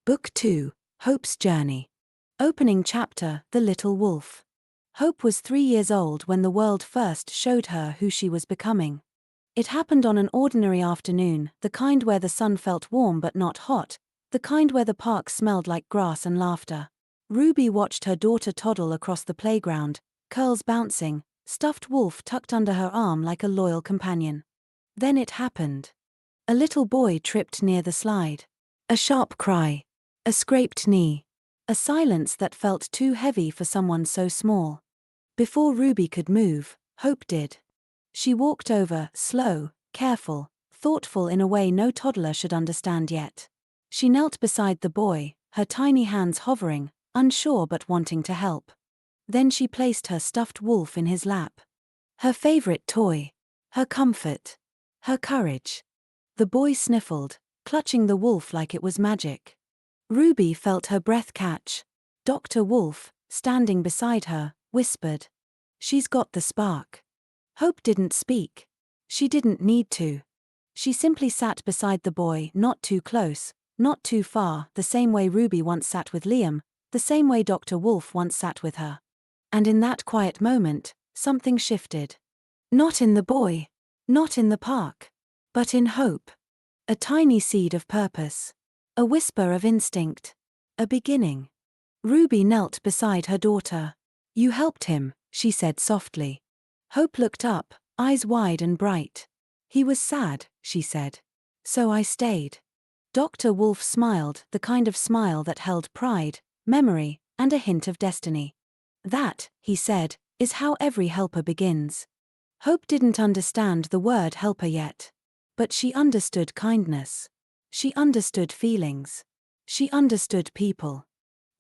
Book 2, Hope's Journey. Opening chapter, The Little Wolf. Hope was 3 years old when the world first showed her who she was becoming. It happened on an ordinary afternoon, the kind where the sun felt warm but not hot, the kind where the park smelled like grass and laughter. Ruby watched her daughter toddle across the playground, curls bouncing, stuffed wolf tucked under her arm like a loyal companion. Then it happened. A little boy tripped near the slide. A sharp cry. A scraped knee. A silence that felt too heavy for someone so small. Before Ruby could move, Hope did. She walked over, slow, careful, thoughtful in a way no toddler should understand yet. She knelt beside the boy, her tiny hands hovering, unsure but wanting to help. Then she placed her stuffed wolf in his lap. Her favorite toy. Her comfort. Her courage. The boy sniffled, clutching the wolf like it was magic. Ruby felt her breath catch. Dr. Wolf, standing beside her, whispered, "She's got the spark." Hope didn't speak. She didn't need to. She simply sat beside the boy, not too close, not too far, the same way Ruby once sat with Liam, the same way Dr. Wolf once sat with her. And in that quiet moment, something shifted. Not in the boy, not in the park, but in Hope. A tiny seed of purpose. A whisper of instinct. A beginning. Ruby knelt beside her daughter. "You helped him," she said softly. Hope looked up, eyes wide and bright. "He was sad," she said. "So I stayed." Dr. Wolf smiled, the kind of smile that held pride, memory, and a hint of destiny. "That," he said, "is how every helper begins." Hope didn't understand the word helper yet. But she understood kindness. She understood feelings. She understood people.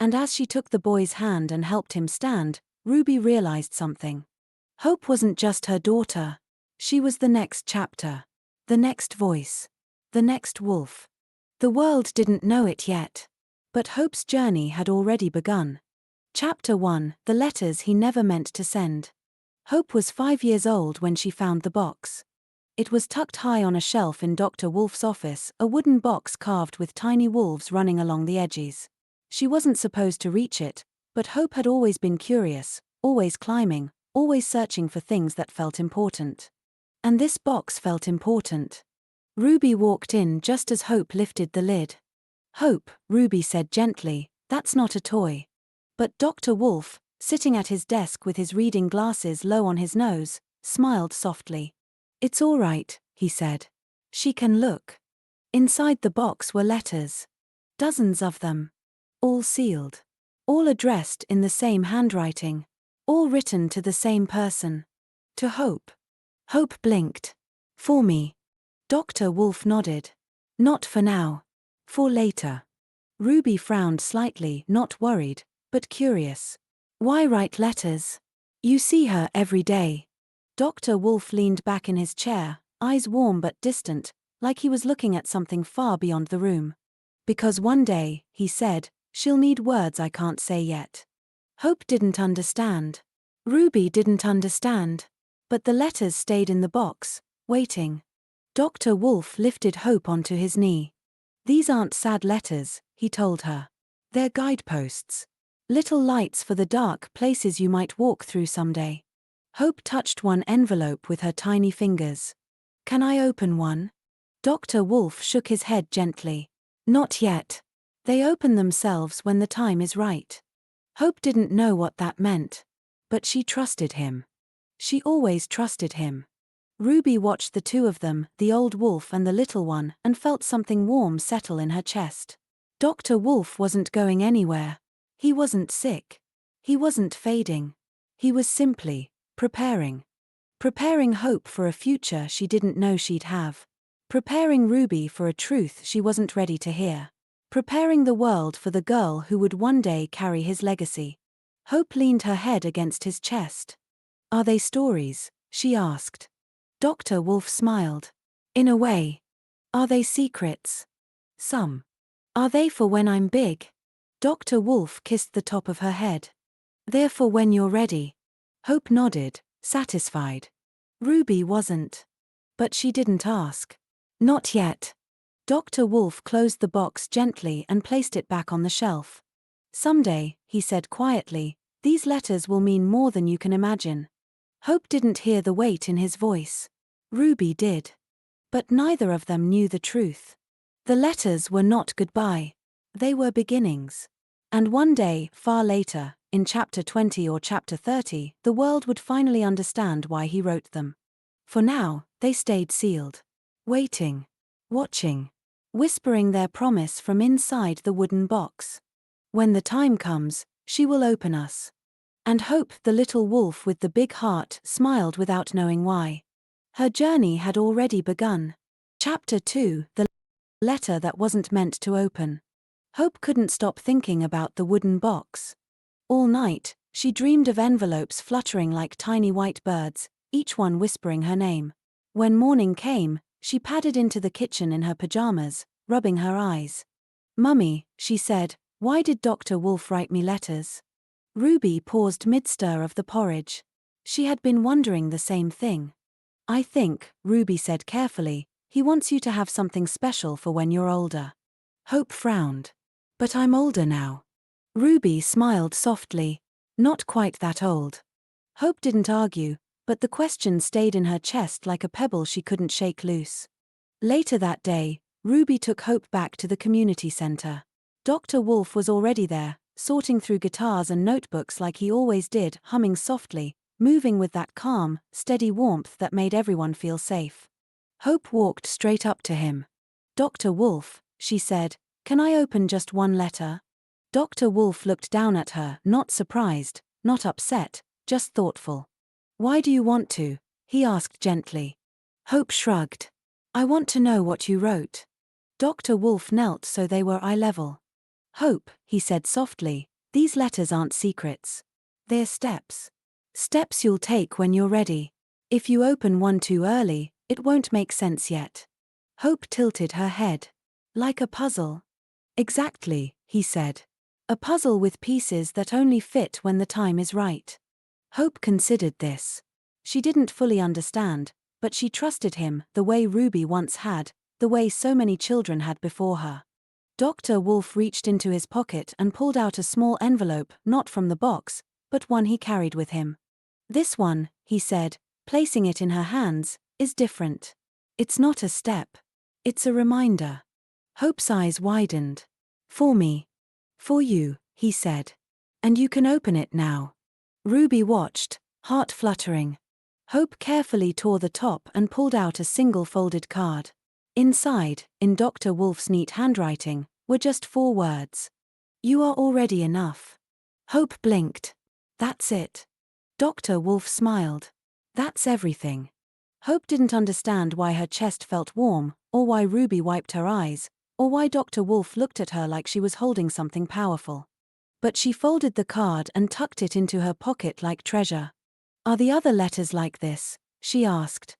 And as she took the boy's hand and helped him stand, Ruby realized something. Hope wasn't just her daughter. She was the next chapter. The next voice. The next wolf. The world didn't know it yet. But Hope's journey had already begun. Chapter 1, The Letters He Never Meant to Send. Hope was 5 years old when she found the box. It was tucked high on a shelf in Dr. Wolf's office, a wooden box carved with tiny wolves running along the edges. She wasn't supposed to reach it, but Hope had always been curious, always climbing, always searching for things that felt important. And this box felt important. Ruby walked in just as Hope lifted the lid. "Hope," Ruby said gently, "that's not a toy." But Dr. Wolf, sitting at his desk with his reading glasses low on his nose, smiled softly. "It's all right," he said. "She can look." Inside the box were letters. Dozens of them. All sealed. All addressed in the same handwriting. All written to the same person. To Hope. Hope blinked. "For me." Dr. Wolf nodded. "Not for now. For later." Ruby frowned slightly, not worried, but curious. "Why write letters? You see her every day." Dr. Wolf leaned back in his chair, eyes warm but distant, like he was looking at something far beyond the room. "Because one day," he said, "she'll need words I can't say yet." Hope didn't understand. Ruby didn't understand. But the letters stayed in the box, waiting. Dr. Wolf lifted Hope onto his knee. "These aren't sad letters," he told her. "They're guideposts. Little lights for the dark places you might walk through someday." Hope touched one envelope with her tiny fingers. "Can I open one?" Dr. Wolf shook his head gently. "Not yet. They open themselves when the time is right." Hope didn't know what that meant. But she trusted him. She always trusted him. Ruby watched the two of them, the old wolf and the little one, and felt something warm settle in her chest. Dr. Wolf wasn't going anywhere. He wasn't sick. He wasn't fading. He was simply preparing. Preparing Hope for a future she didn't know she'd have. Preparing Ruby for a truth she wasn't ready to hear. Preparing the world for the girl who would one day carry his legacy. Hope leaned her head against his chest. "Are they stories?" she asked. Dr. Wolf smiled. "In a way. Are they secrets?" "Some." "Are they for when I'm big?" Dr. Wolf kissed the top of her head. "They're for when you're ready." Hope nodded, satisfied. Ruby wasn't. But she didn't ask. "Not yet." Dr. Wolf closed the box gently and placed it back on the shelf. "Someday," he said quietly, "these letters will mean more than you can imagine." Hope didn't hear the weight in his voice. Ruby did. But neither of them knew the truth. The letters were not goodbye. They were beginnings. And one day, far later, in chapter 20 or chapter 30, the world would finally understand why he wrote them. For now, they stayed sealed. Waiting. Watching. Whispering their promise from inside the wooden box. When the time comes, she will open us. And Hope, the little wolf with the big heart, smiled without knowing why. Her journey had already begun. Chapter 2, The Letter That Wasn't Meant to Open. Hope couldn't stop thinking about the wooden box. All night, she dreamed of envelopes fluttering like tiny white birds, each one whispering her name. When morning came, she padded into the kitchen in her pajamas, rubbing her eyes. "Mummy," she said, "why did Dr. Wolf write me letters?" Ruby paused mid-stir of the porridge. She had been wondering the same thing. "I think," Ruby said carefully, "he wants you to have something special for when you're older." Hope frowned. "But I'm older now." Ruby smiled softly. "Not quite that old." Hope didn't argue, but the question stayed in her chest like a pebble she couldn't shake loose. Later that day, Ruby took Hope back to the community center. Dr. Wolf was already there, sorting through guitars and notebooks like he always did, humming softly, moving with that calm, steady warmth that made everyone feel safe. Hope walked straight up to him. "Dr. Wolf," she said, "can I open just one letter?" Dr. Wolf looked down at her, not surprised, not upset, just thoughtful. "Why do you want to?" he asked gently. Hope shrugged. "I want to know what you wrote." Dr. Wolf knelt so they were eye level. "Hope," he said softly, "these letters aren't secrets. They're steps. Steps you'll take when you're ready. If you open one too early, it won't make sense yet." Hope tilted her head. "Like a puzzle?" "Exactly," he said. "A puzzle with pieces that only fit when the time is right." Hope considered this. She didn't fully understand, but she trusted him, the way Ruby once had, the way so many children had before her. Dr. Wolf reached into his pocket and pulled out a small envelope, not from the box, but one he carried with him. "This one," he said, placing it in her hands, "is different. It's not a step. It's a reminder." Hope's eyes widened. "For me." "For you," he said. "And you can open it now." Ruby watched, heart fluttering. Hope carefully tore the top and pulled out a single folded card. Inside, in Dr. Wolf's neat handwriting, were just 4 words. "You are already enough." Hope blinked. "That's it." Dr. Wolf smiled. "That's everything." Hope didn't understand why her chest felt warm, or why Ruby wiped her eyes, or why Dr. Wolf looked at her like she was holding something powerful. But she folded the card and tucked it into her pocket like treasure. "Are the other letters like this?" she asked.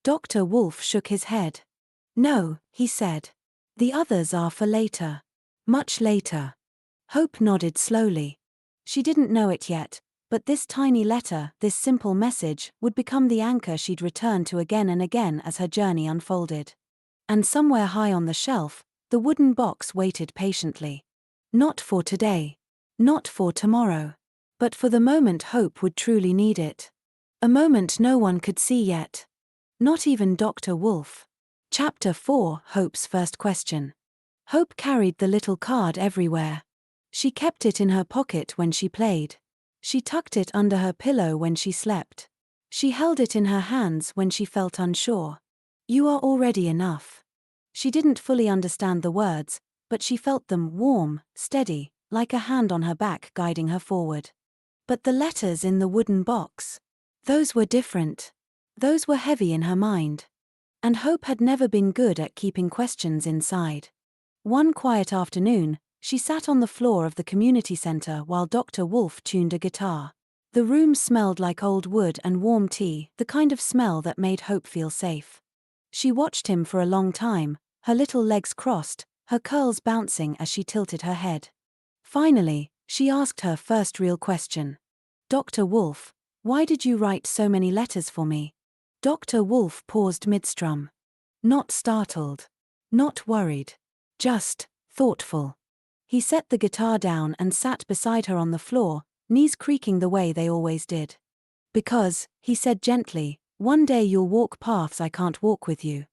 Dr. Wolf shook his head. "No," he said. "The others are for later. Much later." Hope nodded slowly. She didn't know it yet, but this tiny letter, this simple message, would become the anchor she'd return to again and again as her journey unfolded. And somewhere high on the shelf, the wooden box waited patiently. Not for today. Not for tomorrow. But for the moment Hope would truly need it. A moment no one could see yet. Not even Dr. Wolf. Chapter 4, Hope's First Question. Hope carried the little card everywhere. She kept it in her pocket when she played. She tucked it under her pillow when she slept. She held it in her hands when she felt unsure. "You are already enough." She didn't fully understand the words, but she felt them warm, steady, like a hand on her back guiding her forward. But the letters in the wooden box, those were different. Those were heavy in her mind. And Hope had never been good at keeping questions inside. One quiet afternoon, she sat on the floor of the community center while Dr. Wolf tuned a guitar. The room smelled like old wood and warm tea, the kind of smell that made Hope feel safe. She watched him for a long time, her little legs crossed, her curls bouncing as she tilted her head. Finally, she asked her first real question. "Dr. Wolf, why did you write so many letters for me?" Dr. Wolf paused mid-strum. Not startled. Not worried. Just thoughtful. He set the guitar down and sat beside her on the floor, knees creaking the way they always did. Because, he said gently, one day you'll walk paths I can't walk with you.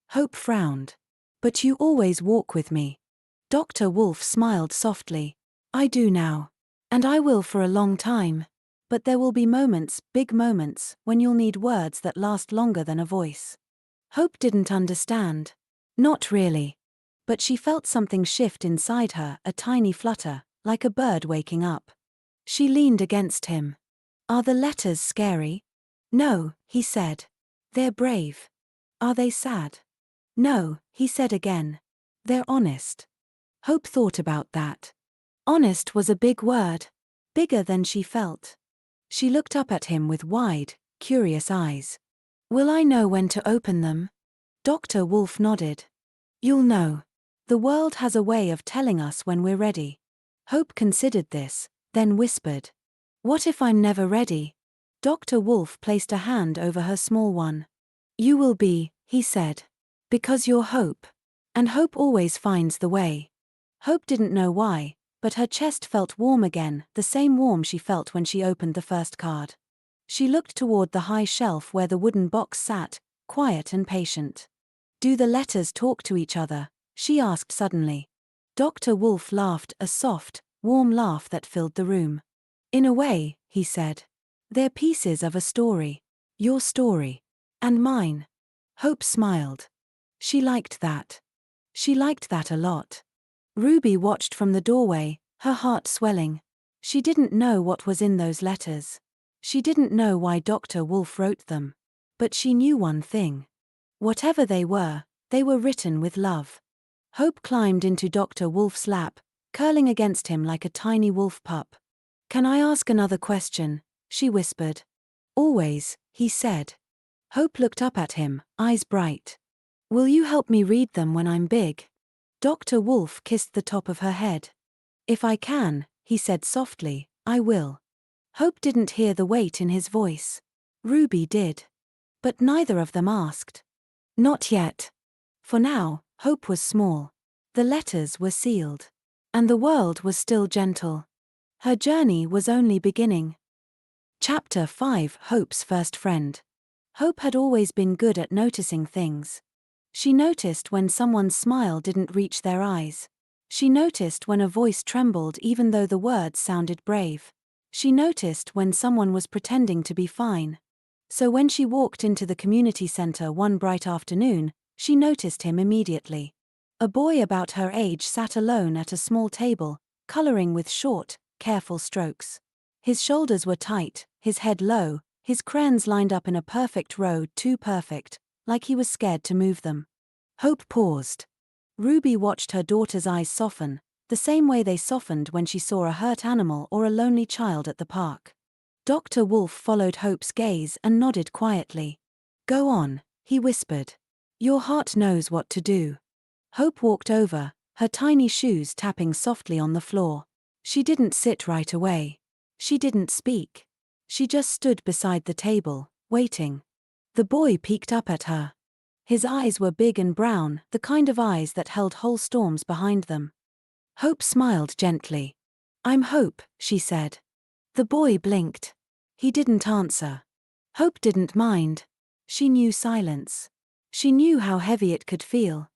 Hope frowned. But you always walk with me. Dr. Wolf smiled softly. I do now. And I will for a long time. But there will be moments, big moments, when you'll need words that last longer than a voice. Hope didn't understand. Not really. But she felt something shift inside her, a tiny flutter, like a bird waking up. She leaned against him. Are the letters scary? No, he said. They're brave. Are they sad? No, he said again. They're honest. Hope thought about that. Honest was a big word. Bigger than she felt. She looked up at him with wide, curious eyes. Will I know when to open them? Dr. Wolf nodded. You'll know. The world has a way of telling us when we're ready. Hope considered this, then whispered. What if I'm never ready? Dr. Wolf placed a hand over her small one. You will be, he said. Because you're Hope. And hope always finds the way. Hope didn't know why, but her chest felt warm again, the same warmth she felt when she opened the first card. She looked toward the high shelf where the wooden box sat, quiet and patient. Do the letters talk to each other? She asked suddenly. Dr. Wolf laughed, a soft, warm laugh that filled the room. In a way, he said. They're pieces of a story. Your story. And mine. Hope smiled. She liked that. She liked that a lot. Ruby watched from the doorway, her heart swelling. She didn't know what was in those letters. She didn't know why Dr. Wolf wrote them. But she knew one thing. Whatever they were written with love. Hope climbed into Dr. Wolf's lap, curling against him like a tiny wolf pup. Can I ask another question? She whispered. Always, he said. Hope looked up at him, eyes bright. Will you help me read them when I'm big? Dr. Wolf kissed the top of her head. If I can, he said softly, I will. Hope didn't hear the weight in his voice. Ruby did. But neither of them asked. Not yet. For now, Hope was small. The letters were sealed. And the world was still gentle. Her journey was only beginning. Chapter 5: Hope's First Friend. Hope had always been good at noticing things. She noticed when someone's smile didn't reach their eyes. She noticed when a voice trembled even though the words sounded brave. She noticed when someone was pretending to be fine. So when she walked into the community center one bright afternoon, she noticed him immediately. A boy about her age sat alone at a small table, coloring with short, careful strokes. His shoulders were tight, his head low, his crayons lined up in a perfect row, too perfect, like he was scared to move them. Hope paused. Ruby watched her daughter's eyes soften, the same way they softened when she saw a hurt animal or a lonely child at the park. Dr. Wolf followed Hope's gaze and nodded quietly. Go on, he whispered. Your heart knows what to do. Hope walked over, her tiny shoes tapping softly on the floor. She didn't sit right away. She didn't speak. She just stood beside the table, waiting. The boy peeked up at her. His eyes were big and brown, the kind of eyes that held whole storms behind them. Hope smiled gently. I'm Hope, she said. The boy blinked. He didn't answer. Hope didn't mind. She knew silence. She knew how heavy it could feel.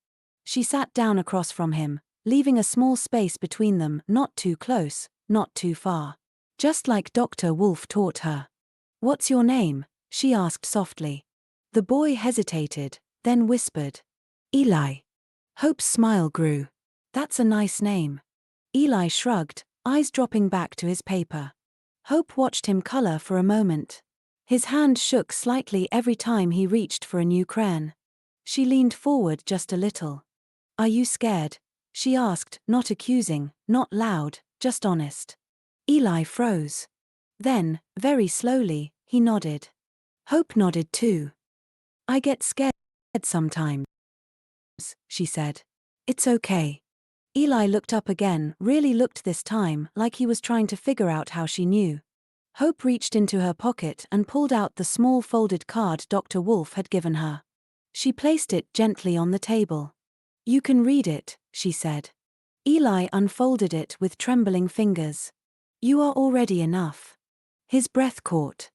She sat down across from him, leaving a small space between them, not too close, not too far. Just like Dr. Wolf taught her. What's your name? She asked softly. The boy hesitated, then whispered. Eli. Hope's smile grew. That's a nice name. Eli shrugged, eyes dropping back to his paper. Hope watched him color for a moment. His hand shook slightly every time he reached for a new crayon. She leaned forward just a little. Are you scared? She asked, not accusing, not loud, just honest. Eli froze. Then, very slowly, he nodded. Hope nodded too. I get scared sometimes, she said. It's okay. Eli looked up again, really looked this time, like he was trying to figure out how she knew. Hope reached into her pocket and pulled out the small folded card Dr. Wolf had given her. She placed it gently on the table. You can read it, she said. Eli unfolded it with trembling fingers. You are already enough. His breath caught.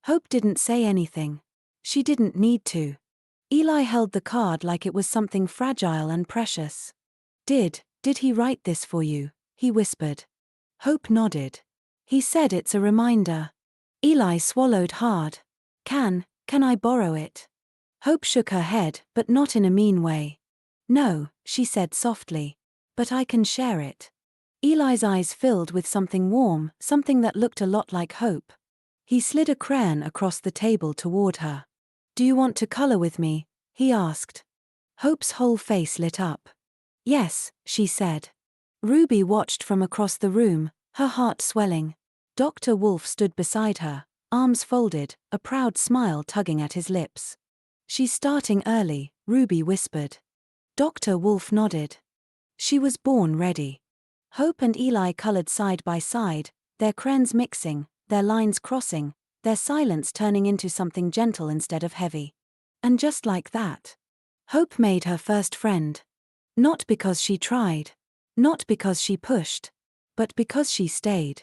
Hope didn't say anything. She didn't need to. Eli held the card like it was something fragile and precious. Did he write this for you? He whispered. Hope nodded. He said it's a reminder. Eli swallowed hard. Can I borrow it? Hope shook her head, but not in a mean way. No, she said softly. But I can share it. Eli's eyes filled with something warm, something that looked a lot like hope. He slid a crayon across the table toward her. Do you want to color with me? He asked. Hope's whole face lit up. Yes, she said. Ruby watched from across the room, her heart swelling. Dr. Wolf stood beside her, arms folded, a proud smile tugging at his lips. She's starting early, Ruby whispered. Dr. Wolf nodded. She was born ready. Hope and Eli colored side by side, their crayons mixing, their lines crossing, their silence turning into something gentle instead of heavy. And just like that, Hope made her first friend. Not because she tried. Not because she pushed. But because she stayed.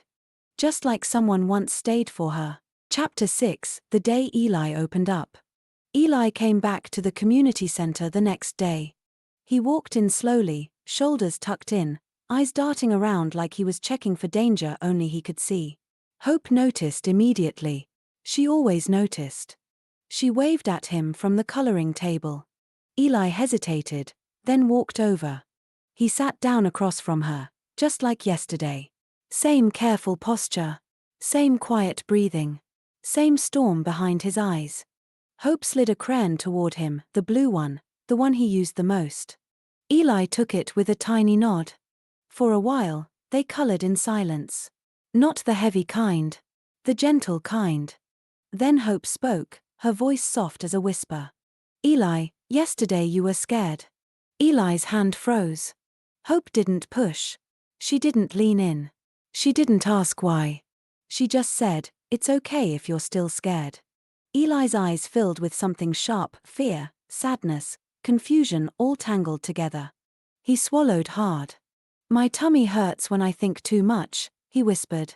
Just like someone once stayed for her. Chapter 6, the day Eli opened up. Eli came back to the community center the next day. He walked in slowly, shoulders tucked in, eyes darting around like he was checking for danger only he could see. Hope noticed immediately. She always noticed. She waved at him from the coloring table. Eli hesitated, then walked over. He sat down across from her, just like yesterday. Same careful posture. Same quiet breathing. Same storm behind his eyes. Hope slid a crayon toward him, the blue one, the one he used the most. Eli took it with a tiny nod. For a while, they colored in silence. Not the heavy kind. The gentle kind. Then Hope spoke, her voice soft as a whisper. Eli, yesterday you were scared. Eli's hand froze. Hope didn't push. She didn't lean in. She didn't ask why. She just said, it's okay if you're still scared. Eli's eyes filled with something sharp, fear, sadness, confusion all tangled together. He swallowed hard. My tummy hurts when I think too much, he whispered.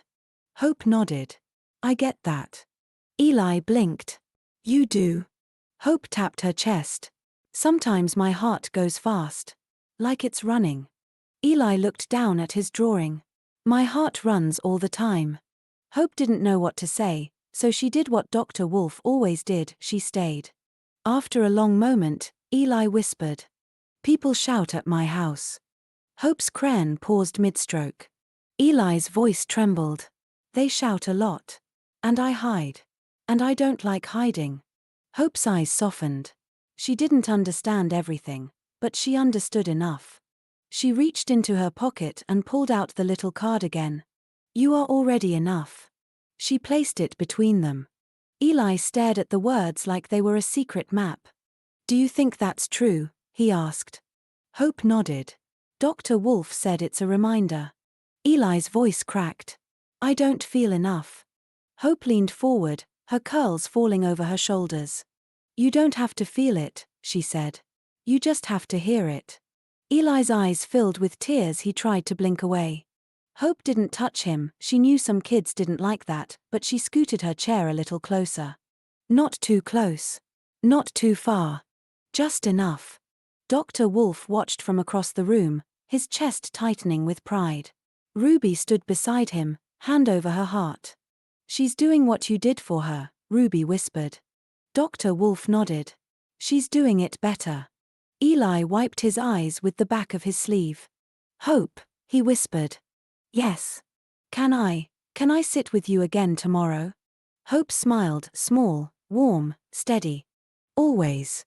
Hope nodded. I get that. Eli blinked. You do. Hope tapped her chest. Sometimes my heart goes fast. Like it's running. Eli looked down at his drawing. My heart runs all the time. Hope didn't know what to say, so she did what Dr. Wolf always did, she stayed. After a long moment, Eli whispered. People shout at my house. Hope's crayon paused mid-stroke. Eli's voice trembled. They shout a lot. And I hide. And I don't like hiding. Hope's eyes softened. She didn't understand everything, but she understood enough. She reached into her pocket and pulled out the little card again. You are already enough. She placed it between them. Eli stared at the words like they were a secret map. Do you think that's true? He asked. Hope nodded. Dr. Wolf said it's a reminder. Eli's voice cracked. I don't feel enough. Hope leaned forward, her curls falling over her shoulders. You don't have to feel it, she said. You just have to hear it. Eli's eyes filled with tears. He tried to blink away. Hope didn't touch him. She knew some kids didn't like that, but she scooted her chair a little closer. Not too close. Not too far. Just enough. Dr. Wolf watched from across the room, his chest tightening with pride. Ruby stood beside him, hand over her heart. She's doing what you did for her, Ruby whispered. Dr. Wolf nodded. She's doing it better. Eli wiped his eyes with the back of his sleeve. Hope, he whispered. Yes. Can I sit with you again tomorrow? Hope smiled, small, warm, steady. Always.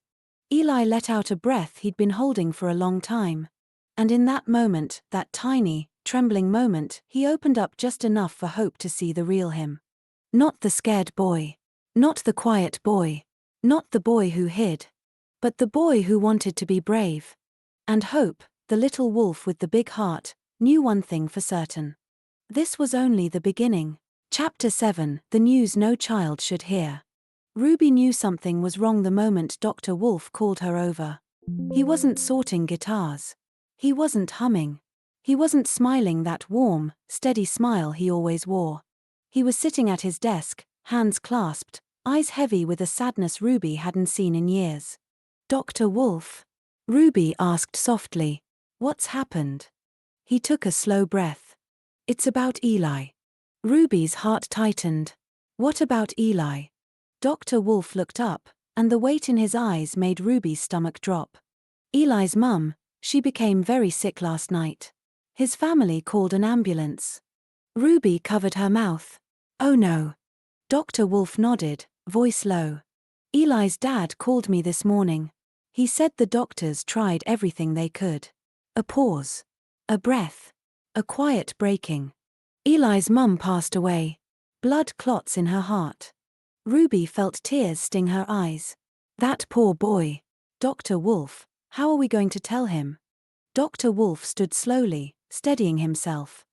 Eli let out a breath he'd been holding for a long time. And in that moment, that tiny, trembling moment, he opened up just enough for Hope to see the real him. Not the scared boy. Not the quiet boy. Not the boy who hid. But the boy who wanted to be brave. And Hope, the little wolf with the big heart, knew one thing for certain. This was only the beginning. Chapter 7, the news no child should hear. Ruby knew something was wrong the moment Dr. Wolf called her over. He wasn't sorting guitars. He wasn't humming. He wasn't smiling that warm, steady smile he always wore. He was sitting at his desk, hands clasped, eyes heavy with a sadness Ruby hadn't seen in years. "Dr. Wolf?" Ruby asked softly. "What's happened?" He took a slow breath. "It's about Eli." Ruby's heart tightened. "What about Eli?" Dr. Wolf looked up, and the weight in his eyes made Ruby's stomach drop. "Eli's mum, she became very sick last night. His family called an ambulance." Ruby covered her mouth. "Oh no." Dr. Wolf nodded, voice low. "Eli's dad called me this morning. He said the doctors tried everything they could." A pause. A breath. A quiet breaking. "Eli's mum passed away." Blood clots in her heart. Ruby felt tears sting her eyes. "That poor boy. Dr. Wolf, how are we going to tell him?" Dr. Wolf stood slowly, steadying himself.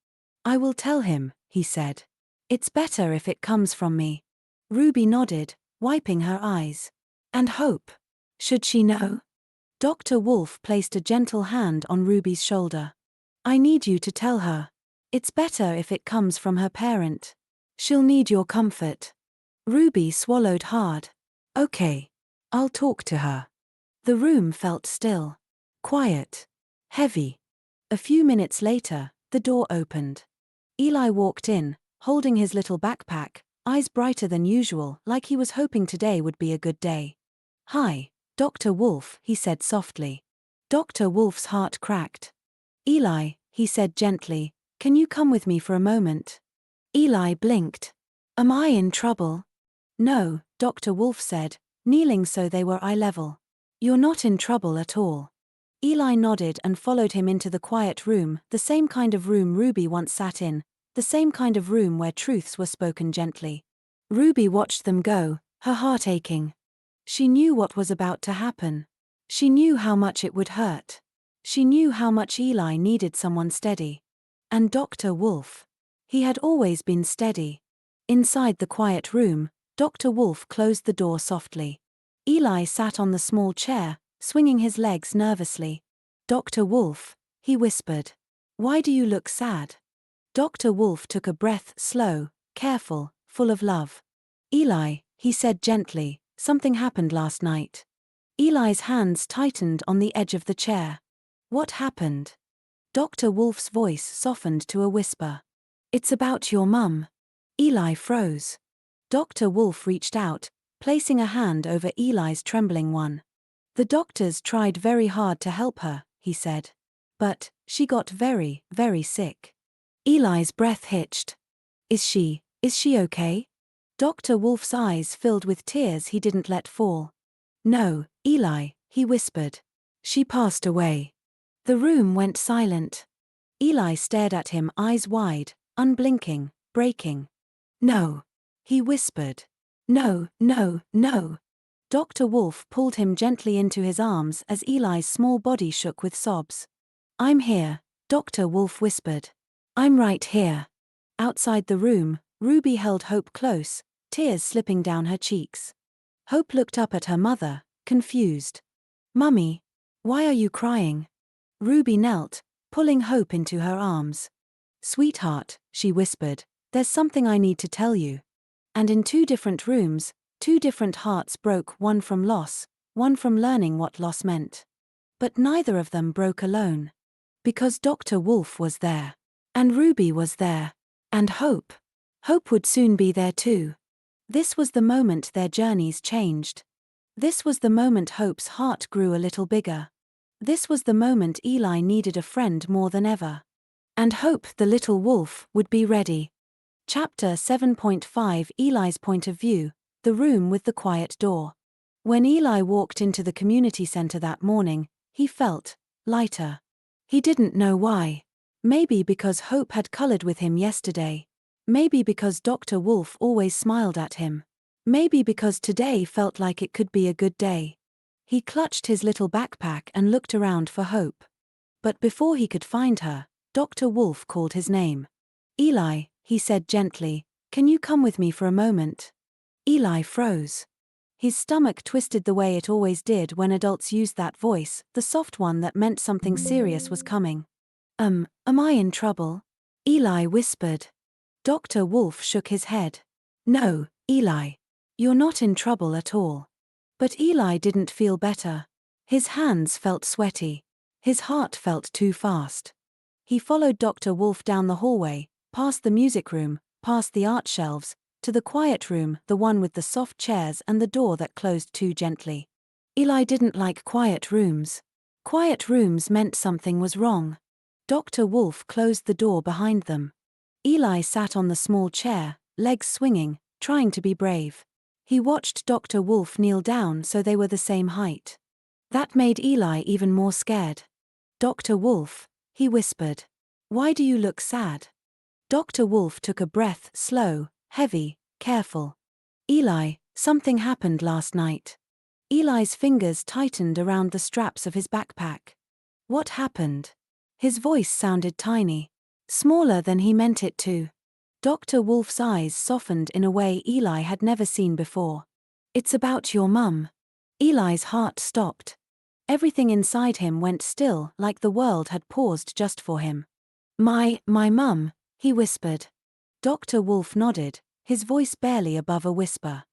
"I will tell him," he said. "It's better if it comes from me." Ruby nodded, wiping her eyes. "And Hope? Should she know?" Dr. Wolf placed a gentle hand on Ruby's shoulder. "I need you to tell her. It's better if it comes from her parent. She'll need your comfort." Ruby swallowed hard. "Okay. I'll talk to her." The room felt still. Quiet. Heavy. A few minutes later, the door opened. Eli walked in, holding his little backpack, eyes brighter than usual, like he was hoping today would be a good day. "Hi, Dr. Wolf," he said softly. Dr. Wolf's heart cracked. "Eli," he said gently, "can you come with me for a moment?" Eli blinked. "Am I in trouble?" "No," Dr. Wolf said, kneeling so they were eye level. "You're not in trouble at all." Eli nodded and followed him into the quiet room, the same kind of room Ruby once sat in, the same kind of room where truths were spoken gently. Ruby watched them go, her heart aching. She knew what was about to happen. She knew how much it would hurt. She knew how much Eli needed someone steady. And Dr. Wolf. He had always been steady. Inside the quiet room, Dr. Wolf closed the door softly. Eli sat on the small chair, swinging his legs nervously. "Dr. Wolf," he whispered. "Why do you look sad?" Dr. Wolf took a breath, slow, careful, full of love. "Eli," he said gently, "something happened last night." Eli's hands tightened on the edge of the chair. "What happened?" Dr. Wolf's voice softened to a whisper. "It's about your mum." Eli froze. Dr. Wolf reached out, placing a hand over Eli's trembling one. "The doctors tried very hard to help her," he said. "But she got very, very sick." Eli's breath hitched. Is she okay?" Dr. Wolf's eyes filled with tears he didn't let fall. "No, Eli," he whispered. "She passed away." The room went silent. Eli stared at him, eyes wide, unblinking, breaking. "No," he whispered. "No, no, no." Dr. Wolf pulled him gently into his arms as Eli's small body shook with sobs. "I'm here," Dr. Wolf whispered. "I'm right here." Outside the room, Ruby held Hope close, tears slipping down her cheeks. Hope looked up at her mother, confused. "Mummy, why are you crying?" Ruby knelt, pulling Hope into her arms. "Sweetheart," she whispered, "there's something I need to tell you." And in two different rooms, two different hearts broke, one from loss, one from learning what loss meant. But neither of them broke alone. Because Dr. Wolf was there. And Ruby was there. And Hope. Hope would soon be there too. This was the moment their journeys changed. This was the moment Hope's heart grew a little bigger. This was the moment Eli needed a friend more than ever. And Hope, the little wolf, would be ready. Chapter 7.5 Eli's Point of View, the room with the quiet door. When Eli walked into the community center that morning, he felt lighter. He didn't know why. Maybe because Hope had colored with him yesterday. Maybe because Dr. Wolf always smiled at him. Maybe because today felt like it could be a good day. He clutched his little backpack and looked around for Hope. But before he could find her, Dr. Wolf called his name. "Eli," he said gently, "can you come with me for a moment?" Eli froze. His stomach twisted the way it always did when adults used that voice, the soft one that meant something serious was coming. Am I in trouble? Eli whispered. Dr. Wolf shook his head. No, Eli. You're not in trouble at all. But Eli didn't feel better. His hands felt sweaty. His heart felt too fast. He followed Dr. Wolf down the hallway, past the music room, past the art shelves, to the quiet room, the one with the soft chairs and the door that closed too gently. Eli didn't like quiet rooms. Quiet rooms meant something was wrong. Dr. Wolf closed the door behind them. Eli sat on the small chair, legs swinging, trying to be brave. He watched Dr. Wolf kneel down so they were the same height. That made Eli even more scared. Dr. Wolf, he whispered. Why do you look sad? Dr. Wolf took a breath, slow, heavy, careful. Eli, something happened last night. Eli's fingers tightened around the straps of his backpack. What happened? His voice sounded tiny. Smaller than he meant it to. Dr. Wolf's eyes softened in a way Eli had never seen before. It's about your mum. Eli's heart stopped. Everything inside him went still, like the world had paused just for him. My mum, he whispered. Dr. Wolf nodded, his voice barely above a whisper.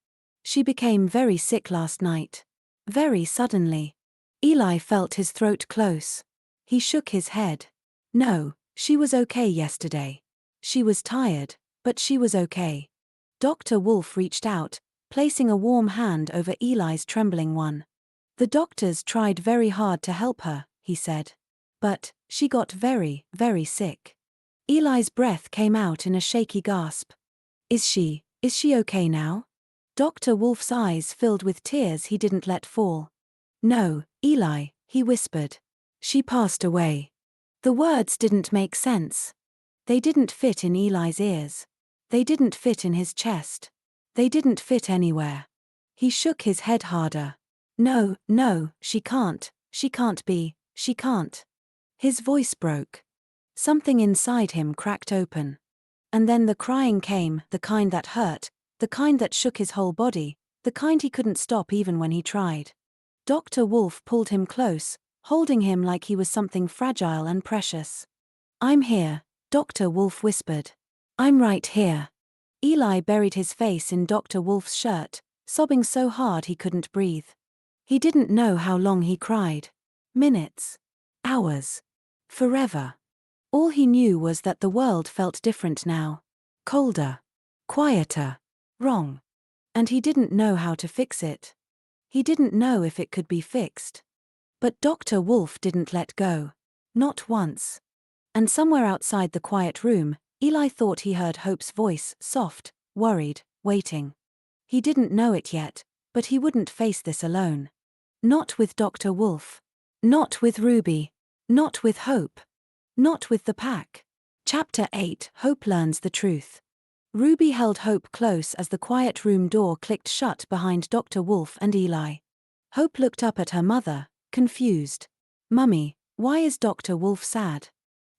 She became very sick last night. Very suddenly. Eli felt his throat close. He shook his head. No, she was okay yesterday. She was tired, but she was okay. Dr. Wolf reached out, placing a warm hand over Eli's trembling one. The doctors tried very hard to help her, he said. But she got very, very sick. Eli's breath came out in a shaky gasp. Is she okay now? Dr. Wolf's eyes filled with tears he didn't let fall. No, Eli, he whispered. She passed away. The words didn't make sense. They didn't fit in Eli's ears. They didn't fit in his chest. They didn't fit anywhere. He shook his head harder. No, she can't be, she can't. His voice broke. Something inside him cracked open. And then the crying came, the kind that hurt, the kind that shook his whole body, the kind he couldn't stop even when he tried. Dr. Wolf pulled him close, holding him like he was something fragile and precious. I'm here, Dr. Wolf whispered. I'm right here. Eli buried his face in Dr. Wolf's shirt, sobbing so hard he couldn't breathe. He didn't know how long he cried. Minutes. Hours. Forever. All he knew was that the world felt different now. Colder. Quieter. Wrong. And he didn't know how to fix it. He didn't know if it could be fixed. But Dr. Wolf didn't let go. Not once. And somewhere outside the quiet room, Eli thought he heard Hope's voice, soft, worried, waiting. He didn't know it yet, but he wouldn't face this alone. Not with Dr. Wolf. Not with Ruby. Not with Hope. Not with the pack. Chapter 8: Hope Learns the Truth. Ruby held Hope close as the quiet room door clicked shut behind Dr. Wolf and Eli. Hope looked up at her mother, confused. Mummy, why is Dr. Wolf sad?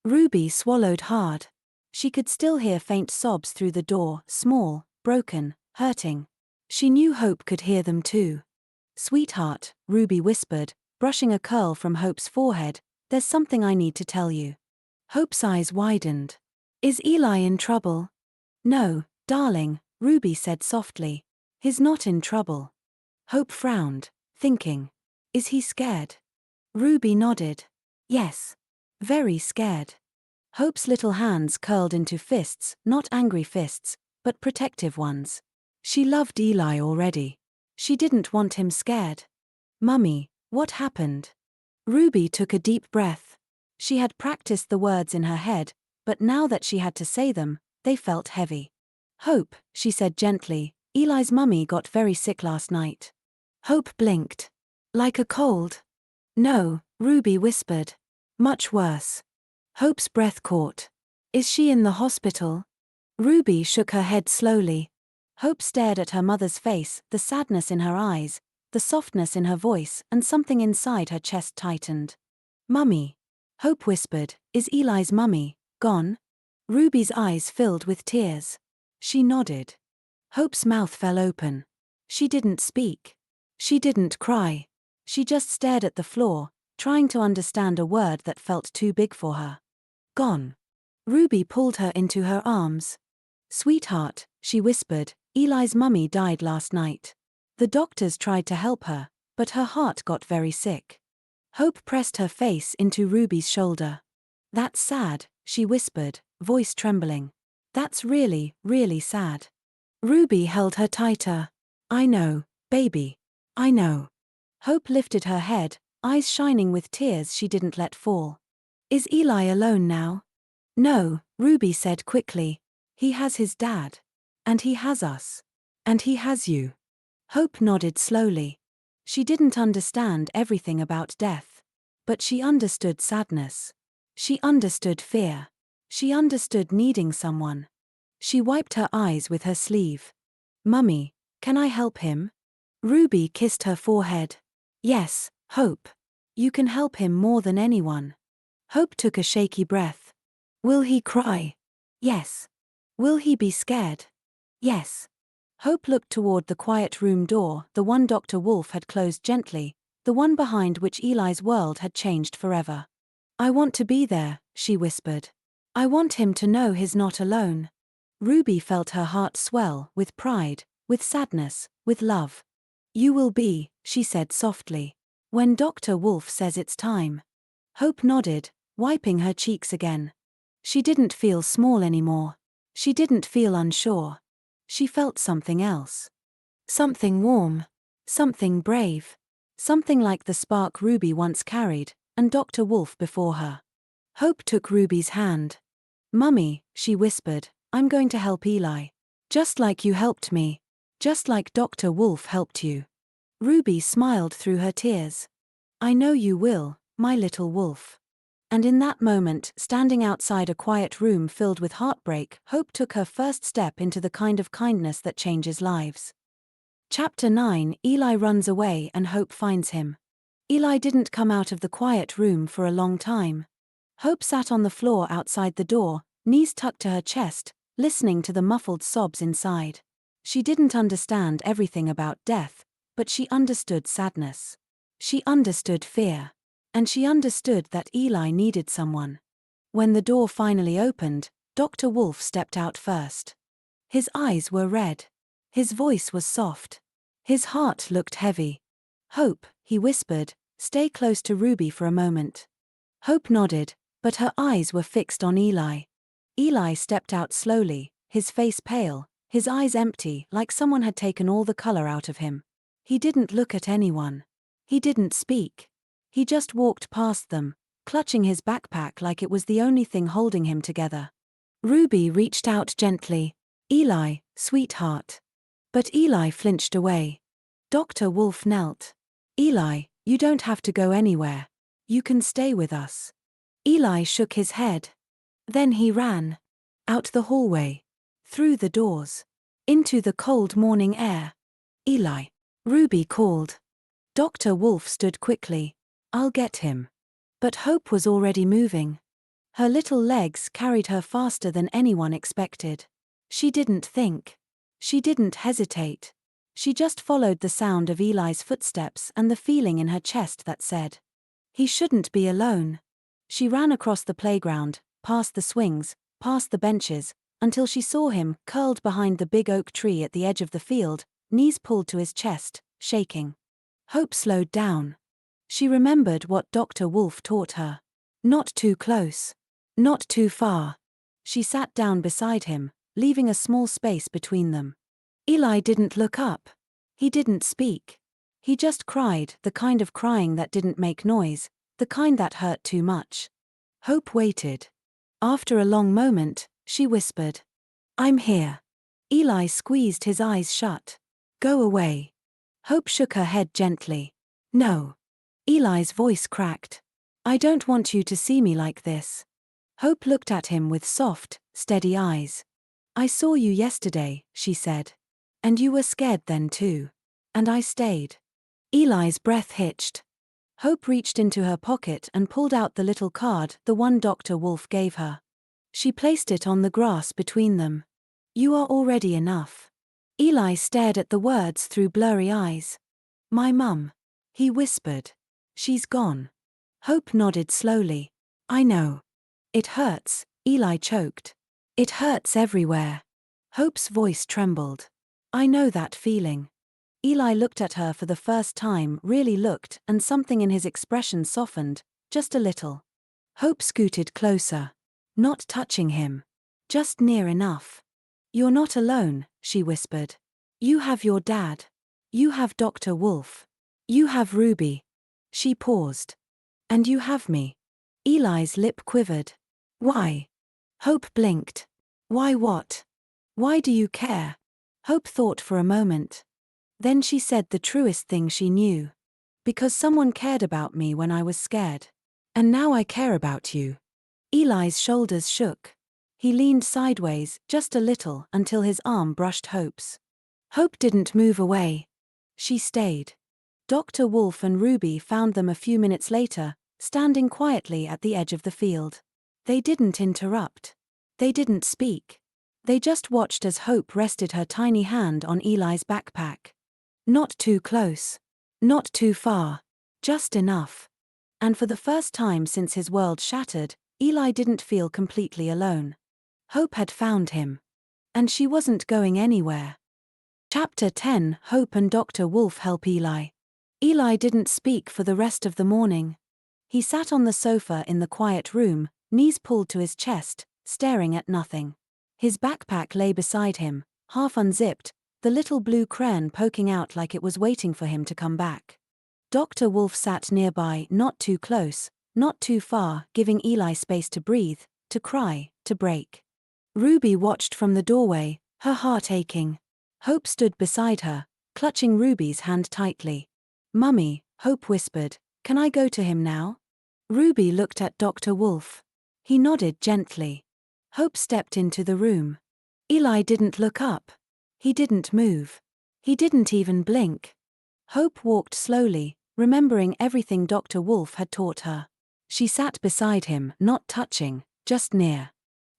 Ruby swallowed hard. She could still hear faint sobs through the door, small, broken, hurting. She knew Hope could hear them too. Sweetheart, Ruby whispered, brushing a curl from Hope's forehead, there's something I need to tell you. Hope's eyes widened. Is Eli in trouble? No, darling, Ruby said softly. He's not in trouble. Hope frowned, thinking. Is he scared? Ruby nodded. Yes. Very scared. Hope's little hands curled into fists, not angry fists, but protective ones. She loved Eli already. She didn't want him scared. Mummy, what happened? Ruby took a deep breath. She had practiced the words in her head, but now that she had to say them, they felt heavy. Hope, she said gently, Eli's mummy got very sick last night. Hope blinked. Like a cold? No, Ruby whispered. Much worse. Hope's breath caught. Is she in the hospital? Ruby shook her head slowly. Hope stared at her mother's face, the sadness in her eyes, the softness in her voice, and something inside her chest tightened. Mummy. Hope whispered, is Eli's mummy gone? Ruby's eyes filled with tears. She nodded. Hope's mouth fell open. She didn't speak. She didn't cry. She just stared at the floor, trying to understand a word that felt too big for her. Gone. Ruby pulled her into her arms. Sweetheart, she whispered, Eli's mummy died last night. The doctors tried to help her, but her heart got very sick. Hope pressed her face into Ruby's shoulder. That's sad, she whispered, voice trembling. That's really, really sad. Ruby held her tighter. I know, baby. I know. Hope lifted her head, eyes shining with tears she didn't let fall. Is Eli alone now? No, Ruby said quickly. He has his dad. And he has us. And he has you. Hope nodded slowly. She didn't understand everything about death. But she understood sadness. She understood fear. She understood needing someone. She wiped her eyes with her sleeve. Mummy, can I help him? Ruby kissed her forehead. Yes, Hope. You can help him more than anyone. Hope took a shaky breath. Will he cry? Yes. Will he be scared? Yes. Hope looked toward the quiet room door, the one Dr. Wolf had closed gently, the one behind which Eli's world had changed forever. I want to be there, she whispered. I want him to know he's not alone. Ruby felt her heart swell, with pride, with sadness, with love. You will be, she said softly. When Dr. Wolf says it's time. Hope nodded, wiping her cheeks again. She didn't feel small anymore. She didn't feel unsure. She felt something else. Something warm. Something brave. Something like the spark Ruby once carried, and Dr. Wolf before her. Hope took Ruby's hand. Mummy, she whispered, I'm going to help Eli. Just like you helped me. Just like Dr. Wolf helped you. Ruby smiled through her tears. I know you will, my little wolf. And in that moment, standing outside a quiet room filled with heartbreak, Hope took her first step into the kind of kindness that changes lives. Chapter 9. Eli runs away and Hope finds him. Eli didn't come out of the quiet room for a long time. Hope sat on the floor outside the door, knees tucked to her chest, listening to the muffled sobs inside. She didn't understand everything about death, but she understood sadness. She understood fear. And she understood that Eli needed someone. When the door finally opened, Dr. Wolf stepped out first. His eyes were red. His voice was soft. His heart looked heavy. Hope, he whispered, stay close to Ruby for a moment. Hope nodded, but her eyes were fixed on Eli. Eli stepped out slowly, his face pale, his eyes empty, like someone had taken all the color out of him. He didn't look at anyone. He didn't speak. He just walked past them, clutching his backpack like it was the only thing holding him together. Ruby reached out gently. Eli, sweetheart. But Eli flinched away. Dr. Wolf knelt. Eli, you don't have to go anywhere. You can stay with us. Eli shook his head. Then he ran. Out the hallway. Through the doors. Into the cold morning air. Eli. Ruby called. Dr. Wolf stood quickly. I'll get him. But Hope was already moving. Her little legs carried her faster than anyone expected. She didn't think. She didn't hesitate. She just followed the sound of Eli's footsteps and the feeling in her chest that said, he shouldn't be alone. She ran across the playground, past the swings, past the benches, until she saw him curled behind the big oak tree at the edge of the field, knees pulled to his chest, shaking. Hope slowed down. She remembered what Dr. Wolf taught her. Not too close. Not too far. She sat down beside him, leaving a small space between them. Eli didn't look up. He didn't speak. He just cried, the kind of crying that didn't make noise, the kind that hurt too much. Hope waited. After a long moment, she whispered, I'm here. Eli squeezed his eyes shut. Go away. Hope shook her head gently. No. Eli's voice cracked. I don't want you to see me like this. Hope looked at him with soft, steady eyes. I saw you yesterday, she said. And you were scared then too. And I stayed. Eli's breath hitched. Hope reached into her pocket and pulled out the little card, the one Dr. Wolf gave her. She placed it on the grass between them. You are already enough. Eli stared at the words through blurry eyes. My mum. He whispered. She's gone. Hope nodded slowly. I know. It hurts, Eli choked. It hurts everywhere. Hope's voice trembled. I know that feeling. Eli looked at her for the first time, really looked, and something in his expression softened, just a little. Hope scooted closer. Not touching him. Just near enough. You're not alone, she whispered. You have your dad. You have Dr. Wolf. You have Ruby. She paused. And you have me. Eli's lip quivered. Why? Hope blinked. Why what? Why do you care? Hope thought for a moment. Then she said the truest thing she knew. Because someone cared about me when I was scared. And now I care about you. Eli's shoulders shook. He leaned sideways, just a little, until his arm brushed Hope's. Hope didn't move away. She stayed. Dr. Wolf and Ruby found them a few minutes later, standing quietly at the edge of the field. They didn't interrupt. They didn't speak. They just watched as Hope rested her tiny hand on Eli's backpack. Not too close. Not too far. Just enough. And for the first time since his world shattered, Eli didn't feel completely alone. Hope had found him. And she wasn't going anywhere. Chapter 10. Hope and Dr. Wolf help Eli. Eli didn't speak for the rest of the morning. He sat on the sofa in the quiet room, knees pulled to his chest, staring at nothing. His backpack lay beside him, half unzipped, the little blue crayon poking out like it was waiting for him to come back. Dr. Wolf sat nearby, not too close, not too far, giving Eli space to breathe, to cry, to break. Ruby watched from the doorway, her heart aching. Hope stood beside her, clutching Ruby's hand tightly. Mummy, Hope whispered, can I go to him now? Ruby looked at Dr. Wolf. He nodded gently. Hope stepped into the room. Eli didn't look up. He didn't move. He didn't even blink. Hope walked slowly, remembering everything Dr. Wolf had taught her. She sat beside him, not touching, just near.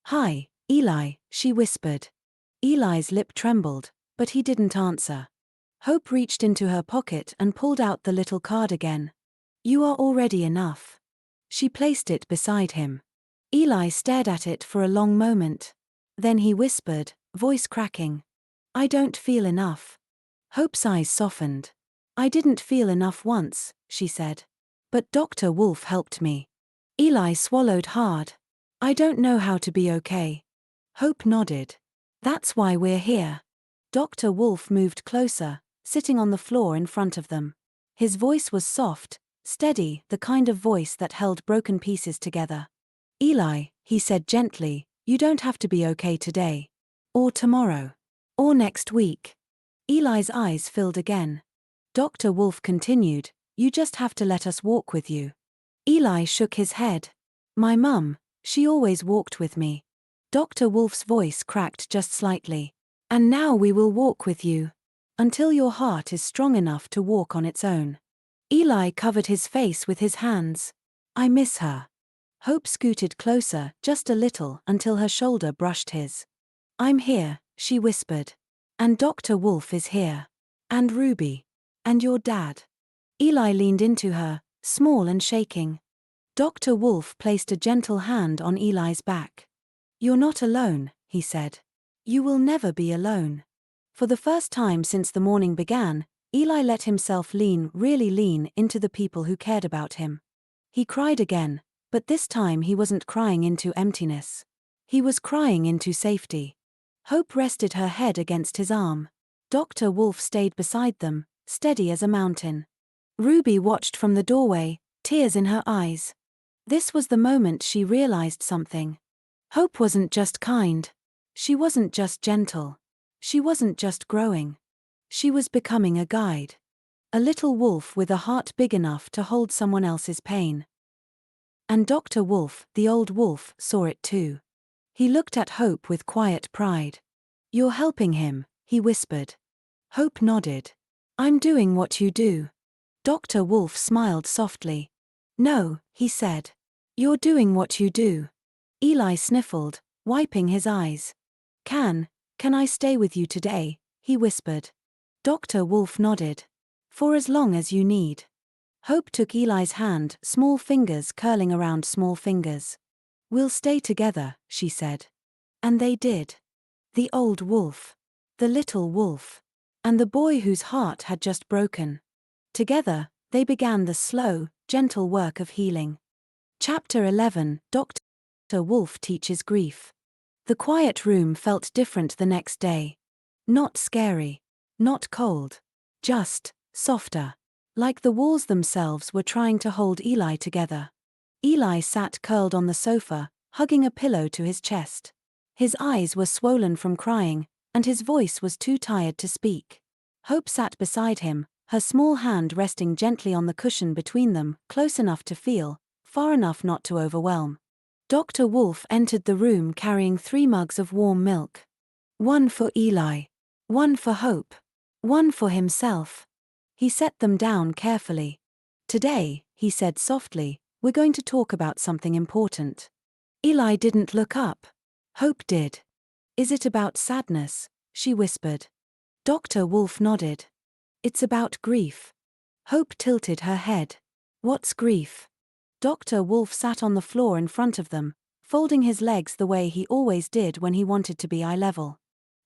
Hi, Eli, she whispered. Eli's lip trembled, but he didn't answer. Hope reached into her pocket and pulled out the little card again. You are already enough. She placed it beside him. Eli stared at it for a long moment. Then he whispered, voice cracking. I don't feel enough. Hope's eyes softened. I didn't feel enough once, she said. But Dr. Wolf helped me. Eli swallowed hard. I don't know how to be okay. Hope nodded. That's why we're here. Dr. Wolf moved closer, sitting on the floor in front of them. His voice was soft, steady, the kind of voice that held broken pieces together. Eli, he said gently, you don't have to be okay today. Or tomorrow. Or next week. Eli's eyes filled again. Dr. Wolf continued, you just have to let us walk with you. Eli shook his head. My mum, she always walked with me. Dr. Wolf's voice cracked just slightly. And now we will walk with you. Until your heart is strong enough to walk on its own. Eli covered his face with his hands. I miss her. Hope scooted closer, just a little, until her shoulder brushed his. I'm here, she whispered. And Dr. Wolf is here. And Ruby. And your dad. Eli leaned into her, small and shaking. Dr. Wolf placed a gentle hand on Eli's back. You're not alone, he said. You will never be alone. For the first time since the morning began, Eli let himself lean, really lean, into the people who cared about him. He cried again, but this time he wasn't crying into emptiness. He was crying into safety. Hope rested her head against his arm. Dr. Wolf stayed beside them, steady as a mountain. Ruby watched from the doorway, tears in her eyes. This was the moment she realized something. Hope wasn't just kind. She wasn't just gentle. She wasn't just growing. She was becoming a guide. A little wolf with a heart big enough to hold someone else's pain. And Dr. Wolf, the old wolf, saw it too. He looked at Hope with quiet pride. You're helping him, he whispered. Hope nodded. I'm doing what you do. Dr. Wolf smiled softly. No, he said. You're doing what you do. Eli sniffled, wiping his eyes. Can I stay with you today? he whispered. Dr. Wolf nodded. For as long as you need. Hope took Eli's hand, small fingers curling around small fingers. We'll stay together, she said. And they did. The old wolf. The little wolf. And the boy whose heart had just broken. Together, they began the slow, gentle work of healing. Chapter 11, Dr. Wolf teaches grief. The quiet room felt different the next day. Not scary. Not cold. Just softer. Like the walls themselves were trying to hold Eli together. Eli sat curled on the sofa, hugging a pillow to his chest. His eyes were swollen from crying, and his voice was too tired to speak. Hope sat beside him, her small hand resting gently on the cushion between them, close enough to feel, far enough not to overwhelm. Dr. Wolf entered the room carrying 3 mugs of warm milk. One for Eli. One for Hope. One for himself. He set them down carefully. Today, he said softly, we're going to talk about something important. Eli didn't look up. Hope did. Is it about sadness? She whispered. Dr. Wolf nodded. It's about grief. Hope tilted her head. What's grief? Dr. Wolf sat on the floor in front of them, folding his legs the way he always did when he wanted to be eye level.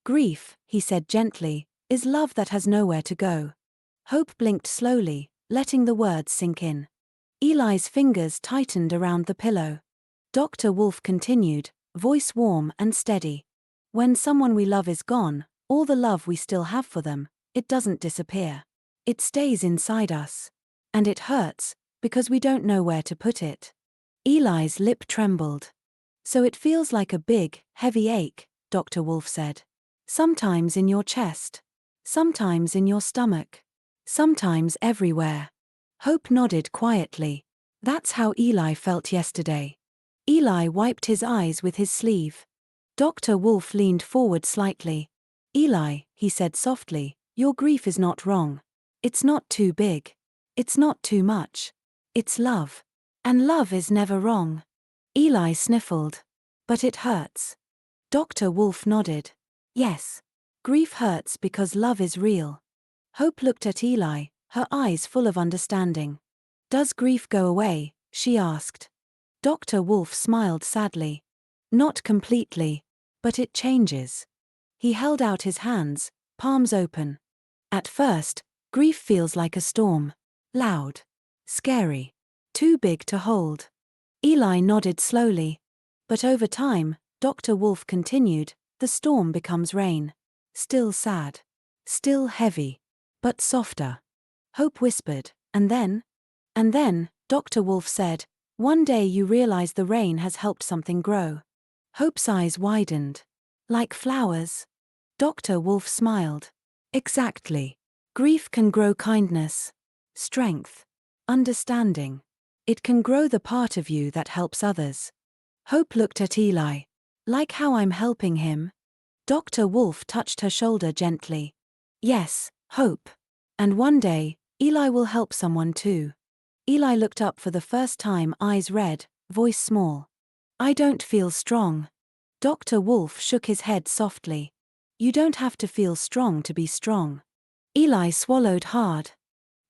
Grief, he said gently, is love that has nowhere to go. Hope blinked slowly, letting the words sink in. Eli's fingers tightened around the pillow. Dr. Wolf continued, voice warm and steady. When someone we love is gone, all the love we still have for them, it doesn't disappear. It stays inside us. And it hurts, because we don't know where to put it. Eli's lip trembled. So it feels like a big, heavy ache, Dr. Wolf said. Sometimes in your chest. Sometimes in your stomach. Sometimes everywhere. Hope nodded quietly. That's how Eli felt yesterday. Eli wiped his eyes with his sleeve. Dr. Wolf leaned forward slightly. Eli, he said softly, your grief is not wrong. It's not too big. It's not too much. It's love. And love is never wrong. Eli sniffled. But it hurts. Dr. Wolf nodded. Yes. Grief hurts because love is real. Hope looked at Eli, her eyes full of understanding. Does grief go away? She asked. Dr. Wolf smiled sadly. Not completely. But it changes. He held out his hands, palms open. At first, grief feels like a storm. Loud. Scary. Too big to hold. Eli nodded slowly. But over time, Dr. Wolf continued, the storm becomes rain. Still sad. Still heavy. But softer. Hope whispered, and then? And then, Dr. Wolf said, one day you realize the rain has helped something grow. Hope's eyes widened. Like flowers. Dr. Wolf smiled. Exactly. Grief can grow kindness. Strength. Understanding. It can grow the part of you that helps others. Hope looked at Eli. Like how I'm helping him? Dr. Wolf touched her shoulder gently. Yes, Hope. And one day, Eli will help someone too. Eli looked up for the first time, eyes red, voice small. I don't feel strong. Dr. Wolf shook his head softly. You don't have to feel strong to be strong. Eli swallowed hard.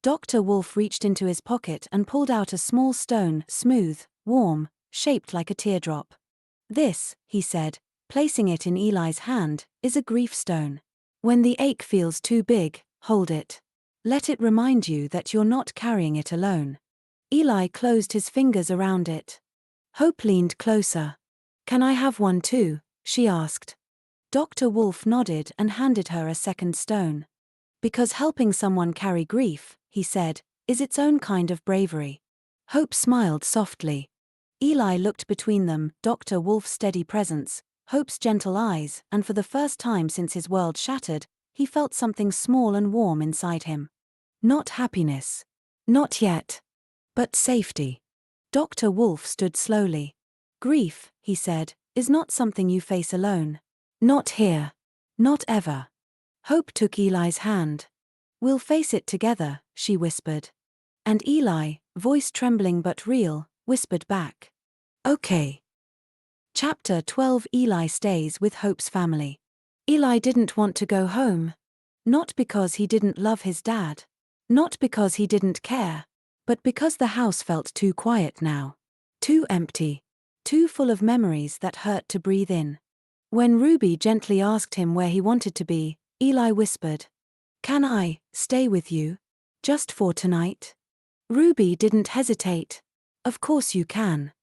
Dr. Wolf reached into his pocket and pulled out a small stone, smooth, warm, shaped like a teardrop. This, he said, placing it in Eli's hand, is a grief stone. When the ache feels too big, hold it. Let it remind you that you're not carrying it alone. Eli closed his fingers around it. Hope leaned closer. Can I have one too? She asked. Dr. Wolf nodded and handed her a second stone. Because helping someone carry grief, he said, is its own kind of bravery. Hope smiled softly. Eli looked between them, Dr. Wolf's steady presence, Hope's gentle eyes, and for the first time since his world shattered, he felt something small and warm inside him. Not happiness. Not yet. But safety. Dr. Wolf stood slowly. Grief, he said, is not something you face alone. Not here. Not ever. Hope took Eli's hand. We'll face it together, she whispered. And Eli, voice trembling but real, whispered back. Okay. Chapter 12. Eli stays with Hope's family. Eli didn't want to go home. Not because he didn't love his dad. Not because he didn't care. But because the house felt too quiet now. Too empty. Too full of memories that hurt to breathe in. When Ruby gently asked him where he wanted to be, Eli whispered, "Can I stay with you? Just for tonight?" Ruby didn't hesitate. "Of course you can."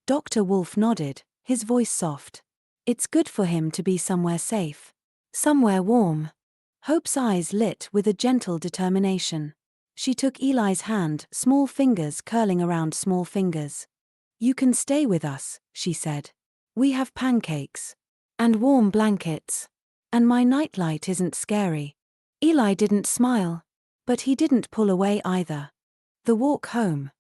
Dr. Wolf nodded, his voice soft. It's good for him to be somewhere safe. Somewhere warm. Hope's eyes lit with a gentle determination. She took Eli's hand, small fingers curling around small fingers. "You can stay with us," she said. "We have pancakes. And warm blankets. And my nightlight isn't scary." Eli didn't smile. But he didn't pull away either. The walk home.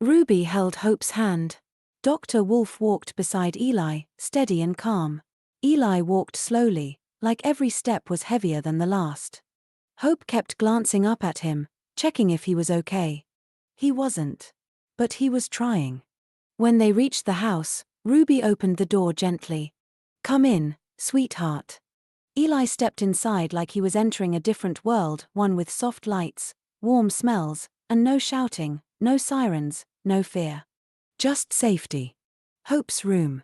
Ruby held Hope's hand. Dr. Wolf walked beside Eli, steady and calm. Eli walked slowly, like every step was heavier than the last. Hope kept glancing up at him, checking if he was okay. He wasn't. But he was trying. When they reached the house, Ruby opened the door gently. "Come in, sweetheart." Eli stepped inside like he was entering a different world, one with soft lights, warm smells, and no shouting, no sirens, no fear. Just safety. Hope's room.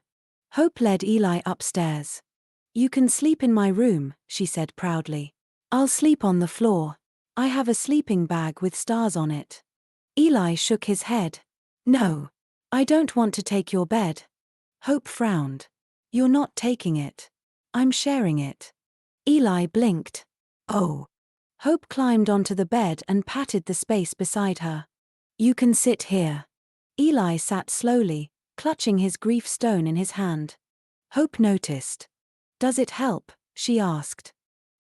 Hope led Eli upstairs. "You can sleep in my room," she said proudly. "I'll sleep on the floor. I have a sleeping bag with stars on it." Eli shook his head. "No. I don't want to take your bed." Hope frowned. "You're not taking it. I'm sharing it." Eli blinked. "Oh." Hope climbed onto the bed and patted the space beside her. "You can sit here." Eli sat slowly, clutching his grief stone in his hand. Hope noticed. "Does it help?" she asked.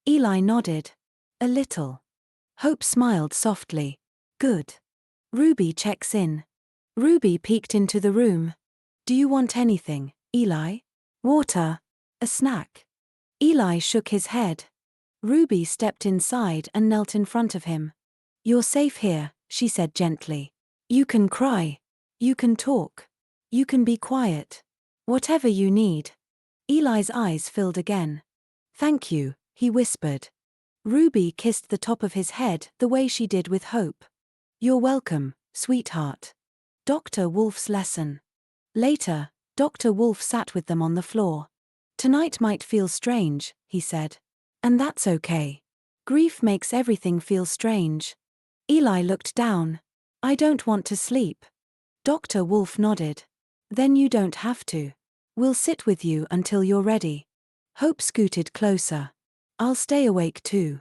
Eli nodded. "A little." Hope smiled softly. "Good." Ruby checks in. Ruby peeked into the room. "Do you want anything, Eli? Water? A snack?" Eli shook his head. Ruby stepped inside and knelt in front of him. "You're safe here," she said gently. "You can cry. You can talk. You can be quiet. Whatever you need." Eli's eyes filled again. "Thank you," he whispered. Ruby kissed the top of his head the way she did with Hope. "You're welcome, sweetheart." Dr. Wolf's lesson. Later, Dr. Wolf sat with them on the floor. "Tonight might feel strange," he said. "And that's okay. Grief makes everything feel strange." Eli looked down. "I don't want to sleep." Dr. Wolf nodded. "Then you don't have to. We'll sit with you until you're ready." Hope scooted closer. "I'll stay awake too."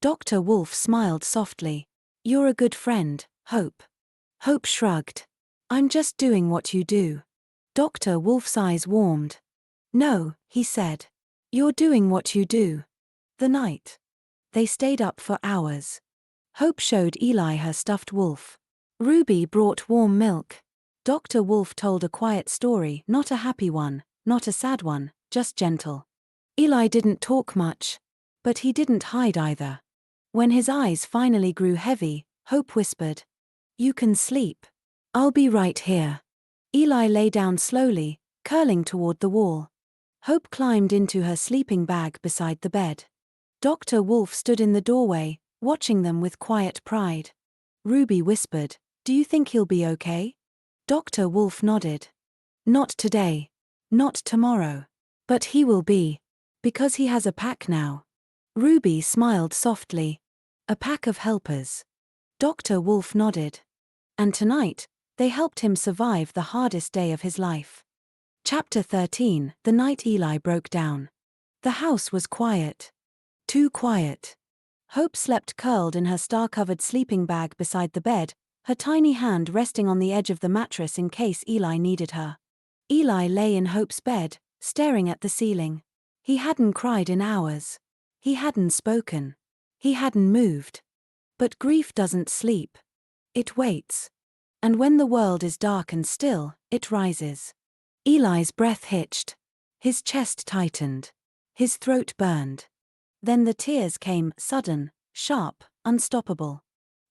Dr. Wolf smiled softly. "You're a good friend, Hope." Hope shrugged. "I'm just doing what you do." Dr. Wolf's eyes warmed. "No," he said. "You're doing what you do." The night. They stayed up for hours. Hope showed Eli her stuffed wolf. Ruby brought warm milk. Dr. Wolf told a quiet story, not a happy one, not a sad one, just gentle. Eli didn't talk much. But he didn't hide either. When his eyes finally grew heavy, Hope whispered, "You can sleep. I'll be right here." Eli lay down slowly, curling toward the wall. Hope climbed into her sleeping bag beside the bed. Dr. Wolf stood in the doorway, watching them with quiet pride. Ruby whispered, "Do you think he'll be okay?" Dr. Wolf nodded. "Not today. Not tomorrow. But he will be. Because he has a pack now." Ruby smiled softly. "A pack of helpers." Dr. Wolf nodded. And tonight, they helped him survive the hardest day of his life. Chapter 13, The Night Eli Broke Down. The house was quiet. Too quiet. Hope slept curled in her star-covered sleeping bag beside the bed, her tiny hand resting on the edge of the mattress in case Eli needed her. Eli lay in Hope's bed, staring at the ceiling. He hadn't cried in hours. He hadn't spoken. He hadn't moved. But grief doesn't sleep. It waits. And when the world is dark and still, it rises. Eli's breath hitched. His chest tightened. His throat burned. Then the tears came, sudden, sharp, unstoppable.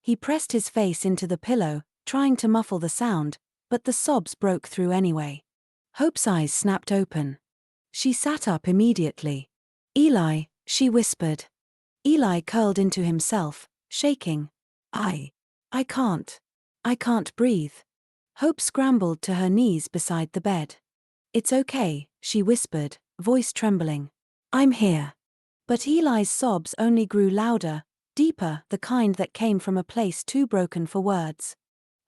He pressed his face into the pillow, trying to muffle the sound, but the sobs broke through anyway. Hope's eyes snapped open. She sat up immediately. "Eli," she whispered. Eli curled into himself, shaking. I can't. I can't breathe. Hope scrambled to her knees beside the bed. It's okay, she whispered, voice trembling. I'm here. But Eli's sobs only grew louder, deeper, the kind that came from a place too broken for words.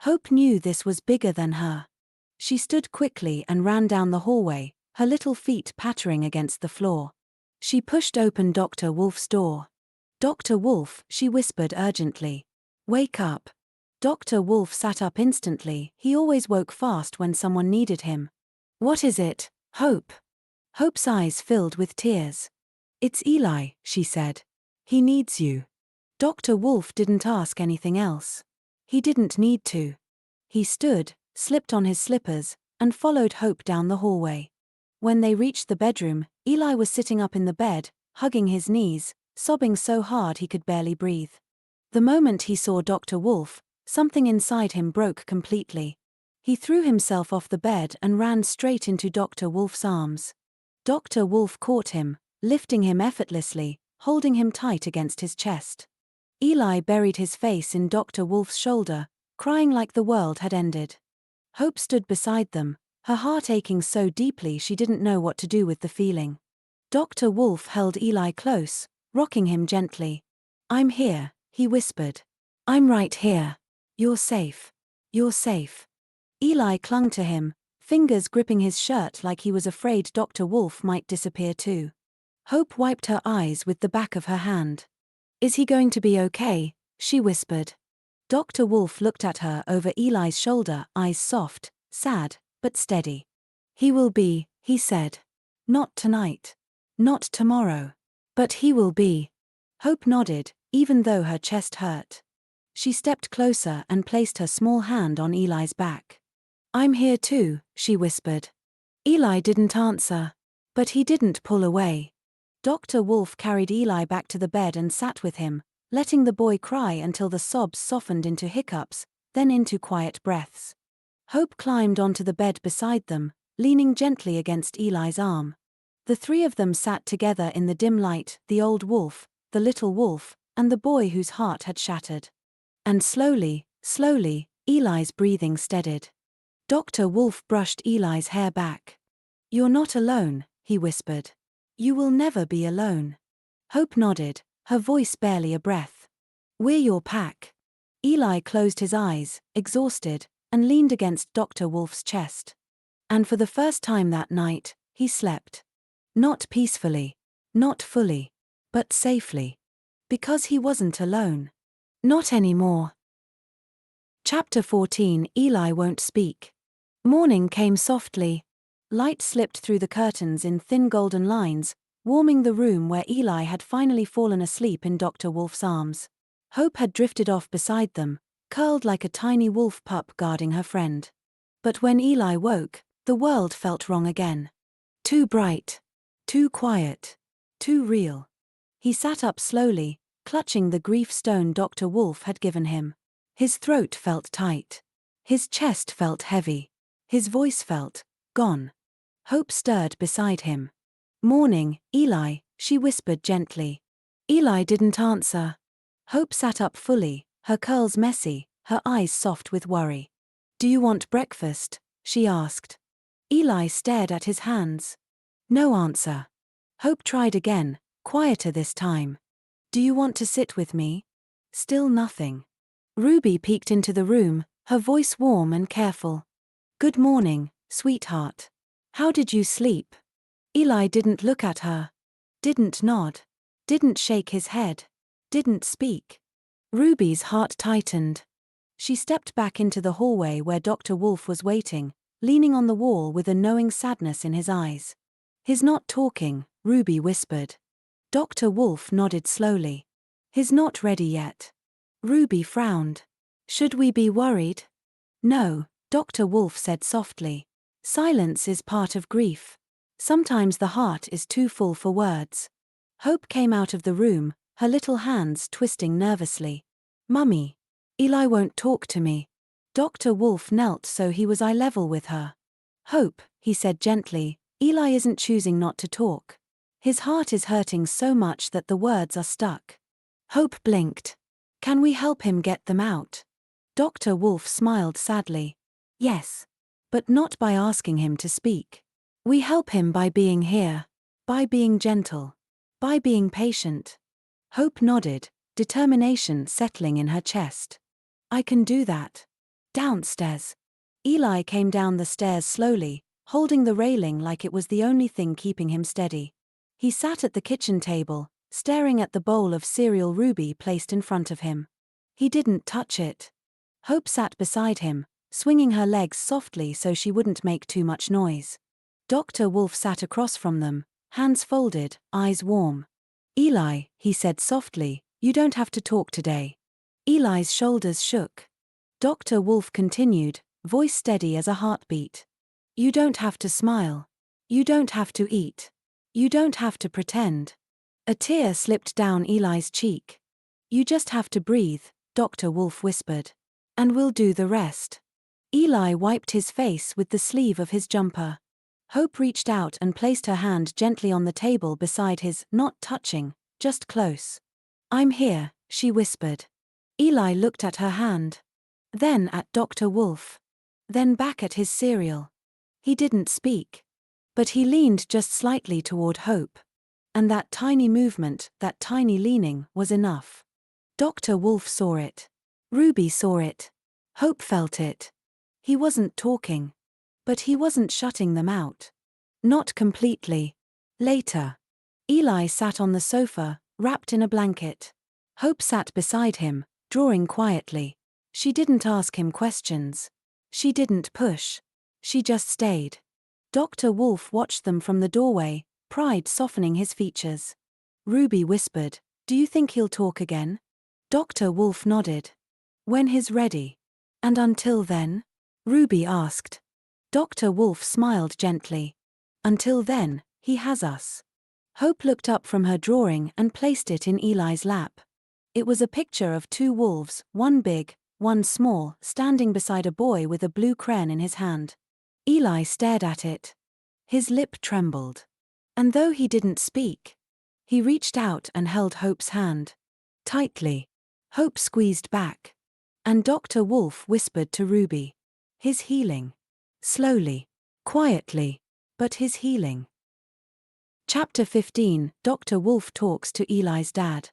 Hope knew this was bigger than her. She stood quickly and ran down the hallway, her little feet pattering against the floor. She pushed open Dr. Wolf's door. Dr. Wolf, she whispered urgently. Wake up. Dr. Wolf sat up instantly, he always woke fast when someone needed him. What is it, Hope? Hope's eyes filled with tears. It's Eli, she said. He needs you. Dr. Wolf didn't ask anything else. He didn't need to. He stood, slipped on his slippers, and followed Hope down the hallway. When they reached the bedroom, Eli was sitting up in the bed, hugging his knees, sobbing so hard he could barely breathe. The moment he saw Dr. Wolf, something inside him broke completely. He threw himself off the bed and ran straight into Dr. Wolf's arms. Dr. Wolf caught him, lifting him effortlessly, holding him tight against his chest. Eli buried his face in Dr. Wolf's shoulder, crying like the world had ended. Hope stood beside them, her heart aching so deeply she didn't know what to do with the feeling. Dr. Wolf held Eli close, rocking him gently. I'm here, he whispered. I'm right here. You're safe. You're safe. Eli clung to him, fingers gripping his shirt like he was afraid Dr. Wolf might disappear too. Hope wiped her eyes with the back of her hand. Is he going to be okay? She whispered. Dr. Wolf looked at her over Eli's shoulder, eyes soft, sad, but steady. He will be, he said. Not tonight. Not tomorrow. But he will be. Hope nodded, even though her chest hurt. She stepped closer and placed her small hand on Eli's back. I'm here too, she whispered. Eli didn't answer. But he didn't pull away. Dr. Wolf carried Eli back to the bed and sat with him, letting the boy cry until the sobs softened into hiccups, then into quiet breaths. Hope climbed onto the bed beside them, leaning gently against Eli's arm. The three of them sat together in the dim light, the old wolf, the little wolf, and the boy whose heart had shattered. And slowly, slowly, Eli's breathing steadied. Dr. Wolf brushed Eli's hair back. You're not alone, he whispered. You will never be alone. Hope nodded, her voice barely a breath. We're your pack. Eli closed his eyes, exhausted, and leaned against Dr. Wolf's chest. And for the first time that night, he slept. Not peacefully, not fully, but safely. Because he wasn't alone. Not anymore. Chapter 14. Eli won't speak. Morning came softly. Light slipped through the curtains in thin golden lines, warming the room where Eli had finally fallen asleep in Dr. Wolf's arms. Hope had drifted off beside them, curled like a tiny wolf pup guarding her friend. But when Eli woke, the world felt wrong again. Too bright. Too quiet. Too real. He sat up slowly, clutching the grief stone Dr. Wolf had given him. His throat felt tight. His chest felt heavy. His voice felt gone. Hope stirred beside him. Morning, Eli, she whispered gently. Eli didn't answer. Hope sat up fully, her curls messy, her eyes soft with worry. Do you want breakfast? She asked. Eli stared at his hands. No answer. Hope tried again, quieter this time. Do you want to sit with me? Still nothing. Ruby peeked into the room, her voice warm and careful. Good morning, sweetheart. How did you sleep? Eli didn't look at her. Didn't nod. Didn't shake his head. Didn't speak. Ruby's heart tightened. She stepped back into the hallway where Dr. Wolf was waiting, leaning on the wall with a knowing sadness in his eyes. He's not talking, Ruby whispered. Dr. Wolf nodded slowly. He's not ready yet. Ruby frowned. Should we be worried? No, Dr. Wolf said softly. Silence is part of grief. Sometimes the heart is too full for words. Hope came out of the room, her little hands twisting nervously. Mummy. Eli won't talk to me. Dr. Wolf knelt so he was eye level with her. Hope, he said gently, Eli isn't choosing not to talk. His heart is hurting so much that the words are stuck. Hope blinked. Can we help him get them out? Dr. Wolf smiled sadly. Yes. But not by asking him to speak. We help him by being here. By being gentle. By being patient. Hope nodded, determination settling in her chest. I can do that. Downstairs. Eli came down the stairs slowly, holding the railing like it was the only thing keeping him steady. He sat at the kitchen table, staring at the bowl of cereal Ruby placed in front of him. He didn't touch it. Hope sat beside him, swinging her legs softly so she wouldn't make too much noise. Dr. Wolf sat across from them, hands folded, eyes warm. Eli, he said softly, you don't have to talk today. Eli's shoulders shook. Dr. Wolf continued, voice steady as a heartbeat. You don't have to smile. You don't have to eat. You don't have to pretend. A tear slipped down Eli's cheek. You just have to breathe, Dr. Wolf whispered. And we'll do the rest. Eli wiped his face with the sleeve of his jumper. Hope reached out and placed her hand gently on the table beside his, not touching, just close. I'm here, she whispered. Eli looked at her hand. Then at Dr. Wolf. Then back at his cereal. He didn't speak. But he leaned just slightly toward Hope. And that tiny movement, that tiny leaning, was enough. Dr. Wolf saw it. Ruby saw it. Hope felt it. He wasn't talking. But he wasn't shutting them out. Not completely. Later. Eli sat on the sofa, wrapped in a blanket. Hope sat beside him, drawing quietly. She didn't ask him questions. She didn't push. She just stayed. Dr. Wolf watched them from the doorway, pride softening his features. Ruby whispered, do you think he'll talk again? Dr. Wolf nodded. When he's ready. And until then? Ruby asked. Dr. Wolf smiled gently. Until then, he has us. Hope looked up from her drawing and placed it in Eli's lap. It was a picture of two wolves, one big, one small, standing beside a boy with a blue crayon in his hand. Eli stared at it. His lip trembled. And though he didn't speak, he reached out and held Hope's hand. Tightly. Hope squeezed back. And Dr. Wolf whispered to Ruby. His healing. Slowly. Quietly. But his healing. Chapter 15, Dr. Wolf talks to Eli's dad.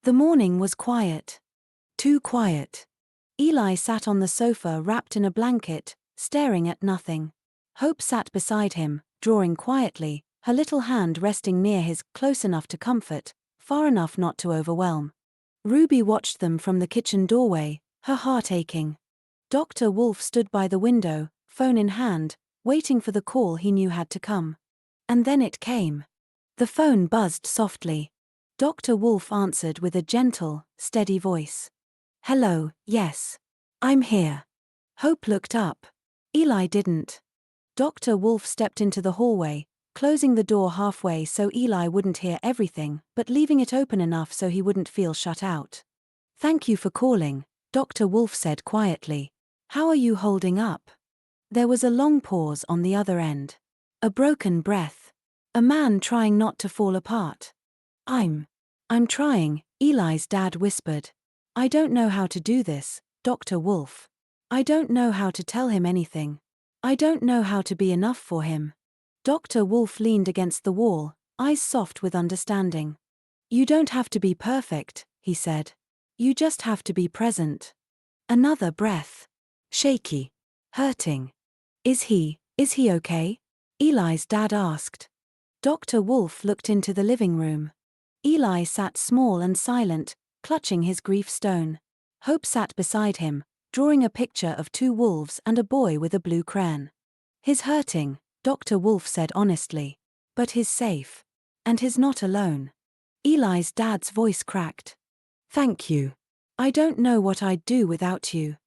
The morning was quiet. Too quiet. Eli sat on the sofa wrapped in a blanket, staring at nothing. Hope sat beside him, drawing quietly, her little hand resting near his, close enough to comfort, far enough not to overwhelm. Ruby watched them from the kitchen doorway, her heart aching. Dr. Wolf stood by the window, phone in hand, waiting for the call he knew had to come. And then it came. The phone buzzed softly. Dr. Wolf answered with a gentle, steady voice. Hello, yes. I'm here. Hope looked up. Eli didn't. Dr. Wolf stepped into the hallway, closing the door halfway so Eli wouldn't hear everything, but leaving it open enough so he wouldn't feel shut out. Thank you for calling, Dr. Wolf said quietly. How are you holding up? There was a long pause on the other end. A broken breath. A man trying not to fall apart. I'm trying, Eli's dad whispered. I don't know how to do this, Dr. Wolf. I don't know how to tell him anything. I don't know how to be enough for him. Dr. Wolf leaned against the wall, eyes soft with understanding. You don't have to be perfect, he said. You just have to be present. Another breath. Shaky. Hurting. Is he okay? Eli's dad asked. Dr. Wolf looked into the living room. Eli sat small and silent, clutching his grief stone. Hope sat beside him, drawing a picture of two wolves and a boy with a blue crayon. He's hurting, Dr. Wolf said honestly. But he's safe. And he's not alone. Eli's dad's voice cracked. Thank you. I don't know what I'd do without you.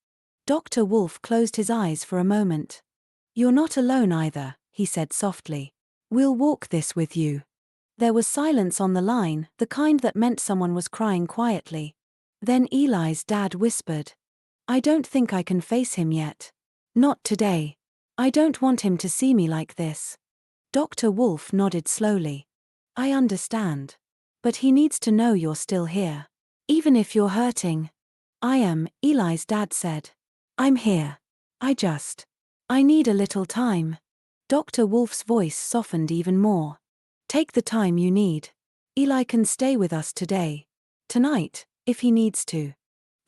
Dr. Wolf closed his eyes for a moment. You're not alone either, he said softly. We'll walk this with you. There was silence on the line, the kind that meant someone was crying quietly. Then Eli's dad whispered. I don't think I can face him yet. Not today. I don't want him to see me like this. Dr. Wolf nodded slowly. I understand. But he needs to know you're still here. Even if you're hurting. I am, Eli's dad said. I'm here. I need a little time. Dr. Wolf's voice softened even more. Take the time you need. Eli can stay with us today. Tonight, if he needs to.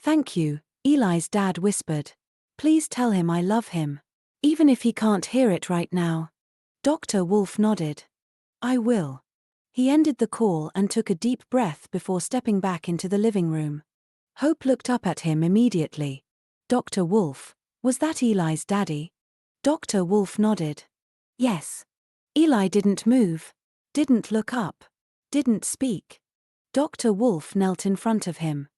Thank you, Eli's dad whispered. Please tell him I love him. Even if he can't hear it right now. Dr. Wolf nodded. I will. He ended the call and took a deep breath before stepping back into the living room. Hope looked up at him immediately. Dr. Wolf, was that Eli's daddy? Dr. Wolf nodded. Yes. Eli didn't move, didn't look up, didn't speak. Dr. Wolf knelt in front of him.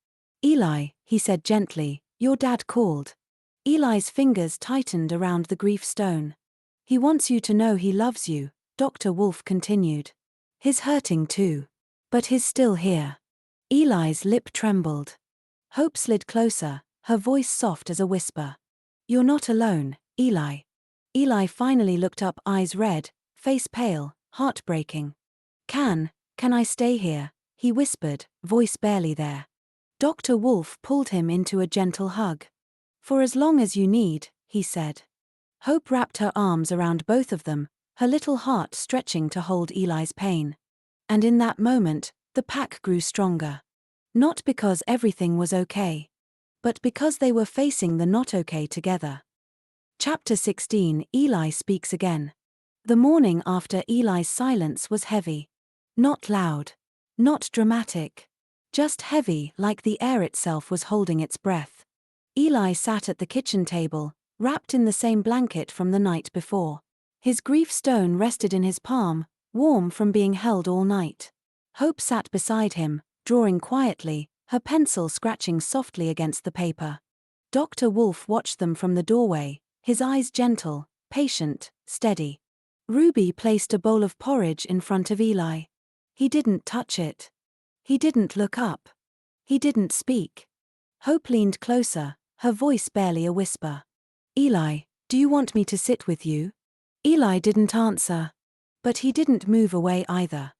Eli, he said gently, your dad called. Eli's fingers tightened around the grief stone. He wants you to know he loves you, Dr. Wolf continued. He's hurting too. But he's still here. Eli's lip trembled. Hope slid closer, her voice soft as a whisper. You're not alone, Eli. Eli finally looked up, eyes red, face pale, heartbreaking. Can I stay here? He whispered, voice barely there. Dr. Wolf pulled him into a gentle hug. For as long as you need, he said. Hope wrapped her arms around both of them, her little heart stretching to hold Eli's pain. And in that moment, the pack grew stronger. Not because everything was okay, but because they were facing the not okay together. Chapter 16. Eli speaks again. The morning after Eli's silence was heavy. Not loud. Not dramatic. Just heavy, like the air itself was holding its breath. Eli sat at the kitchen table, wrapped in the same blanket from the night before. His grief stone rested in his palm, warm from being held all night. Hope sat beside him, drawing quietly, her pencil scratching softly against the paper. Dr. Wolf watched them from the doorway, his eyes gentle, patient, steady. Ruby placed a bowl of porridge in front of Eli. He didn't touch it. He didn't look up. He didn't speak. Hope leaned closer, her voice barely a whisper. Eli, do you want me to sit with you? Eli didn't answer. But he didn't move away either.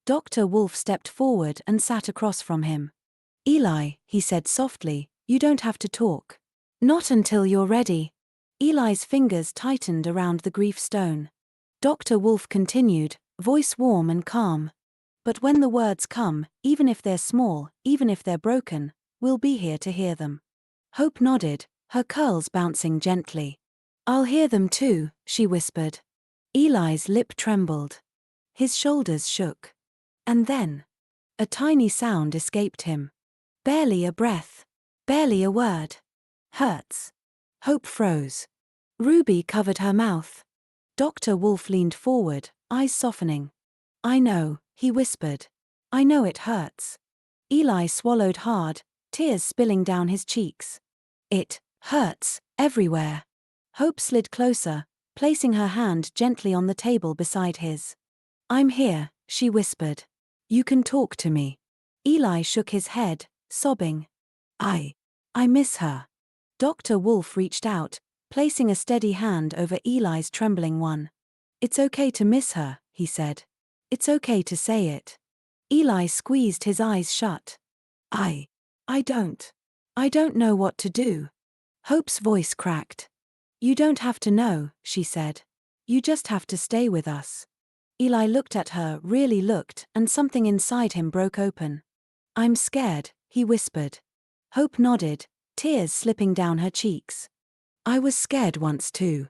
Dr. Wolf stepped forward and sat across from him. Eli, he said softly, you don't have to talk. Not until you're ready. Eli's fingers tightened around the grief stone. Dr. Wolf continued, voice warm and calm. But when the words come, even if they're small, even if they're broken, we'll be here to hear them. Hope nodded, her curls bouncing gently. I'll hear them too, she whispered. Eli's lip trembled. His shoulders shook. And then, a tiny sound escaped him. Barely a breath. Barely a word. Hurts. Hope froze. Ruby covered her mouth. Dr. Wolf leaned forward, eyes softening. I know, he whispered. I know it hurts. Eli swallowed hard, tears spilling down his cheeks. It hurts everywhere. Hope slid closer, placing her hand gently on the table beside his. I'm here, she whispered. You can talk to me. Eli shook his head, sobbing. I miss her. Dr. Wolf reached out, placing a steady hand over Eli's trembling one. It's okay to miss her, he said. It's okay to say it. Eli squeezed his eyes shut. I don't know what to do. Hope's voice cracked. You don't have to know, she said. You just have to stay with us. Eli looked at her, really looked, and something inside him broke open. I'm scared, he whispered. Hope nodded, tears slipping down her cheeks. I was scared once too.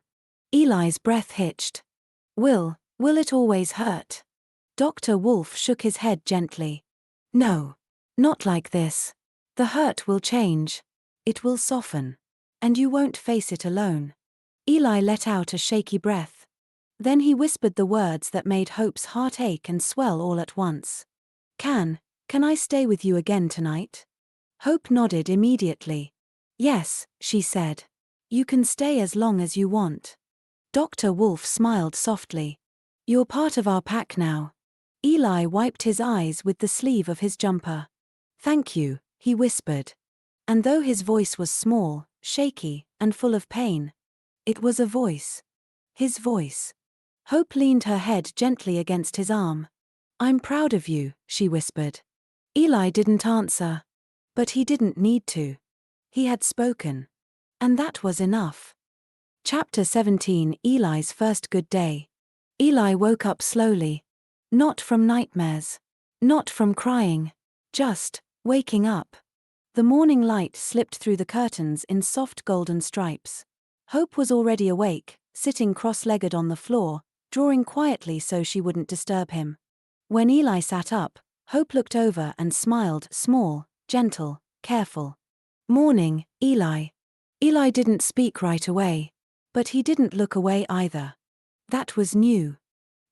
Eli's breath hitched. Will it always hurt? Dr. Wolf shook his head gently. No, not like this. The hurt will change. It will soften. And you won't face it alone. Eli let out a shaky breath. Then he whispered the words that made Hope's heart ache and swell all at once. Can I stay with you again tonight? Hope nodded immediately. Yes, she said. You can stay as long as you want. Dr. Wolf smiled softly. You're part of our pack now. Eli wiped his eyes with the sleeve of his jumper. Thank you, he whispered. And though his voice was small, shaky, and full of pain, it was a voice. His voice. Hope leaned her head gently against his arm. I'm proud of you, she whispered. Eli didn't answer. But he didn't need to. He had spoken. And that was enough. Chapter 17, Eli's first good day. Eli woke up slowly. Not from nightmares. Not from crying. Just waking up. The morning light slipped through the curtains in soft golden stripes. Hope was already awake, sitting cross-legged on the floor, drawing quietly so she wouldn't disturb him. When Eli sat up, Hope looked over and smiled, small, gentle, careful. "Morning, Eli." Eli didn't speak right away. But he didn't look away either. That was new.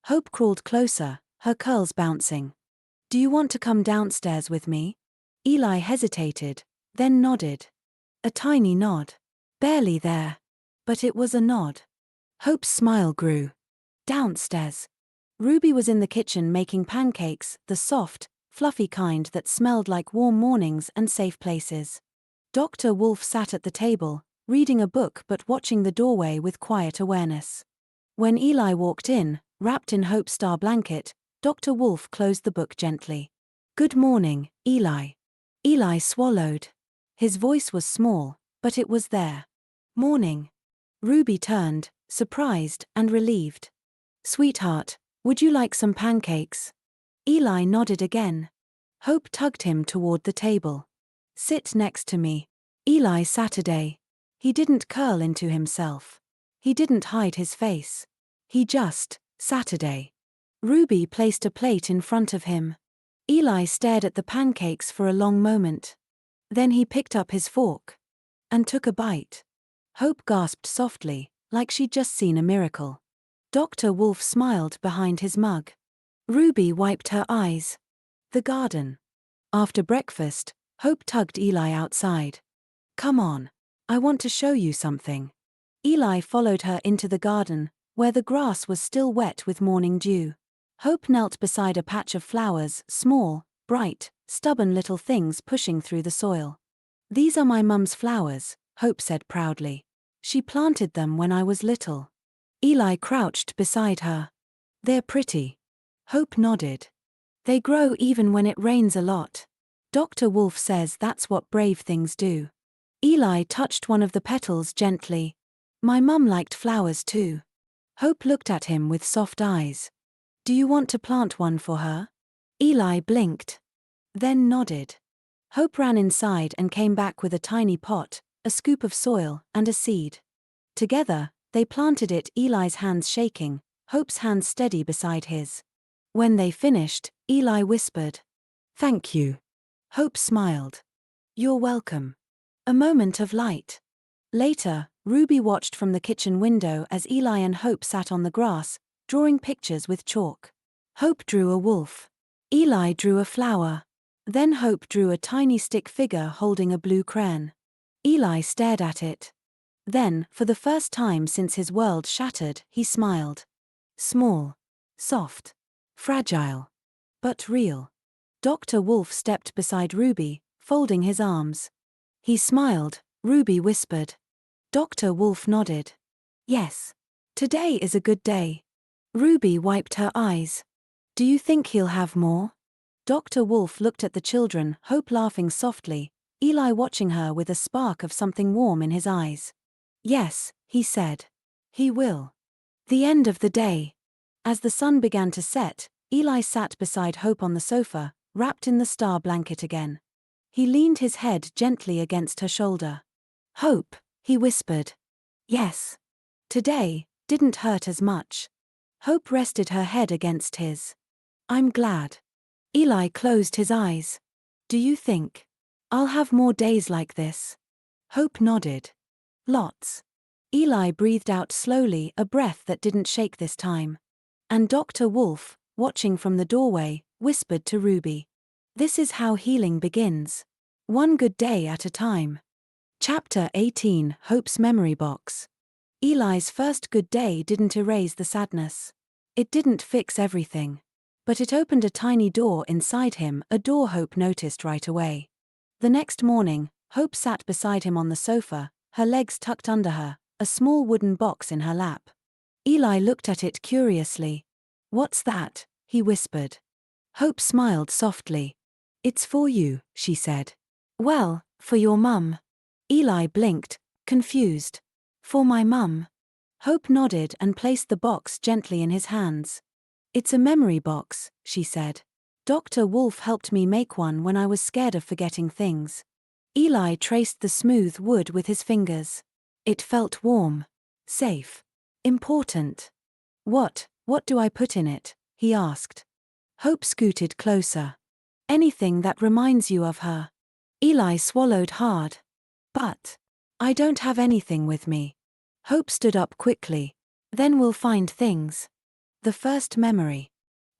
Hope crawled closer, her curls bouncing. "Do you want to come downstairs with me?" Eli hesitated, then nodded. A tiny nod. Barely there. But it was a nod. Hope's smile grew. Downstairs. Ruby was in the kitchen making pancakes, the soft, fluffy kind that smelled like warm mornings and safe places. Dr. Wolf sat at the table, reading a book but watching the doorway with quiet awareness. When Eli walked in, wrapped in Hope's star blanket, Dr. Wolf closed the book gently. "Good morning, Eli." Eli swallowed. His voice was small, but it was there. "Morning." Ruby turned, surprised and relieved. "Sweetheart, would you like some pancakes?" Eli nodded again. Hope tugged him toward the table. "Sit next to me." Eli Saturday. He didn't curl into himself. He didn't hide his face. He just, Saturday. Ruby placed a plate in front of him. Eli stared at the pancakes for a long moment. Then he picked up his fork. And took a bite. Hope gasped softly, like she'd just seen a miracle. Dr. Wolf smiled behind his mug. Ruby wiped her eyes. The garden. After breakfast, Hope tugged Eli outside. "Come on. I want to show you something." Eli followed her into the garden, where the grass was still wet with morning dew. Hope knelt beside a patch of flowers, small, bright, stubborn little things pushing through the soil. "These are my mum's flowers," Hope said proudly. "She planted them when I was little." Eli crouched beside her. "They're pretty." Hope nodded. "They grow even when it rains a lot. Dr. Wolf says that's what brave things do." Eli touched one of the petals gently. "My mum liked flowers too." Hope looked at him with soft eyes. "Do you want to plant one for her?" Eli blinked. Then nodded. Hope ran inside and came back with a tiny pot, a scoop of soil, and a seed. Together, they planted it, Eli's hands shaking, Hope's hands steady beside his. When they finished, Eli whispered, "Thank you." Hope smiled. "You're welcome." A moment of light. Later, Ruby watched from the kitchen window as Eli and Hope sat on the grass, drawing pictures with chalk. Hope drew a wolf. Eli drew a flower. Then Hope drew a tiny stick figure holding a blue crayon. Eli stared at it. Then, for the first time since his world shattered, he smiled. Small. Soft. Fragile. But real. Dr. Wolf stepped beside Ruby, folding his arms. He smiled, Ruby whispered. Dr. Wolf nodded. "Yes. Today is a good day." Ruby wiped her eyes. "Do you think he'll have more?" Dr. Wolf looked at the children, Hope laughing softly, Eli watching her with a spark of something warm in his eyes. "Yes," he said. "He will." The end of the day. As the sun began to set, Eli sat beside Hope on the sofa, wrapped in the star blanket again. He leaned his head gently against her shoulder. "Hope," he whispered. "Yes. Today didn't hurt as much." Hope rested her head against his. "I'm glad." Eli closed his eyes. "Do you think I'll have more days like this?" Hope nodded. "Lots." Eli breathed out slowly, a breath that didn't shake this time. And Dr. Wolf, watching from the doorway, whispered to Ruby, "This is how healing begins. One good day at a time." Chapter 18, Hope's Memory Box. Eli's first good day didn't erase the sadness. It didn't fix everything. But it opened a tiny door inside him, a door Hope noticed right away. The next morning, Hope sat beside him on the sofa, her legs tucked under her, a small wooden box in her lap. Eli looked at it curiously. "What's that?" he whispered. Hope smiled softly. "It's for you," she said. Well, for your mum. Eli blinked, confused. For my mum. Hope nodded and placed the box gently in his hands. It's a memory box, she said. Dr. Wolf helped me make one when I was scared of forgetting things. Eli traced the smooth wood with his fingers. It felt warm. Safe. Important. What do I put in it? He asked. Hope scooted closer. Anything that reminds you of her. Eli swallowed hard. But I don't have anything with me. Hope stood up quickly. Then we'll find things. The first memory.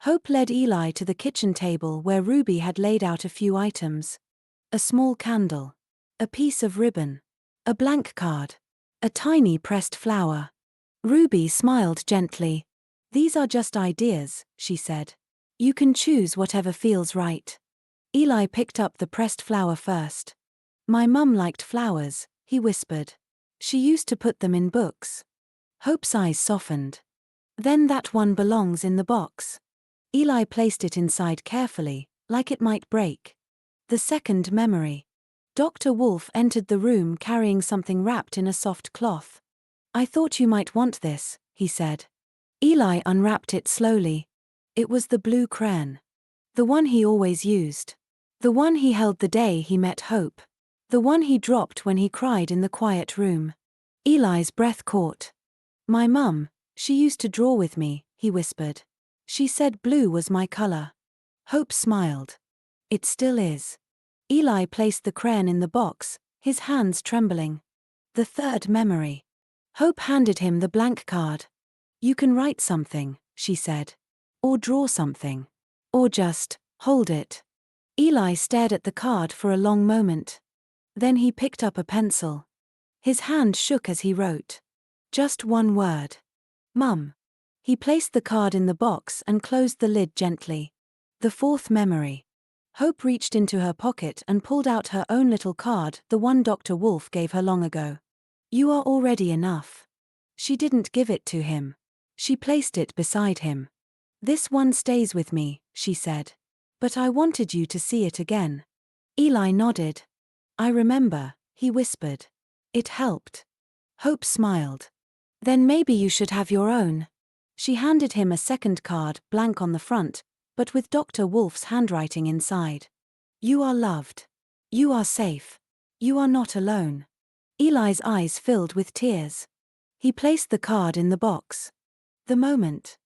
Hope led Eli to the kitchen table where Ruby had laid out a few items. A small candle. A piece of ribbon. A blank card. A tiny pressed flower. Ruby smiled gently. These are just ideas, she said. You can choose whatever feels right. Eli picked up the pressed flower first. My mum liked flowers, he whispered. She used to put them in books. Hope's eyes softened. Then that one belongs in the box. Eli placed it inside carefully, like it might break. The second memory. Dr. Wolf entered the room carrying something wrapped in a soft cloth. I thought you might want this, he said. Eli unwrapped it slowly. It was the blue crayon. The one he always used. The one he held the day he met Hope. The one he dropped when he cried in the quiet room. Eli's breath caught. My mum, she used to draw with me, he whispered. She said blue was my color. Hope smiled. It still is. Eli placed the crayon in the box, his hands trembling. The third memory. Hope handed him the blank card. You can write something, she said. Or draw something. Or just hold it. Eli stared at the card for a long moment. Then he picked up a pencil. His hand shook as he wrote. Just one word. Mum. He placed the card in the box and closed the lid gently. The fourth memory. Hope reached into her pocket and pulled out her own little card, the one Dr. Wolf gave her long ago. You are already enough. She didn't give it to him. She placed it beside him. This one stays with me, she said. But I wanted you to see it again. Eli nodded. I remember, he whispered. It helped. Hope smiled. Then maybe you should have your own. She handed him a second card, blank on the front, but with Dr. Wolf's handwriting inside. You are loved. You are safe. You are not alone. Eli's eyes filled with tears. He placed the card in the box. The moment.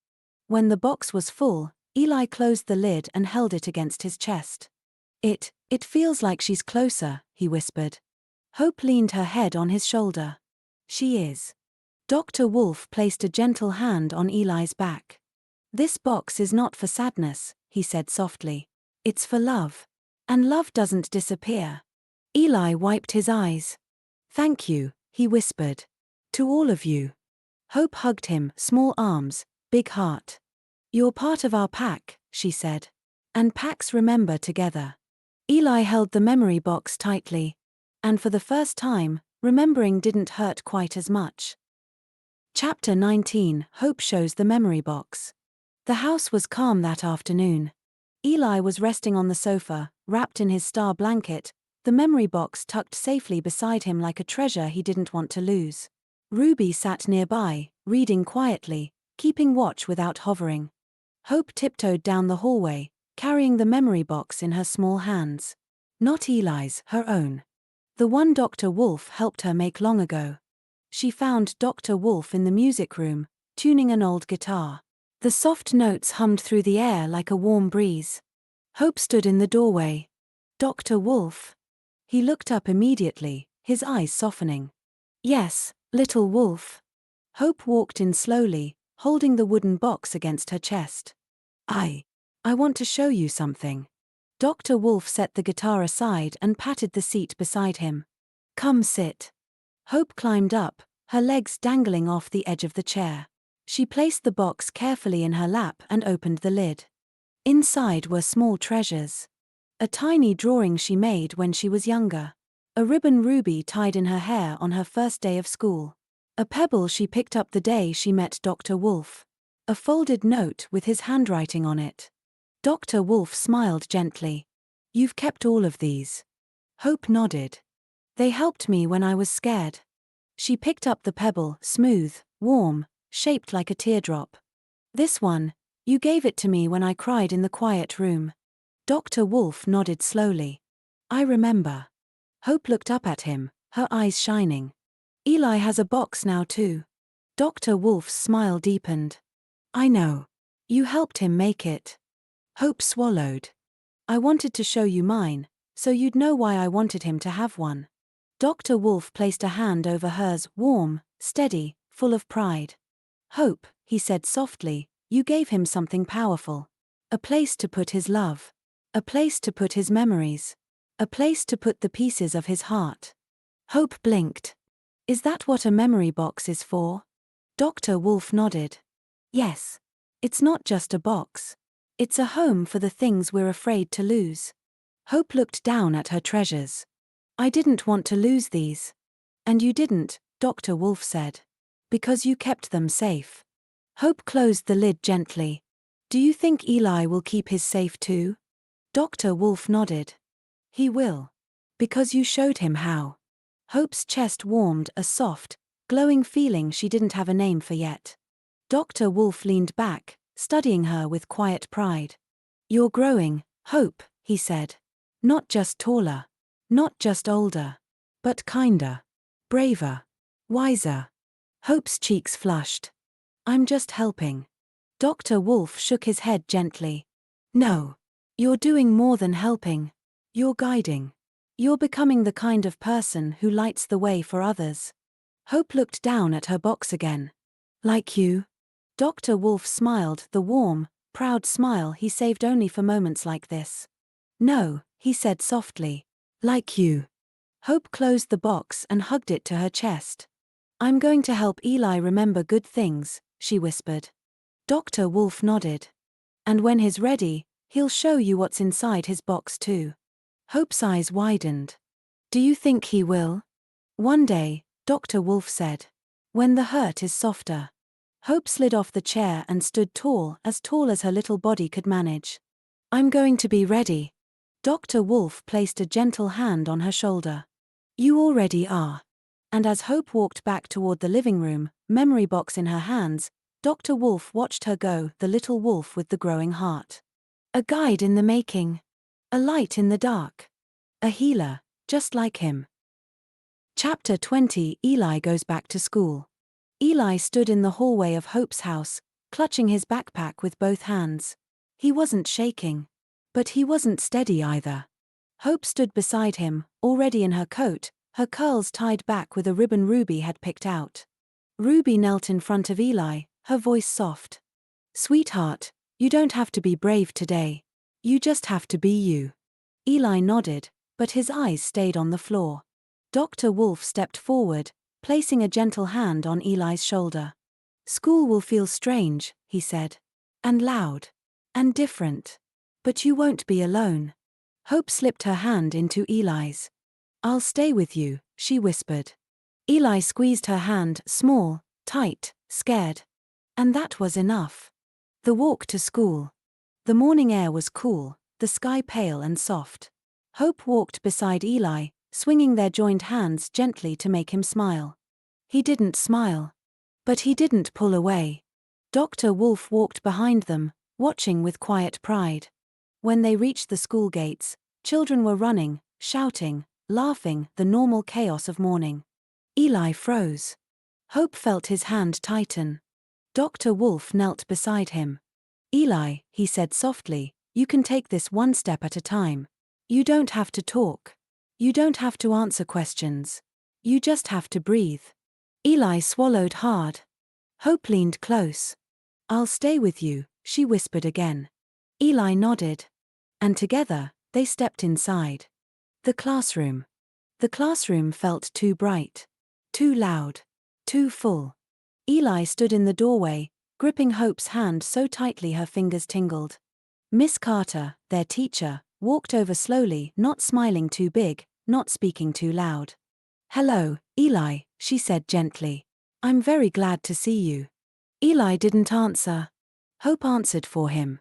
When the box was full, Eli closed the lid and held it against his chest. It feels like she's closer, he whispered. Hope leaned her head on his shoulder. She is. Dr. Wolf placed a gentle hand on Eli's back. This box is not for sadness, he said softly. It's for love. And love doesn't disappear. Eli wiped his eyes. Thank you, he whispered. To all of you. Hope hugged him, small arms, big heart. You're part of our pack, she said. And packs remember together. Eli held the memory box tightly. And for the first time, remembering didn't hurt quite as much. Chapter 19. Hope shows the memory box. The house was calm that afternoon. Eli was resting on the sofa, wrapped in his star blanket, the memory box tucked safely beside him like a treasure he didn't want to lose. Ruby sat nearby, reading quietly, keeping watch without hovering. Hope tiptoed down the hallway, carrying the memory box in her small hands. Not Eli's, her own. The one Dr. Wolf helped her make long ago. She found Dr. Wolf in the music room, tuning an old guitar. The soft notes hummed through the air like a warm breeze. Hope stood in the doorway. Dr. Wolf? He looked up immediately, his eyes softening. Yes, little wolf. Hope walked in slowly, holding the wooden box against her chest. I want to show you something. Dr. Wolf set the guitar aside and patted the seat beside him. Come sit. Hope climbed up, her legs dangling off the edge of the chair. She placed the box carefully in her lap and opened the lid. Inside were small treasures. A tiny drawing she made when she was younger. A ribbon Ruby tied in her hair on her first day of school. A pebble she picked up the day she met Dr. Wolf. A folded note with his handwriting on it. Dr. Wolf smiled gently. You've kept all of these. Hope nodded. They helped me when I was scared. She picked up the pebble, smooth, warm, shaped like a teardrop. This one, you gave it to me when I cried in the quiet room. Dr. Wolf nodded slowly. I remember. Hope looked up at him, her eyes shining. Eli has a box now too. Dr. Wolf's smile deepened. I know. You helped him make it. Hope swallowed. I wanted to show you mine, so you'd know why I wanted him to have one. Dr. Wolf placed a hand over hers, warm, steady, full of pride. Hope, he said softly, you gave him something powerful. A place to put his love. A place to put his memories. A place to put the pieces of his heart. Hope blinked. Is that what a memory box is for? Dr. Wolf nodded. Yes. It's not just a box. It's a home for the things we're afraid to lose. Hope looked down at her treasures. I didn't want to lose these. And you didn't, Dr. Wolf said. Because you kept them safe. Hope closed the lid gently. Do you think Eli will keep his safe too? Dr. Wolf nodded. He will. Because you showed him how. Hope's chest warmed, a soft, glowing feeling she didn't have a name for yet. Dr. Wolf leaned back, studying her with quiet pride. You're growing, Hope, he said. Not just taller. Not just older. But kinder. Braver. Wiser. Hope's cheeks flushed. I'm just helping. Dr. Wolf shook his head gently. No. You're doing more than helping. You're guiding. You're becoming the kind of person who lights the way for others. Hope looked down at her box again. Like you? Dr. Wolf smiled, the warm, proud smile he saved only for moments like this. No, he said softly. Like you. Hope closed the box and hugged it to her chest. I'm going to help Eli remember good things, she whispered. Dr. Wolf nodded. And when he's ready, he'll show you what's inside his box too. Hope's eyes widened. Do you think he will? One day, Dr. Wolf said. When the hurt is softer. Hope slid off the chair and stood tall as her little body could manage. I'm going to be ready. Dr. Wolf placed a gentle hand on her shoulder. You already are. And as Hope walked back toward the living room, memory box in her hands, Dr. Wolf watched her go, the little wolf with the growing heart. A guide in the making. A light in the dark. A healer, just like him. Chapter 20. Eli goes back to school. Eli stood in the hallway of Hope's house, clutching his backpack with both hands. He wasn't shaking. But he wasn't steady either. Hope stood beside him, already in her coat, her curls tied back with a ribbon Ruby had picked out. Ruby knelt in front of Eli, her voice soft. Sweetheart, you don't have to be brave today. You just have to be you. Eli nodded, but his eyes stayed on the floor. Dr. Wolf stepped forward, placing a gentle hand on Eli's shoulder. School will feel strange, he said. And loud. And different. But you won't be alone. Hope slipped her hand into Eli's. I'll stay with you, she whispered. Eli squeezed her hand, small, tight, scared. And that was enough. The walk to school. The morning air was cool, the sky pale and soft. Hope walked beside Eli, swinging their joined hands gently to make him smile. He didn't smile. But he didn't pull away. Dr. Wolf walked behind them, watching with quiet pride. When they reached the school gates, children were running, shouting, laughing, the normal chaos of morning. Eli froze. Hope felt his hand tighten. Dr. Wolf knelt beside him. Eli, he said softly, you can take this one step at a time. You don't have to talk. You don't have to answer questions. You just have to breathe. Eli swallowed hard. Hope leaned close. I'll stay with you, she whispered again. Eli nodded. And together, they stepped inside. The classroom. The classroom felt too bright. Too loud. Too full. Eli stood in the doorway, gripping Hope's hand so tightly her fingers tingled. Miss Carter, their teacher, walked over slowly, not smiling too big, not speaking too loud. Hello, Eli, she said gently. I'm very glad to see you. Eli didn't answer. Hope answered for him.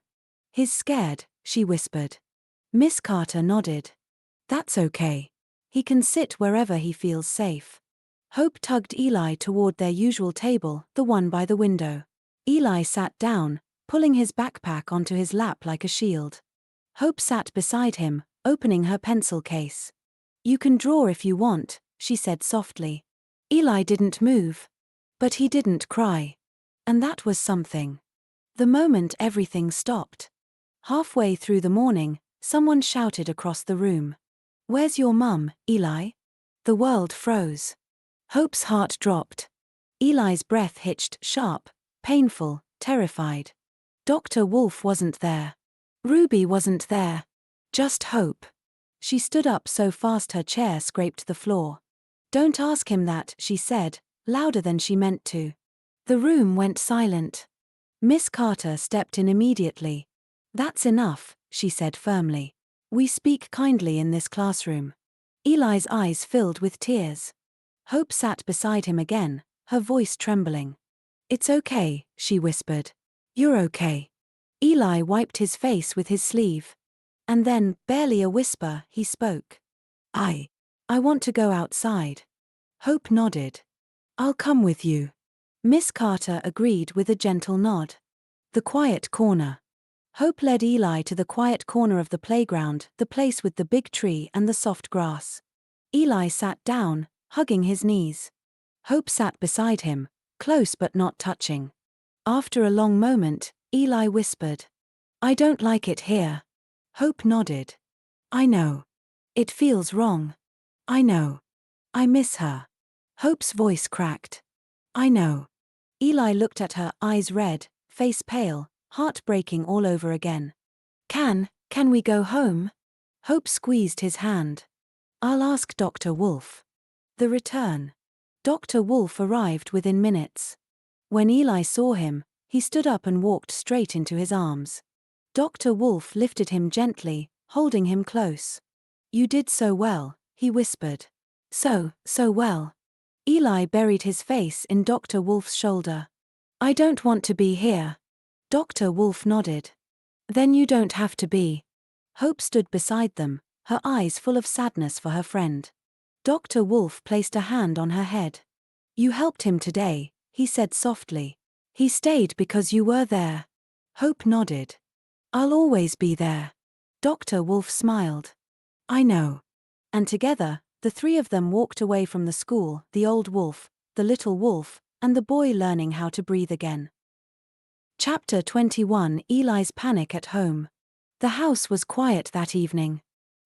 He's scared, she whispered. Miss Carter nodded. That's okay. He can sit wherever he feels safe. Hope tugged Eli toward their usual table, the one by the window. Eli sat down, pulling his backpack onto his lap like a shield. Hope sat beside him, opening her pencil case. "You can draw if you want," she said softly. Eli didn't move. But he didn't cry. And that was something. The moment everything stopped. Halfway through the morning, someone shouted across the room. "Where's your mum, Eli?" The world froze. Hope's heart dropped. Eli's breath hitched, sharp, painful, terrified. Dr. Wolf wasn't there. Ruby wasn't there. Just Hope. She stood up so fast her chair scraped the floor. "Don't ask him that," she said, louder than she meant to. The room went silent. Miss Carter stepped in immediately. "That's enough," she said firmly. "We speak kindly in this classroom." Eli's eyes filled with tears. Hope sat beside him again, her voice trembling. "It's okay," she whispered. "You're okay." Eli wiped his face with his sleeve. And then, barely a whisper, he spoke. I want to go outside." Hope nodded. "I'll come with you." Miss Carter agreed with a gentle nod. The quiet corner. Hope led Eli to the quiet corner of the playground, the place with the big tree and the soft grass. Eli sat down, hugging his knees. Hope sat beside him, close but not touching. After a long moment, Eli whispered, "I don't like it here." Hope nodded. "I know. It feels wrong. I know. I miss her." Hope's voice cracked. "I know." Eli looked at her, eyes red, face pale, heart breaking all over again. Can we go home?" Hope squeezed his hand. "I'll ask Dr. Wolf." The return. Dr. Wolf arrived within minutes. When Eli saw him, he stood up and walked straight into his arms. Dr. Wolf lifted him gently, holding him close. "You did so well," he whispered. So well." Eli buried his face in Dr. Wolf's shoulder. "I don't want to be here." Dr. Wolf nodded. "Then you don't have to be." Hope stood beside them, her eyes full of sadness for her friend. Dr. Wolf placed a hand on her head. "You helped him today," he said softly. "He stayed because you were there." Hope nodded. "I'll always be there." Dr. Wolf smiled. "I know." And together, the three of them walked away from the school, the old wolf, the little wolf, and the boy learning how to breathe again. Chapter 21: Eli's Panic at Home. The house was quiet that evening.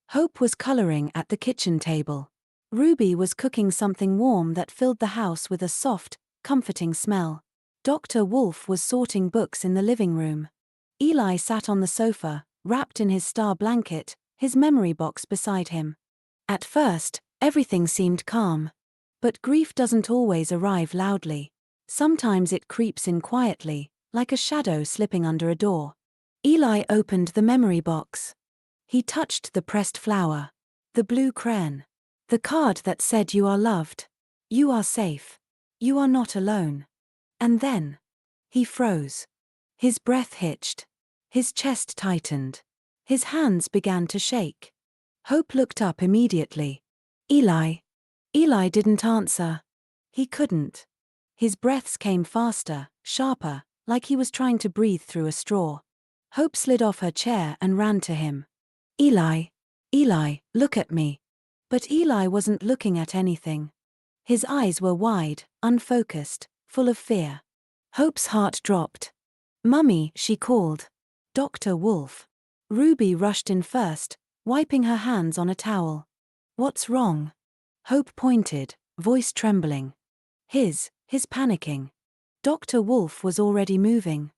Hope was coloring at the kitchen table. Ruby was cooking something warm that filled the house with a soft, comforting smell. Dr. Wolf was sorting books in the living room. Eli sat on the sofa, wrapped in his star blanket, his memory box beside him. At first, everything seemed calm. But grief doesn't always arrive loudly. Sometimes it creeps in quietly, like a shadow slipping under a door. Eli opened the memory box. He touched the pressed flower. The blue crayon. The card that said "You are loved. You are safe. You are not alone." And then he froze. His breath hitched. His chest tightened. His hands began to shake. Hope looked up immediately. "Eli." Eli didn't answer. He couldn't. His breaths came faster, sharper, like he was trying to breathe through a straw. Hope slid off her chair and ran to him. "Eli. Eli, look at me." But Eli wasn't looking at anything. His eyes were wide, unfocused, full of fear. Hope's heart dropped. "Mummy," she called. "Dr. Wolf." Ruby rushed in first, wiping her hands on a towel. "What's wrong?" Hope pointed, voice trembling. His panicking. Dr. Wolf was already moving.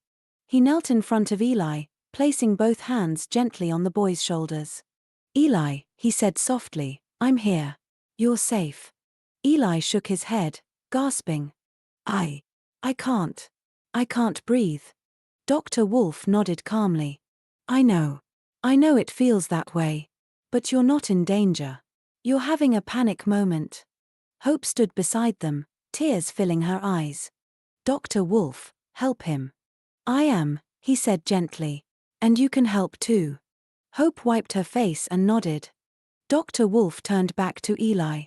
He knelt in front of Eli, placing both hands gently on the boy's shoulders. "Eli," he said softly, "I'm here. You're safe." Eli shook his head, gasping. I can't. I can't breathe." Dr. Wolf nodded calmly. I know it feels that way. But you're not in danger. You're having a panic moment." Hope stood beside them, tears filling her eyes. "Dr. Wolf, help him." "I am," he said gently. "And you can help too." Hope wiped her face and nodded. Dr. Wolf turned back to Eli.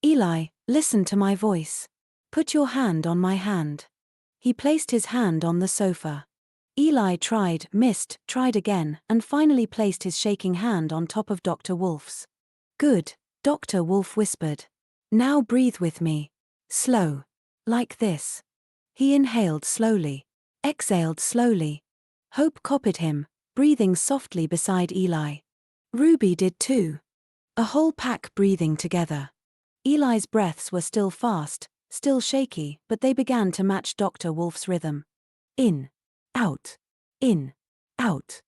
Eli, listen to my voice. Put your hand on my hand. He placed his hand on the sofa. Eli tried, missed, tried again, and finally placed his shaking hand on top of Dr. Wolf's. Good, Dr. Wolf whispered. Now breathe with me. Slow. Like this. He inhaled slowly. Exhaled slowly. Hope copied him, breathing softly beside Eli. Ruby did too. A whole pack breathing together. Eli's breaths were still fast, still shaky, but they began to match Dr. Wolf's rhythm. In. Out. In. Out.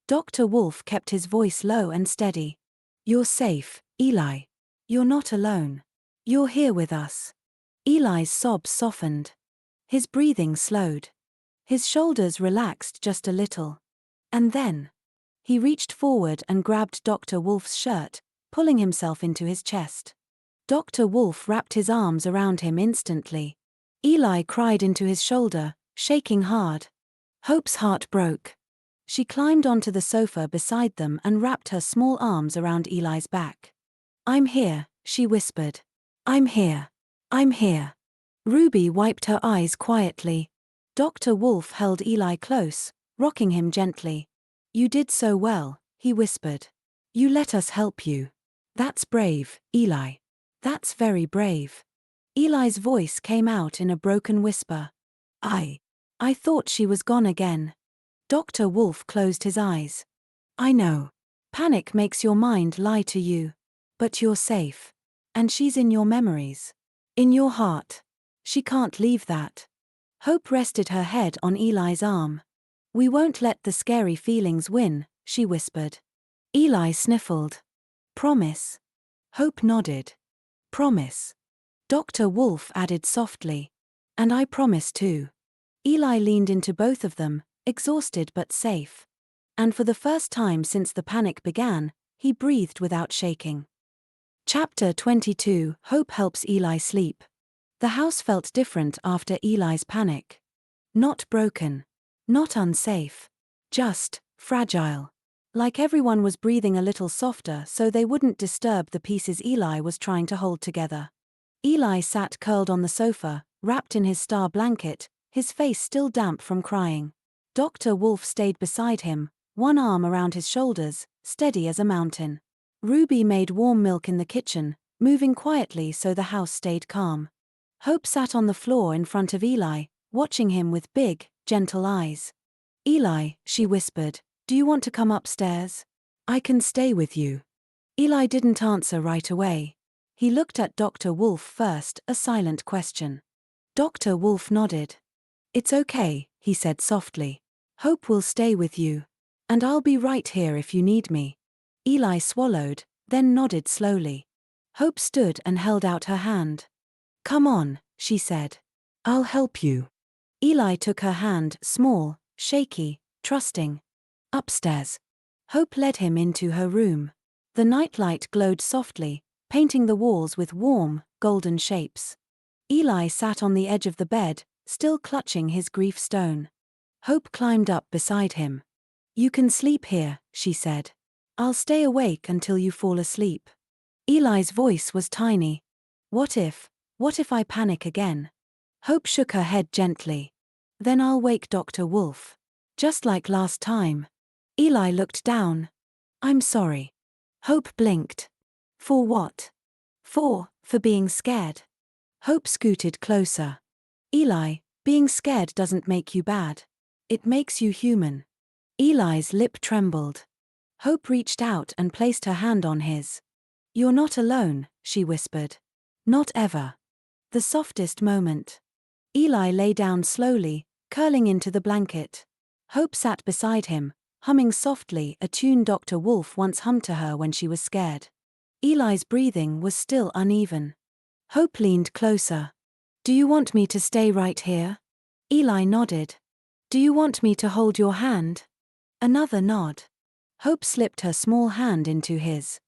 Dr. Wolf kept his voice low and steady. You're safe, Eli. You're not alone. You're here with us. Eli's sobs softened. His breathing slowed. His shoulders relaxed just a little. And then, he reached forward and grabbed Dr. Wolf's shirt, pulling himself into his chest. Dr. Wolf wrapped his arms around him instantly. Eli cried into his shoulder, shaking hard. Hope's heart broke. She climbed onto the sofa beside them and wrapped her small arms around Eli's back. I'm here, she whispered. I'm here. I'm here. Ruby wiped her eyes quietly. Dr. Wolf held Eli close, rocking him gently. You did so well, he whispered. You let us help you. That's brave, Eli. That's very brave. Eli's voice came out in a broken whisper. I thought she was gone again. Dr. Wolf closed his eyes. I know. Panic makes your mind lie to you. But you're safe. And she's in your memories. In your heart. She can't leave that. Hope rested her head on Eli's arm. We won't let the scary feelings win, she whispered. Eli sniffled. Promise. Hope nodded. Promise. Dr. Wolf added softly. And I promise too. Eli leaned into both of them, exhausted but safe. And for the first time since the panic began, he breathed without shaking. Chapter 22 Hope helps Eli sleep. The house felt different after Eli's panic. Not broken. Not unsafe. Just fragile. Like everyone was breathing a little softer so they wouldn't disturb the pieces Eli was trying to hold together. Eli sat curled on the sofa, wrapped in his star blanket, his face still damp from crying. Dr. Wolf stayed beside him, one arm around his shoulders, steady as a mountain. Ruby made warm milk in the kitchen, moving quietly so the house stayed calm. Hope sat on the floor in front of Eli, watching him with big, gentle eyes. Eli, she whispered, do you want to come upstairs? I can stay with you. Eli didn't answer right away. He looked at Dr. Wolf first, a silent question. Dr. Wolf nodded. It's okay, he said softly. Hope will stay with you. And I'll be right here if you need me. Eli swallowed, then nodded slowly. Hope stood and held out her hand. Come on, she said. I'll help you. Eli took her hand, small, shaky, trusting. Upstairs. Hope led him into her room. The nightlight glowed softly, painting the walls with warm, golden shapes. Eli sat on the edge of the bed, still clutching his grief stone. Hope climbed up beside him. You can sleep here, she said. I'll stay awake until you fall asleep. Eli's voice was tiny. What if I panic again? Hope shook her head gently. Then I'll wake Dr. Wolf. Just like last time. Eli looked down. I'm sorry. Hope blinked. For what? For being scared. Hope scooted closer. Eli, being scared doesn't make you bad. It makes you human. Eli's lip trembled. Hope reached out and placed her hand on his. You're not alone, she whispered. Not ever. The softest moment. Eli lay down slowly, curling into the blanket. Hope sat beside him, humming softly a tune Dr. Wolf once hummed to her when she was scared. Eli's breathing was still uneven. Hope leaned closer. Do you want me to stay right here? Eli nodded. Do you want me to hold your hand? Another nod. Hope slipped her small hand into his.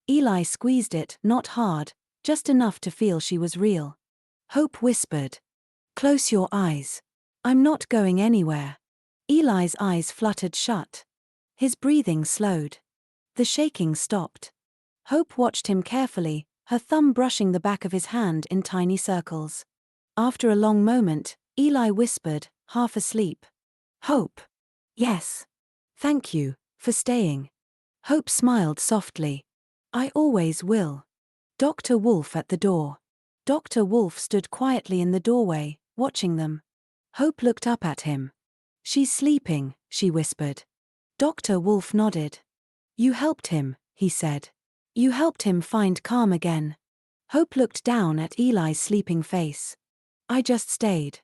Eli squeezed it, not hard, just enough to feel she was real. Hope whispered. Close your eyes. I'm not going anywhere. Eli's eyes fluttered shut. His breathing slowed. The shaking stopped. Hope watched him carefully, her thumb brushing the back of his hand in tiny circles. After a long moment, Eli whispered, half asleep. Hope. Yes. Thank you, for staying. Hope smiled softly. I always will. Dr. Wolf at the door. Dr. Wolf stood quietly in the doorway, watching them. Hope looked up at him. She's sleeping, she whispered. Dr. Wolf nodded. You helped him, he said. You helped him find calm again. Hope looked down at Eli's sleeping face. I just stayed.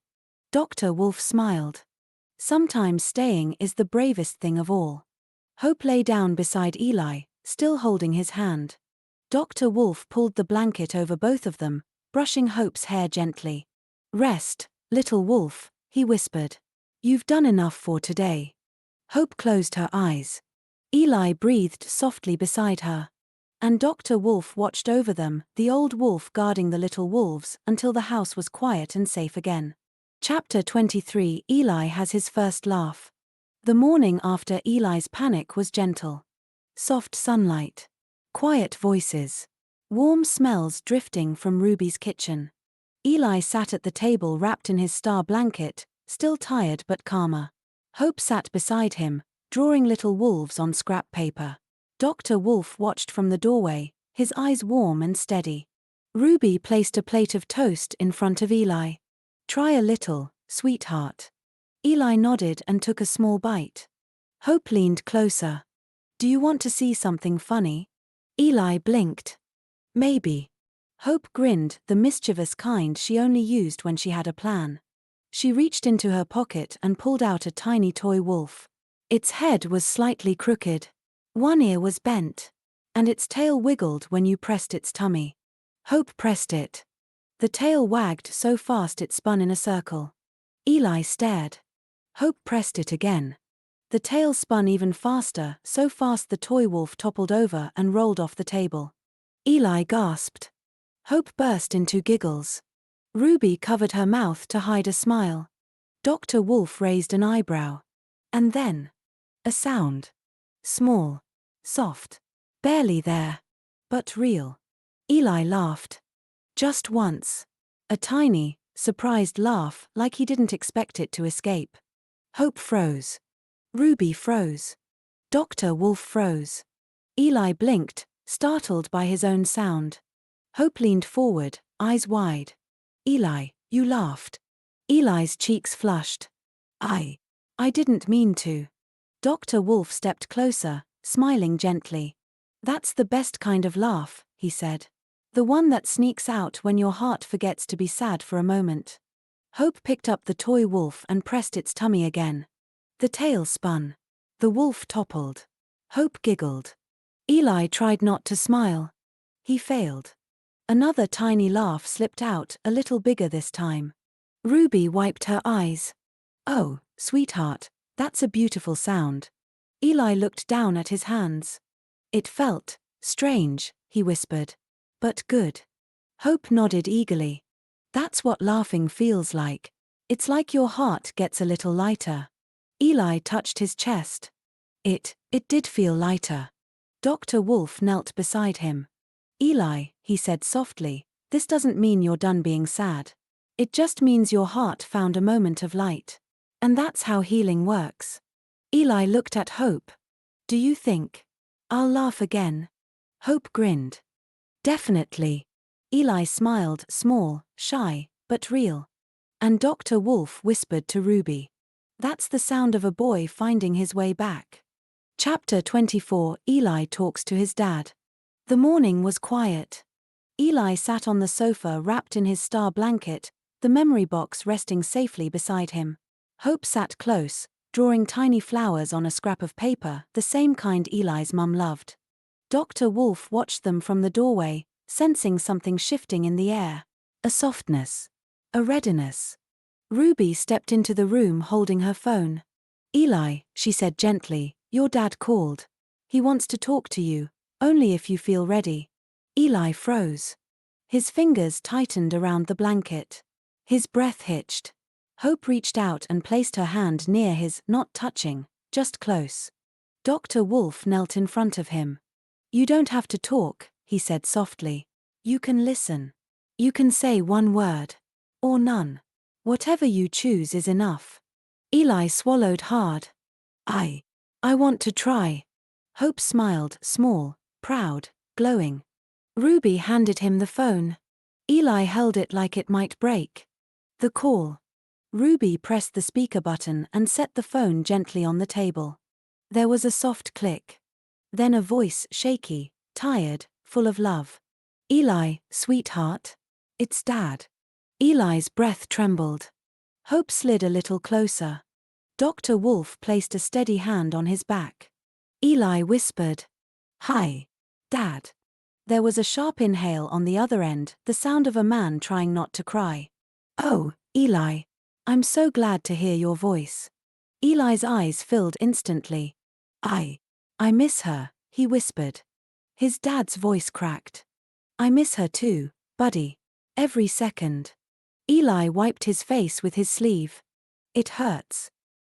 Dr. Wolf smiled. Sometimes staying is the bravest thing of all. Hope lay down beside Eli, still holding his hand. Dr. Wolf pulled the blanket over both of them, brushing Hope's hair gently. Rest, little wolf, he whispered. You've done enough for today. Hope closed her eyes. Eli breathed softly beside her. And Dr. Wolf watched over them, the old wolf guarding the little wolves, until the house was quiet and safe again. Chapter 23. Eli has his first laugh. The morning after Eli's panic was gentle. Soft sunlight. Quiet voices. Warm smells drifting from Ruby's kitchen. Eli sat at the table wrapped in his star blanket, still tired but calmer. Hope sat beside him, drawing little wolves on scrap paper. Dr. Wolf watched from the doorway, his eyes warm and steady. Ruby placed a plate of toast in front of Eli. Try a little, sweetheart. Eli nodded and took a small bite. Hope leaned closer. Do you want to see something funny? Eli blinked. Maybe. Hope grinned, the mischievous kind she only used when she had a plan. She reached into her pocket and pulled out a tiny toy wolf. Its head was slightly crooked. One ear was bent. And its tail wiggled when you pressed its tummy. Hope pressed it. The tail wagged so fast it spun in a circle. Eli stared. Hope pressed it again. The tail spun even faster, so fast the toy wolf toppled over and rolled off the table. Eli gasped. Hope burst into giggles. Ruby covered her mouth to hide a smile. Dr. Wolf raised an eyebrow. And then. A sound. Small. Soft. Barely there. But real. Eli laughed. Just once. A tiny, surprised laugh like he didn't expect it to escape. Hope froze. Ruby froze. Dr. Wolf froze. Eli blinked, startled by his own sound. Hope leaned forward, eyes wide. Eli, you laughed. Eli's cheeks flushed. I didn't mean to. Dr. Wolf stepped closer, smiling gently. That's the best kind of laugh, he said. The one that sneaks out when your heart forgets to be sad for a moment. Hope picked up the toy wolf and pressed its tummy again. The tail spun. The wolf toppled. Hope giggled. Eli tried not to smile. He failed. Another tiny laugh slipped out, a little bigger this time. Ruby wiped her eyes. Oh, sweetheart, that's a beautiful sound. Eli looked down at his hands. It felt strange, he whispered. But good. Hope nodded eagerly. That's what laughing feels like. It's like your heart gets a little lighter. Eli touched his chest. It did feel lighter. Dr. Wolf knelt beside him. Eli, he said softly, this doesn't mean you're done being sad. It just means your heart found a moment of light. And that's how healing works. Eli looked at Hope. Do you think I'll laugh again? Hope grinned. Definitely. Eli smiled, small, shy, but real. And Dr. Wolf whispered to Ruby. That's the sound of a boy finding his way back. Chapter 24. Eli talks to his dad. The morning was quiet. Eli sat on the sofa wrapped in his star blanket, the memory box resting safely beside him. Hope sat close, drawing tiny flowers on a scrap of paper, the same kind Eli's mum loved. Dr. Wolf watched them from the doorway, sensing something shifting in the air. A softness. A readiness. Ruby stepped into the room holding her phone. Eli, she said gently, your dad called. He wants to talk to you, only if you feel ready. Eli froze. His fingers tightened around the blanket. His breath hitched. Hope reached out and placed her hand near his, not touching, just close. Dr. Wolf knelt in front of him. You don't have to talk, he said softly. You can listen. You can say one word. Or none. Whatever you choose is enough. Eli swallowed hard. I want to try. Hope smiled, small, proud, glowing. Ruby handed him the phone. Eli held it like it might break. The call. Ruby pressed the speaker button and set the phone gently on the table. There was a soft click. Then a voice, shaky, tired, full of love. Eli, sweetheart. It's Dad. Eli's breath trembled. Hope slid a little closer. Dr. Wolf placed a steady hand on his back. Eli whispered, "Hi, Dad." There was a sharp inhale on the other end, the sound of a man trying not to cry. "Oh, Eli. I'm so glad to hear your voice." Eli's eyes filled instantly. I miss her," he whispered. His dad's voice cracked. "I miss her too, buddy. Every second." Eli wiped his face with his sleeve. "It hurts."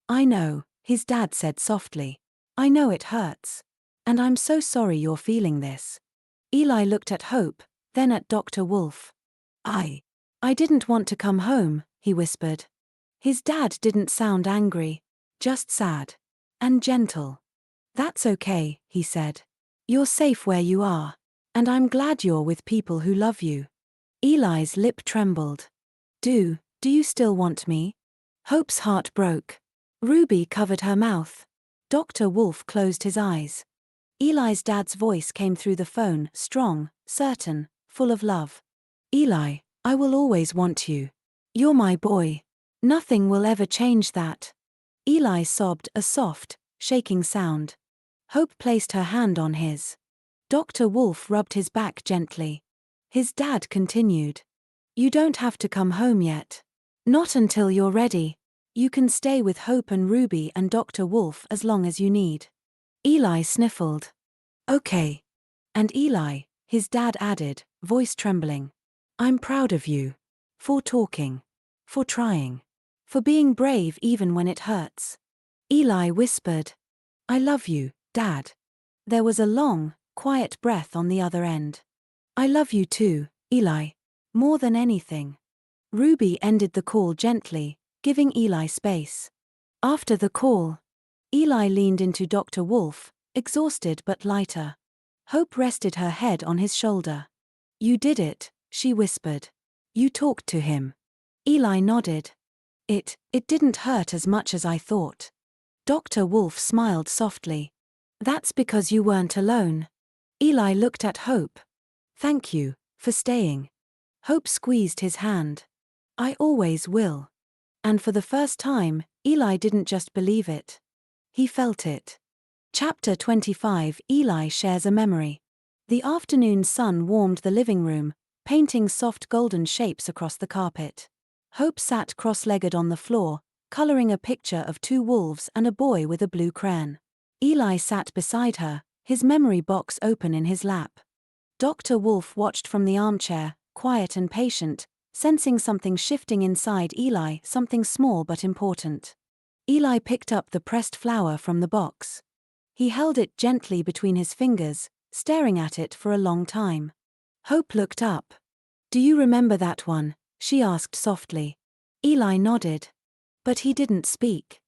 "I know," his dad said softly. "I know it hurts. And I'm so sorry you're feeling this." Eli looked at Hope, then at Dr. Wolf. I didn't want to come home," he whispered. His dad didn't sound angry, just sad. And gentle. "That's okay," he said. "You're safe where you are. And I'm glad you're with people who love you." Eli's lip trembled. Do you still want me?" Hope's heart broke. Ruby covered her mouth. Dr. Wolf closed his eyes. Eli's dad's voice came through the phone, strong, certain, full of love. "Eli, I will always want you. You're my boy. Nothing will ever change that." Eli sobbed, a soft, shaking sound. Hope placed her hand on his. Dr. Wolf rubbed his back gently. His dad continued. "You don't have to come home yet. Not until you're ready. You can stay with Hope and Ruby and Dr. Wolf as long as you need." Eli sniffled. "Okay." And Eli, his dad added, voice trembling. "I'm proud of you. For talking. For trying. For being brave even when it hurts." Eli whispered, "I love you, Dad." There was a long, quiet breath on the other end. "I love you too, Eli. More than anything." Ruby ended the call gently, giving Eli space. After the call, Eli leaned into Dr. Wolf, exhausted but lighter. Hope rested her head on his shoulder. "You did it," she whispered. "You talked to him." Eli nodded. It didn't hurt as much as I thought." Dr. Wolf smiled softly. "That's because you weren't alone." Eli looked at Hope. "Thank you, for staying." Hope squeezed his hand. "I always will." And for the first time, Eli didn't just believe it. He felt it. Chapter 25. Eli shares a memory. The afternoon sun warmed the living room, painting soft golden shapes across the carpet. Hope sat cross-legged on the floor, coloring a picture of two wolves and a boy with a blue crayon. Eli sat beside her, his memory box open in his lap. Dr. Wolf watched from the armchair, quiet and patient, sensing something shifting inside Eli, something small but important. Eli picked up the pressed flower from the box. He held it gently between his fingers, staring at it for a long time. Hope looked up. "Do you remember that one?" she asked softly. Eli nodded. But he didn't speak.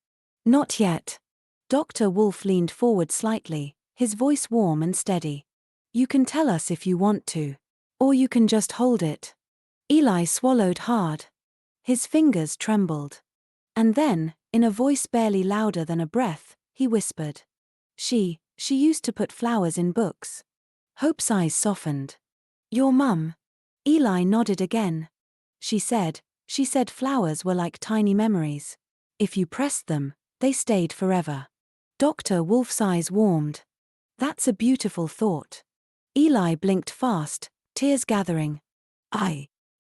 "Not yet." Dr. Wolf leaned forward slightly, his voice warm and steady. "You can tell us if you want to. Or you can just hold it." Eli swallowed hard. His fingers trembled. And then, in a voice barely louder than a breath, he whispered. She used to put flowers in books." Hope's eyes softened. "Your mum?" Eli nodded again. She said flowers were like tiny memories. If you pressed them, they stayed forever." Dr. Wolf's eyes warmed. "That's a beautiful thought." Eli blinked fast, tears gathering.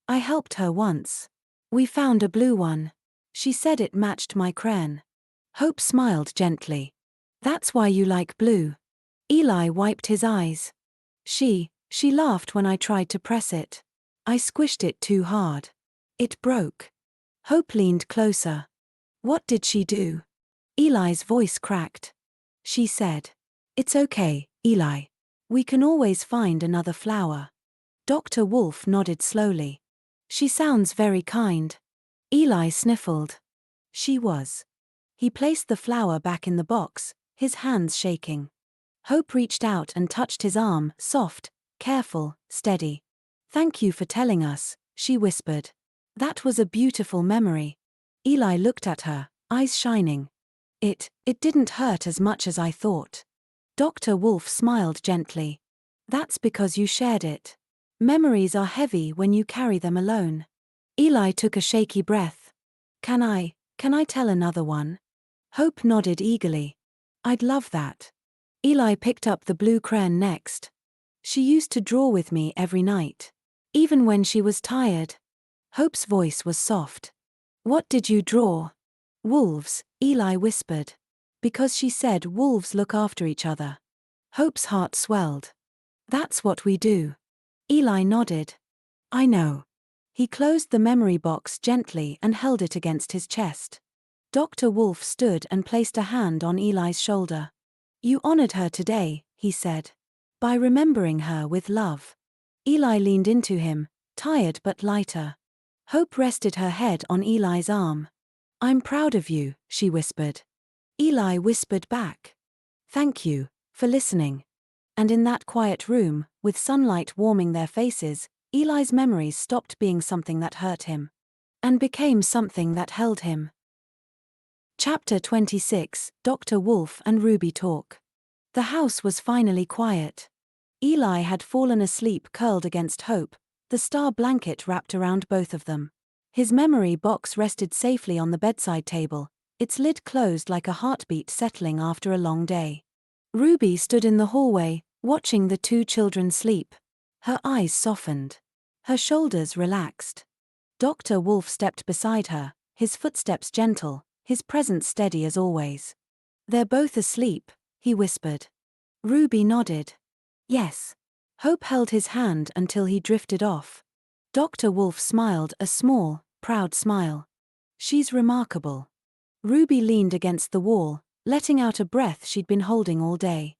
I helped her once. We found a blue one. She said it matched my crayon." Hope smiled gently. "That's why you like blue." Eli wiped his eyes. She laughed when I tried to press it. I squished it too hard. It broke." Hope leaned closer. "What did she do?" Eli's voice cracked. She said, "It's okay, Eli. We can always find another flower. Dr. Wolf nodded slowly. She sounds very kind. Eli sniffled. She was. He placed the flower back in the box, his hands shaking. Hope reached out and touched his arm, soft, careful, steady. Thank you for telling us, she whispered. That was a beautiful memory. Eli looked at her, eyes shining. It didn't hurt as much as I thought. Dr. Wolf smiled gently. That's because you shared it. Memories are heavy when you carry them alone. Eli took a shaky breath. Can I tell another one? Hope nodded eagerly. I'd love that. Eli picked up the blue crayon next. She used to draw with me every night. Even when she was tired. Hope's voice was soft. What did you draw? Wolves, Eli whispered. Because she said wolves look after each other. Hope's heart swelled. That's what we do. Eli nodded. I know. He closed the memory box gently and held it against his chest. Dr. Wolf stood and placed a hand on Eli's shoulder. You honored her today, he said. By remembering her with love. Eli leaned into him, tired but lighter. Hope rested her head on Eli's arm. I'm proud of you, she whispered. Eli whispered back. Thank you, for listening. And in that quiet room, with sunlight warming their faces, Eli's memories stopped being something that hurt him. And became something that held him. Chapter 26, Dr. Wolf and Ruby Talk. The house was finally quiet. Eli had fallen asleep curled against Hope, the star blanket wrapped around both of them. His memory box rested safely on the bedside table, its lid closed like a heartbeat settling after a long day. Ruby stood in the hallway, watching the two children sleep. Her eyes softened. Her shoulders relaxed. Dr. Wolf stepped beside her, his footsteps gentle, his presence steady as always. They're both asleep, he whispered. Ruby nodded. Yes. Hope held his hand until he drifted off. Dr. Wolf smiled a small, proud smile. She's remarkable. Ruby leaned against the wall, letting out a breath she'd been holding all day.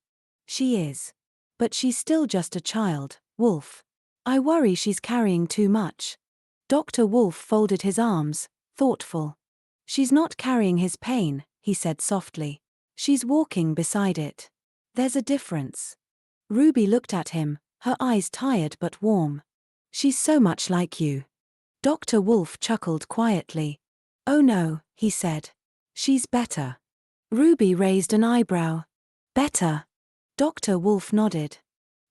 She is. But she's still just a child, Wolf. I worry she's carrying too much. Dr. Wolf folded his arms, thoughtful. She's not carrying his pain, he said softly. She's walking beside it. There's a difference. Ruby looked at him, her eyes tired but warm. She's so much like you. Dr. Wolf chuckled quietly. Oh no, he said. She's better. Ruby raised an eyebrow. Better. Dr. Wolf nodded.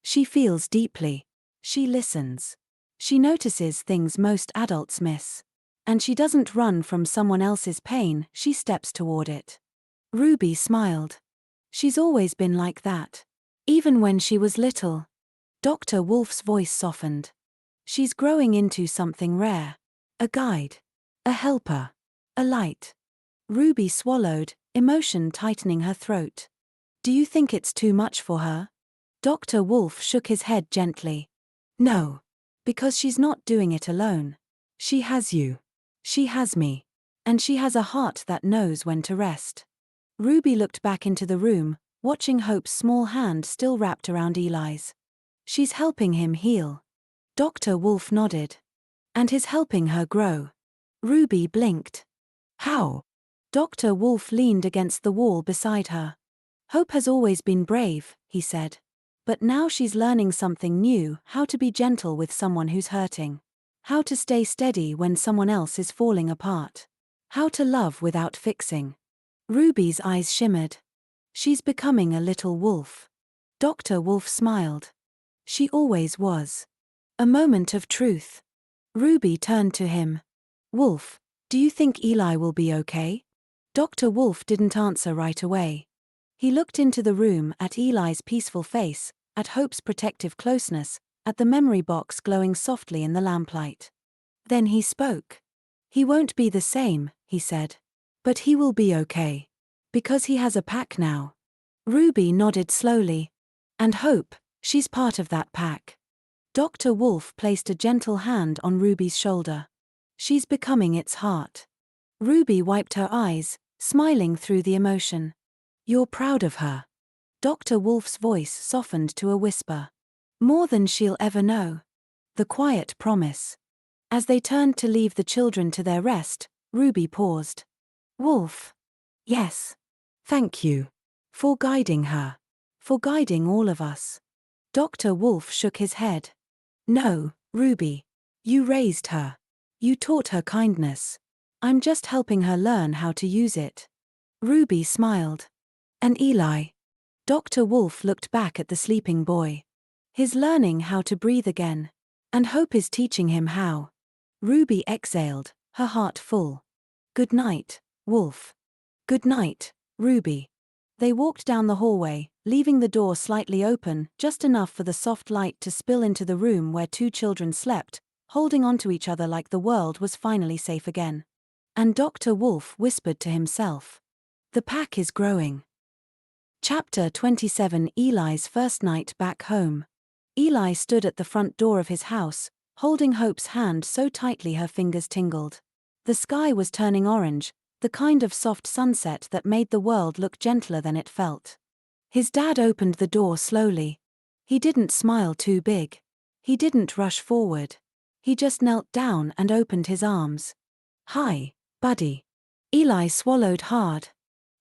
She feels deeply. She listens. She notices things most adults miss. And she doesn't run from someone else's pain, she steps toward it. Ruby smiled. She's always been like that. Even when she was little. Dr. Wolf's voice softened. She's growing into something rare. A guide. A helper. A light. Ruby swallowed, emotion tightening her throat. Do you think it's too much for her? Dr. Wolf shook his head gently. No. Because she's not doing it alone. She has you. She has me. And she has a heart that knows when to rest. Ruby looked back into the room, watching Hope's small hand still wrapped around Eli's. She's helping him heal. Dr. Wolf nodded. And he's helping her grow. Ruby blinked. How? Dr. Wolf leaned against the wall beside her. Hope has always been brave, he said. But now she's learning something new, how to be gentle with someone who's hurting. How to stay steady when someone else is falling apart. How to love without fixing. Ruby's eyes shimmered. She's becoming a little wolf. Dr. Wolf smiled. She always was. A moment of truth. Ruby turned to him. Wolf, do you think Eli will be okay? Dr. Wolf didn't answer right away. He looked into the room at Eli's peaceful face, at Hope's protective closeness, at the memory box glowing softly in the lamplight. Then he spoke. He won't be the same, he said. But he will be okay. Because he has a pack now. Ruby nodded slowly. And Hope, she's part of that pack. Dr. Wolf placed a gentle hand on Ruby's shoulder. She's becoming its heart. Ruby wiped her eyes, smiling through the emotion. You're proud of her. Dr. Wolf's voice softened to a whisper. More than she'll ever know. The quiet promise. As they turned to leave the children to their rest, Ruby paused. Wolf. Yes. Thank you. For guiding her. For guiding all of us. Dr. Wolf shook his head. No, Ruby. You raised her. You taught her kindness. I'm just helping her learn how to use it. Ruby smiled. And Eli? Dr. Wolf looked back at the sleeping boy. He's learning how to breathe again. And Hope is teaching him how. Ruby exhaled, her heart full. Good night, Wolf. Good night, Ruby. They walked down the hallway, leaving the door slightly open, just enough for the soft light to spill into the room where two children slept, holding onto each other like the world was finally safe again. And Dr. Wolf whispered to himself. The pack is growing. Chapter 27. Eli's first night back home. Eli stood at the front door of his house, holding Hope's hand so tightly her fingers tingled. The sky was turning orange, the kind of soft sunset that made the world look gentler than it felt. His dad opened the door slowly. He didn't smile too big. He didn't rush forward. He just knelt down and opened his arms. Hi, buddy. Eli swallowed hard.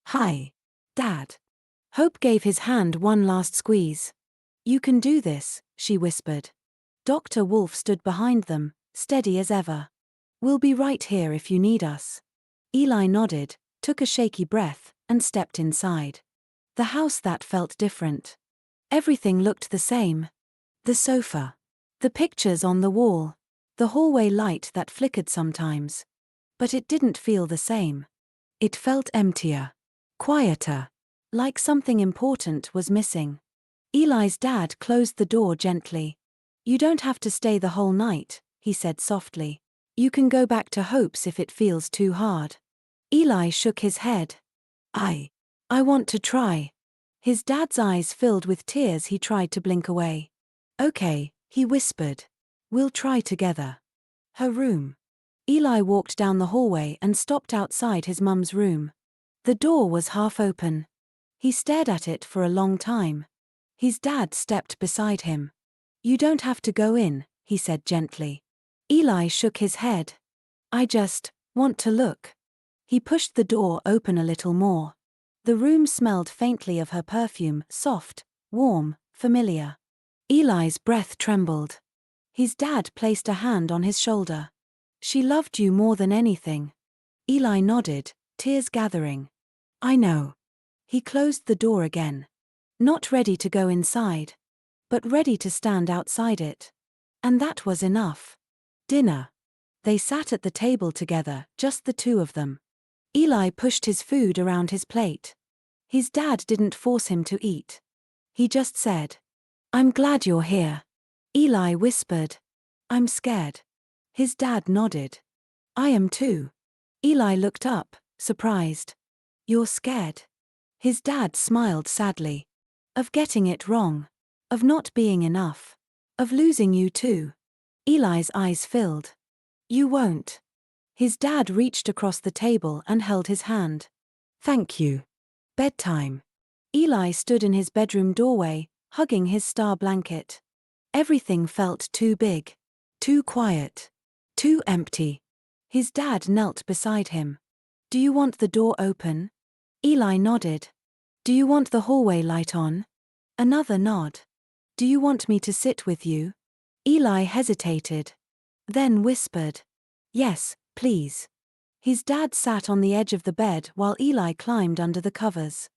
Hi, Dad. Hope gave his hand one last squeeze. You can do this, she whispered. Dr. Wolf stood behind them, steady as ever. We'll be right here if you need us. Eli nodded, took a shaky breath, and stepped inside. The house that felt different. Everything looked the same. The sofa. The pictures on the wall. The hallway light that flickered sometimes. But it didn't feel the same. It felt emptier. Quieter. Like something important was missing. Eli's dad closed the door gently. You don't have to stay the whole night, he said softly. You can go back to Hope's if it feels too hard. Eli shook his head. I want to try. His dad's eyes filled with tears. He tried to blink away. Okay, he whispered. We'll try together. Her room. Eli walked down the hallway and stopped outside his mum's room. The door was half open. He stared at it for a long time. His dad stepped beside him. You don't have to go in, he said gently. Eli shook his head. I just want to look. He pushed the door open a little more. The room smelled faintly of her perfume, soft, warm, familiar. Eli's breath trembled. His dad placed a hand on his shoulder. She loved you more than anything. Eli nodded, tears gathering. I know. He closed the door again. Not ready to go inside. But ready to stand outside it. And that was enough. Dinner. They sat at the table together, just the two of them. Eli pushed his food around his plate. His dad didn't force him to eat. He just said, I'm glad you're here. Eli whispered, I'm scared. His dad nodded. I am too. Eli looked up, surprised. You're scared? His dad smiled sadly. Of getting it wrong. Of not being enough. Of losing you too. Eli's eyes filled. You won't. His dad reached across the table and held his hand. Thank you. Bedtime. Eli stood in his bedroom doorway, hugging his star blanket. Everything felt too big. Too quiet. Too empty. His dad knelt beside him. Do you want the door open? Eli nodded. Do you want the hallway light on? Another nod. Do you want me to sit with you? Eli hesitated. Then whispered. Yes, please. His dad sat on the edge of the bed while Eli climbed under the covers.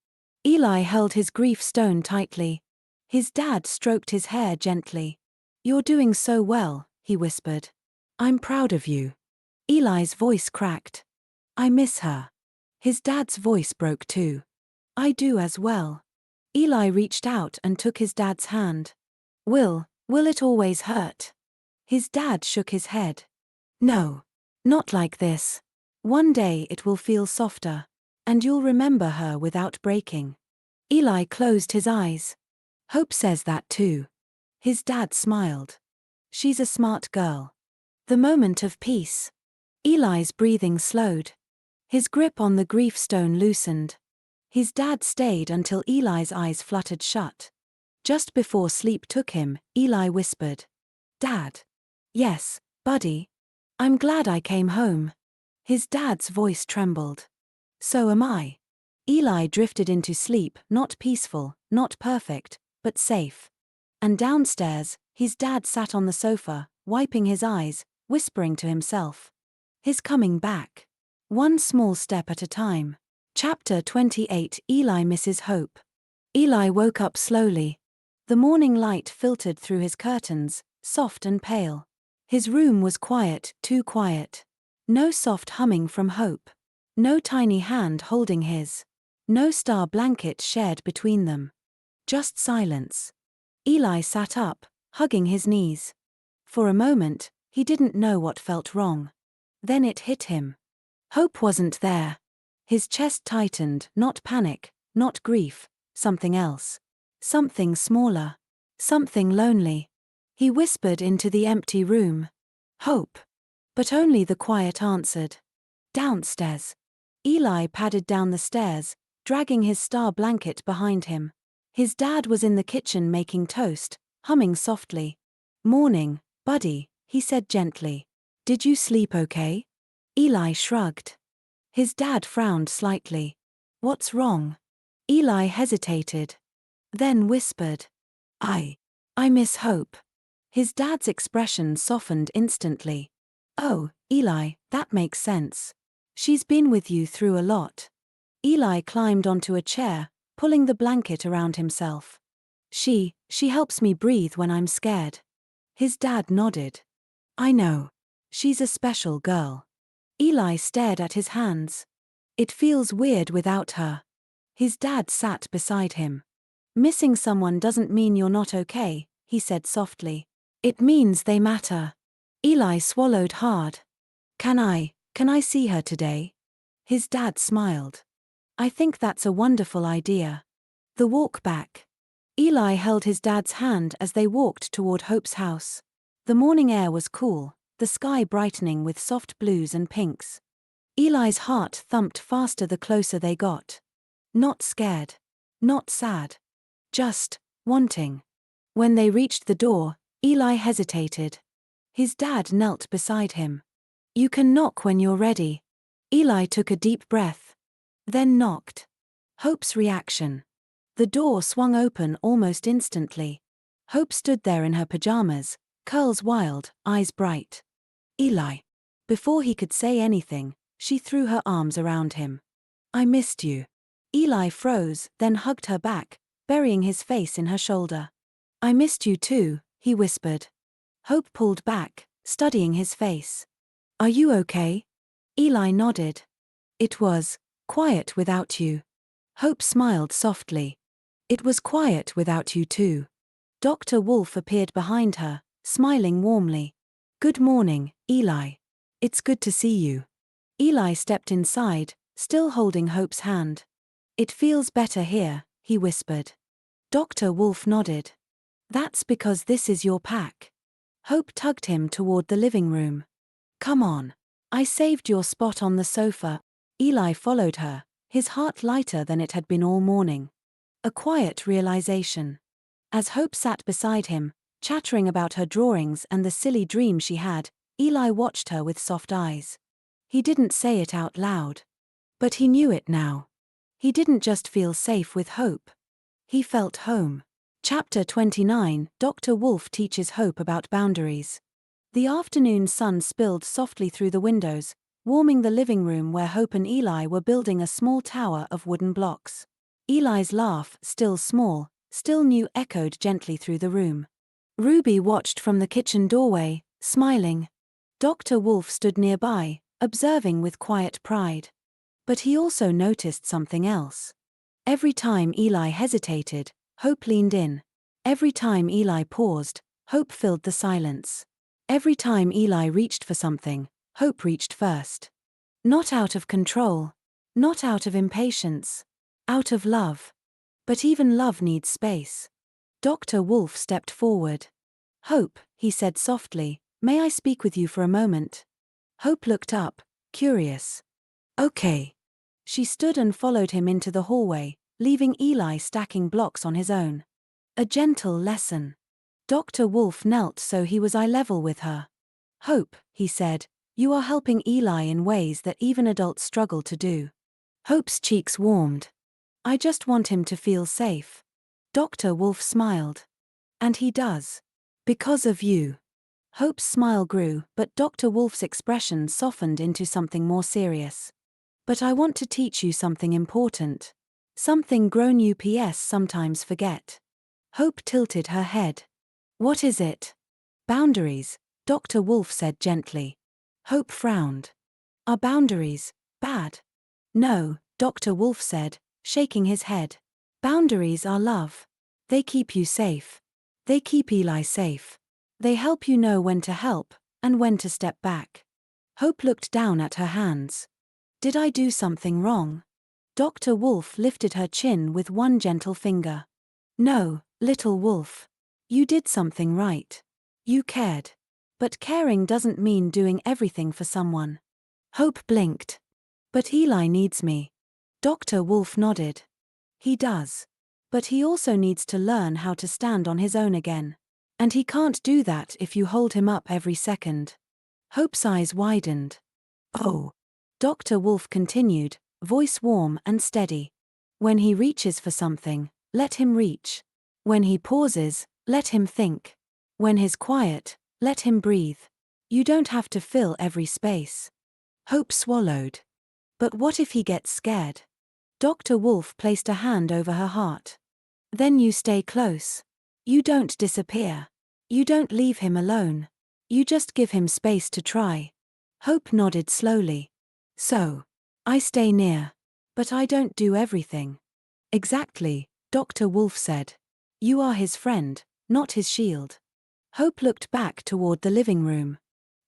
Eli held his grief stone tightly. His dad stroked his hair gently. You're doing so well, he whispered. I'm proud of you. Eli's voice cracked. I miss her. His dad's voice broke too. I do as well. Eli reached out and took his dad's hand. Will it always hurt? His dad shook his head. No. Not like this. One day it will feel softer. And you'll remember her without breaking. Eli closed his eyes. Hope says that too. His dad smiled. She's a smart girl. The moment of peace. Eli's breathing slowed. His grip on the grief stone loosened. His dad stayed until Eli's eyes fluttered shut. Just before sleep took him, Eli whispered, "Dad." "Yes, buddy. I'm glad I came home." His dad's voice trembled. "So am I." Eli drifted into sleep, not peaceful, not perfect, but safe. And downstairs, his dad sat on the sofa, wiping his eyes, whispering to himself. "He's coming back. One small step at a time." Chapter 28. Eli misses Hope. Eli woke up slowly. The morning light filtered through his curtains, soft and pale. His room was quiet, too quiet. No soft humming from Hope. No tiny hand holding his. No star blanket shared between them. Just silence. Eli sat up, hugging his knees. For a moment, he didn't know what felt wrong. Then it hit him. Hope wasn't there. His chest tightened, not panic, not grief, something else. Something smaller. Something lonely. He whispered into the empty room. "Hope." But only the quiet answered. "Downstairs." Eli padded down the stairs, dragging his star blanket behind him. His dad was in the kitchen making toast, humming softly. "Morning, buddy," he said gently. "Did you sleep okay?" Eli shrugged. His dad frowned slightly. "What's wrong?" Eli hesitated. Then whispered, I miss Hope." His dad's expression softened instantly. "Oh, Eli, that makes sense. She's been with you through a lot." Eli climbed onto a chair, pulling the blanket around himself. She helps me breathe when I'm scared." His dad nodded. "I know. She's a special girl." Eli stared at his hands. "It feels weird without her." His dad sat beside him. "Missing someone doesn't mean you're not okay," he said softly. "It means they matter." Eli swallowed hard. Can I see her today?" His dad smiled. "I think that's a wonderful idea." The walk back. Eli held his dad's hand as they walked toward Hope's house. The morning air was cool, the sky brightening with soft blues and pinks. Eli's heart thumped faster the closer they got. Not scared. Not sad. Just wanting. When they reached the door, Eli hesitated. His dad knelt beside him. "You can knock when you're ready." Eli took a deep breath. Then knocked. Hope's reaction. The door swung open almost instantly. Hope stood there in her pajamas, curls wild, eyes bright. "Eli." Before he could say anything, she threw her arms around him. "I missed you." Eli froze, then hugged her back, burying his face in her shoulder. "I missed you too," he whispered. Hope pulled back, studying his face. "Are you okay?" Eli nodded. "It was quiet without you." Hope smiled softly. "It was quiet without you too." Dr. Wolf appeared behind her, smiling warmly. "Good morning, Eli. It's good to see you." Eli stepped inside, still holding Hope's hand. "It feels better here," he whispered. Dr. Wolf nodded. "That's because this is your pack." Hope tugged him toward the living room. "Come on. I saved your spot on the sofa." Eli followed her, his heart lighter than it had been all morning. A quiet realization. As Hope sat beside him, chattering about her drawings and the silly dream she had, Eli watched her with soft eyes. He didn't say it out loud. But he knew it now. He didn't just feel safe with Hope. He felt home. Chapter 29. Dr. Wolf teaches Hope about boundaries. The afternoon sun spilled softly through the windows, warming the living room where Hope and Eli were building a small tower of wooden blocks. Eli's laugh, still small, still new, echoed gently through the room. Ruby watched from the kitchen doorway, smiling. Dr. Wolf stood nearby, observing with quiet pride. But he also noticed something else. Every time Eli hesitated, Hope leaned in. Every time Eli paused, Hope filled the silence. Every time Eli reached for something, Hope reached first. Not out of control. Not out of impatience. Out of love. But even love needs space. Dr. Wolf stepped forward. "Hope," he said softly, "may I speak with you for a moment?" Hope looked up, curious. "Okay." She stood and followed him into the hallway, leaving Eli stacking blocks on his own. A gentle lesson. Dr. Wolf knelt so he was eye level with her. Hope, he said, you are helping Eli in ways that even adults struggle to do. Hope's cheeks warmed. I just want him to feel safe. Dr. Wolf smiled. And he does. Because of you. Hope's smile grew, but Dr. Wolf's expression softened into something more serious. But I want to teach you something important. Something grown ups sometimes forget. Hope tilted her head. What is it? Boundaries, Dr. Wolf said gently. Hope frowned. Are boundaries bad? No, Dr. Wolf said, shaking his head. Boundaries are love. They keep you safe. They keep Eli safe. They help you know when to help, and when to step back. Hope looked down at her hands. Did I do something wrong? Dr. Wolf lifted her chin with one gentle finger. No, little wolf. You did something right. You cared. But caring doesn't mean doing everything for someone. Hope blinked. But Eli needs me. Dr. Wolf nodded. He does. But he also needs to learn how to stand on his own again. And he can't do that if you hold him up every second. Hope's eyes widened. Oh. Dr. Wolf continued, voice warm and steady. When he reaches for something, let him reach. When he pauses, let him think. When he's quiet, let him breathe. You don't have to fill every space. Hope swallowed. But what if he gets scared? Dr. Wolf placed a hand over her heart. Then you stay close. You don't disappear. You don't leave him alone. You just give him space to try. Hope nodded slowly. So, I stay near. But I don't do everything. Exactly, Dr. Wolf said. You are his friend, not his shield. Hope looked back toward the living room.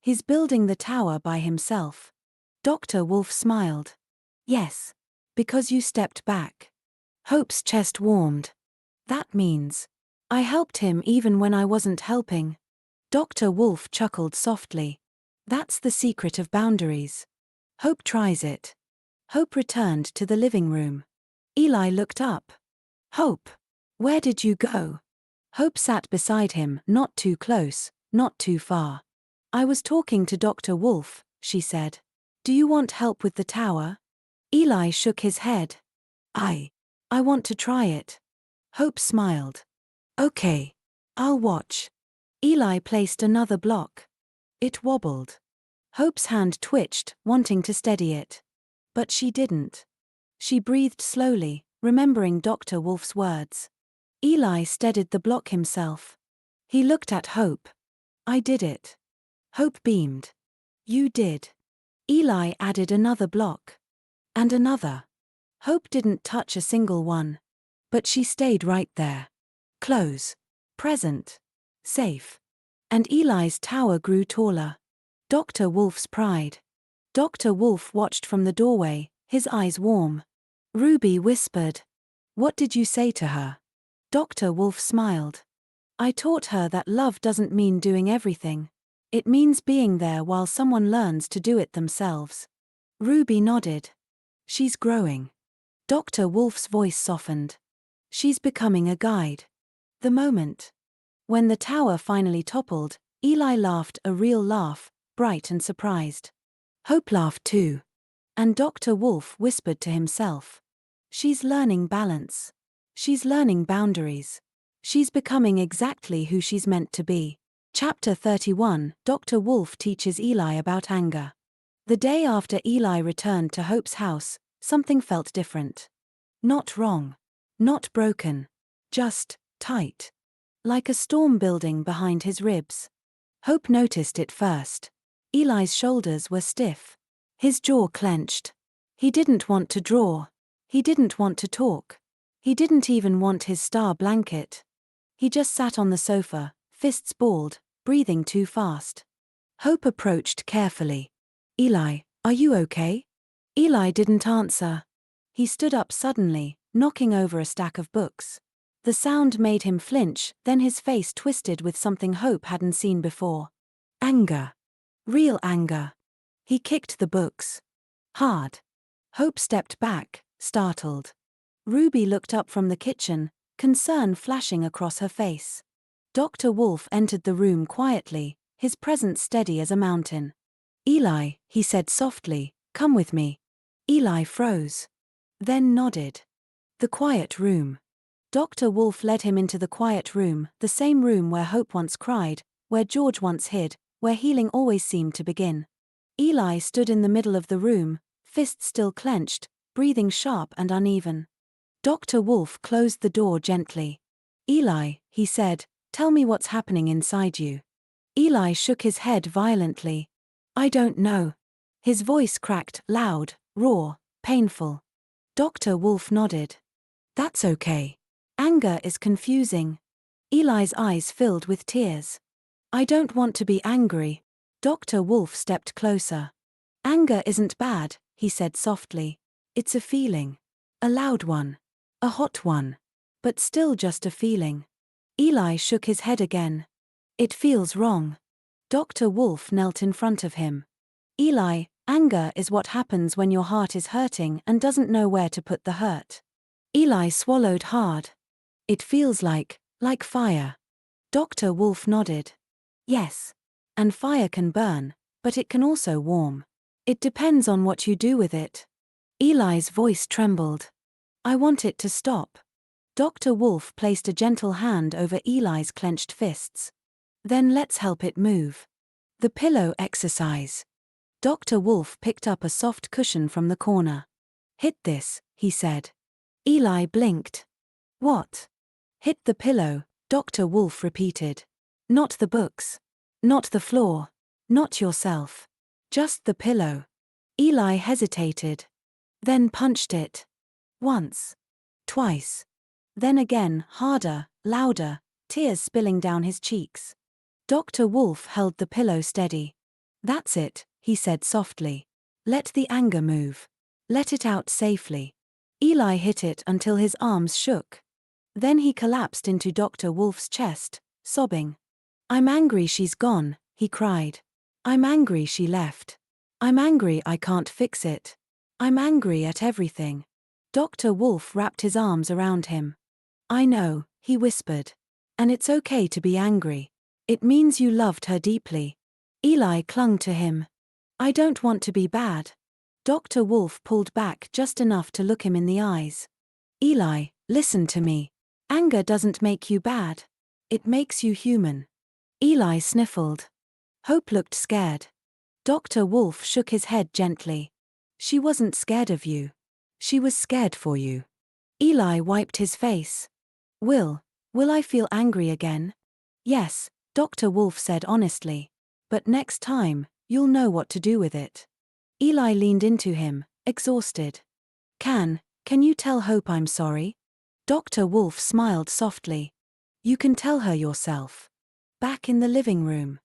He's building the tower by himself. Dr. Wolf smiled. Yes. Because you stepped back. Hope's chest warmed. That means I helped him even when I wasn't helping. Dr. Wolf chuckled softly. That's the secret of boundaries. Hope tries it. Hope returned to the living room. Eli looked up. Hope, where did you go? Hope sat beside him, not too close, not too far. I was talking to Dr. Wolf, she said. Do you want help with the tower? Eli shook his head. I want to try it. Hope smiled. Okay. I'll watch. Eli placed another block. It wobbled. Hope's hand twitched, wanting to steady it. But she didn't. She breathed slowly, remembering Dr. Wolf's words. Eli steadied the block himself. He looked at Hope. I did it. Hope beamed. You did. Eli added another block. And another. Hope didn't touch a single one. But she stayed right there. Close. Present. Safe. And Eli's tower grew taller. Dr. Wolf's pride. Dr. Wolf watched from the doorway, his eyes warm. Ruby whispered. What did you say to her? Dr. Wolf smiled. I taught her that love doesn't mean doing everything. It means being there while someone learns to do it themselves. Ruby nodded. She's growing. Dr. Wolf's voice softened. She's becoming a guide. The moment. When the tower finally toppled, Eli laughed a real laugh, bright and surprised. Hope laughed too. And Dr. Wolf whispered to himself. She's learning balance. She's learning boundaries. She's becoming exactly who she's meant to be. Chapter 31, Dr. Wolf teaches Eli about anger. The day after Eli returned to Hope's house, something felt different. Not wrong. Not broken. Just tight. Like a storm building behind his ribs. Hope noticed it first. Eli's shoulders were stiff. His jaw clenched. He didn't want to draw. He didn't want to talk. He didn't even want his star blanket. He just sat on the sofa, fists balled, breathing too fast. Hope approached carefully. Eli, are you okay? Eli didn't answer. He stood up suddenly, knocking over a stack of books. The sound made him flinch, then his face twisted with something Hope hadn't seen before. Anger. Real anger. He kicked the books. Hard. Hope stepped back, startled. Ruby looked up from the kitchen, concern flashing across her face. Dr. Wolf entered the room quietly, his presence steady as a mountain. "Eli," he said softly, "come with me." Eli froze. Then nodded. The quiet room. Dr. Wolf led him into the quiet room, the same room where Hope once cried, where George once hid, where healing always seemed to begin. Eli stood in the middle of the room, fists still clenched, breathing sharp and uneven. Dr. Wolf closed the door gently. "Eli," he said, "tell me what's happening inside you." Eli shook his head violently. "I don't know." His voice cracked, loud, raw, painful. Dr. Wolf nodded. "That's okay. Anger is confusing." Eli's eyes filled with tears. "I don't want to be angry." Dr. Wolf stepped closer. "Anger isn't bad," he said softly. "It's a feeling. A loud one. A hot one. But still just a feeling." Eli shook his head again. "It feels wrong." Dr. Wolf knelt in front of him. "Eli, anger is what happens when your heart is hurting and doesn't know where to put the hurt." Eli swallowed hard. "It feels like fire." Dr. Wolf nodded. "Yes. And fire can burn, but it can also warm. It depends on what you do with it." Eli's voice trembled. "I want it to stop." Dr. Wolf placed a gentle hand over Eli's clenched fists. "Then let's help it move. The pillow exercise." Dr. Wolf picked up a soft cushion from the corner. "Hit this," he said. Eli blinked. "What?" "Hit the pillow," Dr. Wolf repeated. "Not the books. Not the floor. Not yourself. Just the pillow." Eli hesitated. Then punched it. Once. Twice. Then again, harder, louder, tears spilling down his cheeks. Dr. Wolf held the pillow steady. "That's it," he said softly. "Let the anger move. Let it out safely." Eli hit it until his arms shook. Then he collapsed into Dr. Wolf's chest, sobbing. "I'm angry she's gone," he cried. "I'm angry she left. I'm angry I can't fix it. I'm angry at everything." Dr. Wolf wrapped his arms around him. "I know," he whispered. "And it's okay to be angry. It means you loved her deeply." Eli clung to him. "I don't want to be bad." Dr. Wolf pulled back just enough to look him in the eyes. "Eli, listen to me. Anger doesn't make you bad. It makes you human." Eli sniffled. Hope looked scared. Dr. Wolf shook his head gently. "She wasn't scared of you. She was scared for you." Eli wiped his face. Will I feel angry again?" "Yes," Dr. Wolf said honestly. "But next time, you'll know what to do with it." Eli leaned into him, exhausted. Can you tell Hope I'm sorry?" Dr. Wolf smiled softly. "You can tell her yourself." Back in the living room.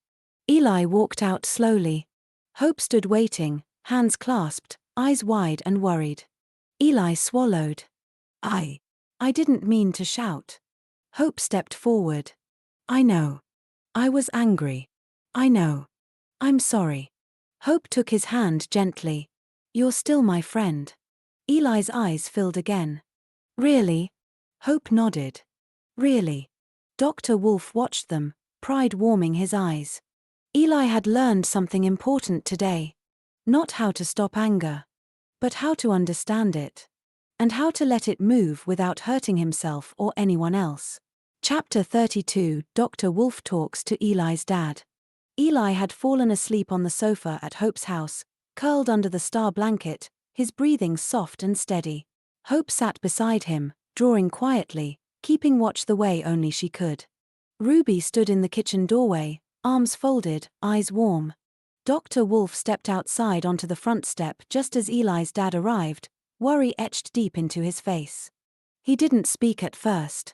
Eli walked out slowly. Hope stood waiting, hands clasped, eyes wide and worried. Eli swallowed. I didn't mean to shout." Hope stepped forward. "I know. I was angry. I know. I'm sorry." Hope took his hand gently. "You're still my friend." Eli's eyes filled again. "Really?" Hope nodded. "Really?" Dr. Wolf watched them, pride warming his eyes. Eli had learned something important today. Not how to stop anger, but how to understand it. And how to let it move without hurting himself or anyone else. Chapter 32. Dr. Wolf talks to Eli's dad. Eli had fallen asleep on the sofa at Hope's house, curled under the star blanket, his breathing soft and steady. Hope sat beside him, drawing quietly, keeping watch the way only she could. Ruby stood in the kitchen doorway, arms folded, eyes warm. Dr. Wolf stepped outside onto the front step just as Eli's dad arrived, worry etched deep into his face. He didn't speak at first.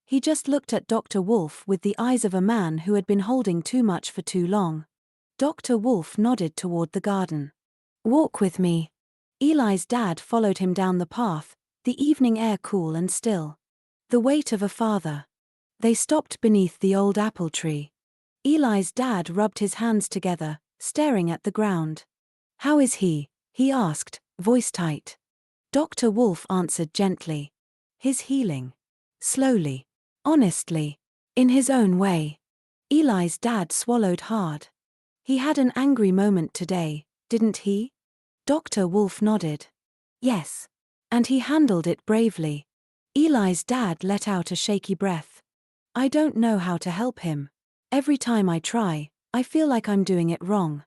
He just looked at Dr. Wolf with the eyes of a man who had been holding too much for too long. Dr. Wolf nodded toward the garden. "Walk with me." Eli's dad followed him down the path, the evening air cool and still. The weight of a father. They stopped beneath the old apple tree. Eli's dad rubbed his hands together, staring at the ground. "How is he?" he asked, voice tight. Dr. Wolf answered gently. His healing. Slowly. Honestly. In his own way. Eli's dad swallowed hard. He had an angry moment today, didn't he? Dr. Wolf nodded. Yes. And he handled it bravely. Eli's dad let out a shaky breath. I don't know how to help him. Every time I try, I feel like I'm doing it wrong.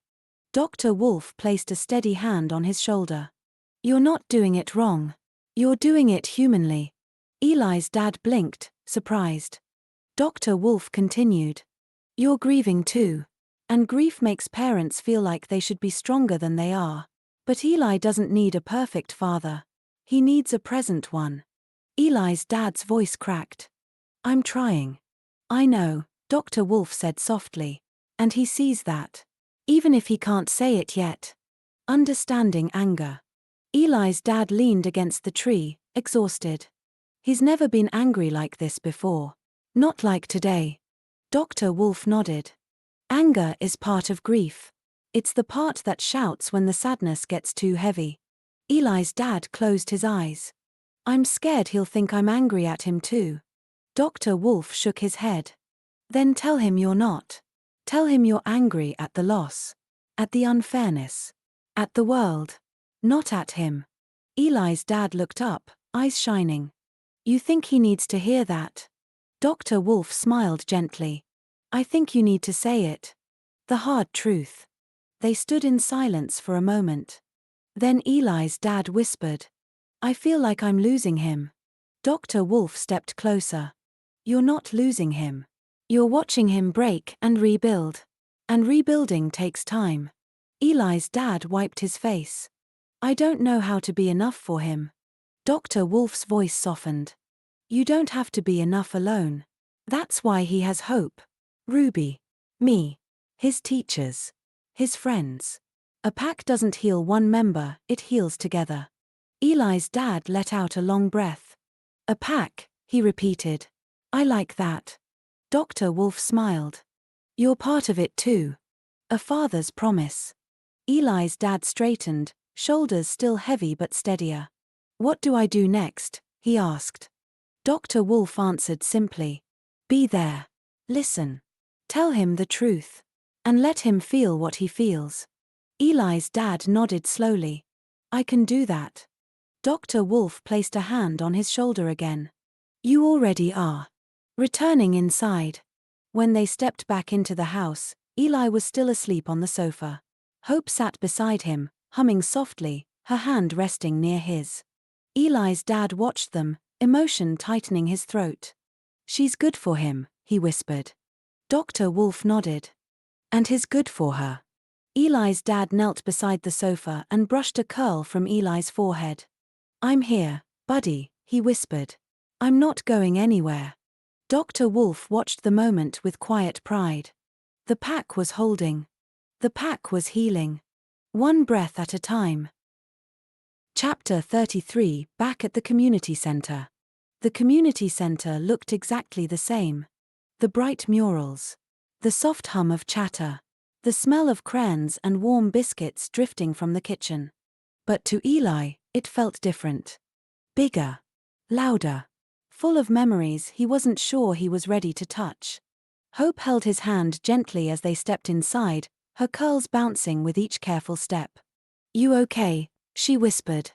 Dr. Wolf placed a steady hand on his shoulder. You're not doing it wrong. You're doing it humanly. Eli's dad blinked, surprised. Dr. Wolf continued. You're grieving too. And grief makes parents feel like they should be stronger than they are. But Eli doesn't need a perfect father. He needs a present one. Eli's dad's voice cracked. I'm trying. I know, Dr. Wolf said softly. And he sees that. Even if he can't say it yet. Understanding anger. Eli's dad leaned against the tree, exhausted. He's never been angry like this before. Not like today. Dr. Wolf nodded. Anger is part of grief. It's the part that shouts when the sadness gets too heavy. Eli's dad closed his eyes. I'm scared he'll think I'm angry at him too. Dr. Wolf shook his head. Then tell him you're not. Tell him you're angry at the loss. At the unfairness. At the world. Not at him. Eli's dad looked up, eyes shining. You think he needs to hear that? Dr. Wolf smiled gently. I think you need to say it. The hard truth. They stood in silence for a moment. Then Eli's dad whispered. I feel like I'm losing him. Dr. Wolf stepped closer. You're not losing him. You're watching him break and rebuild. And rebuilding takes time. Eli's dad wiped his face. I don't know how to be enough for him. Dr. Wolf's voice softened. You don't have to be enough alone. That's why he has hope. Ruby. Me. His teachers. His friends. A pack doesn't heal one member, it heals together. Eli's dad let out a long breath. A pack, he repeated. I like that. Dr. Wolf smiled. You're part of it too. A father's promise. Eli's dad straightened, shoulders still heavy but steadier. What do I do next? He asked. Dr. Wolf answered simply. Be there. Listen. Tell him the truth. And let him feel what he feels. Eli's dad nodded slowly. I can do that. Dr. Wolf placed a hand on his shoulder again. You already are. Returning inside. When they stepped back into the house, Eli was still asleep on the sofa. Hope sat beside him, humming softly, her hand resting near his. Eli's dad watched them, emotion tightening his throat. She's good for him, he whispered. Dr. Wolf nodded. And he's good for her. Eli's dad knelt beside the sofa and brushed a curl from Eli's forehead. I'm here, buddy, he whispered. I'm not going anywhere. Dr. Wolf watched the moment with quiet pride. The pack was holding. The pack was healing. One breath at a time. Chapter 33. Back at the community center. The community center looked exactly the same. The bright murals. The soft hum of chatter. The smell of crayons and warm biscuits drifting from the kitchen. But to Eli, it felt different. Bigger. Louder. Full of memories he wasn't sure he was ready to touch. Hope held his hand gently as they stepped inside, her curls bouncing with each careful step. You okay? She whispered.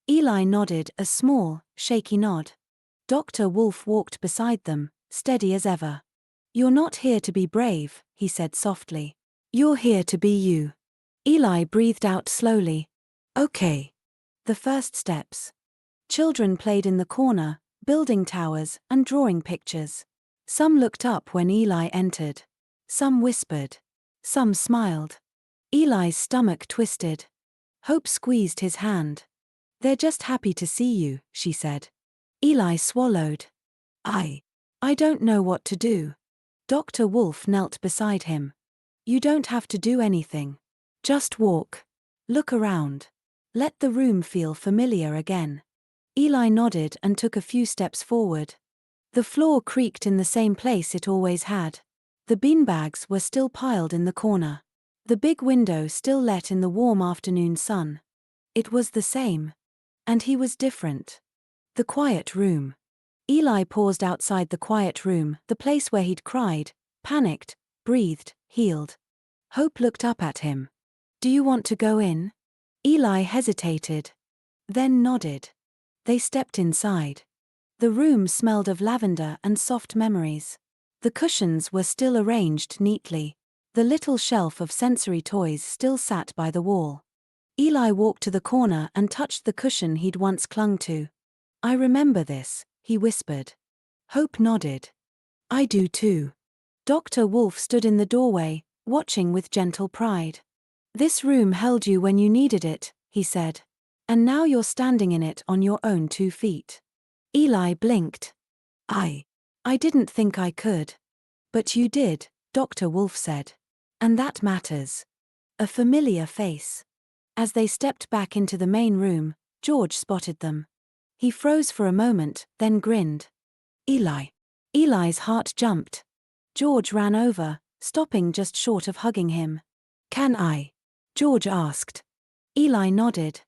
Eli nodded, a small, shaky nod. Dr. Wolf walked beside them, steady as ever. You're not here to be brave, he said softly. You're here to be you. Eli breathed out slowly. Okay. The first steps. Children played in the corner, building towers and drawing pictures. Some looked up when Eli entered. Some whispered. Some smiled. Eli's stomach twisted. Hope squeezed his hand. They're just happy to see you, she said. Eli swallowed. I don't know what to do. Dr. Wolf knelt beside him. You don't have to do anything. Just walk. Look around. Let the room feel familiar again. Eli nodded and took a few steps forward. The floor creaked in the same place it always had. The beanbags were still piled in the corner. The big window still let in the warm afternoon sun. It was the same. And he was different. The quiet room. Eli paused outside the quiet room, the place where he'd cried, panicked, breathed, healed. Hope looked up at him. Do you want to go in? Eli hesitated. Then nodded. They stepped inside. The room smelled of lavender and soft memories. The cushions were still arranged neatly. The little shelf of sensory toys still sat by the wall. Eli walked to the corner and touched the cushion he'd once clung to. I remember this, he whispered. Hope nodded. I do too. Dr. Wolf stood in the doorway, watching with gentle pride. This room held you when you needed it, he said. And now you're standing in it on your own 2 feet. Eli blinked. I didn't think I could. But you did, Dr. Wolf said. And that matters. A familiar face. As they stepped back into the main room, George spotted them. He froze for a moment, then grinned. Eli. Eli's heart jumped. George ran over, stopping just short of hugging him. Can I? George asked. Eli nodded.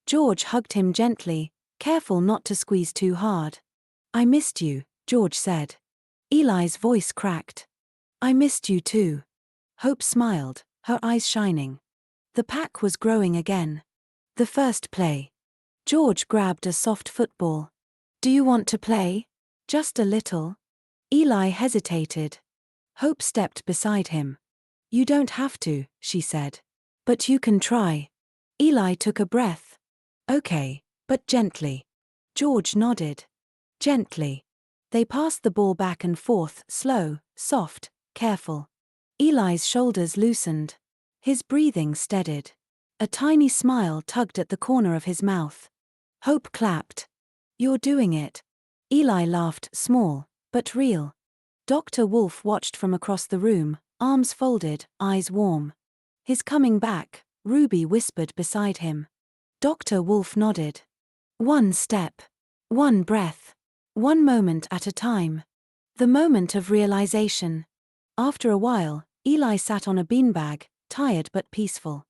George hugged him gently, careful not to squeeze too hard. I missed you, George said. Eli's voice cracked. I missed you too. Hope smiled, her eyes shining. The pack was growing again. The first play. George grabbed a soft football. Do you want to play? Just a little. Eli hesitated. Hope stepped beside him. You don't have to, she said. But you can try. Eli took a breath. Okay, but gently. George nodded. Gently. They passed the ball back and forth, slow, soft, careful. Eli's shoulders loosened. His breathing steadied. A tiny smile tugged at the corner of his mouth. Hope clapped. You're doing it. Eli laughed, small, but real. Dr. Wolf watched from across the room, arms folded, eyes warm. His coming back, Ruby whispered beside him. Dr. Wolf nodded. One step. One breath. One moment at a time. The moment of realization. After a while, Eli sat on a beanbag, tired but peaceful.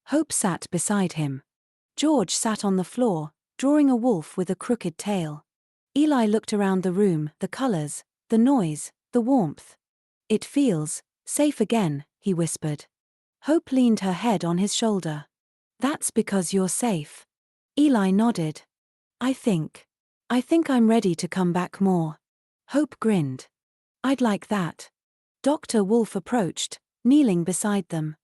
Hope sat beside him. George sat on the floor, drawing a wolf with a crooked tail. Eli looked around the room, the colors, the noise, the warmth. It feels safe again, he whispered. Hope leaned her head on his shoulder. That's because you're safe. Eli nodded. I think I'm ready to come back more. Hope grinned. I'd like that. Dr. Wolf approached, kneeling beside them.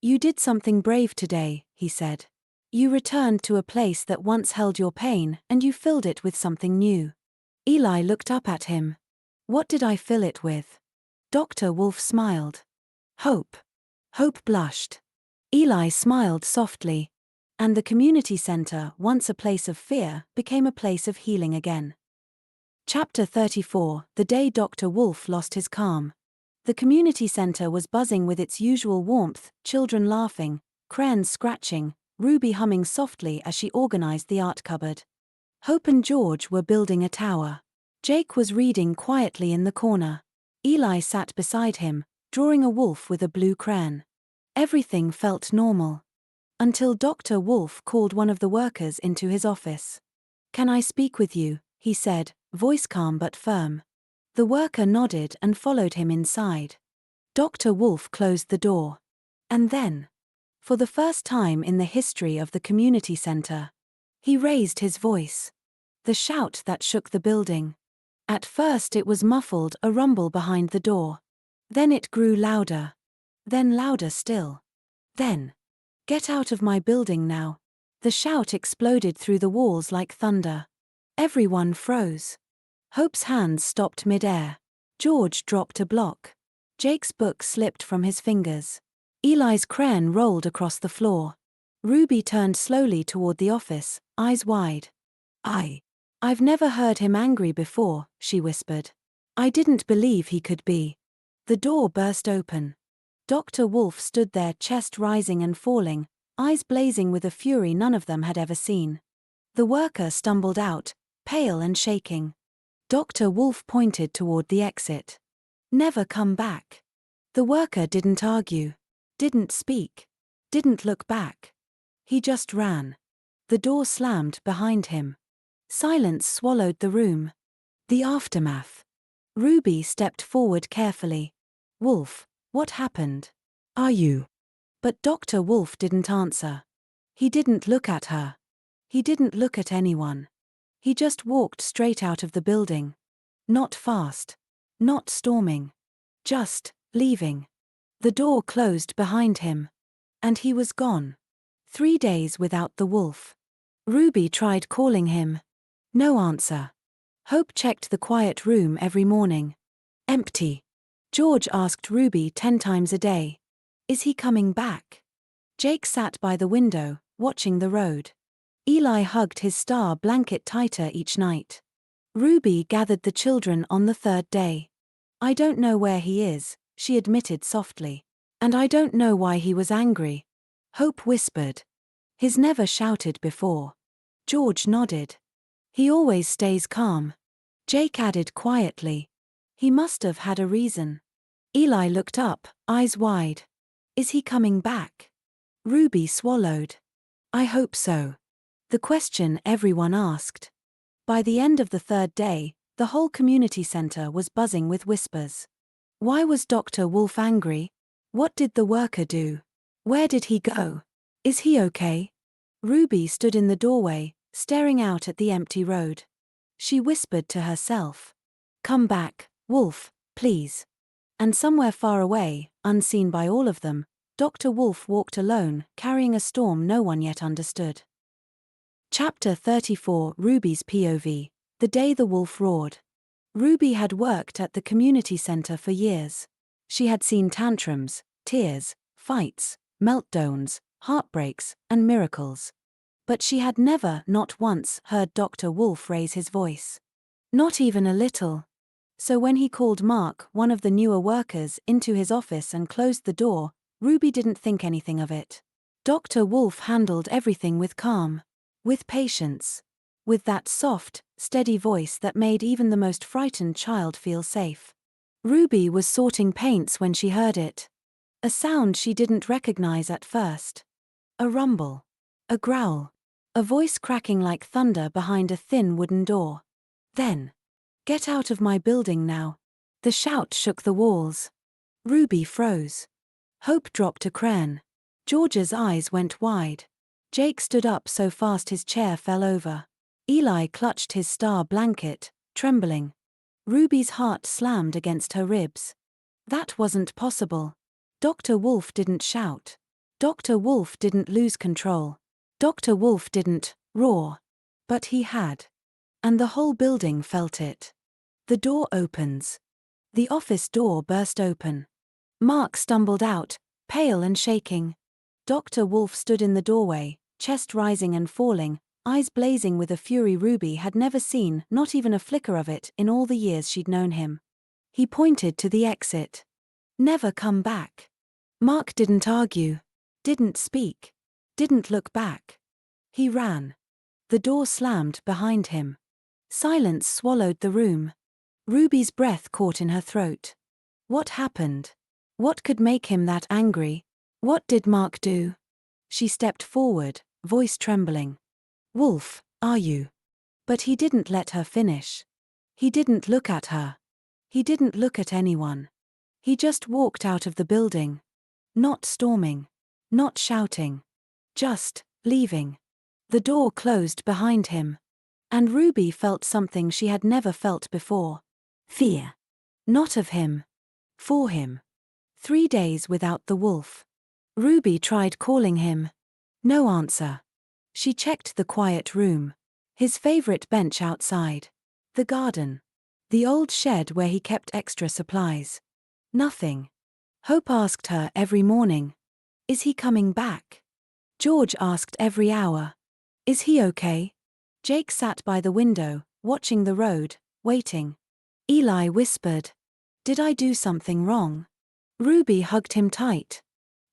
You did something brave today, he said. You returned to a place that once held your pain and you filled it with something new. Eli looked up at him. What did I fill it with? Dr. Wolf smiled. Hope. Hope blushed. Eli smiled softly. And the community center, once a place of fear, became a place of healing again. Chapter 34, the day Dr. Wolf lost his calm. The community center was buzzing with its usual warmth, children laughing, crayons scratching, Ruby humming softly as she organized the art cupboard. Hope and George were building a tower. Jake was reading quietly in the corner. Eli sat beside him, drawing a wolf with a blue crayon. Everything felt normal. Until Dr. Wolf called one of the workers into his office. Can I speak with you? He said, voice calm but firm. The worker nodded and followed him inside. Dr. Wolf closed the door. And then, for the first time in the history of the community center, he raised his voice. The shout that shook the building. At first it was muffled, a rumble behind the door. Then it grew louder. Then louder still. Then, get out of my building now. The shout exploded through the walls like thunder. Everyone froze. Hope's hands stopped mid-air. George dropped a block. Jake's book slipped from his fingers. Eli's crayon rolled across the floor. Ruby turned slowly toward the office, eyes wide. I've never heard him angry before, she whispered. I didn't believe he could be. The door burst open. Dr. Wolf stood there, chest rising and falling, eyes blazing with a fury none of them had ever seen. The worker stumbled out, pale and shaking. Dr. Wolf pointed toward the exit. Never come back. The worker didn't argue, didn't speak, didn't look back. He just ran. The door slammed behind him. Silence swallowed the room. The aftermath. Ruby stepped forward carefully. Wolf, what happened? Are you? But Dr. Wolf didn't answer. He didn't look at her. He didn't look at anyone. He just walked straight out of the building. Not fast. Not storming. Just leaving. The door closed behind him. And he was gone. 3 days without the wolf. Ruby tried calling him. No answer. Hope checked the quiet room every morning. Empty. George asked Ruby 10 times a day. Is he coming back? Jake sat by the window, watching the road. Eli hugged his star blanket tighter each night. Ruby gathered the children on the 3rd day. I don't know where he is, she admitted softly. And I don't know why he was angry. Hope whispered. He's never shouted before. George nodded. He always stays calm. Jake added quietly. He must have had a reason. Eli looked up, eyes wide. Is he coming back? Ruby swallowed. I hope so. The question everyone asked. By the end of the 3rd day, the whole community center was buzzing with whispers. Why was Dr. Wolf angry? What did the worker do? Where did he go? Is he okay? Ruby stood in the doorway, staring out at the empty road. She whispered to herself. Come back, Wolf, please. And somewhere far away, unseen by all of them, Dr. Wolf walked alone, carrying a storm no one yet understood. Chapter 34 Ruby's POV. The day the wolf roared. Ruby had worked at the community center for years. She had seen tantrums, tears, fights, meltdowns, heartbreaks, and miracles. But she had never, not once, heard Dr. Wolf raise his voice. Not even a little. So when he called Mark, one of the newer workers, into his office and closed the door, Ruby didn't think anything of it. Dr. Wolf handled everything with calm. With patience. With that soft, steady voice that made even the most frightened child feel safe. Ruby was sorting paints when she heard it. A sound she didn't recognize at first. A rumble. A growl. A voice cracking like thunder behind a thin wooden door. Then, get out of my building now. The shout shook the walls. Ruby froze. Hope dropped a crayon. George's eyes went wide. Jake stood up so fast his chair fell over. Eli clutched his star blanket, trembling. Ruby's heart slammed against her ribs. That wasn't possible. Dr. Wolf didn't shout. Dr. Wolf didn't lose control. Dr. Wolf didn't roar. But he had. And the whole building felt it. The door opens. The office door burst open. Mark stumbled out, pale and shaking. Dr. Wolf stood in the doorway, chest rising and falling, eyes blazing with a fury Ruby had never seen, not even a flicker of it, in all the years she'd known him. He pointed to the exit. Never come back. Mark didn't argue. Didn't speak. Didn't look back. He ran. The door slammed behind him. Silence swallowed the room. Ruby's breath caught in her throat. What happened? What could make him that angry? What did Mark do? She stepped forward, voice trembling. Wolf, are you? But he didn't let her finish. He didn't look at her. He didn't look at anyone. He just walked out of the building. Not storming. Not shouting. Just leaving. The door closed behind him. And Ruby felt something she had never felt before. Fear. Not of him. For him. 3 days without the wolf. Ruby tried calling him. No answer. She checked the quiet room. His favorite bench outside. The garden. The old shed where he kept extra supplies. Nothing. Hope asked her every morning. Is he coming back? George asked every hour. Is he okay? Jake sat by the window, watching the road, waiting. Eli whispered. Did I do something wrong? Ruby hugged him tight.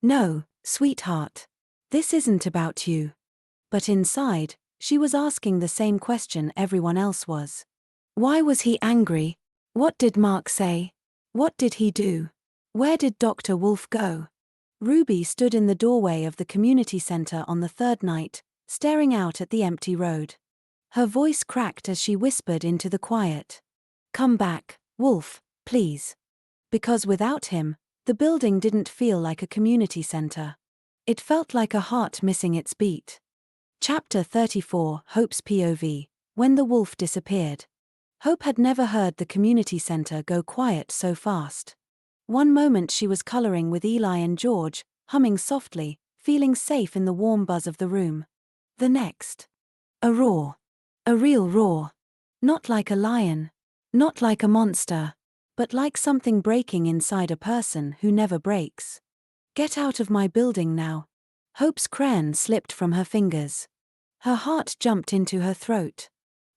No, sweetheart. This isn't about you. But inside, she was asking the same question everyone else was. Why was he angry? What did Mark say? What did he do? Where did Dr. Wolf go? Ruby stood in the doorway of the community center on the 3rd night, staring out at the empty road. Her voice cracked as she whispered into the quiet. "Come back, Wolf, please." Because without him, the building didn't feel like a community center. It felt like a heart missing its beat. Chapter 34, Hope's POV. When the wolf disappeared. Hope had never heard the community center go quiet so fast. One moment she was coloring with Eli and George, humming softly, feeling safe in the warm buzz of the room. The next. A roar. A real roar. Not like a lion. Not like a monster. But like something breaking inside a person who never breaks. "Get out of my building now." Hope's crayon slipped from her fingers. Her heart jumped into her throat.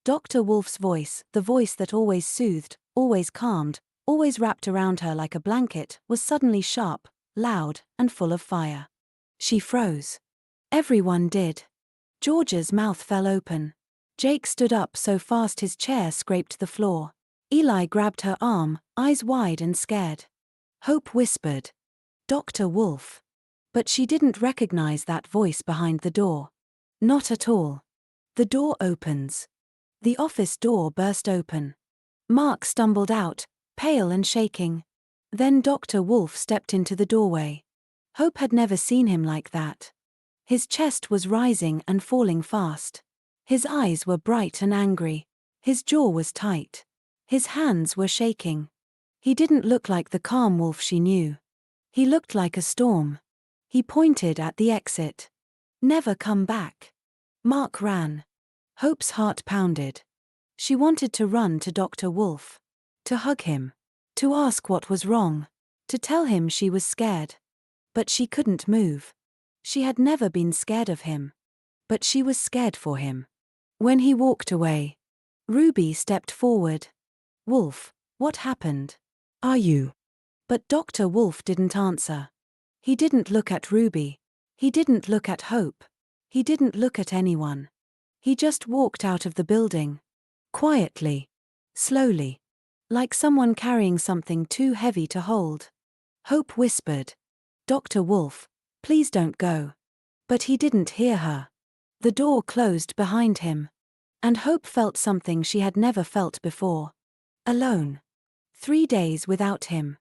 Dr. Wolf's voice, the voice that always soothed, always calmed, always wrapped around her like a blanket, was suddenly sharp, loud, and full of fire. She froze. Everyone did. George's mouth fell open. Jake stood up so fast his chair scraped the floor. Eli grabbed her arm, eyes wide and scared. Hope whispered, "Dr. Wolf." But she didn't recognize that voice behind the door. Not at all. The door opens. The office door burst open. Mark stumbled out, pale and shaking. Then Dr. Wolf stepped into the doorway. Hope had never seen him like that. His chest was rising and falling fast. His eyes were bright and angry. His jaw was tight. His hands were shaking. He didn't look like the calm wolf she knew. He looked like a storm. He pointed at the exit. "Never come back." Mark ran. Hope's heart pounded. She wanted to run to Dr. Wolf. To hug him. To ask what was wrong. To tell him she was scared. But she couldn't move. She had never been scared of him. But she was scared for him. When he walked away, Ruby stepped forward. "Wolf, what happened? Are you?" But Dr. Wolf didn't answer. He didn't look at Ruby. He didn't look at Hope. He didn't look at anyone. He just walked out of the building. Quietly. Slowly. Like someone carrying something too heavy to hold. Hope whispered, "Dr. Wolf, please don't go." But he didn't hear her. The door closed behind him. And Hope felt something she had never felt before. Alone. 3 days without him.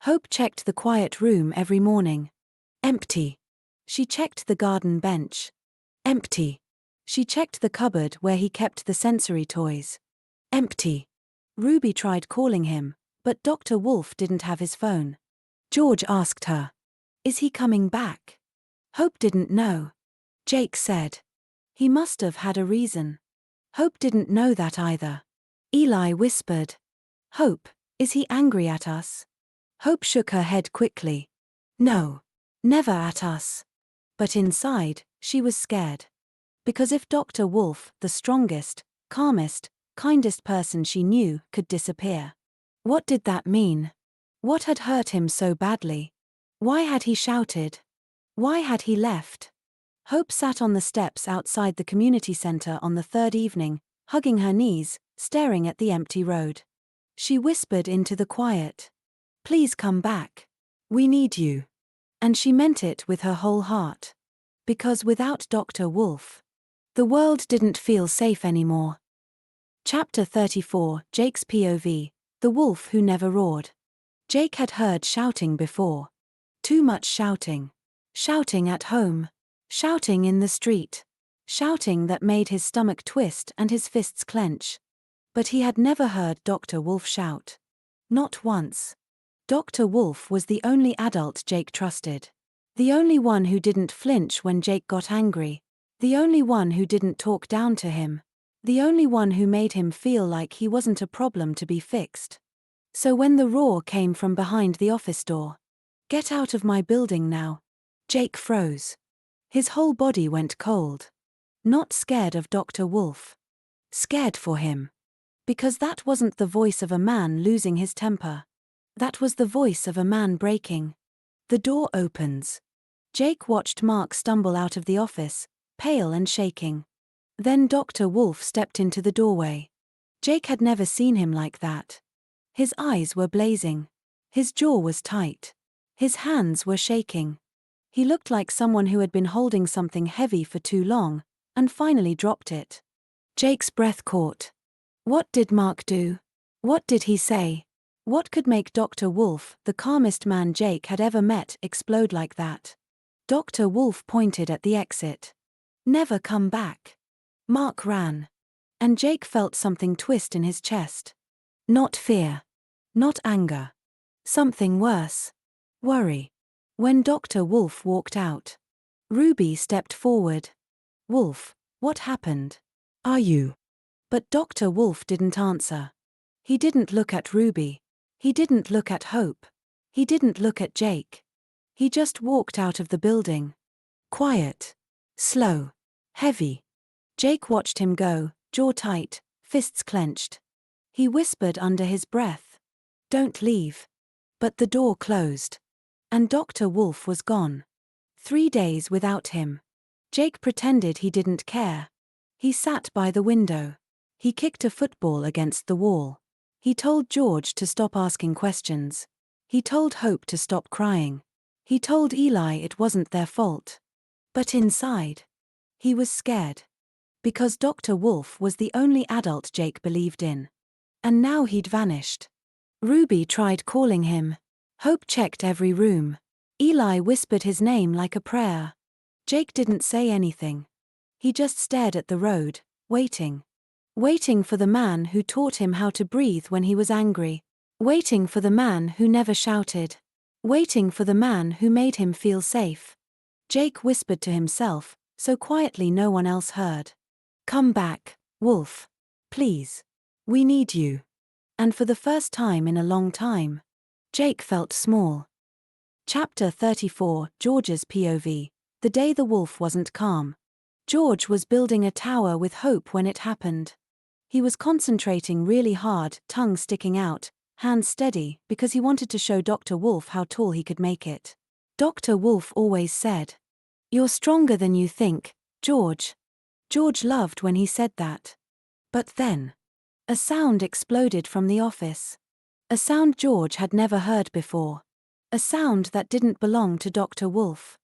Hope checked the quiet room every morning. Empty. She checked the garden bench. Empty. She checked the cupboard where he kept the sensory toys. Empty. Ruby tried calling him, but Dr. Wolf didn't have his phone. George asked her, "Is he coming back?" Hope didn't know. Jake said, "He must have had a reason." Hope didn't know that either. Eli whispered, "Hope, is he angry at us?" Hope shook her head quickly. "No. Never at us." But inside, she was scared. Because if Dr. Wolf, the strongest, calmest, kindest person she knew, could disappear. What did that mean? What had hurt him so badly? Why had he shouted? Why had he left? Hope sat on the steps outside the community center on the third evening, hugging her knees, staring at the empty road. She whispered into the quiet, "Please come back. We need you." And she meant it with her whole heart. Because without Dr. Wolf, the world didn't feel safe anymore. Chapter 34, Jake's POV, the wolf who never roared. Jake had heard shouting before. Too much shouting. Shouting at home. Shouting in the street. Shouting that made his stomach twist and his fists clench. But he had never heard Dr. Wolf shout. Not once. Dr. Wolf was the only adult Jake trusted. The only one who didn't flinch when Jake got angry. The only one who didn't talk down to him. The only one who made him feel like he wasn't a problem to be fixed. So when the roar came from behind the office door, "Get out of my building now," Jake froze. His whole body went cold. Not scared of Dr. Wolf. Scared for him. Because that wasn't the voice of a man losing his temper. That was the voice of a man breaking. The door opens. Jake watched Mark stumble out of the office, pale and shaking. Then Dr. Wolf stepped into the doorway. Jake had never seen him like that. His eyes were blazing. His jaw was tight. His hands were shaking. He looked like someone who had been holding something heavy for too long, and finally dropped it. Jake's breath caught. What did Mark do? What did he say? What could make Dr. Wolf, the calmest man Jake had ever met, explode like that? Dr. Wolf pointed at the exit. Never come back. Mark ran. And Jake felt something twist in his chest. Not fear. Not anger. Something worse. Worry. When Dr. Wolf walked out, Ruby stepped forward. Wolf, what happened? Are you? But Dr. Wolf didn't answer. He didn't look at Ruby. He didn't look at Hope. He didn't look at Jake. He just walked out of the building. Quiet. Slow. Heavy. Jake watched him go, jaw tight, fists clenched. He whispered under his breath, "Don't leave." But the door closed. And Dr. Wolf was gone. 3 days without him. Jake pretended he didn't care. He sat by the window. He kicked a football against the wall. He told George to stop asking questions. He told Hope to stop crying. He told Eli it wasn't their fault. But inside, he was scared. Because Dr. Wolf was the only adult Jake believed in. And now he'd vanished. Ruby tried calling him. Hope checked every room. Eli whispered his name like a prayer. Jake didn't say anything. He just stared at the road, waiting. Waiting for the man who taught him how to breathe when he was angry. Waiting for the man who never shouted. Waiting for the man who made him feel safe. Jake whispered to himself, so quietly no one else heard. Come back, Wolf. Please. We need you. And for the first time in a long time, Jake felt small. Chapter 34, George's POV. The day the wolf wasn't calm. George was building a tower with Hope when it happened. He was concentrating really hard, tongue sticking out, hands steady, because he wanted to show Dr. Wolf how tall he could make it. Dr. Wolf always said, "You're stronger than you think, George." George loved when he said that. But then, a sound exploded from the office. A sound George had never heard before. A sound that didn't belong to Dr. Wolf.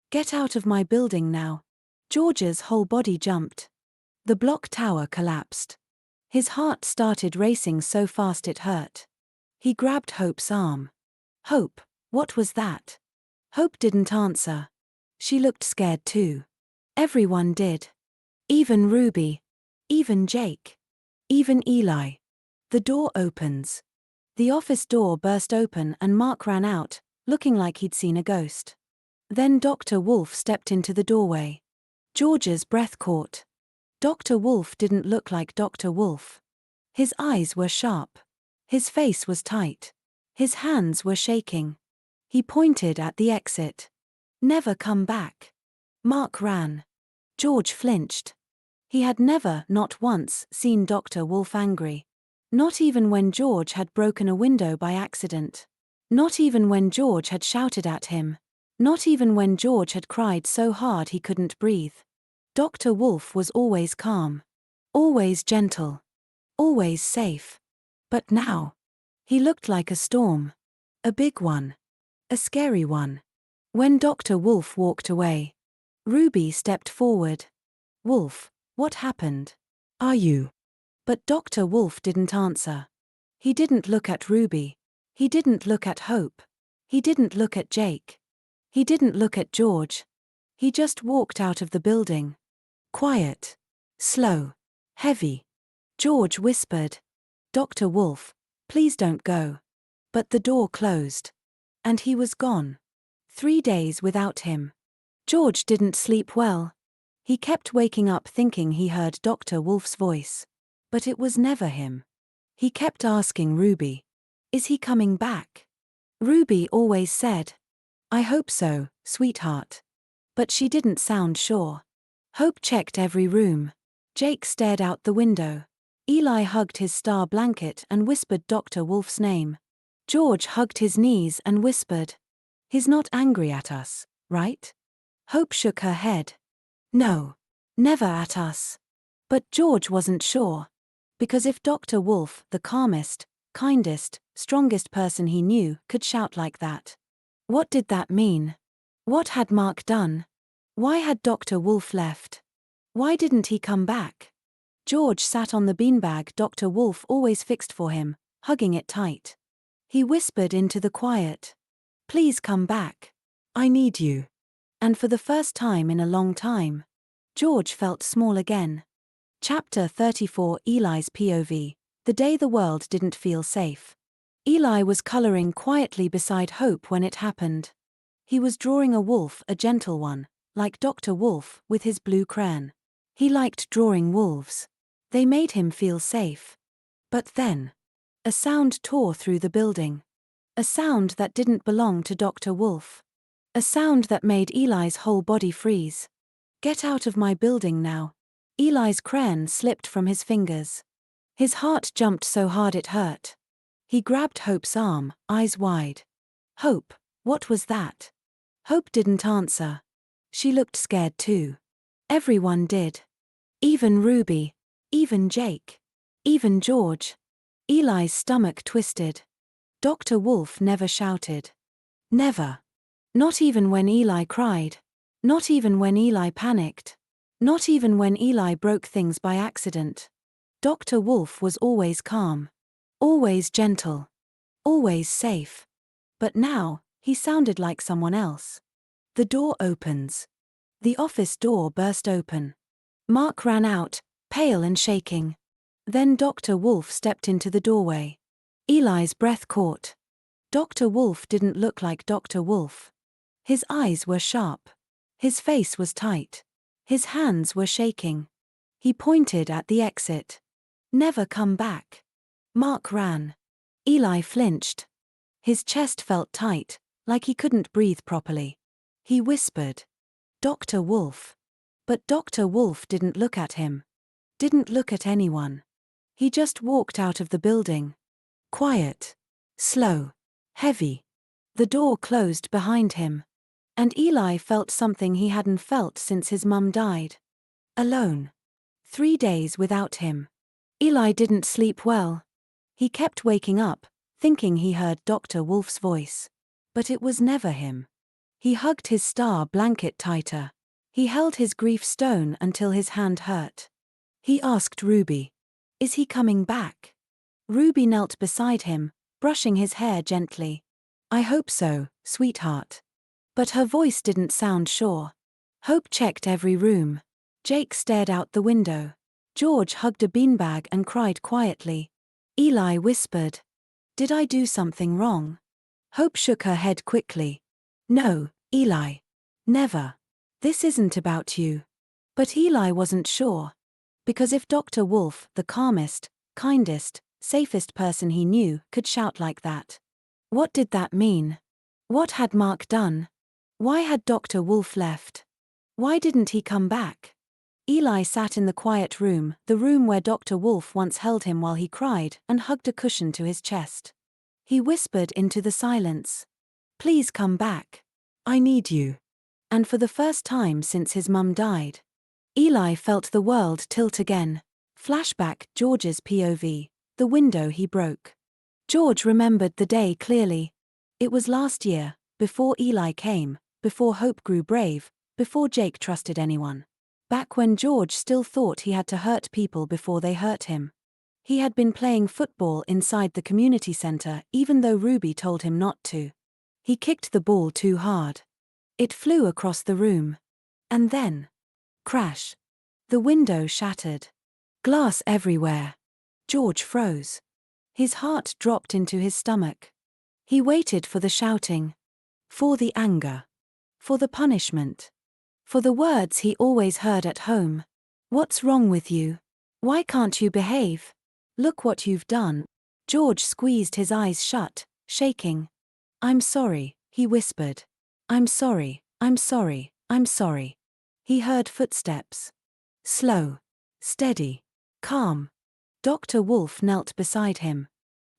"Get out of my building now." George's whole body jumped. The block tower collapsed. His heart started racing so fast it hurt. He grabbed Hope's arm. "Hope, what was that?" Hope didn't answer. She looked scared too. Everyone did. Even Ruby. Even Jake. Even Eli. The door opens. The office door burst open and Mark ran out, looking like he'd seen a ghost. Then Dr. Wolf stepped into the doorway. George's breath caught. Dr. Wolf didn't look like Dr. Wolf. His eyes were sharp. His face was tight. His hands were shaking. He pointed at the exit. Never come back. Mark ran. George flinched. He had never, not once, seen Dr. Wolf angry. Not even when George had broken a window by accident. Not even when George had shouted at him. Not even when George had cried so hard he couldn't breathe. Dr. Wolf was always calm. Always gentle. Always safe. But now, he looked like a storm. A big one. A scary one. When Dr. Wolf walked away, Ruby stepped forward. "Wolf, what happened? Are you?" But Dr. Wolf didn't answer. He didn't look at Ruby. He didn't look at Hope. He didn't look at Jake. He didn't look at George. He just walked out of the building. Quiet. Slow. Heavy. George whispered, "Dr. Wolf, please don't go." But the door closed. And he was gone. 3 days without him. George didn't sleep well. He kept waking up thinking he heard Dr. Wolf's voice. But it was never him. He kept asking Ruby, "Is he coming back?" Ruby always said, "I hope so, sweetheart." But she didn't sound sure. Hope checked every room. Jake stared out the window. Eli hugged his star blanket and whispered Dr. Wolf's name. George hugged his knees and whispered, "He's not angry at us, right?" Hope shook her head. "No. Never at us." But George wasn't sure. Because if Dr. Wolf, the calmest, kindest, strongest person he knew, could shout like that, what did that mean? What had Mark done? Why had Dr. Wolf left? Why didn't he come back? George sat on the beanbag Dr. Wolf always fixed for him, hugging it tight. He whispered into the quiet. Please come back. I need you. And for the first time in a long time, George felt small again. Chapter 34 Eli's POV. The day the world didn't feel safe. Eli was coloring quietly beside Hope when it happened. He was drawing a wolf, a gentle one, like Dr. Wolf, with his blue crayon. He liked drawing wolves. They made him feel safe. But then, a sound tore through the building. A sound that didn't belong to Dr. Wolf. A sound that made Eli's whole body freeze. Get out of my building now. Eli's crayon slipped from his fingers. His heart jumped so hard it hurt. He grabbed Hope's arm, eyes wide. Hope, what was that? Hope didn't answer. She looked scared too. Everyone did. Even Ruby. Even Jake. Even George. Eli's stomach twisted. Dr. Wolf never shouted. Never. Not even when Eli cried. Not even when Eli panicked. Not even when Eli broke things by accident. Dr. Wolf was always calm. Always gentle. Always safe. But now, he sounded like someone else. The door opens. The office door burst open. Mark ran out, pale and shaking. Then Dr. Wolf stepped into the doorway. Eli's breath caught. Dr. Wolf didn't look like Dr. Wolf. His eyes were sharp. His face was tight. His hands were shaking. He pointed at the exit. Never come back. Mark ran. Eli flinched. His chest felt tight, like he couldn't breathe properly. He whispered, Dr. Wolf. But Dr. Wolf didn't look at him. Didn't look at anyone. He just walked out of the building. Quiet. Slow. Heavy. The door closed behind him. And Eli felt something he hadn't felt since his mum died. Alone. 3 days without him. Eli didn't sleep well. He kept waking up, thinking he heard Dr. Wolf's voice. But it was never him. He hugged his star blanket tighter. He held his grief stone until his hand hurt. He asked Ruby, is he coming back? Ruby knelt beside him, brushing his hair gently. I hope so, sweetheart. But her voice didn't sound sure. Hope checked every room. Jake stared out the window. George hugged a beanbag and cried quietly. Eli whispered, did I do something wrong? Hope shook her head quickly. No, Eli. Never. This isn't about you. But Eli wasn't sure. Because if Dr. Wolf, the calmest, kindest, safest person he knew, could shout like that. What did that mean? What had Mark done? Why had Dr. Wolf left? Why didn't he come back? Eli sat in the quiet room, the room where Dr. Wolf once held him while he cried, and hugged a cushion to his chest. He whispered into the silence. Please come back. I need you. And for the first time since his mum died, Eli felt the world tilt again. Flashback, George's POV, the window he broke. George remembered the day clearly. It was last year, before Eli came, before Hope grew brave, before Jake trusted anyone. Back when George still thought he had to hurt people before they hurt him. He had been playing football inside the community center even though Ruby told him not to. He kicked the ball too hard. It flew across the room. And then, crash. The window shattered. Glass everywhere. George froze. His heart dropped into his stomach. He waited for the shouting. For the anger. For the punishment. For the words he always heard at home. What's wrong with you? Why can't you behave? Look what you've done. George squeezed his eyes shut, shaking. I'm sorry, he whispered. I'm sorry, I'm sorry, I'm sorry. He heard footsteps. Slow. Steady. Calm. Dr. Wolf knelt beside him.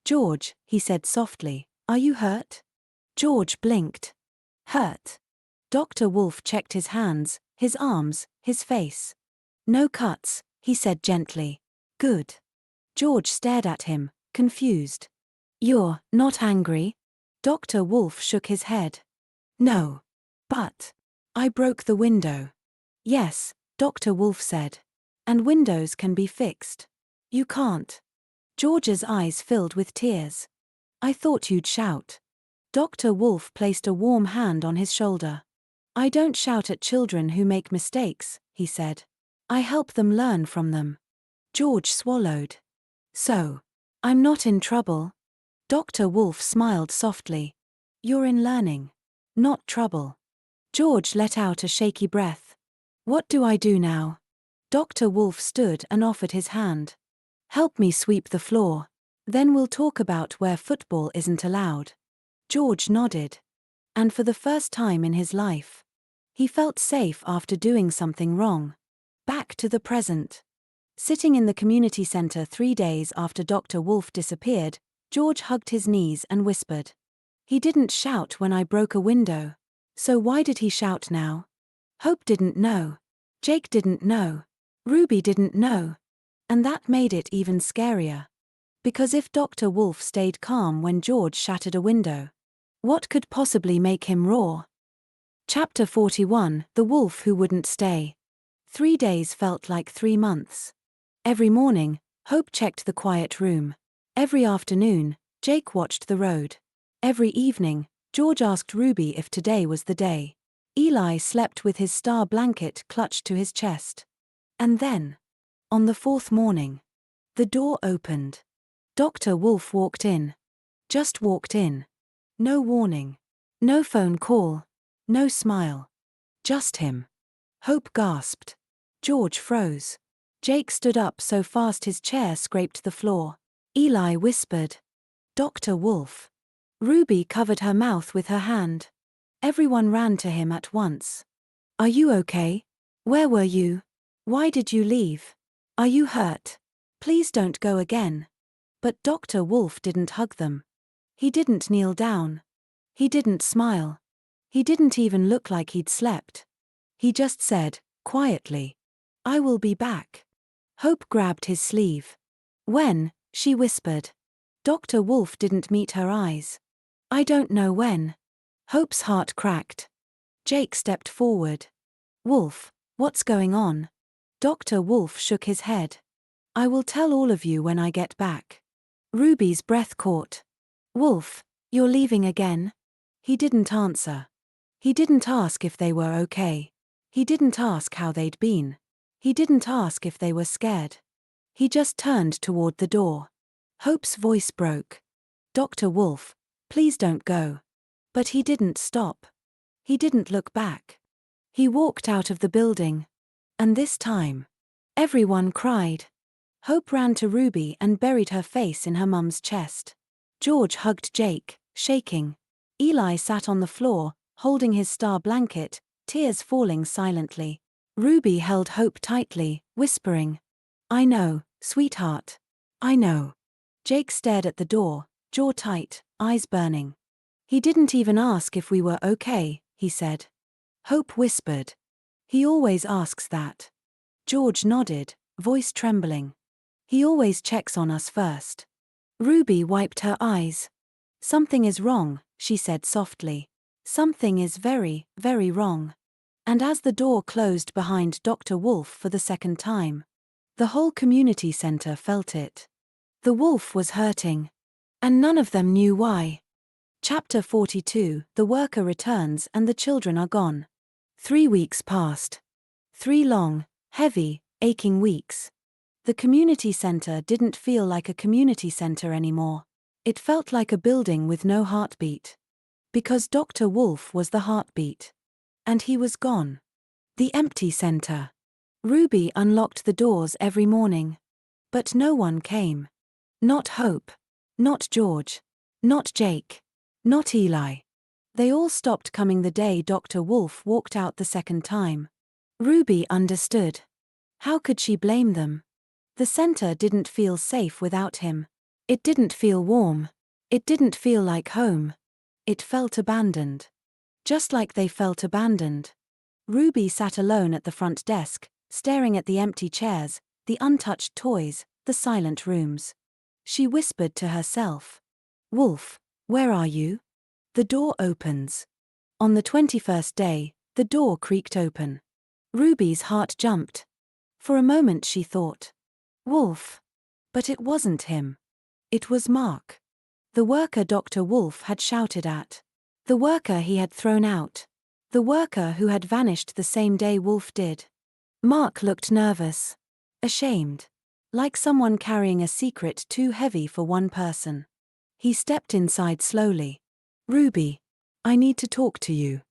George, he said softly, are you hurt? George blinked. Hurt. Dr. Wolf checked his hands, his arms, his face. No cuts, he said gently. Good. George stared at him, confused. You're not angry? Dr. Wolf shook his head. No. But I broke the window. Yes, Dr. Wolf said. And windows can be fixed. You can't. George's eyes filled with tears. I thought you'd shout. Dr. Wolf placed a warm hand on his shoulder. I don't shout at children who make mistakes, he said. I help them learn from them. George swallowed. So, I'm not in trouble? Dr. Wolf smiled softly. You're in learning, not trouble. George let out a shaky breath. What do I do now? Dr. Wolf stood and offered his hand. Help me sweep the floor. Then we'll talk about where football isn't allowed. George nodded. And for the first time in his life, he felt safe after doing something wrong. Back to the present. Sitting in the community center 3 days after Dr. Wolf disappeared, George hugged his knees and whispered. He didn't shout when I broke a window. So why did he shout now? Hope didn't know. Jake didn't know. Ruby didn't know. And that made it even scarier. Because if Dr. Wolf stayed calm when George shattered a window, what could possibly make him roar? Chapter 41, The Wolf Who Wouldn't Stay. 3 days felt like 3 months. Every morning, Hope checked the quiet room. Every afternoon, Jake watched the road. Every evening, George asked Ruby if today was the day. Eli slept with his star blanket clutched to his chest. And then, on the 4th morning, the door opened. Dr. Wolf walked in. Just walked in. No warning. No phone call. No smile. Just him. Hope gasped. George froze. Jake stood up so fast his chair scraped the floor. Eli whispered. Dr. Wolf. Ruby covered her mouth with her hand. Everyone ran to him at once. Are you okay? Where were you? Why did you leave? Are you hurt? Please don't go again. But Dr. Wolf didn't hug them. He didn't kneel down. He didn't smile. He didn't even look like he'd slept. He just said, quietly, I will be back. Hope grabbed his sleeve. When? She whispered. Dr. Wolf didn't meet her eyes. I don't know when. Hope's heart cracked. Jake stepped forward. Wolf, what's going on? Dr. Wolf shook his head. I will tell all of you when I get back. Ruby's breath caught. Wolf, you're leaving again? He didn't answer. He didn't ask if they were okay. He didn't ask how they'd been. He didn't ask if they were scared. He just turned toward the door. Hope's voice broke. Dr. Wolf, please don't go. But he didn't stop. He didn't look back. He walked out of the building. And this time, everyone cried. Hope ran to Ruby and buried her face in her mum's chest. George hugged Jake, shaking. Eli sat on the floor, holding his star blanket, tears falling silently. Ruby held Hope tightly, whispering, I know, sweetheart. I know. Jake stared at the door, jaw tight, eyes burning. He didn't even ask if we were okay, he said. Hope whispered. He always asks that. George nodded, voice trembling. He always checks on us first. Ruby wiped her eyes. Something is wrong, she said softly. Something is very, very wrong. And as the door closed behind Dr. Wolf for the 2nd time, the whole community center felt it. The wolf was hurting. And none of them knew why. Chapter 42, The worker returns and the children are gone. 3 weeks passed. 3 long, heavy, aching weeks. The community center didn't feel like a community center anymore. It felt like a building with no heartbeat. Because Dr. Wolf was the heartbeat. And he was gone. The empty center. Ruby unlocked the doors every morning. But no one came. Not Hope. Not George. Not Jake. Not Eli. They all stopped coming the day Dr. Wolf walked out the 2nd time. Ruby understood. How could she blame them? The center didn't feel safe without him. It didn't feel warm. It didn't feel like home. It felt abandoned. Just like they felt abandoned. Ruby sat alone at the front desk, staring at the empty chairs, the untouched toys, the silent rooms. She whispered to herself. Wolf, where are you? The door opens. On the 21st day, the door creaked open. Ruby's heart jumped. For a moment she thought, Wolf. But it wasn't him. It was Mark. The worker Dr. Wolf had shouted at. The worker he had thrown out. The worker who had vanished the same day Wolf did. Mark looked nervous. Ashamed. Like someone carrying a secret too heavy for one person. He stepped inside slowly. Ruby. I need to talk to you.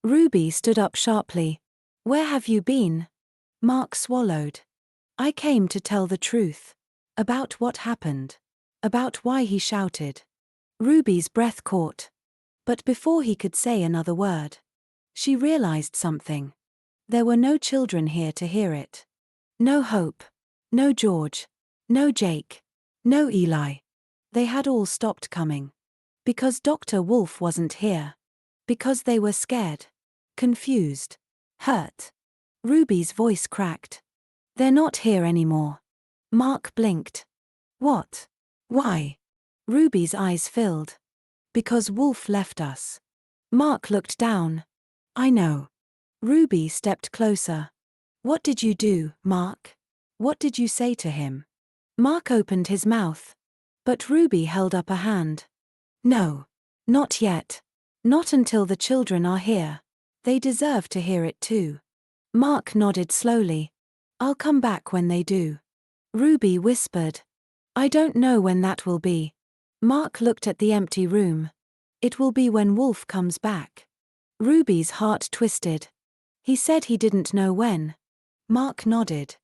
Ruby stood up sharply. Where have you been? Mark swallowed. I came to tell the truth. About what happened. About why he shouted. Ruby's breath caught. But before he could say another word, she realized something. There were no children here to hear it. No Hope. No George. No Jake. No Eli. They had all stopped coming. Because Dr. Wolf wasn't here. Because they were scared. Confused. Hurt. Ruby's voice cracked. They're not here anymore. Mark blinked. What? Why? Ruby's eyes filled. Because Wolf left us. Mark looked down. I know. Ruby stepped closer. What did you do, Mark? What did you say to him? Mark opened his mouth. But Ruby held up a hand. No. Not yet. Not until the children are here. They deserve to hear it too. Mark nodded slowly. I'll come back when they do. Ruby whispered. I don't know when that will be. Mark looked at the empty room. It will be when Wolf comes back. Ruby's heart twisted. He said he didn't know when. Mark nodded.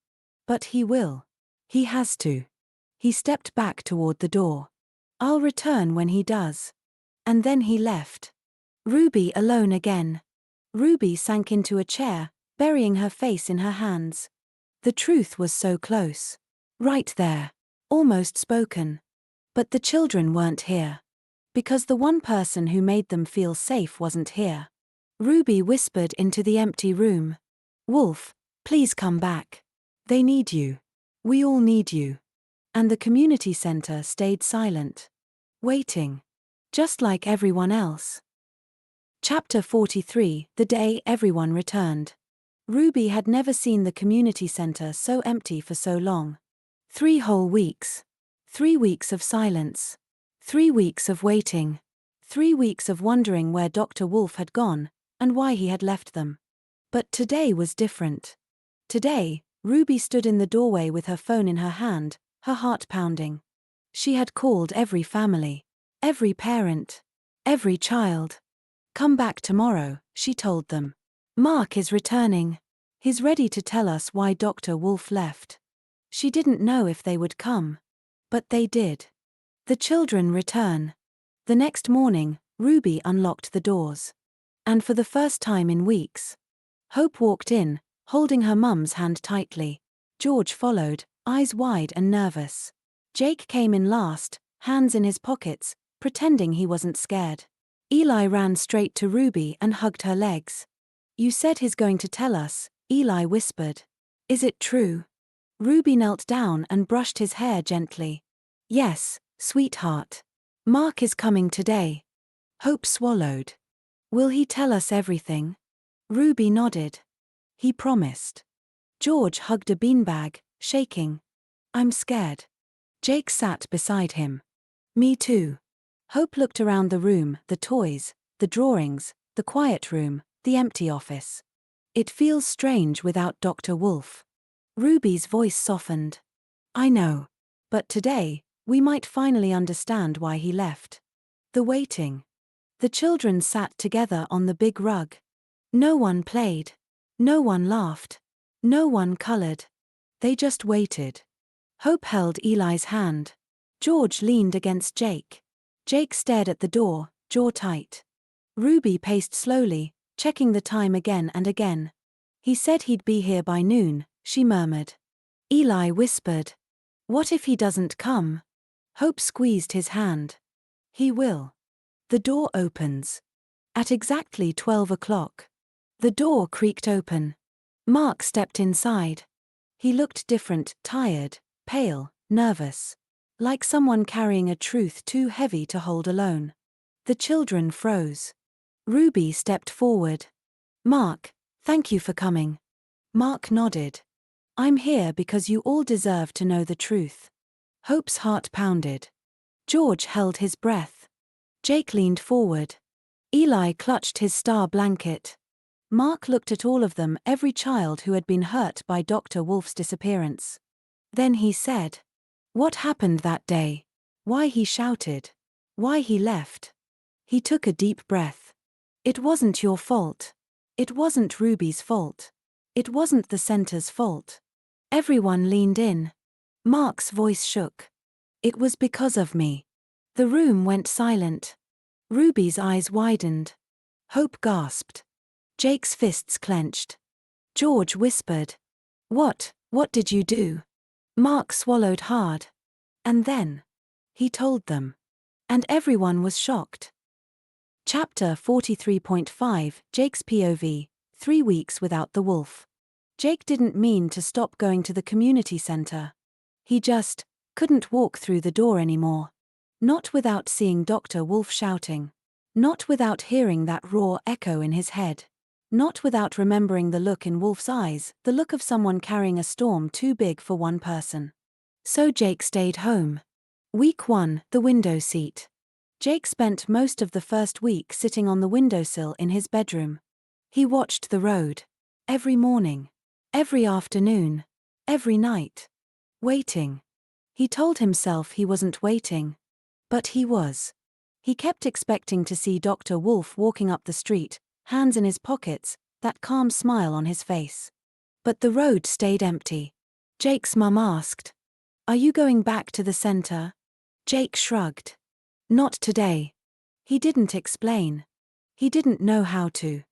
But he will. He has to. He stepped back toward the door. I'll return when he does. And then he left. Ruby alone again. Ruby sank into a chair, burying her face in her hands. The truth was so close. Right there. Almost spoken. But the children weren't here. Because the one person who made them feel safe wasn't here. Ruby whispered into the empty room. Wolf, please come back. They need you. We all need you. And the community center stayed silent. Waiting. Just like everyone else. Chapter 43, The Day Everyone Returned. Ruby had never seen the community center so empty for so long. 3 whole weeks. 3 weeks of silence. 3 weeks of waiting. 3 weeks of wondering where Dr. Wolf had gone, and why he had left them. But today was different. Today, Ruby stood in the doorway with her phone in her hand, her heart pounding. She had called every family. Every parent. Every child. Come back tomorrow, she told them. Mark is returning. He's ready to tell us why Dr. Wolf left. She didn't know if they would come. But they did. The children return. The next morning, Ruby unlocked the doors. And for the first time in weeks, Hope walked in, holding her mum's hand tightly. George followed, eyes wide and nervous. Jake came in last, hands in his pockets, pretending he wasn't scared. Eli ran straight to Ruby and hugged her legs. You said he's going to tell us, Eli whispered. Is it true? Ruby knelt down and brushed his hair gently. Yes, sweetheart. Mark is coming today. Hope swallowed. Will he tell us everything? Ruby nodded. He promised. George hugged a beanbag, shaking. I'm scared. Jake sat beside him. Me too. Hope looked around the room, the toys, the drawings, the quiet room, the empty office. It feels strange without Dr. Wolf. Ruby's voice softened. I know. But today, we might finally understand why he left. The waiting. The children sat together on the big rug. No one played. No one laughed. No one colored. They just waited. Hope held Eli's hand. George leaned against Jake. Jake stared at the door, jaw tight. Ruby paced slowly, checking the time again and again. He said he'd be here by noon, she murmured. Eli whispered. What if he doesn't come? Hope squeezed his hand. He will. The door opens. At exactly 12 o'clock. The door creaked open. Mark stepped inside. He looked different, tired, pale, nervous. Like someone carrying a truth too heavy to hold alone. The children froze. Ruby stepped forward. Mark, thank you for coming. Mark nodded. I'm here because you all deserve to know the truth. Hope's heart pounded. George held his breath. Jake leaned forward. Eli clutched his star blanket. Mark looked at all of them, every child who had been hurt by Dr. Wolf's disappearance. Then he said, "What happened that day? Why he shouted? Why he left?" He took a deep breath. "It wasn't your fault. It wasn't Ruby's fault. It wasn't the center's fault." Everyone leaned in. Mark's voice shook. "It was because of me." The room went silent. Ruby's eyes widened. Hope gasped. Jake's fists clenched. George whispered, What did you do?" Mark swallowed hard. And then he told them. And everyone was shocked. Chapter 43.5 Jake's POV, 3 weeks without the wolf. Jake didn't mean to stop going to the community center. He just couldn't walk through the door anymore. Not without seeing Dr. Wolf shouting. Not without hearing that raw echo in his head. Not without remembering the look in Wolf's eyes, the look of someone carrying a storm too big for one person. So Jake stayed home. Week 1, the window seat. Jake spent most of the first week sitting on the windowsill in his bedroom. He watched the road. Every morning. Every afternoon. Every night. Waiting. He told himself he wasn't waiting. But he was. He kept expecting to see Dr. Wolf walking up the street, hands in his pockets, that calm smile on his face. But the road stayed empty. Jake's mum asked, "Are you going back to the center?" Jake shrugged. "Not today." He didn't explain. He didn't know how to.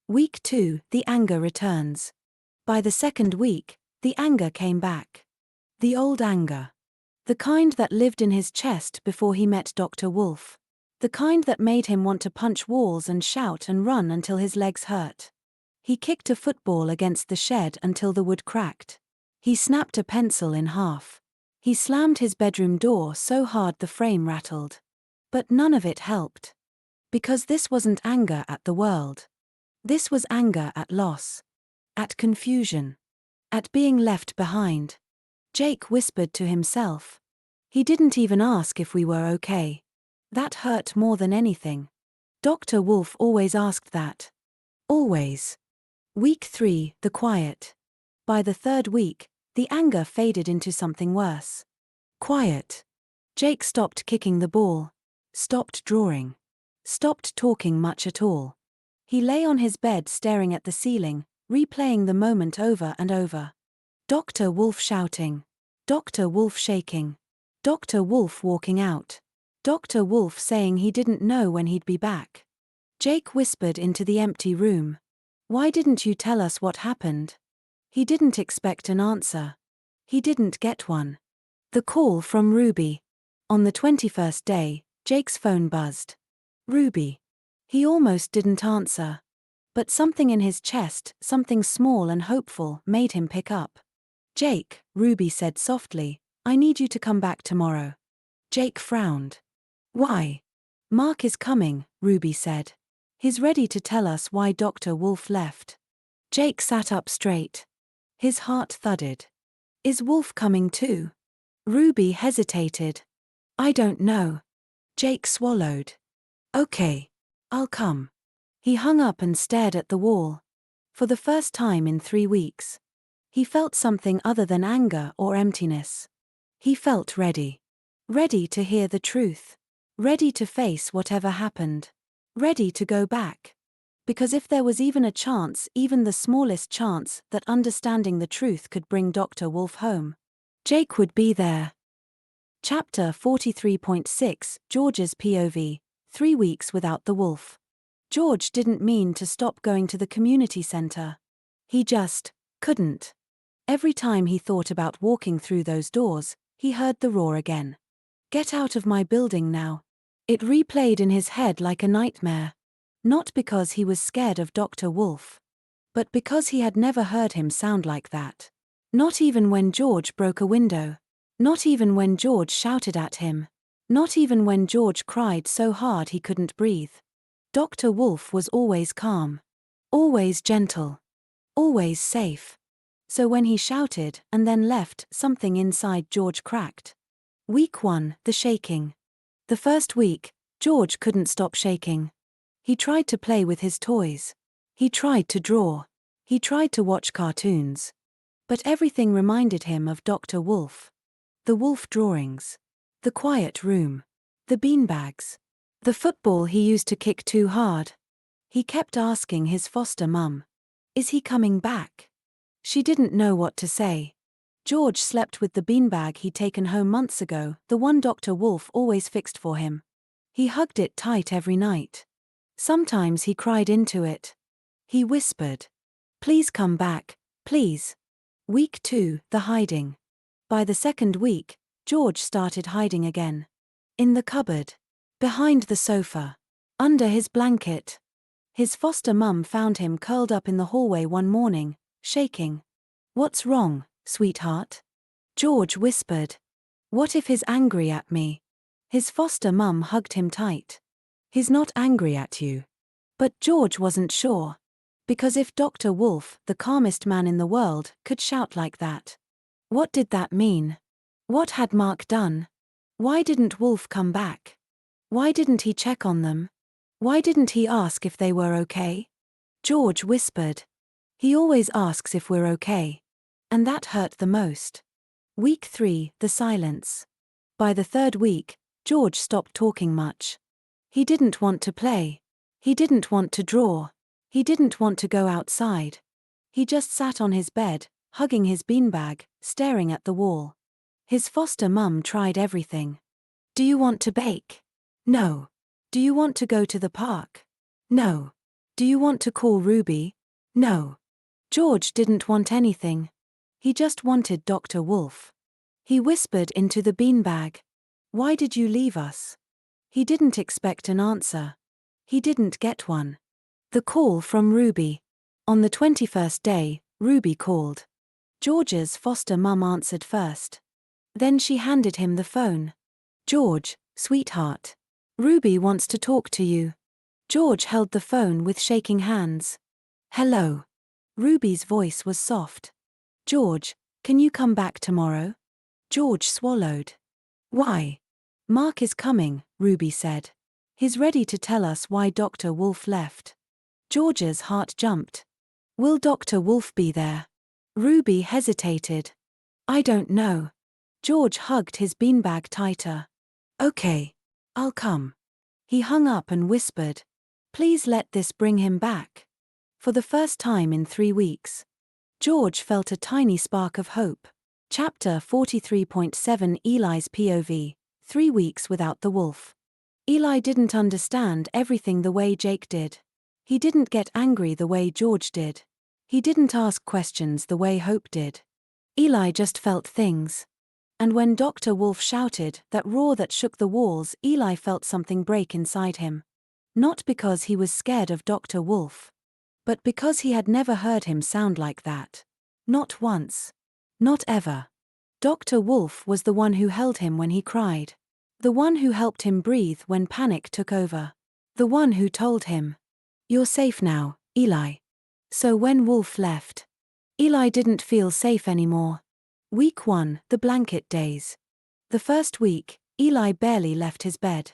Week 2, the anger returns. By the second week, the anger came back. The old anger. The kind that lived in his chest before he met Dr. Wolf. The kind that made him want to punch walls and shout and run until his legs hurt. He kicked a football against the shed until the wood cracked. He snapped a pencil in half. He slammed his bedroom door so hard the frame rattled. But none of it helped. Because this wasn't anger at the world. This was anger at loss. At confusion. At being left behind. Jake whispered to himself. He didn't even ask if we were okay. That hurt more than anything. Dr. Wolf always asked that. Always. Week 3, the quiet. By the third week, the anger faded into something worse. Quiet. Jake stopped kicking the ball. Stopped drawing. Stopped talking much at all. He lay on his bed staring at the ceiling, replaying the moment over and over. Dr. Wolf shouting. Dr. Wolf shaking. Dr. Wolf walking out. Dr. Wolf saying he didn't know when he'd be back. Jake whispered into the empty room. "Why didn't you tell us what happened?" He didn't expect an answer. He didn't get one. The call from Ruby. On the 21st day, Jake's phone buzzed. Ruby. He almost didn't answer. But something in his chest, something small and hopeful, made him pick up. "Jake," Ruby said softly, "I need you to come back tomorrow." Jake frowned. "Why?" "Mark is coming," Ruby said. "He's ready to tell us why Dr. Wolf left." Jake sat up straight. His heart thudded. "Is Wolf coming too?" Ruby hesitated. "I don't know." Jake swallowed. "Okay. I'll come." He hung up and stared at the wall. For the first time in 3 weeks. He felt something other than anger or emptiness. He felt ready. Ready to hear the truth. Ready to face whatever happened. Ready to go back. Because if there was even a chance, even the smallest chance, that understanding the truth could bring Dr. Wolf home, Jake would be there. Chapter 43.6 George's POV, 3 weeks without the wolf. George didn't mean to stop going to the community center. He just couldn't. Every time he thought about walking through those doors, he heard the roar again. "Get out of my building now." It replayed in his head like a nightmare. Not because he was scared of Dr. Wolf. But because he had never heard him sound like that. Not even when George broke a window. Not even when George shouted at him. Not even when George cried so hard he couldn't breathe. Dr. Wolf was always calm. Always gentle. Always safe. So when he shouted and then left, something inside George cracked. Week 1, the shaking. The first week, George couldn't stop shaking. He tried to play with his toys. He tried to draw. He tried to watch cartoons. But everything reminded him of Dr. Wolf. The wolf drawings. The quiet room. The beanbags. The football he used to kick too hard. He kept asking his foster mum, "Is he coming back?" She didn't know what to say. George slept with the beanbag he'd taken home months ago, the one Dr. Wolf always fixed for him. He hugged it tight every night. Sometimes he cried into it. He whispered, "Please come back, please." Week 2, the hiding. By the second week, George started hiding again. In the cupboard. Behind the sofa. Under his blanket. His foster mum found him curled up in the hallway one morning, shaking. "What's wrong, sweetheart?" George whispered. "What if he's angry at me?" His foster mum hugged him tight. "He's not angry at you." But George wasn't sure. Because if Dr. Wolf, the calmest man in the world, could shout like that, what did that mean? What had Mark done? Why didn't Wolf come back? Why didn't he check on them? Why didn't he ask if they were okay? George whispered. "He always asks if we're okay." And that hurt the most. Week 3, the silence. By the third week, George stopped talking much. He didn't want to play. He didn't want to draw. He didn't want to go outside. He just sat on his bed, hugging his beanbag, staring at the wall. His foster mum tried everything. "Do you want to bake?" "No." "Do you want to go to the park?" "No." "Do you want to call Ruby?" "No." George didn't want anything. He just wanted Dr. Wolf. He whispered into the beanbag, "Why did you leave us?" He didn't expect an answer. He didn't get one. The call from Ruby. On the 21st day, Ruby called. George's foster mum answered first. Then she handed him the phone. "George, sweetheart. Ruby wants to talk to you." George held the phone with shaking hands. "Hello." Ruby's voice was soft. "George, can you come back tomorrow?" George swallowed. "Why?" "Mark is coming," Ruby said. "He's ready to tell us why Dr. Wolf left." George's heart jumped. "Will Dr. Wolf be there?" Ruby hesitated. "I don't know." George hugged his beanbag tighter. "Okay. I'll come." He hung up and whispered, "Please let this bring him back." For the first time in 3 weeks, George felt a tiny spark of hope. Chapter 43.7 Eli's POV, 3 weeks without the wolf. Eli didn't understand everything the way Jake did. He didn't get angry the way George did. He didn't ask questions the way Hope did. Eli just felt things. And when Dr. Wolf shouted, that roar that shook the walls, Eli felt something break inside him. Not because he was scared of Dr. Wolf, but because he had never heard him sound like that. Not once. Not ever. Dr. Wolf was the one who held him when he cried. The one who helped him breathe when panic took over. The one who told him, "You're safe now, Eli." So when Wolf left, Eli didn't feel safe anymore. Week 1, the blanket days. The first week, Eli barely left his bed.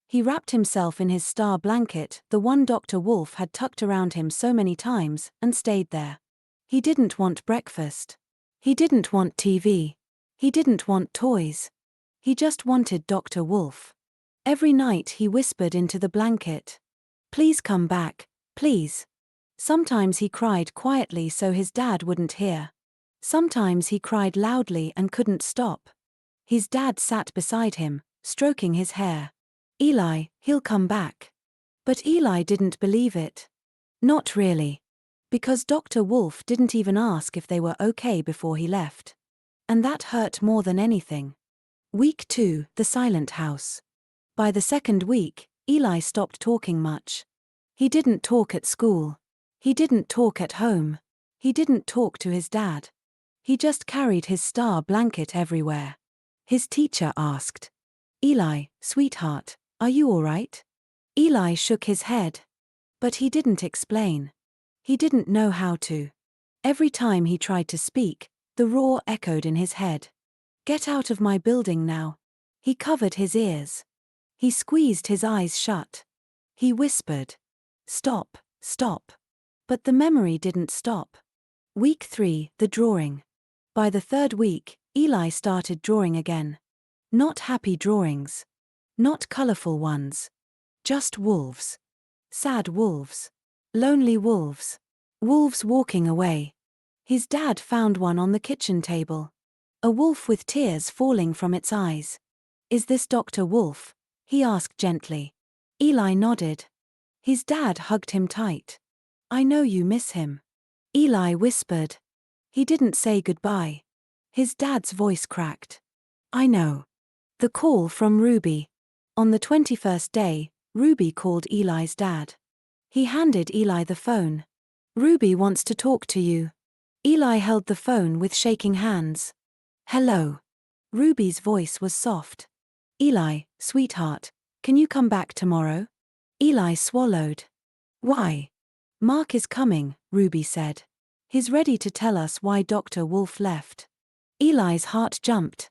He wrapped himself in his star blanket, the one Dr. Wolf had tucked around him so many times, and stayed there. He didn't want breakfast. He didn't want TV. He didn't want toys. He just wanted Dr. Wolf. Every night he whispered into the blanket, "Please come back, please." Sometimes he cried quietly so his dad wouldn't hear. Sometimes he cried loudly and couldn't stop. His dad sat beside him, stroking his hair. "Eli, he'll come back." But Eli didn't believe it. Not really. Because Dr. Wolf didn't even ask if they were okay before he left. And that hurt more than anything. Week 2, the silent house. By the second week, Eli stopped talking much. He didn't talk at school. He didn't talk at home. He didn't talk to his dad. He just carried his star blanket everywhere. His teacher asked, "Eli, sweetheart, are you all right?" Eli shook his head. But he didn't explain. He didn't know how to. Every time he tried to speak, the roar echoed in his head. Get out of my building now. He covered his ears. He squeezed his eyes shut. He whispered, stop, stop. But the memory didn't stop. Week 3, the drawing. By the 3rd week, Eli started drawing again. Not happy drawings. Not colorful ones. Just wolves. Sad wolves. Lonely wolves. Wolves walking away. His dad found one on the kitchen table. A wolf with tears falling from its eyes. Is this Dr. Wolf? He asked gently. Eli nodded. His dad hugged him tight. I know you miss him. Eli whispered. He didn't say goodbye. His dad's voice cracked. I know. The call from Ruby. On the 21st day, Ruby called Eli's dad. He handed Eli the phone. Ruby wants to talk to you. Eli held the phone with shaking hands. Hello. Ruby's voice was soft. Eli, sweetheart, can you come back tomorrow? Eli swallowed. Why? Mark is coming, Ruby said. He's ready to tell us why Dr. Wolf left. Eli's heart jumped.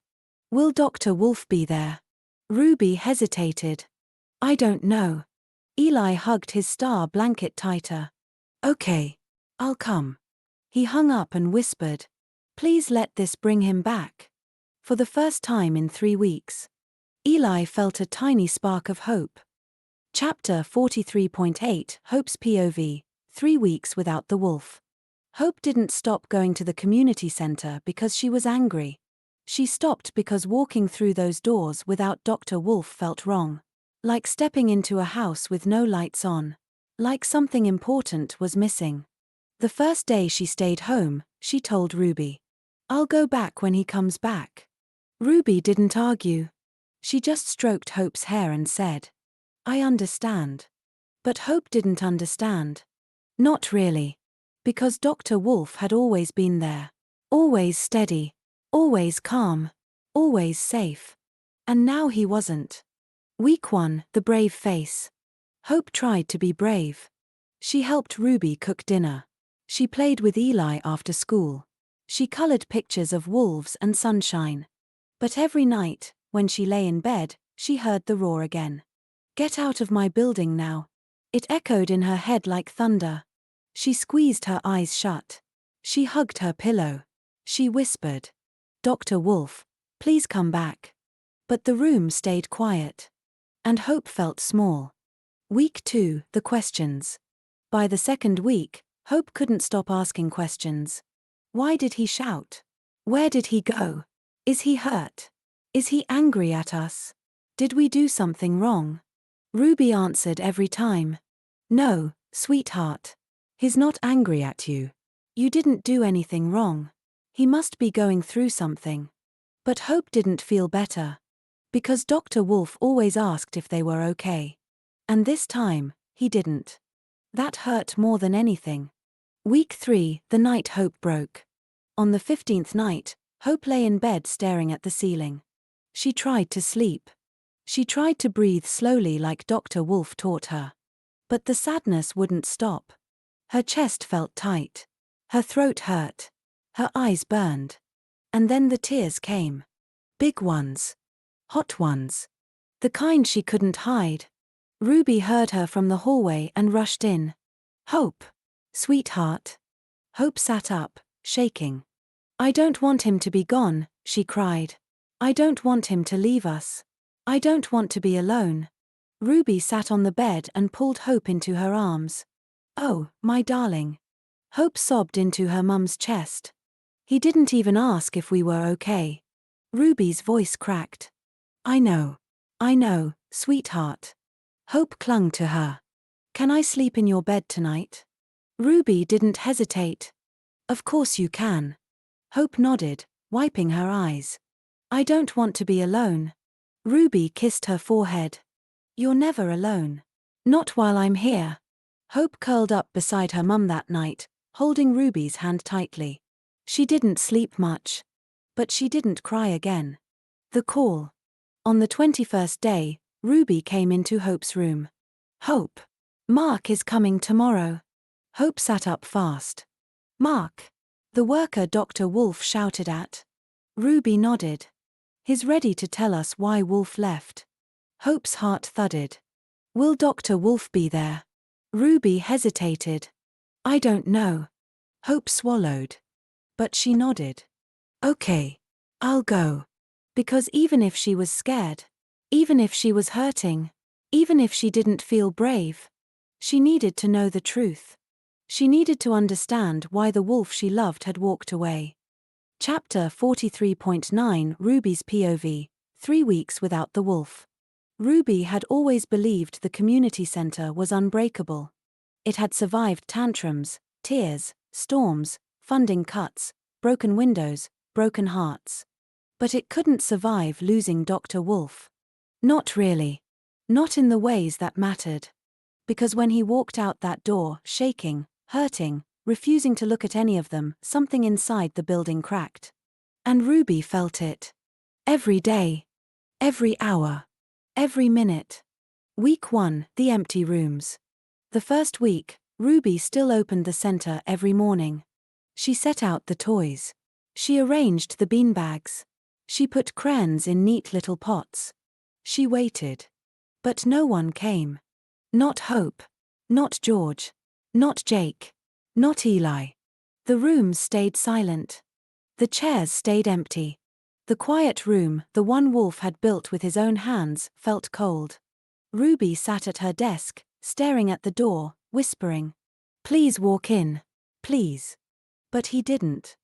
Will Dr. Wolf be there? Ruby hesitated. I don't know. Eli hugged his star blanket tighter. Okay. I'll come. He hung up and whispered. Please let this bring him back. For the first time in 3 weeks. Eli felt a tiny spark of hope. Chapter 43.8 Hope's POV, 3 weeks without the wolf. Hope didn't stop going to the community center because she was angry. She stopped because walking through those doors without Dr. Wolf felt wrong. Like stepping into a house with no lights on. Like something important was missing. The first day she stayed home, she told Ruby. I'll go back when he comes back. Ruby didn't argue. She just stroked Hope's hair and said, I understand. But Hope didn't understand. Not really. Because Dr. Wolf had always been there. Always steady. Always calm. Always safe. And now he wasn't. Week 1, the brave face. Hope tried to be brave. She helped Ruby cook dinner. She played with Eli after school. She colored pictures of wolves and sunshine. But every night, when she lay in bed, she heard the roar again. Get out of my building now. It echoed in her head like thunder. She squeezed her eyes shut. She hugged her pillow. She whispered, Dr. Wolf, please come back. But the room stayed quiet. And Hope felt small. Week 2, the questions. By the 2nd week, Hope couldn't stop asking questions. Why did he shout? Where did he go? Is he hurt? Is he angry at us? Did we do something wrong? Ruby answered every time. No, sweetheart. He's not angry at you. You didn't do anything wrong. He must be going through something. But Hope didn't feel better. Because Dr. Wolf always asked if they were okay. And this time, he didn't. That hurt more than anything. Week 3, the night Hope broke. On the 15th night, Hope lay in bed staring at the ceiling. She tried to sleep. She tried to breathe slowly like Dr. Wolf taught her. But the sadness wouldn't stop. Her chest felt tight. Her throat hurt. Her eyes burned. And then the tears came. Big ones. Hot ones. The kind she couldn't hide. Ruby heard her from the hallway and rushed in. Hope. Sweetheart. Hope sat up, shaking. I don't want him to be gone, she cried. I don't want him to leave us. I don't want to be alone. Ruby sat on the bed and pulled Hope into her arms. Oh, my darling. Hope sobbed into her mum's chest. He didn't even ask if we were okay. Ruby's voice cracked. I know, sweetheart. Hope clung to her. Can I sleep in your bed tonight? Ruby didn't hesitate. Of course you can. Hope nodded, wiping her eyes. I don't want to be alone. Ruby kissed her forehead. You're never alone. Not while I'm here. Hope curled up beside her mum that night, holding Ruby's hand tightly. She didn't sleep much. But she didn't cry again. The call. On the 21st day, Ruby came into Hope's room. Hope. Mark is coming tomorrow. Hope sat up fast. Mark. The worker Dr. Wolf shouted at. Ruby nodded. He's ready to tell us why Wolf left. Hope's heart thudded. Will Dr. Wolf be there? Ruby hesitated. I don't know. Hope swallowed. But she nodded. Okay. I'll go. Because even if she was scared, even if she was hurting, even if she didn't feel brave, she needed to know the truth. She needed to understand why the wolf she loved had walked away. Chapter 43.9 Ruby's POV, 3 weeks without the wolf. Ruby had always believed the community center was unbreakable. It had survived tantrums, tears, storms, funding cuts, broken windows, broken hearts. But it couldn't survive losing Dr. Wolf. Not really. Not in the ways that mattered. Because when he walked out that door, shaking, hurting, refusing to look at any of them, something inside the building cracked. And Ruby felt it. Every day. Every hour. Every minute. Week 1, the empty rooms. The first week, Ruby still opened the center every morning. She set out the toys. She arranged the beanbags. She put crayons in neat little pots. She waited. But no one came. Not Hope. Not George. Not Jake. Not Eli. The rooms stayed silent. The chairs stayed empty. The quiet room, the one Wolf had built with his own hands, felt cold. Ruby sat at her desk, staring at the door, whispering, "Please walk in. Please." But he didn't.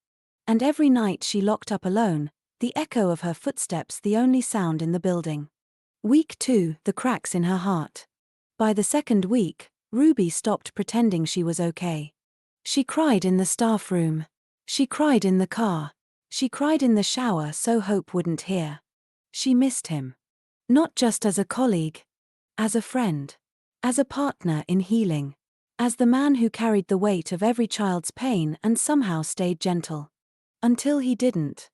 And every night she locked up alone, the echo of her footsteps the only sound in the building. Week 2, the cracks in her heart. By the second week, Ruby stopped pretending she was okay. She cried in the staff room. She cried in the car. She cried in the shower so Hope wouldn't hear. She missed him. Not just as a colleague. As a friend. As a partner in healing. As the man who carried the weight of every child's pain and somehow stayed gentle. Until he didn't.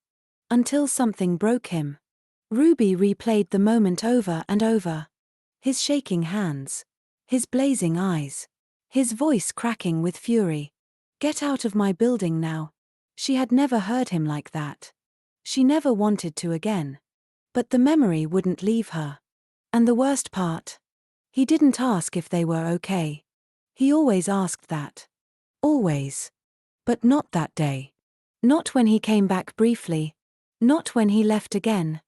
Until something broke him. Ruby replayed the moment over and over. His shaking hands. His blazing eyes. His voice cracking with fury. "Get out of my building now." She had never heard him like that. She never wanted to again. But the memory wouldn't leave her. And the worst part? He didn't ask if they were okay. He always asked that. Always. But not that day. Not when he came back briefly. Not when he left again.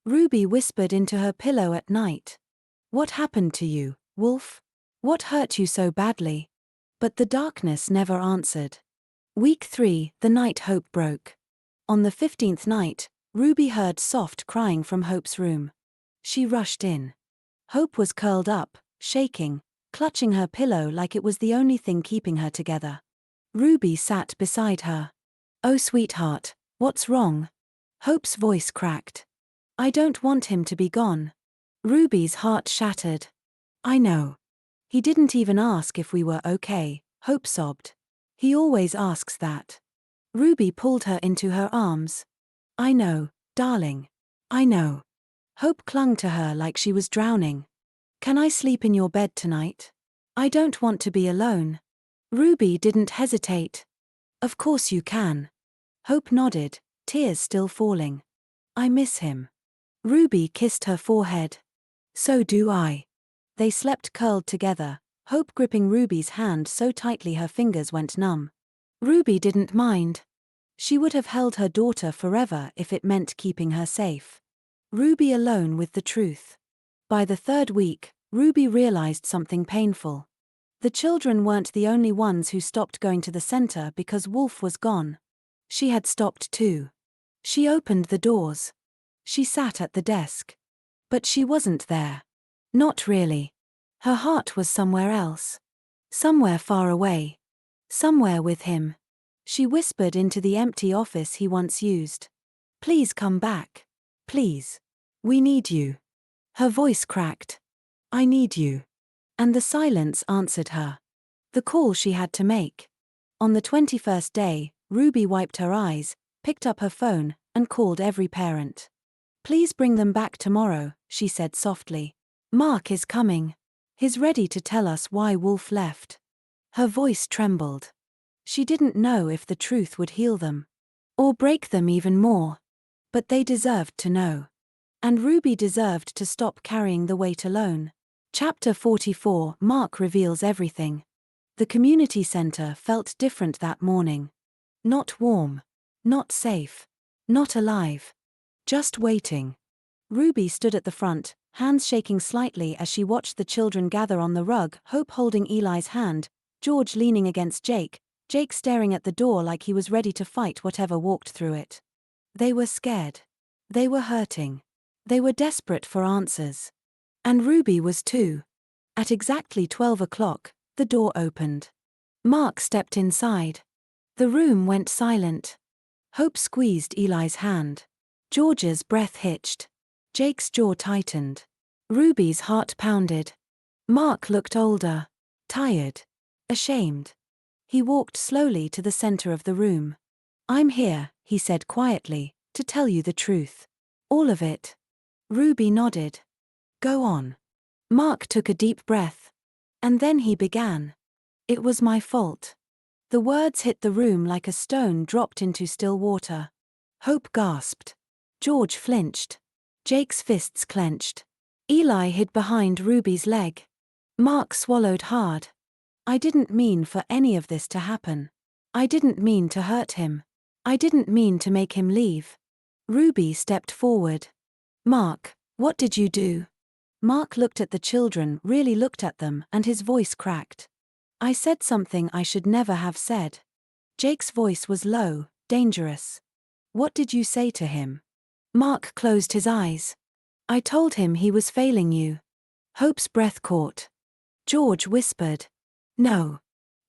Ruby whispered into her pillow at night. "What happened to you, Wolf? What hurt you so badly?" But the darkness never answered. Week 3, the night Hope broke. On the 15th night, Ruby heard soft crying from Hope's room. She rushed in. Hope was curled up, shaking, clutching her pillow like it was the only thing keeping her together. Ruby sat beside her. "Oh, sweetheart, what's wrong?" Hope's voice cracked. "I don't want him to be gone." Ruby's heart shattered. "I know. He didn't even ask if we were okay," Hope sobbed. "He always asks that." Ruby pulled her into her arms. "I know, darling. I know." Hope clung to her like she was drowning. "Can I sleep in your bed tonight? I don't want to be alone." Ruby didn't hesitate. "Of course you can." Hope nodded, tears still falling. "I miss him." Ruby kissed her forehead. "So do I." They slept curled together, Hope gripping Ruby's hand so tightly her fingers went numb. Ruby didn't mind. She would have held her daughter forever if it meant keeping her safe. Ruby alone with the truth. By the third week, Ruby realized something painful. The children weren't the only ones who stopped going to the center because Wolf was gone. She had stopped too. She opened the doors. She sat at the desk. But she wasn't there. Not really. Her heart was somewhere else. Somewhere far away. Somewhere with him. She whispered into the empty office he once used. "Please come back. Please. We need you." Her voice cracked. "I need you." And the silence answered her. The call she had to make. On the 21st day, Ruby wiped her eyes, picked up her phone, and called every parent. "Please bring them back tomorrow," she said softly. "Mark is coming. He's ready to tell us why Wolf left." Her voice trembled. She didn't know if the truth would heal them. Or break them even more. But they deserved to know. And Ruby deserved to stop carrying the weight alone. Chapter 44. Mark reveals everything. The community center felt different that morning. Not warm. Not safe. Not alive. Just waiting. Ruby stood at the front, hands shaking slightly as she watched the children gather on the rug, Hope holding Eli's hand, George leaning against Jake, Jake staring at the door like he was ready to fight whatever walked through it. They were scared. They were hurting. They were desperate for answers. And Ruby was too. At exactly 12 o'clock, the door opened. Mark stepped inside. The room went silent. Hope squeezed Eli's hand. George's breath hitched. Jake's jaw tightened. Ruby's heart pounded. Mark looked older. Tired. Ashamed. He walked slowly to the center of the room. "I'm here," he said quietly, "to tell you the truth. All of it." Ruby nodded. "Go on." Mark took a deep breath. And then he began. "It was my fault." The words hit the room like a stone dropped into still water. Hope gasped. George flinched. Jake's fists clenched. Eli hid behind Ruby's leg. Mark swallowed hard. "I didn't mean for any of this to happen. I didn't mean to hurt him. I didn't mean to make him leave." Ruby stepped forward. "Mark, what did you do?" Mark looked at the children, really looked at them, and his voice cracked. "I said something I should never have said." Jake's voice was low, dangerous. "What did you say to him?" Mark closed his eyes. "I told him he was failing you." Hope's breath caught. George whispered. "No."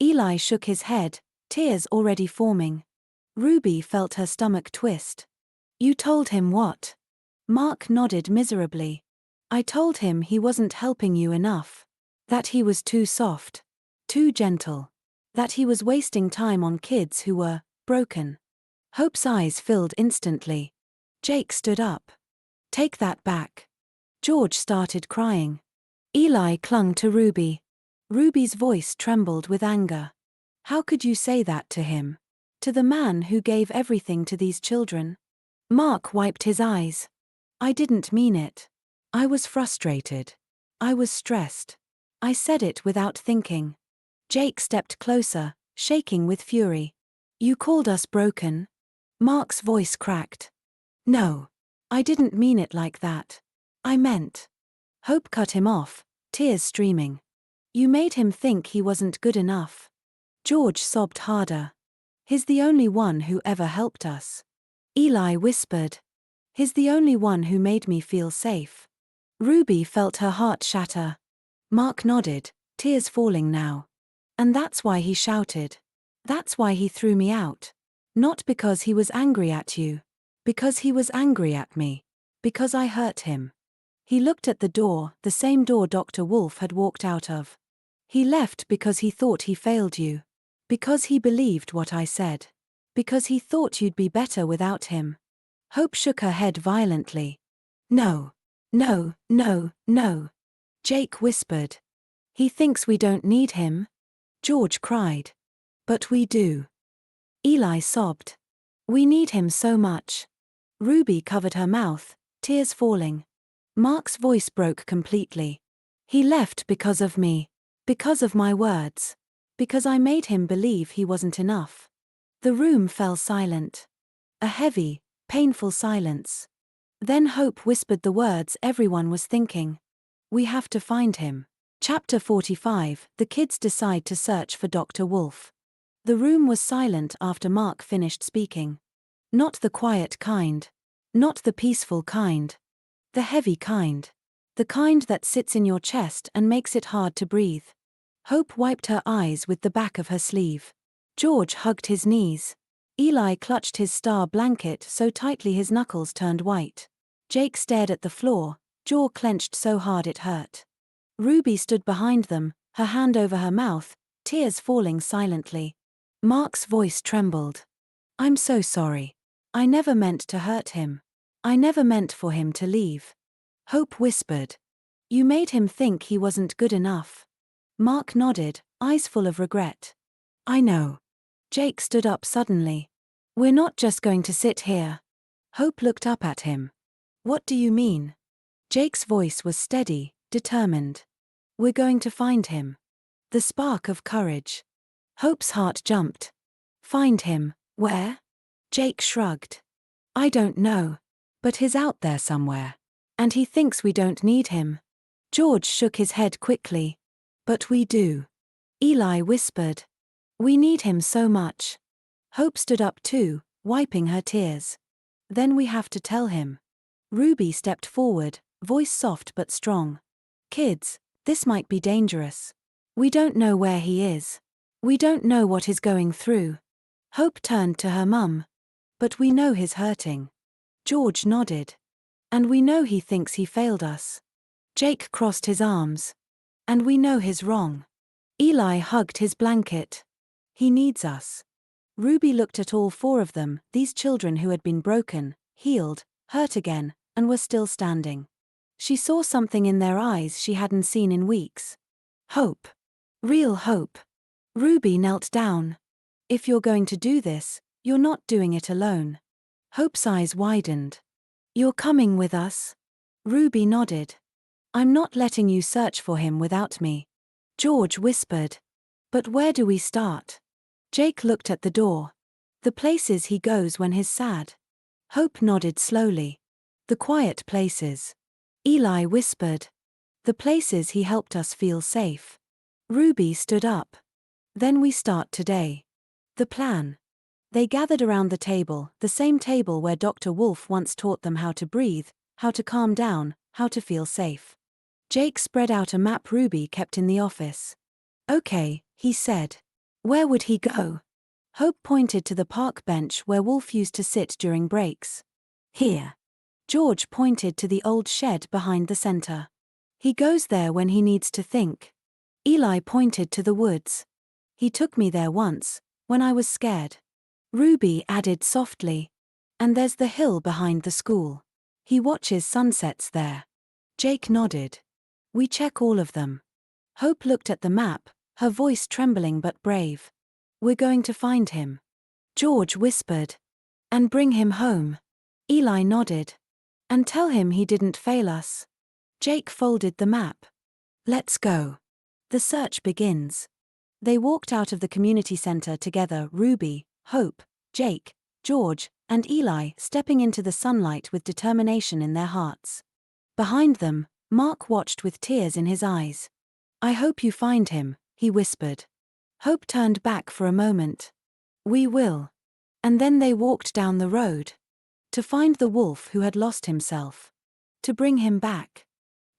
Eli shook his head, tears already forming. Ruby felt her stomach twist. "You told him what?" Mark nodded miserably. "I told him he wasn't helping you enough. That he was too soft. Too gentle. That he was wasting time on kids who were broken." Hope's eyes filled instantly. Jake stood up. "Take that back." George started crying. Eli clung to Ruby. Ruby's voice trembled with anger. "How could you say that to him? To the man who gave everything to these children?" Mark wiped his eyes. "I didn't mean it. I was frustrated. I was stressed. I said it without thinking." Jake stepped closer, shaking with fury. "You called us broken?" Mark's voice cracked. "No. I didn't mean it like that. I meant." Hope cut him off, tears streaming. "You made him think he wasn't good enough." George sobbed harder. "He's the only one who ever helped us." Eli whispered. "He's the only one who made me feel safe." Ruby felt her heart shatter. Mark nodded, tears falling now. "And that's why he shouted. That's why he threw me out. Not because he was angry at you. Because he was angry at me. Because I hurt him." He looked at the door, the same door Dr. Wolf had walked out of. "He left because he thought he failed you. Because he believed what I said. Because he thought you'd be better without him." Hope shook her head violently. "No. No, no, no." Jake whispered. "He thinks we don't need him." George cried. "But we do." Eli sobbed. "We need him so much." Ruby covered her mouth, tears falling. Mark's voice broke completely. "He left because of me. Because of my words. Because I made him believe he wasn't enough." The room fell silent. A heavy, painful silence. Then Hope whispered the words everyone was thinking. "We have to find him." Chapter 45. The kids decide to search for Dr. Wolf. The room was silent after Mark finished speaking. Not the quiet kind. Not the peaceful kind. The heavy kind. The kind that sits in your chest and makes it hard to breathe. Hope wiped her eyes with the back of her sleeve. George hugged his knees. Eli clutched his star blanket so tightly his knuckles turned white. Jake stared at the floor, jaw clenched so hard it hurt. Ruby stood behind them, her hand over her mouth, tears falling silently. Mark's voice trembled. "I'm so sorry. I never meant to hurt him. I never meant for him to leave." Hope whispered. "You made him think he wasn't good enough." Mark nodded, eyes full of regret. "I know. Jake stood up suddenly. We're not just going to sit here. Hope looked up at him. What do you mean? Jake's voice was steady, determined. We're going to find him. The spark of courage. Hope's heart jumped. Find him, where? Jake shrugged. I don't know. But he's out there somewhere. And he thinks we don't need him. George shook his head quickly. But we do. Eli whispered. We need him so much. Hope stood up too, wiping her tears. Then we have to tell him. Ruby stepped forward, voice soft but strong. Kids, this might be dangerous. We don't know where he is. We don't know what he's going through. Hope turned to her mum. But we know he's hurting. George nodded. And we know he thinks he failed us. Jake crossed his arms. And we know he's wrong. Eli hugged his blanket. He needs us. Ruby looked at all four of them, these children who had been broken, healed, hurt again, and were still standing. She saw something in their eyes she hadn't seen in weeks. Hope. Real hope. Ruby knelt down. If you're going to do this, you're not doing it alone. Hope's eyes widened. You're coming with us? Ruby nodded. I'm not letting you search for him without me. George whispered. But where do we start? Jake looked at the door. The places he goes when he's sad. Hope nodded slowly. The quiet places. Eli whispered. The places he helped us feel safe. Ruby stood up. Then we start today. The plan. They gathered around the table, the same table where Dr. Wolf once taught them how to breathe, how to calm down, how to feel safe. Jake spread out a map Ruby kept in the office. Okay, he said. Where would he go? Hope pointed to the park bench where Wolf used to sit during breaks. Here. George pointed to the old shed behind the center. He goes there when he needs to think. Eli pointed to the woods. He took me there once, when I was scared. Ruby added softly. And there's the hill behind the school. He watches sunsets there. Jake nodded. We check all of them. Hope looked at the map, her voice trembling but brave. We're going to find him. George whispered. And bring him home. Eli nodded. And tell him he didn't fail us. Jake folded the map. Let's go. The search begins. They walked out of the community center together, Ruby, Hope, Jake, George, and Eli stepping into the sunlight with determination in their hearts. Behind them, Mark watched with tears in his eyes. I hope you find him, he whispered. Hope turned back for a moment. We will. And then they walked down the road. To find the wolf who had lost himself. To bring him back.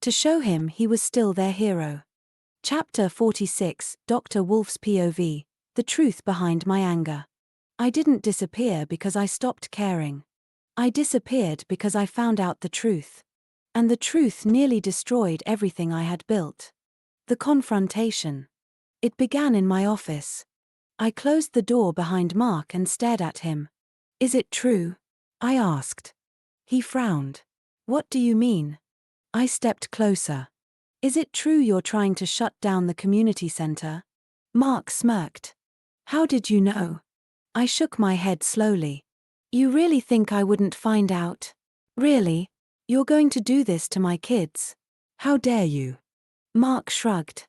To show him he was still their hero. Chapter 46, Dr. Wolf's POV, The Truth Behind My Anger. I didn't disappear because I stopped caring. I disappeared because I found out the truth. And the truth nearly destroyed everything I had built. The confrontation. It began in my office. I closed the door behind Mark and stared at him. Is it true? I asked. He frowned. What do you mean? I stepped closer. Is it true you're trying to shut down the community center? Mark smirked. How did you know? I shook my head slowly. You really think I wouldn't find out? Really? You're going to do this to my kids? How dare you? Mark shrugged.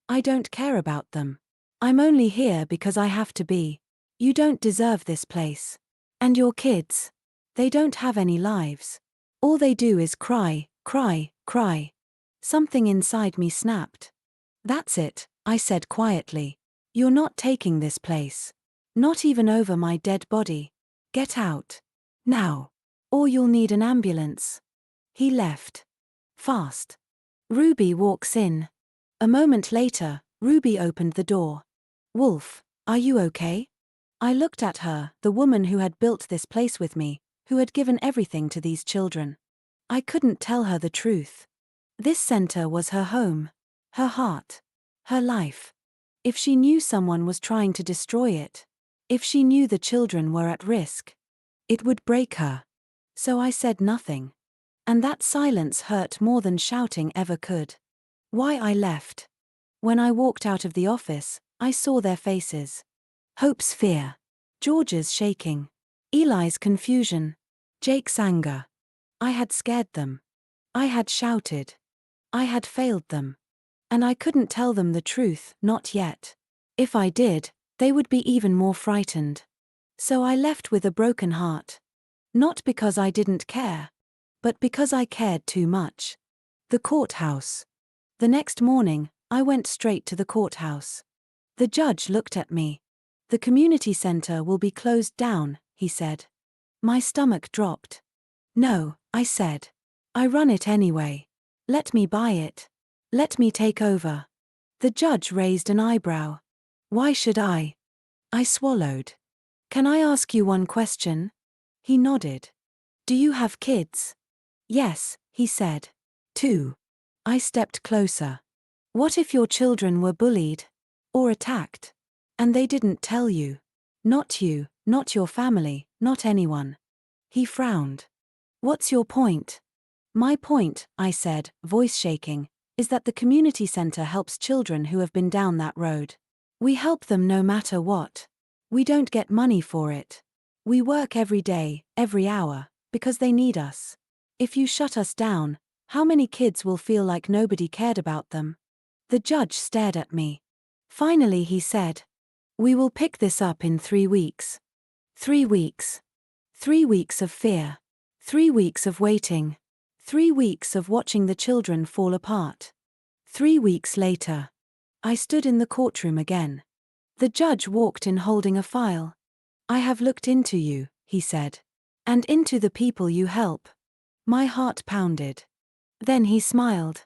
I don't care about them. I'm only here because I have to be. You don't deserve this place. And your kids. They don't have any lives. All they do is cry, cry, cry. Something inside me snapped. That's it, I said quietly. You're not taking this place. Not even over my dead body. Get out. Now. Or you'll need an ambulance. He left. Fast. Ruby walks in. A moment later, Ruby opened the door. Wolf, are you okay? I looked at her, the woman who had built this place with me, who had given everything to these children. I couldn't tell her the truth. This center was her home, her heart, her life. If she knew someone was trying to destroy it, if she knew the children were at risk, it would break her. So I said nothing. And that silence hurt more than shouting ever could. Why I left. When I walked out of the office, I saw their faces. Hope's fear. George's shaking. Eli's confusion. Jake's anger. I had scared them. I had shouted. I had failed them. And I couldn't tell them the truth, not yet. If I did, they would be even more frightened. So I left with a broken heart. Not because I didn't care, but because I cared too much. The courthouse. The next morning, I went straight to the courthouse. The judge looked at me. The community center will be closed down, he said. My stomach dropped. No, I said. I run it anyway. Let me buy it. Let me take over. The judge raised an eyebrow. Why should I? I swallowed. Can I ask you one question? He nodded. Do you have kids? Yes, he said. 2. I stepped closer. What if your children were bullied? Or attacked? And they didn't tell you? Not you, not your family, not anyone. He frowned. What's your point? My point, I said, voice shaking, is that the community center helps children who have been down that road. We help them no matter what. We don't get money for it. We work every day, every hour, because they need us. If you shut us down, how many kids will feel like nobody cared about them? The judge stared at me. Finally he said, we will pick this up in 3 weeks. 3 weeks. 3 weeks of fear. 3 weeks of waiting. 3 weeks of watching the children fall apart. 3 weeks later. I stood in the courtroom again. The judge walked in holding a file. I have looked into you, he said. And into the people you help. My heart pounded. Then he smiled.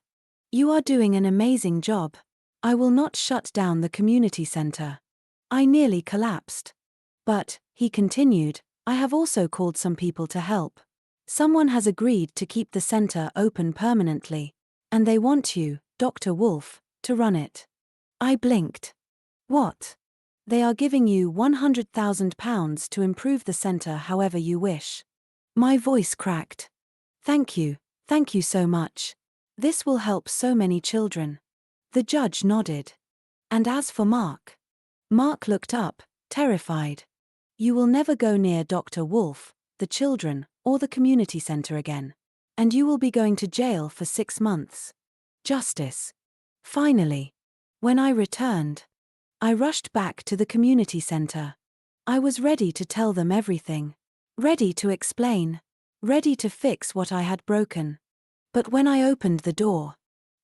You are doing an amazing job. I will not shut down the community center. I nearly collapsed. But, he continued, I have also called some people to help. Someone has agreed to keep the center open permanently. And they want you, Dr. Wolf, to run it. I blinked. What? They are giving you £100,000 to improve the center however you wish. My voice cracked. Thank you so much. This will help so many children. The judge nodded. And as for Mark? Mark looked up, terrified. You will never go near Dr. Wolf, the children, or the community center again. And you will be going to jail for 6 months. Justice. Finally. When I returned, I rushed back to the community center. I was ready to tell them everything. Ready to explain. Ready to fix what I had broken. But when I opened the door,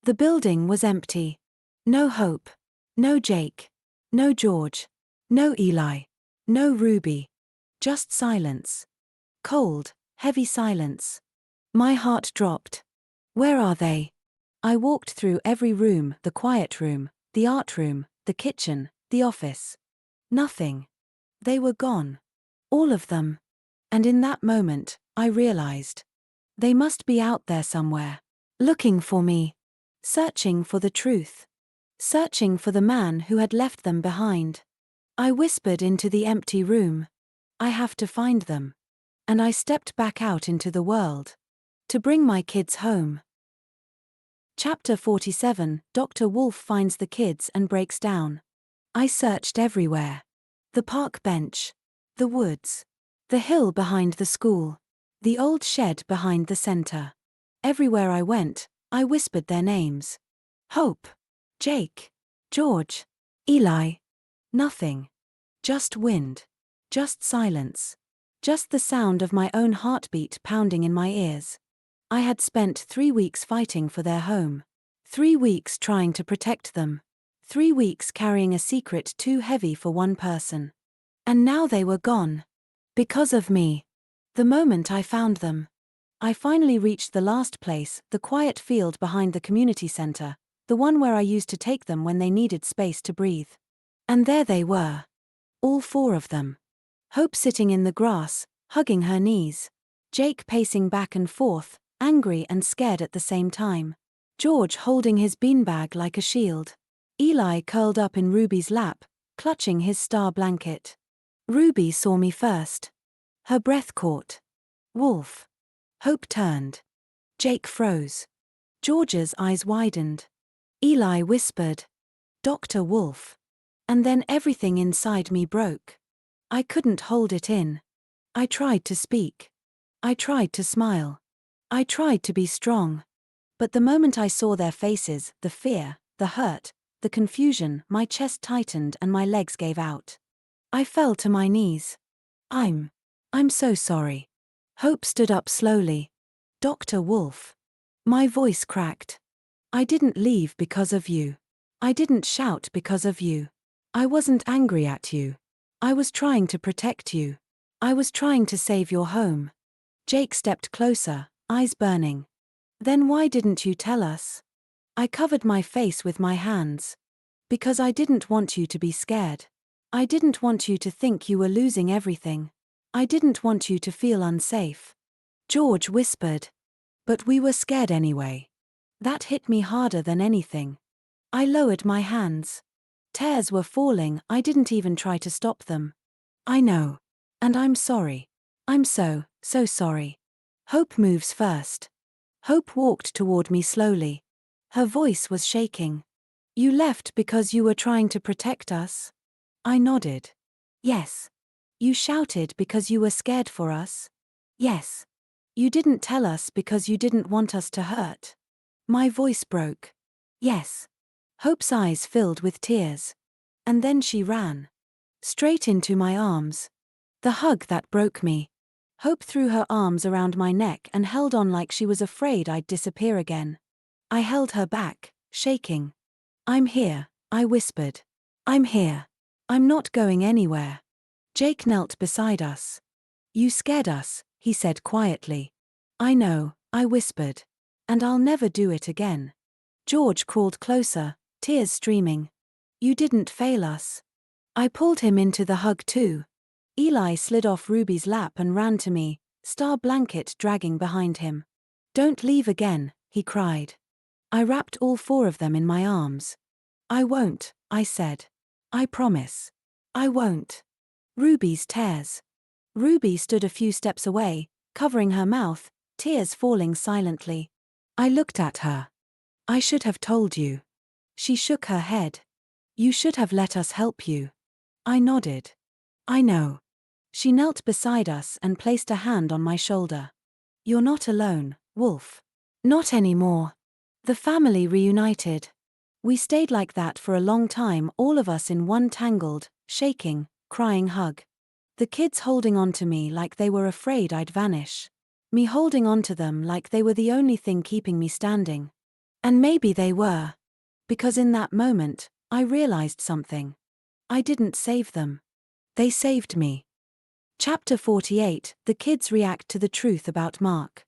the building was empty. No Hope. No Jake. No George. No Eli. No Ruby. Just silence. Cold, heavy silence. My heart dropped. Where are they? I walked through every room, the quiet room, the art room, the kitchen, the office. Nothing. They were gone. All of them. And in that moment, I realized. They must be out there somewhere. Looking for me. Searching for the truth. Searching for the man who had left them behind. I whispered into the empty room. I have to find them. And I stepped back out into the world. To bring my kids home. Chapter 47, Dr. Wolf finds the kids and breaks down. I searched everywhere. The park bench. The woods. The hill behind the school. The old shed behind the center. Everywhere I went, I whispered their names. Hope. Jake. George. Eli. Nothing. Just wind. Just silence. Just the sound of my own heartbeat pounding in my ears. I had spent 3 weeks fighting for their home. 3 weeks trying to protect them. 3 weeks carrying a secret too heavy for one person. And now they were gone. Because of me. The moment I found them. I finally reached the last place, the quiet field behind the community center, the one where I used to take them when they needed space to breathe. And there they were. All 4 of them. Hope sitting in the grass, hugging her knees. Jake pacing back and forth, angry and scared at the same time. George holding his beanbag like a shield. Eli curled up in Ruby's lap, clutching his star blanket. Ruby saw me first. Her breath caught. Wolf. Hope turned. Jake froze. George's eyes widened. Eli whispered. Dr. Wolf. And then everything inside me broke. I couldn't hold it in. I tried to speak. I tried to smile. I tried to be strong. But the moment I saw their faces, the fear, the hurt, the confusion, my chest tightened and my legs gave out. I fell to my knees. I'm so sorry. Hope stood up slowly. Dr. Wolf. My voice cracked. I didn't leave because of you. I didn't shout because of you. I wasn't angry at you. I was trying to protect you. I was trying to save your home. Jake stepped closer, eyes burning. Then why didn't you tell us? I covered my face with my hands. Because I didn't want you to be scared. I didn't want you to think you were losing everything. I didn't want you to feel unsafe. George whispered. But we were scared anyway. That hit me harder than anything. I lowered my hands. Tears were falling, I didn't even try to stop them. I know. And I'm sorry. I'm so sorry. Hope moves first. Hope walked toward me slowly. Her voice was shaking. You left because you were trying to protect us? I nodded. Yes. You shouted because you were scared for us? Yes. You didn't tell us because you didn't want us to hurt? My voice broke. Yes. Hope's eyes filled with tears. And then she ran. Straight into my arms. The hug that broke me. Hope threw her arms around my neck and held on like she was afraid I'd disappear again. I held her back, shaking. I'm here, I whispered. I'm here. I'm not going anywhere. Jake knelt beside us. You scared us, he said quietly. I know, I whispered. And I'll never do it again. George crawled closer, tears streaming. You didn't fail us. I pulled him into the hug too. Eli slid off Ruby's lap and ran to me, star blanket dragging behind him. Don't leave again, he cried. I wrapped all four of them in my arms. I won't, I said. I promise. I won't. Ruby's tears. Ruby stood a few steps away, covering her mouth, tears falling silently. I looked at her. I should have told you. She shook her head. You should have let us help you. I nodded. I know. She knelt beside us and placed a hand on my shoulder. You're not alone, Wolf. Not anymore. The family reunited. We stayed like that for a long time, all of us in one tangled, shaking, crying hug. The kids holding on to me like they were afraid I'd vanish. Me holding on to them like they were the only thing keeping me standing. And maybe they were. Because in that moment, I realized something. I didn't save them. They saved me. Chapter 48, The kids react to the truth about Mark.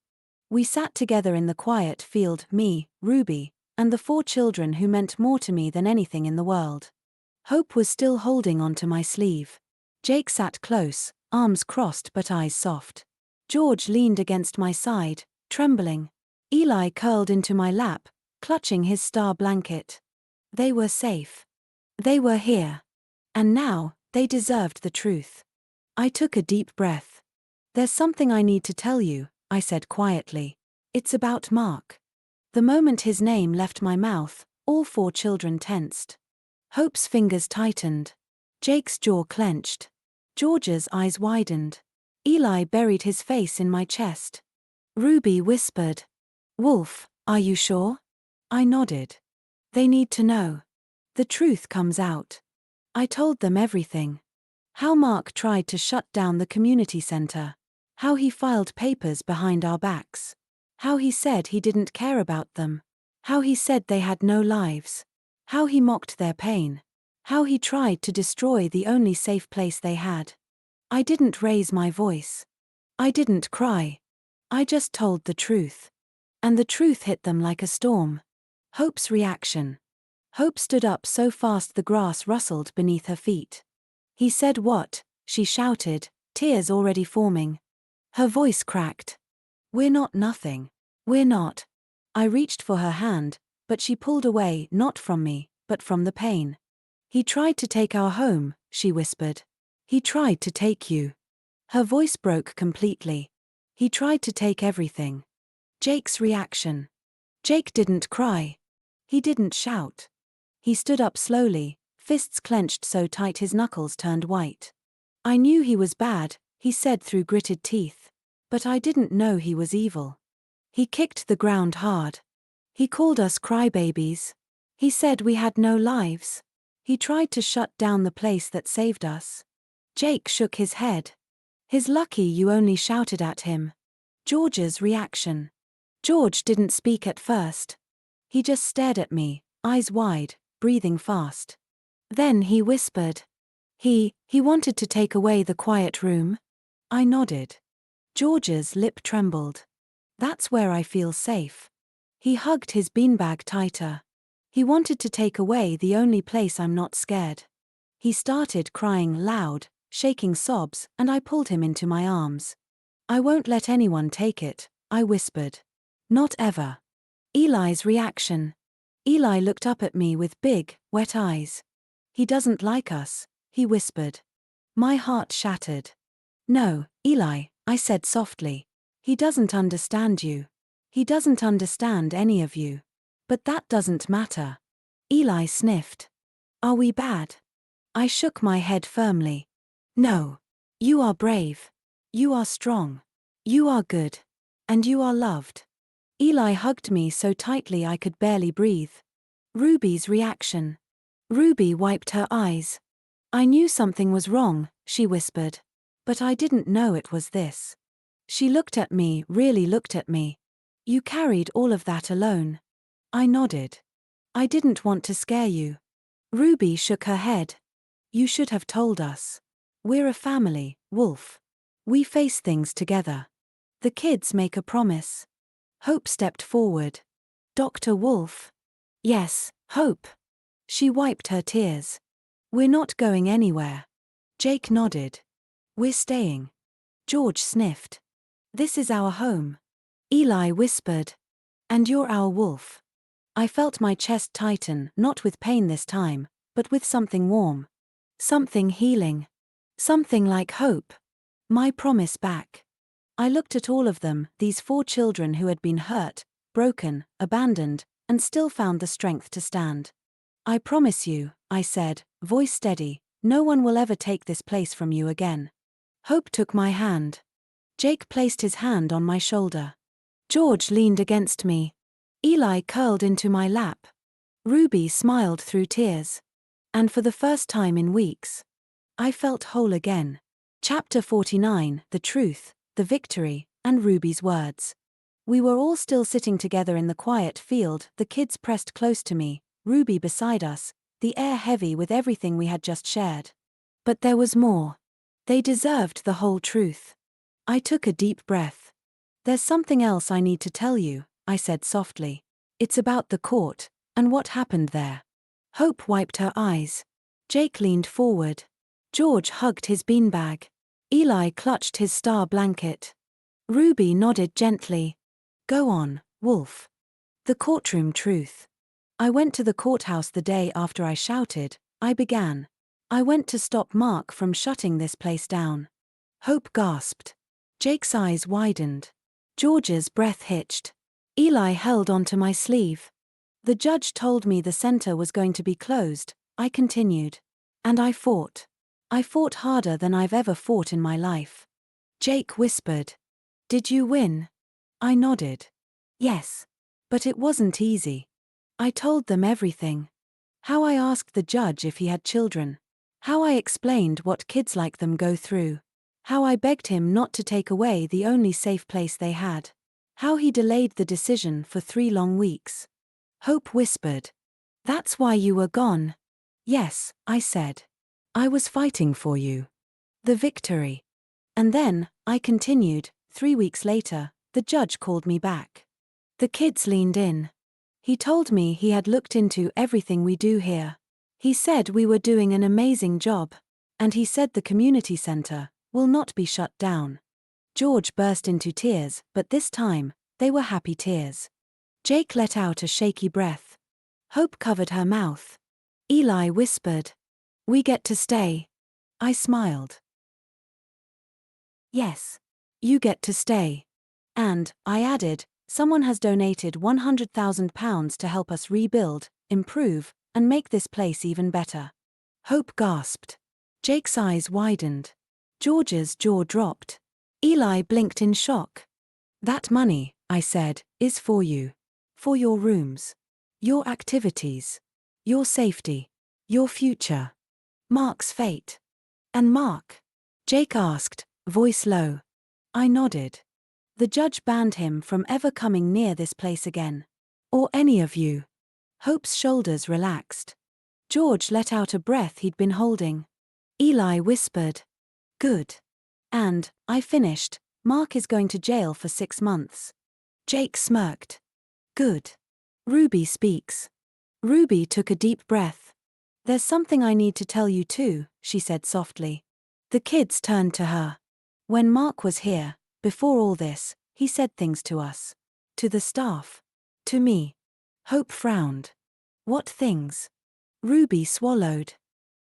We sat together in the quiet field, me, Ruby, and the four children who meant more to me than anything in the world. Hope was still holding onto my sleeve. Jake sat close, arms crossed but eyes soft. George leaned against my side, trembling. Eli curled into my lap, clutching his star blanket. They were safe. They were here. And now, they deserved the truth. I took a deep breath. There's something I need to tell you, I said quietly. It's about Mark. The moment his name left my mouth, all four children tensed. Hope's fingers tightened. Jake's jaw clenched. George's eyes widened. Eli buried his face in my chest. Ruby whispered. Wolf, are you sure? I nodded. They need to know. The truth comes out. I told them everything. How Mark tried to shut down the community center. How he filed papers behind our backs. How he said he didn't care about them. How he said they had no lives. How he mocked their pain. How he tried to destroy the only safe place they had. I didn't raise my voice. I didn't cry. I just told the truth. And the truth hit them like a storm. Hope's reaction. Hope stood up so fast the grass rustled beneath her feet. He said what? She shouted, tears already forming. Her voice cracked. We're not nothing. We're not. I reached for her hand, but she pulled away, not from me, but from the pain. He tried to take our home, she whispered. He tried to take you. Her voice broke completely. He tried to take everything. Jake's reaction. Jake didn't cry. He didn't shout. He stood up slowly, fists clenched so tight his knuckles turned white. I knew he was bad, he said through gritted teeth. But I didn't know he was evil. He kicked the ground hard. He called us crybabies. He said we had no lives. He tried to shut down the place that saved us. Jake shook his head. His lucky you only shouted at him. George's reaction. George didn't speak at first. He just stared at me, eyes wide, breathing fast. Then he whispered. He wanted to take away the quiet room? I nodded. George's lip trembled. That's where I feel safe. He hugged his beanbag tighter. He wanted to take away the only place I'm not scared. He started crying loud, shaking sobs, and I pulled him into my arms. I won't let anyone take it, I whispered. Not ever. Eli's reaction. Eli looked up at me with big, wet eyes. He doesn't like us, he whispered. My heart shattered. No, Eli, I said softly. He doesn't understand you. He doesn't understand any of you. But that doesn't matter. Eli sniffed. Are we bad? I shook my head firmly. No. You are brave. You are strong. You are good. And you are loved. Eli hugged me so tightly I could barely breathe. Ruby's reaction. Ruby wiped her eyes. I knew something was wrong, she whispered. But I didn't know it was this. She looked at me, really looked at me. You carried all of that alone. I nodded. I didn't want to scare you. Ruby shook her head. You should have told us. We're a family, Wolf. We face things together. The kids make a promise. Hope stepped forward. Dr. Wolf. Yes, Hope. She wiped her tears. We're not going anywhere. Jake nodded. We're staying. George sniffed. This is our home. Eli whispered. And you're our wolf. I felt my chest tighten, not with pain this time, but with something warm. Something healing. Something like hope. My promise back. I looked at all of them, these 4 children who had been hurt, broken, abandoned, and still found the strength to stand. I promise you, I said, voice steady, no one will ever take this place from you again. Hope took my hand. Jake placed his hand on my shoulder. George leaned against me. Eli curled into my lap. Ruby smiled through tears. And for the first time in weeks, I felt whole again. Chapter 49, The Truth, the Victory, and Ruby's Words. We were all still sitting together in the quiet field, the kids pressed close to me, Ruby beside us, the air heavy with everything we had just shared. But there was more. They deserved the whole truth. I took a deep breath. There's something else I need to tell you, I said softly. It's about the court, and what happened there. Hope wiped her eyes. Jake leaned forward. George hugged his beanbag. Eli clutched his star blanket. Ruby nodded gently. Go on, Wolf. The courtroom truth. I went to the courthouse the day after I shouted, I began. I went to stop Mark from shutting this place down. Hope gasped. Jake's eyes widened. George's breath hitched. Eli held onto my sleeve. The judge told me the center was going to be closed, I continued. And I fought. I fought harder than I've ever fought in my life. Jake whispered. Did you win? I nodded. Yes. But it wasn't easy. I told them everything. How I asked the judge if he had children. How I explained what kids like them go through. How I begged him not to take away the only safe place they had. How he delayed the decision for 3 long weeks. Hope whispered. That's why you were gone. Yes, I said. I was fighting for you. The victory. And then, I continued, 3 weeks later, the judge called me back. The kids leaned in. He told me he had looked into everything we do here. He said we were doing an amazing job. And he said the community center will not be shut down. George burst into tears, but this time, they were happy tears. Jake let out a shaky breath. Hope covered her mouth. Eli whispered. We get to stay. I smiled. Yes. You get to stay. And, I added, someone has donated £100,000 to help us rebuild, improve, and make this place even better. Hope gasped. Jake's eyes widened. George's jaw dropped. Eli blinked in shock. That money, I said, is for you. For your rooms. Your activities. Your safety. Your future. Mark's fate. And Mark? Jake asked, voice low. I nodded. The judge banned him from ever coming near this place again. Or any of you. Hope's shoulders relaxed. George let out a breath he'd been holding. Eli whispered. Good. And, I finished, Mark is going to jail for 6 months. Jake smirked. Good. Ruby speaks. Ruby took a deep breath. There's something I need to tell you too, she said softly. The kids turned to her. When Mark was here, before all this, he said things to us. To the staff. To me. Hope frowned. What things? Ruby swallowed.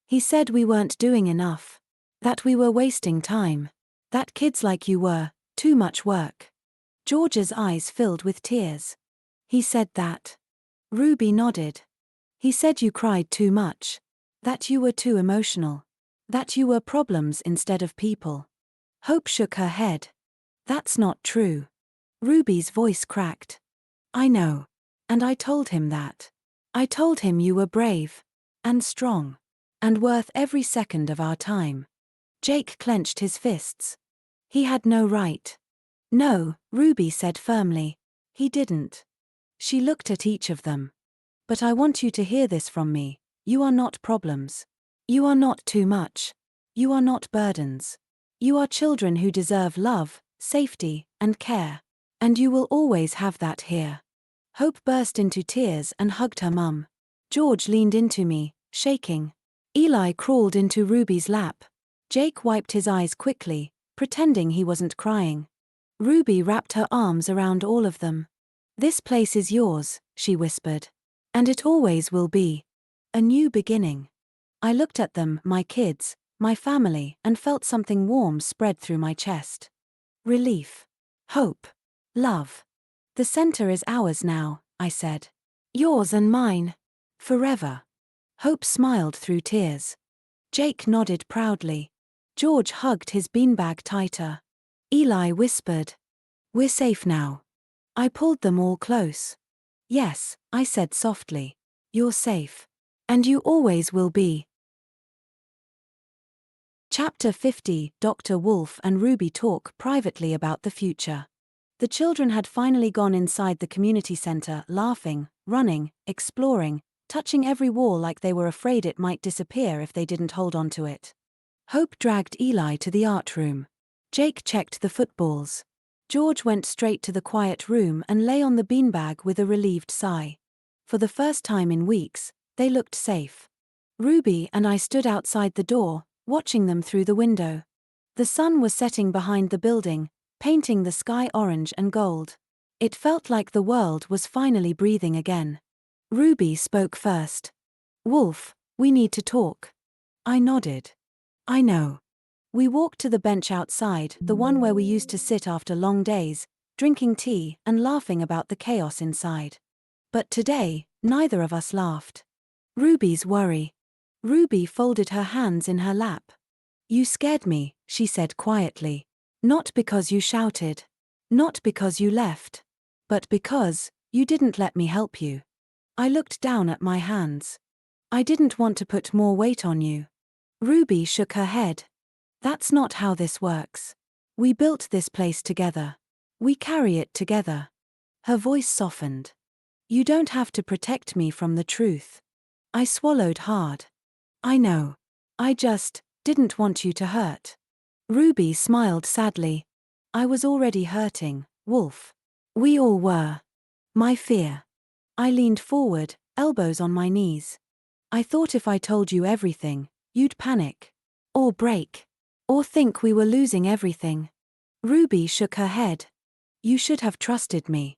He said we weren't doing enough. That we were wasting time. That kids like you were, too much work. George's eyes filled with tears. He said that. Ruby nodded. He said you cried too much. That you were too emotional. That you were problems instead of people. Hope shook her head. That's not true. Ruby's voice cracked. I know. And I told him that. I told him you were brave. And strong. And worth every second of our time. Jake clenched his fists. He had no right. No, Ruby said firmly. He didn't. She looked at each of them. But I want you to hear this from me. You are not problems. You are not too much. You are not burdens. You are children who deserve love, safety, and care. And you will always have that here. Hope burst into tears and hugged her mum. George leaned into me, shaking. Eli crawled into Ruby's lap. Jake wiped his eyes quickly, pretending he wasn't crying. Ruby wrapped her arms around all of them. This place is yours, she whispered. And it always will be. A new beginning. I looked at them, my kids, my family, and felt something warm spread through my chest. Relief. Hope. Love. The center is ours now, I said. Yours and mine. Forever. Hope smiled through tears. Jake nodded proudly. George hugged his beanbag tighter. Eli whispered. We're safe now. I pulled them all close. Yes, I said softly. You're safe. And you always will be. Chapter 50. Dr. Wolf and Ruby talk privately about the future. The children had finally gone inside the community center, laughing, running, exploring, touching every wall like they were afraid it might disappear if they didn't hold on to it. Hope dragged Eli to the art room. Jake checked the footballs. George went straight to the quiet room and lay on the beanbag with a relieved sigh. For the first time in weeks, they looked safe. Ruby and I stood outside the door, watching them through the window. The sun was setting behind the building, painting the sky orange and gold. It felt like the world was finally breathing again. Ruby spoke first. Wolf, we need to talk. I nodded. I know. We walked to the bench outside, the one where we used to sit after long days, drinking tea and laughing about the chaos inside. But today, neither of us laughed. Ruby's worry. Ruby folded her hands in her lap. You scared me, she said quietly. Not because you shouted. Not because you left. But because you didn't let me help you. I looked down at my hands. I didn't want to put more weight on you. Ruby shook her head. That's not how this works. We built this place together. We carry it together. Her voice softened. You don't have to protect me from the truth. I swallowed hard. I know. I just didn't want you to hurt. Ruby smiled sadly. I was already hurting, Wolf. We all were. My fear. I leaned forward, elbows on my knees. I thought if I told you everything, you'd panic. Or break. Or think we were losing everything. Ruby shook her head. You should have trusted me.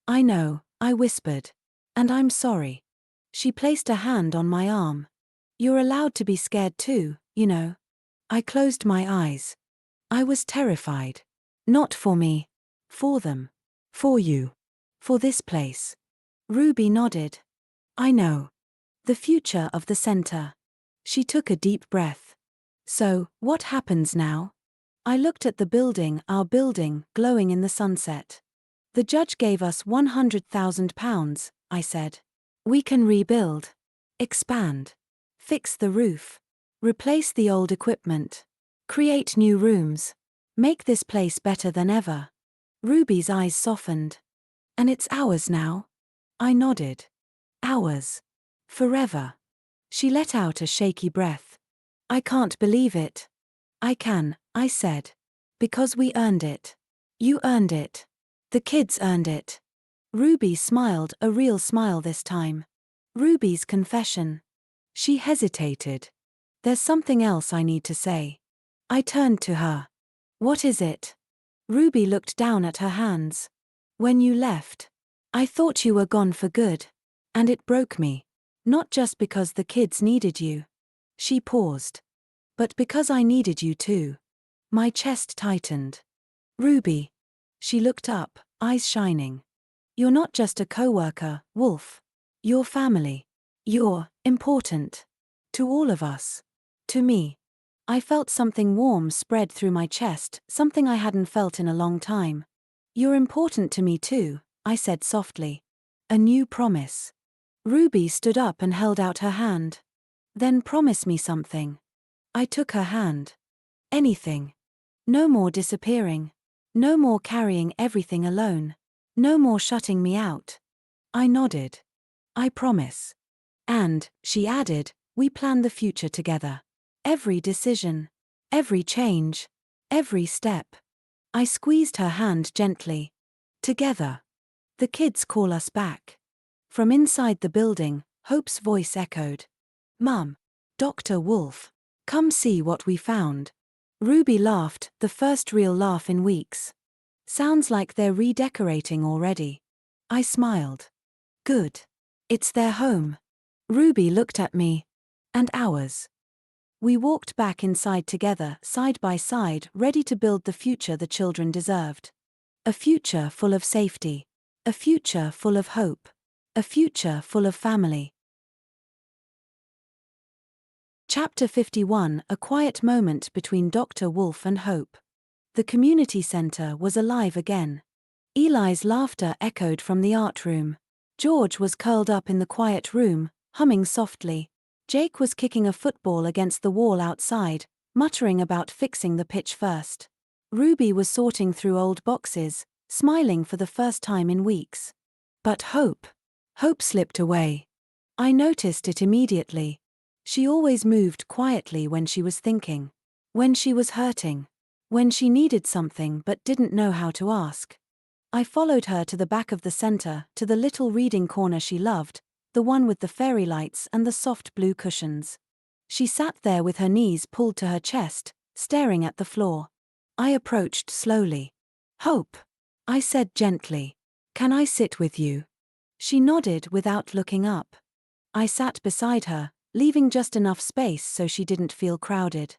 I know, I whispered. And I'm sorry. She placed a hand on my arm. You're allowed to be scared too, you know. I closed my eyes. I was terrified. Not for me. For them. For you. For this place. Ruby nodded. I know. The future of the center. She took a deep breath. So, what happens now? I looked at the building, our building, glowing in the sunset. The judge gave us £100,000, I said. We can rebuild. Expand. Fix the roof. Replace the old equipment. Create new rooms. Make this place better than ever. Ruby's eyes softened. And it's ours now? I nodded. Ours. Forever. She let out a shaky breath. I can't believe it. I can, I said. Because we earned it. You earned it. The kids earned it. Ruby smiled, a real smile this time. Ruby's confession. She hesitated. There's something else I need to say. I turned to her. What is it? Ruby looked down at her hands. When you left, I thought you were gone for good. And it broke me. Not just because the kids needed you. She paused. But because I needed you too. My chest tightened. Ruby. She looked up, eyes shining. You're not just a co-worker, Wolf. You're family. You're important. To all of us. To me. I felt something warm spread through my chest, something I hadn't felt in a long time. You're important to me too, I said softly. A new promise. Ruby stood up and held out her hand. Then promise me something. I took her hand. Anything. No more disappearing. No more carrying everything alone. No more shutting me out. I nodded. I promise. And, she added, we plan the future together. Every decision. Every change. Every step. I squeezed her hand gently. Together. The kids call us back. From inside the building, Hope's voice echoed. Mum. Dr. Wolf. Come see what we found. Ruby laughed, the first real laugh in weeks. Sounds like they're redecorating already. I smiled. Good. It's their home. Ruby looked at me. And ours. We walked back inside together, side by side, ready to build the future the children deserved. A future full of safety. A future full of hope. A future full of family. Chapter 51, a quiet moment between Dr. Wolf and Hope. The community center was alive again. Eli's laughter echoed from the art room. George was curled up in the quiet room, humming softly. Jake was kicking a football against the wall outside, muttering about fixing the pitch first. Ruby was sorting through old boxes, smiling for the first time in weeks. But Hope slipped away. I noticed it immediately. She always moved quietly when she was thinking. When she was hurting. When she needed something but didn't know how to ask. I followed her to the back of the center, to the little reading corner she loved, the one with the fairy lights and the soft blue cushions. She sat there with her knees pulled to her chest, staring at the floor. I approached slowly. Hope. I said gently. Can I sit with you? She nodded without looking up. I sat beside her, leaving just enough space so she didn't feel crowded.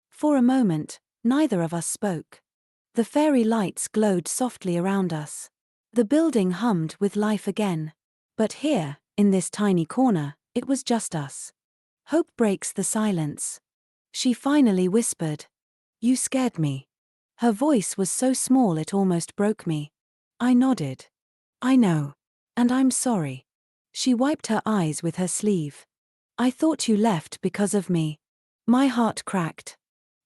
For a moment, neither of us spoke. The fairy lights glowed softly around us. The building hummed with life again. But here, in this tiny corner, it was just us. Hope breaks the silence. She finally whispered. You scared me. Her voice was so small it almost broke me. I nodded. I know. And I'm sorry. She wiped her eyes with her sleeve. I thought you left because of me. My heart cracked.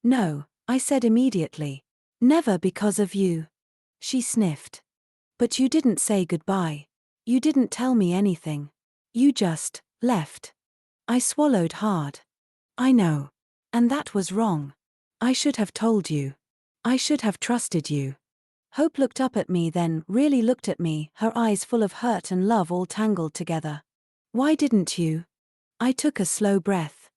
No, I said immediately. Never because of you. She sniffed. But you didn't say goodbye. You didn't tell me anything. You just left. I swallowed hard. I know. And that was wrong. I should have told you. I should have trusted you. Hope looked up at me, then really looked at me, her eyes full of hurt and love all tangled together. Why didn't you? I took a slow breath.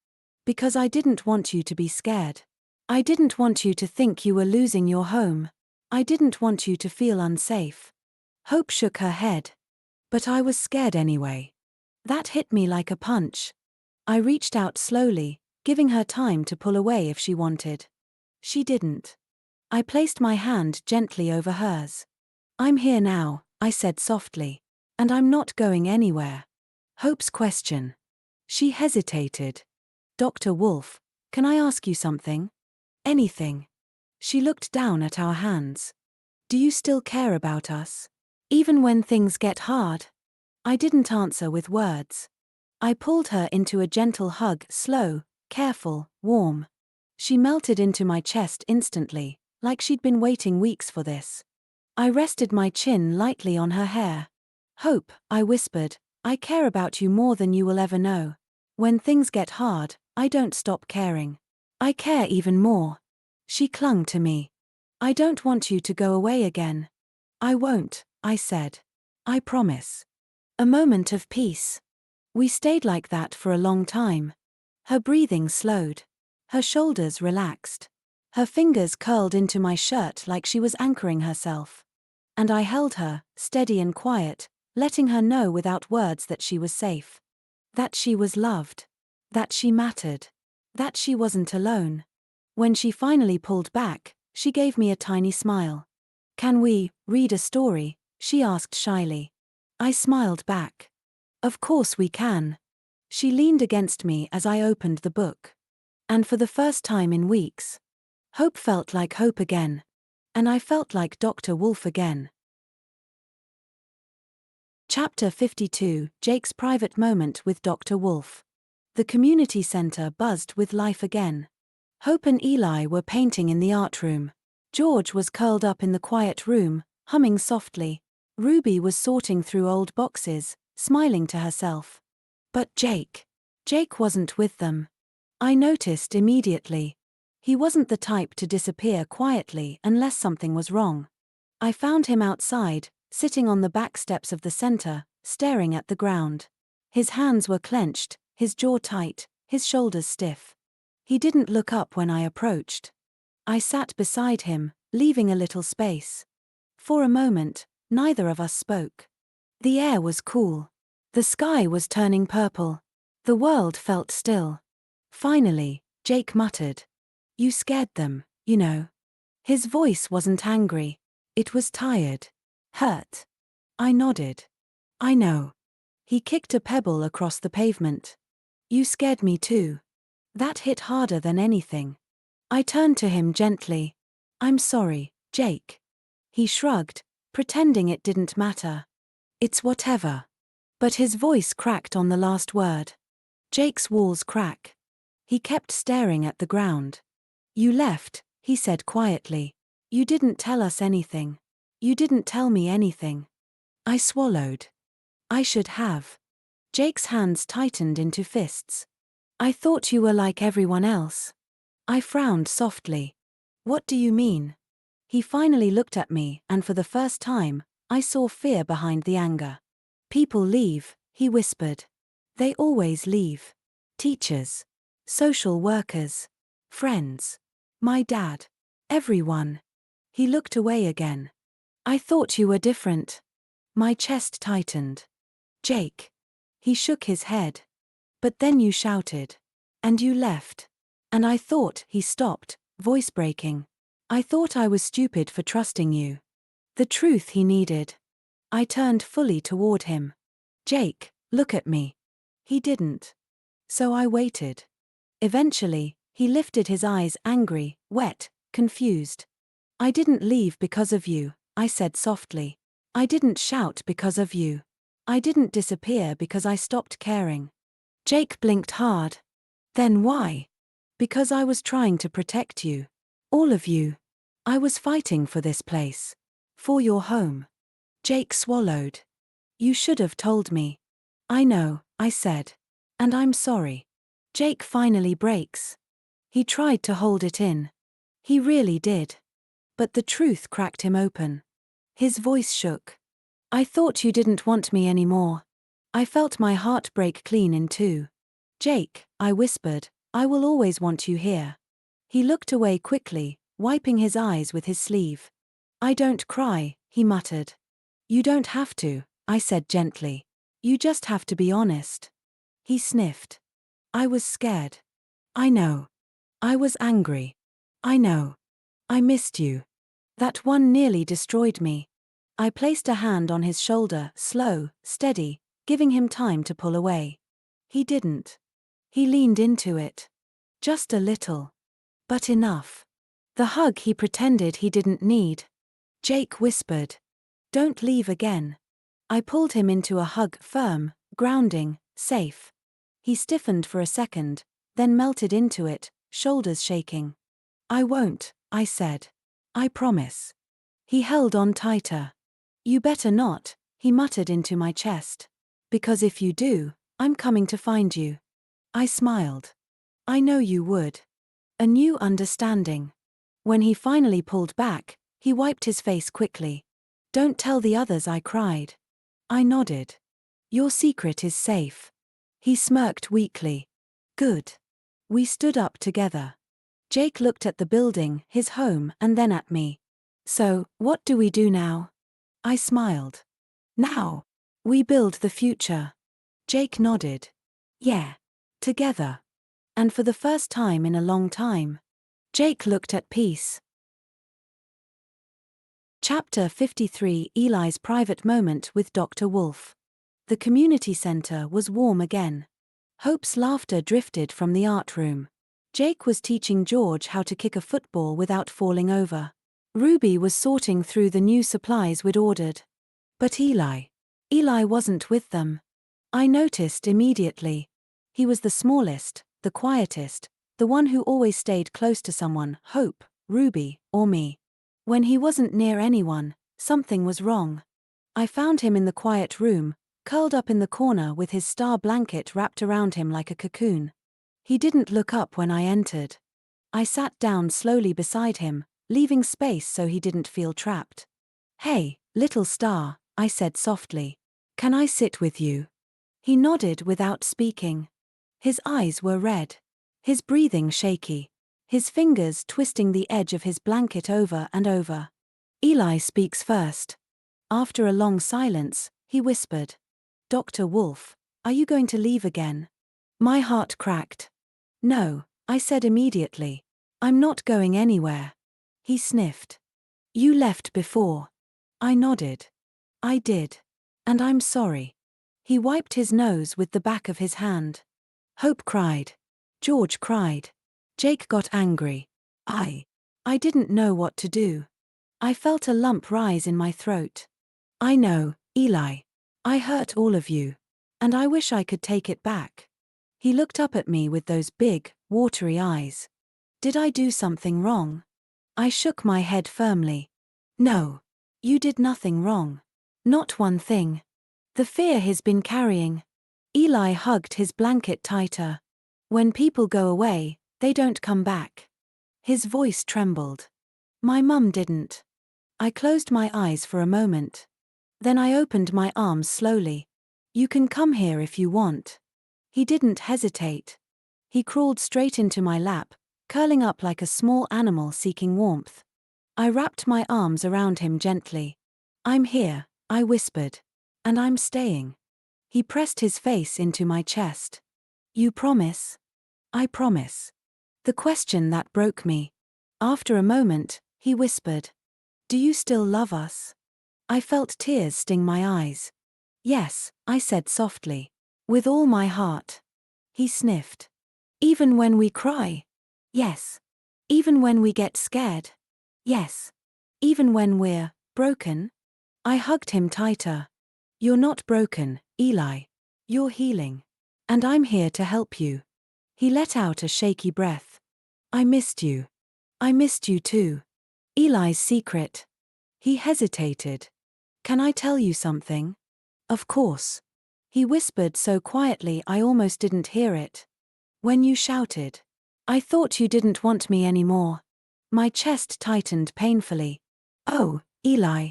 Because I didn't want you to be scared. I didn't want you to think you were losing your home. I didn't want you to feel unsafe. Hope shook her head. But I was scared anyway. That hit me like a punch. I reached out slowly, giving her time to pull away if she wanted. She didn't. I placed my hand gently over hers. I'm here now, I said softly. And I'm not going anywhere. Hope's question. She hesitated. Dr. Wolf, can I ask you something? Anything. She looked down at our hands. Do you still care about us? Even when things get hard? I didn't answer with words. I pulled her into a gentle hug, slow, careful, warm. She melted into my chest instantly, like she'd been waiting weeks for this. I rested my chin lightly on her hair. Hope, I whispered, I care about you more than you will ever know. When things get hard, I don't stop caring. I care even more. She clung to me. I don't want you to go away again. I won't, I said. I promise. A moment of peace. We stayed like that for a long time. Her breathing slowed. Her shoulders relaxed. Her fingers curled into my shirt like she was anchoring herself. And I held her, steady and quiet, letting her know without words that she was safe. That she was loved. That she mattered. That she wasn't alone. When she finally pulled back, she gave me a tiny smile. Can we read a story? She asked shyly. I smiled back. Of course we can. She leaned against me as I opened the book. And for the first time in weeks, hope felt like hope again. And I felt like Dr. Wolf again. Chapter 52, Jake's private moment with Dr. Wolf. The community center buzzed with life again. Hope and Eli were painting in the art room. George was curled up in the quiet room, humming softly. Ruby was sorting through old boxes, smiling to herself. But Jake wasn't with them. I noticed immediately. He wasn't the type to disappear quietly unless something was wrong. I found him outside, sitting on the back steps of the center, staring at the ground. His hands were clenched, his jaw tight, his shoulders stiff. He didn't look up when I approached. I sat beside him, leaving a little space. For a moment, neither of us spoke. The air was cool. The sky was turning purple. The world felt still. Finally, Jake muttered. You scared them, you know. His voice wasn't angry. It was tired. Hurt. I nodded. I know. He kicked a pebble across the pavement. You scared me too. That hit harder than anything. I turned to him gently. I'm sorry, Jake. He shrugged, pretending it didn't matter. It's whatever. But his voice cracked on the last word. Jake's walls crack. He kept staring at the ground. You left, he said quietly. You didn't tell us anything. You didn't tell me anything. I swallowed. I should have. Jake's hands tightened into fists. I thought you were like everyone else. I frowned softly. What do you mean? He finally looked at me, and for the first time, I saw fear behind the anger. People leave, he whispered. They always leave. Teachers. Social workers. Friends. My dad. Everyone. He looked away again. I thought you were different. My chest tightened. Jake. He shook his head. But then you shouted. And you left. And I thought, he stopped, voice breaking. I thought I was stupid for trusting you. The truth he needed. I turned fully toward him. Jake, look at me. He didn't. So I waited. Eventually, he lifted his eyes, angry, wet, confused. I didn't leave because of you, I said softly. I didn't shout because of you. I didn't disappear because I stopped caring. Jake blinked hard. Then why? Because I was trying to protect you. All of you. I was fighting for this place. For your home. Jake swallowed. You should have told me. I know, I said. And I'm sorry. Jake finally breaks. He tried to hold it in. He really did. But the truth cracked him open. His voice shook. I thought you didn't want me anymore. I felt my heart break clean in two. Jake, I whispered, I will always want you here. He looked away quickly, wiping his eyes with his sleeve. I don't cry, he muttered. You don't have to, I said gently. You just have to be honest. He sniffed. I was scared. I know. I was angry. I know. I missed you. That one nearly destroyed me. I placed a hand on his shoulder, slow, steady, giving him time to pull away. He didn't. He leaned into it. Just a little. But enough. The hug he pretended he didn't need. Jake whispered. Don't leave again. I pulled him into a hug, firm, grounding, safe. He stiffened for a second, then melted into it, shoulders shaking. I won't, I said. I promise. He held on tighter. You better not, he muttered into my chest. Because if you do, I'm coming to find you. I smiled. I know you would. A new understanding. When he finally pulled back, he wiped his face quickly. Don't tell the others, I cried. I nodded. Your secret is safe. He smirked weakly. Good. We stood up together. Jake looked at the building, his home, and then at me. So, what do we do now? I smiled. Now. We build the future. Jake nodded. Yeah. Together. And for the first time in a long time, Jake looked at peace. Chapter 53: Eli's private moment with Dr. Wolf. The community center was warm again. Hope's laughter drifted from the art room. Jake was teaching George how to kick a football without falling over. Ruby was sorting through the new supplies we'd ordered. But Eli wasn't with them. I noticed immediately. He was the smallest, the quietest, the one who always stayed close to someone, Hope, Ruby, or me. When he wasn't near anyone, something was wrong. I found him in the quiet room, curled up in the corner with his star blanket wrapped around him like a cocoon. He didn't look up when I entered. I sat down slowly beside him, leaving space so he didn't feel trapped. Hey, little star, I said softly. Can I sit with you? He nodded without speaking. His eyes were red. His breathing shaky. His fingers twisting the edge of his blanket over and over. Eli speaks first. After a long silence, he whispered. Dr. Wolf, are you going to leave again? My heart cracked. No, I said immediately. I'm not going anywhere. He sniffed. You left before. I nodded. I did. And I'm sorry. He wiped his nose with the back of his hand. Hope cried. George cried. Jake got angry. I didn't know what to do. I felt a lump rise in my throat. I know, Eli. I hurt all of you. And I wish I could take it back. He looked up at me with those big, watery eyes. Did I do something wrong? I shook my head firmly. No. You did nothing wrong. Not one thing. The fear he's been carrying. Eli hugged his blanket tighter. When people go away, they don't come back. His voice trembled. My mum didn't. I closed my eyes for a moment. Then I opened my arms slowly. You can come here if you want. He didn't hesitate. He crawled straight into my lap, curling up like a small animal seeking warmth. I wrapped my arms around him gently. I'm here, I whispered. And I'm staying. He pressed his face into my chest. You promise? I promise. The question that broke me. After a moment, he whispered. Do you still love us? I felt tears sting my eyes. Yes, I said softly. With all my heart. He sniffed. Even when we cry? Yes. Even when we get scared? Yes. Even when we're broken? I hugged him tighter. You're not broken, Eli. You're healing. And I'm here to help you. He let out a shaky breath. I missed you. I missed you too. Eli's secret. He hesitated. Can I tell you something? Of course. He whispered so quietly I almost didn't hear it. When you shouted, I thought you didn't want me anymore. My chest tightened painfully. Oh, Eli.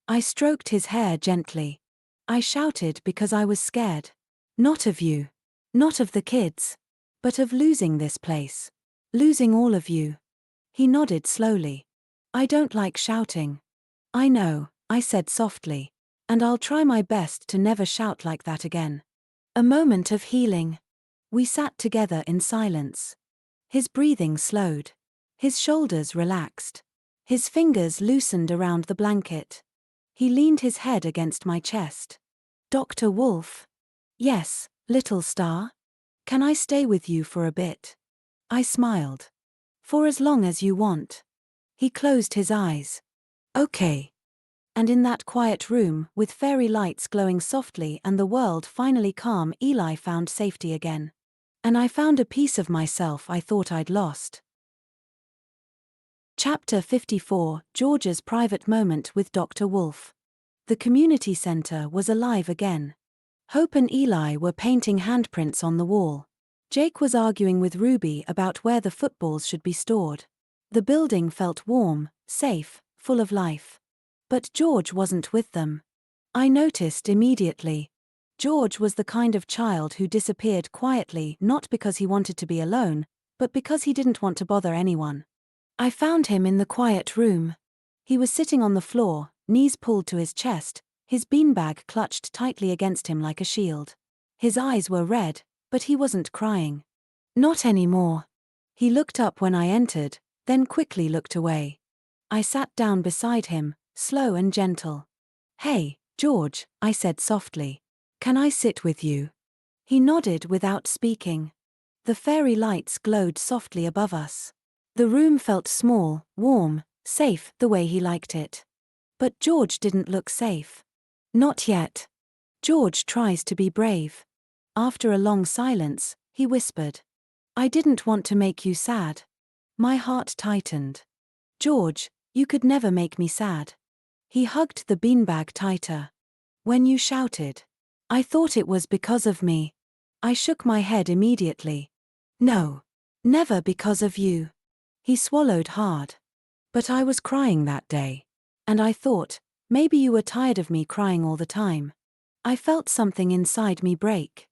I stroked his hair gently. I shouted because I was scared. Not of you. Not of the kids. But of losing this place. Losing all of you. He nodded slowly. I don't like shouting. I know, I said softly. And I'll try my best to never shout like that again. A moment of healing. We sat together in silence. His breathing slowed. His shoulders relaxed. His fingers loosened around the blanket. He leaned his head against my chest. Dr. Wolf? Yes, little star? Can I stay with you for a bit? I smiled. For as long as you want. He closed his eyes. Okay. And in that quiet room, with fairy lights glowing softly and the world finally calm, Eli found safety again. And I found a piece of myself I thought I'd lost. Chapter 54, George's private moment with Dr. Wolf. The community center was alive again. Hope and Eli were painting handprints on the wall. Jake was arguing with Ruby about where the footballs should be stored. The building felt warm, safe, full of life. But George wasn't with them. I noticed immediately. George was the kind of child who disappeared quietly, not because he wanted to be alone, but because he didn't want to bother anyone. I found him in the quiet room. He was sitting on the floor, knees pulled to his chest, his beanbag clutched tightly against him like a shield. His eyes were red, but he wasn't crying. Not anymore. He looked up when I entered, then quickly looked away. I sat down beside him, slow and gentle. Hey, George, I said softly. Can I sit with you? He nodded without speaking. The fairy lights glowed softly above us. The room felt small, warm, safe, the way he liked it. But George didn't look safe. Not yet. George tries to be brave. After a long silence, he whispered. I didn't want to make you sad. My heart tightened. George, you could never make me sad. He hugged the beanbag tighter. When you shouted, I thought it was because of me. I shook my head immediately. No. Never because of you. He swallowed hard. But I was crying that day. And I thought, maybe you were tired of me crying all the time. I felt something inside me break.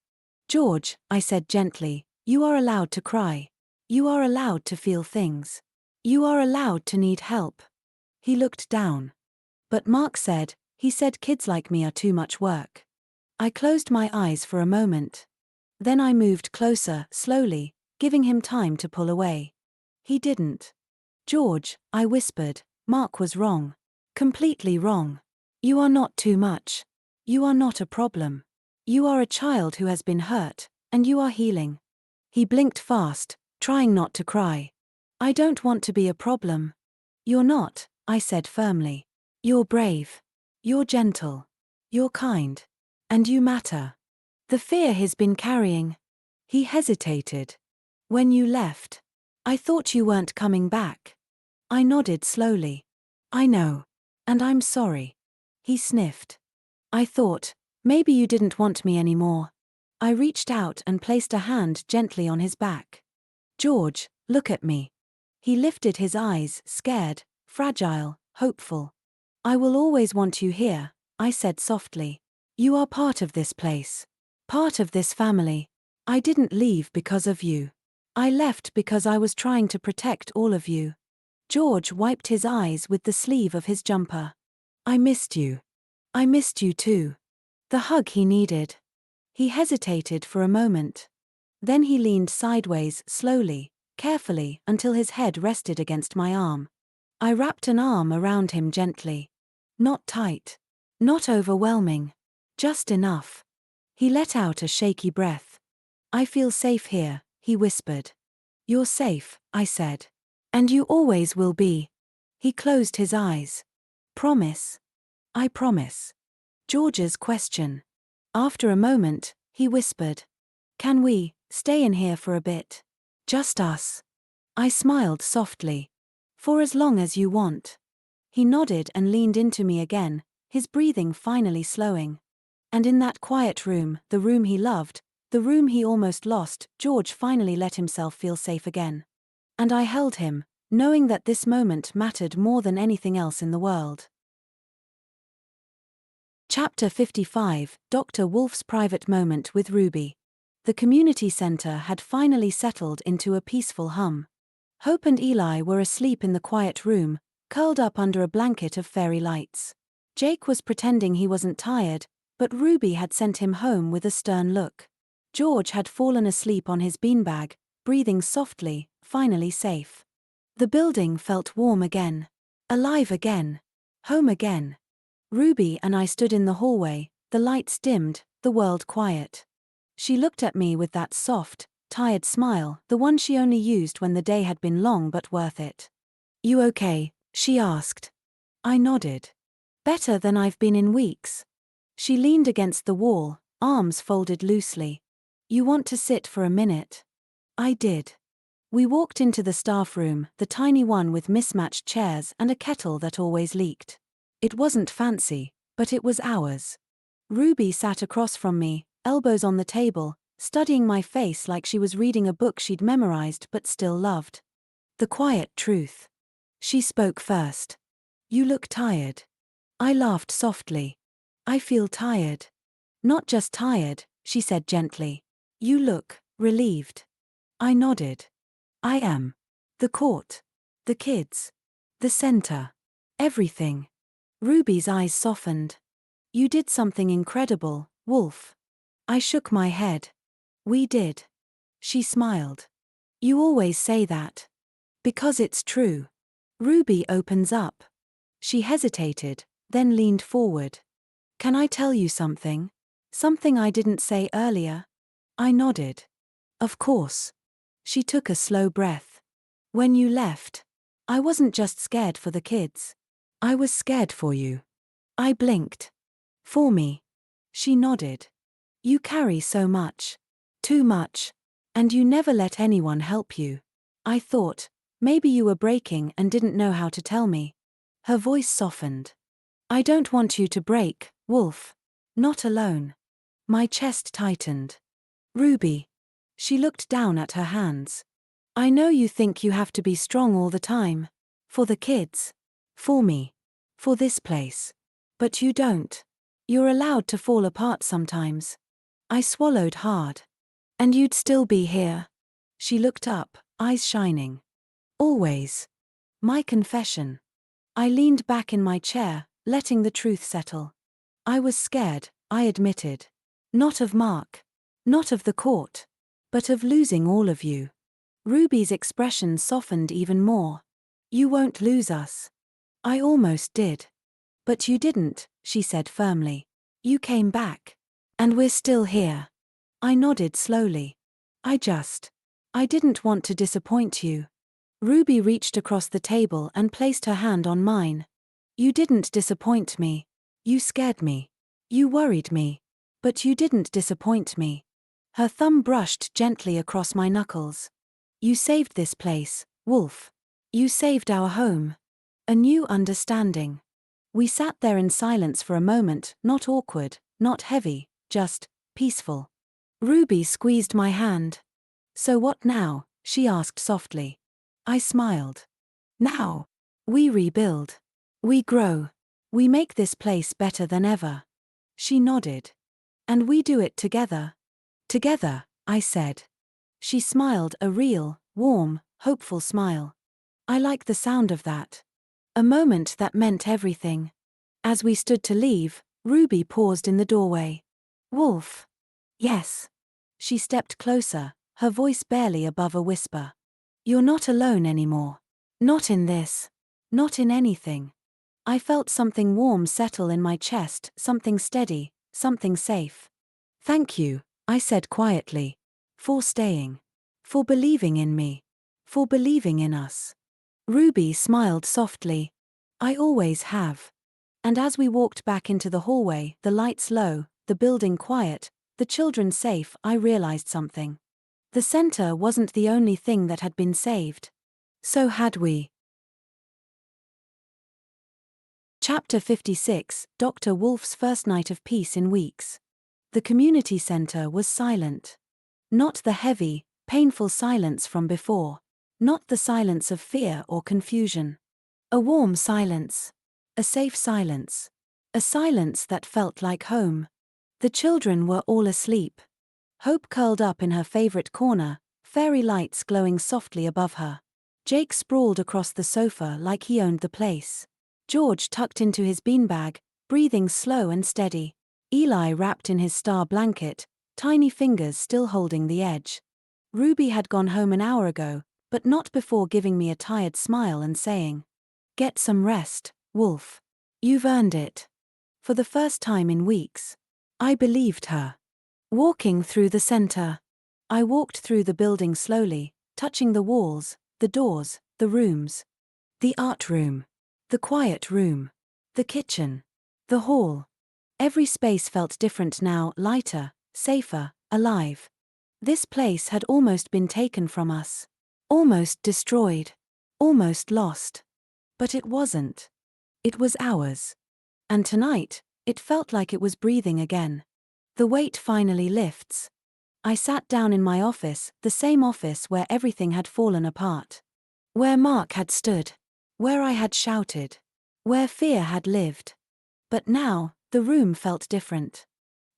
George, I said gently, you are allowed to cry. You are allowed to feel things. You are allowed to need help. He looked down. But Mark said, he said kids like me are too much work. I closed my eyes for a moment. Then I moved closer, slowly, giving him time to pull away. He didn't. George, I whispered, Mark was wrong. Completely wrong. You are not too much. You are not a problem. You are a child who has been hurt, and you are healing. He blinked fast, trying not to cry. I don't want to be a problem. You're not, I said firmly. You're brave. You're gentle. You're kind. And you matter. The fear he's been carrying. He hesitated. When you left. I thought you weren't coming back. I nodded slowly. I know. And I'm sorry. He sniffed. I thought, maybe you didn't want me anymore. I reached out and placed a hand gently on his back. George, look at me. He lifted his eyes, scared, fragile, hopeful. I will always want you here, I said softly. You are part of this place. Part of this family. I didn't leave because of you. I left because I was trying to protect all of you. George wiped his eyes with the sleeve of his jumper. I missed you. I missed you too. The hug he needed. He hesitated for a moment. Then he leaned sideways, slowly, carefully, until his head rested against my arm. I wrapped an arm around him gently. Not tight. Not overwhelming. Just enough. He let out a shaky breath. I feel safe here, he whispered. You're safe, I said. And you always will be. He closed his eyes. Promise? I promise. George's question. After a moment, he whispered. Can we stay in here for a bit? Just us. I smiled softly. For as long as you want. He nodded and leaned into me again, his breathing finally slowing. And in that quiet room, the room he loved, the room he almost lost, George finally let himself feel safe again. And I held him, knowing that this moment mattered more than anything else in the world. Chapter 55, Dr. Wolf's private moment with Ruby. The community center had finally settled into a peaceful hum. Hope and Eli were asleep in the quiet room, curled up under a blanket of fairy lights. Jake was pretending he wasn't tired, but Ruby had sent him home with a stern look. George had fallen asleep on his beanbag, breathing softly, finally safe. The building felt warm again. Alive again. Home again. Ruby and I stood in the hallway, the lights dimmed, the world quiet. She looked at me with that soft, tired smile, the one she only used when the day had been long but worth it. "You okay?" she asked. I nodded. "Better than I've been in weeks." She leaned against the wall, arms folded loosely. "You want to sit for a minute?" I did. We walked into the staff room, the tiny one with mismatched chairs and a kettle that always leaked. It wasn't fancy, but it was ours. Ruby sat across from me, elbows on the table, studying my face like she was reading a book she'd memorized but still loved. "The quiet truth." She spoke first. "You look tired." I laughed softly. "I feel tired." "Not just tired," she said gently. "You look relieved." I nodded. "I am. The court. The kids. The center. Everything." Ruby's eyes softened. "You did something incredible, Wolf." I shook my head. "We did." She smiled. "You always say that." "Because it's true." Ruby opens up. She hesitated, then leaned forward. "Can I tell you something? Something I didn't say earlier?" I nodded. "Of course." She took a slow breath. "When you left, I wasn't just scared for the kids. I was scared for you." I blinked. "For me?" She nodded. "You carry so much. Too much. And you never let anyone help you. I thought, maybe you were breaking and didn't know how to tell me." Her voice softened. "I don't want you to break, Wolf. Not alone." My chest tightened. "Ruby." She looked down at her hands. "I know you think you have to be strong all the time. For the kids. For me. For this place. But you don't. You're allowed to fall apart sometimes." I swallowed hard. "And you'd still be here." She looked up, eyes shining. "Always." My confession. I leaned back in my chair, letting the truth settle. I was scared, I admitted. Not of Mark. Not of the court. But of losing all of you. Ruby's expression softened even more. "You won't lose us." I almost did. "But you didn't," she said firmly. "You came back. And we're still here." I nodded slowly. I didn't want to disappoint you." Ruby reached across the table and placed her hand on mine. "You didn't disappoint me. You scared me. You worried me. But you didn't disappoint me." Her thumb brushed gently across my knuckles. "You saved this place, Wolf. You saved our home." A new understanding. We sat there in silence for a moment, not awkward, not heavy, just peaceful. Ruby squeezed my hand. "So what now?" she asked softly. I smiled. "Now, we rebuild. We grow. We make this place better than ever." She nodded. "And we do it together." "Together," I said. She smiled, a real, warm, hopeful smile. I like the sound of that. A moment that meant everything. As we stood to leave, Ruby paused in the doorway. "Wolf." "Yes." She stepped closer, her voice barely above a whisper. "You're not alone anymore. Not in this. Not in anything." I felt something warm settle in my chest, something steady, something safe. "Thank you," I said quietly. "For staying. For believing in me. For believing in us." Ruby smiled softly. "I always have." And as we walked back into the hallway, the lights low, the building quiet, the children safe, I realized something. The center wasn't the only thing that had been saved. So had we. Chapter 56, Dr. Wolf's first night of peace in weeks. The community center was silent. Not the heavy, painful silence from before. Not the silence of fear or confusion. A warm silence. A safe silence. A silence that felt like home. The children were all asleep. Hope curled up in her favorite corner, fairy lights glowing softly above her. Jake sprawled across the sofa like he owned the place. George tucked into his beanbag, breathing slow and steady. Eli wrapped in his star blanket, tiny fingers still holding the edge. Ruby had gone home an hour ago, but not before giving me a tired smile and saying, "Get some rest, Wolf. You've earned it." For the first time in weeks. I believed her. Walking through the center. I walked through the building slowly, touching the walls, the doors, the rooms. The art room. The quiet room. The kitchen. The hall. Every space felt different now, lighter, safer, alive. This place had almost been taken from us. Almost destroyed. Almost lost. But it wasn't. It was ours. And tonight, it felt like it was breathing again. The weight finally lifts. I sat down in my office, the same office where everything had fallen apart. Where Mark had stood. Where I had shouted. Where fear had lived. But now, the room felt different.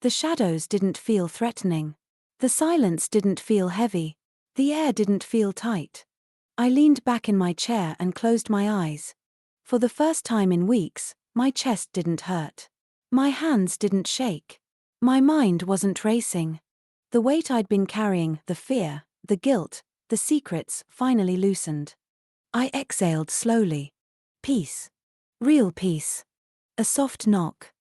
The shadows didn't feel threatening. The silence didn't feel heavy. The air didn't feel tight. I leaned back in my chair and closed my eyes. For the first time in weeks, my chest didn't hurt. My hands didn't shake. My mind wasn't racing. The weight I'd been carrying, the fear, the guilt, the secrets, finally loosened. I exhaled slowly. Peace. Real peace. A soft knock.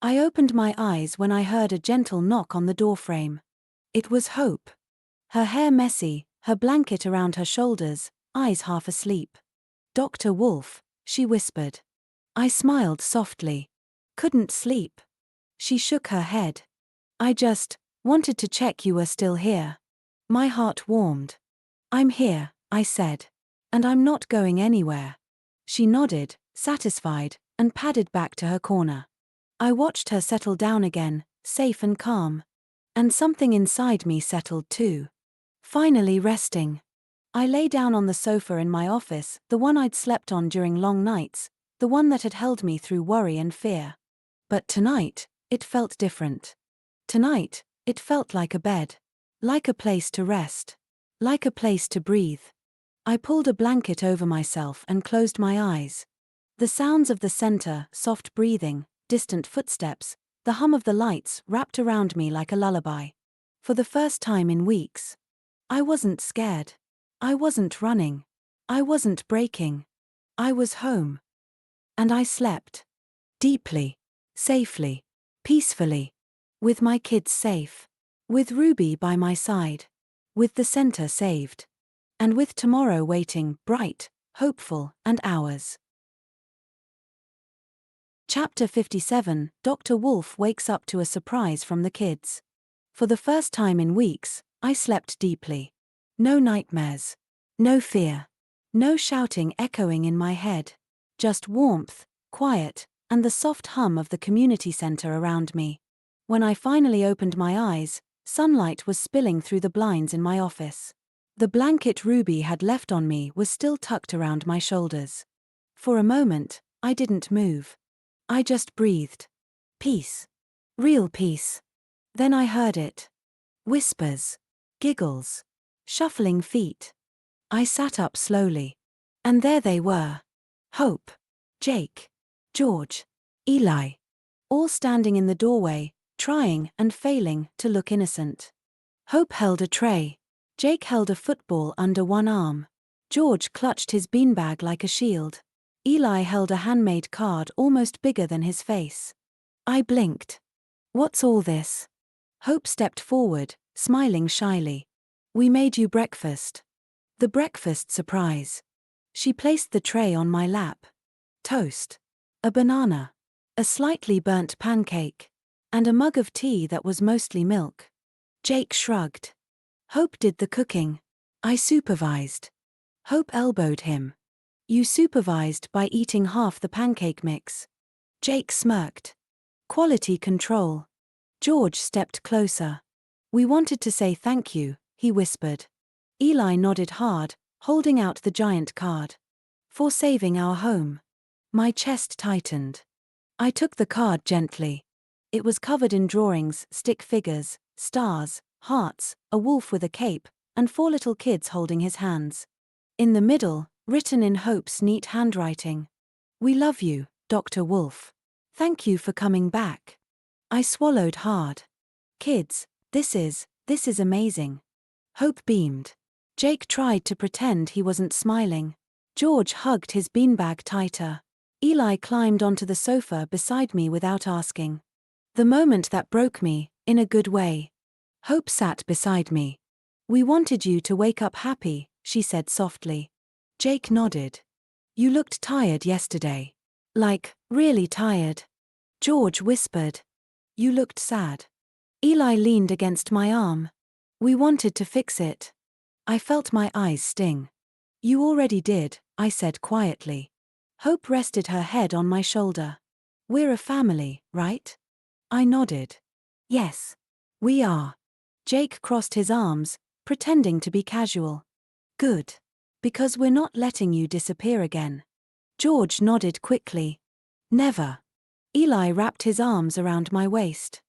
I opened my eyes when I heard a gentle knock on the doorframe. It was Hope. Her hair messy, her blanket around her shoulders, eyes half asleep. "Dr. Wolf," she whispered. I smiled softly. "Couldn't sleep." She shook her head. "I just wanted to check you were still here." My heart warmed. "I'm here," I said. "And I'm not going anywhere." She nodded, satisfied, and padded back to her corner. I watched her settle down again, safe and calm. And something inside me settled too. Finally resting. I lay down on the sofa in my office, the one I'd slept on during long nights, the one that had held me through worry and fear. But tonight, it felt different. Tonight, it felt like a bed. Like a place to rest. Like a place to breathe. I pulled a blanket over myself and closed my eyes. The sounds of the center, soft breathing, distant footsteps, the hum of the lights wrapped around me like a lullaby. For the first time in weeks. I wasn't scared. I wasn't running. I wasn't breaking. I was home. And I slept. Deeply. Safely. Peacefully. With my kids safe. With Ruby by my side. With the center saved. And with tomorrow waiting, bright, hopeful, and ours. Chapter 57, Dr. Wolf wakes up to a surprise from the kids. For the first time in weeks, I slept deeply. No nightmares. No fear. No shouting echoing in my head. Just warmth, quiet, and the soft hum of the community center around me. When I finally opened my eyes, sunlight was spilling through the blinds in my office. The blanket Ruby had left on me was still tucked around my shoulders. For a moment, I didn't move. I just breathed. Peace. Real peace. Then I heard it. Whispers. Giggles. Shuffling feet. I sat up slowly. And there they were. Hope. Jake. George. Eli. All standing in the doorway, trying and failing to look innocent. Hope held a tray. Jake held a football under one arm. George clutched his beanbag like a shield. Eli held a handmade card almost bigger than his face. I blinked. "What's all this?" Hope stepped forward, smiling shyly. "We made you breakfast." The breakfast surprise. She placed the tray on my lap. Toast. A banana. A slightly burnt pancake. And a mug of tea that was mostly milk. Jake shrugged. Hope did the cooking. I supervised. Hope elbowed him. "You supervised by eating half the pancake mix." Jake smirked. "Quality control." George stepped closer. "We wanted to say thank you," he whispered. Eli nodded hard, holding out the giant card. "For saving our home." My chest tightened. I took the card gently. It was covered in drawings, stick figures, stars, hearts, a wolf with a cape, and 4 little kids holding his hands. In the middle, written in Hope's neat handwriting. "We love you, Dr. Wolf. Thank you for coming back." I swallowed hard. "Kids, this is amazing." Hope beamed. Jake tried to pretend he wasn't smiling. George hugged his beanbag tighter. Eli climbed onto the sofa beside me without asking. The moment that broke me, in a good way. Hope sat beside me. We wanted you to wake up happy, she said softly. Jake nodded. You looked tired yesterday. Like, really tired. George whispered. You looked sad. Eli leaned against my arm. We wanted to fix it. I felt my eyes sting. You already did, I said quietly. Hope rested her head on my shoulder. We're a family, right? I nodded. Yes. We are. Jake crossed his arms, pretending to be casual. Good. Because we're not letting you disappear again. George nodded quickly. Never. Eli wrapped his arms around my waist.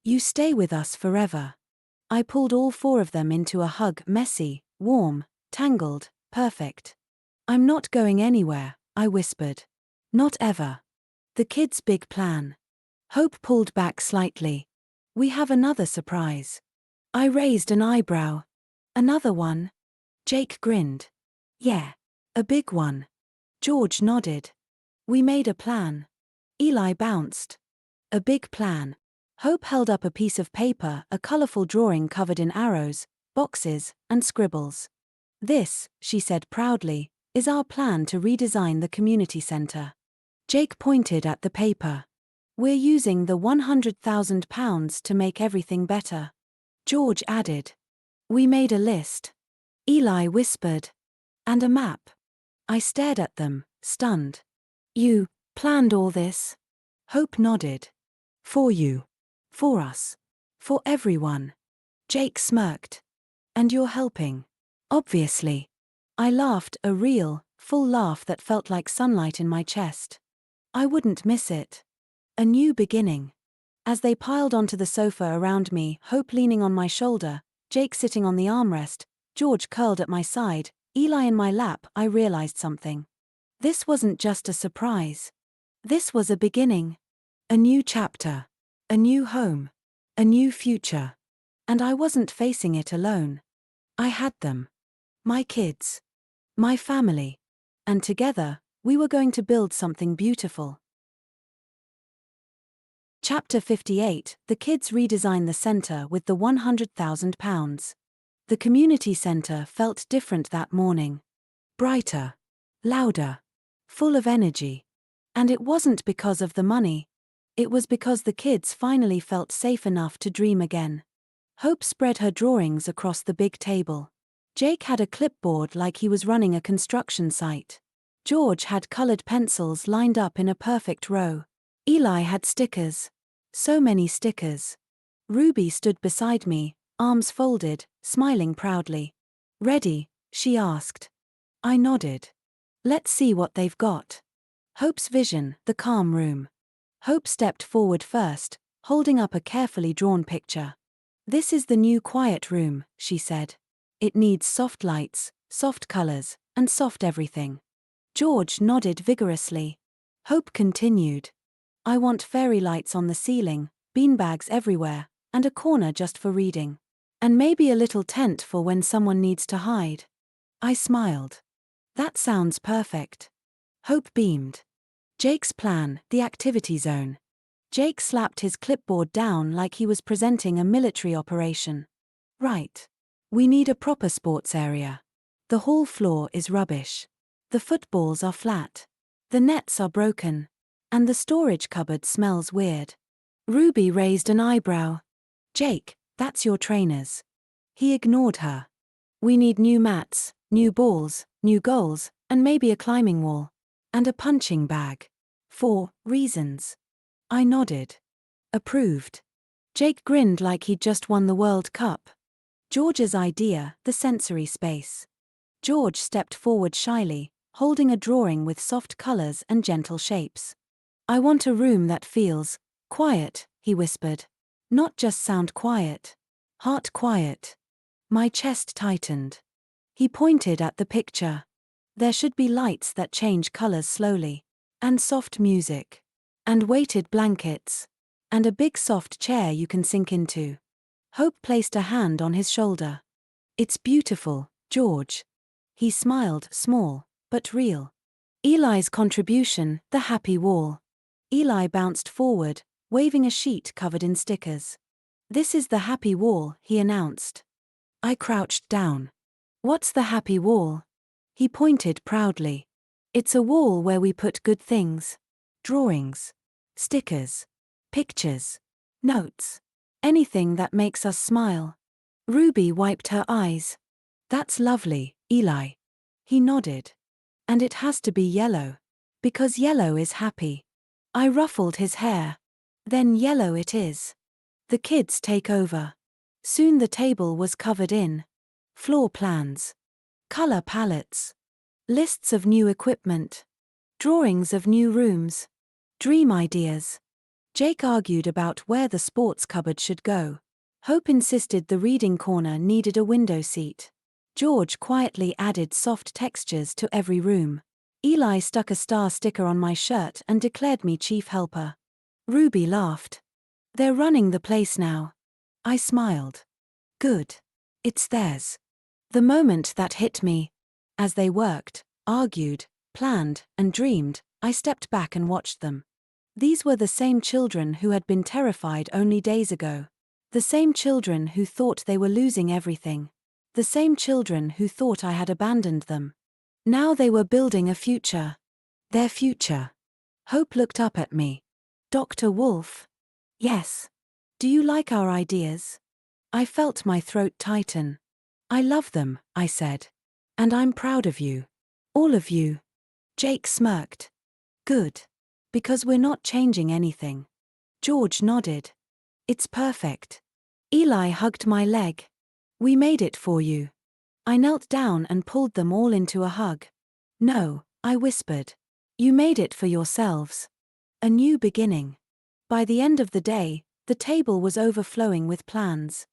You stay with us forever. I pulled all four of them into a hug, messy, warm, tangled, perfect. I'm not going anywhere, I whispered. Not ever. The kids' big plan. Hope pulled back slightly. We have another surprise. I raised an eyebrow. Another one? Jake grinned. Yeah. A big one. George nodded. We made a plan. Eli bounced. A big plan. Hope held up a piece of paper, a colorful drawing covered in arrows, boxes, and scribbles. This, she said proudly, is our plan to redesign the community center. Jake pointed at the paper. We're using the £100,000 to make everything better. George added. We made a list. Eli whispered. And a map. I stared at them, stunned. You planned all this? Hope nodded. For you. For us. For everyone. Jake smirked. And you're helping. Obviously. I laughed, a real, full laugh that felt like sunlight in my chest. I wouldn't miss it. A new beginning. As they piled onto the sofa around me, Hope leaning on my shoulder, Jake sitting on the armrest, George curled at my side, Eli in my lap, I realized something. This wasn't just a surprise. This was a beginning. A new chapter. A new home. A new future. And I wasn't facing it alone. I had them. My kids. My family. And together, we were going to build something beautiful. Chapter 58, The kids redesign the center with the £100,000. The community center felt different that morning. Brighter. Louder. Full of energy. And it wasn't because of the money. It was because the kids finally felt safe enough to dream again. Hope spread her drawings across the big table. Jake had a clipboard like he was running a construction site. George had colored pencils lined up in a perfect row. Eli had stickers. So many stickers. Ruby stood beside me, arms folded, smiling proudly. Ready? She asked. I nodded. Let's see what they've got. Hope's vision, the calm room. Hope stepped forward first, holding up a carefully drawn picture. This is the new quiet room, she said. It needs soft lights, soft colors, and soft everything. George nodded vigorously. Hope continued. I want fairy lights on the ceiling, beanbags everywhere, and a corner just for reading. And maybe a little tent for when someone needs to hide. I smiled. That sounds perfect. Hope beamed. Jake's plan, the activity zone. Jake slapped his clipboard down like he was presenting a military operation. Right. We need a proper sports area. The hall floor is rubbish. The footballs are flat. The nets are broken. And the storage cupboard smells weird. Ruby raised an eyebrow. Jake, that's your trainers. He ignored her. We need new mats, new balls, new goals, and maybe a climbing wall. And a punching bag. 4 reasons. I nodded. Approved. Jake grinned like he'd just won the World Cup. George's idea, the sensory space. George stepped forward shyly, holding a drawing with soft colors and gentle shapes. I want a room that feels quiet, he whispered. Not just sound quiet. Heart quiet. My chest tightened. He pointed at the picture. There should be lights that change colors slowly. And soft music. And weighted blankets. And a big soft chair you can sink into. Hope placed a hand on his shoulder. It's beautiful, George. He smiled, small, but real. Eli's contribution, the happy wall. Eli bounced forward, waving a sheet covered in stickers. "This is the happy wall," he announced. I crouched down. "What's the happy wall?" He pointed proudly. "It's a wall where we put good things. Drawings. Stickers. Pictures. Notes. Anything that makes us smile." Ruby wiped her eyes. "That's lovely, Eli." He nodded. "And it has to be yellow. Because yellow is happy." I ruffled his hair. "Then yellow it is." The kids take over. Soon the table was covered in floor plans, color palettes, lists of new equipment, drawings of new rooms, dream ideas. Jake argued about where the sports cupboard should go. Hope insisted the reading corner needed a window seat. George quietly added soft textures to every room. Eli stuck a star sticker on my shirt and declared me chief helper. Ruby laughed. "They're running the place now." I smiled. "Good. It's theirs." The moment that hit me, as they worked, argued, planned, and dreamed, I stepped back and watched them. These were the same children who had been terrified only days ago. The same children who thought they were losing everything. The same children who thought I had abandoned them. Now they were building a future. Their future. Hope looked up at me. "Dr. Wolf?" "Yes. Do you like our ideas?" I felt my throat tighten. "I love them," I said. "And I'm proud of you. All of you." Jake smirked. "Good. Because we're not changing anything." George nodded. "It's perfect." Eli hugged my leg. "We made it for you." I knelt down and pulled them all into a hug. "No," I whispered. "You made it for yourselves. A new beginning." By the end of the day, the table was overflowing with plans.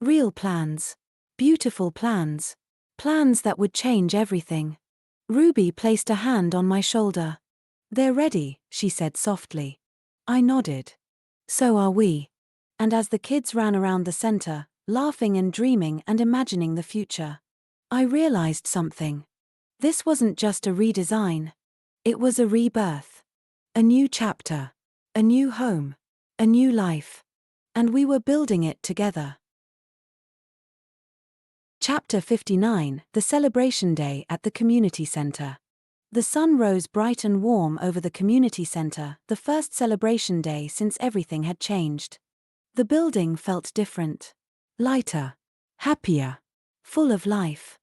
Real plans. Beautiful plans. Plans that would change everything. Ruby placed a hand on my shoulder. "They're ready," she said softly. I nodded. "So are we." And as the kids ran around the center, laughing and dreaming and imagining the future, I realized something. This wasn't just a redesign. It was a rebirth. A new chapter. A new home. A new life. And we were building it together. Chapter 59, The Celebration Day at the Community Center. The sun rose bright and warm over the community center, the first celebration day since everything had changed. The building felt different. Lighter. Happier. Full of life.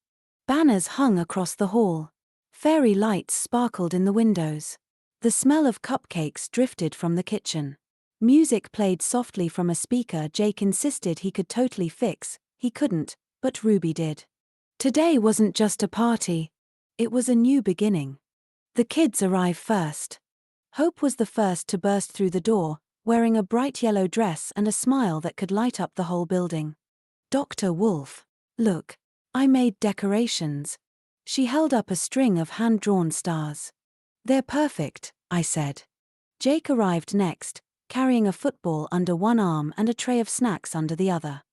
Banners hung across the hall. Fairy lights sparkled in the windows. The smell of cupcakes drifted from the kitchen. Music played softly from a speaker Jake insisted he could totally fix. He couldn't, but Ruby did. Today wasn't just a party. It was a new beginning. The kids arrived first. Hope was the first to burst through the door, wearing a bright yellow dress and a smile that could light up the whole building. "Dr. Wolf, look. I made decorations." She held up a string of hand-drawn stars. "They're perfect," I said. Jake arrived next, carrying a football under one arm and a tray of snacks under the other.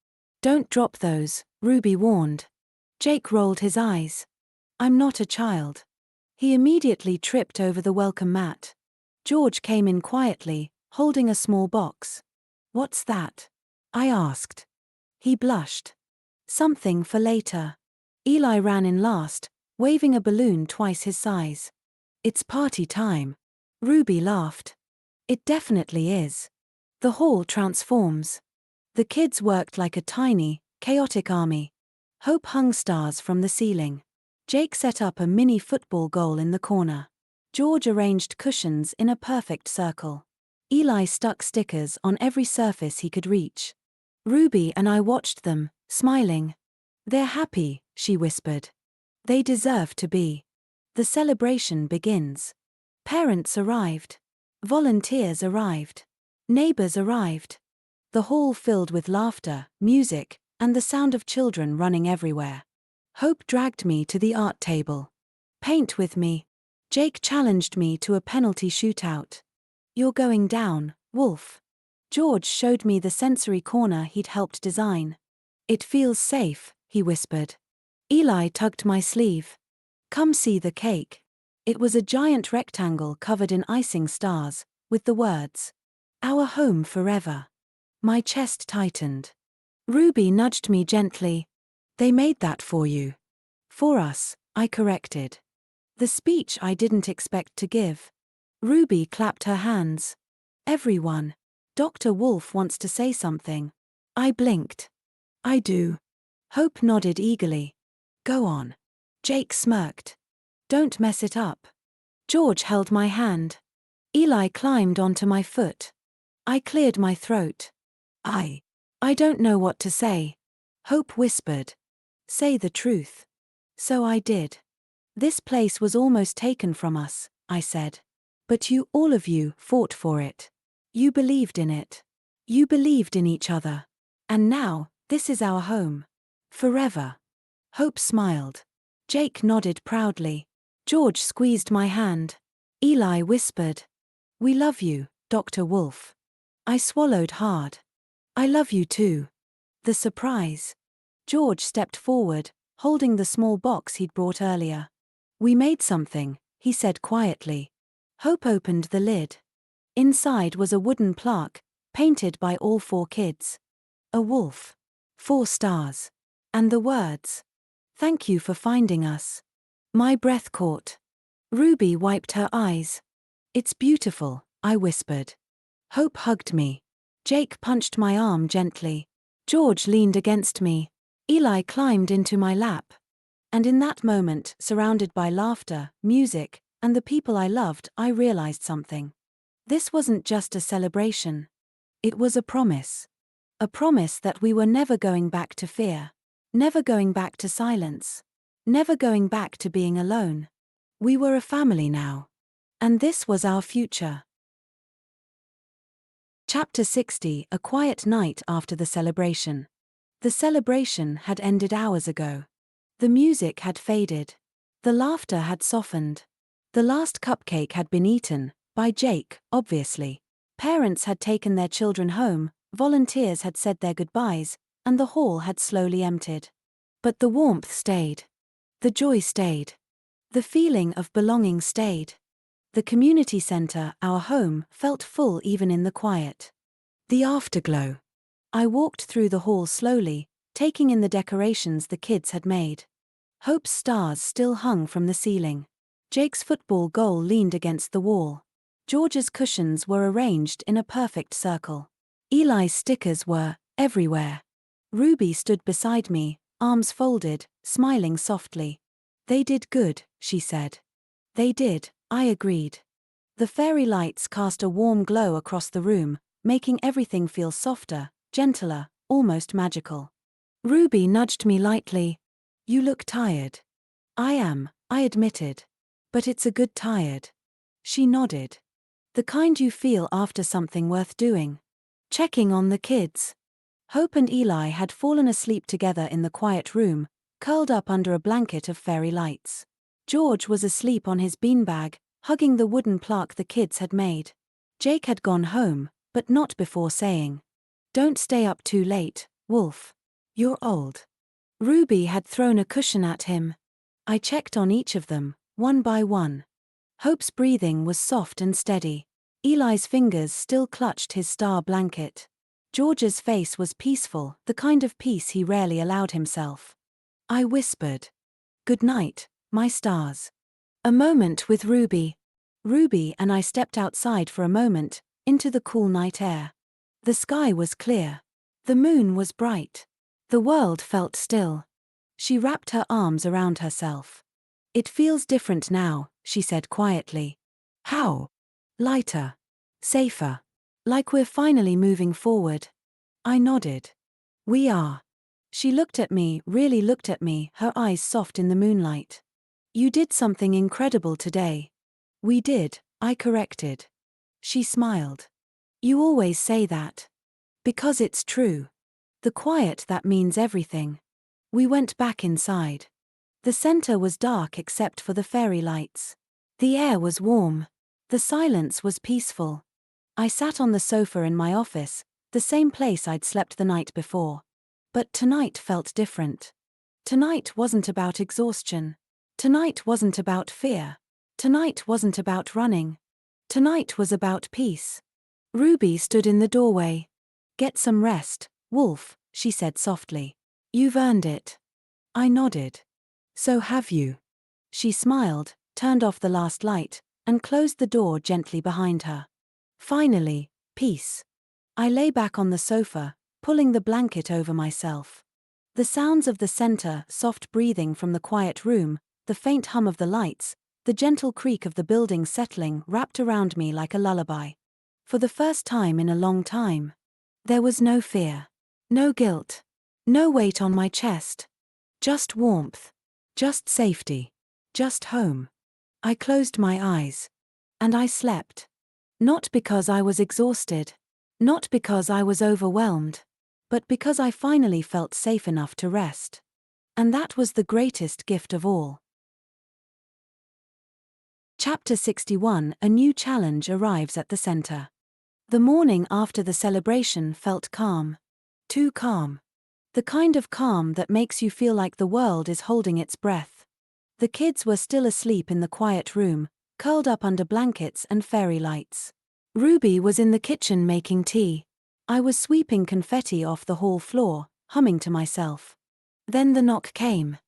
"Don't drop those," Ruby warned. Jake rolled his eyes. "I'm not a child." He immediately tripped over the welcome mat. George came in quietly, holding a small box. "What's that?" I asked. He blushed. "Something for later." Eli ran in last, waving a balloon twice his size. "It's party time." Ruby laughed. "It definitely is." The hall transforms. The kids worked like a tiny, chaotic army. Hope hung stars from the ceiling. Jake set up a mini football goal in the corner. George arranged cushions in a perfect circle. Eli stuck stickers on every surface he could reach. Ruby and I watched them, smiling. "They're happy," she whispered. "They deserve to be." The celebration begins. Parents arrived. Volunteers arrived. Neighbors arrived. The hall filled with laughter, music, and the sound of children running everywhere. Hope dragged me to the art table. "Paint with me." Jake challenged me to a penalty shootout. "You're going down, Wolf." George showed me the sensory corner he'd helped design. "It feels safe," he whispered. Eli tugged my sleeve. "Come see the cake." It was a giant rectangle covered in icing stars, with the words, "Our home forever." My chest tightened. Ruby nudged me gently. They made that for you. For us, I corrected. The speech I didn't expect to give. Ruby clapped her hands. Everyone. Dr. Wolf wants to say something. I blinked. I do. Hope nodded eagerly. Go on. Jake smirked. Don't mess it up. George held my hand. Eli climbed onto my foot. I cleared my throat. I don't know what to say. Hope whispered. Say the truth. So I did. This place was almost taken from us, I said. But you, all of you, fought for it. You believed in it. You believed in each other. And now, this is our home. Forever. Hope smiled. Jake nodded proudly. George squeezed my hand. Eli whispered. We love you, Dr. Wolf. I swallowed hard. I love you too. The surprise. George stepped forward, holding the small box he'd brought earlier. We made something, he said quietly. Hope opened the lid. Inside was a wooden plaque, painted by all 4 kids. A wolf. 4 stars. And the words. Thank you for finding us. My breath caught. Ruby wiped her eyes. It's beautiful, I whispered. Hope hugged me. Jake punched my arm gently. George leaned against me. Eli climbed into my lap. And in that moment, surrounded by laughter, music, and the people I loved, I realized something. This wasn't just a celebration. It was a promise. A promise that we were never going back to fear. Never going back to silence. Never going back to being alone. We were a family now. And this was our future. Chapter 60: A quiet night after the celebration. The celebration had ended hours ago. The music had faded. The laughter had softened. The last cupcake had been eaten, by Jake, obviously. Parents had taken their children home, volunteers had said their goodbyes, and the hall had slowly emptied. But the warmth stayed. The joy stayed. The feeling of belonging stayed. The community center, our home, felt full even in the quiet. The afterglow. I walked through the hall slowly, taking in the decorations the kids had made. Hope's stars still hung from the ceiling. Jake's football goal leaned against the wall. George's cushions were arranged in a perfect circle. Eli's stickers were everywhere. Ruby stood beside me, arms folded, smiling softly. They did good, she said. They did, I agreed. The fairy lights cast a warm glow across the room, making everything feel softer, gentler, almost magical. Ruby nudged me lightly. You look tired. I am, I admitted. But it's a good tired. She nodded. The kind you feel after something worth doing. Checking on the kids. Hope and Eli had fallen asleep together in the quiet room, curled up under a blanket of fairy lights. George was asleep on his beanbag, hugging the wooden plaque the kids had made. Jake had gone home, but not before saying, Don't stay up too late, Wolf. You're old. Ruby had thrown a cushion at him. I checked on each of them, one by one. Hope's breathing was soft and steady. Eli's fingers still clutched his star blanket. George's face was peaceful, the kind of peace he rarely allowed himself. I whispered, Good night, my stars. A moment with Ruby. Ruby and I stepped outside for a moment, into the cool night air. The sky was clear. The moon was bright. The world felt still. She wrapped her arms around herself. It feels different now, she said quietly. How? Lighter. Safer. Like we're finally moving forward. I nodded. We are. She looked at me, really looked at me, her eyes soft in the moonlight. You did something incredible today. We did, I corrected. She smiled. You always say that. Because it's true. The quiet that means everything. We went back inside. The center was dark except for the fairy lights. The air was warm. The silence was peaceful. I sat on the sofa in my office, the same place I'd slept the night before. But tonight felt different. Tonight wasn't about exhaustion. Tonight wasn't about fear. Tonight wasn't about running. Tonight was about peace. Ruby stood in the doorway. Get some rest, Wolf, she said softly. You've earned it. I nodded. So have you. She smiled, turned off the last light, and closed the door gently behind her. Finally, peace. I lay back on the sofa, pulling the blanket over myself. The sounds of the center, soft breathing from the quiet room, the faint hum of the lights, the gentle creak of the building settling wrapped around me like a lullaby. For the first time in a long time, there was no fear, no guilt, no weight on my chest. Just warmth, just safety, just home. I closed my eyes. And I slept. Not because I was exhausted. Not because I was overwhelmed. But because I finally felt safe enough to rest. And that was the greatest gift of all. Chapter 61. A new challenge arrives at the center. The morning after the celebration felt calm. Too calm. The kind of calm that makes you feel like the world is holding its breath. The kids were still asleep in the quiet room, curled up under blankets and fairy lights. Ruby was in the kitchen making tea. I was sweeping confetti off the hall floor, humming to myself. Then the knock came.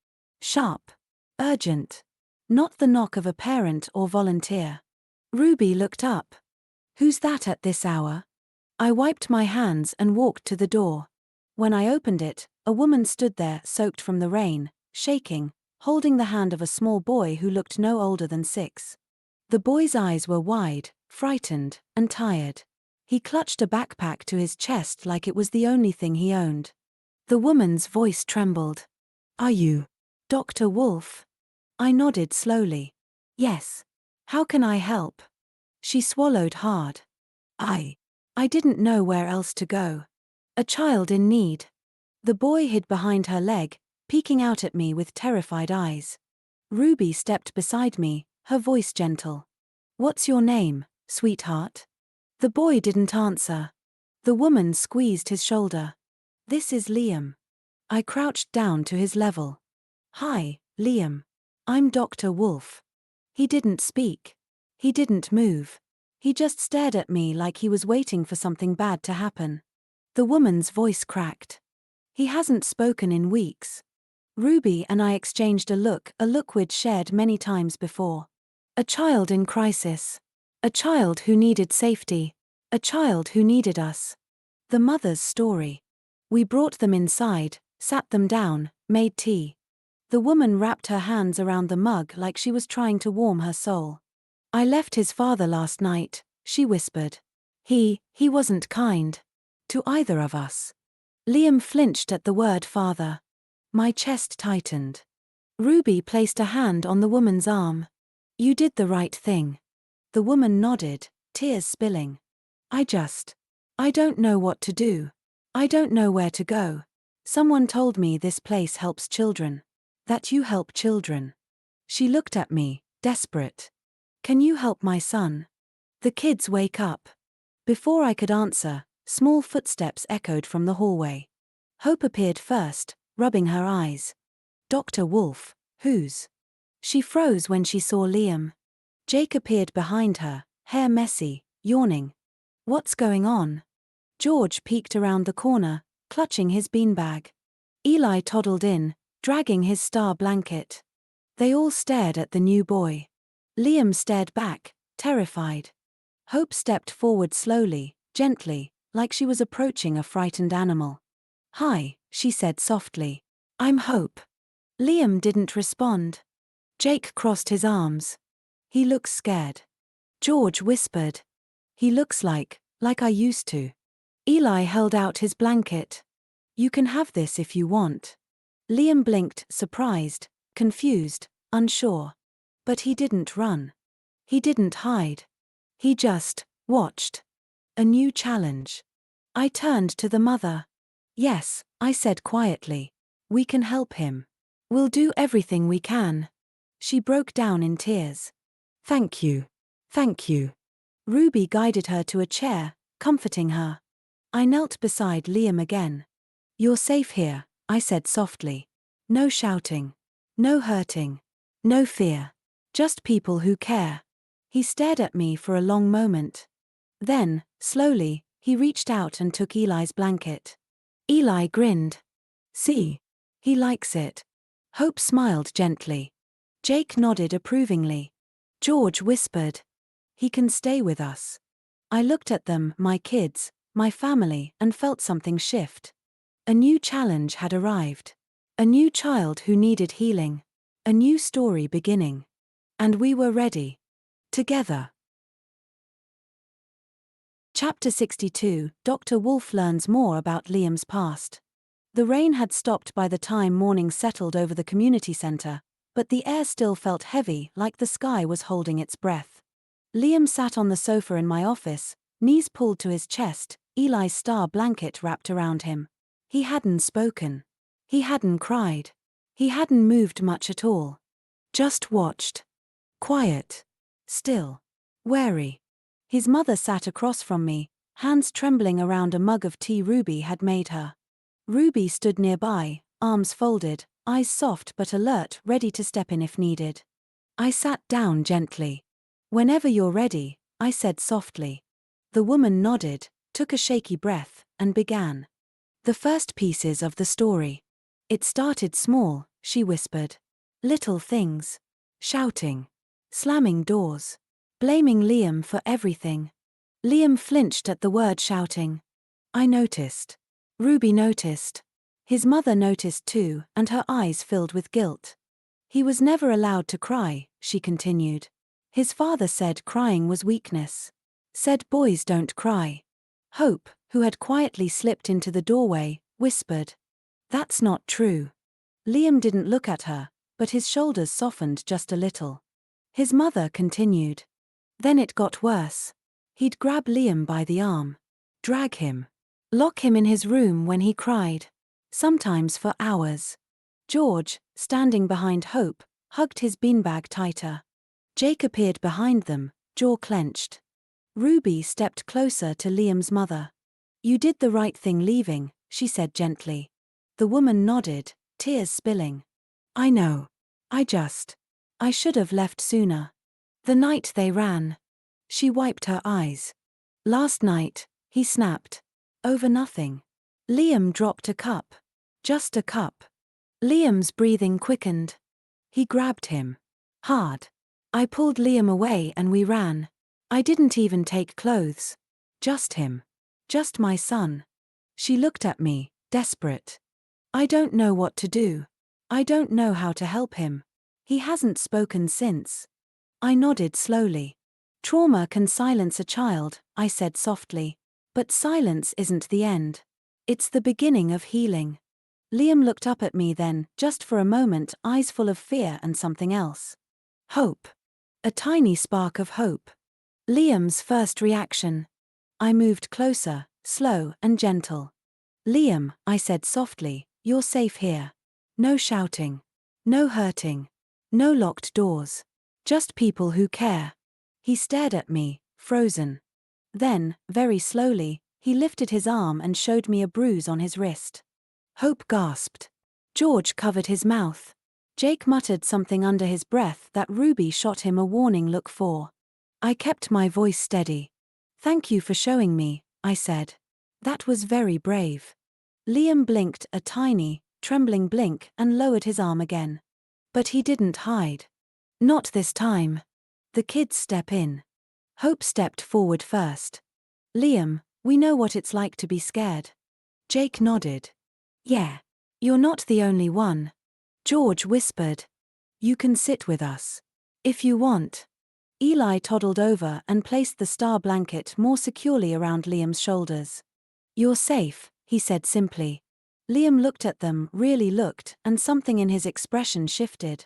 Sharp. Urgent. Not the knock of a parent or volunteer. Ruby looked up. Who's that at this hour? I wiped my hands and walked to the door. When I opened it, a woman stood there soaked from the rain, shaking, holding the hand of a small boy who looked no older than 6. The boy's eyes were wide, frightened, and tired. He clutched a backpack to his chest like it was the only thing he owned. The woman's voice trembled. Are you Dr. Wolf? I nodded slowly. Yes. How can I help? She swallowed hard. I didn't know where else to go. A child in need. The boy hid behind her leg, peeking out at me with terrified eyes. Ruby stepped beside me, her voice gentle. What's your name, sweetheart? The boy didn't answer. The woman squeezed his shoulder. This is Liam. I crouched down to his level. Hi, Liam. I'm Dr. Wolf. He didn't speak. He didn't move. He just stared at me like he was waiting for something bad to happen. The woman's voice cracked. He hasn't spoken in weeks. Ruby and I exchanged a look we'd shared many times before. A child in crisis. A child who needed safety. A child who needed us. The mother's story. We brought them inside, sat them down, made tea. The woman wrapped her hands around the mug like she was trying to warm her soul. I left his father last night, she whispered. He wasn't kind. To either of us. Liam flinched at the word father. My chest tightened. Ruby placed a hand on the woman's arm. You did the right thing. The woman nodded, tears spilling. I don't know what to do. I don't know where to go. Someone told me this place helps children. That you help children. She looked at me, desperate. Can you help my son? The kids wake up. Before I could answer, small footsteps echoed from the hallway. Hope appeared first, rubbing her eyes. Dr. Wolf, whose? She froze when she saw Liam. Jake appeared behind her, hair messy, yawning. What's going on? George peeked around the corner, clutching his beanbag. Eli toddled in, dragging his star blanket. They all stared at the new boy. Liam stared back, terrified. Hope stepped forward slowly, gently, like she was approaching a frightened animal. Hi, she said softly. I'm Hope. Liam didn't respond. Jake crossed his arms. He looks scared. George whispered. He looks like I used to. Eli held out his blanket. You can have this if you want. Liam blinked, surprised, confused, unsure. But he didn't run. He didn't hide. He just watched. A new challenge. I turned to the mother. Yes, I said quietly. We can help him. We'll do everything we can. She broke down in tears. Thank you. Thank you. Ruby guided her to a chair, comforting her. I knelt beside Liam again. You're safe here, I said softly. No shouting. No hurting. No fear. Just people who care. He stared at me for a long moment. Then, slowly, He reached out and took Eli's blanket. Eli grinned. See? He likes it. Hope smiled gently. Jake nodded approvingly. George whispered. He can stay with us. I looked at them, my kids, my family, and felt something shift. A new challenge had arrived. A new child who needed healing. A new story beginning. And we were ready. Together. Chapter 62, Dr. Wolf learns more about Liam's past. The rain had stopped by the time morning settled over the community center, but the air still felt heavy, like the sky was holding its breath. Liam sat on the sofa in my office, knees pulled to his chest, Eli's star blanket wrapped around him. He hadn't spoken. He hadn't cried. He hadn't moved much at all. Just watched. Quiet. Still. Wary. His mother sat across from me, hands trembling around a mug of tea Ruby had made her. Ruby stood nearby, arms folded, eyes soft but alert, ready to step in if needed. I sat down gently. Whenever you're ready, I said softly. The woman nodded, took a shaky breath, and began. The first pieces of the story. It started small, she whispered. Little things. Shouting. Slamming doors. Blaming Liam for everything. Liam flinched at the word shouting. I noticed. Ruby noticed. His mother noticed too, and her eyes filled with guilt. He was never allowed to cry, she continued. His father said crying was weakness. Said boys don't cry. Hope, who had quietly slipped into the doorway, whispered. That's not true. Liam didn't look at her, but his shoulders softened just a little. His mother continued. Then it got worse. He'd grab Liam by the arm. Drag him. Lock him in his room when he cried. Sometimes for hours. George, standing behind Hope, hugged his beanbag tighter. Jake appeared behind them, jaw clenched. Ruby stepped closer to Liam's mother. You did the right thing leaving, she said gently. The woman nodded, tears spilling. I know. I should have left sooner. The night they ran. She wiped her eyes. Last night, he snapped. Over nothing. Liam dropped a cup. Just a cup. Liam's breathing quickened. He grabbed him. Hard. I pulled Liam away and we ran. I didn't even take clothes. Just him. Just my son. She looked at me, desperate. I don't know what to do. I don't know how to help him. He hasn't spoken since. I nodded slowly. Trauma can silence a child, I said softly. But silence isn't the end. It's the beginning of healing. Liam looked up at me then, just for a moment, eyes full of fear and something else. Hope. A tiny spark of hope. Liam's first reaction. I moved closer, slow and gentle. Liam, I said softly, you're safe here. No shouting. No hurting. No locked doors. Just people who care. He stared at me, frozen. Then, very slowly, he lifted his arm and showed me a bruise on his wrist. Hope gasped. George covered his mouth. Jake muttered something under his breath that Ruby shot him a warning look for. I kept my voice steady. Thank you for showing me, I said. That was very brave. Liam blinked a tiny, trembling blink and lowered his arm again. But he didn't hide. Not this time. The kids step in. Hope stepped forward first. Liam, we know what it's like to be scared. Jake nodded. Yeah. You're not the only one. George whispered. You can sit with us. If you want. Eli toddled over and placed the star blanket more securely around Liam's shoulders. You're safe, he said simply. Liam looked at them, really looked, and something in his expression shifted.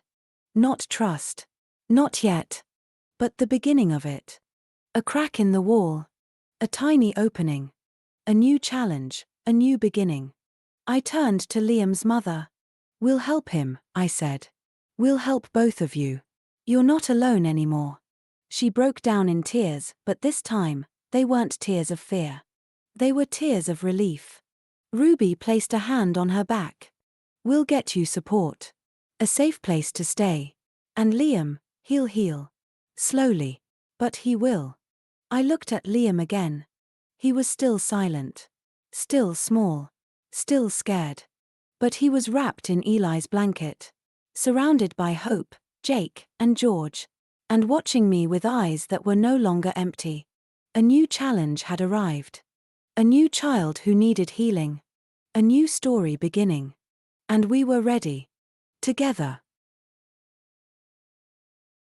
Not trust. Not yet. But the beginning of it. A crack in the wall. A tiny opening. A new challenge, a new beginning. I turned to Liam's mother. We'll help him, I said. We'll help both of you. You're not alone anymore. She broke down in tears, but this time, they weren't tears of fear. They were tears of relief. Ruby placed a hand on her back. We'll get you support. A safe place to stay. And Liam, he'll heal. Slowly. But he will. I looked at Liam again. He was still silent. Still small. Still scared. But he was wrapped in Eli's blanket. Surrounded by Hope, Jake, and George. And watching me with eyes that were no longer empty. A new challenge had arrived. A new child who needed healing. A new story beginning. And we were ready. Together.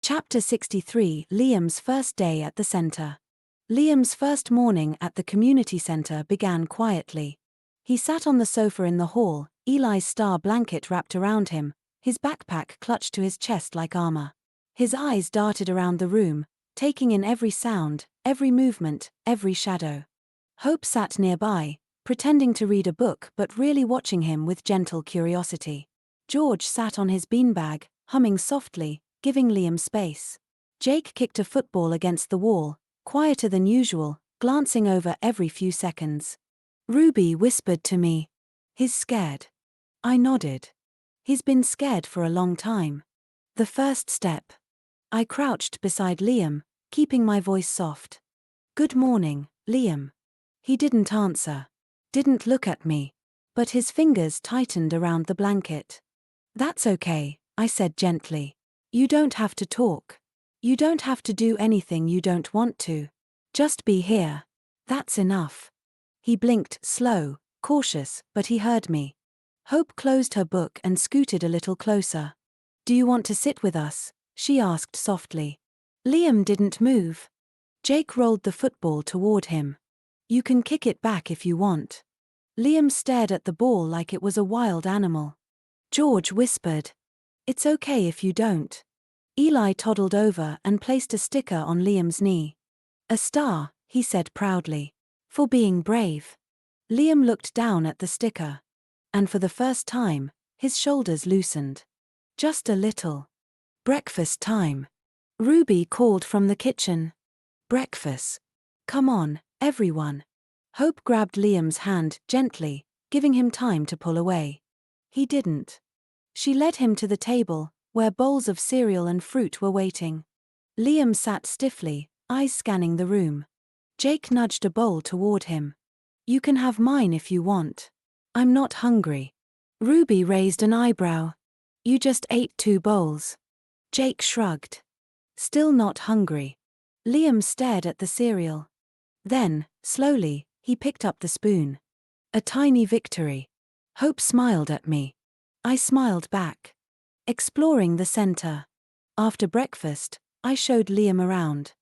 Chapter 63: Liam's first day at the center. Liam's first morning at the community center began quietly. He sat on the sofa in the hall, Eli's star blanket wrapped around him, his backpack clutched to his chest like armor. His eyes darted around the room, taking in every sound, every movement, every shadow. Hope sat nearby, pretending to read a book but really watching him with gentle curiosity. George sat on his beanbag, humming softly, giving Liam space. Jake kicked a football against the wall, quieter than usual, glancing over every few seconds. Ruby whispered to me. He's scared. I nodded. He's been scared for a long time. The first step. I crouched beside Liam, keeping my voice soft. Good morning, Liam. He didn't answer. Didn't look at me. But his fingers tightened around the blanket. That's okay, I said gently. You don't have to talk. You don't have to do anything you don't want to. Just be here. That's enough. He blinked, slow, cautious, but he heard me. Hope closed her book and scooted a little closer. Do you want to sit with us? She asked softly. Liam didn't move. Jake rolled the football toward him. You can kick it back if you want. Liam stared at the ball like it was a wild animal. George whispered. It's okay if you don't. Eli toddled over and placed a sticker on Liam's knee. A star, he said proudly. For being brave. Liam looked down at the sticker. And for the first time, his shoulders loosened. Just a little. Breakfast time. Ruby called from the kitchen. Breakfast. Come on, everyone. Hope grabbed Liam's hand gently, giving him time to pull away. He didn't. She led him to the table, where bowls of cereal and fruit were waiting. Liam sat stiffly, eyes scanning the room. Jake nudged a bowl toward him. You can have mine if you want. I'm not hungry. Ruby raised an eyebrow. You just ate 2 bowls. Jake shrugged. Still not hungry. Liam stared at the cereal. Then, slowly, he picked up the spoon. A tiny victory. Hope smiled at me. I smiled back. Exploring the center. After breakfast, I showed Liam around.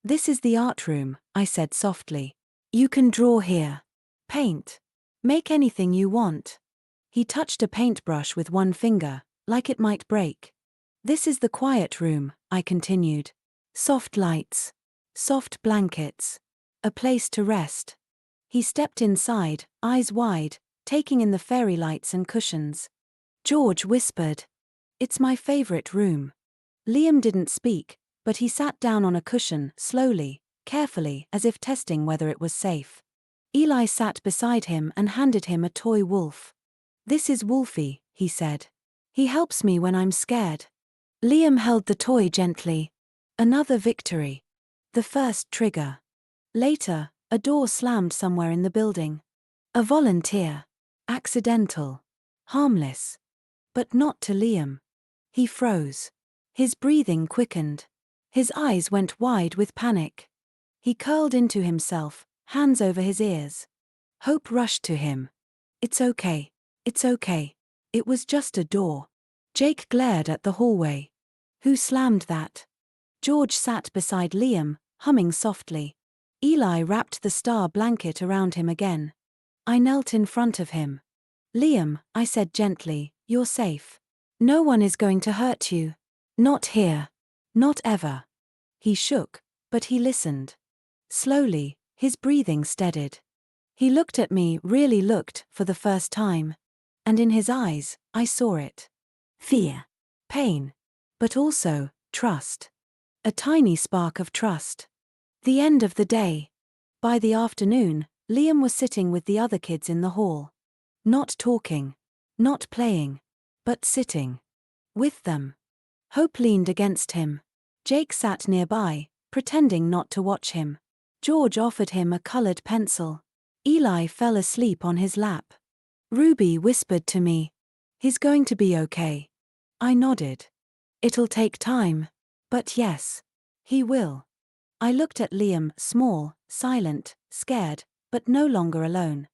This is the art room, I said softly. You can draw here. Paint. Make anything you want. He touched a paintbrush with one finger, like it might break. This is the quiet room, I continued. Soft lights. Soft blankets. A place to rest. He stepped inside, eyes wide, taking in the fairy lights and cushions. George whispered. It's my favorite room. Liam didn't speak, but he sat down on a cushion, slowly, carefully, as if testing whether it was safe. Eli sat beside him and handed him a toy wolf. This is Wolfie, he said. He helps me when I'm scared. Liam held the toy gently. Another victory. The first trigger. Later, a door slammed somewhere in the building. A volunteer. Accidental. Harmless. But not to Liam. He froze. His breathing quickened. His eyes went wide with panic. He curled into himself, hands over his ears. Hope rushed to him. It's okay. It's okay. It was just a door. Jake glared at the hallway. Who slammed that? George sat beside Liam, humming softly. Eli wrapped the star blanket around him again. I knelt in front of him. Liam, I said gently, you're safe. No one is going to hurt you. Not here. Not ever. He shook, but he listened. Slowly, his breathing steadied. He looked at me, really looked, for the first time. And in his eyes, I saw it. Fear. Pain. But also, trust. A tiny spark of trust. The end of the day. By the afternoon, Liam was sitting with the other kids in the hall. Not talking. Not playing. But sitting. With them. Hope leaned against him. Jake sat nearby, pretending not to watch him. George offered him a colored pencil. Eli fell asleep on his lap. Ruby whispered to me, "He's going to be okay." I nodded. "It'll take time. But yes. He will." I looked at Liam, small, silent, scared, but no longer alone.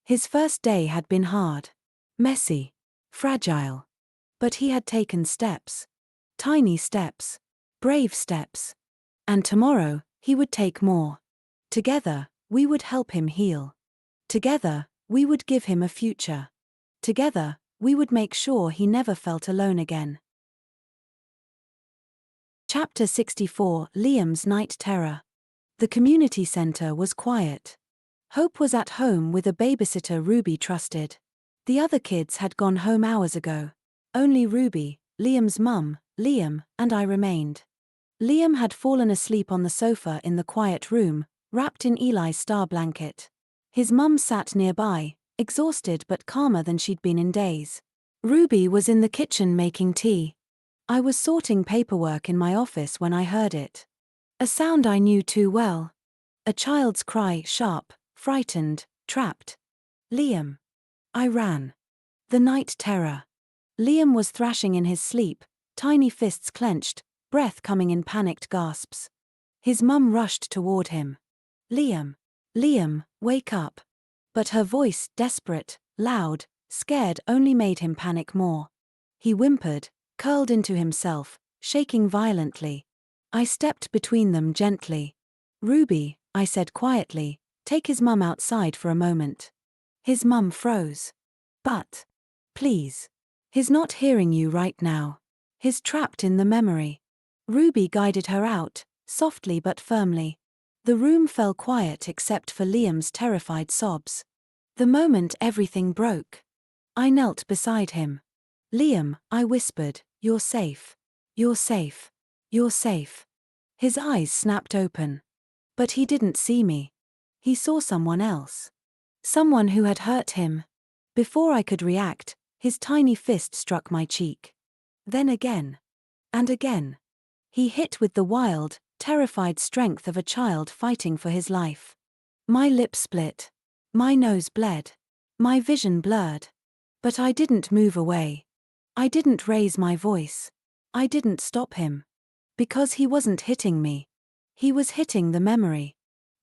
His first day had been hard. Messy. Fragile. But he had taken steps. Tiny steps. Brave steps. And tomorrow, he would take more. Together, we would help him heal. Together, we would give him a future. Together, we would make sure he never felt alone again. Chapter 64: Liam's Night Terror. The community center was quiet. Hope was at home with a babysitter Ruby trusted. The other kids had gone home hours ago. Only Ruby, Liam's mum, Liam, and I remained. Liam had fallen asleep on the sofa in the quiet room, wrapped in Eli's star blanket. His mum sat nearby, exhausted but calmer than she'd been in days. Ruby was in the kitchen making tea. I was sorting paperwork in my office when I heard it. A sound I knew too well. A child's cry, sharp, frightened, trapped. Liam. I ran. The night terror. Liam was thrashing in his sleep, tiny fists clenched, breath coming in panicked gasps. His mum rushed toward him. "Liam. Liam, wake up." But her voice, desperate, loud, scared, only made him panic more. He whimpered, curled into himself, shaking violently. I stepped between them gently. "Ruby," I said quietly, "take his mum outside for a moment." His mum froze. "But. Please. He's not hearing you right now. He's trapped in the memory." Ruby guided her out, softly but firmly. The room fell quiet except for Liam's terrified sobs. The moment everything broke. I knelt beside him. "Liam," I whispered, "you're safe. You're safe. You're safe." His eyes snapped open. But he didn't see me. He saw someone else. Someone who had hurt him. Before I could react, his tiny fist struck my cheek. Then again. And again. He hit with the wild, terrified strength of a child fighting for his life. My lip split. My nose bled. My vision blurred. But I didn't move away. I didn't raise my voice. I didn't stop him. Because he wasn't hitting me. He was hitting the memory.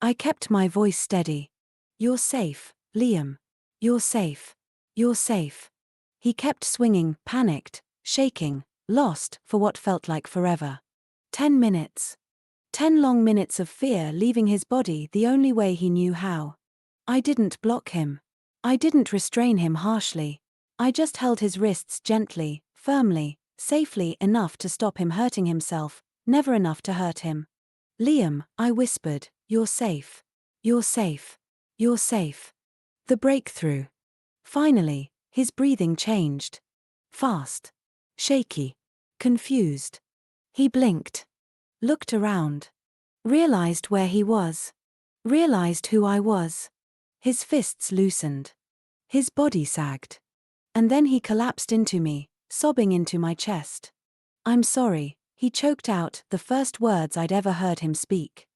I kept my voice steady. "You're safe, Liam. You're safe. You're safe." He kept swinging, panicked, shaking, lost for what felt like forever. 10 minutes. 10 long minutes of fear leaving his body the only way he knew how. I didn't block him. I didn't restrain him harshly. I just held his wrists gently, firmly, safely enough to stop him hurting himself, never enough to hurt him. "Liam," I whispered, "you're safe. You're safe. You're safe." The breakthrough. Finally, his breathing changed. Fast. Shaky. Confused. He blinked. Looked around. Realized where he was. Realized who I was. His fists loosened. His body sagged. And then he collapsed into me, sobbing into my chest. "I'm sorry," he choked out the first words I'd ever heard him speak.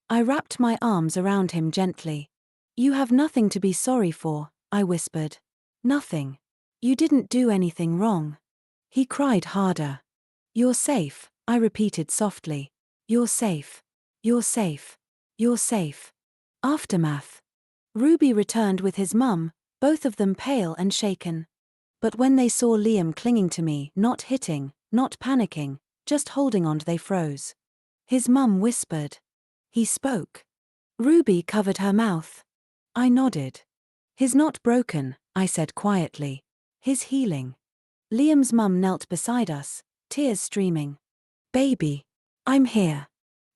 I wrapped my arms around him gently. "You have nothing to be sorry for," I whispered. "Nothing. You didn't do anything wrong." He cried harder. "You're safe," I repeated softly. "You're safe. You're safe. You're safe." Aftermath. Ruby returned with his mum, both of them pale and shaken. But when they saw Liam clinging to me, not hitting, not panicking, just holding on, they froze. His mum whispered. He spoke. Ruby covered her mouth. I nodded. "He's not broken," I said quietly. "He's healing." Liam's mum knelt beside us, tears streaming. "Baby. I'm here."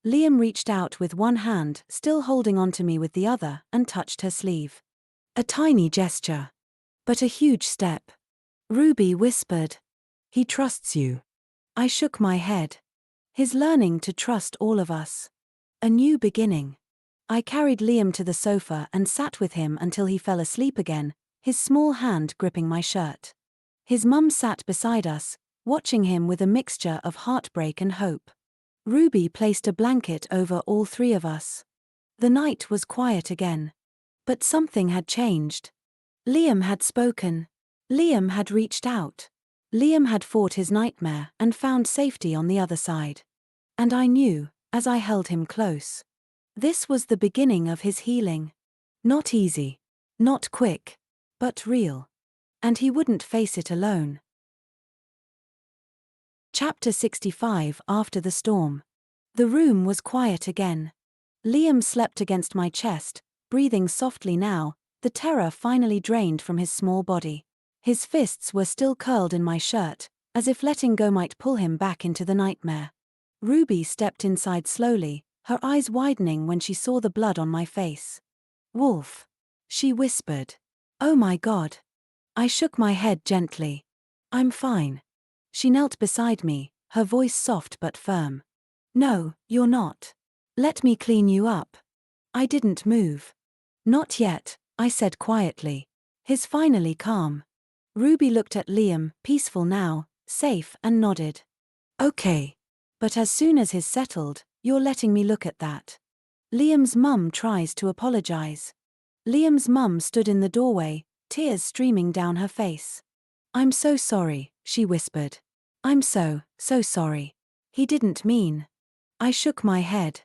Liam reached out with one hand, still holding onto me with the other, and touched her sleeve. A tiny gesture. But a huge step. Ruby whispered. "He trusts you." I shook my head. He's learning to trust all of us. A new beginning. I carried Liam to the sofa and sat with him until he fell asleep again, his small hand gripping my shirt. His mum sat beside us, watching him with a mixture of heartbreak and hope. Ruby placed a blanket over all three of us. The night was quiet again. But something had changed. Liam had spoken. Liam had reached out. Liam had fought his nightmare and found safety on the other side. And I knew, as I held him close. This was the beginning of his healing. Not easy. Not quick. But real. And he wouldn't face it alone. Chapter 65. After the storm. The room was quiet again. Liam slept against my chest, breathing softly now, the terror finally drained from his small body. His fists were still curled in my shirt, as if letting go might pull him back into the nightmare. Ruby stepped inside slowly, her eyes widening when she saw the blood on my face. "Wolf," she whispered. "Oh my God." I shook my head gently. "I'm fine." She knelt beside me, her voice soft but firm. "No, you're not. Let me clean you up." I didn't move. "Not yet," I said quietly. "He's finally calm." Ruby looked at Liam, peaceful now, safe, and nodded. "Okay. But as soon as he's settled, you're letting me look at that." Liam's mum tries to apologize. Liam's mum stood in the doorway, tears streaming down her face. "I'm so sorry," she whispered. "I'm so sorry. He didn't mean." I shook my head.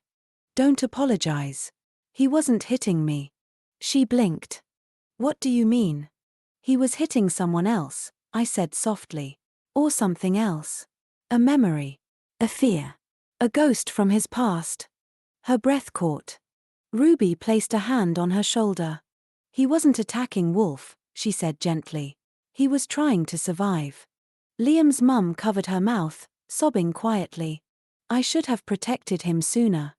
"Don't apologize. He wasn't hitting me." She blinked. "What do you mean?" "He was hitting someone else," I said softly. "Or something else. A memory. A fear. A ghost from his past." Her breath caught. Ruby placed a hand on her shoulder. "He wasn't attacking Wolf," she said gently. "He was trying to survive." Liam's mum covered her mouth, sobbing quietly. "I should have protected him sooner."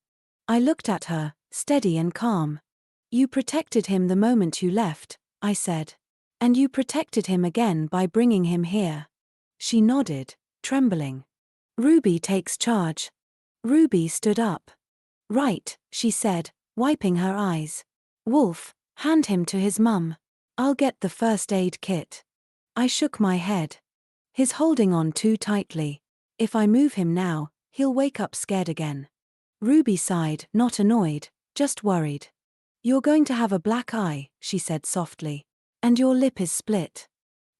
I looked at her, steady and calm. "You protected him the moment you left," I said. "And you protected him again by bringing him here." She nodded, trembling. "Ruby takes charge." Ruby stood up. "Right," she said, wiping her eyes. "Wolf, hand him to his mum. I'll get the first aid kit." I shook my head. "He's holding on too tightly. If I move him now, he'll wake up scared again." Ruby sighed, not annoyed, just worried. "You're going to have a black eye," she said softly. "And your lip is split."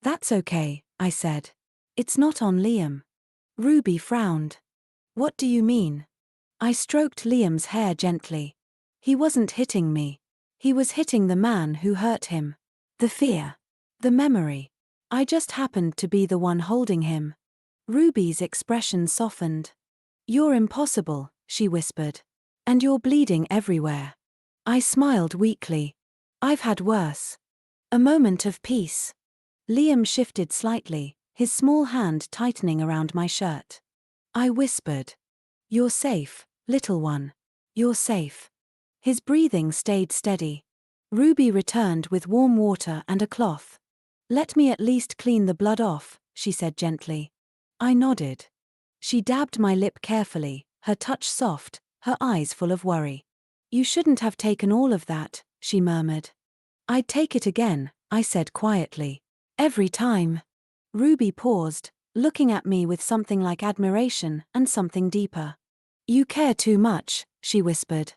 "That's okay," I said. "It's not on Liam." Ruby frowned. "What do you mean?" I stroked Liam's hair gently. "He wasn't hitting me. He was hitting the man who hurt him. The fear. The memory. I just happened to be the one holding him." Ruby's expression softened. "You're impossible," she whispered. "And you're bleeding everywhere." I smiled weakly. "I've had worse." A moment of peace. Liam shifted slightly, his small hand tightening around my shirt. I whispered. "You're safe, little one. You're safe." His breathing stayed steady. Ruby returned with warm water and a cloth. "Let me at least clean the blood off," she said gently. I nodded. She dabbed my lip carefully, her touch soft, her eyes full of worry. "You shouldn't have taken all of that," she murmured. "I'd take it again," I said quietly. "Every time." Ruby paused, looking at me with something like admiration and something deeper. "You care too much," she whispered.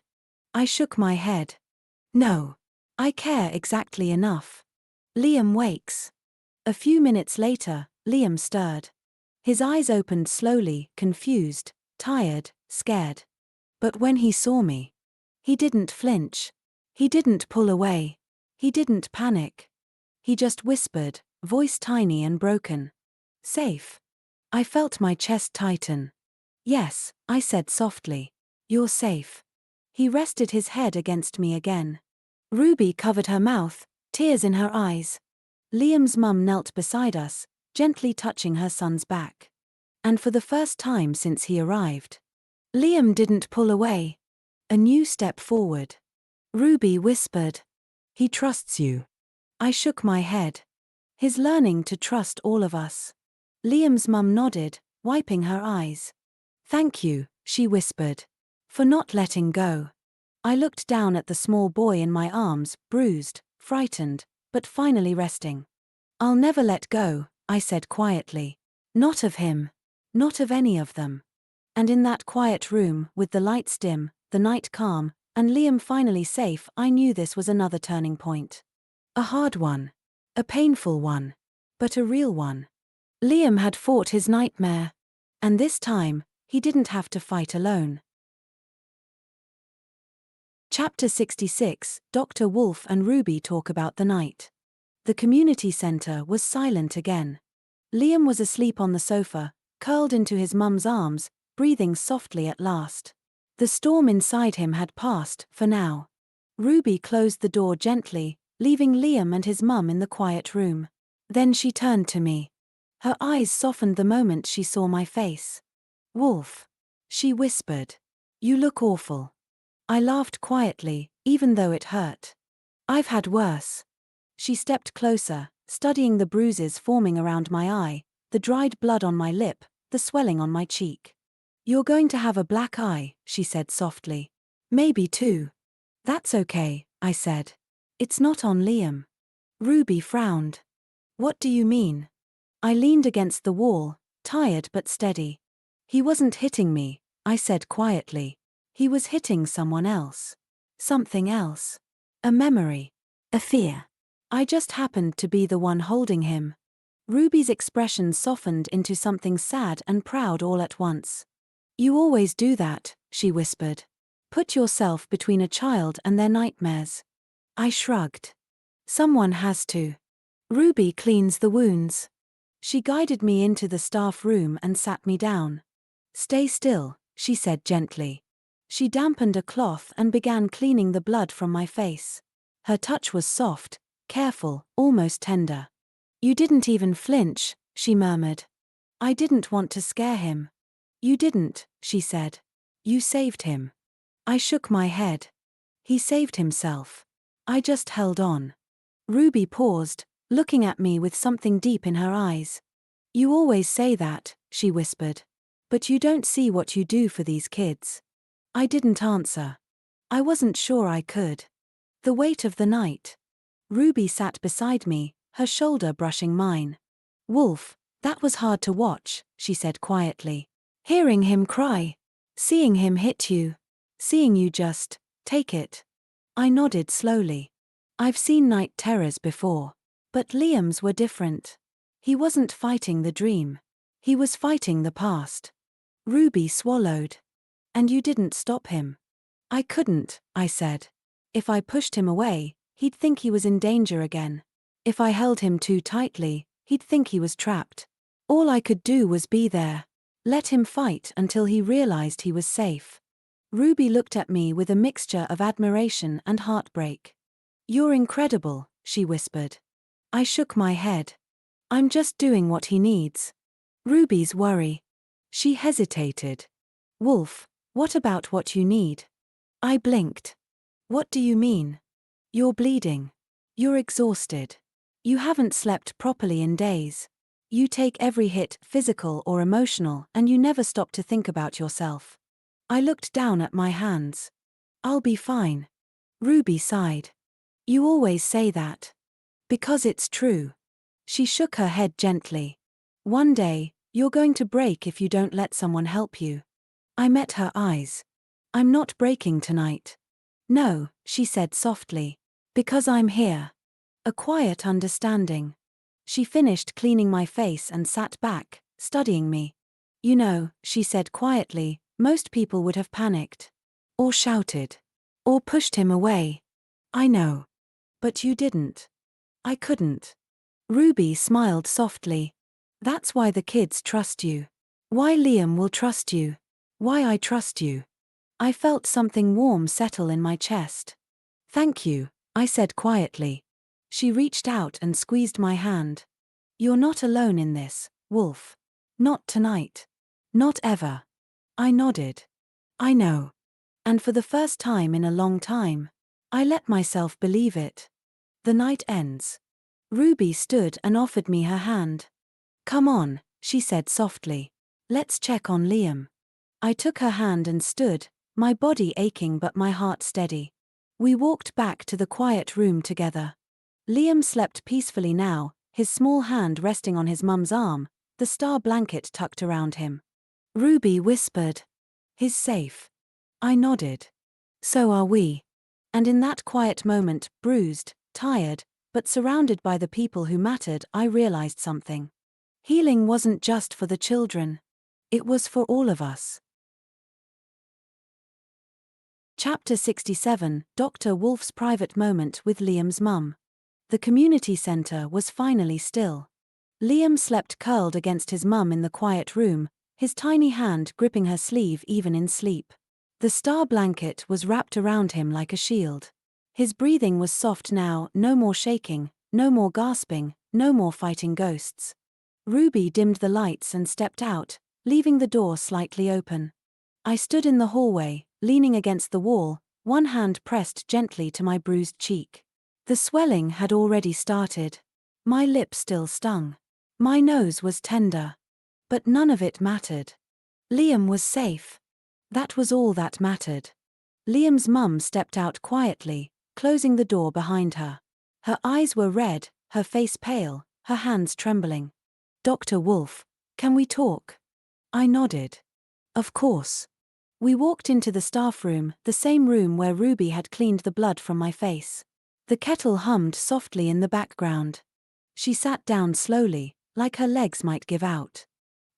I shook my head. "No. I care exactly enough." Liam wakes. A few minutes later, Liam stirred. His eyes opened slowly, confused, tired, scared. But when he saw me, he didn't flinch. He didn't pull away. He didn't panic. He just whispered, voice tiny and broken. "Safe." I felt my chest tighten. "Yes," I said softly. "You're safe." He rested his head against me again. Ruby covered her mouth, tears in her eyes. Liam's mum knelt beside us, gently touching her son's back. And for the first time since he arrived, Liam didn't pull away. A new step forward. Ruby whispered. "He trusts you." I shook my head. "He's learning to trust all of us." Liam's mum nodded, wiping her eyes. "Thank you," she whispered. "For not letting go." I looked down at the small boy in my arms, bruised, frightened, but finally resting. "I'll never let go," I said quietly. "Not of him. Not of any of them." And in that quiet room, with the lights dim, the night calm, And Liam finally safe. I knew this was another turning point. A hard one. A painful one. But a real one. Liam had fought his nightmare. And this time, he didn't have to fight alone. Chapter 66, Dr. Wolf and Ruby talk about the night. The community center was silent again. Liam was asleep on the sofa, curled into his mum's arms, breathing softly at last. The storm inside him had passed, for now. Ruby closed the door gently, leaving Liam and his mum in the quiet room. Then she turned to me. Her eyes softened the moment she saw my face. "Wolf," she whispered. "You look awful." I laughed quietly, even though it hurt. "I've had worse." She stepped closer, studying the bruises forming around my eye, the dried blood on my lip, the swelling on my cheek. "You're going to have a black eye," she said softly. "Maybe two." "That's okay," I said. "It's not on Liam." Ruby frowned. "What do you mean?" I leaned against the wall, tired but steady. "He wasn't hitting me," I said quietly. "He was hitting someone else. Something else. A memory. A fear. I just happened to be the one holding him." Ruby's expression softened into something sad and proud all at once. "You always do that," she whispered. "Put yourself between a child and their nightmares." I shrugged. "Someone has to. Ruby cleans the wounds." She guided me into the staff room and sat me down. "Stay still," she said gently. She dampened a cloth and began cleaning the blood from my face. Her touch was soft, careful, almost tender. "You didn't even flinch," she murmured. "I didn't want to scare him." "You didn't," she said. "You saved him." I shook my head. "He saved himself." I just held on. Ruby paused, looking at me with something deep in her eyes. "You always say that," she whispered. "But you don't see what you do for these kids." I didn't answer. I wasn't sure I could. The weight of the night. Ruby sat beside me, her shoulder brushing mine. "Wolf, that was hard to watch," she said quietly. "Hearing him cry. Seeing him hit you. Seeing you just take it." I nodded slowly. "I've seen night terrors before. But Liam's were different. He wasn't fighting the dream. He was fighting the past." Ruby swallowed. "And you didn't stop him." "I couldn't," I said. "If I pushed him away, he'd think he was in danger again. If I held him too tightly, he'd think he was trapped. All I could do was be there. Let him fight until he realized he was safe." Ruby looked at me with a mixture of admiration and heartbreak. "You're incredible," she whispered. I shook my head. "I'm just doing what he needs." Ruby's worry. She hesitated. "Wolf, what about what you need?" I blinked. "What do you mean?" "You're bleeding. You're exhausted. You haven't slept properly in days. You take every hit, physical or emotional, and you never stop to think about yourself." I looked down at my hands. "I'll be fine." Ruby sighed. "You always say that." "Because it's true." She shook her head gently. "One day, you're going to break if you don't let someone help you." I met her eyes. "I'm not breaking tonight." "No," she said softly. "Because I'm here." A quiet understanding. She finished cleaning my face and sat back, studying me. "You know," she said quietly, "most people would have panicked. Or shouted. Or pushed him away. I know. But you didn't." "I couldn't." Ruby smiled softly. "That's why the kids trust you. Why Liam will trust you. Why I trust you." I felt something warm settle in my chest. "Thank you," I said quietly. She reached out and squeezed my hand. "You're not alone in this, Wolf. Not tonight. Not ever." I nodded. "I know." And for the first time in a long time, I let myself believe it. The night ends. Ruby stood and offered me her hand. "Come on," she said softly. "Let's check on Liam." I took her hand and stood, my body aching but my heart steady. We walked back to the quiet room together. Liam slept peacefully now, his small hand resting on his mum's arm, the star blanket tucked around him. Ruby whispered, "He's safe." I nodded. So are we. And in that quiet moment, bruised, tired, but surrounded by the people who mattered, I realized something. Healing wasn't just for the children. It was for all of us. Chapter 67, Dr. Wolf's private moment with Liam's mum. The community center was finally still. Liam slept curled against his mum in the quiet room, his tiny hand gripping her sleeve even in sleep. The star blanket was wrapped around him like a shield. His breathing was soft now, no more shaking, no more gasping, no more fighting ghosts. Ruby dimmed the lights and stepped out, leaving the door slightly open. I stood in the hallway, leaning against the wall, one hand pressed gently to my bruised cheek. The swelling had already started. My lip still stung. My nose was tender. But none of it mattered. Liam was safe. That was all that mattered. Liam's mum stepped out quietly, closing the door behind her. Her eyes were red, her face pale, her hands trembling. "Dr. Wolf, can we talk?" I nodded. "Of course." We walked into the staff room, the same room where Ruby had cleaned the blood from my face. The kettle hummed softly in the background. She sat down slowly, like her legs might give out.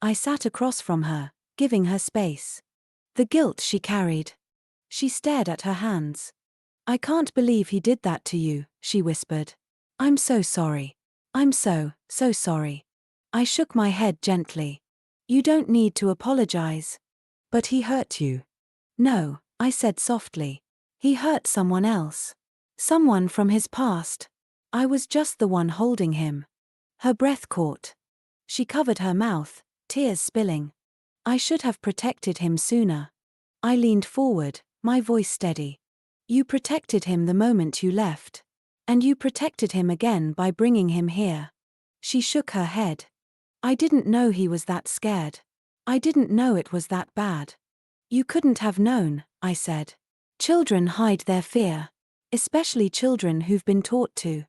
I sat across from her, giving her space. The guilt she carried. She stared at her hands. "I can't believe he did that to you," she whispered. "I'm so sorry. I'm so sorry." I shook my head gently. "You don't need to apologize." "But he hurt you." "No," I said softly. "He hurt someone else. Someone from his past. I was just the one holding him." Her breath caught. She covered her mouth, tears spilling. "I should have protected him sooner." I leaned forward, my voice steady. "You protected him the moment you left. And you protected him again by bringing him here." She shook her head. "I didn't know he was that scared. I didn't know it was that bad." "You couldn't have known," I said. "Children hide their fear. Especially children who've been taught to."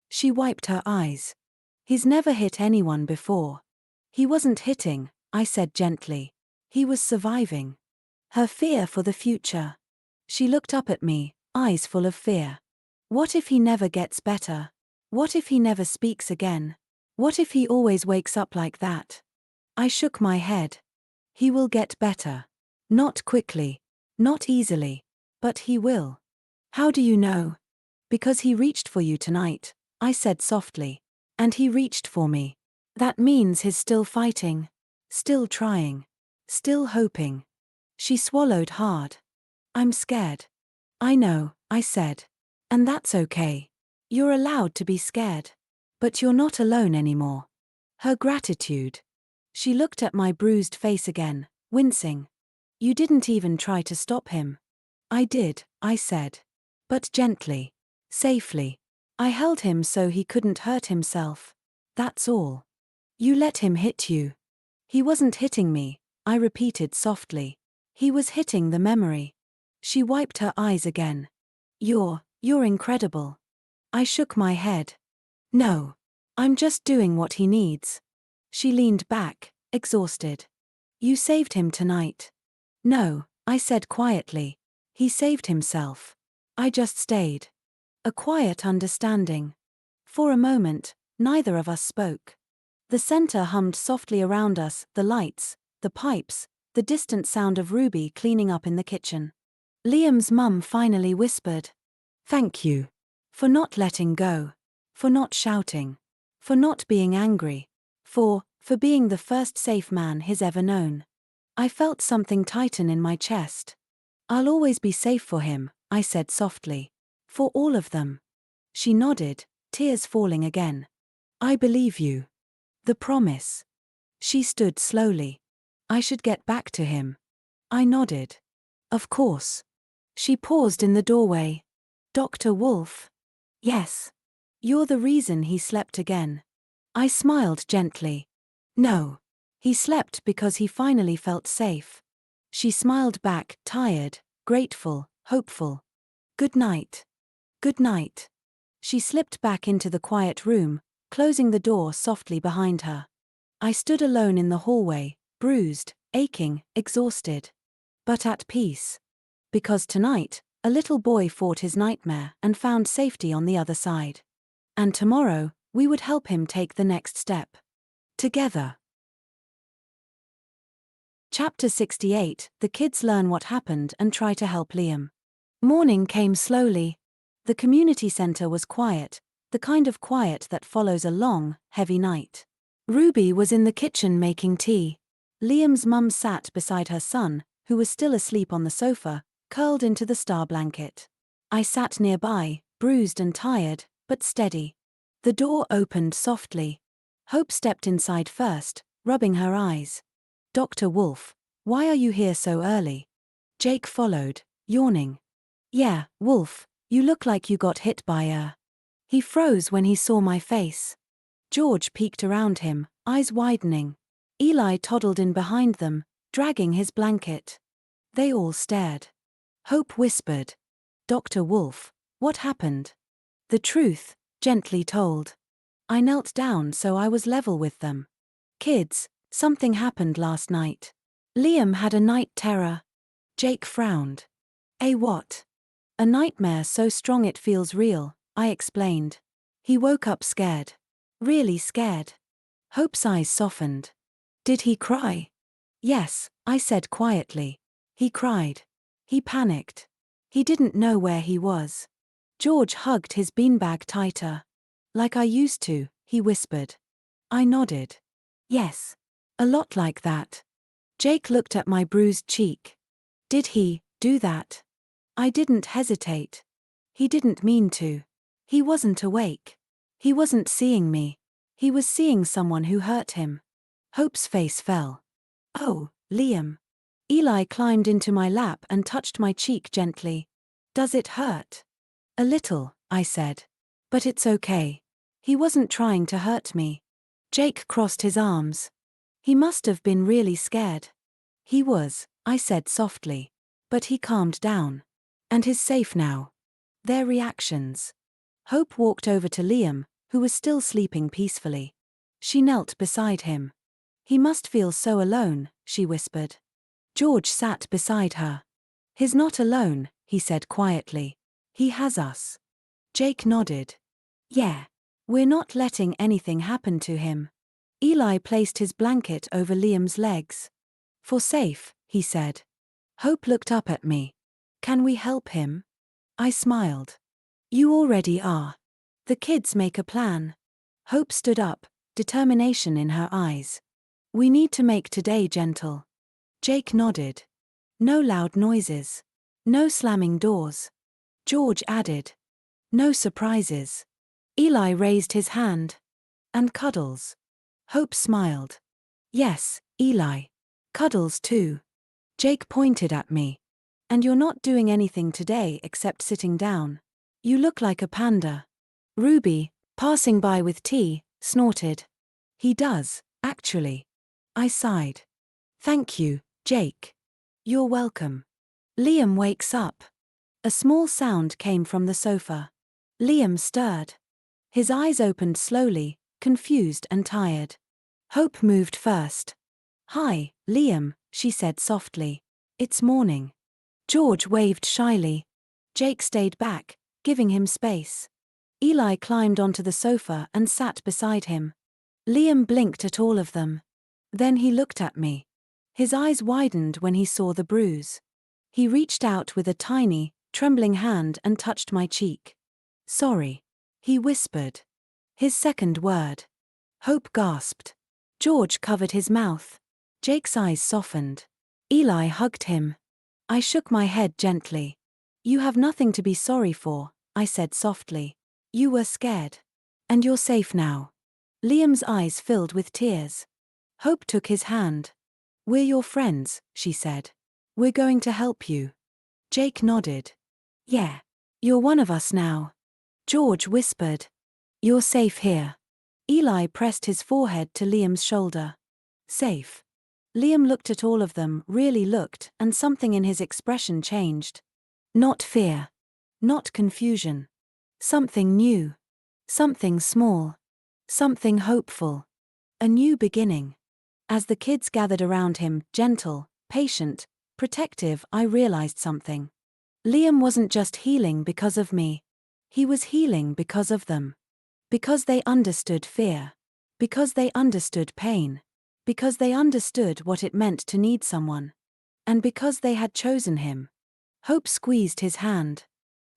She wiped her eyes. "He's never hit anyone before." "He wasn't hitting," I said gently. "He was surviving." Her fear for the future. She looked up at me, eyes full of fear. "What if he never gets better? What if he never speaks again? What if he always wakes up like that?" I shook my head. "He will get better. Not quickly. Not easily. But he will." "How do you know?" "Because he reached for you tonight," I said softly. "And he reached for me. That means he's still fighting. Still trying. Still hoping." She swallowed hard. "I'm scared." "I know," I said. "And that's okay. You're allowed to be scared. But you're not alone anymore." Her gratitude. She looked at my bruised face again, wincing. "You didn't even try to stop him." "I did," I said. "But gently. Safely. I held him so he couldn't hurt himself. That's all." "You let him hit you." "He wasn't hitting me," I repeated softly. "He was hitting the memory." She wiped her eyes again. You're incredible." I shook my head. "No. I'm just doing what he needs." She leaned back, exhausted. "You saved him tonight." "No," I said quietly. "He saved himself." I just stayed. A quiet understanding. For a moment, neither of us spoke. The center hummed softly around us, the lights, the pipes, the distant sound of Ruby cleaning up in the kitchen. Liam's mum finally whispered, "Thank you. For not letting go. For not shouting. For not being angry. For being the first safe man he's ever known." I felt something tighten in my chest. "I'll always be safe for him," I said softly. "For all of them." She nodded, tears falling again. "I believe you." The promise. She stood slowly. "I should get back to him." I nodded. "Of course." She paused in the doorway. "Dr. Wolf?" "Yes. You're the reason he slept again." I smiled gently. "No. He slept because he finally felt safe." She smiled back, tired, grateful, hopeful. "Good night." "Good night." She slipped back into the quiet room, closing the door softly behind her. I stood alone in the hallway, bruised, aching, exhausted. But at peace. Because tonight, A little boy fought his nightmare and found safety on the other side. And tomorrow, we would help him take the next step. Together. Chapter 68, The kids learn what happened and try to help Liam. Morning came slowly. The community center was quiet, the kind of quiet that follows a long, heavy night. Ruby was in the kitchen making tea. Liam's mum sat beside her son, who was still asleep on the sofa, curled into the star blanket. I sat nearby, bruised and tired, but steady. The door opened softly. Hope stepped inside first, rubbing her eyes. "Dr. Wolf, why are you here so early?" Jake followed, yawning. "Yeah, Wolf, you look like you got hit by a..." He froze when he saw my face. George peeked around him, eyes widening. Eli toddled in behind them, dragging his blanket. They all stared. Hope whispered, "Dr. Wolf, what happened?" "The truth," gently told. I knelt down so I was level with them. "Kids, something happened last night. Liam had a night terror." Jake frowned. "A what?" "A nightmare so strong it feels real," I explained. "He woke up scared. Really scared." Hope's eyes softened. "Did he cry?" "Yes," I said quietly. "He cried. He panicked. He didn't know where he was." George hugged his beanbag tighter. "Like I used to," he whispered. I nodded. "Yes. A lot like that." Jake looked at my bruised cheek. "Did he do that?" I didn't hesitate. He didn't mean to. He wasn't awake. He wasn't seeing me. He was seeing someone who hurt him. Hope's face fell. "Oh, Liam." Eli climbed into my lap and touched my cheek gently. "Does it hurt?" "A little," I said. "But it's okay. He wasn't trying to hurt me." Jake crossed his arms. "He must have been really scared." "He was," I said softly. "But he calmed down. And he's safe now." Their reactions. Hope walked over to Liam, who was still sleeping peacefully. She knelt beside him. "He must feel so alone," she whispered. George sat beside her. "He's not alone," he said quietly. "He has us." Jake nodded. "Yeah. We're not letting anything happen to him." Eli placed his blanket over Liam's legs. "For safe," he said. Hope looked up at me. "Can we help him?" I smiled. "You already are. The kids make a plan." Hope stood up, determination in her eyes. "We need to make today gentle." Jake nodded. "No loud noises. No slamming doors." George added. "No surprises." Eli raised his hand. "And cuddles." Hope smiled. "Yes, Eli. Cuddles too." Jake pointed at me. "And you're not doing anything today except sitting down. You look like a panda." Ruby, passing by with tea, snorted. "He does, actually." I sighed. "Thank you, Jake." "You're welcome." Liam wakes up. A small sound came from the sofa. Liam stirred. His eyes opened slowly, confused and tired. Hope moved first. "Hi, Liam," she said softly. "It's morning." George waved shyly. Jake stayed back, giving him space. Eli climbed onto the sofa and sat beside him. Liam blinked at all of them. Then he looked at me. His eyes widened when he saw the bruise. He reached out with a tiny, trembling hand and touched my cheek. "Sorry," he whispered. His second word. Hope gasped. George covered his mouth. Jake's eyes softened. Eli hugged him. I shook my head gently. "You have nothing to be sorry for," I said softly. "You were scared. And you're safe now." Liam's eyes filled with tears. Hope took his hand. "We're your friends," she said. "We're going to help you." Jake nodded. "Yeah. You're one of us now." George whispered. "You're safe here." Eli pressed his forehead to Liam's shoulder. "Safe." Liam looked at all of them, really looked, and something in his expression changed. Not fear. Not confusion. Something new. Something small. Something hopeful. A new beginning. As the kids gathered around him, gentle, patient, protective, I realized something. Liam wasn't just healing because of me. He was healing because of them. Because they understood fear. Because they understood pain. Because they understood what it meant to need someone. And because they had chosen him. Hope squeezed his hand.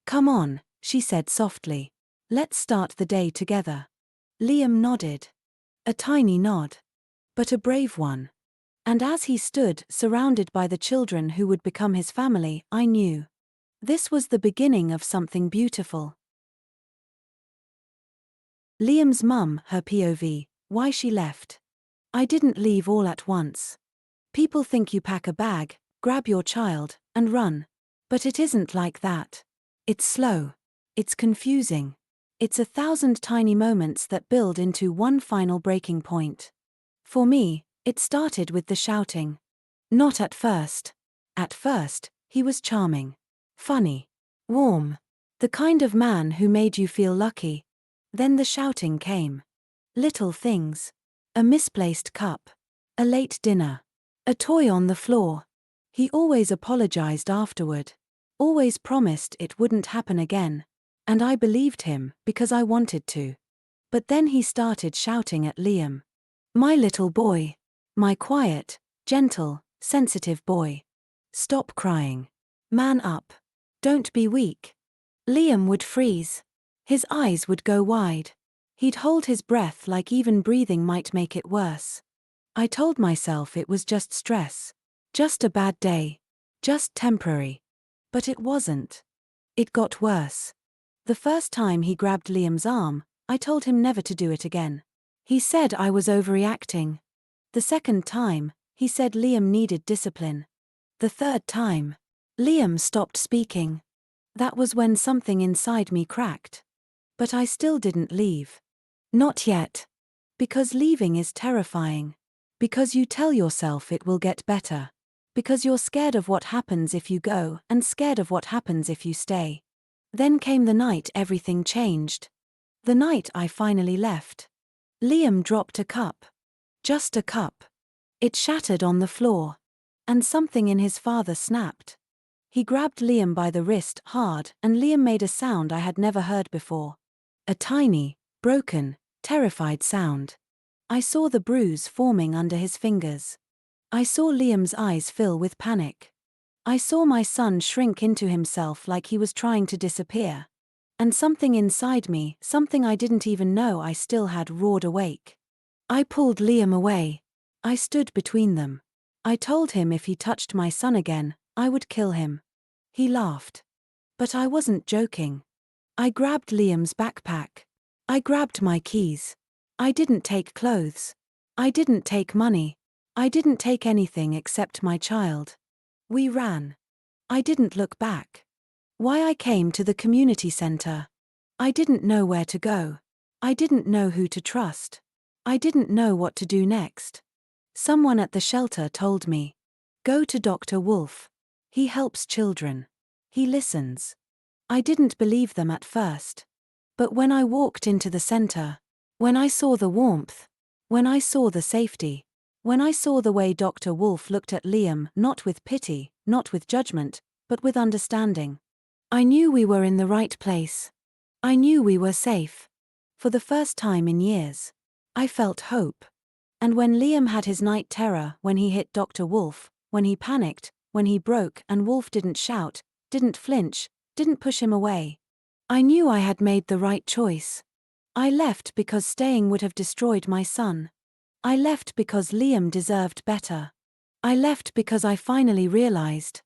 "Come on," she said softly. "Let's start the day together." Liam nodded. A tiny nod. But a brave one. And as he stood, surrounded by the children who would become his family, I knew. This was the beginning of something beautiful. Liam's mum, her POV, why she left. I didn't leave all at once. People think you pack a bag, grab your child, and run. But it isn't like that. It's slow. It's confusing. It's 1,000 tiny moments that build into one final breaking point. For me, it started with the shouting. Not at first. At first, he was charming. Funny. Warm. The kind of man who made you feel lucky. Then the shouting came. Little things. A misplaced cup. A late dinner. A toy on the floor. He always apologized afterward. Always promised it wouldn't happen again. And I believed him, because I wanted to. But then he started shouting at Liam. "My little boy. My quiet, gentle, sensitive boy. Stop crying. Man up. Don't be weak." Liam would freeze. His eyes would go wide. He'd hold his breath like even breathing might make it worse. I told myself it was just stress. Just a bad day. Just temporary. But it wasn't. It got worse. The first time he grabbed Liam's arm, I told him never to do it again. He said I was overreacting. The second time, he said Liam needed discipline. The third time, Liam stopped speaking. That was when something inside me cracked. But I still didn't leave. Not yet. Because leaving is terrifying. Because you tell yourself it will get better. Because you're scared of what happens if you go and scared of what happens if you stay. Then came the night everything changed. The night I finally left. Liam dropped a cup. Just a cup. It shattered on the floor. And something in his father snapped. He grabbed Liam by the wrist hard, and Liam made a sound I had never heard before. A tiny, broken, terrified sound. I saw the bruise forming under his fingers. I saw Liam's eyes fill with panic. I saw my son shrink into himself like he was trying to disappear. And something inside me, something I didn't even know I still had, roared awake. I pulled Liam away. I stood between them. I told him if he touched my son again, I would kill him. He laughed. But I wasn't joking. I grabbed Liam's backpack. I grabbed my keys. I didn't take clothes. I didn't take money. I didn't take anything except my child. We ran. I didn't look back. Why I came to the community center. I didn't know where to go. I didn't know who to trust. I didn't know what to do next. Someone at the shelter told me. Go to Dr. Wolf. He helps children. He listens. I didn't believe them at first. But when I walked into the center, when I saw the warmth, when I saw the safety, when I saw the way Dr. Wolf looked at Liam, not with pity, not with judgment, but with understanding, I knew we were in the right place. I knew we were safe. For the first time in years, I felt hope. And when Liam had his night terror, when he hit Dr. Wolf, when he panicked, when he broke and Wolf didn't shout, didn't flinch, didn't push him away, I knew I had made the right choice. I left because staying would have destroyed my son. I left because Liam deserved better. I left because I finally realized.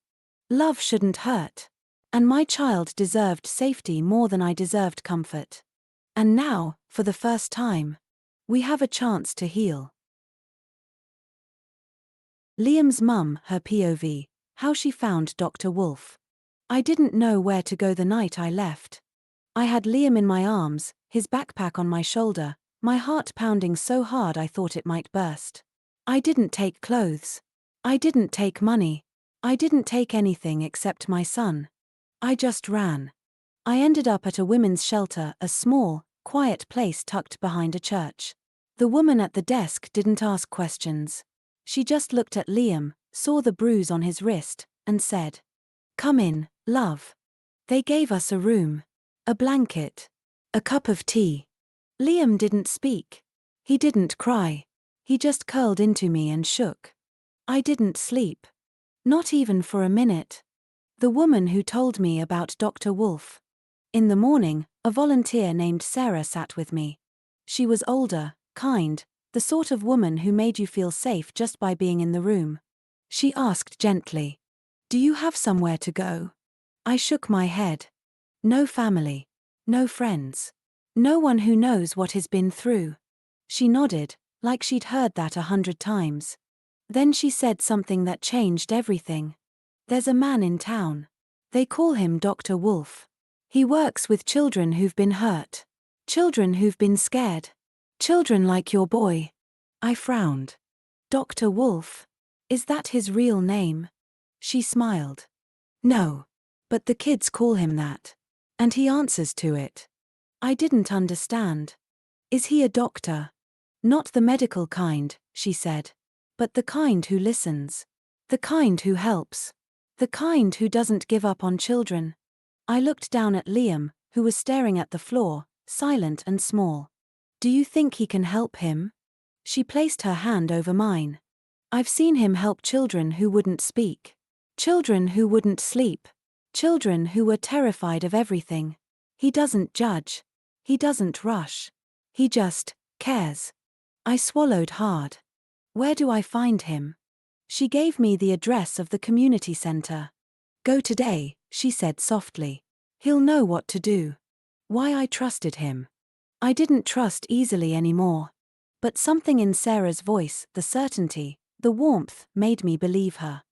Love shouldn't hurt. And my child deserved safety more than I deserved comfort. And now, for the first time, we have a chance to heal. Liam's mum, her POV, how she found Dr. Wolf. I didn't know where to go the night I left. I had Liam in my arms, his backpack on my shoulder, my heart pounding so hard I thought it might burst. I didn't take clothes. I didn't take money. I didn't take anything except my son. I just ran. I ended up at a women's shelter, a small, quiet place tucked behind a church. The woman at the desk didn't ask questions. She just looked at Liam, saw the bruise on his wrist, and said, "Come in, Love. They gave us a room. A blanket. A cup of tea. Liam didn't speak. He didn't cry. He just curled into me and shook. I didn't sleep. Not even for a minute. The woman who told me about Dr. Wolf. In the morning, a volunteer named Sarah sat with me. She was older, kind, the sort of woman who made you feel safe just by being in the room. She asked gently, "Do you have somewhere to go?" I shook my head. No family. No friends. No one who knows what he's been through. She nodded, like she'd heard that 100 times. Then she said something that changed everything. "There's a man in town. They call him Dr. Wolf. He works with children who've been hurt. Children who've been scared. Children like your boy." I frowned. "Dr. Wolf? Is that his real name?" She smiled. "No. But the kids call him that. And he answers to it." I didn't understand. "Is he a doctor?" "Not the medical kind," she said. "But the kind who listens. The kind who helps. The kind who doesn't give up on children." I looked down at Liam, who was staring at the floor, silent and small. "Do you think he can help him?" She placed her hand over mine. "I've seen him help children who wouldn't speak. Children who wouldn't sleep. Children who were terrified of everything. He doesn't judge. He doesn't rush. He just cares." I swallowed hard. "Where do I find him?" She gave me the address of the community center. "Go today," she said softly. "He'll know what to do." Why I trusted him. I didn't trust easily anymore. But something in Sarah's voice, the certainty, the warmth, made me believe her.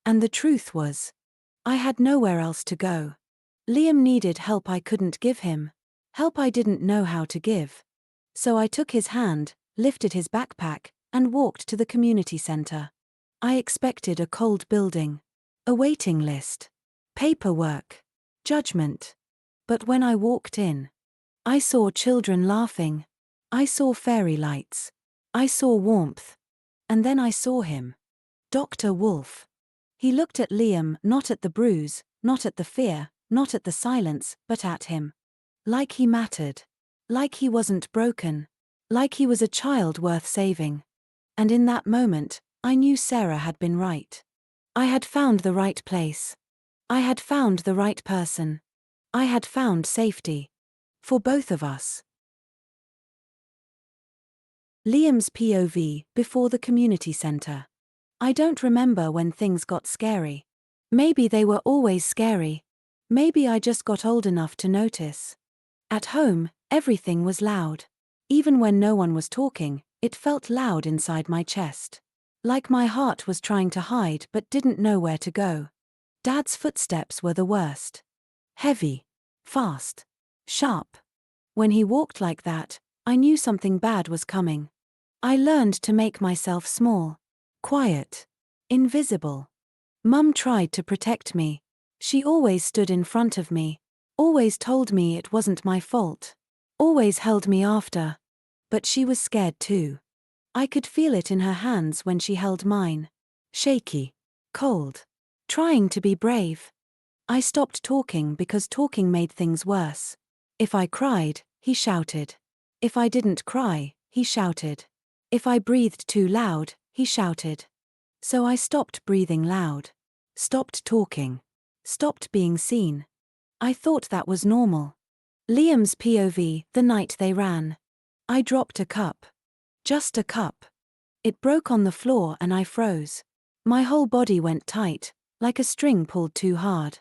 And the truth was, I had nowhere else to go. Liam needed help I couldn't give him. Help I didn't know how to give. So I took his hand, lifted his backpack, and walked to the community center. I expected a cold building. A waiting list. Paperwork. Judgment. But when I walked in, I saw children laughing. I saw fairy lights. I saw warmth. And then I saw him. Dr. Wolf. He looked at Liam, not at the bruise, not at the fear, not at the silence, but at him. Like he mattered. Like he wasn't broken. Like he was a child worth saving. And in that moment, I knew Sarah had been right. I had found the right place. I had found the right person. I had found safety. For both of us. Liam's POV, before the community center. I don't remember when things got scary. Maybe they were always scary. Maybe I just got old enough to notice. At home, everything was loud. Even when no one was talking, it felt loud inside my chest. Like my heart was trying to hide but didn't know where to go. Dad's footsteps were the worst. Heavy. Fast. Sharp. When he walked like that, I knew something bad was coming. I learned to make myself small. Quiet. Invisible. Mum tried to protect me. She always stood in front of me. Always told me it wasn't my fault. Always held me after. But she was scared too. I could feel it in her hands when she held mine. Shaky. Cold. Trying to be brave. I stopped talking because talking made things worse. If I cried, he shouted. If I didn't cry, he shouted. If I breathed too loud, he shouted. So I stopped breathing loud. Stopped talking. Stopped being seen. I thought that was normal. Liam's POV, the night they ran. I dropped a cup. Just a cup. It broke on the floor and I froze. My whole body went tight, like a string pulled too hard.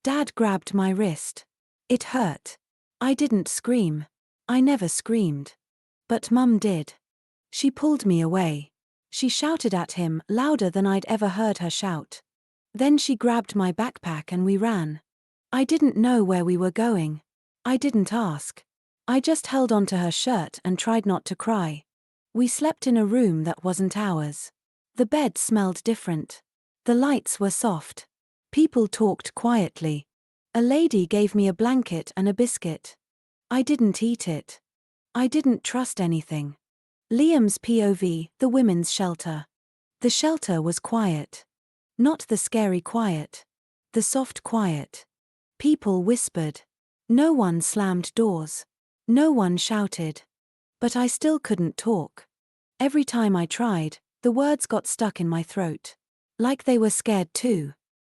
Dad grabbed my wrist. It hurt. I didn't scream. I never screamed. But Mum did. She pulled me away. She shouted at him louder than I'd ever heard her shout. Then she grabbed my backpack and we ran. I didn't know where we were going. I didn't ask. I just held onto her shirt and tried not to cry. We slept in a room that wasn't ours. The bed smelled different. The lights were soft. People talked quietly. A lady gave me a blanket and a biscuit. I didn't eat it. I didn't trust anything. Liam's POV, the women's shelter. The shelter was quiet. Not the scary quiet. The soft quiet. People whispered. No one slammed doors. No one shouted. But I still couldn't talk. Every time I tried, the words got stuck in my throat. Like they were scared too.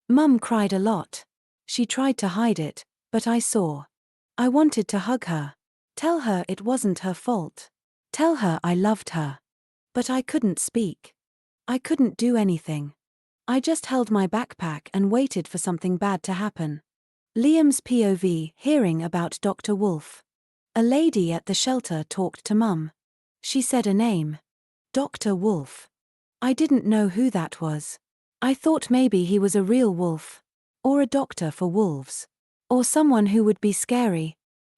Mum cried a lot. She tried to hide it, but I saw. I wanted to hug her. Tell her it wasn't her fault. Tell her I loved her. But I couldn't speak. I couldn't do anything. I just held my backpack and waited for something bad to happen. Liam's POV, hearing about Dr. Wolf. A lady at the shelter talked to Mum. She said a name. Dr. Wolf. I didn't know who that was. I thought maybe he was a real wolf. Or a doctor for wolves. Or someone who would be scary.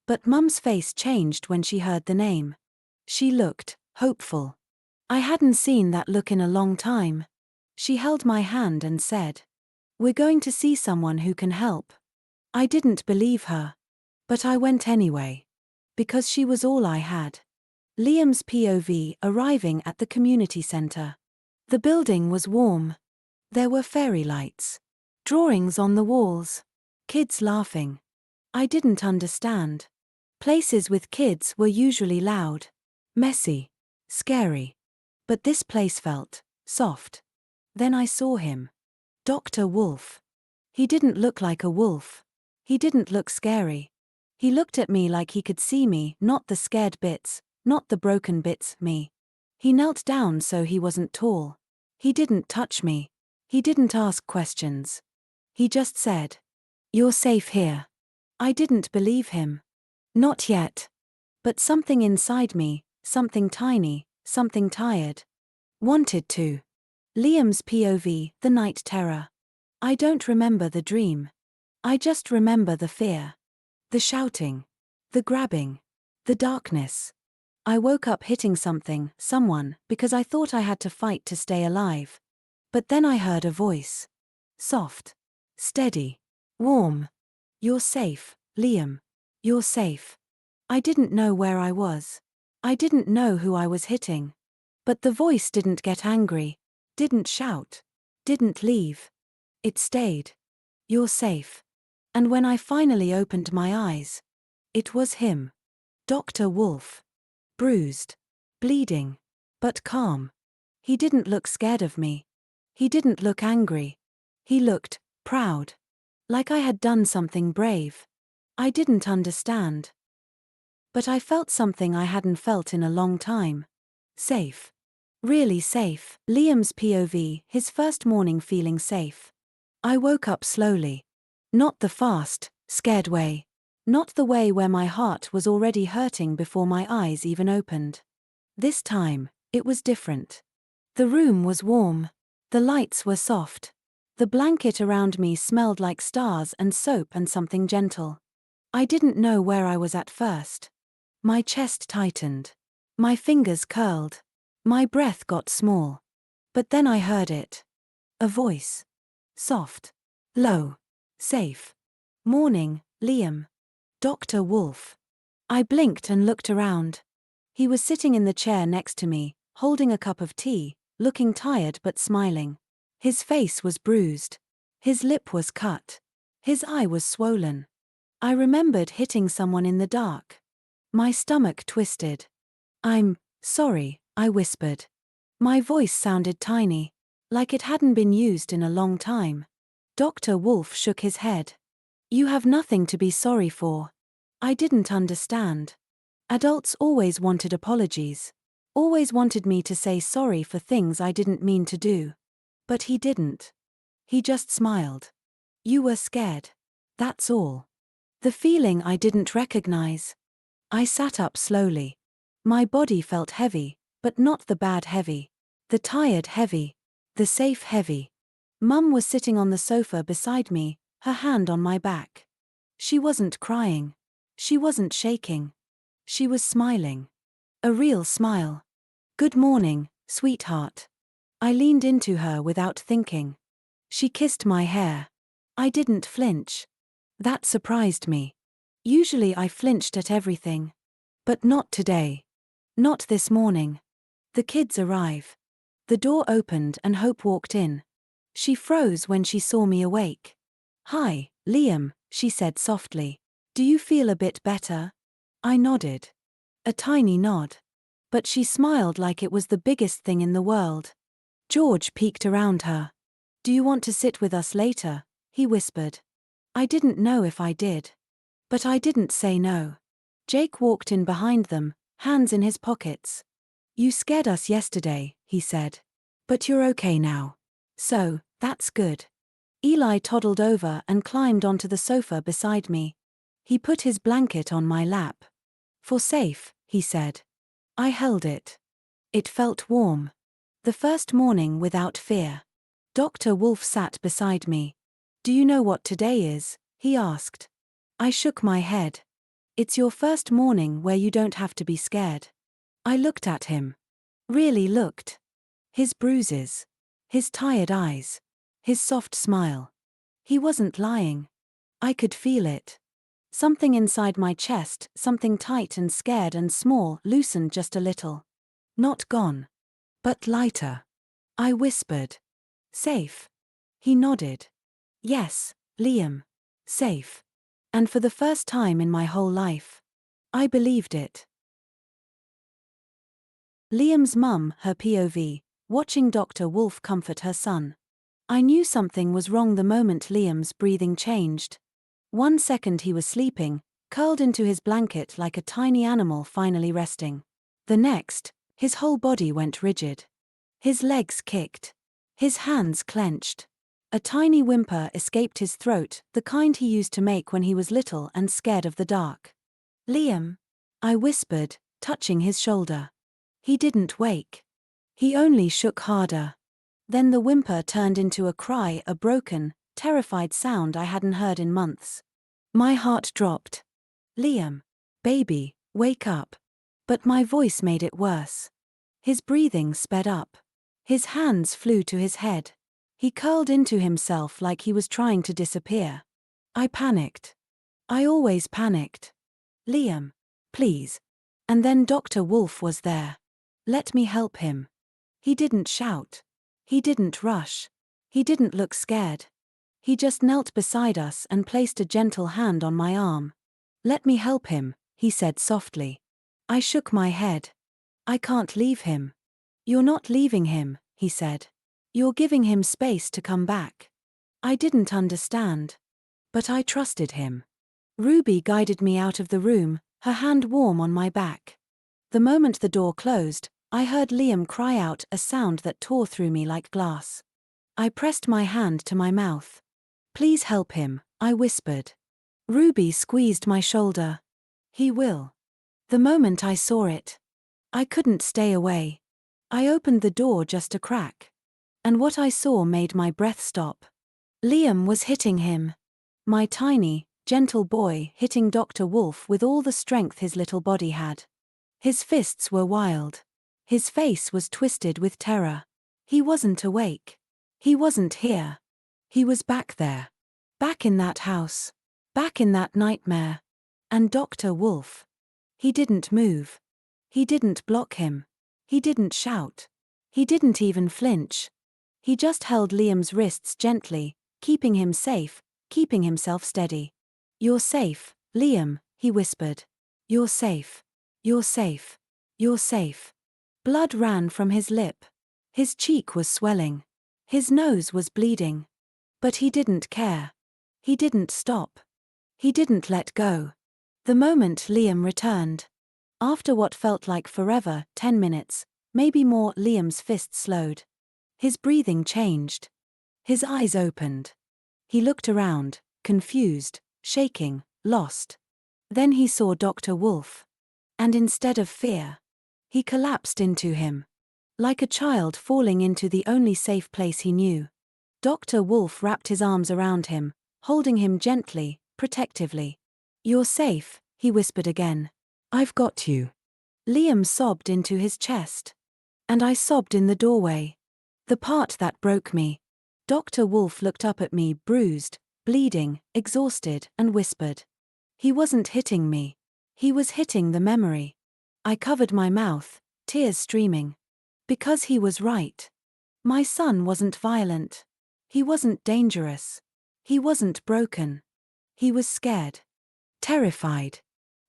But Mum's face changed when she heard the name. She looked hopeful. I hadn't seen that look in a long time. She held my hand and said, "We're going to see someone who can help." I didn't believe her. But I went anyway. Because she was all I had. Liam's POV, arriving at the community center. The building was warm. There were fairy lights. Drawings on the walls. Kids laughing. I didn't understand. Places with kids were usually loud. Messy. Scary. But this place felt soft. Then I saw him. Dr. Wolf. He didn't look like a wolf. He didn't look scary. He looked at me like he could see me, not the scared bits, not the broken bits, me. He knelt down so he wasn't tall. He didn't touch me. He didn't ask questions. He just said, "You're safe here." I didn't believe him. Not yet. But something inside me, something tiny, something tired, wanted to. Liam's POV, the night terror. I don't remember the dream. I just remember the fear. The shouting. The grabbing. The darkness. I woke up hitting something, someone, because I thought I had to fight to stay alive. But then I heard a voice. Soft. Steady. Warm. "You're safe, Liam. You're safe." I didn't know where I was. I didn't know who I was hitting. But the voice didn't get angry. Didn't shout. Didn't leave. It stayed. "You're safe." And when I finally opened my eyes, it was him. Dr. Wolf. Bruised. Bleeding. But calm. He didn't look scared of me. He didn't look angry. He looked proud. Like I had done something brave. I didn't understand. But I felt something I hadn't felt in a long time. Safe. Really safe. Liam's POV, his first morning feeling safe. I woke up slowly. Not the fast, scared way. Not the way where my heart was already hurting before my eyes even opened. This time, it was different. The room was warm. The lights were soft. The blanket around me smelled like stars and soap and something gentle. I didn't know where I was at first. My chest tightened. My fingers curled. My breath got small. But then I heard it. A voice. Soft. Low. Safe. "Morning, Liam." Dr. Wolf. I blinked and looked around. He was sitting in the chair next to me, holding a cup of tea, looking tired but smiling. His face was bruised. His lip was cut. His eye was swollen. I remembered hitting someone in the dark. My stomach twisted. "I'm sorry," I whispered. My voice sounded tiny, like it hadn't been used in a long time. Dr. Wolf shook his head. "You have nothing to be sorry for." I didn't understand. Adults always wanted apologies. Always wanted me to say sorry for things I didn't mean to do. But he didn't. He just smiled. "You were scared. That's all." The feeling I didn't recognize. I sat up slowly. My body felt heavy, but not the bad heavy. The tired heavy. The safe heavy. Mum was sitting on the sofa beside me, her hand on my back. She wasn't crying. She wasn't shaking. She was smiling. A real smile. "Good morning, sweetheart." I leaned into her without thinking. She kissed my hair. I didn't flinch. That surprised me. Usually I flinched at everything. But not today. Not this morning. The kids arrive. The door opened and Hope walked in. She froze when she saw me awake. "Hi, Liam, she said softly. Do you feel a bit better? I nodded. A tiny nod. But she smiled like it was the biggest thing in the world. George peeked around her. Do you want to sit with us later? He whispered. I didn't know if I did. But I didn't say no. Jake walked in behind them, hands in his pockets. You scared us yesterday, he said. But you're okay now. So, that's good. Eli toddled over and climbed onto the sofa beside me. He put his blanket on my lap. For safe, he said. I held it. It felt warm. The first morning without fear. Dr. Wolf sat beside me. Do you know what today is? He asked. I shook my head. It's your first morning where you don't have to be scared. I looked at him. Really looked. His bruises. His tired eyes. His soft smile. He wasn't lying. I could feel it. Something inside my chest, something tight and scared and small, loosened just a little. Not gone. But lighter. I whispered. Safe. He nodded. Yes, Liam. Safe. And for the first time in my whole life, I believed it. Liam's mum, her POV, watching Dr. Wolf comfort her son. I knew something was wrong the moment Liam's breathing changed. 1 second he was sleeping, curled into his blanket like a tiny animal finally resting. The next, his whole body went rigid. His legs kicked. His hands clenched. A tiny whimper escaped his throat, the kind he used to make when he was little and scared of the dark. Liam, I whispered, touching his shoulder. He didn't wake. He only shook harder. Then the whimper turned into a cry, a broken, terrified sound I hadn't heard in months. My heart dropped. Liam, baby, wake up. But my voice made it worse. His breathing sped up. His hands flew to his head. He curled into himself like he was trying to disappear. I panicked. I always panicked. Liam, please. And then Dr. Wolf was there. Let me help him. He didn't shout. He didn't rush. He didn't look scared. He just knelt beside us and placed a gentle hand on my arm. Let me help him, he said softly. I shook my head. I can't leave him. You're not leaving him, he said. You're giving him space to come back. I didn't understand. But I trusted him. Ruby guided me out of the room, her hand warm on my back. The moment the door closed, I heard Liam cry out, a sound that tore through me like glass. I pressed my hand to my mouth. Please help him, I whispered. Ruby squeezed my shoulder. He will. The moment I saw it, I couldn't stay away. I opened the door just a crack. And what I saw made my breath stop. Liam was hitting him. My tiny, gentle boy hitting Dr. Wolf with all the strength his little body had. His fists were wild. His face was twisted with terror. He wasn't awake. He wasn't here. He was back there. Back in that house. Back in that nightmare. And Dr. Wolf. He didn't move. He didn't block him. He didn't shout. He didn't even flinch. He just held Liam's wrists gently, keeping him safe, keeping himself steady. You're safe, Liam, he whispered. You're safe. You're safe. You're safe. Blood ran from his lip. His cheek was swelling. His nose was bleeding. But he didn't care. He didn't stop. He didn't let go. The moment Liam returned. After what felt like forever, 10 minutes, maybe more, Liam's fist slowed. His breathing changed. His eyes opened. He looked around, confused, shaking, lost. Then he saw Dr. Wolf. And instead of fear, he collapsed into him. Like a child falling into the only safe place he knew. Dr. Wolf wrapped his arms around him, holding him gently, protectively. You're safe, he whispered again. I've got you. Liam sobbed into his chest. And I sobbed in the doorway. The part that broke me. Dr. Wolf looked up at me, bruised, bleeding, exhausted, and whispered. He wasn't hitting me. He was hitting the memory. I covered my mouth, tears streaming. Because he was right. My son wasn't violent. He wasn't dangerous. He wasn't broken. He was scared. Terrified.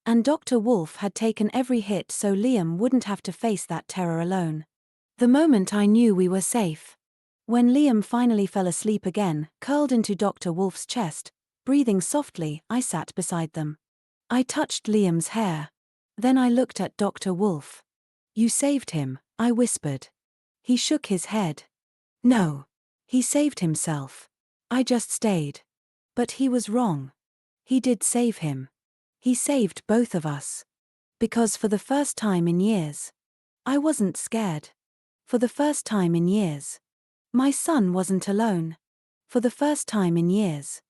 And Dr. Wolf had taken every hit so Liam wouldn't have to face that terror alone. The moment I knew we were safe. When Liam finally fell asleep again, curled into Dr. Wolf's chest, breathing softly, I sat beside them. I touched Liam's hair. Then I looked at Dr. Wolf. "You saved him," I whispered. He shook his head. "No. He saved himself. I just stayed." But he was wrong. He did save him. He saved both of us. Because for the first time in years, I wasn't scared. For the first time in years, my son wasn't alone. For the first time in years,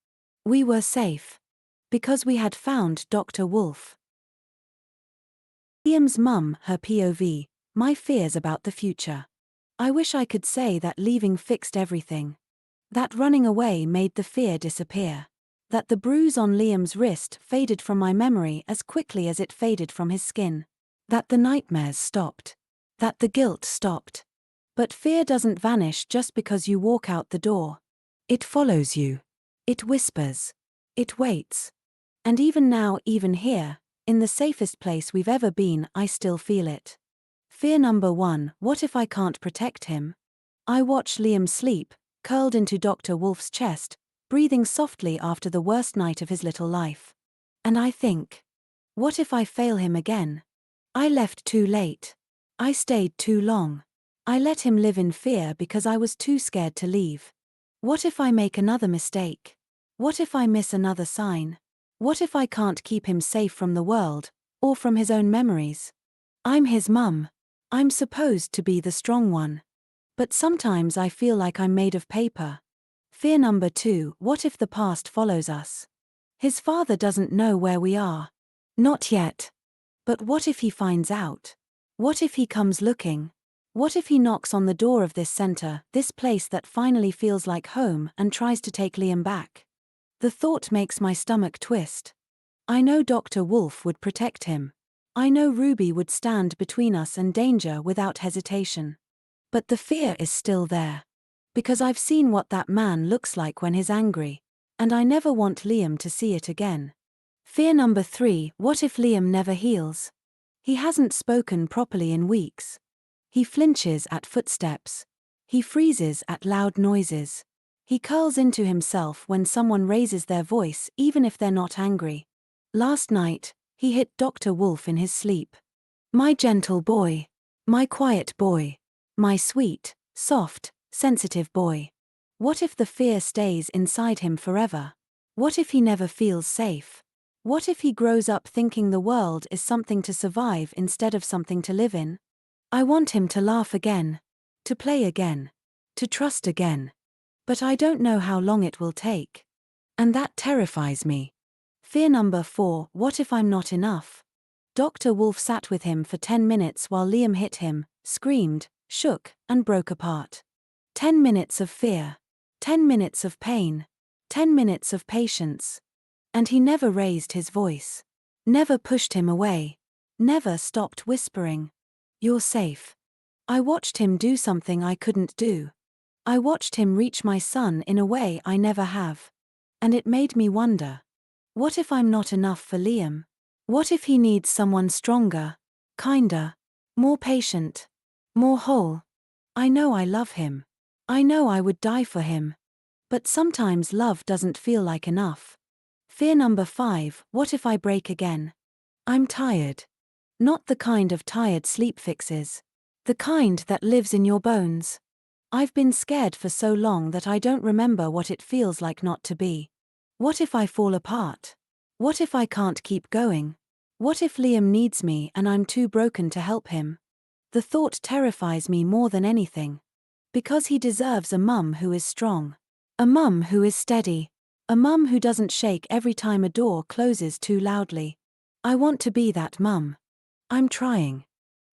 we were safe. Because we had found Dr. Wolf. Liam's mum, her POV, my fears about the future. I wish I could say that leaving fixed everything. That running away made the fear disappear. That the bruise on Liam's wrist faded from my memory as quickly as it faded from his skin. That the nightmares stopped. That the guilt stopped. But fear doesn't vanish just because you walk out the door. It follows you. It whispers. It waits. And even now, even here, in the safest place we've ever been, I still feel it. Fear number 1, what if I can't protect him? I watch Liam sleep, curled into Dr. Wolf's chest, breathing softly after the worst night of his little life. And I think, what if I fail him again? I left too late. I stayed too long. I let him live in fear because I was too scared to leave. What if I make another mistake? What if I miss another sign? What if I can't keep him safe from the world, or from his own memories? I'm his mum. I'm supposed to be the strong one. But sometimes I feel like I'm made of paper. Fear number 2, what if the past follows us? His father doesn't know where we are. Not yet. But what if he finds out? What if he comes looking? What if he knocks on the door of this center, this place that finally feels like home, and tries to take Liam back? The thought makes my stomach twist. I know Dr. Wolf would protect him. I know Ruby would stand between us and danger without hesitation. But the fear is still there. Because I've seen what that man looks like when he's angry, and I never want Liam to see it again. Fear number 3, what if Liam never heals? He hasn't spoken properly in weeks. He flinches at footsteps. He freezes at loud noises. He curls into himself when someone raises their voice even if they're not angry. Last night, he hit Dr. Wolf in his sleep. My gentle boy. My quiet boy. My sweet, soft, sensitive boy. What if the fear stays inside him forever? What if he never feels safe? What if he grows up thinking the world is something to survive instead of something to live in? I want him to laugh again. To play again. To trust again. But I don't know how long it will take. And that terrifies me. Fear number 4, what if I'm not enough? Dr. Wolf sat with him for 10 minutes while Liam hit him, screamed, shook, and broke apart. 10 minutes of fear. 10 minutes of pain. 10 minutes of patience. And he never raised his voice. Never pushed him away. Never stopped whispering. You're safe. I watched him do something I couldn't do. I watched him reach my son in a way I never have. And it made me wonder. What if I'm not enough for Liam? What if he needs someone stronger, kinder, more patient, more whole? I know I love him. I know I would die for him. But sometimes love doesn't feel like enough. Fear number 5, what if I break again? I'm tired. Not the kind of tired sleep fixes. The kind that lives in your bones. I've been scared for so long that I don't remember what it feels like not to be. What if I fall apart? What if I can't keep going? What if Liam needs me and I'm too broken to help him? The thought terrifies me more than anything. Because he deserves a mum who is strong. A mum who is steady. A mum who doesn't shake every time a door closes too loudly. I want to be that mum. I'm trying.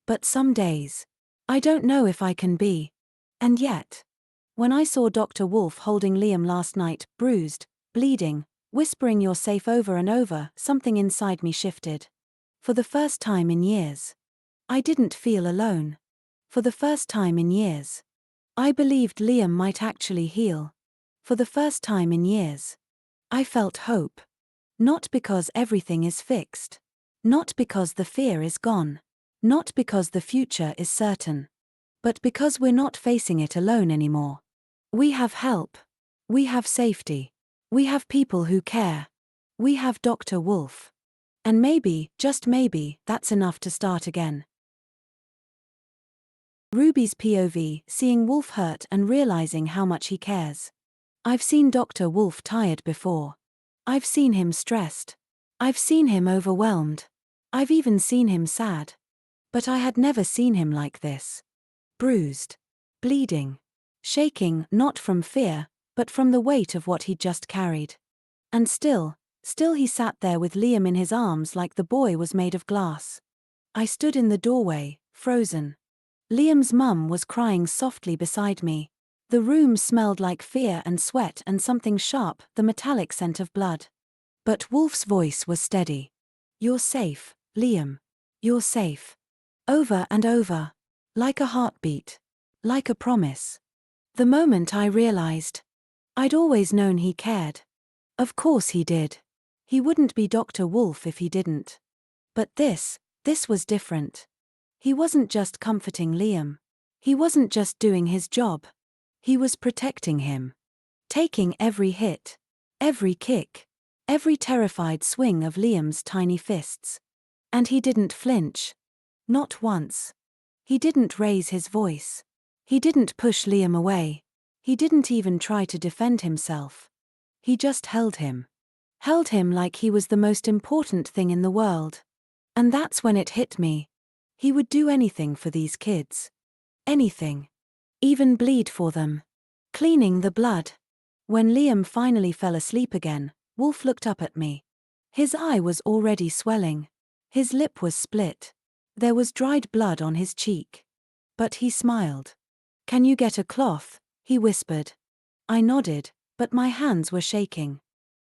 But some days, I don't know if I can be. And yet, when I saw Dr. Wolf holding Liam last night, bruised, bleeding, whispering you're safe over and over, something inside me shifted. For the first time in years, I didn't feel alone. For the first time in years, I believed Liam might actually heal. For the first time in years, I felt hope. Not because everything is fixed. Not because the fear is gone. Not because the future is certain. But because we're not facing it alone anymore. We have help. We have safety. We have people who care. We have Dr. Wolf. And maybe, just maybe, that's enough to start again. Ruby's POV, seeing Wolf hurt and realizing how much he cares. I've seen Dr. Wolf tired before. I've seen him stressed. I've seen him overwhelmed. I've even seen him sad. But I had never seen him like this. Bruised. Bleeding. Shaking, not from fear, but from the weight of what he'd just carried. And still he sat there with Liam in his arms like the boy was made of glass. I stood in the doorway, frozen. Liam's mum was crying softly beside me. The room smelled like fear and sweat and something sharp, the metallic scent of blood. But Wolf's voice was steady. You're safe, Liam. You're safe. Over and over. Like a heartbeat. Like a promise. The moment I realized. I'd always known he cared. Of course he did. He wouldn't be Dr. Wolf if he didn't. But this was different. He wasn't just comforting Liam. He wasn't just doing his job. He was protecting him. Taking every hit. Every kick. Every terrified swing of Liam's tiny fists. And he didn't flinch. Not once. He didn't raise his voice. He didn't push Liam away. He didn't even try to defend himself. He just held him. Held him like he was the most important thing in the world. And that's when it hit me. He would do anything for these kids. Anything. Even bleed for them. Cleaning the blood. When Liam finally fell asleep again, Wolf looked up at me. His eye was already swelling. His lip was split. There was dried blood on his cheek. But he smiled. Can you get a cloth? He whispered. I nodded, but my hands were shaking.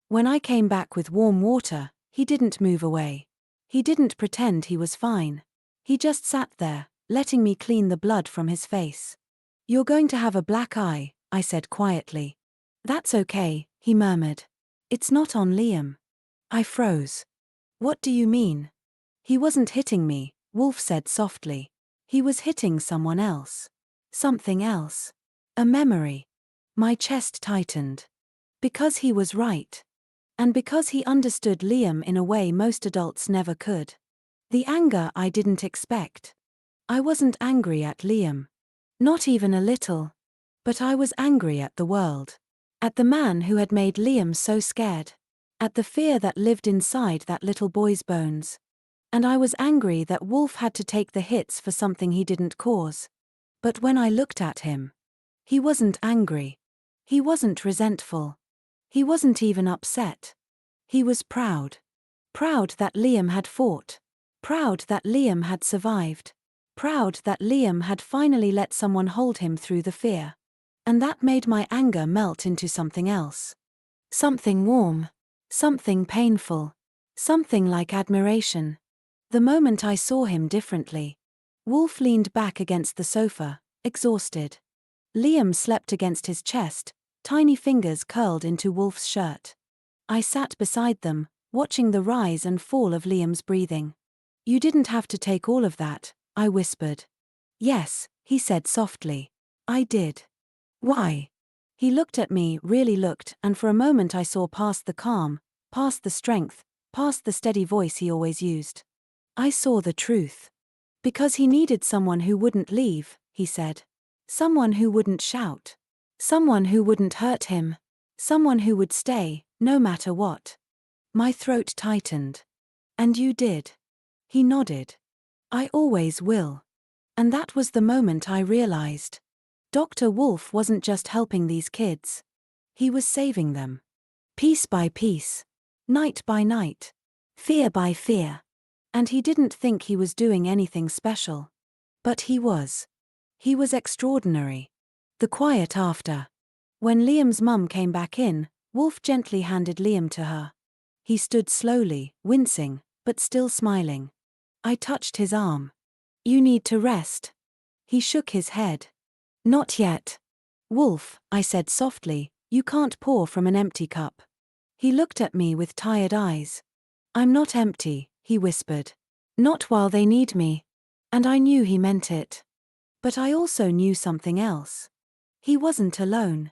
When I came back with warm water, he didn't move away. He didn't pretend he was fine. He just sat there, letting me clean the blood from his face. You're going to have a black eye, I said quietly. That's okay, he murmured. It's not on Liam. I froze. What do you mean? He wasn't hitting me, Wolf said softly. He was hitting someone else. Something else. A memory. My chest tightened. Because he was right. And because he understood Liam in a way most adults never could. The anger I didn't expect. I wasn't angry at Liam. Not even a little. But I was angry at the world. At the man who had made Liam so scared. At the fear that lived inside that little boy's bones. And I was angry that Wolf had to take the hits for something he didn't cause. But when I looked at him, he wasn't angry. He wasn't resentful. He wasn't even upset. He was proud. Proud that Liam had fought. Proud that Liam had survived. Proud that Liam had finally let someone hold him through the fear. And that made my anger melt into something else. Something warm. Something painful. Something like admiration. The moment I saw him differently. Wolf leaned back against the sofa, exhausted. Liam slept against his chest, tiny fingers curled into Wolf's shirt. I sat beside them, watching the rise and fall of Liam's breathing. You didn't have to take all of that, I whispered. Yes, he said softly. I did. Why? He looked at me, really looked, and for a moment I saw past the calm, past the strength, past the steady voice he always used. I saw the truth. Because he needed someone who wouldn't leave, he said. Someone who wouldn't shout. Someone who wouldn't hurt him. Someone who would stay, no matter what. My throat tightened. And you did. He nodded. I always will. And that was the moment I realized. Dr. Wolf wasn't just helping these kids. He was saving them. Piece by piece. Night by night. Fear by fear. And he didn't think he was doing anything special. But he was. He was extraordinary. The quiet after. When Liam's mum came back in, Wolf gently handed Liam to her. He stood slowly, wincing, but still smiling. I touched his arm. You need to rest. He shook his head. Not yet. Wolf, I said softly, you can't pour from an empty cup. He looked at me with tired eyes. I'm not empty, he whispered. Not while they need me. And I knew he meant it. But I also knew something else. He wasn't alone.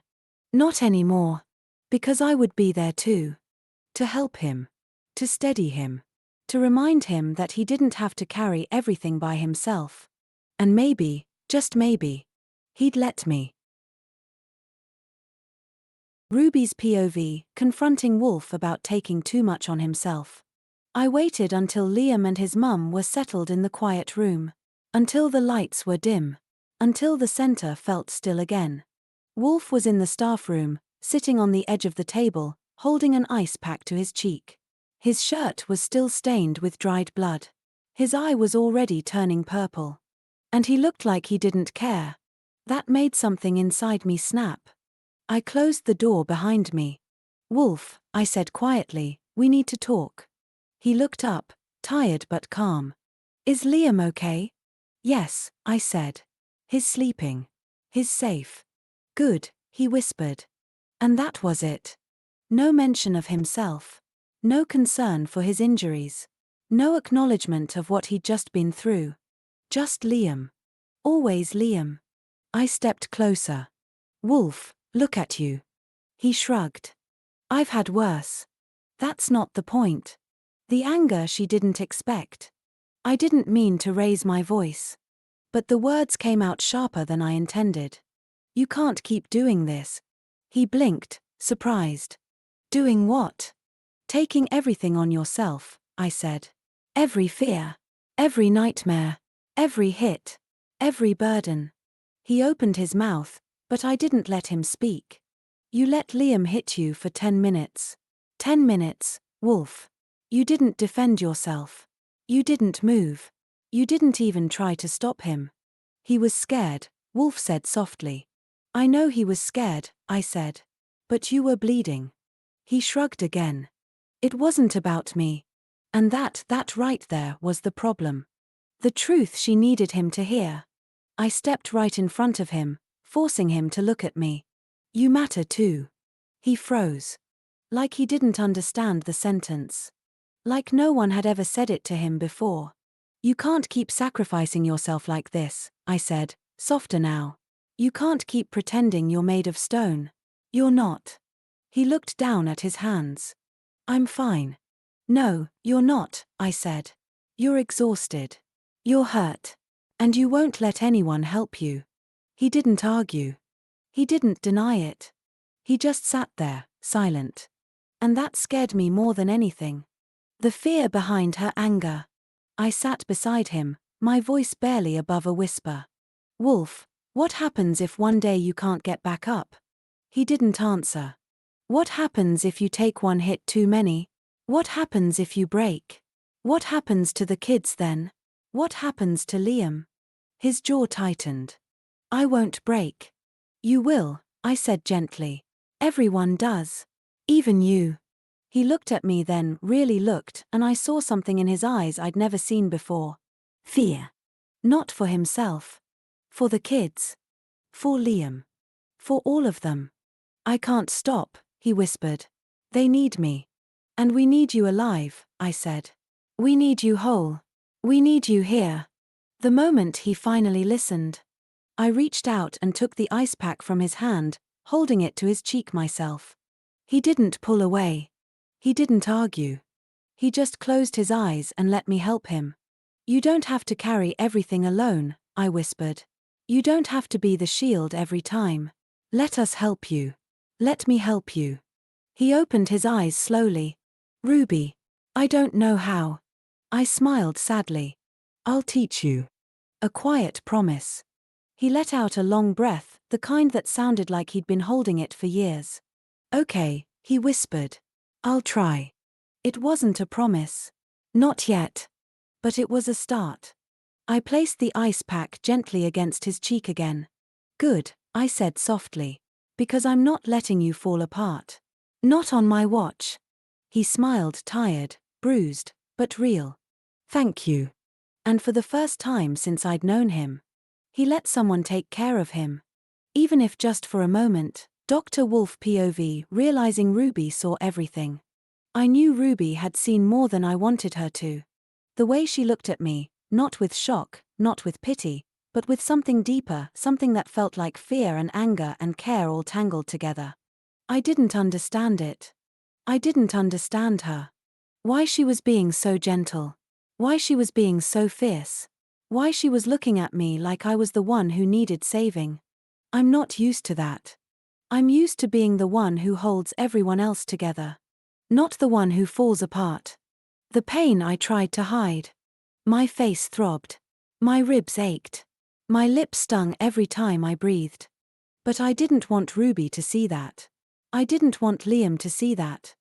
Not anymore. Because I would be there too. To help him. To steady him. To remind him that he didn't have to carry everything by himself. And maybe, just maybe, he'd let me. Ruby's POV, confronting Wolf about taking too much on himself. I waited until Liam and his mum were settled in the quiet room. Until the lights were dim. Until the center felt still again. Wolf was in the staff room, sitting on the edge of the table, holding an ice pack to his cheek. His shirt was still stained with dried blood. His eye was already turning purple. And he looked like he didn't care. That made something inside me snap. I closed the door behind me. Wolf, I said quietly, we need to talk. He looked up, tired but calm. Is Liam okay? Yes, I said. He's sleeping. He's safe. Good, he whispered. And that was it. No mention of himself. No concern for his injuries. No acknowledgement of what he'd just been through. Just Liam. Always Liam. I stepped closer. Wolf, look at you. He shrugged. I've had worse. That's not the point. The anger she didn't expect. I didn't mean to raise my voice. But the words came out sharper than I intended. You can't keep doing this. He blinked, surprised. Doing what? Taking everything on yourself, I said. Every fear. Every nightmare. Every hit. Every burden. He opened his mouth, but I didn't let him speak. You let Liam hit you for 10 minutes. 10 minutes, Wolf. You didn't defend yourself. You didn't move. You didn't even try to stop him. He was scared, Wolf said softly. I know he was scared, I said. But you were bleeding. He shrugged again. It wasn't about me. And that right there was the problem. The truth she needed him to hear. I stepped right in front of him, forcing him to look at me. You matter too. He froze. Like he didn't understand the sentence. Like no one had ever said it to him before. You can't keep sacrificing yourself like this, I said, softer now. You can't keep pretending you're made of stone. You're not. He looked down at his hands. I'm fine. No, you're not, I said. You're exhausted. You're hurt. And you won't let anyone help you. He didn't argue. He didn't deny it. He just sat there, silent. And that scared me more than anything. The fear behind her anger. I sat beside him, my voice barely above a whisper. Wolf, what happens if one day you can't get back up? He didn't answer. What happens if you take one hit too many? What happens if you break? What happens to the kids then? What happens to Liam? His jaw tightened. I won't break. You will, I said gently. Everyone does. Even you. He looked at me then, really looked, and I saw something in his eyes I'd never seen before. Fear. Not for himself. For the kids. For Liam. For all of them. I can't stop, he whispered. They need me. And we need you alive, I said. We need you whole. We need you here. The moment he finally listened. I reached out and took the ice pack from his hand, holding it to his cheek myself. He didn't pull away. He didn't argue. He just closed his eyes and let me help him. You don't have to carry everything alone, I whispered. You don't have to be the shield every time. Let us help you. Let me help you. He opened his eyes slowly. Ruby. I don't know how. I smiled sadly. I'll teach you. A quiet promise. He let out a long breath, the kind that sounded like he'd been holding it for years. Okay, he whispered. I'll try. It wasn't a promise. Not yet. But it was a start. I placed the ice pack gently against his cheek again. Good, I said softly. Because I'm not letting you fall apart. Not on my watch. He smiled, tired, bruised, but real. Thank you. And for the first time since I'd known him, he let someone take care of him. Even if just for a moment, Dr. Wolf POV, realizing Ruby saw everything. I knew Ruby had seen more than I wanted her to. The way she looked at me, not with shock, not with pity, but with something deeper, something that felt like fear and anger and care all tangled together. I didn't understand it. I didn't understand her. Why she was being so gentle. Why she was being so fierce. Why she was looking at me like I was the one who needed saving. I'm not used to that. I'm used to being the one who holds everyone else together. Not the one who falls apart. The pain I tried to hide. My face throbbed. My ribs ached. My lips stung every time I breathed. But I didn't want Ruby to see that. I didn't want Liam to see that.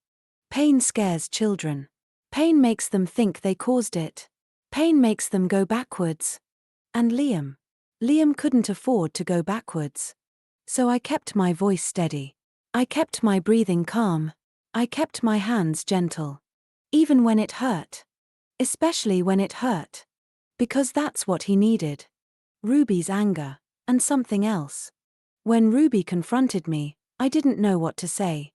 Pain scares children. Pain makes them think they caused it. Pain makes them go backwards. And Liam couldn't afford to go backwards. So I kept my voice steady. I kept my breathing calm. I kept my hands gentle. Even when it hurt. Especially when it hurt. Because that's what he needed. Ruby's anger. And something else. When Ruby confronted me, I didn't know what to say.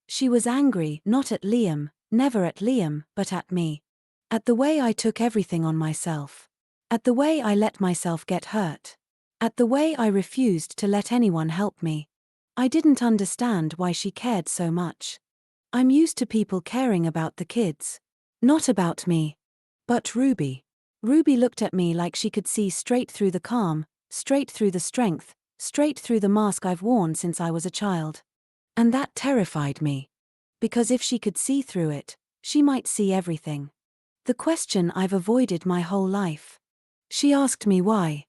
She was angry, not at Liam, never at Liam, but at me. At the way I took everything on myself. At the way I let myself get hurt. At the way I refused to let anyone help me. I didn't understand why she cared so much. I'm used to people caring about the kids. Not about me. But Ruby. Ruby looked at me like she could see straight through the calm, straight through the strength, straight through the mask I've worn since I was a child. And that terrified me. Because if she could see through it, she might see everything. The question I've avoided my whole life. She asked me why.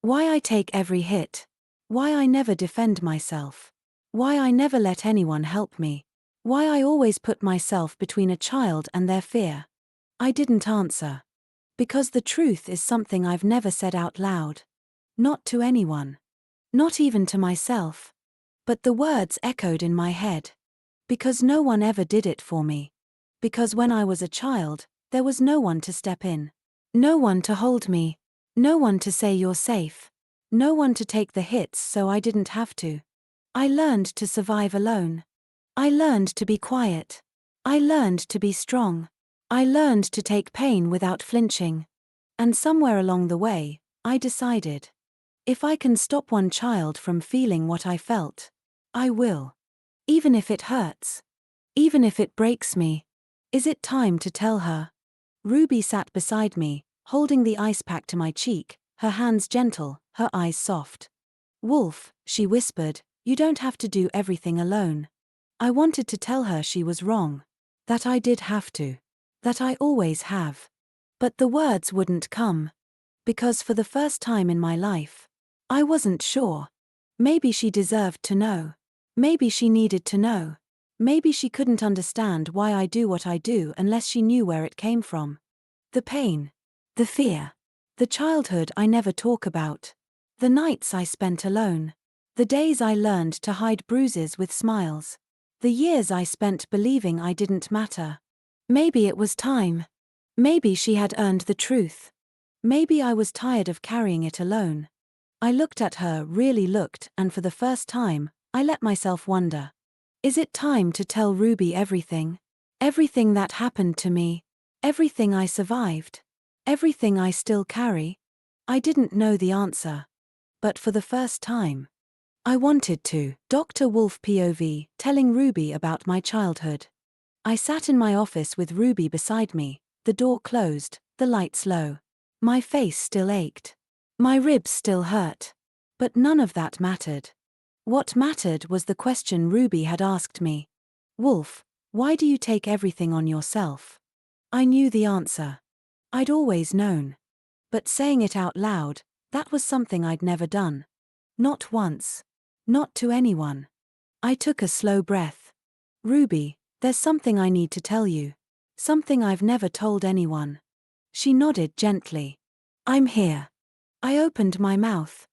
Why I take every hit. Why I never defend myself. Why I never let anyone help me. Why I always put myself between a child and their fear. I didn't answer. Because the truth is something I've never said out loud. Not to anyone. Not even to myself. But the words echoed in my head. Because no one ever did it for me. Because when I was a child, there was no one to step in. No one to hold me. No one to say you're safe. No one to take the hits so I didn't have to. I learned to survive alone. I learned to be quiet. I learned to be strong. I learned to take pain without flinching. And somewhere along the way, I decided. If I can stop one child from feeling what I felt, I will. Even if it hurts. Even if it breaks me. Is it time to tell her? Ruby sat beside me, holding the ice pack to my cheek, her hands gentle, her eyes soft. Wolf, she whispered, you don't have to do everything alone. I wanted to tell her she was wrong. That I did have to. That I always have. But the words wouldn't come. Because for the first time in my life, I wasn't sure. Maybe she deserved to know. Maybe she needed to know. Maybe she couldn't understand why I do what I do unless she knew where it came from. The pain. The fear. The childhood I never talk about. The nights I spent alone. The days I learned to hide bruises with smiles. The years I spent believing I didn't matter. Maybe it was time. Maybe she had earned the truth. Maybe I was tired of carrying it alone. I looked at her, really looked, and for the first time, I let myself wonder. Is it time to tell Ruby everything? Everything that happened to me? Everything I survived? Everything I still carry? I didn't know the answer. But for the first time, I wanted to. Dr. Wolf POV, telling Ruby about my childhood. I sat in my office with Ruby beside me, the door closed, the lights low. My face still ached. My ribs still hurt. But none of that mattered. What mattered was the question Ruby had asked me. Wolf, why do you take everything on yourself? I knew the answer. I'd always known. But saying it out loud, that was something I'd never done. Not once. Not to anyone. I took a slow breath. Ruby, there's something I need to tell you. Something I've never told anyone. She nodded gently. I'm here. I opened my mouth.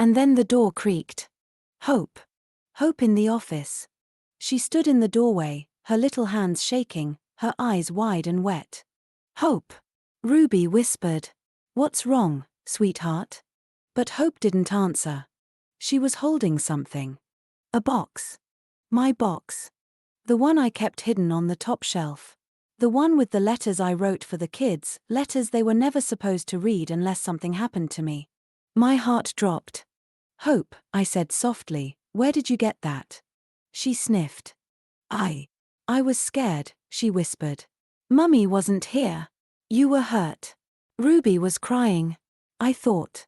And then the door creaked. Hope. Hope in the office. She stood in the doorway, her little hands shaking, her eyes wide and wet. Hope. Ruby whispered. What's wrong, sweetheart? But Hope didn't answer. She was holding something. A box. My box. The one I kept hidden on the top shelf. The one with the letters I wrote for the kids, letters they were never supposed to read unless something happened to me. My heart dropped. Hope, I said softly, where did you get that? She sniffed. I was scared, she whispered. Mummy wasn't here. You were hurt. Ruby was crying. I thought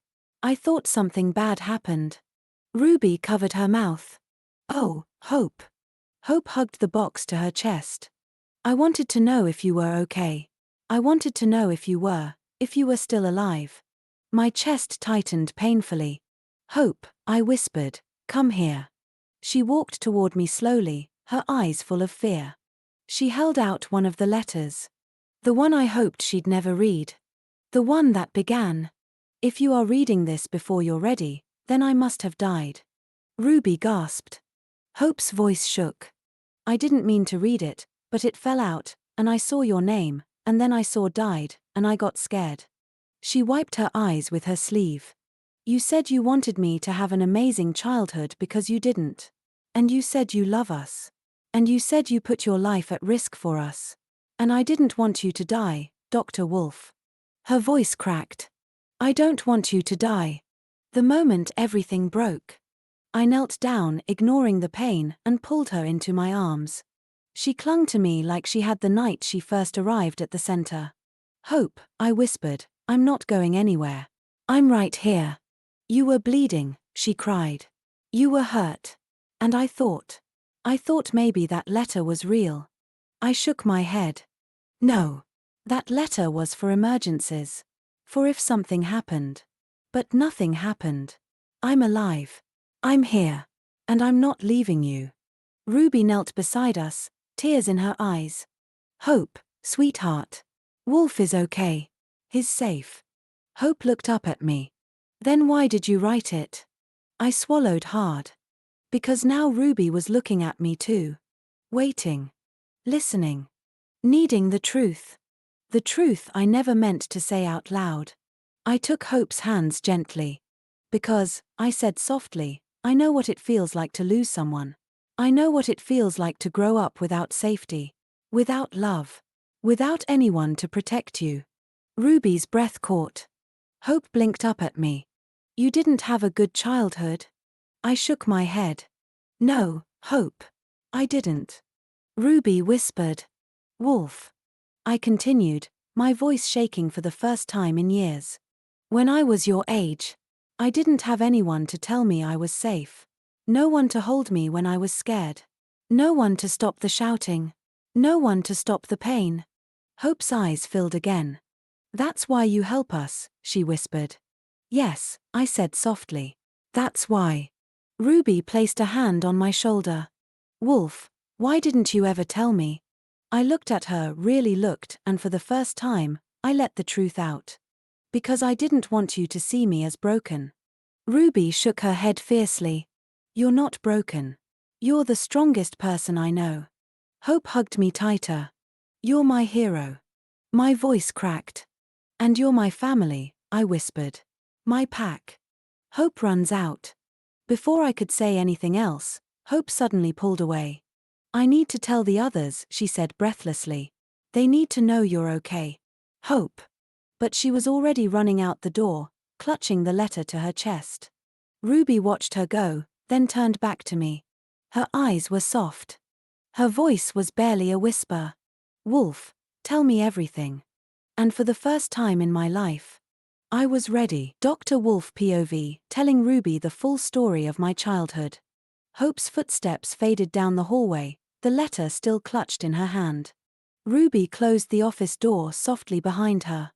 something bad happened. Ruby covered her mouth. Oh, Hope. Hope hugged the box to her chest. I wanted to know if you were okay. I wanted to know if you were still alive. My chest tightened painfully. Hope, I whispered, come here. She walked toward me slowly, her eyes full of fear. She held out one of the letters. The one I hoped she'd never read. The one that began, if you are reading this before you're ready, then I must have died. Ruby gasped. Hope's voice shook. I didn't mean to read it, but it fell out, and I saw your name, and then I saw died, and I got scared. She wiped her eyes with her sleeve. You said you wanted me to have an amazing childhood because you didn't. And you said you love us. And you said you put your life at risk for us. And I didn't want you to die, Dr. Wolf. Her voice cracked. I don't want you to die. The moment everything broke. I knelt down, ignoring the pain, and pulled her into my arms. She clung to me like she had the night she first arrived at the center. Hope, I whispered, I'm not going anywhere. I'm right here. You were bleeding, she cried. You were hurt. And I thought maybe that letter was real. I shook my head. No. That letter was for emergencies. For if something happened. But nothing happened. I'm alive. I'm here. And I'm not leaving you. Ruby knelt beside us, tears in her eyes. Hope, sweetheart. Wolf is okay. He's safe. Hope looked up at me. Then why did you write it? I swallowed hard. Because now Ruby was looking at me too. Waiting. Listening. Needing the truth. The truth I never meant to say out loud. I took Hope's hands gently. Because, I said softly, I know what it feels like to lose someone. I know what it feels like to grow up without safety. Without love. Without anyone to protect you. Ruby's breath caught. Hope blinked up at me. You didn't have a good childhood? I shook my head. No, Hope. I didn't. Ruby whispered. Wolf. I continued, my voice shaking for the first time in years. When I was your age, I didn't have anyone to tell me I was safe. No one to hold me when I was scared. No one to stop the shouting. No one to stop the pain. Hope's eyes filled again. That's why you help us, she whispered. Yes, I said softly. That's why. Ruby placed a hand on my shoulder. Wolf, why didn't you ever tell me? I looked at her, really looked, and for the first time, I let the truth out. Because I didn't want you to see me as broken. Ruby shook her head fiercely. You're not broken. You're the strongest person I know. Hope hugged me tighter. You're my hero. My voice cracked. And you're my family, I whispered. My pack. Hope runs out. Before I could say anything else, Hope suddenly pulled away. I need to tell the others, she said breathlessly. They need to know you're okay. Hope. But she was already running out the door, clutching the letter to her chest. Ruby watched her go, then turned back to me. Her eyes were soft. Her voice was barely a whisper. Wolf, tell me everything. And for the first time in my life, I was ready. Dr. Wolf POV, telling Ruby the full story of my childhood. Hope's footsteps faded down the hallway, the letter still clutched in her hand. Ruby closed the office door softly behind her.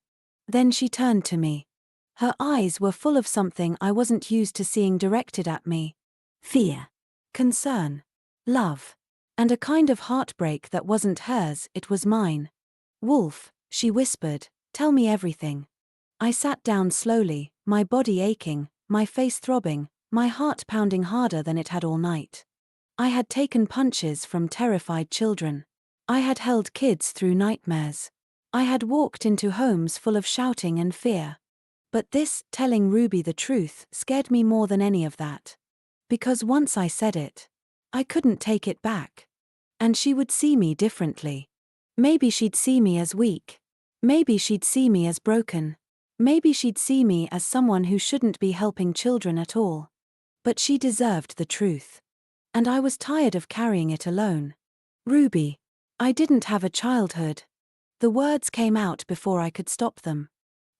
Then she turned to me. Her eyes were full of something I wasn't used to seeing directed at me. Fear. Concern. Love. And a kind of heartbreak that wasn't hers, it was mine. Wolf, she whispered, tell me everything. I sat down slowly, my body aching, my face throbbing, my heart pounding harder than it had all night. I had taken punches from terrified children. I had held kids through nightmares. I had walked into homes full of shouting and fear. But this, telling Ruby the truth, scared me more than any of that. Because once I said it, I couldn't take it back. And she would see me differently. Maybe she'd see me as weak. Maybe she'd see me as broken. Maybe she'd see me as someone who shouldn't be helping children at all. But she deserved the truth. And I was tired of carrying it alone. Ruby, I didn't have a childhood. The words came out before I could stop them.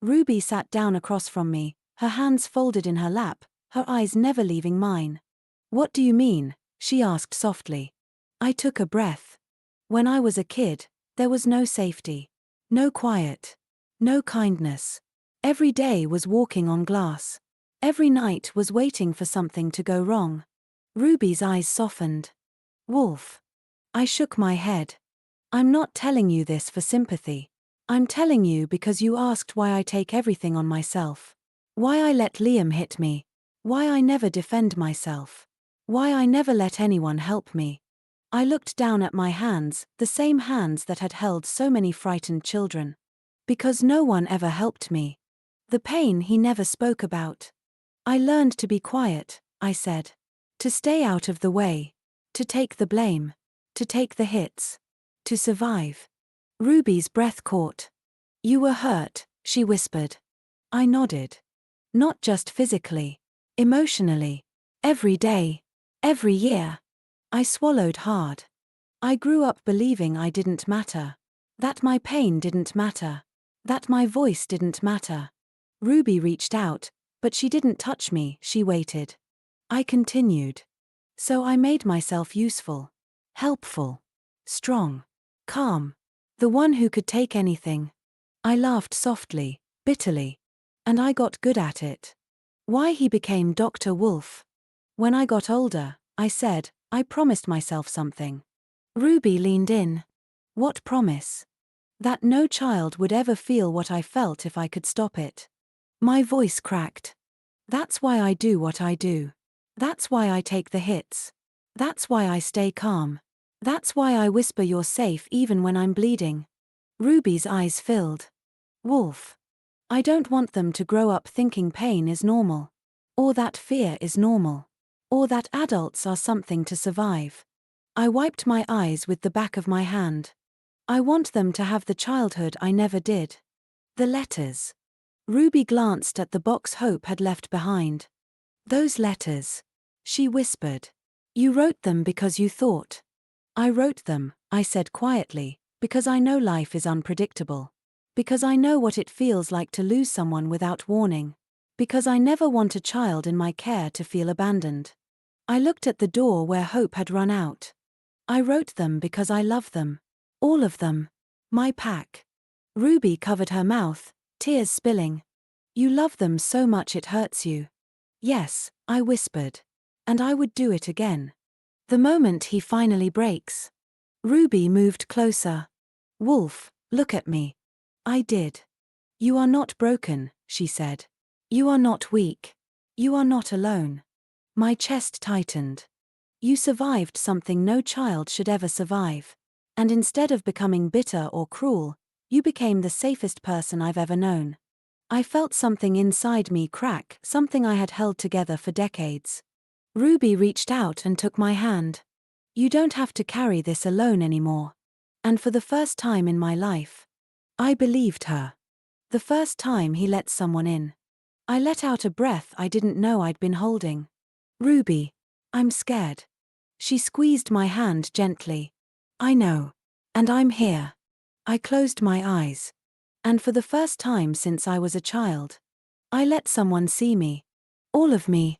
Ruby sat down across from me, her hands folded in her lap, her eyes never leaving mine. What do you mean? She asked softly. I took a breath. When I was a kid, there was no safety. No quiet. No kindness. Every day was walking on glass. Every night was waiting for something to go wrong. Ruby's eyes softened. Wolf. I shook my head. I'm not telling you this for sympathy. I'm telling you because you asked why I take everything on myself. Why I let Liam hit me. Why I never defend myself. Why I never let anyone help me. I looked down at my hands, the same hands that had held so many frightened children. Because no one ever helped me. The pain he never spoke about. I learned to be quiet, I said. To stay out of the way. To take the blame. To take the hits. To survive. Ruby's breath caught. You were hurt, she whispered. I nodded. Not just physically. Emotionally. Every day. Every year. I swallowed hard. I grew up believing I didn't matter. That my pain didn't matter. That my voice didn't matter. Ruby reached out, but she didn't touch me, she waited. I continued. So I made myself useful. Helpful. Strong. Calm. The one who could take anything. I laughed softly, bitterly. And I got good at it. Why he became Dr. Wolf. When I got older, I said, I promised myself something. Ruby leaned in. What promise? That no child would ever feel what I felt if I could stop it. My voice cracked. That's why I do what I do. That's why I take the hits. That's why I stay calm. That's why I whisper you're safe even when I'm bleeding. Ruby's eyes filled. Wolf. I don't want them to grow up thinking pain is normal. Or that fear is normal. Or that adults are something to survive. I wiped my eyes with the back of my hand. I want them to have the childhood I never did. The letters. Ruby glanced at the box Hope had left behind. Those letters. She whispered. You wrote them because you thought. I wrote them, I said quietly, because I know life is unpredictable. Because I know what it feels like to lose someone without warning. Because I never want a child in my care to feel abandoned. I looked at the door where Hope had run out. I wrote them because I love them. All of them. My pack. Ruby covered her mouth, tears spilling. You love them so much it hurts you. Yes, I whispered. And I would do it again. The moment he finally breaks. Ruby moved closer. Wolf, look at me. I did. You are not broken, she said. You are not weak. You are not alone. My chest tightened. You survived something no child should ever survive. And instead of becoming bitter or cruel, you became the safest person I've ever known. I felt something inside me crack, something I had held together for decades. Ruby reached out and took my hand. You don't have to carry this alone anymore. And for the first time in my life, I believed her. The first time he let someone in. I let out a breath I didn't know I'd been holding. Ruby, I'm scared. She squeezed my hand gently. I know. And I'm here. I closed my eyes. And for the first time since I was a child, I let someone see me. All of me.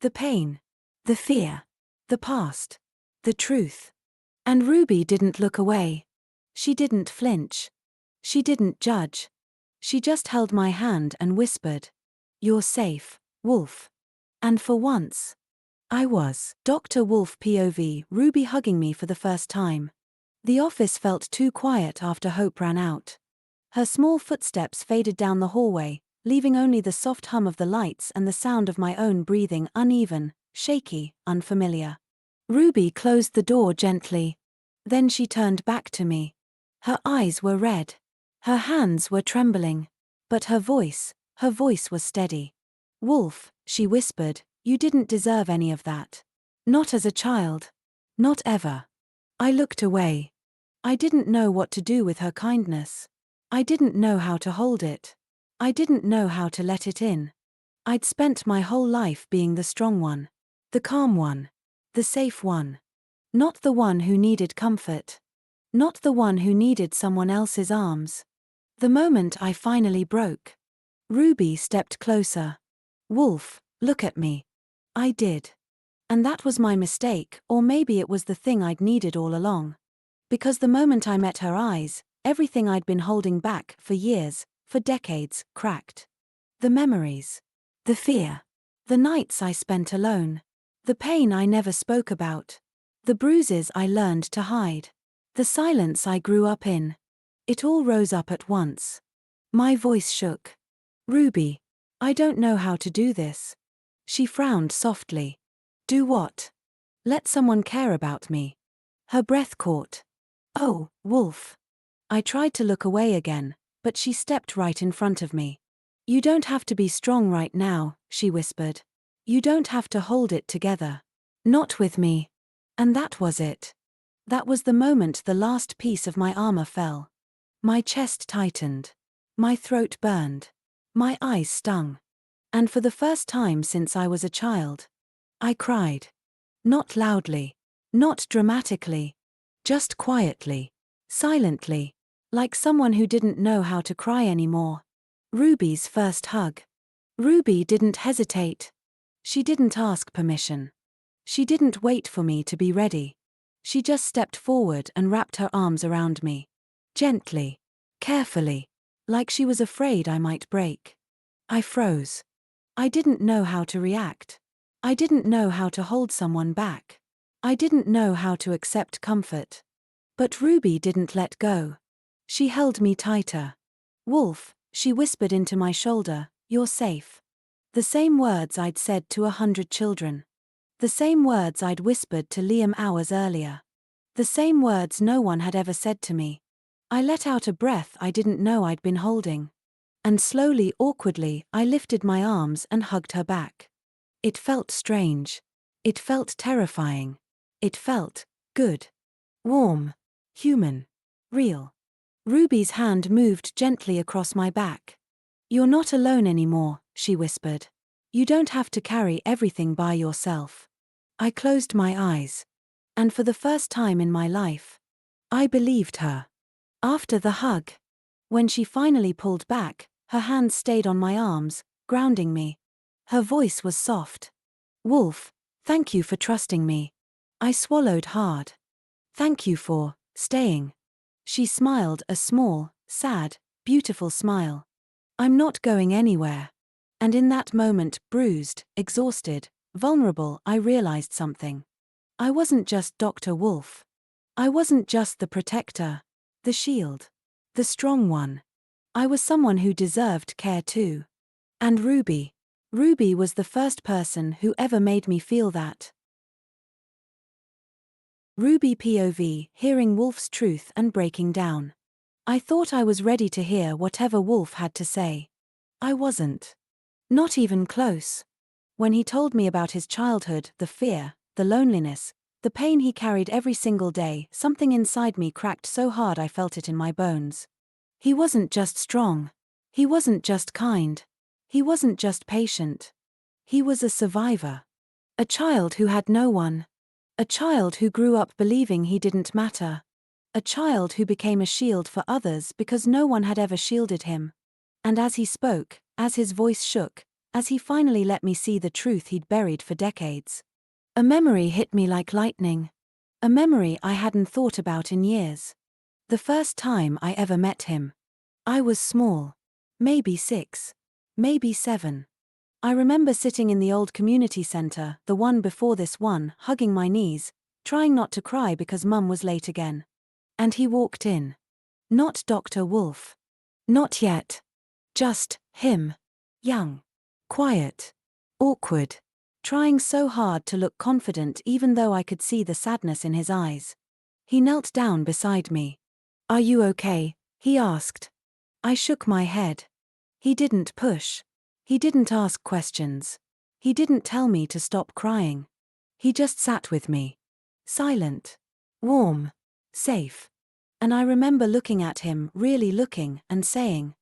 The pain. The fear. The past. The truth. And Ruby didn't look away. She didn't flinch. She didn't judge. She just held my hand and whispered, You're safe, Wolf. And for once, I was. Dr. Wolf POV, Ruby hugging me for the first time. The office felt too quiet after Hope ran out. Her small footsteps faded down the hallway, leaving only the soft hum of the lights and the sound of my own breathing, uneven, shaky, unfamiliar. Ruby closed the door gently. Then she turned back to me. Her eyes were red. Her hands were trembling. But her voice was steady. Wolf, she whispered, you didn't deserve any of that. Not as a child. Not ever. I looked away. I didn't know what to do with her kindness. I didn't know how to hold it. I didn't know how to let it in. I'd spent my whole life being the strong one. The calm one. The safe one. Not the one who needed comfort. Not the one who needed someone else's arms. The moment I finally broke, Ruby stepped closer. "Wolf, look at me." I did. And that was my mistake, or maybe it was the thing I'd needed all along. Because the moment I met her eyes, everything I'd been holding back for years, for decades, cracked. The memories. The fear. The nights I spent alone. The pain I never spoke about. The bruises I learned to hide. The silence I grew up in. It all rose up at once. My voice shook. "Ruby, I don't know how to do this." She frowned softly. "Do what?" "Let someone care about me." Her breath caught. "Oh, Wolf." I tried to look away again, but she stepped right in front of me. "You don't have to be strong right now," she whispered. "You don't have to hold it together. Not with me." And that was it. That was the moment the last piece of my armor fell. My chest tightened. My throat burned. My eyes stung. And for the first time since I was a child, I cried. Not loudly. Not dramatically. Just quietly. Silently. Like someone who didn't know how to cry anymore. Ruby's first hug. Ruby didn't hesitate. She didn't ask permission. She didn't wait for me to be ready. She just stepped forward and wrapped her arms around me. Gently. Carefully. Like she was afraid I might break. I froze. I didn't know how to react. I didn't know how to hold someone back. I didn't know how to accept comfort. But Ruby didn't let go. She held me tighter. "Wolf," she whispered into my shoulder, "you're safe." The same words I'd said to 100 children. The same words I'd whispered to Liam hours earlier. The same words no one had ever said to me. I let out a breath I didn't know I'd been holding. And slowly, awkwardly, I lifted my arms and hugged her back. It felt strange. It felt terrifying. It felt good. Warm. Human. Real. Ruby's hand moved gently across my back. "You're not alone anymore," she whispered. "You don't have to carry everything by yourself." I closed my eyes. And for the first time in my life, I believed her. After the hug, when she finally pulled back, her hands stayed on my arms, grounding me. Her voice was soft. "Wolf, thank you for trusting me." I swallowed hard. "Thank you for staying." She smiled a small, sad, beautiful smile. "I'm not going anywhere." And in that moment, bruised, exhausted, vulnerable, I realized something. I wasn't just Dr. Wolf. I wasn't just the protector, the shield, the strong one. I was someone who deserved care too. And Ruby was the first person who ever made me feel that. Ruby POV, hearing Wolf's truth and breaking down. I thought I was ready to hear whatever Wolf had to say. I wasn't. Not even close. When he told me about his childhood, the fear, the loneliness, the pain he carried every single day, something inside me cracked so hard I felt it in my bones. He wasn't just strong. He wasn't just kind. He wasn't just patient. He was a survivor. A child who had no one. A child who grew up believing he didn't matter. A child who became a shield for others because no one had ever shielded him. And as he spoke, as his voice shook, as he finally let me see the truth he'd buried for decades, a memory hit me like lightning. A memory I hadn't thought about in years. The first time I ever met him. I was small. Maybe 6. Maybe 7. I remember sitting in the old community center, the one before this one, hugging my knees, trying not to cry because Mum was late again. And he walked in. Not Dr. Wolf. Not yet. Just him. Young. Quiet. Awkward. Trying so hard to look confident even though I could see the sadness in his eyes. He knelt down beside me. "Are you okay?" he asked. I shook my head. He didn't push. He didn't ask questions. He didn't tell me to stop crying. He just sat with me. Silent. Warm. Safe. And I remember looking at him, really looking, and saying,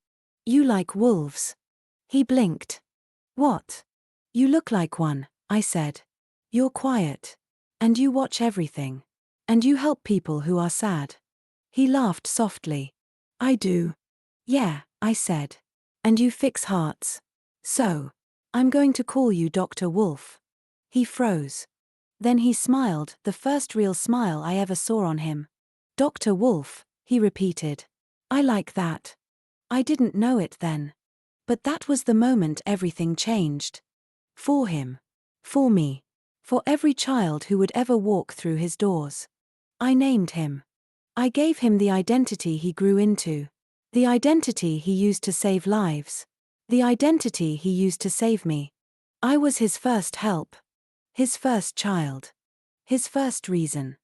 "You like wolves?" He blinked. "What?" "You look like one," I said. "You're quiet. And you watch everything. And you help people who are sad." He laughed softly. "I do." "Yeah," I said. "And you fix hearts. So, I'm going to call you Dr. Wolf." He froze. Then he smiled, the first real smile I ever saw on him. "Dr. Wolf," he repeated. "I like that." I didn't know it then. But that was the moment everything changed. For him. For me. For every child who would ever walk through his doors. I named him. I gave him the identity he grew into. The identity he used to save lives. The identity he used to save me. I was his first help. His first child. His first reason.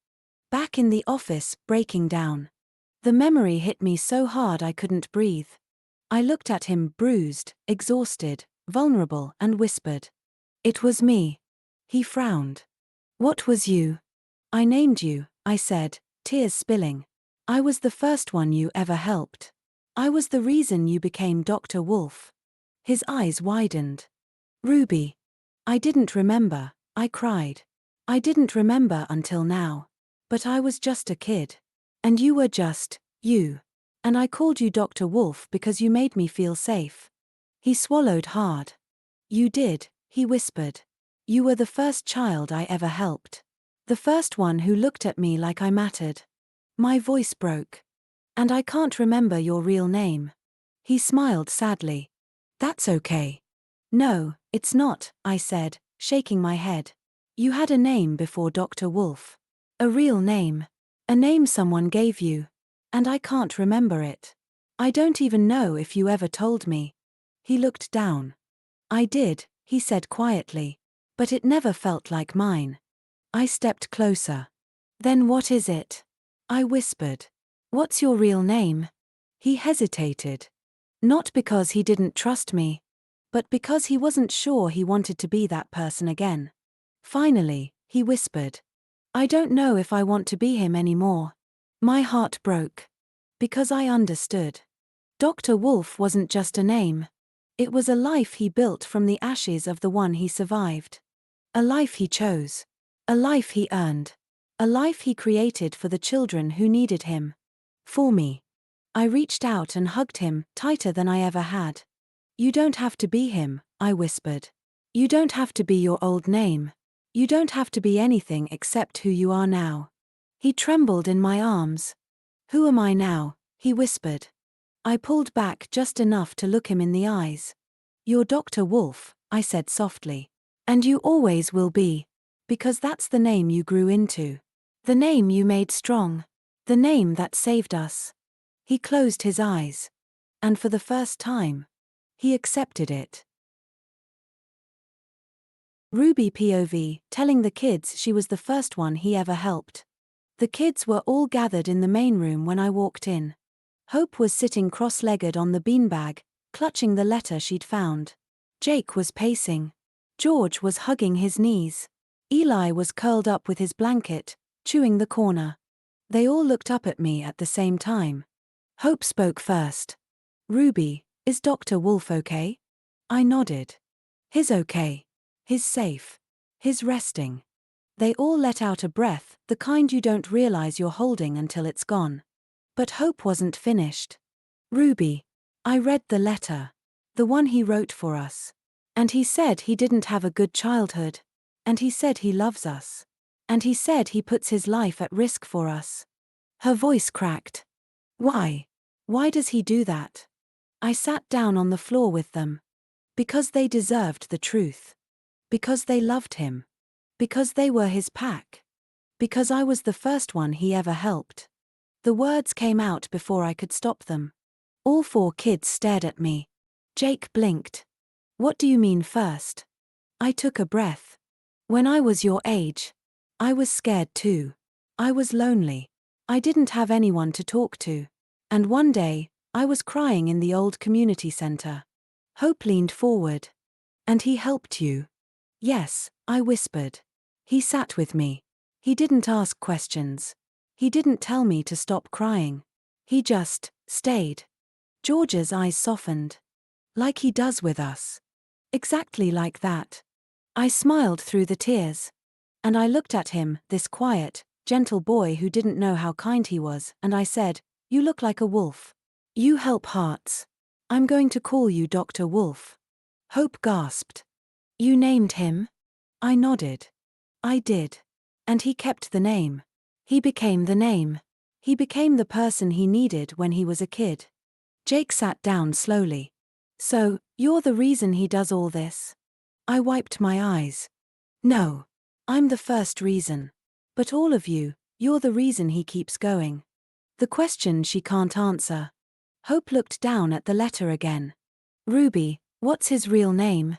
Back in the office, breaking down. The memory hit me so hard I couldn't breathe. I looked at him, bruised, exhausted, vulnerable, and whispered, "It was me." He frowned. "What was you?" "I named you," I said, tears spilling. "I was the first one you ever helped. I was the reason you became Dr. Wolf." His eyes widened. "Ruby." I didn't remember, I cried. I didn't remember until now. But I was just a kid. And you were just, you. And I called you Dr. Wolf because you made me feel safe. He swallowed hard. "You did," he whispered. "You were the first child I ever helped. The first one who looked at me like I mattered." My voice broke. "And I can't remember your real name." He smiled sadly. "That's okay." "No, it's not," I said, shaking my head. "You had a name before Dr. Wolf. A real name. A name someone gave you. And I can't remember it. I don't even know if you ever told me." He looked down. "I did," he said quietly. "But it never felt like mine." I stepped closer. "Then what is it?" I whispered. "What's your real name?" He hesitated. Not because he didn't trust me, but because he wasn't sure he wanted to be that person again. Finally, he whispered, "I don't know if I want to be him anymore." My heart broke. Because I understood. Dr. Wolf wasn't just a name. It was a life he built from the ashes of the one he survived. A life he chose. A life he earned. A life he created for the children who needed him. For me. I reached out and hugged him, tighter than I ever had. "You don't have to be him," I whispered. "You don't have to be your old name. You don't have to be anything except who you are now." He trembled in my arms. "Who am I now?" he whispered. I pulled back just enough to look him in the eyes. "You're Dr. Wolf," I said softly. "And you always will be. Because that's the name you grew into. The name you made strong. The name that saved us." He closed his eyes. And for the first time, he accepted it. Ruby POV, telling the kids she was the first one he ever helped. The kids were all gathered in the main room when I walked in. Hope was sitting cross-legged on the beanbag, clutching the letter she'd found. Jake was pacing. George was hugging his knees. Eli was curled up with his blanket, chewing the corner. They all looked up at me at the same time. Hope spoke first. "Ruby, is Dr. Wolf okay?" I nodded. "He's okay. He's safe. He's resting." They all let out a breath, the kind you don't realize you're holding until it's gone. But Hope wasn't finished. "Ruby, I read the letter. The one he wrote for us. And he said he didn't have a good childhood. And he said he loves us. And he said he puts his life at risk for us." Her voice cracked. "Why? Why does he do that?" I sat down on the floor with them. Because they deserved the truth. Because they loved him. Because they were his pack. Because I was the first one he ever helped. The words came out before I could stop them. All four kids stared at me. Jake blinked. "What do you mean first?" I took a breath. "When I was your age, I was scared too. I was lonely. I didn't have anyone to talk to. And one day, I was crying in the old community center." Hope leaned forward. "And he helped you?" "Yes," I whispered. "He sat with me. He didn't ask questions. He didn't tell me to stop crying. He just stayed. George's eyes softened. Like he does with us. Exactly like that. I smiled through the tears. And I looked at him, this quiet, gentle boy who didn't know how kind he was, and I said, "You look like a wolf. You help hearts. I'm going to call you Dr. Wolf." Hope gasped. "You named him?" I nodded. I did. And he kept the name. He became the name. He became the person he needed when he was a kid. Jake sat down slowly. "So, you're the reason he does all this?" I wiped my eyes. "No. I'm the first reason. But all of you, you're the reason he keeps going." The question she can't answer. Hope looked down at the letter again. "Ruby, what's his real name?"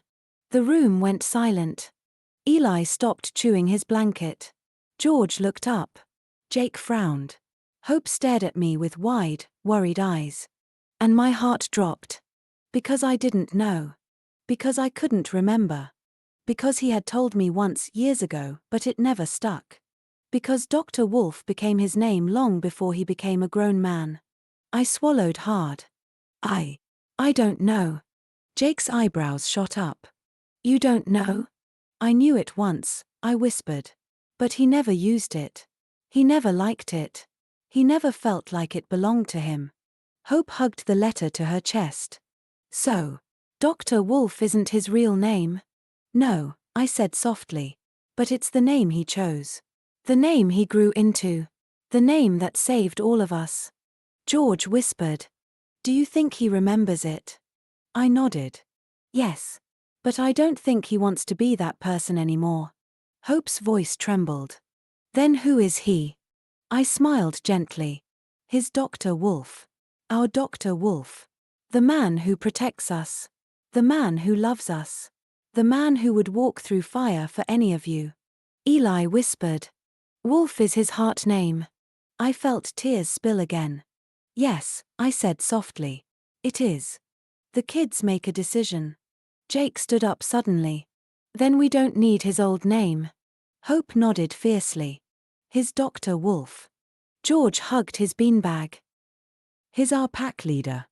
The room went silent. Eli stopped chewing his blanket. George looked up. Jake frowned. Hope stared at me with wide, worried eyes. And my heart dropped. Because I didn't know. Because I couldn't remember. Because he had told me once years ago, but it never stuck. Because Dr. Wolf became his name long before he became a grown man. I swallowed hard. I don't know." Jake's eyebrows shot up. "You don't know?" "I knew it once," I whispered. "But he never used it. He never liked it. He never felt like it belonged to him." Hope hugged the letter to her chest. "So, Dr. Wolf isn't his real name?" "No," I said softly. "But it's the name he chose. The name he grew into. The name that saved all of us." George whispered. "Do you think he remembers it?" I nodded. "Yes. But I don't think he wants to be that person anymore." Hope's voice trembled. "Then who is he?" I smiled gently. "His Dr. Wolf. Our Dr. Wolf. The man who protects us. The man who loves us. The man who would walk through fire for any of you." Eli whispered. "Wolf is his heart name." I felt tears spill again. "Yes," I said softly. "It is. The kids make a decision." Jake stood up suddenly. "Then we don't need his old name." Hope nodded fiercely. "His Dr. Wolf." George hugged his beanbag. "He's our pack leader."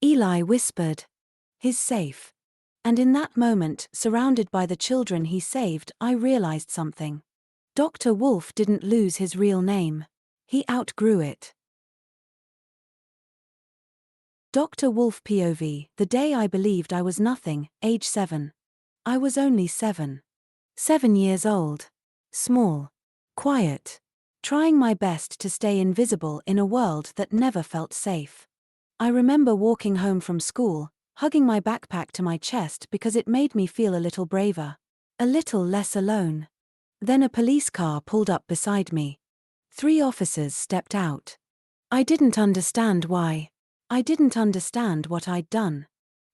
Eli whispered. "He's safe." And in that moment, surrounded by the children he saved, I realized something. Dr. Wolf didn't lose his real name. He outgrew it. Dr. Wolf POV, the day I believed I was nothing, age 7. I was only 7. 7 years old. Small. Quiet. Trying my best to stay invisible in a world that never felt safe. I remember walking home from school, hugging my backpack to my chest because it made me feel a little braver. A little less alone. Then a police car pulled up beside me. 3 officers stepped out. I didn't understand why. I didn't understand what I'd done.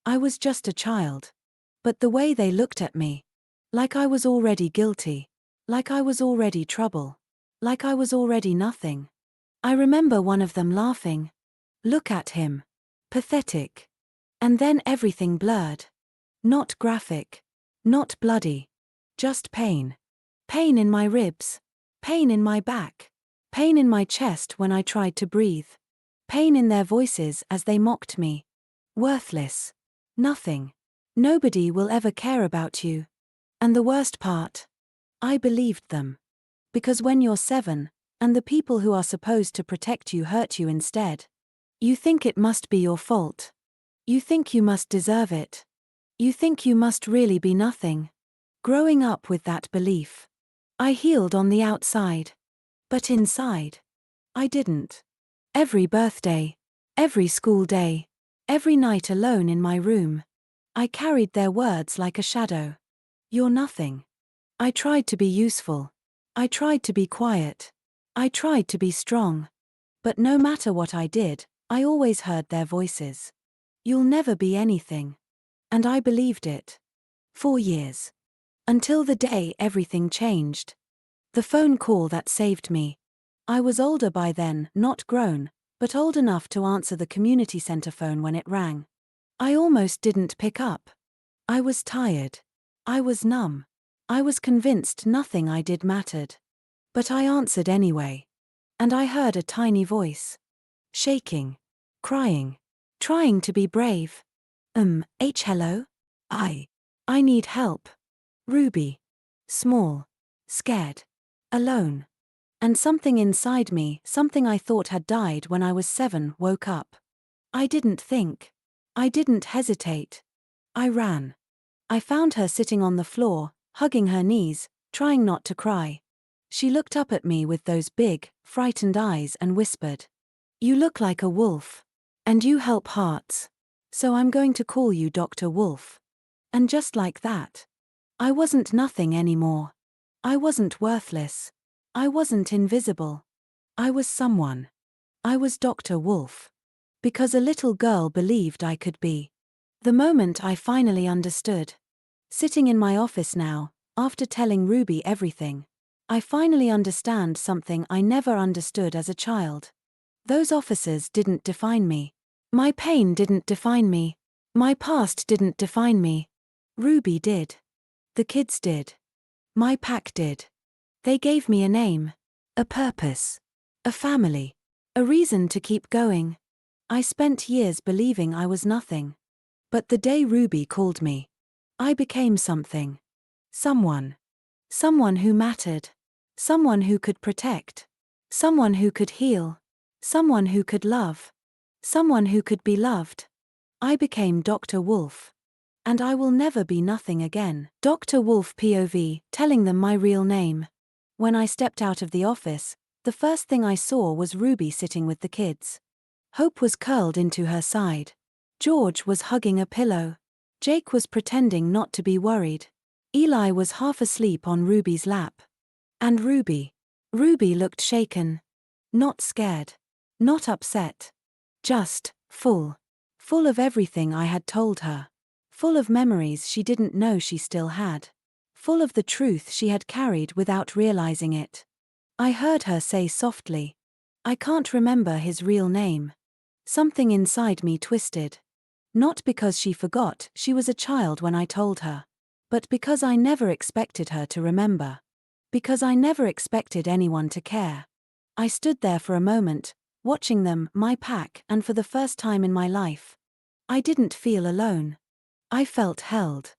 I was just a child. But the way they looked at me. Like I was already guilty. Like I was already trouble. Like I was already nothing. I remember one of them laughing. "Look at him. Pathetic." And then everything blurred. Not graphic. Not bloody. Just pain. Pain in my ribs. Pain in my back. Pain in my chest when I tried to breathe. Pain in their voices as they mocked me. Worthless. Nothing. Nobody will ever care about you. And the worst part? I believed them. Because when you're 7, and the people who are supposed to protect you hurt you instead, you think it must be your fault. You think you must deserve it. You think you must really be nothing. Growing up with that belief, I healed on the outside. But inside, I didn't. Every birthday, every school day, every night alone in my room, I carried their words like a shadow. "You're nothing." I tried to be useful. I tried to be quiet. I tried to be strong. But no matter what I did, I always heard their voices. "You'll never be anything." And I believed it. For years. Until the day everything changed. The phone call that saved me. I was older by then, not grown, but old enough to answer the community center phone when it rang. I almost didn't pick up. I was tired. I was numb. I was convinced nothing I did mattered. But I answered anyway. And I heard a tiny voice. Shaking. Crying. Trying to be brave. Hello? I need help. Ruby. Small. Scared. Alone. And something inside me, something I thought had died when I was 7, woke up. I didn't think. I didn't hesitate. I ran. I found her sitting on the floor, hugging her knees, trying not to cry. She looked up at me with those big, frightened eyes and whispered, "You look like a wolf. And you help hearts. So I'm going to call you Dr. Wolf." And just like that, I wasn't nothing anymore. I wasn't worthless. I wasn't invisible. I was someone. I was Dr. Wolf. Because a little girl believed I could be. The moment I finally understood. Sitting in my office now, after telling Ruby everything, I finally understand something I never understood as a child. Those officers didn't define me. My pain didn't define me. My past didn't define me. Ruby did. The kids did. My pack did. They gave me a name, a purpose, a family, a reason to keep going. I spent years believing I was nothing. But the day Ruby called me, I became something. Someone. Someone who mattered. Someone who could protect. Someone who could heal. Someone who could love. Someone who could be loved. I became Dr. Wolf. And I will never be nothing again. Dr. Wolf POV, telling them my real name. When I stepped out of the office, the first thing I saw was Ruby sitting with the kids. Hope was curled into her side. George was hugging a pillow. Jake was pretending not to be worried. Eli was half asleep on Ruby's lap. And Ruby. Ruby looked shaken. Not scared. Not upset. Just full. Full of everything I had told her. Full of memories she didn't know she still had. Full of the truth she had carried without realizing it. I heard her say softly, "I can't remember his real name." Something inside me twisted. Not because she forgot she was a child when I told her, but because I never expected her to remember. Because I never expected anyone to care. I stood there for a moment, watching them, my pack, and for the first time in my life, I didn't feel alone. I felt held.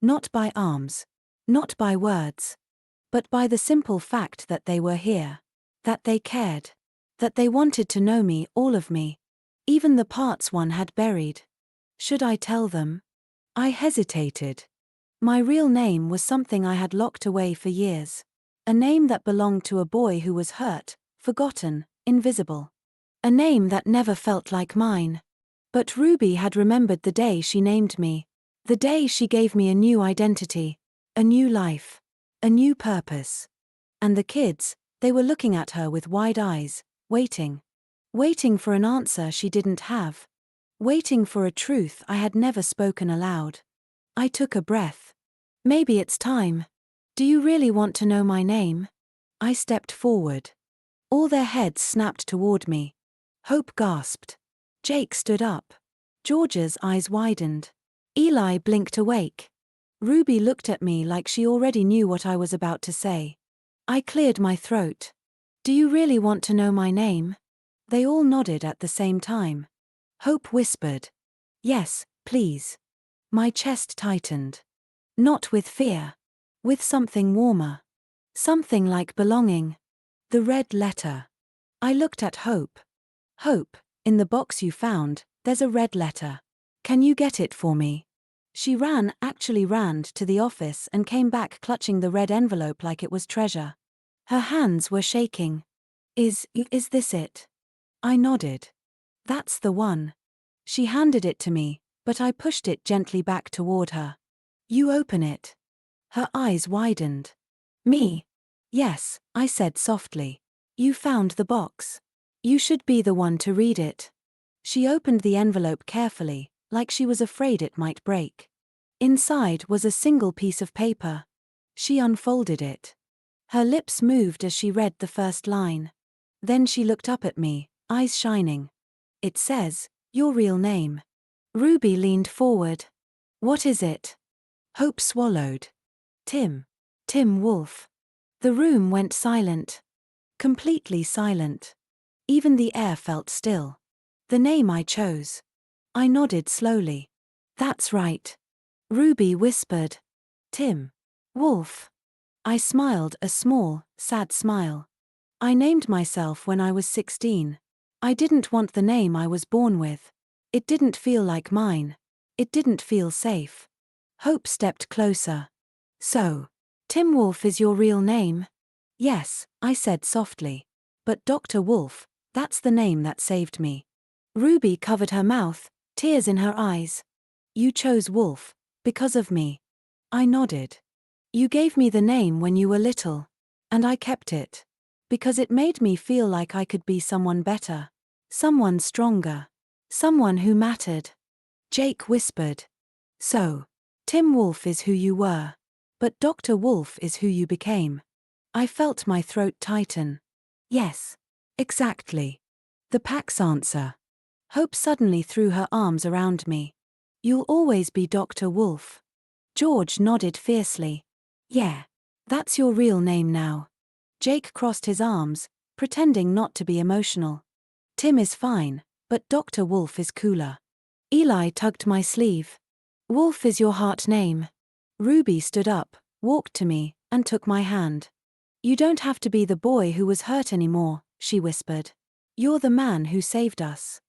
Not by arms. Not by words. But by the simple fact that they were here. That they cared. That they wanted to know me, all of me. Even the parts one had buried. Should I tell them? I hesitated. My real name was something I had locked away for years. A name that belonged to a boy who was hurt, forgotten, invisible. A name that never felt like mine. But Ruby had remembered the day she named me. The day she gave me a new identity. A new life. A new purpose. And the kids, they were looking at her with wide eyes, waiting. Waiting for an answer she didn't have. Waiting for a truth I had never spoken aloud. I took a breath. Maybe it's time. Do you really want to know my name? I stepped forward. All their heads snapped toward me. Hope gasped. Jake stood up. George's eyes widened. Eli blinked awake. Ruby looked at me like she already knew what I was about to say. I cleared my throat. Do you really want to know my name? They all nodded at the same time. Hope whispered, "Yes, please." My chest tightened. Not with fear. With something warmer. Something like belonging. The red letter. I looked at Hope. "Hope, in the box you found, there's a red letter. Can you get it for me?" She actually ran to the office and came back clutching the red envelope like it was treasure. Her hands were shaking. Is this it?" I nodded. "That's the one." She handed it to me, but I pushed it gently back toward her. "You open it." Her eyes widened. "Me?" "Yes," I said softly. "You found the box. You should be the one to read it." She opened the envelope carefully, like she was afraid it might break. Inside was a single piece of paper. She unfolded it. Her lips moved as she read the first line. Then she looked up at me, eyes shining. "It says, your real name." Ruby leaned forward. "What is it?" Hope swallowed. Tim Wolf." The room went silent. Completely silent. Even the air felt still. The name I chose. I nodded slowly. That's right. Ruby whispered. Tim. Wolf. I smiled a small, sad smile. I named myself when I was 16. I didn't want the name I was born with. It didn't feel like mine. It didn't feel safe. Hope stepped closer. So, Tim Wolf is your real name? Yes, I said softly. But Dr. Wolf, that's the name that saved me. Ruby covered her mouth, tears in her eyes. You chose Wolf, because of me. I nodded. You gave me the name when you were little. And I kept it. Because it made me feel like I could be someone better. Someone stronger. Someone who mattered. Jake whispered. So, Tim Wolf is who you were. But Dr. Wolf is who you became. I felt my throat tighten. Yes. Exactly. The pack's answer. Hope suddenly threw her arms around me. You'll always be Dr. Wolf. George nodded fiercely. Yeah. That's your real name now. Jake crossed his arms, pretending not to be emotional. Tim is fine, but Dr. Wolf is cooler. Eli tugged my sleeve. Wolf is your heart name. Ruby stood up, walked to me, and took my hand. You don't have to be the boy who was hurt anymore, she whispered. You're the man who saved us.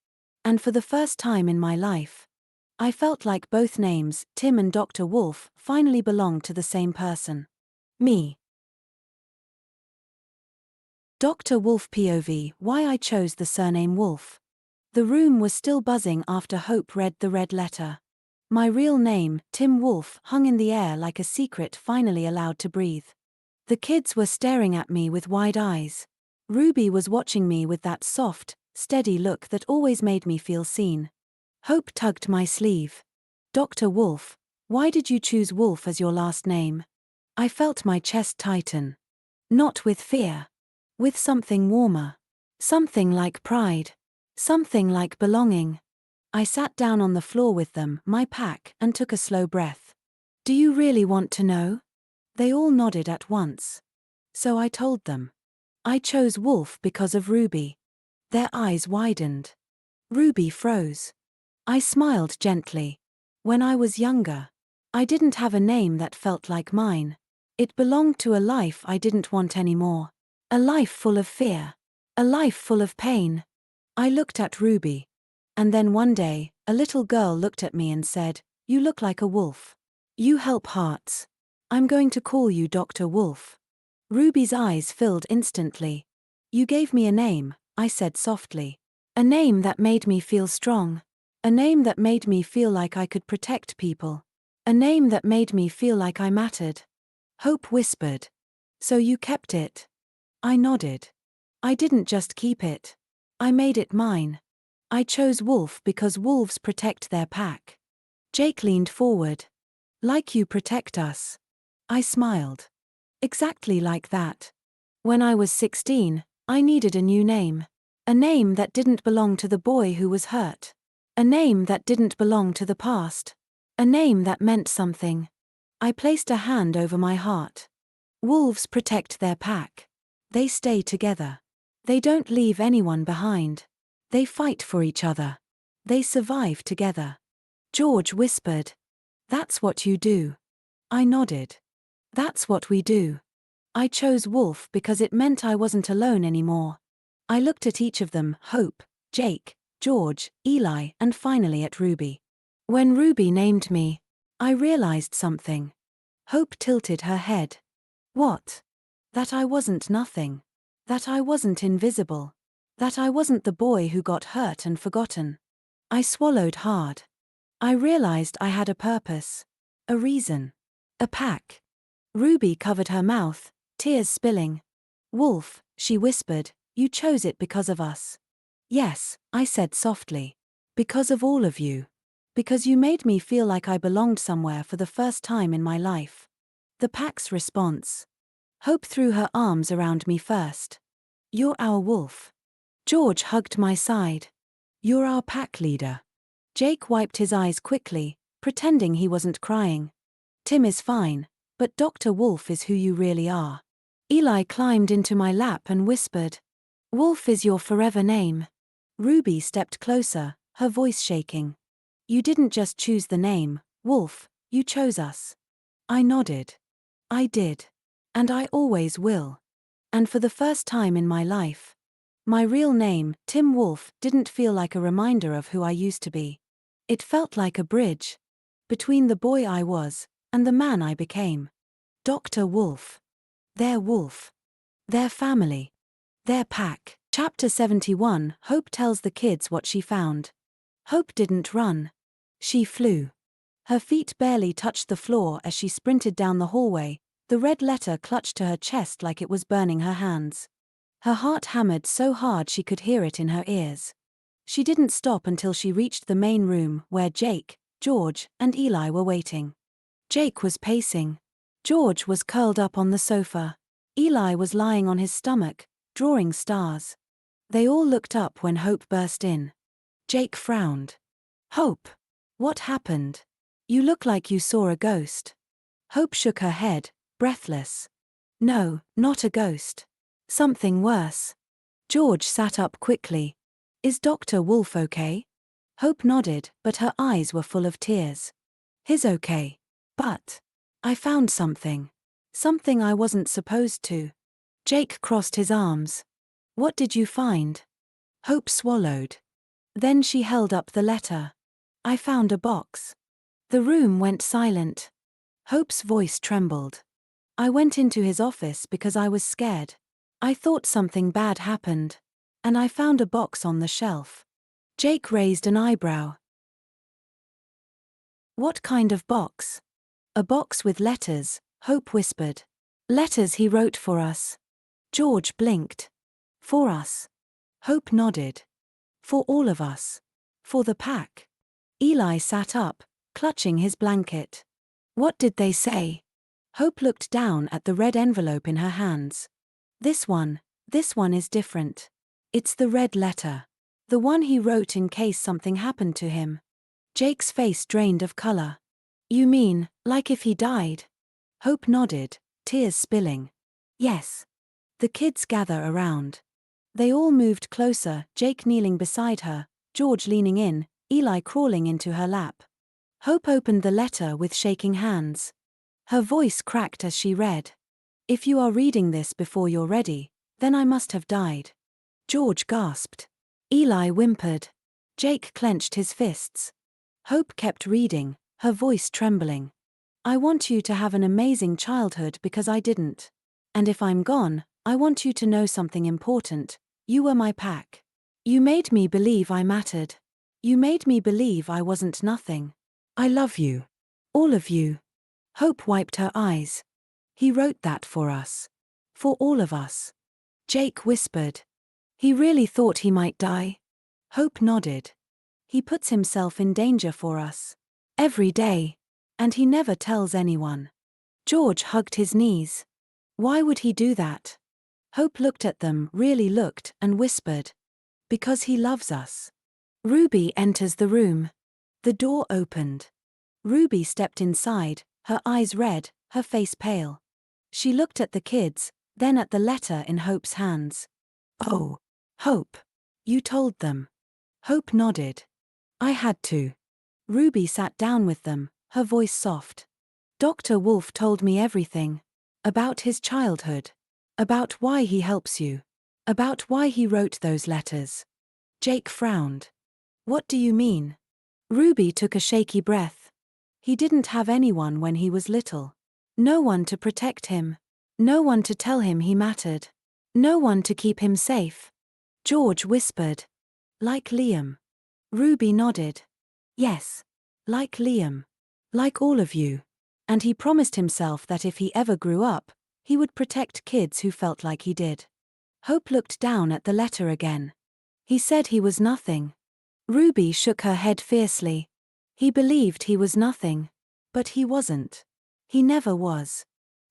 And for the first time in my life, I felt like both names, Tim and Dr. Wolf, finally belonged to the same person. Me. Dr. Wolf POV, why I chose the surname Wolf. The room was still buzzing after Hope read the red letter. My real name, Tim Wolf, hung in the air like a secret finally allowed to breathe. The kids were staring at me with wide eyes. Ruby was watching me with that soft, steady look that always made me feel seen. Hope tugged my sleeve. Dr. Wolf, why did you choose Wolf as your last name? I felt my chest tighten. Not with fear. With something warmer. Something like pride. Something like belonging. I sat down on the floor with them, my pack, and took a slow breath. Do you really want to know? They all nodded at once. So I told them. I chose Wolf because of Ruby. Their eyes widened. Ruby froze. I smiled gently. When I was younger, I didn't have a name that felt like mine. It belonged to a life I didn't want anymore. A life full of fear. A life full of pain. I looked at Ruby. And then one day, a little girl looked at me and said, You look like a wolf. You help hearts. I'm going to call you Dr. Wolf. Ruby's eyes filled instantly. You gave me a name, I said softly. A name that made me feel strong. A name that made me feel like I could protect people. A name that made me feel like I mattered. Hope whispered. So you kept it? I nodded. I didn't just keep it. I made it mine. I chose Wolf because wolves protect their pack. Jake leaned forward. Like you protect us. I smiled. Exactly like that. When I was 16, I needed a new name. A name that didn't belong to the boy who was hurt. A name that didn't belong to the past. A name that meant something. I placed a hand over my heart. Wolves protect their pack. They stay together. They don't leave anyone behind. They fight for each other. They survive together. George whispered. That's what you do. I nodded. That's what we do. I chose Wolf because it meant I wasn't alone anymore. I looked at each of them, Hope, Jake, George, Eli, and finally at Ruby. When Ruby named me, I realized something. Hope tilted her head. What? That I wasn't nothing. That I wasn't invisible. That I wasn't the boy who got hurt and forgotten. I swallowed hard. I realized I had a purpose. A reason. A pack. Ruby covered her mouth, tears spilling. Wolf, she whispered, you chose it because of us. Yes, I said softly. Because of all of you. Because you made me feel like I belonged somewhere for the first time in my life. The pack's response. Hope threw her arms around me first. You're our wolf. George hugged my side. You're our pack leader. Jake wiped his eyes quickly, pretending he wasn't crying. Tim is fine, but Dr. Wolf is who you really are. Eli climbed into my lap and whispered, "Wolf is your forever name." Ruby stepped closer, her voice shaking. "You didn't just choose the name, Wolf, you chose us." I nodded. "I did. And I always will." And for the first time in my life, my real name, Tim Wolf, didn't feel like a reminder of who I used to be. It felt like a bridge between the boy I was and the man I became. Dr. Wolf. Their wolf. Their family. Their pack. Chapter 71. Hope tells the kids what she found. Hope didn't run. She flew. Her feet barely touched the floor as she sprinted down the hallway, the red letter clutched to her chest like it was burning her hands. Her heart hammered so hard she could hear it in her ears. She didn't stop until she reached the main room where Jake, George, and Eli were waiting. Jake was pacing. George was curled up on the sofa. Eli was lying on his stomach, drawing stars. They all looked up when Hope burst in. Jake frowned. "Hope, what happened? You look like you saw a ghost." Hope shook her head, breathless. "No, not a ghost. Something worse." George sat up quickly. "Is Dr. Wolf okay?" Hope nodded, but her eyes were full of tears. "He's okay. But I found something. Something I wasn't supposed to." Jake crossed his arms. "What did you find?" Hope swallowed. Then she held up the letter. "I found a box." The room went silent. Hope's voice trembled. "I went into his office because I was scared. I thought something bad happened. And I found a box on the shelf." Jake raised an eyebrow. "What kind of box?" "A box with letters," Hope whispered. "Letters he wrote for us." George blinked. "For us?" Hope nodded. "For all of us. For the pack." Eli sat up, clutching his blanket. "What did they say?" Hope looked down at the red envelope in her hands. This one is different. It's the red letter. The one he wrote in case something happened to him." Jake's face drained of color. "You mean, like if he died?" Hope nodded, tears spilling. "Yes." The kids gather around. They all moved closer, Jake kneeling beside her, George leaning in, Eli crawling into her lap. Hope opened the letter with shaking hands. Her voice cracked as she read. "If you are reading this before you're ready, then I must have died." George gasped. Eli whimpered. Jake clenched his fists. Hope kept reading, her voice trembling. "I want you to have an amazing childhood because I didn't. And if I'm gone, I want you to know something important. You were my pack. You made me believe I mattered. You made me believe I wasn't nothing. I love you. All of you." Hope wiped her eyes. "He wrote that for us. For all of us." Jake whispered. "He really thought he might die?" Hope nodded. "He puts himself in danger for us. Every day. And he never tells anyone." George hugged his knees. "Why would he do that?" Hope looked at them, really looked, and whispered. "Because he loves us." Ruby enters the room. The door opened. Ruby stepped inside, her eyes red, her face pale. She looked at the kids, then at the letter in Hope's hands. "Oh, Hope. You told them." Hope nodded. "I had to." Ruby sat down with them, her voice soft. "Dr. Wolf told me everything. About his childhood. About why he helps you. About why he wrote those letters." Jake frowned. "What do you mean?" Ruby took a shaky breath. "He didn't have anyone when he was little. No one to protect him. No one to tell him he mattered. No one to keep him safe." George whispered. "Like Liam." Ruby nodded. "Yes. Like Liam. Like all of you. And he promised himself that if he ever grew up, he would protect kids who felt like he did." Hope looked down at the letter again. "He said he was nothing." Ruby shook her head fiercely. "He believed he was nothing. But he wasn't. He never was."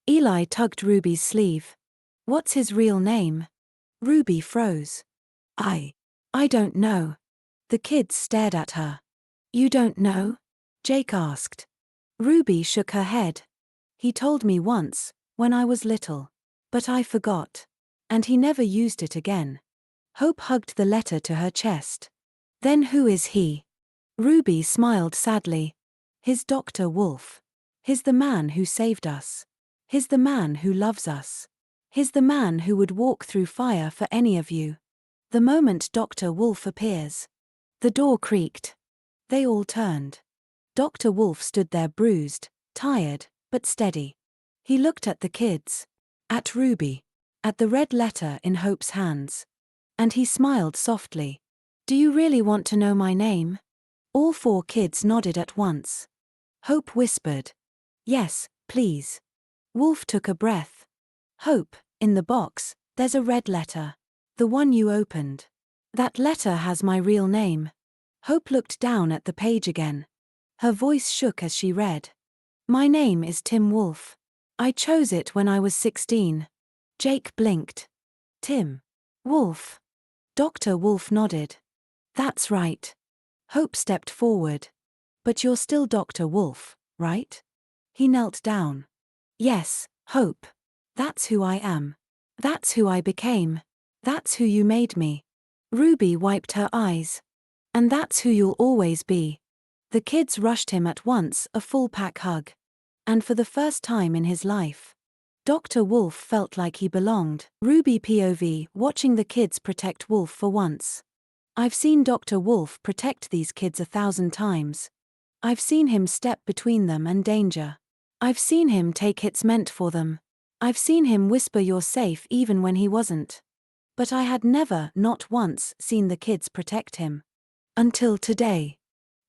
Eli tugged Ruby's sleeve. "What's his real name?" Ruby froze. I don't know." The kids stared at her. "You don't know?" Jake asked. Ruby shook her head. "He told me once, when I was little." But I forgot. And he never used it again. Hope hugged the letter to her chest. Then who is he? Ruby smiled sadly. He's Dr. Wolf. He's the man who saved us. He's the man who loves us. He's the man who would walk through fire for any of you. The moment Dr. Wolf appears. The door creaked. They all turned. Dr. Wolf stood there bruised, tired, but steady. He looked at the kids. At Ruby. At the red letter in Hope's hands. And he smiled softly. Do you really want to know my name? All 4 kids nodded at once. Hope whispered. Yes, please. Wolf took a breath. Hope, in the box, there's a red letter. The one you opened. That letter has my real name. Hope looked down at the page again. Her voice shook as she read. My name is Tim Wolf. I chose it when I was 16. Jake blinked. Tim Wolf. Dr. Wolf nodded. That's right. Hope stepped forward. But you're still Dr. Wolf, right? He knelt down. Yes, Hope. That's who I am. That's who I became. That's who you made me. Ruby wiped her eyes. And that's who you'll always be. The kids rushed him at once, a full-pack hug. And for the first time in his life, Dr. Wolf felt like he belonged. Ruby POV, watching the kids protect Wolf for once. I've seen Dr. Wolf protect these kids 1,000 times. I've seen him step between them and danger. I've seen him take hits meant for them. I've seen him whisper you're safe even when he wasn't. But I had never, not once, seen the kids protect him. Until today.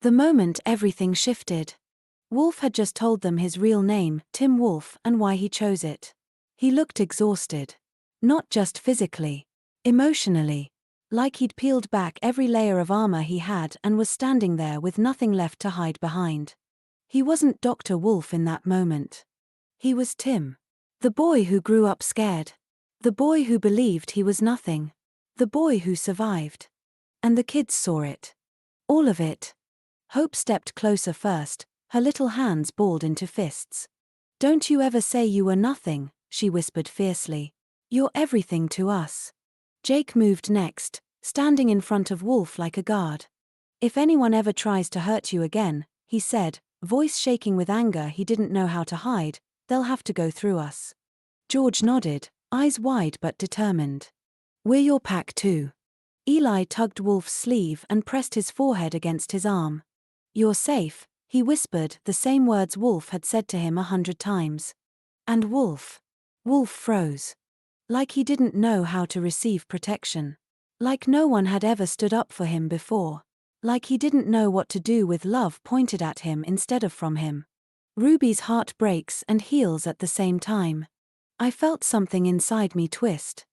The moment everything shifted. Wolf had just told them his real name, Tim Wolf, and why he chose it. He looked exhausted. Not just physically. Emotionally. Like he'd peeled back every layer of armor he had and was standing there with nothing left to hide behind. He wasn't Dr. Wolf in that moment. He was Tim. The boy who grew up scared. The boy who believed he was nothing. The boy who survived. And the kids saw it. All of it. Hope stepped closer first, her little hands balled into fists. Don't you ever say you were nothing, she whispered fiercely. You're everything to us. Jake moved next, standing in front of Wolf like a guard. If anyone ever tries to hurt you again, he said, voice shaking with anger he didn't know how to hide, they'll have to go through us. George nodded, eyes wide but determined. We're your pack too. Eli tugged Wolf's sleeve and pressed his forehead against his arm. You're safe, he whispered, the same words Wolf had said to him 100 times. And Wolf froze. Like he didn't know how to receive protection. Like no one had ever stood up for him before. Like he didn't know what to do with love pointed at him instead of from him. Ruby's heart breaks and heals at the same time. I felt something inside me twist.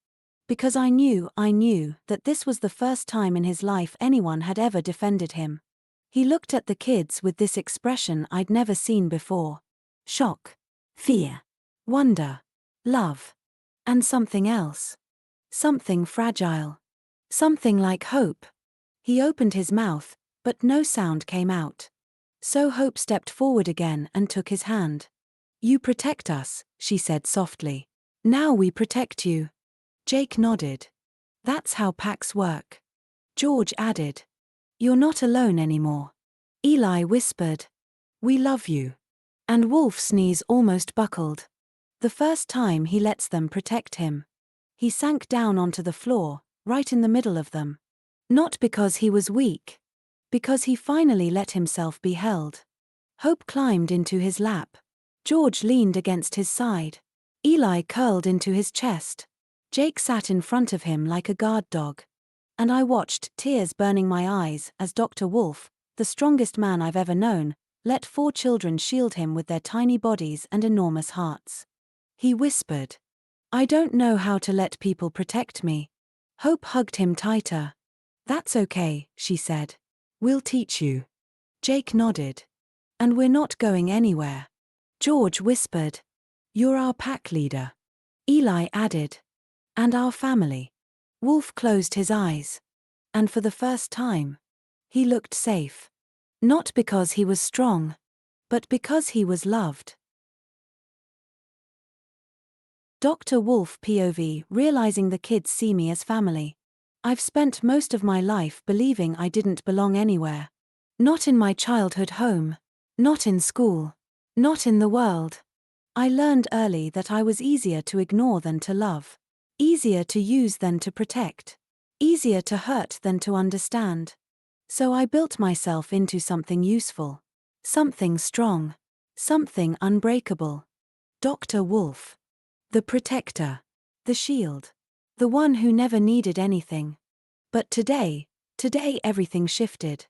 Because I knew that this was the first time in his life anyone had ever defended him. He looked at the kids with this expression I'd never seen before. Shock. Fear. Wonder. Love. And something else. Something fragile. Something like hope. He opened his mouth, but no sound came out. So Hope stepped forward again and took his hand. You protect us, she said softly. Now we protect you. Jake nodded. That's how packs work. George added. You're not alone anymore. Eli whispered. We love you. And Wolf's knees almost buckled. The first time he lets them protect him. He sank down onto the floor, right in the middle of them. Not because he was weak. Because he finally let himself be held. Hope climbed into his lap. George leaned against his side. Eli curled into his chest. Jake sat in front of him like a guard dog. And I watched, tears burning my eyes, as Dr. Wolf, the strongest man I've ever known, let 4 children shield him with their tiny bodies and enormous hearts. He whispered. I don't know how to let people protect me. Hope hugged him tighter. That's okay, she said. We'll teach you. Jake nodded. And we're not going anywhere. George whispered. You're our pack leader. Eli added. And our family. Wolf closed his eyes. And for the first time, he looked safe. Not because he was strong, but because he was loved. Dr. Wolf POV, realizing the kids see me as family. I've spent most of my life believing I didn't belong anywhere. Not in my childhood home. Not in school. Not in the world. I learned early that I was easier to ignore than to love. Easier to use than to protect. Easier to hurt than to understand. So I built myself into something useful. Something strong. Something unbreakable. Dr. Wolf. The protector. The shield. The one who never needed anything. But today everything shifted.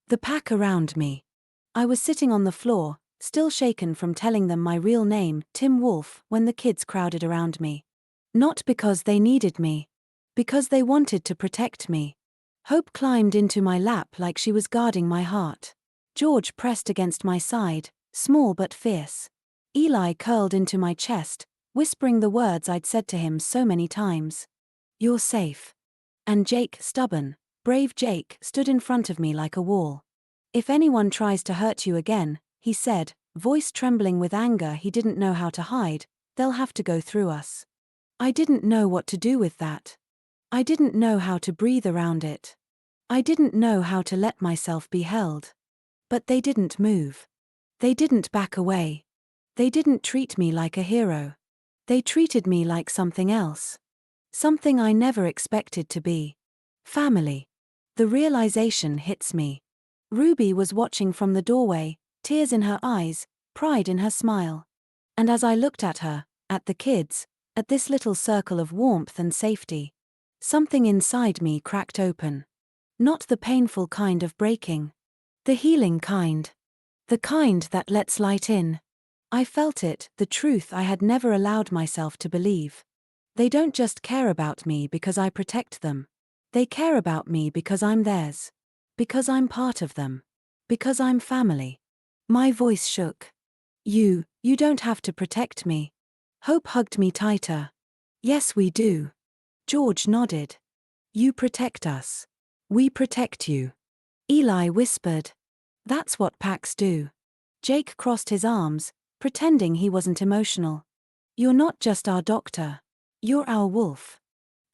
The pack around me. I was sitting on the floor, still shaken from telling them my real name, Tim Wolf, when the kids crowded around me. Not because they needed me. Because they wanted to protect me. Hope climbed into my lap like she was guarding my heart. George pressed against my side, small but fierce. Eli curled into my chest, whispering the words I'd said to him so many times. You're safe. And Jake, stubborn, brave Jake, stood in front of me like a wall. If anyone tries to hurt you again, he said, voice trembling with anger he didn't know how to hide, they'll have to go through us. I didn't know what to do with that. I didn't know how to breathe around it. I didn't know how to let myself be held. But they didn't move. They didn't back away. They didn't treat me like a hero. They treated me like something else. Something I never expected to be. Family. The realization hits me. Ruby was watching from the doorway, tears in her eyes, pride in her smile. And as I looked at her, at the kids, at this little circle of warmth and safety, something inside me cracked open. Not the painful kind of breaking. The healing kind. The kind that lets light in. I felt it, the truth I had never allowed myself to believe. They don't just care about me because I protect them. They care about me because I'm theirs. Because I'm part of them. Because I'm family. My voice shook. You don't have to protect me. Hope hugged me tighter. Yes, we do. George nodded. You protect us. We protect you. Eli whispered. That's what packs do. Jake crossed his arms, pretending he wasn't emotional. You're not just our doctor. You're our wolf.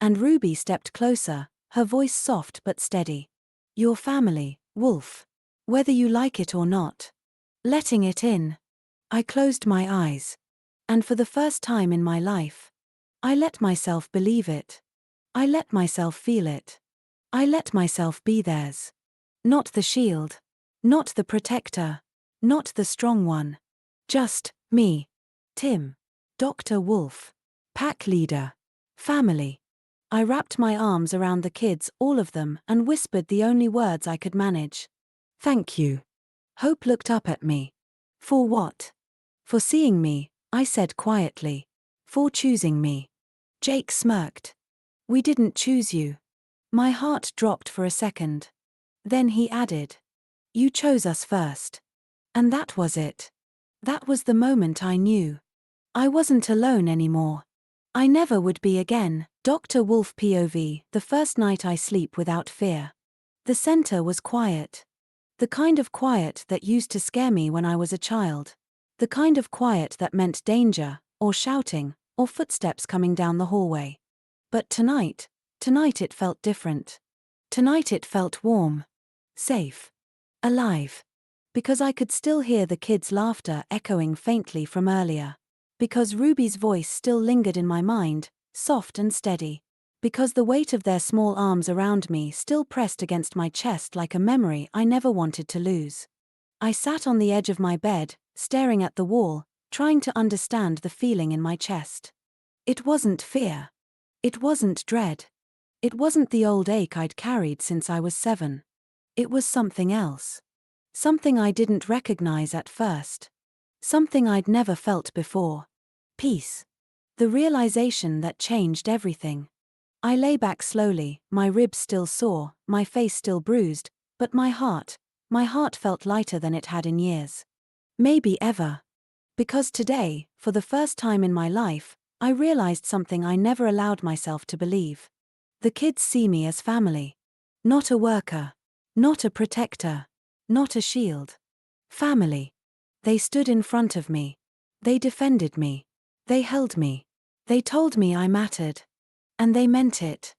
And Ruby stepped closer, her voice soft but steady. Your family, Wolf. Whether you like it or not. Letting it in. I closed my eyes. And for the first time in my life, I let myself believe it. I let myself feel it. I let myself be theirs. Not the shield. Not the protector. Not the strong one. Just me. Tim. Dr. Wolf. Pack leader. Family. I wrapped my arms around the kids, all of them, and whispered the only words I could manage. Thank you. Hope looked up at me. For what? For seeing me, I said quietly. For choosing me. Jake smirked. We didn't choose you. My heart dropped for a second. Then he added. You chose us first. And that was it. That was the moment I knew. I wasn't alone anymore. I never would be again. Dr. Wolf POV, the first night I sleep without fear. The center was quiet. The kind of quiet that used to scare me when I was a child. The kind of quiet that meant danger, or shouting, or footsteps coming down the hallway. But tonight it felt different. Tonight it felt warm. Safe. Alive. Because I could still hear the kids' laughter echoing faintly from earlier. Because Ruby's voice still lingered in my mind, soft and steady. Because the weight of their small arms around me still pressed against my chest like a memory I never wanted to lose. I sat on the edge of my bed, staring at the wall, trying to understand the feeling in my chest. It wasn't fear. It wasn't dread. It wasn't the old ache I'd carried since I was 7. It was something else. Something I didn't recognize at first. Something I'd never felt before. Peace. The realization that changed everything. I lay back slowly, my ribs still sore, my face still bruised, but my heart felt lighter than it had in years. Maybe ever. Because today, for the first time in my life, I realized something I never allowed myself to believe. The kids see me as family. Not a worker. Not a protector. Not a shield. Family. They stood in front of me. They defended me. They held me. They told me I mattered. And they meant it.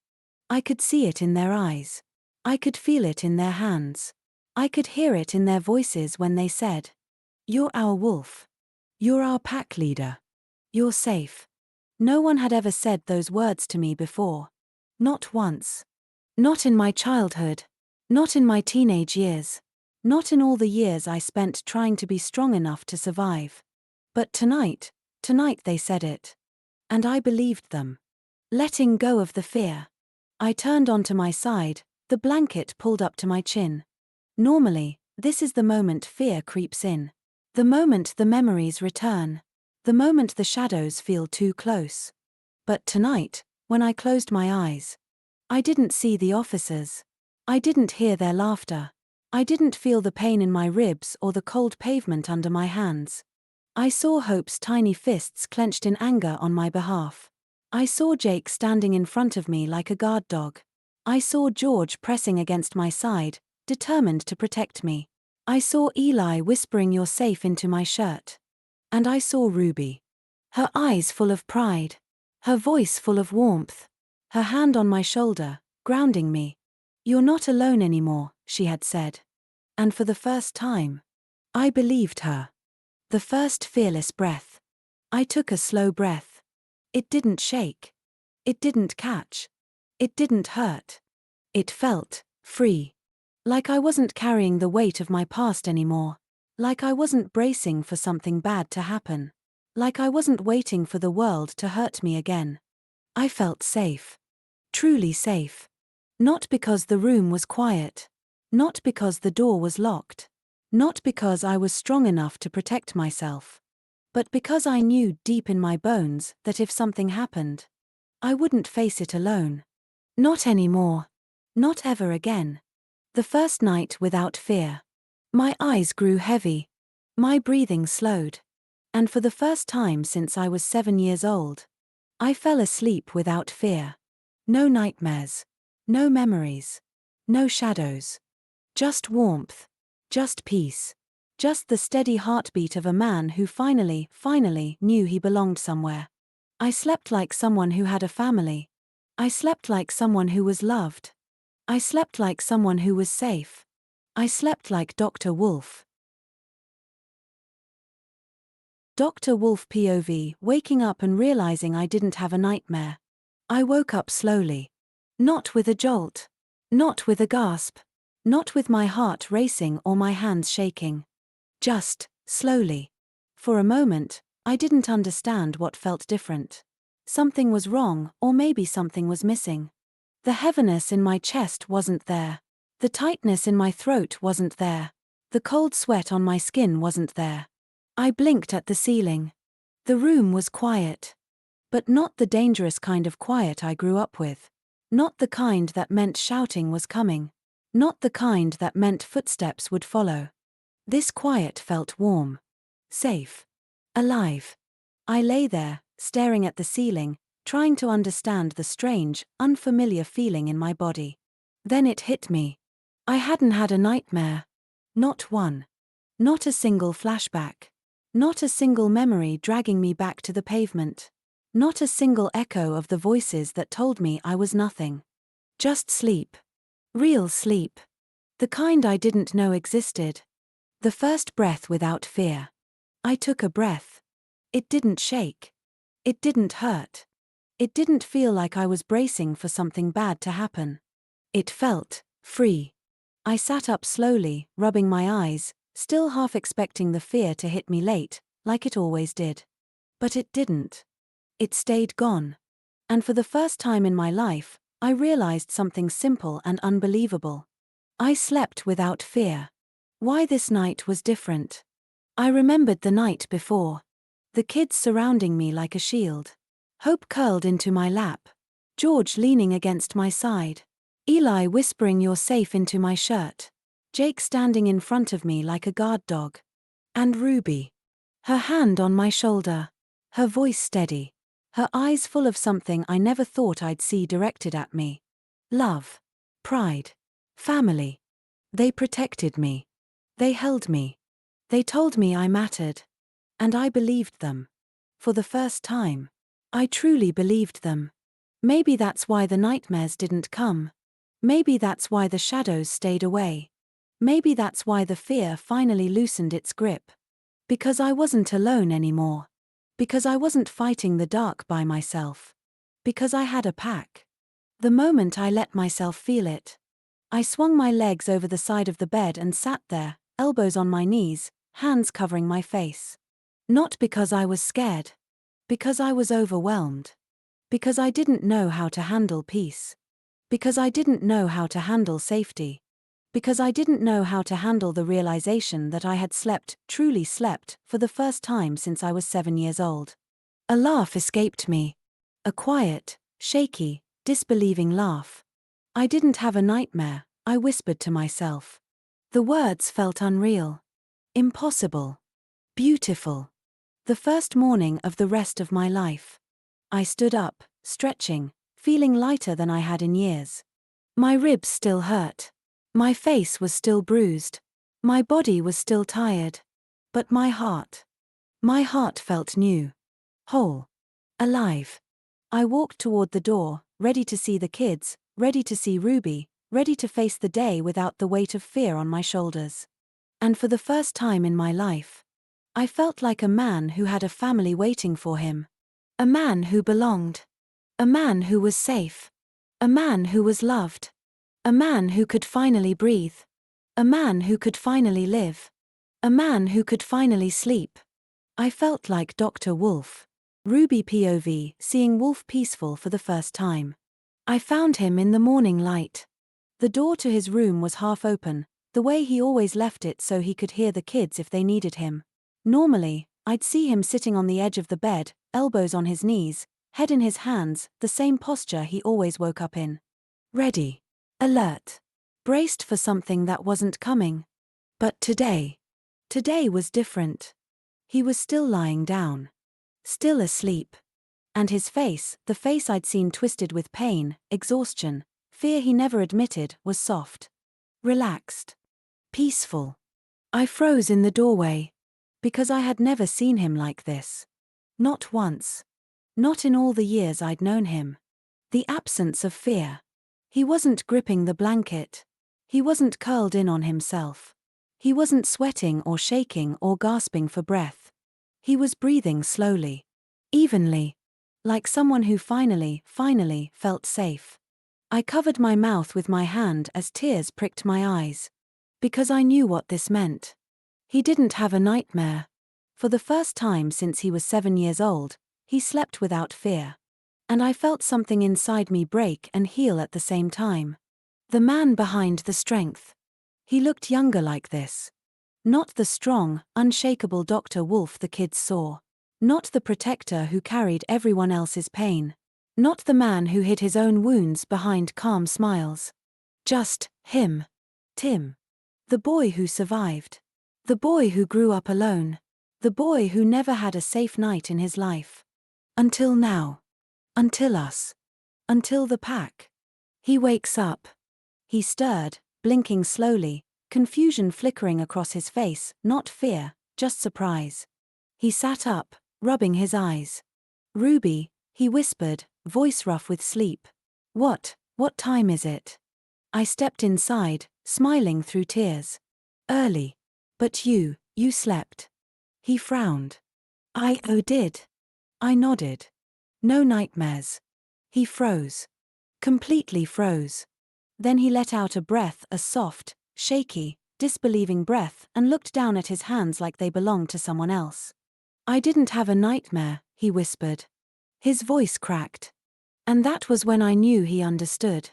I could see it in their eyes. I could feel it in their hands. I could hear it in their voices when they said, "You're our wolf. You're our pack leader. You're safe." No one had ever said those words to me before. Not once. Not in my childhood. Not in my teenage years. Not in all the years I spent trying to be strong enough to survive. But tonight they said it. And I believed them. Letting go of the fear. I turned onto my side, the blanket pulled up to my chin. Normally, this is the moment fear creeps in. The moment the memories return. The moment the shadows feel too close. But tonight, when I closed my eyes, I didn't see the officers. I didn't hear their laughter. I didn't feel the pain in my ribs or the cold pavement under my hands. I saw Hope's tiny fists clenched in anger on my behalf. I saw Jake standing in front of me like a guard dog. I saw George pressing against my side, determined to protect me. I saw Eli whispering, "You're safe," into my shirt. And I saw Ruby. Her eyes full of pride. Her voice full of warmth. Her hand on my shoulder, grounding me. "You're not alone anymore," she had said. And for the first time, I believed her. The first fearless breath. I took a slow breath. It didn't shake. It didn't catch. It didn't hurt. It felt free. Like I wasn't carrying the weight of my past anymore. Like I wasn't bracing for something bad to happen. Like I wasn't waiting for the world to hurt me again. I felt safe. Truly safe. Not because the room was quiet. Not because the door was locked. Not because I was strong enough to protect myself. But because I knew deep in my bones that if something happened, I wouldn't face it alone. Not anymore. Not ever again. The first night without fear. My eyes grew heavy. My breathing slowed. And for the first time since I was 7 years old, I fell asleep without fear. No nightmares. No memories. No shadows. Just warmth. Just peace. Just the steady heartbeat of a man who finally knew he belonged somewhere. I slept like someone who had a family. I slept like someone who was loved. I slept like someone who was safe. I slept like Dr. Wolf. Dr. Wolf POV, waking up and realizing I didn't have a nightmare. I woke up slowly. Not with a jolt. Not with a gasp. Not with my heart racing or my hands shaking. Just, slowly. For a moment, I didn't understand what felt different. Something was wrong, or maybe something was missing. The heaviness in my chest wasn't there. The tightness in my throat wasn't there. The cold sweat on my skin wasn't there. I blinked at the ceiling. The room was quiet. But not the dangerous kind of quiet I grew up with. Not the kind that meant shouting was coming. Not the kind that meant footsteps would follow. This quiet felt warm. Safe. Alive. I lay there, staring at the ceiling, trying to understand the strange, unfamiliar feeling in my body. Then it hit me. I hadn't had a nightmare. Not one. Not a single flashback. Not a single memory dragging me back to the pavement. Not a single echo of the voices that told me I was nothing. Just sleep. Real sleep. The kind I didn't know existed. The first breath without fear. I took a breath. It didn't shake. It didn't hurt. It didn't feel like I was bracing for something bad to happen. It felt free. I sat up slowly, rubbing my eyes, still half expecting the fear to hit me late, like it always did. But it didn't. It stayed gone. And for the first time in my life, I realized something simple and unbelievable. I slept without fear. Why this night was different. I remembered the night before. The kids surrounding me like a shield. Hope curled into my lap. George leaning against my side. Eli whispering, "You're safe," into my shirt. Jake standing in front of me like a guard dog. And Ruby. Her hand on my shoulder. Her voice steady. Her eyes full of something I never thought I'd see directed at me. Love. Pride. Family. They protected me. They held me. They told me I mattered. And I believed them. For the first time. I truly believed them. Maybe that's why the nightmares didn't come. Maybe that's why the shadows stayed away. Maybe that's why the fear finally loosened its grip. Because I wasn't alone anymore. Because I wasn't fighting the dark by myself. Because I had a pack. The moment I let myself feel it, I swung my legs over the side of the bed and sat there, elbows on my knees, hands covering my face. Not because I was scared. Because I was overwhelmed. Because I didn't know how to handle peace. Because I didn't know how to handle safety. Because I didn't know how to handle the realization that I had slept, truly slept, for the first time since I was 7 years old. A laugh escaped me. A quiet, shaky, disbelieving laugh. I didn't have a nightmare, I whispered to myself. The words felt unreal. Impossible. Beautiful. The first morning of the rest of my life. I stood up, stretching, feeling lighter than I had in years. My ribs still hurt. My face was still bruised. My body was still tired. But my heart felt new. Whole. Alive. I walked toward the door, ready to see the kids, ready to see Ruby, ready to face the day without the weight of fear on my shoulders. And for the first time in my life, I felt like a man who had a family waiting for him. A man who belonged. A man who was safe. A man who was loved. A man who could finally breathe. A man who could finally live. A man who could finally sleep. I felt like Dr. Wolf. Ruby POV, seeing Wolf peaceful for the first time. I found him in the morning light. The door to his room was half open, the way he always left it so he could hear the kids if they needed him. Normally, I'd see him sitting on the edge of the bed, elbows on his knees, head in his hands, the same posture he always woke up in. Ready. Alert. Braced for something that wasn't coming. But today was different. He was still lying down. Still asleep. And his face, the face I'd seen twisted with pain, exhaustion, fear he never admitted, was soft. Relaxed. Peaceful. I froze in the doorway. Because I had never seen him like this. Not once. Not in all the years I'd known him. The absence of fear. He wasn't gripping the blanket. He wasn't curled in on himself. He wasn't sweating or shaking or gasping for breath. He was breathing slowly. Evenly. Like someone who finally felt safe. I covered my mouth with my hand as tears pricked my eyes. Because I knew what this meant. He didn't have a nightmare. For the first time since he was 7 years old, he slept without fear. And I felt something inside me break and heal at the same time. The man behind the strength. He looked younger like this. Not the strong, unshakable Dr. Wolf the kids saw. Not the protector who carried everyone else's pain. Not the man who hid his own wounds behind calm smiles. Just him. Tim. The boy who survived. The boy who grew up alone. The boy who never had a safe night in his life. Until now. Until us. Until the pack. He wakes up. He stirred, blinking slowly, confusion flickering across his face, not fear, just surprise. He sat up, rubbing his eyes. Ruby, he whispered, voice rough with sleep. What time is it? I stepped inside, smiling through tears. Early. But you slept. He frowned. I did. I nodded. No nightmares. He froze. Completely froze. Then he let out a breath, a soft, shaky, disbelieving breath, and looked down at his hands like they belonged to someone else. I didn't have a nightmare, he whispered. His voice cracked. And that was when I knew he understood.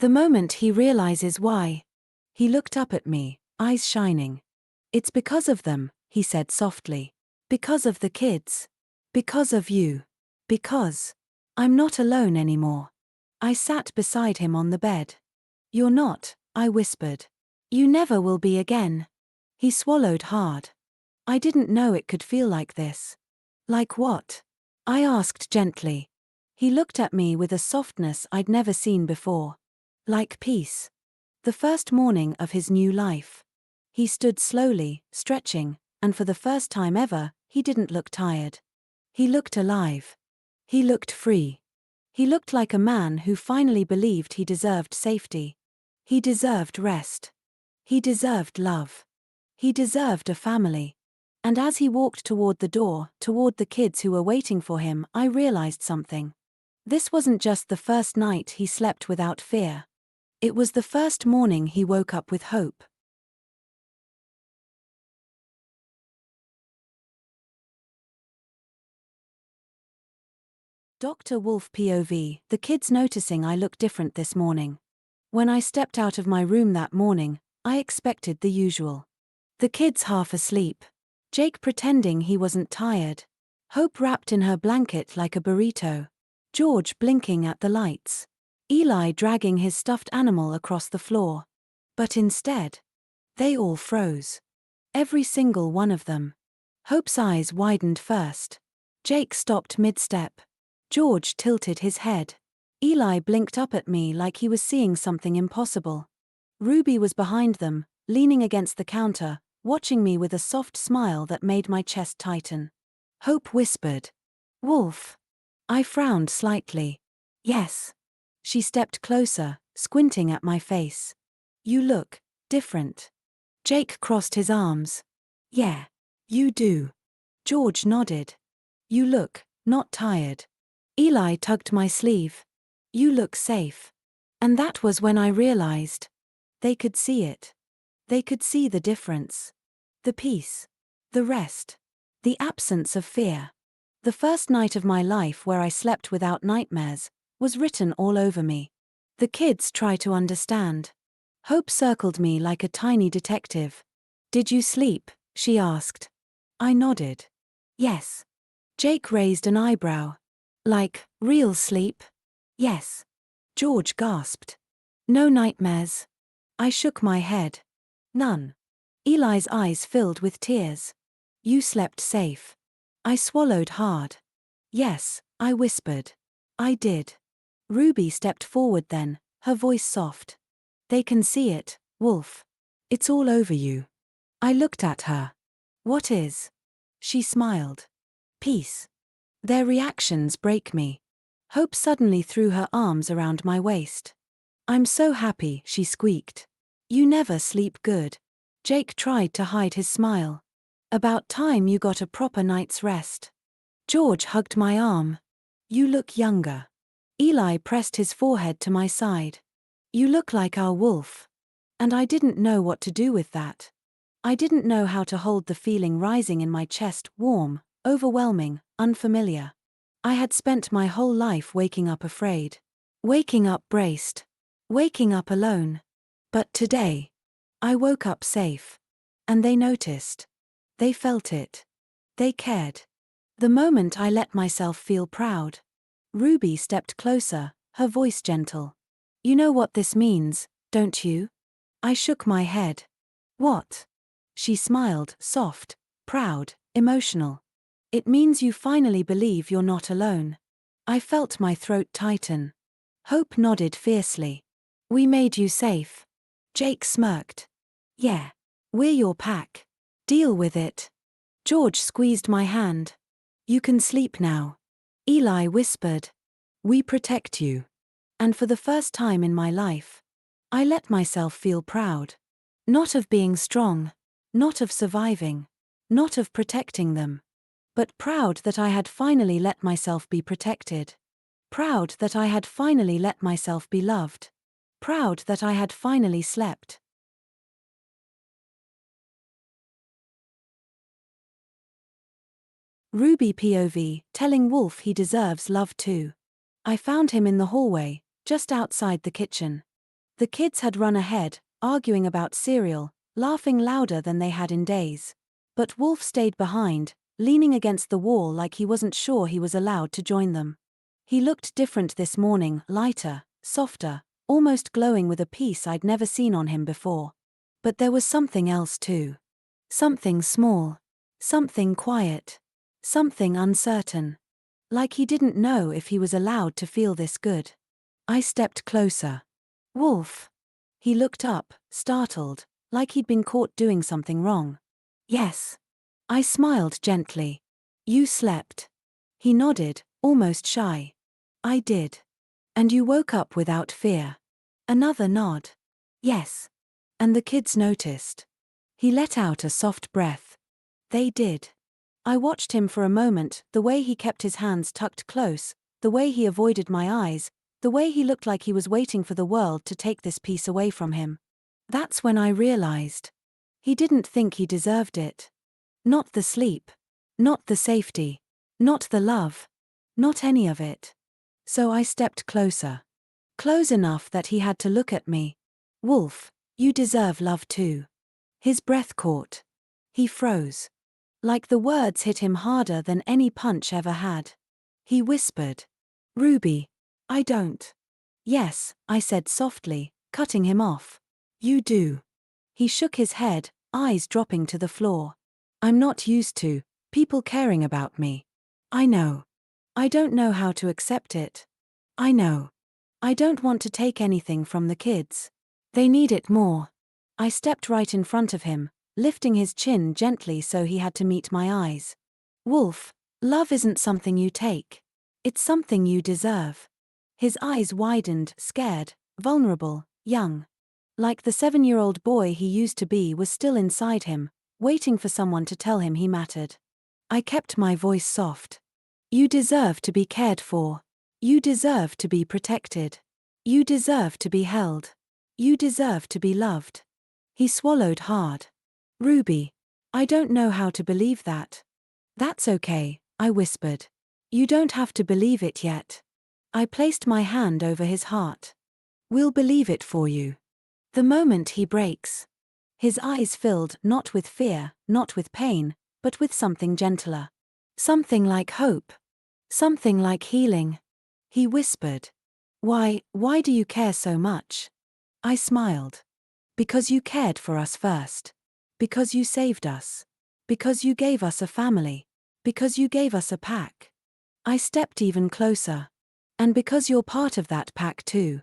The moment he realizes why. He looked up at me, eyes shining. It's because of them, he said softly. Because of the kids. Because of you. Because I'm not alone anymore. I sat beside him on the bed. You're not, I whispered. You never will be again. He swallowed hard. I didn't know it could feel like this. Like what? I asked gently. He looked at me with a softness I'd never seen before. Like peace. The first morning of his new life. He stood slowly, stretching, and for the first time ever, he didn't look tired. He looked alive. He looked free. He looked like a man who finally believed he deserved safety. He deserved rest. He deserved love. He deserved a family. And as he walked toward the door, toward the kids who were waiting for him, I realized something. This wasn't just the first night he slept without fear. It was the first morning he woke up with hope. Dr. Wolf POV, the kids noticing I look different this morning. When I stepped out of my room that morning, I expected the usual. The kids half asleep. Jake pretending he wasn't tired. Hope wrapped in her blanket like a burrito. George blinking at the lights. Eli dragging his stuffed animal across the floor. But instead, they all froze. Every single one of them. Hope's eyes widened first. Jake stopped mid-step. George tilted his head. Eli blinked up at me like he was seeing something impossible. Ruby was behind them, leaning against the counter, watching me with a soft smile that made my chest tighten. Hope whispered, "Wolf." I frowned slightly. "Yes." She stepped closer, squinting at my face. "You look different." Jake crossed his arms. "Yeah, you do." George nodded. "You look not tired." Eli tugged my sleeve. "You look safe." And that was when I realized. They could see it. They could see the difference. The peace. The rest. The absence of fear. The first night of my life where I slept without nightmares was written all over me. The kids try to understand. Hope circled me like a tiny detective. "Did you sleep?" she asked. I nodded. "Yes." Jake raised an eyebrow. "Like, real sleep?" "Yes." George gasped. "No nightmares?" I shook my head. "None." Eli's eyes filled with tears. "You slept safe." I swallowed hard. "Yes," I whispered. "I did." Ruby stepped forward then, her voice soft. "They can see it, Wolf. It's all over you." I looked at her. "What is?" She smiled. "Peace." Their reactions break me. Hope suddenly threw her arms around my waist. "I'm so happy," she squeaked. "You never sleep good." Jake tried to hide his smile. "About time you got a proper night's rest." George hugged my arm. "You look younger." Eli pressed his forehead to my side. "You look like our Wolf." And I didn't know what to do with that. I didn't know how to hold the feeling rising in my chest, warm, overwhelming, unfamiliar. I had spent my whole life waking up afraid. Waking up braced. Waking up alone. But today, I woke up safe. And they noticed. They felt it. They cared. The moment I let myself feel proud. Ruby stepped closer, her voice gentle. "You know what this means, don't you?" I shook my head. "What?" She smiled, soft, proud, emotional. "It means you finally believe you're not alone." I felt my throat tighten. Hope nodded fiercely. "We made you safe." Jake smirked. "Yeah. We're your pack. Deal with it." George squeezed my hand. "You can sleep now." Eli whispered. "We protect you." And for the first time in my life, I let myself feel proud. Not of being strong. Not of surviving. Not of protecting them. But proud that I had finally let myself be protected. Proud that I had finally let myself be loved. Proud that I had finally slept. Ruby POV, telling Wolf he deserves love too. I found him in the hallway, just outside the kitchen. The kids had run ahead, arguing about cereal, laughing louder than they had in days. But Wolf stayed behind, leaning against the wall like he wasn't sure he was allowed to join them. He looked different this morning, lighter, softer, almost glowing with a peace I'd never seen on him before. But there was something else too. Something small. Something quiet. Something uncertain. Like he didn't know if he was allowed to feel this good. I stepped closer. "Wolf." He looked up, startled, like he'd been caught doing something wrong. "Yes." I smiled gently. "You slept." He nodded, almost shy. I did. And you woke up without fear. Another nod. Yes. And the kids noticed. He let out a soft breath. They did. I watched him for a moment, the way he kept his hands tucked close, the way he avoided my eyes, the way he looked like he was waiting for the world to take this piece away from him. That's when I realized. He didn't think he deserved it. Not the sleep. Not the safety. Not the love. Not any of it. So I stepped closer. Close enough that he had to look at me. Wolf, you deserve love too. His breath caught. He froze. Like the words hit him harder than any punch ever had. He whispered. Ruby, I don't. Yes, I said softly, cutting him off. You do. He shook his head, eyes dropping to the floor. I'm not used to people caring about me. I know. I don't know how to accept it. I know. I don't want to take anything from the kids. They need it more. I stepped right in front of him, lifting his chin gently so he had to meet my eyes. Wolf, love isn't something you take. It's something you deserve. His eyes widened, scared, vulnerable, young. Like the 7-year-old boy he used to be was still inside him, waiting for someone to tell him he mattered. I kept my voice soft. You deserve to be cared for. You deserve to be protected. You deserve to be held. You deserve to be loved. He swallowed hard. Ruby, I don't know how to believe that. That's okay, I whispered. You don't have to believe it yet. I placed my hand over his heart. We'll believe it for you. The moment he breaks. His eyes filled not with fear, not with pain, but with something gentler. Something like hope. Something like healing. He whispered. Why do you care so much? I smiled. Because you cared for us first. Because you saved us. Because you gave us a family. Because you gave us a pack. I stepped even closer. And because you're part of that pack too.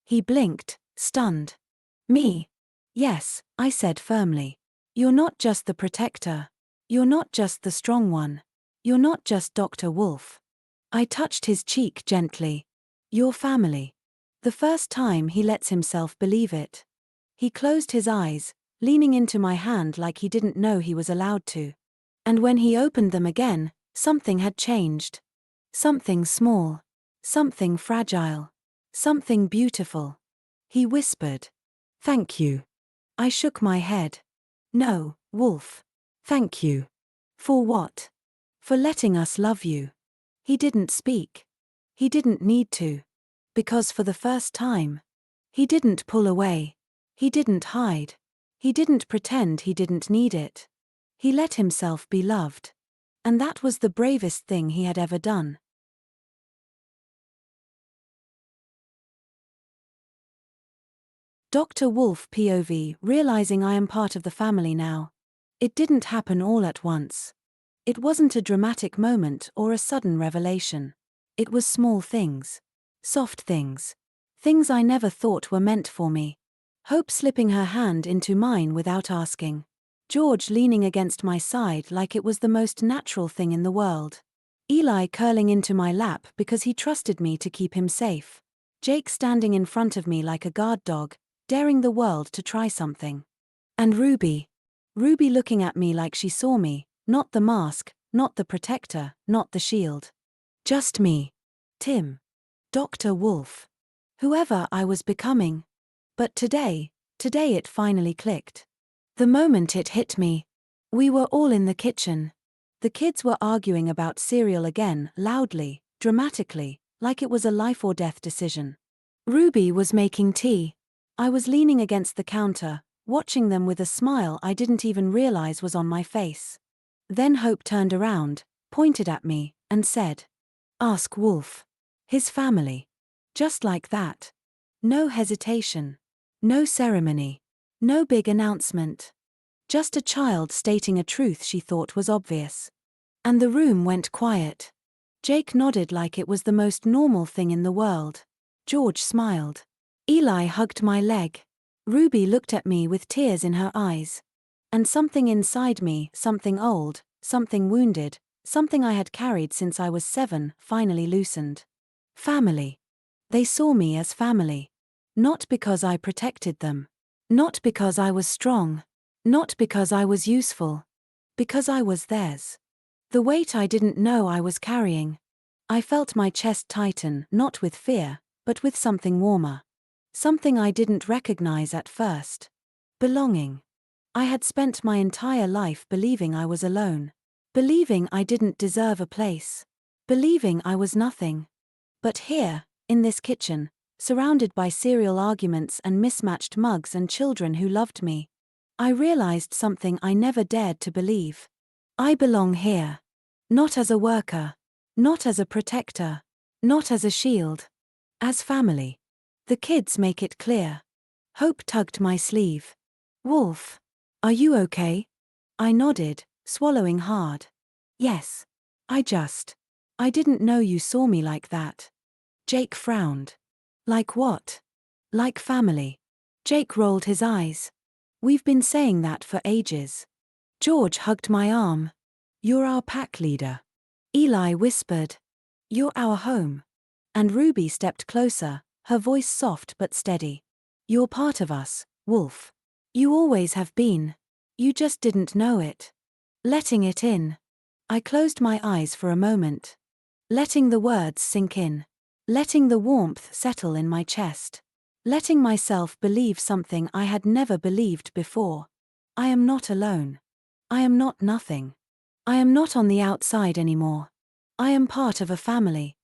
He blinked, stunned. Me? Yes, I said firmly. You're not just the protector. You're not just the strong one. You're not just Dr. Wolf. I touched his cheek gently. Your family. The first time he lets himself believe it. He closed his eyes, leaning into my hand like he didn't know he was allowed to. And when he opened them again, something had changed. Something small. Something fragile. Something beautiful. He whispered. Thank you. I shook my head. No, Wolf. Thank you. For what? For letting us love you. He didn't speak. He didn't need to. Because for the first time. He didn't pull away. He didn't hide. He didn't pretend he didn't need it. He let himself be loved. And that was the bravest thing he had ever done. Dr. Wolf POV, realizing I am part of the family now. It didn't happen all at once. It wasn't a dramatic moment or a sudden revelation. It was small things. Soft things. Things I never thought were meant for me. Hope slipping her hand into mine without asking. George leaning against my side like it was the most natural thing in the world. Eli curling into my lap because he trusted me to keep him safe. Jake standing in front of me like a guard dog, daring the world to try something. And Ruby. Ruby looking at me like she saw me, not the mask, not the protector, not the shield. Just me. Tim. Dr. Wolf. Whoever I was becoming. But today it finally clicked. The moment it hit me. We were all in the kitchen. The kids were arguing about cereal again, loudly, dramatically, like it was a life or death decision. Ruby was making tea. I was leaning against the counter, watching them with a smile I didn't even realize was on my face. Then Hope turned around, pointed at me, and said, Ask Wolf. His family. Just like that. No hesitation. No ceremony. No big announcement. Just a child stating a truth she thought was obvious. And the room went quiet. Jake nodded like it was the most normal thing in the world. George smiled. Eli hugged my leg. Ruby looked at me with tears in her eyes. And something inside me, something old, something wounded, Something I had carried since I was 7 finally loosened. Family. They saw me as family. Not because I protected them. Not because I was strong. Not because I was useful. Because I was theirs. The weight I didn't know I was carrying. I felt my chest tighten, not with fear, but with something warmer. Something I didn't recognize at first. Belonging. I had spent my entire life believing I was alone. Believing I didn't deserve a place. Believing I was nothing. But here, in this kitchen, surrounded by cereal arguments and mismatched mugs and children who loved me, I realized something I never dared to believe. I belong here. Not as a worker. Not as a protector. Not as a shield. As family. The kids make it clear. Hope tugged my sleeve. Wolf. Are you okay? I nodded, swallowing hard. Yes. I didn't know you saw me like that. Jake frowned. Like what? Like family. Jake rolled his eyes. We've been saying that for ages. George hugged my arm. You're our pack leader. Eli whispered. You're our home. And Ruby stepped closer, her voice soft but steady. You're part of us, Wolf. You always have been. You just didn't know it. Letting it in. I closed my eyes for a moment. Letting the words sink in. Letting the warmth settle in my chest. Letting myself believe something I had never believed before. I am not alone. I am not nothing. I am not on the outside anymore. I am part of a family.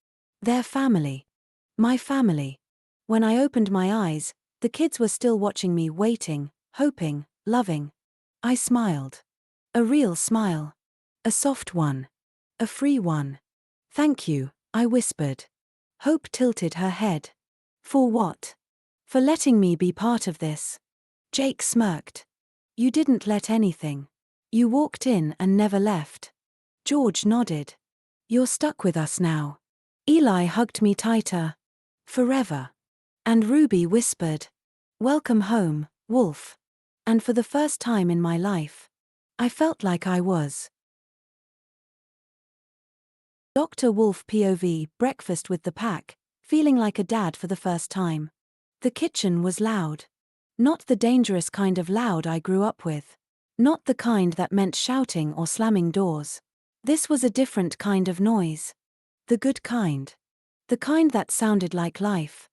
Their family. My family. When I opened my eyes, the kids were still watching me, waiting, hoping, loving. I smiled. A real smile. A soft one. A free one. Thank you, I whispered. Hope tilted her head. For what? For letting me be part of this. Jake smirked. You didn't let anything. You walked in and never left. George nodded. You're stuck with us now. Eli hugged me tighter. Forever. And Ruby whispered. Welcome home, Wolf. And for the first time in my life, I felt like I was. Dr. Wolf POV, breakfast with the pack, feeling like a dad for the first time. The kitchen was loud. Not the dangerous kind of loud I grew up with. Not the kind that meant shouting or slamming doors. This was a different kind of noise. The good kind. The kind that sounded like life.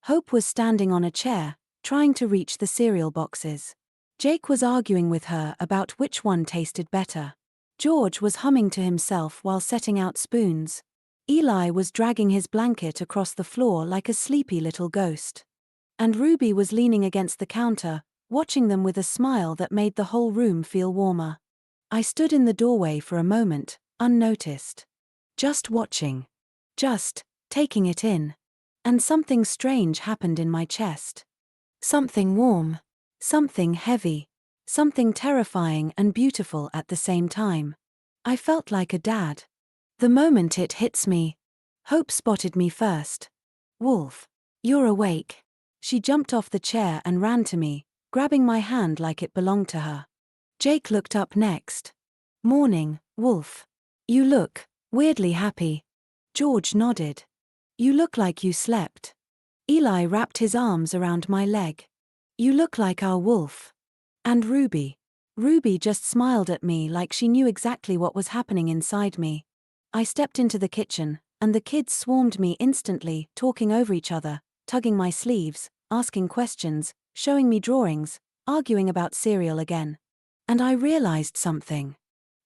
Hope was standing on a chair, trying to reach the cereal boxes. Jake was arguing with her about which one tasted better. George was humming to himself while setting out spoons. Eli was dragging his blanket across the floor like a sleepy little ghost. And Ruby was leaning against the counter, watching them with a smile that made the whole room feel warmer. I stood in the doorway for a moment, unnoticed. Just watching. Just taking it in. And something strange happened in my chest. Something warm. Something heavy. Something terrifying and beautiful at the same time. I felt like a dad. The moment it hits me. Hope spotted me first. Wolf. You're awake. She jumped off the chair and ran to me, grabbing my hand like it belonged to her. Jake looked up next. Morning, Wolf. You look weirdly happy. George nodded. You look like you slept. Eli wrapped his arms around my leg. You look like our wolf. And Ruby. Ruby just smiled at me like she knew exactly what was happening inside me. I stepped into the kitchen, and the kids swarmed me instantly, talking over each other, tugging my sleeves, asking questions, showing me drawings, arguing about cereal again. And I realized something.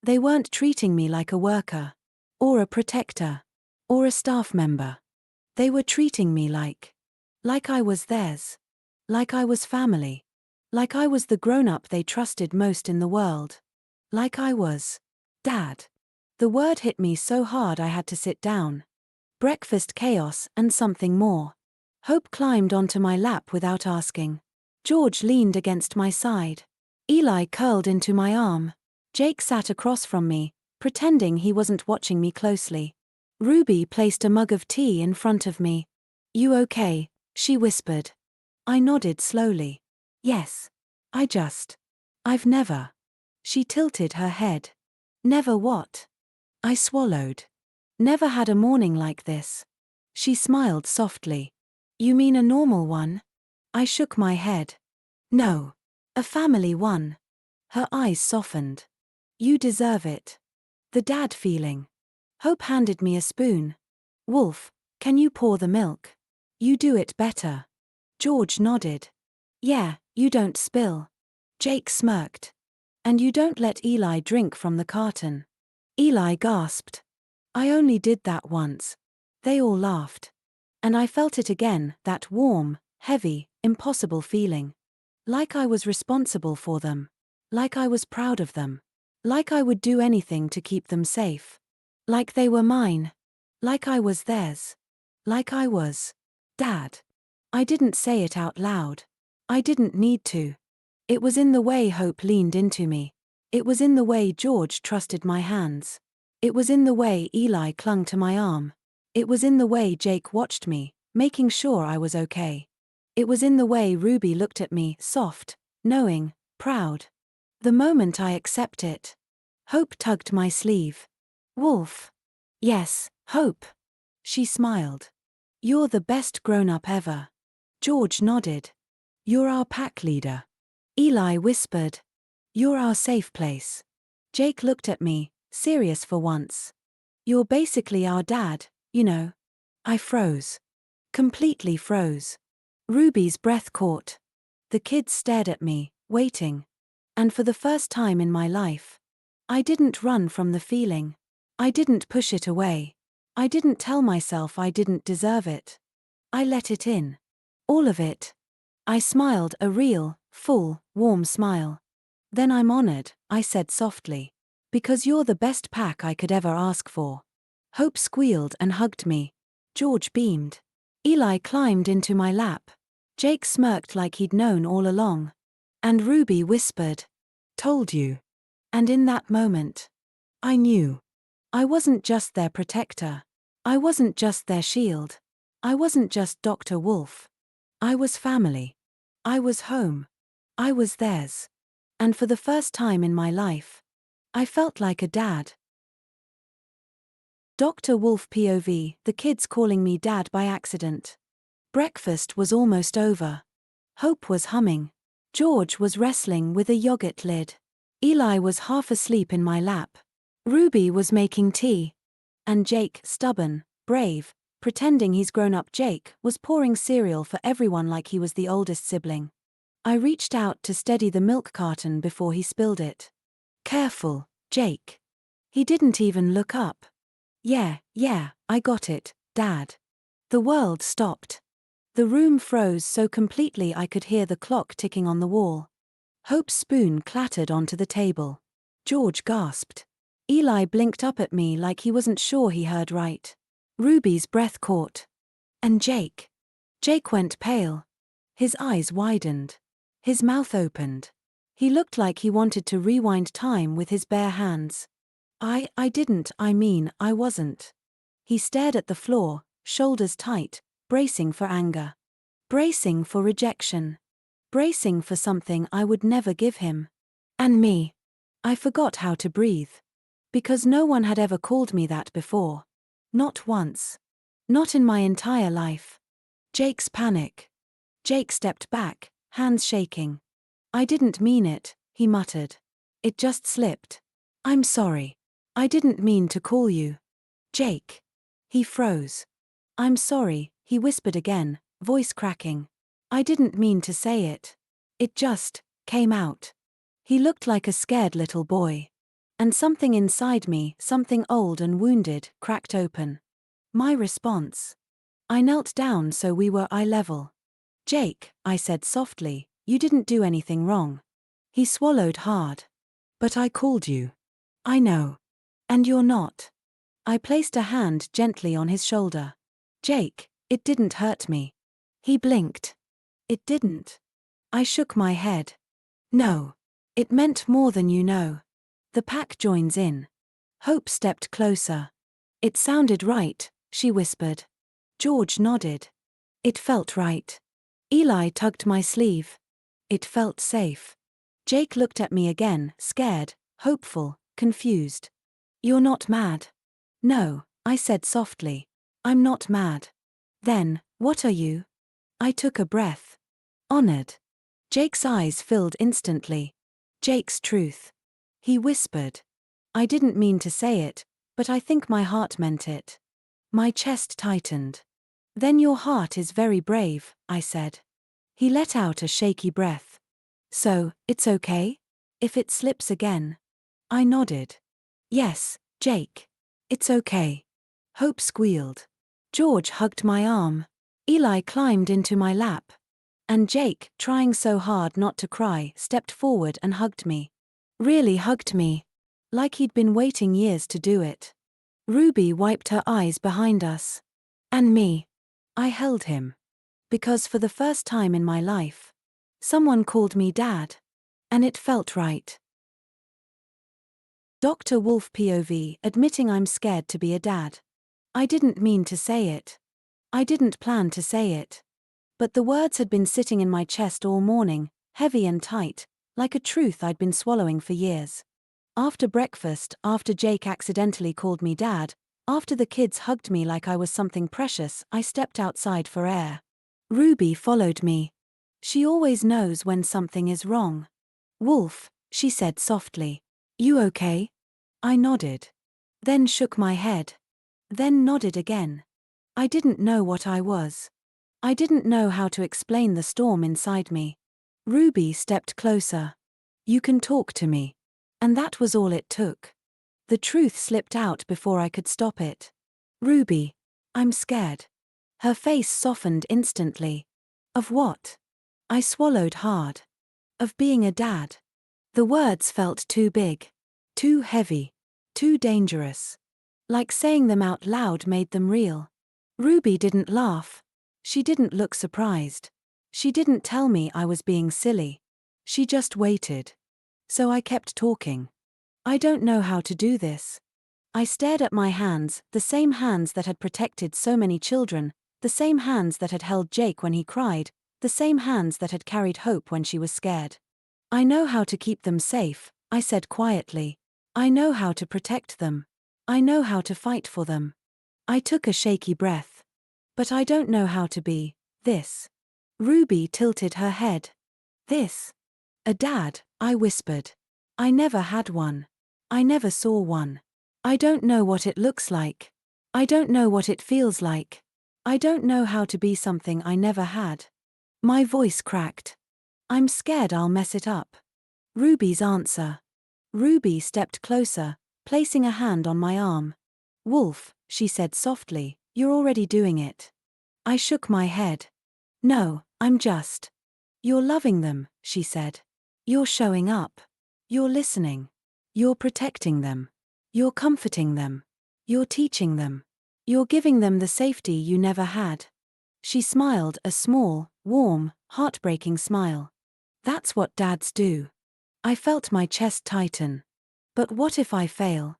They weren't treating me like a worker. Or a protector. Or a staff member. They were treating me like I was theirs. Like I was family. Like I was the grown-up they trusted most in the world. Like I was Dad. The word hit me so hard I had to sit down. Breakfast chaos and something more. Hope climbed onto my lap without asking. George leaned against my side. Eli curled into my arm. Jake sat across from me, pretending he wasn't watching me closely. Ruby placed a mug of tea in front of me. You okay? She whispered. I nodded slowly. Yes. I've never. She tilted her head. Never what? I swallowed. Never had a morning like this. She smiled softly. You mean a normal one? I shook my head. No. A family one. Her eyes softened. You deserve it. The dad feeling. Hope handed me a spoon. Wolf, can you pour the milk? You do it better. George nodded. Yeah, you don't spill. Jake smirked. And you don't let Eli drink from the carton. Eli gasped. I only did that once. They all laughed. And I felt it again, that warm, heavy, impossible feeling. Like I was responsible for them. Like I was proud of them. Like I would do anything to keep them safe. Like they were mine. Like I was theirs. Like I was. Dad. I didn't say it out loud. I didn't need to. It was in the way Hope leaned into me. It was in the way George trusted my hands. It was in the way Eli clung to my arm. It was in the way Jake watched me, making sure I was okay. It was in the way Ruby looked at me, soft, knowing, proud. The moment I accept it. Hope tugged my sleeve. Wolf. Yes, Hope. She smiled. You're the best grown-up ever. George nodded. You're our pack leader. Eli whispered. You're our safe place. Jake looked at me, serious for once. You're basically our dad, you know. I froze. Completely froze. Ruby's breath caught. The kids stared at me, waiting. And for the first time in my life, I didn't run from the feeling. I didn't push it away. I didn't tell myself I didn't deserve it. I let it in. All of it. I smiled, a real, full, warm smile. Then I'm honored, I said softly. Because you're the best pack I could ever ask for. Hope squealed and hugged me. George beamed. Eli climbed into my lap. Jake smirked like he'd known all along. And Ruby whispered. Told you. And in that moment, I knew. I wasn't just their protector. I wasn't just their shield. I wasn't just Dr. Wolf. I was family. I was home. I was theirs. And for the first time in my life, I felt like a dad. Dr. Wolf POV, the kids calling me dad by accident. Breakfast was almost over. Hope was humming. George was wrestling with a yogurt lid. Eli was half asleep in my lap. Ruby was making tea. And Jake, stubborn, brave, pretending he's grown up Jake, was pouring cereal for everyone like he was the oldest sibling. I reached out to steady the milk carton before he spilled it. Careful, Jake. He didn't even look up. Yeah, I got it, Dad. The world stopped. The room froze so completely I could hear the clock ticking on the wall. Hope's spoon clattered onto the table. George gasped. Eli blinked up at me like he wasn't sure he heard right. Ruby's breath caught. And Jake. Jake went pale. His eyes widened. His mouth opened. He looked like he wanted to rewind time with his bare hands. I wasn't. He stared at the floor, shoulders tight, bracing for anger. Bracing for rejection. Bracing for something I would never give him. And me. I forgot how to breathe. Because no one had ever called me that before. Not once. Not in my entire life. Jake's panic. Jake stepped back, hands shaking. I didn't mean it, he muttered. It just slipped. I'm sorry. I didn't mean to call you. Jake. He froze. I'm sorry, he whispered again, voice cracking. I didn't mean to say it. It just came out. He looked like a scared little boy. And something inside me, something old and wounded, cracked open. My response. I knelt down so we were eye level. Jake, I said softly, you didn't do anything wrong. He swallowed hard. But I called you. I know. And you're not. I placed a hand gently on his shoulder. Jake, it didn't hurt me. He blinked. It didn't. I shook my head. No. It meant more than you know. The pack joins in. Hope stepped closer. It sounded right, she whispered. George nodded. It felt right. Eli tugged my sleeve. It felt safe. Jake looked at me again, scared, hopeful, confused. You're not mad. No, I said softly. I'm not mad. Then, what are you? I took a breath. Honored. Jake's eyes filled instantly. Jake's truth. He whispered. I didn't mean to say it, but I think my heart meant it. My chest tightened. Then your heart is very brave, I said. He let out a shaky breath. So, it's okay? If it slips again? I nodded. Yes, Jake. It's okay. Hope squealed. George hugged my arm. Eli climbed into my lap. And Jake, trying so hard not to cry, stepped forward and hugged me. Really hugged me. Like he'd been waiting years to do it. Ruby wiped her eyes behind us. And me. I held him. Because for the first time in my life, someone called me Dad. And it felt right. Dr. Wolf POV, admitting I'm scared to be a dad. I didn't mean to say it. I didn't plan to say it. But the words had been sitting in my chest all morning, heavy and tight, like a truth I'd been swallowing for years. After breakfast, after Jake accidentally called me Dad, after the kids hugged me like I was something precious, I stepped outside for air. Ruby followed me. She always knows when something is wrong. Wolf, she said softly. You okay? I nodded. Then shook my head. Then nodded again. I didn't know what I was. I didn't know how to explain the storm inside me. Ruby stepped closer. You can talk to me. And that was all it took. The truth slipped out before I could stop it. Ruby, I'm scared. Her face softened instantly. Of what? I swallowed hard. Of being a dad. The words felt too big. Too heavy. Too dangerous. Like saying them out loud made them real. Ruby didn't laugh. She didn't look surprised. She didn't tell me I was being silly. She just waited. So I kept talking. I don't know how to do this. I stared at my hands, the same hands that had protected so many children, the same hands that had held Jake when he cried, the same hands that had carried Hope when she was scared. I know how to keep them safe, I said quietly. I know how to protect them. I know how to fight for them. I took a shaky breath. But I don't know how to be this. Ruby tilted her head. This. A dad, I whispered. I never had one. I never saw one. I don't know what it looks like. I don't know what it feels like. I don't know how to be something I never had. My voice cracked. I'm scared I'll mess it up. Ruby's answer. Ruby stepped closer, placing a hand on my arm. Wolf, she said softly, you're already doing it. I shook my head. No, I'm just. You're loving them, she said. You're showing up. You're listening. You're protecting them. You're comforting them. You're teaching them. You're giving them the safety you never had. She smiled, a small, warm, heartbreaking smile. That's what dads do. I felt my chest tighten. But what if I fail?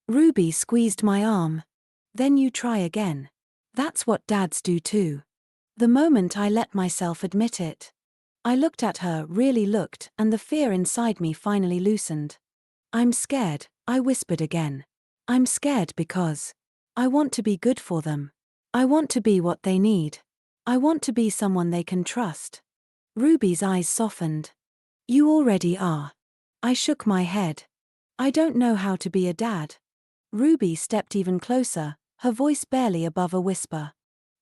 Ruby squeezed my arm. Then you try again. That's what dads do too. The moment I let myself admit it. I looked at her, really looked, and the fear inside me finally loosened. I'm scared, I whispered again. I'm scared because I want to be good for them. I want to be what they need. I want to be someone they can trust. Ruby's eyes softened. You already are. I shook my head. I don't know how to be a dad. Ruby stepped even closer, her voice barely above a whisper.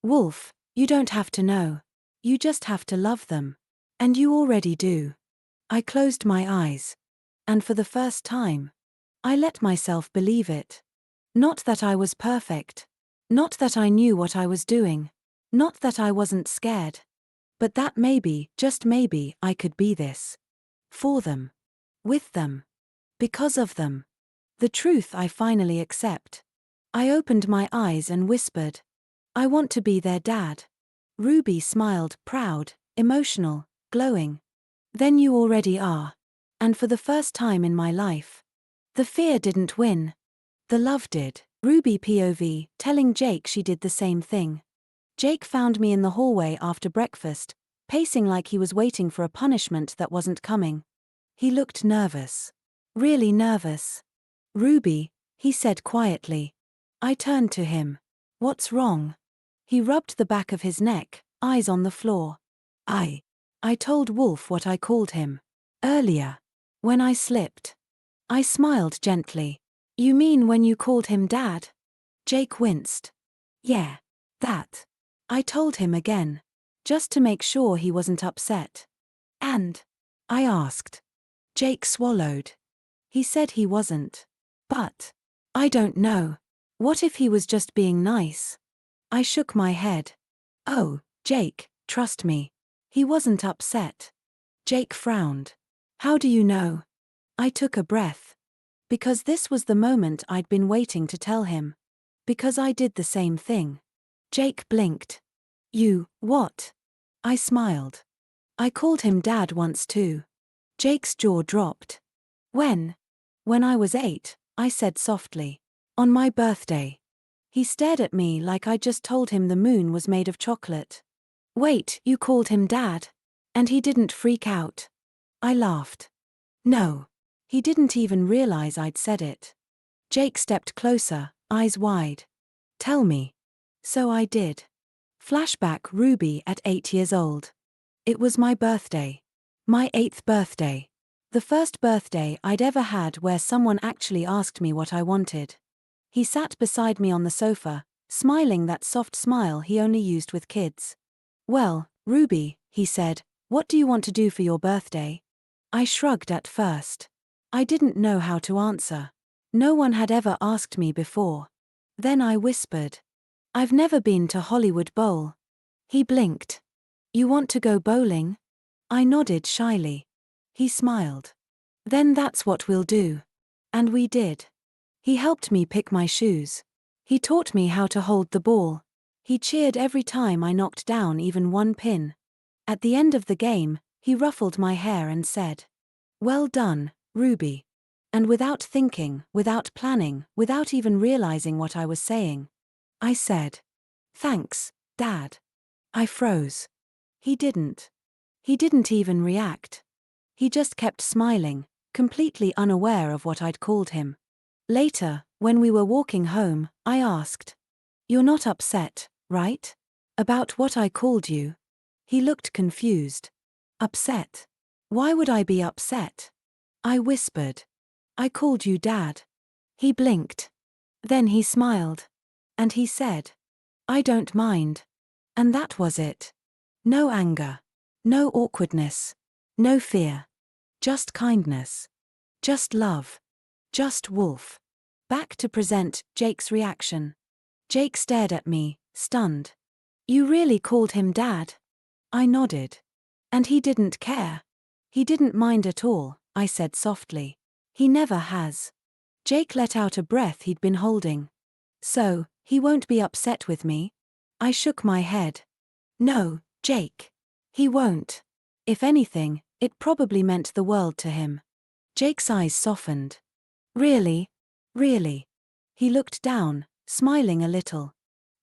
Wolf, you don't have to know. You just have to love them. And you already do. I closed my eyes. And for the first time, I let myself believe it. Not that I was perfect. Not that I knew what I was doing. Not that I wasn't scared. But that maybe, just maybe, I could be this. For them. With them. Because of them. The truth I finally accept. I opened my eyes and whispered. I want to be their dad. Ruby smiled, proud, emotional, glowing. Then you already are. And for the first time in my life. The fear didn't win. The love did. Ruby POV, telling Jake she did the same thing. Jake found me in the hallway after breakfast, pacing like he was waiting for a punishment that wasn't coming. He looked nervous. Really nervous. Ruby, he said quietly. I turned to him. What's wrong? He rubbed the back of his neck, eyes on the floor. I told Wolf what I called him. Earlier. When I slipped. I smiled gently. You mean when you called him Dad? Jake winced. Yeah. That. I told him again. Just to make sure he wasn't upset. And? I asked. Jake swallowed. He said he wasn't. But. I don't know. What if he was just being nice? I shook my head. Oh, Jake, trust me. He wasn't upset. Jake frowned. How do you know? I took a breath. Because this was the moment I'd been waiting to tell him. Because I did the same thing. Jake blinked. You, what? I smiled. I called him Dad once too. Jake's jaw dropped. When? When I was 8, I said softly. On my birthday. He stared at me like I just told him the moon was made of chocolate. Wait, you called him Dad? And he didn't freak out? I laughed. No. He didn't even realize I'd said it. Jake stepped closer, eyes wide. Tell me. So I did. Flashback Ruby at 8 years old. It was my birthday. My 8th birthday. The first birthday I'd ever had where someone actually asked me what I wanted. He sat beside me on the sofa, smiling that soft smile he only used with kids. Well, Ruby, he said, what do you want to do for your birthday? I shrugged at first. I didn't know how to answer. No one had ever asked me before. Then I whispered. I've never been to Hollywood Bowl. He blinked. You want to go bowling? I nodded shyly. He smiled. Then that's what we'll do. And we did. He helped me pick my shoes. He taught me how to hold the ball. He cheered every time I knocked down even one pin. At the end of the game, he ruffled my hair and said, well done, Ruby. And without thinking, without planning, without even realizing what I was saying, I said, thanks, Dad. I froze. He didn't. He didn't even react. He just kept smiling, completely unaware of what I'd called him. Later, when we were walking home, I asked, you're not upset, right? About what I called you? He looked confused. Upset? Why would I be upset? I whispered. I called you Dad. He blinked. Then he smiled. And he said, I don't mind. And that was it. No anger. No awkwardness. No fear. Just kindness. Just love. Just Wolf. Back to present Jake's reaction. Jake stared at me, stunned. You really called him Dad? I nodded. And he didn't care. He didn't mind at all, I said softly. He never has. Jake let out a breath he'd been holding. So, he won't be upset with me? I shook my head. No, Jake. He won't. If anything, it probably meant the world to him. Jake's eyes softened. Really? Really? He looked down, smiling a little.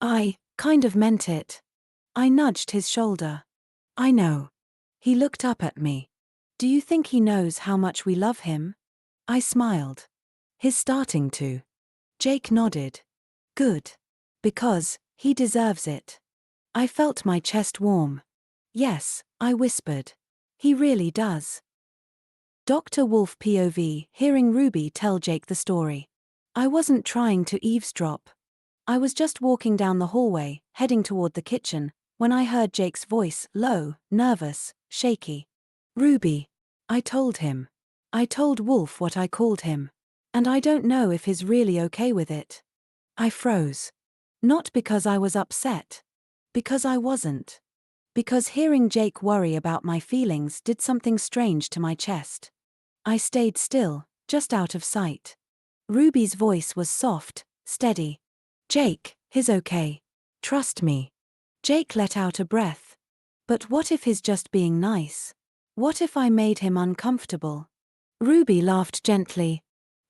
I kind of meant it. I nudged his shoulder. I know. He looked up at me. Do you think he knows how much we love him? I smiled. He's starting to. Jake nodded. Good. Because he deserves it. I felt my chest warm. Yes, I whispered. He really does. Dr. Wolf POV, hearing Ruby tell Jake the story. I wasn't trying to eavesdrop. I was just walking down the hallway, heading toward the kitchen, when I heard Jake's voice, low, nervous, shaky. Ruby. I told him. I told Wolf what I called him. And I don't know if he's really okay with it. I froze. Not because I was upset. Because I wasn't. Because hearing Jake worry about my feelings did something strange to my chest. I stayed still, just out of sight. Ruby's voice was soft, steady. Jake, he's okay. Trust me. Jake let out a breath. But what if he's just being nice? What if I made him uncomfortable? Ruby laughed gently.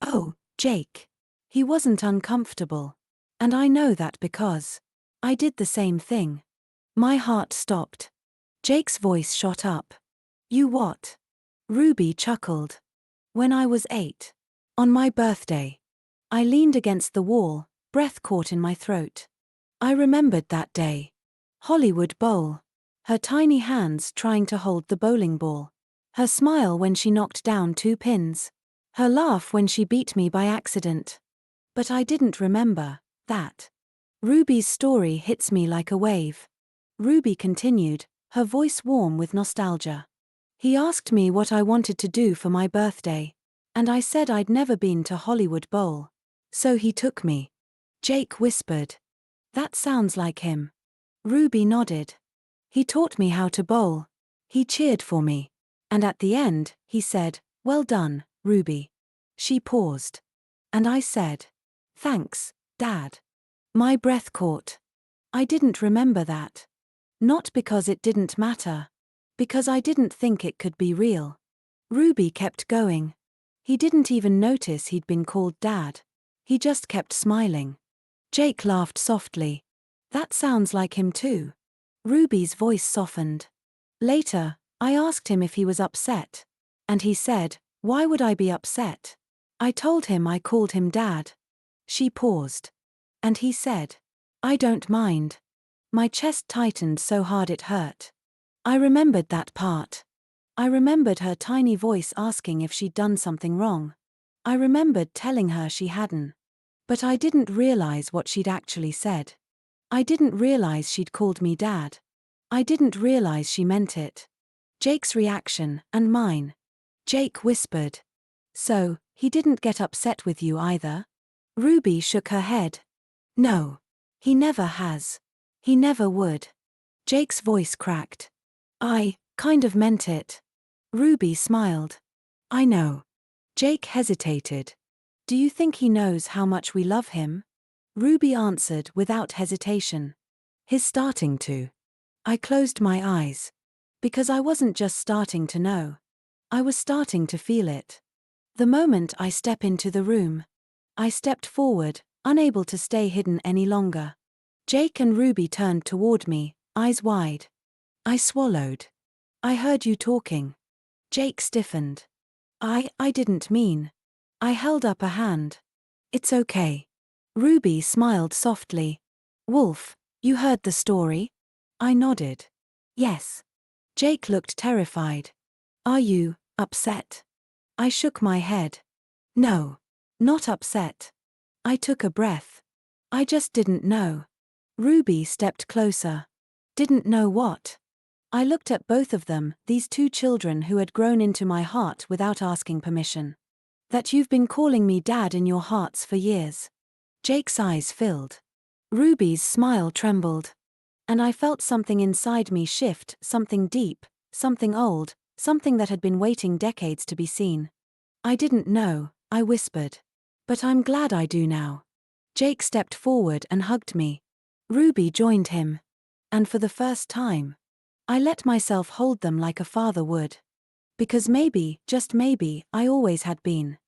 Oh, Jake. He wasn't uncomfortable. And I know that because I did the same thing. My heart stopped. Jake's voice shot up. You what? Ruby chuckled. When I was 8. On my birthday. I leaned against the wall, breath caught in my throat. I remembered that day. Hollywood Bowl. Her tiny hands trying to hold the bowling ball. Her smile when she knocked down 2 pins. Her laugh when she beat me by accident. But I didn't remember that. Ruby's story hits me like a wave. Ruby continued, her voice warm with nostalgia. He asked me what I wanted to do for my birthday. And I said I'd never been to Hollywood Bowl. So he took me. Jake whispered. That sounds like him. Ruby nodded. He taught me how to bowl. He cheered for me. And at the end, he said, "Well done, Ruby." She paused. And I said, "Thanks, Dad." My breath caught. I didn't remember that. Not because it didn't matter. Because I didn't think it could be real. Ruby kept going. He didn't even notice he'd been called Dad. He just kept smiling. Jake laughed softly. That sounds like him too. Ruby's voice softened. Later, I asked him if he was upset. And he said, "Why would I be upset?" I told him I called him Dad. She paused. And he said, "I don't mind." My chest tightened so hard it hurt. I remembered that part. I remembered her tiny voice asking if she'd done something wrong. I remembered telling her she hadn't. But I didn't realize what she'd actually said. I didn't realize she'd called me Dad. I didn't realize she meant it. Jake's reaction, and mine. Jake whispered. "So, he didn't get upset with you either?" Ruby shook her head. "No. He never has. He never would." Jake's voice cracked. "I kind of meant it." Ruby smiled. "I know." Jake hesitated. "Do you think he knows how much we love him?" Ruby answered without hesitation. "He's starting to." I closed my eyes. Because I wasn't just starting to know. I was starting to feel it. The moment I step into the room. I stepped forward, unable to stay hidden any longer. Jake and Ruby turned toward me, eyes wide. I swallowed. "I heard you talking." Jake stiffened. I didn't mean." I held up a hand. "It's okay." Ruby smiled softly. "Wolf, you heard the story?" I nodded. "Yes." Jake looked terrified. "Are you upset?" I shook my head. "No. Not upset." I took a breath. "I just didn't know." Ruby stepped closer. "Didn't know what?" I looked at both of them, these 2 children who had grown into my heart without asking permission. "That you've been calling me Dad in your hearts for years." Jake's eyes filled. Ruby's smile trembled. And I felt something inside me shift, something deep, something old, something that had been waiting decades to be seen. "I didn't know," I whispered. "But I'm glad I do now." Jake stepped forward and hugged me. Ruby joined him. And for the first time, I let myself hold them like a father would. Because maybe, just maybe, I always had been.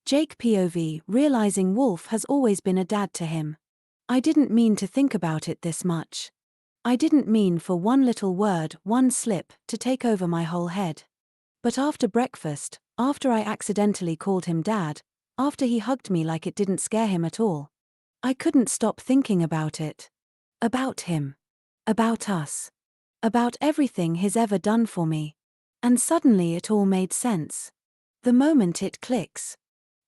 Jake POV, realizing Wolf has always been a dad to him. I didn't mean to think about it this much. I didn't mean for one little word, one slip, to take over my whole head. But after breakfast, after I accidentally called him Dad, after he hugged me like it didn't scare him at all, I couldn't stop thinking about it. About him. About us. About everything he's ever done for me. And suddenly it all made sense. The moment it clicks.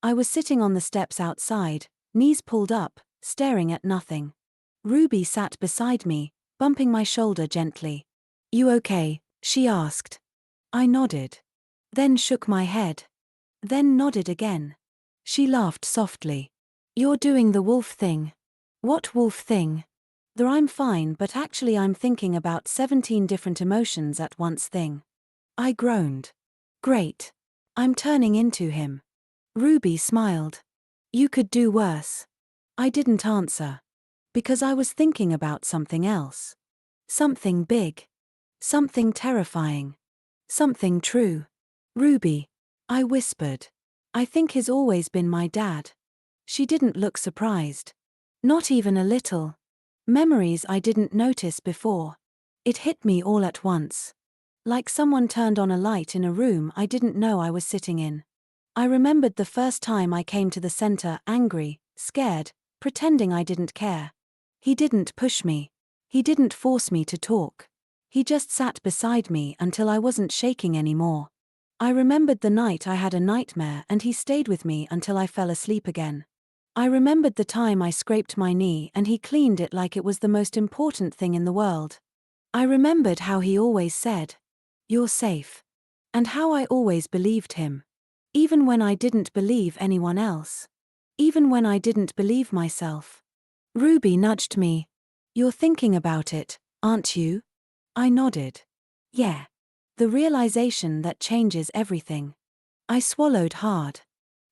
I was sitting on the steps outside, knees pulled up, staring at nothing. Ruby sat beside me, bumping my shoulder gently. "You okay?" she asked. I nodded. Then shook my head. Then nodded again. She laughed softly. "You're doing the wolf thing." "What wolf thing?" "The I'm fine but actually I'm thinking about 17 different emotions at once thing." I groaned. "Great. I'm turning into him." Ruby smiled. "You could do worse." I didn't answer. Because I was thinking about something else. Something big. Something terrifying. Something true. "Ruby," I whispered. "I think he's always been my dad." She didn't look surprised. Not even a little. Memories I didn't notice before. It hit me all at once. Like someone turned on a light in a room I didn't know I was sitting in. I remembered the first time I came to the center, angry, scared, pretending I didn't care. He didn't push me. He didn't force me to talk. He just sat beside me until I wasn't shaking anymore. I remembered the night I had a nightmare and he stayed with me until I fell asleep again. I remembered the time I scraped my knee and he cleaned it like it was the most important thing in the world. I remembered how he always said, "You're safe." And how I always believed him. Even when I didn't believe anyone else. Even when I didn't believe myself. Ruby nudged me. "You're thinking about it, aren't you?" I nodded. "Yeah." The realization that changes everything. I swallowed hard.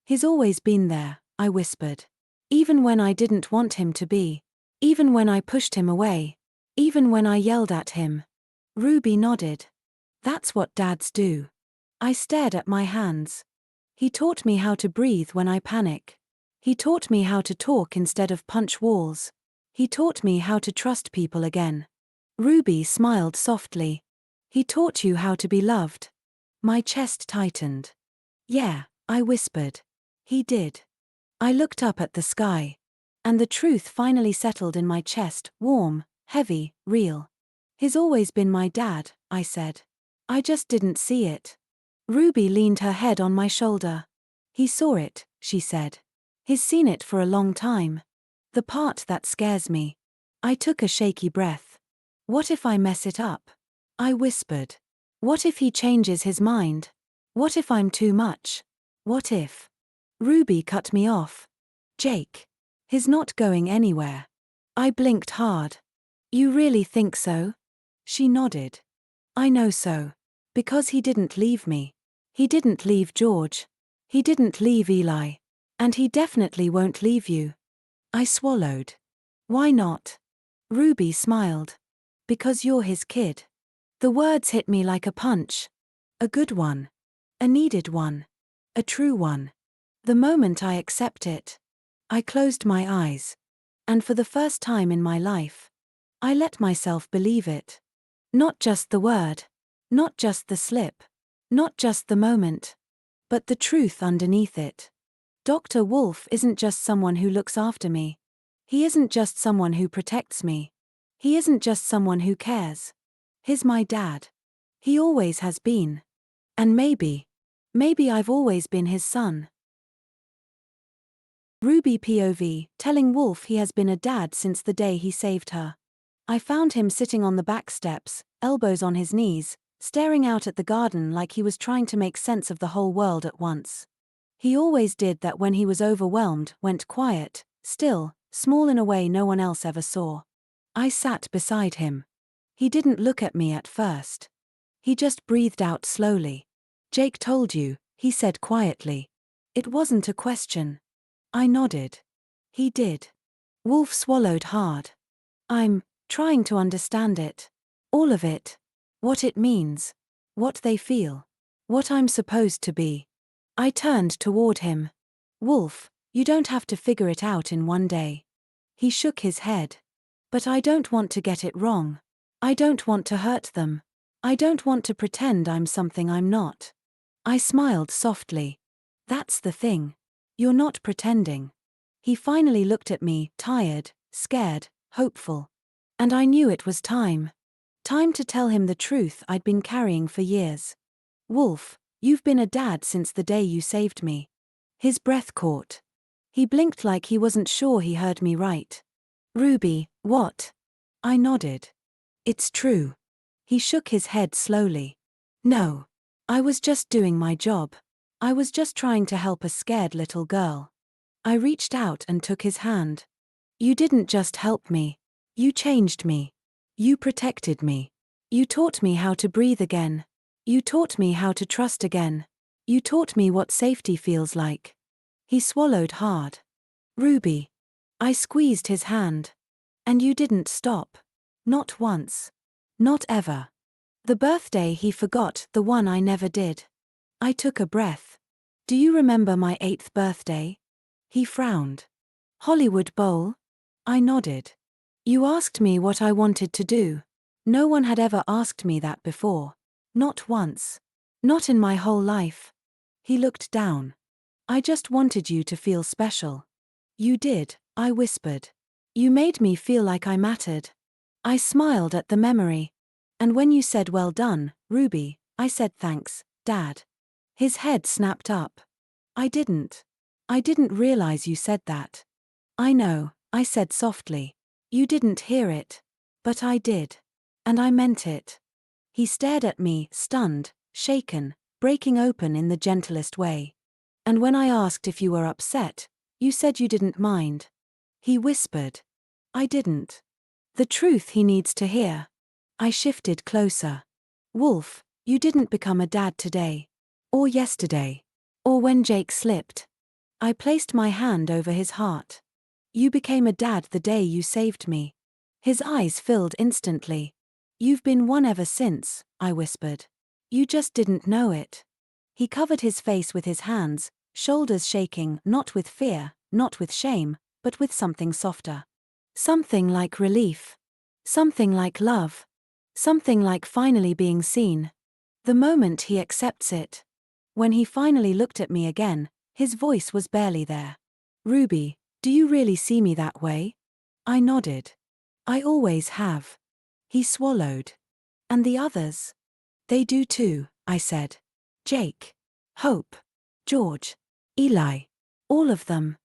"He's always been there," I whispered. "Even when I didn't want him to be. Even when I pushed him away. Even when I yelled at him." Ruby nodded. "That's what dads do." I stared at my hands. "He taught me how to breathe when I panic. He taught me how to talk instead of punch walls. He taught me how to trust people again." Ruby smiled softly. "He taught you how to be loved." My chest tightened. "Yeah," I whispered. "He did." I looked up at the sky. And the truth finally settled in my chest, warm, heavy, real. "He's always been my dad," I said. "I just didn't see it." Ruby leaned her head on my shoulder. "He saw it," she said. "He's seen it for a long time. The part that scares me." I took a shaky breath. "What if I mess it up?" I whispered. "What if he changes his mind? What if I'm too much? What if?" Ruby cut me off. "Jake. He's not going anywhere." I blinked hard. "You really think so?" She nodded. "I know so. Because he didn't leave me. He didn't leave George. He didn't leave Eli. And he definitely won't leave you." I swallowed. "Why not?" Ruby smiled. "Because you're his kid." The words hit me like a punch. A good one. A needed one. A true one. The moment I accept it. I closed my eyes. And for the first time in my life, I let myself believe it. Not just the word. Not just the slip. Not just the moment. But the truth underneath it. Dr. Wolf isn't just someone who looks after me. He isn't just someone who protects me. He isn't just someone who cares. He's my dad. He always has been. And maybe I've always been his son. Ruby POV, telling Wolf he has been a dad since the day he saved her. I found him sitting on the back steps, elbows on his knees, staring out at the garden like he was trying to make sense of the whole world at once. He always did that when he was overwhelmed, went quiet, still, small in a way no one else ever saw. I sat beside him. He didn't look at me at first. He just breathed out slowly. "Jake told you," he said quietly. It wasn't a question. I nodded. "He did." Wolf swallowed hard. "I'm trying to understand it. All of it. What it means. What they feel. What I'm supposed to be." I turned toward him. "Wolf, you don't have to figure it out in one day." He shook his head. "But I don't want to get it wrong. I don't want to hurt them. I don't want to pretend I'm something I'm not." I smiled softly. "That's the thing. You're not pretending." He finally looked at me, tired, scared, hopeful. And I knew it was time. Time to tell him the truth I'd been carrying for years. "Wolf, you've been a dad since the day you saved me." His breath caught. He blinked like he wasn't sure he heard me right. "Ruby, what?" I nodded. "It's true." He shook his head slowly. "No. I was just doing my job. I was just trying to help a scared little girl." I reached out and took his hand. "You didn't just help me. You changed me. You protected me. You taught me how to breathe again. You taught me how to trust again. You taught me what safety feels like." He swallowed hard. "Ruby." I squeezed his hand. "And you didn't stop. Not once. Not ever." The birthday he forgot, the one I never did. I took a breath. "Do you remember my 8th birthday?" He frowned. "Hollywood Bowl?" I nodded. "You asked me what I wanted to do. No one had ever asked me that before. Not once. Not in my whole life. He looked down. I just wanted you to feel special. You did, I whispered. You made me feel like I mattered. I smiled at the memory. And when you said well done, Ruby, I said thanks, Dad. His head snapped up. I didn't realize you said that. I know, I said softly. You didn't hear it. But I did. And I meant it. He stared at me, stunned, shaken, breaking open in the gentlest way. And when I asked if you were upset, you said you didn't mind. He whispered. I didn't. The truth he needs to hear. I shifted closer. Wolf, you didn't become a dad today. Or yesterday. Or when Jake slipped. I placed my hand over his heart. You became a dad the day you saved me. His eyes filled instantly. You've been one ever since, I whispered. You just didn't know it. He covered his face with his hands, shoulders shaking, not with fear, not with shame, but with something softer. Something like relief. Something like love. Something like finally being seen. The moment he accepts it. When he finally looked at me again, his voice was barely there. Ruby, do you really see me that way? I nodded. I always have. He swallowed. And the others? They do too, I said. Jake. Hope. George. Eli. All of them.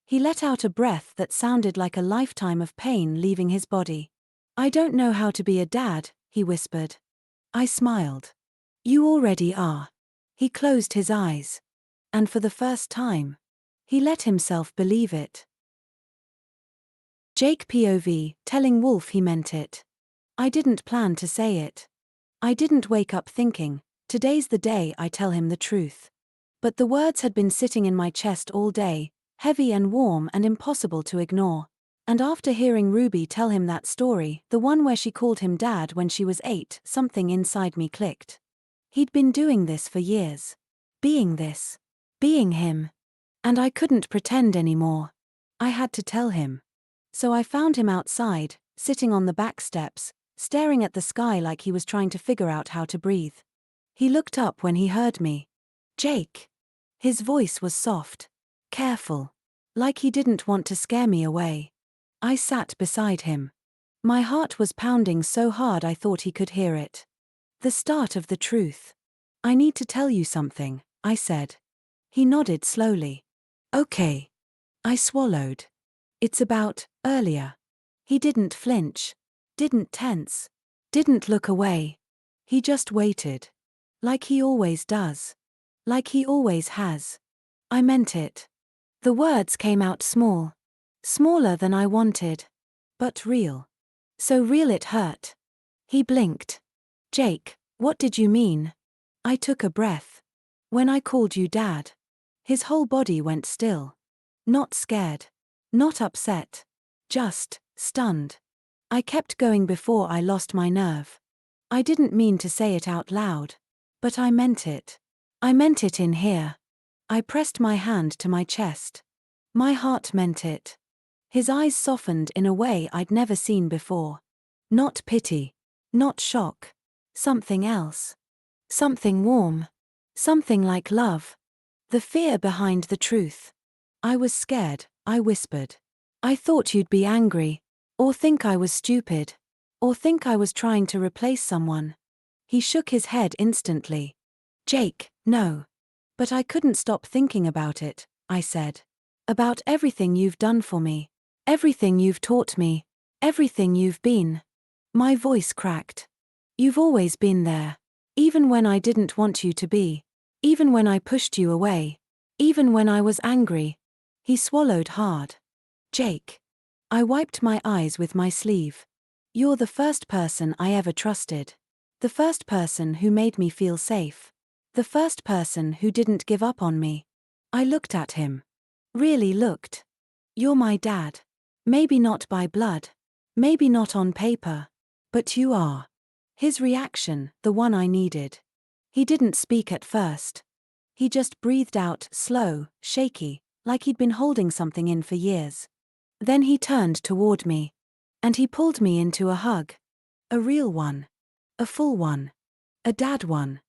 He let out a breath that sounded like a lifetime of pain leaving his body. I don't know how to be a dad, he whispered. I smiled. You already are. He closed his eyes. And for the first time, he let himself believe it. Jake POV, telling Wolf he meant it. I didn't plan to say it. I didn't wake up thinking, today's the day I tell him the truth. But the words had been sitting in my chest all day, heavy and warm and impossible to ignore. And after hearing Ruby tell him that story, the one where she called him Dad when she was 8, something inside me clicked. He'd been doing this for years. Being this. Being him. And I couldn't pretend anymore. I had to tell him. So I found him outside, sitting on the back steps, staring at the sky like he was trying to figure out how to breathe. He looked up when he heard me. Jake. His voice was soft. Careful. Like he didn't want to scare me away. I sat beside him. My heart was pounding so hard I thought he could hear it. The start of the truth. I need to tell you something, I said. He nodded slowly. Okay. I swallowed. It's about earlier. He didn't flinch. Didn't tense. Didn't look away. He just waited. Like he always does. Like he always has. I meant it. The words came out small. Smaller than I wanted. But real. So real it hurt. He blinked. Jake, what did you mean? I took a breath. When I called you Dad. His whole body went still. Not scared. Not upset. Just stunned. I kept going before I lost my nerve. I didn't mean to say it out loud. But I meant it. I meant it in here. I pressed my hand to my chest. My heart meant it. His eyes softened in a way I'd never seen before. Not pity. Not shock. Something else. Something warm. Something like love. The fear behind the truth. I was scared, I whispered. I thought you'd be angry. Or think I was stupid. Or think I was trying to replace someone. He shook his head instantly. Jake, no. But I couldn't stop thinking about it, I said. About everything you've done for me. Everything you've taught me. Everything you've been. My voice cracked. You've always been there. Even when I didn't want you to be. Even when I pushed you away. Even when I was angry. He swallowed hard. Jake. I wiped my eyes with my sleeve. You're the first person I ever trusted. The first person who made me feel safe. The first person who didn't give up on me. I looked at him. Really looked. You're my dad. Maybe not by blood. Maybe not on paper. But you are. His reaction, the one I needed. He didn't speak at first. He just breathed out, slow, shaky, like he'd been holding something in for years. Then he turned toward me. And he pulled me into a hug. A real one. A full one. A dad one.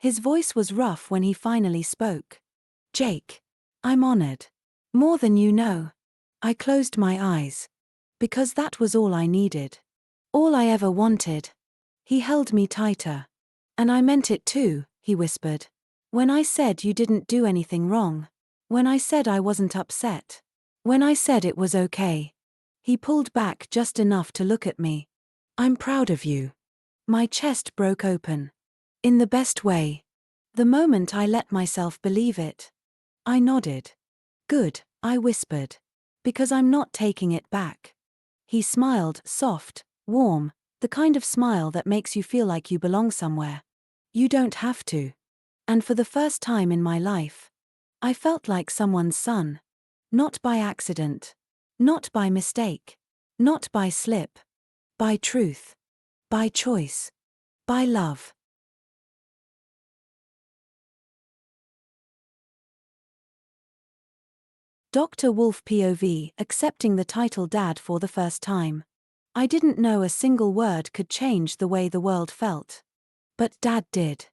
His voice was rough when he finally spoke. Jake. I'm honored. More than you know. I closed my eyes. Because that was all I needed. All I ever wanted. He held me tighter. And I meant it too, he whispered. When I said you didn't do anything wrong. When I said I wasn't upset. When I said it was okay. He pulled back just enough to look at me. I'm proud of you. My chest broke open. In the best way. The moment I let myself believe it. I nodded. Good, I whispered. Because I'm not taking it back. He smiled, soft, warm, the kind of smile that makes you feel like you belong somewhere. You don't have to. And for the first time in my life, I felt like someone's son. Not by accident. Not by mistake. Not by slip. By truth. By choice. By love. Dr. Wolf POV, accepting the title Dad for the first time. I didn't know a single word could change the way the world felt. But Dad did.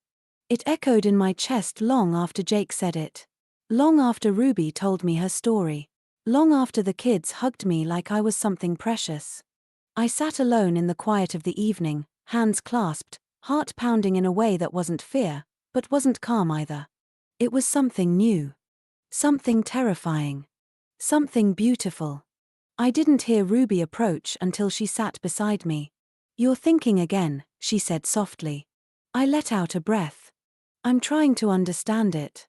It echoed in my chest long after Jake said it. Long after Ruby told me her story. Long after the kids hugged me like I was something precious. I sat alone in the quiet of the evening, hands clasped, heart pounding in a way that wasn't fear, but wasn't calm either. It was something new. Something terrifying. Something beautiful. I didn't hear Ruby approach until she sat beside me. You're thinking again, she said softly. I let out a breath. I'm trying to understand it.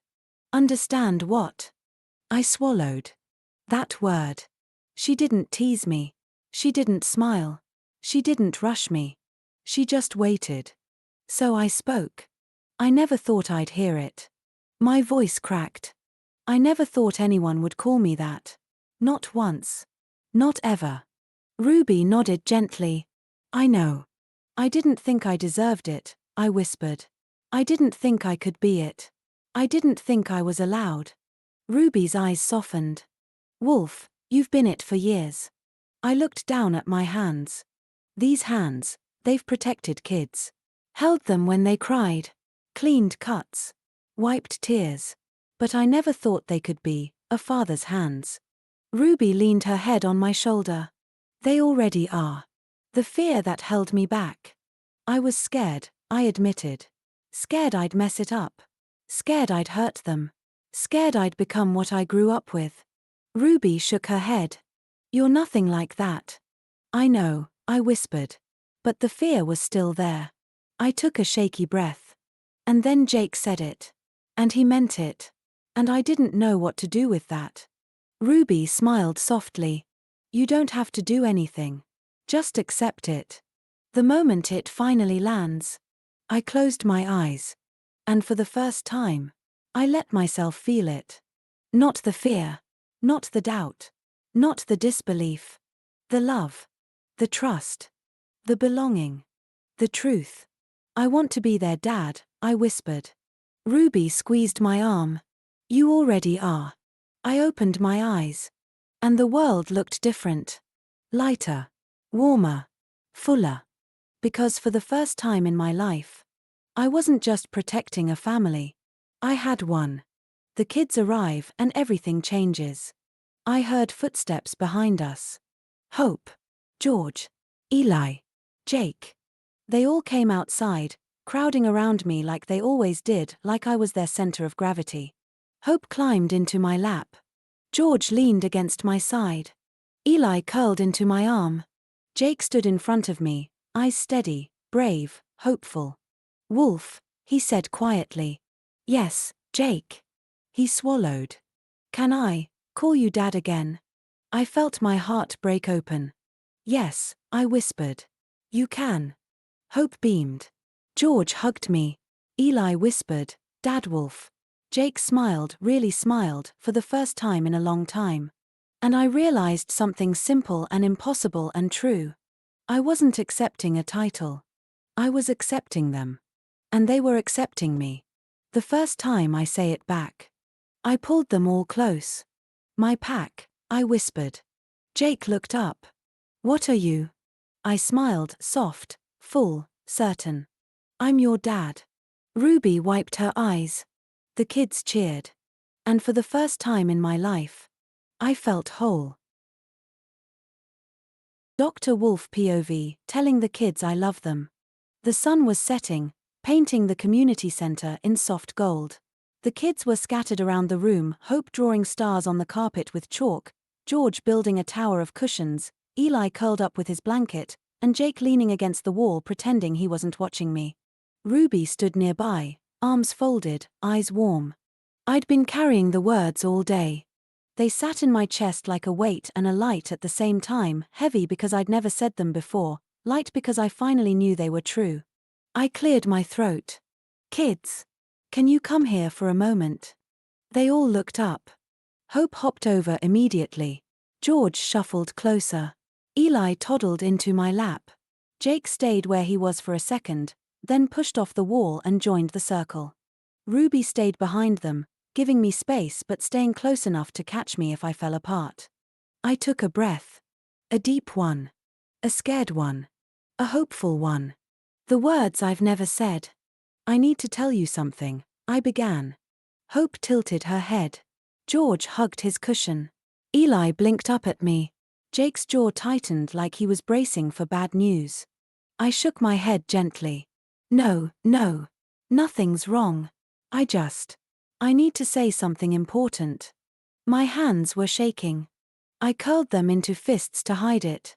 Understand what? I swallowed. That word. She didn't tease me. She didn't smile. She didn't rush me. She just waited. So I spoke. I never thought I'd hear it. My voice cracked. I never thought anyone would call me that. Not once. Not ever. Ruby nodded gently. I know. I didn't think I deserved it, I whispered. I didn't think I could be it. I didn't think I was allowed. Ruby's eyes softened. Wolf, you've been it for years. I looked down at my hands. These hands, they've protected kids. Held them when they cried. Cleaned cuts. Wiped tears. But I never thought they could be a father's hands. Ruby leaned her head on my shoulder. They already are. The fear that held me back. I was scared, I admitted. Scared I'd mess it up. Scared I'd hurt them. Scared I'd become what I grew up with. Ruby shook her head. You're nothing like that. I know, I whispered. But the fear was still there. I took a shaky breath. And then Jake said it. And he meant it. And I didn't know what to do with that. Ruby smiled softly. You don't have to do anything. Just accept it. The moment it finally lands. I closed my eyes. And for the first time, I let myself feel it. Not the fear. Not the doubt. Not the disbelief. The love. The trust. The belonging. The truth. I want to be their dad, I whispered. Ruby squeezed my arm. You already are. I opened my eyes. And the world looked different. Lighter. Warmer. Fuller. Because for the first time in my life, I wasn't just protecting a family. I had one. The kids arrive and everything changes. I heard footsteps behind us. Hope. George. Eli. Jake. They all came outside, crowding around me like they always did, like I was their center of gravity. Hope climbed into my lap. George leaned against my side. Eli curled into my arm. Jake stood in front of me, eyes steady, brave, hopeful. Wolf, he said quietly. Yes, Jake. He swallowed. Can I call you Dad again? I felt my heart break open. Yes, I whispered. You can. Hope beamed. George hugged me. Eli whispered, Dad Wolf. Jake smiled, really smiled, for the first time in a long time. And I realized something simple and impossible and true. I wasn't accepting a title. I was accepting them. And they were accepting me. The first time I say it back. I pulled them all close. My pack, I whispered. Jake looked up. What are you? I smiled, soft, full, certain. I'm your dad. Ruby wiped her eyes. The kids cheered. And for the first time in my life, I felt whole. Dr. Wolf POV, telling the kids I love them. The sun was setting, painting the community center in soft gold. The kids were scattered around the room, Hope drawing stars on the carpet with chalk, George building a tower of cushions, Eli curled up with his blanket, and Jake leaning against the wall pretending he wasn't watching me. Ruby stood nearby, arms folded, eyes warm. I'd been carrying the words all day. They sat in my chest like a weight and a light at the same time, heavy because I'd never said them before, light because I finally knew they were true. I cleared my throat. Kids, can you come here for a moment? They all looked up. Hope hopped over immediately. George shuffled closer. Eli toddled into my lap. Jake stayed where he was for a second, then pushed off the wall and joined the circle. Ruby stayed behind them, giving me space but staying close enough to catch me if I fell apart. I took a breath. A deep one. A scared one. A hopeful one. The words I've never said. I need to tell you something, I began. Hope tilted her head. George hugged his cushion. Eli blinked up at me. Jake's jaw tightened like he was bracing for bad news. I shook my head gently. No, nothing's wrong. I need to say something important. My hands were shaking. I curled them into fists to hide it.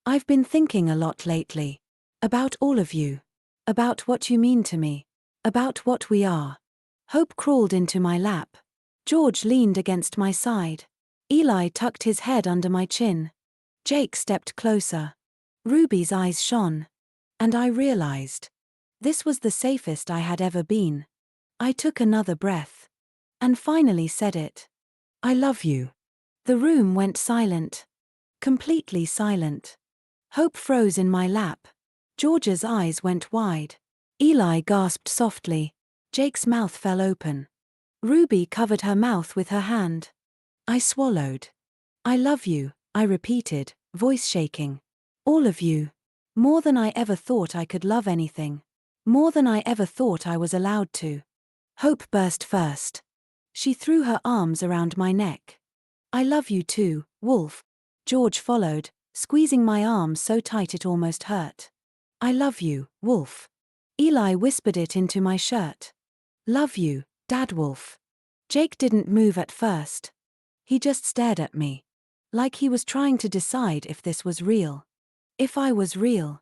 I've been thinking a lot lately. About all of you. About what you mean to me. About what we are. Hope crawled into my lap. George leaned against my side. Eli tucked his head under my chin. Jake stepped closer. Ruby's eyes shone. And I realized. This was the safest I had ever been. I took another breath. And finally said it. I love you. The room went silent. Completely silent. Hope froze in my lap. George's eyes went wide. Eli gasped softly. Jake's mouth fell open. Ruby covered her mouth with her hand. I swallowed. I love you, I repeated, voice shaking. All of you. More than I ever thought I could love anything. More than I ever thought I was allowed to. Hope burst first. She threw her arms around my neck. I love you too, Wolf. George followed, squeezing my arm so tight it almost hurt. I love you, Wolf. Eli whispered it into my shirt. Love you, Dad Wolf. Jake didn't move at first. He just stared at me. Like he was trying to decide if this was real. If I was real.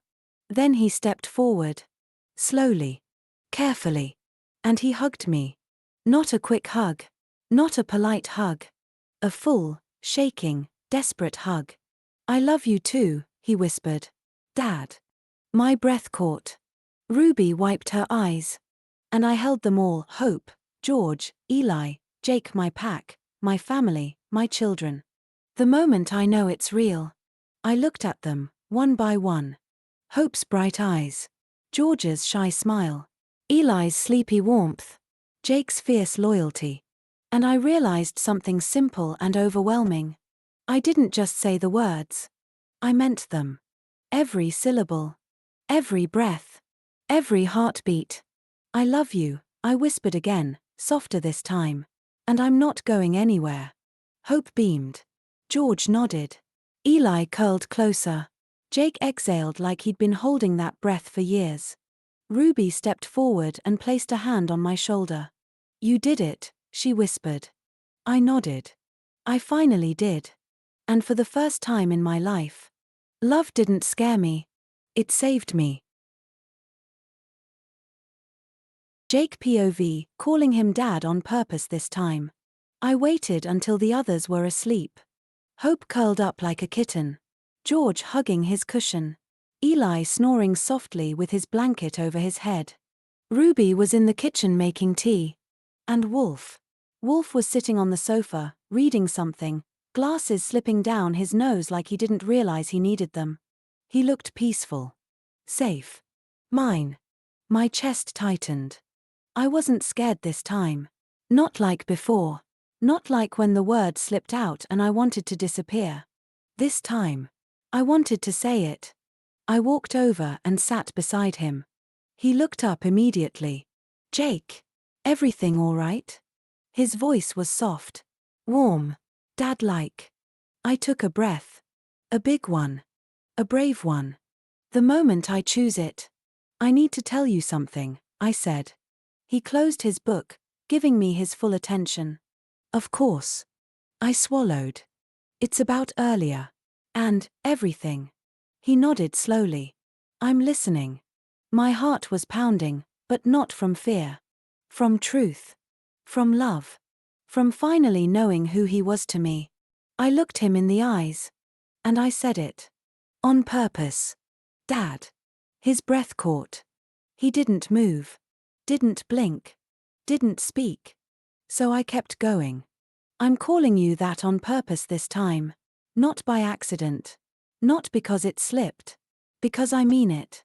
Then he stepped forward. Slowly. Carefully. And he hugged me. Not a quick hug. Not a polite hug. A full, shaking, desperate hug. I love you too, he whispered. Dad. My breath caught. Ruby wiped her eyes. And I held them all, Hope, George, Eli, Jake, my pack, my family, my children. The moment I know it's real. I looked at them, one by one. Hope's bright eyes. George's shy smile. Eli's sleepy warmth. Jake's fierce loyalty. And I realized something simple and overwhelming. I didn't just say the words. I meant them. Every syllable. Every breath. Every heartbeat. I love you, I whispered again, softer this time. And I'm not going anywhere. Hope beamed. George nodded. Eli curled closer. Jake exhaled like he'd been holding that breath for years. Ruby stepped forward and placed a hand on my shoulder. You did it, she whispered. I nodded. I finally did. And for the first time in my life, love didn't scare me. It saved me. Jake POV, calling him Dad on purpose this time. I waited until the others were asleep. Hope curled up like a kitten. George hugging his cushion. Eli snoring softly with his blanket over his head. Ruby was in the kitchen making tea. And Wolf. Wolf was sitting on the sofa, reading something, glasses slipping down his nose like he didn't realize he needed them. He looked peaceful. Safe. Mine. My chest tightened. I wasn't scared this time. Not like before. Not like when the word slipped out and I wanted to disappear. This time. I wanted to say it. I walked over and sat beside him. He looked up immediately. Jake, everything all right? His voice was soft, warm, dad-like. I took a breath. A big one. A brave one. The moment I choose it. I need to tell you something, I said. He closed his book, giving me his full attention. Of course. I swallowed. It's about earlier. And everything. He nodded slowly. I'm listening. My heart was pounding, but not from fear. From truth. From love. From finally knowing who he was to me. I looked him in the eyes. And I said it. On purpose. Dad. His breath caught. He didn't move. Didn't blink. Didn't speak. So I kept going. I'm calling you that on purpose this time. Not by accident. Not because it slipped. Because I mean it.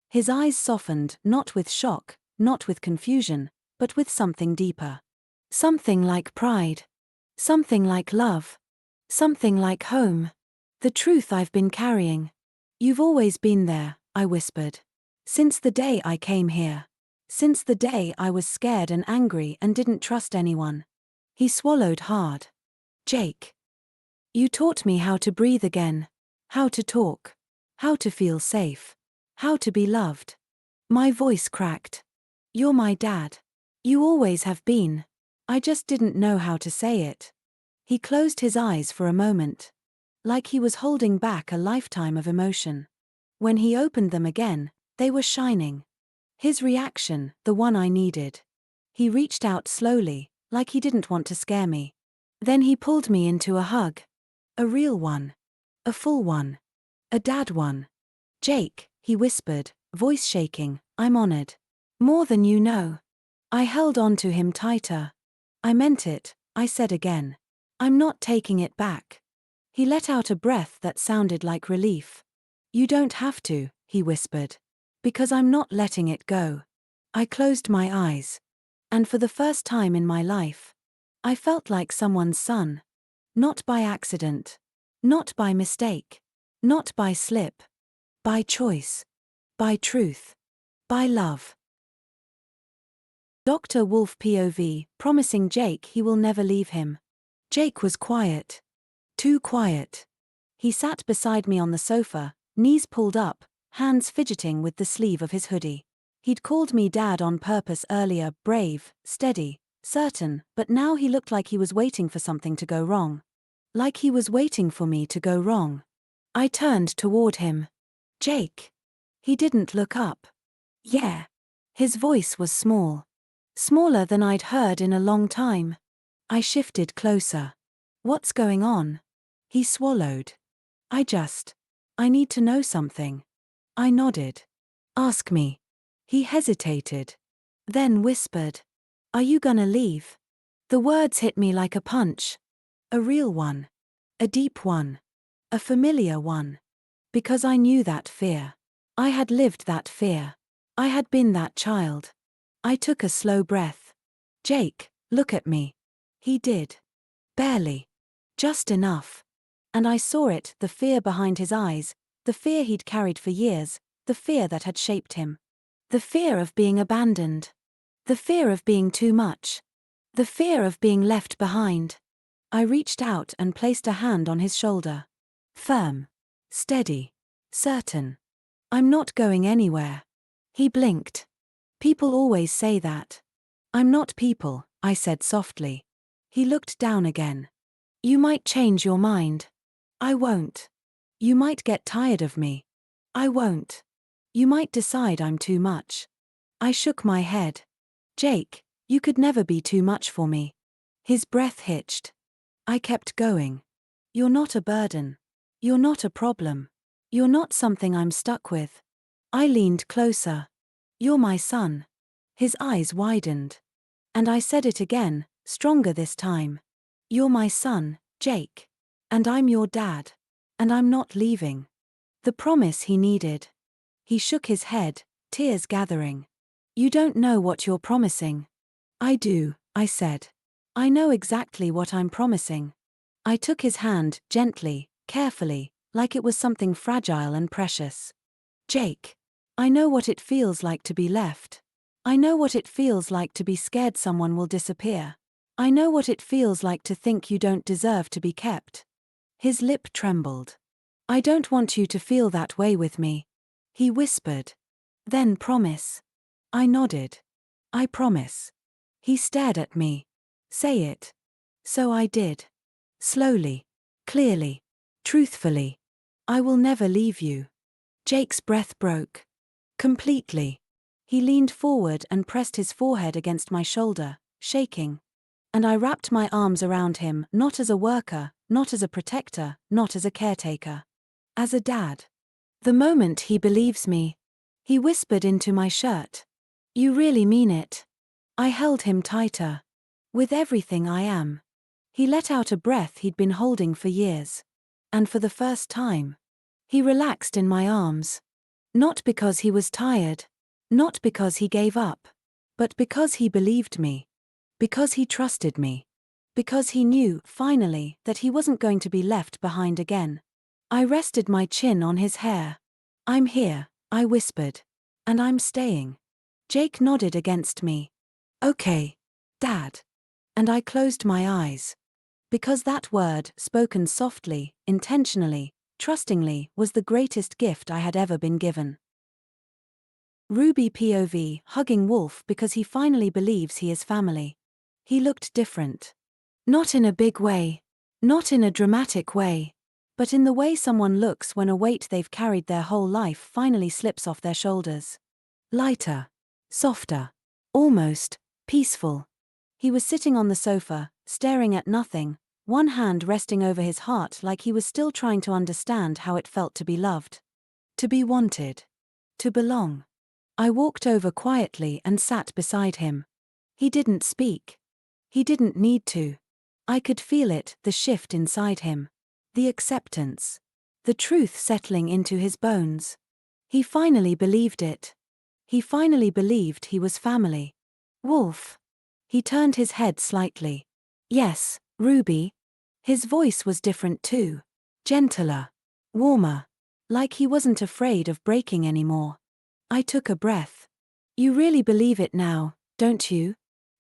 His eyes softened, not with shock, not with confusion, but with something deeper. Something like pride. Something like love. Something like home. The truth I've been carrying. You've always been there, I whispered. Since the day I came here. Since the day I was scared and angry and didn't trust anyone. He swallowed hard. Jake. You taught me how to breathe again. How to talk. How to feel safe. How to be loved. My voice cracked. You're my dad. You always have been. I just didn't know how to say it. He closed his eyes for a moment. Like he was holding back a lifetime of emotion. When he opened them again, they were shining. His reaction, the one I needed. He reached out slowly, like he didn't want to scare me. Then he pulled me into a hug. A real one. A full one. A dad one. Jake, he whispered, voice shaking, I'm honored. More than you know. I held on to him tighter. I meant it, I said again. I'm not taking it back. He let out a breath that sounded like relief. You don't have to, he whispered. Because I'm not letting it go. I closed my eyes. And for the first time in my life, I felt like someone's son. Not by accident. Not by mistake. Not by slip. By choice. By truth. By love. Dr. Wolf POV, promising Jake he will never leave him. Jake was quiet. Too quiet. He sat beside me on the sofa, knees pulled up, hands fidgeting with the sleeve of his hoodie. He'd called me dad on purpose earlier, brave, steady, certain, but now he looked like he was waiting for something to go wrong. Like he was waiting for me to go wrong. I turned toward him. Jake. He didn't look up. Yeah. His voice was small. Smaller than I'd heard in a long time. I shifted closer. What's going on? He swallowed. I need to know something. I nodded. Ask me. He hesitated. Then whispered. Are you gonna leave? The words hit me like a punch. A real one. A deep one. A familiar one. Because I knew that fear. I had lived that fear. I had been that child. I took a slow breath. Jake, look at me. He did. Barely. Just enough. And I saw it, the fear behind his eyes, the fear he'd carried for years, the fear that had shaped him. The fear of being abandoned. The fear of being too much. The fear of being left behind. I reached out and placed a hand on his shoulder. Firm. Steady. Certain. I'm not going anywhere. He blinked. People always say that. I'm not people, I said softly. He looked down again. You might change your mind. I won't. You might get tired of me. I won't. You might decide I'm too much. I shook my head. Jake, you could never be too much for me. His breath hitched. I kept going. You're not a burden. You're not a problem. You're not something I'm stuck with. I leaned closer. You're my son. His eyes widened. And I said it again, stronger this time. You're my son, Jake. And I'm your dad. And I'm not leaving. The promise he needed. He shook his head, tears gathering. You don't know what you're promising. I do, I said. I know exactly what I'm promising. I took his hand, gently, carefully, like it was something fragile and precious. Jake. I know what it feels like to be left. I know what it feels like to be scared someone will disappear. I know what it feels like to think you don't deserve to be kept. His lip trembled. I don't want you to feel that way with me, he whispered. Then promise. I nodded. I promise. He stared at me. Say it. So I did. Slowly. Clearly. Truthfully. I will never leave you. Jake's breath broke. Completely. He leaned forward and pressed his forehead against my shoulder, shaking. And I wrapped my arms around him, not as a worker, not as a protector, not as a caretaker. As a dad. The moment he believes me. He whispered into my shirt. You really mean it? I held him tighter. With everything I am. He let out a breath he'd been holding for years. And for the first time, he relaxed in my arms. Not because he was tired. Not because he gave up. But because he believed me. Because he trusted me. Because he knew, finally, that he wasn't going to be left behind again. I rested my chin on his hair. I'm here, I whispered. And I'm staying. Jake nodded against me. Okay, Dad. And I closed my eyes. Because that word, spoken softly, intentionally, trustingly, was the greatest gift I had ever been given. Ruby POV, hugging Wolf because he finally believes he is family. He looked different. Not in a big way. Not in a dramatic way. But in the way someone looks when a weight they've carried their whole life finally slips off their shoulders. Lighter. Softer. Almost peaceful. He was sitting on the sofa, staring at nothing, one hand resting over his heart like he was still trying to understand how it felt to be loved. To be wanted. To belong. I walked over quietly and sat beside him. He didn't speak. He didn't need to. I could feel it, the shift inside him. The acceptance. The truth settling into his bones. He finally believed it. He finally believed he was family. Wolf. He turned his head slightly. Yes, Ruby. His voice was different too. Gentler. Warmer. Like he wasn't afraid of breaking anymore. I took a breath. You really believe it now, don't you?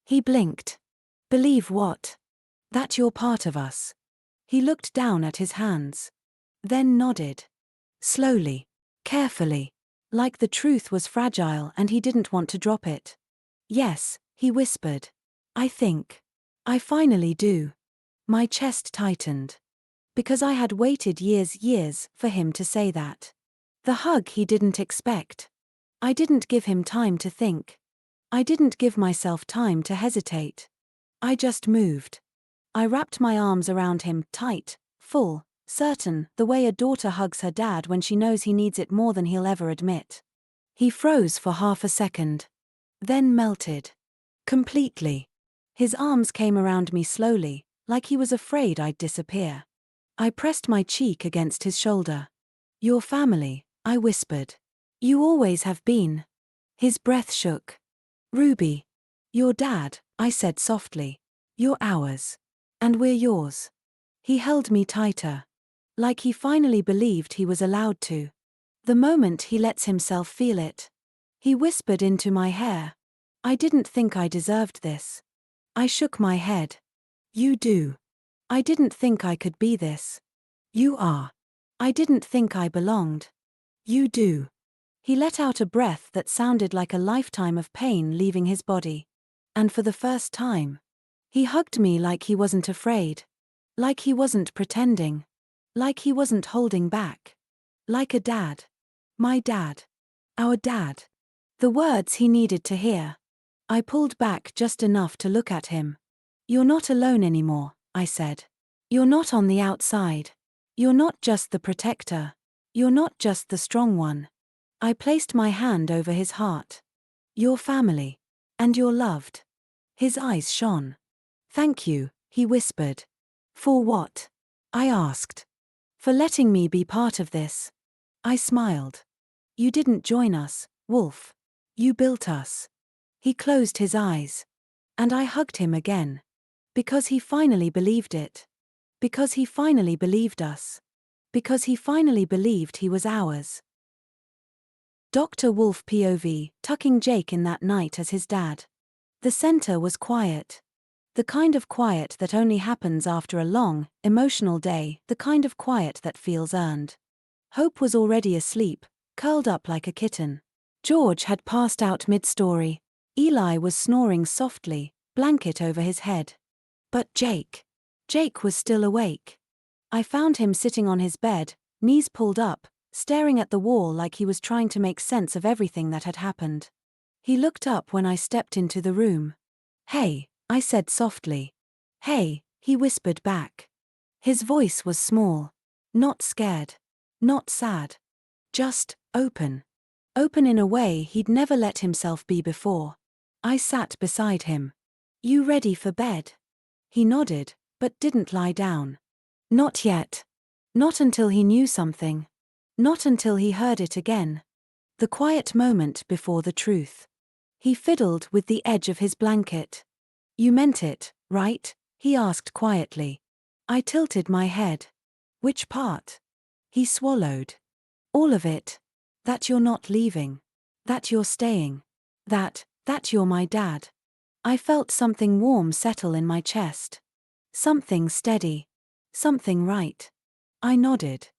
He blinked. Believe what? That you're part of us. He looked down at his hands. Then nodded. Slowly. Carefully. Like the truth was fragile and he didn't want to drop it. Yes, he whispered. I think. I finally do. My chest tightened. Because I had waited years for him to say that. The hug he didn't expect. I didn't give him time to think. I didn't give myself time to hesitate. I just moved. I wrapped my arms around him, tight, full, certain, the way a daughter hugs her dad when she knows he needs it more than he'll ever admit. He froze for half a second. Then melted. Completely. His arms came around me slowly, like he was afraid I'd disappear. I pressed my cheek against his shoulder. Your family, I whispered. You always have been. His breath shook. Ruby. Your dad, I said softly. You're ours. And we're yours. He held me tighter. Like he finally believed he was allowed to. The moment he lets himself feel it. He whispered into my hair. I didn't think I deserved this. I shook my head. You do. I didn't think I could be this. You are. I didn't think I belonged. You do. He let out a breath that sounded like a lifetime of pain leaving his body. And for the first time, he hugged me like he wasn't afraid. Like he wasn't pretending. Like he wasn't holding back. Like a dad. My dad. Our dad. The words he needed to hear. I pulled back just enough to look at him. You're not alone anymore, I said. You're not on the outside. You're not just the protector. You're not just the strong one. I placed my hand over his heart. You're family. And you're loved. His eyes shone. Thank you, he whispered. For what? I asked. For letting me be part of this. I smiled. You didn't join us, Wolf. You built us. He closed his eyes. And I hugged him again. Because he finally believed it. Because he finally believed us. Because he finally believed he was ours. Dr. Wolf POV, tucking Jake in that night as his dad. The center was quiet. The kind of quiet that only happens after a long, emotional day, the kind of quiet that feels earned. Hope was already asleep, curled up like a kitten. George had passed out mid-story. Eli was snoring softly, blanket over his head. But Jake was still awake. I found him sitting on his bed, knees pulled up, staring at the wall like he was trying to make sense of everything that had happened. He looked up when I stepped into the room. "Hey," I said softly. "Hey," he whispered back. His voice was small. Not scared. Not sad. Just open. Open in a way he'd never let himself be before. I sat beside him. "You ready for bed?" He nodded, but didn't lie down. Not yet. Not until he knew something. Not until he heard it again. The quiet moment before the truth. He fiddled with the edge of his blanket. "You meant it, right?" he asked quietly. I tilted my head. "Which part?" He swallowed. "All of it. That you're not leaving. That you're staying. That you're my dad." I felt something warm settle in my chest. Something steady. Something right. I nodded.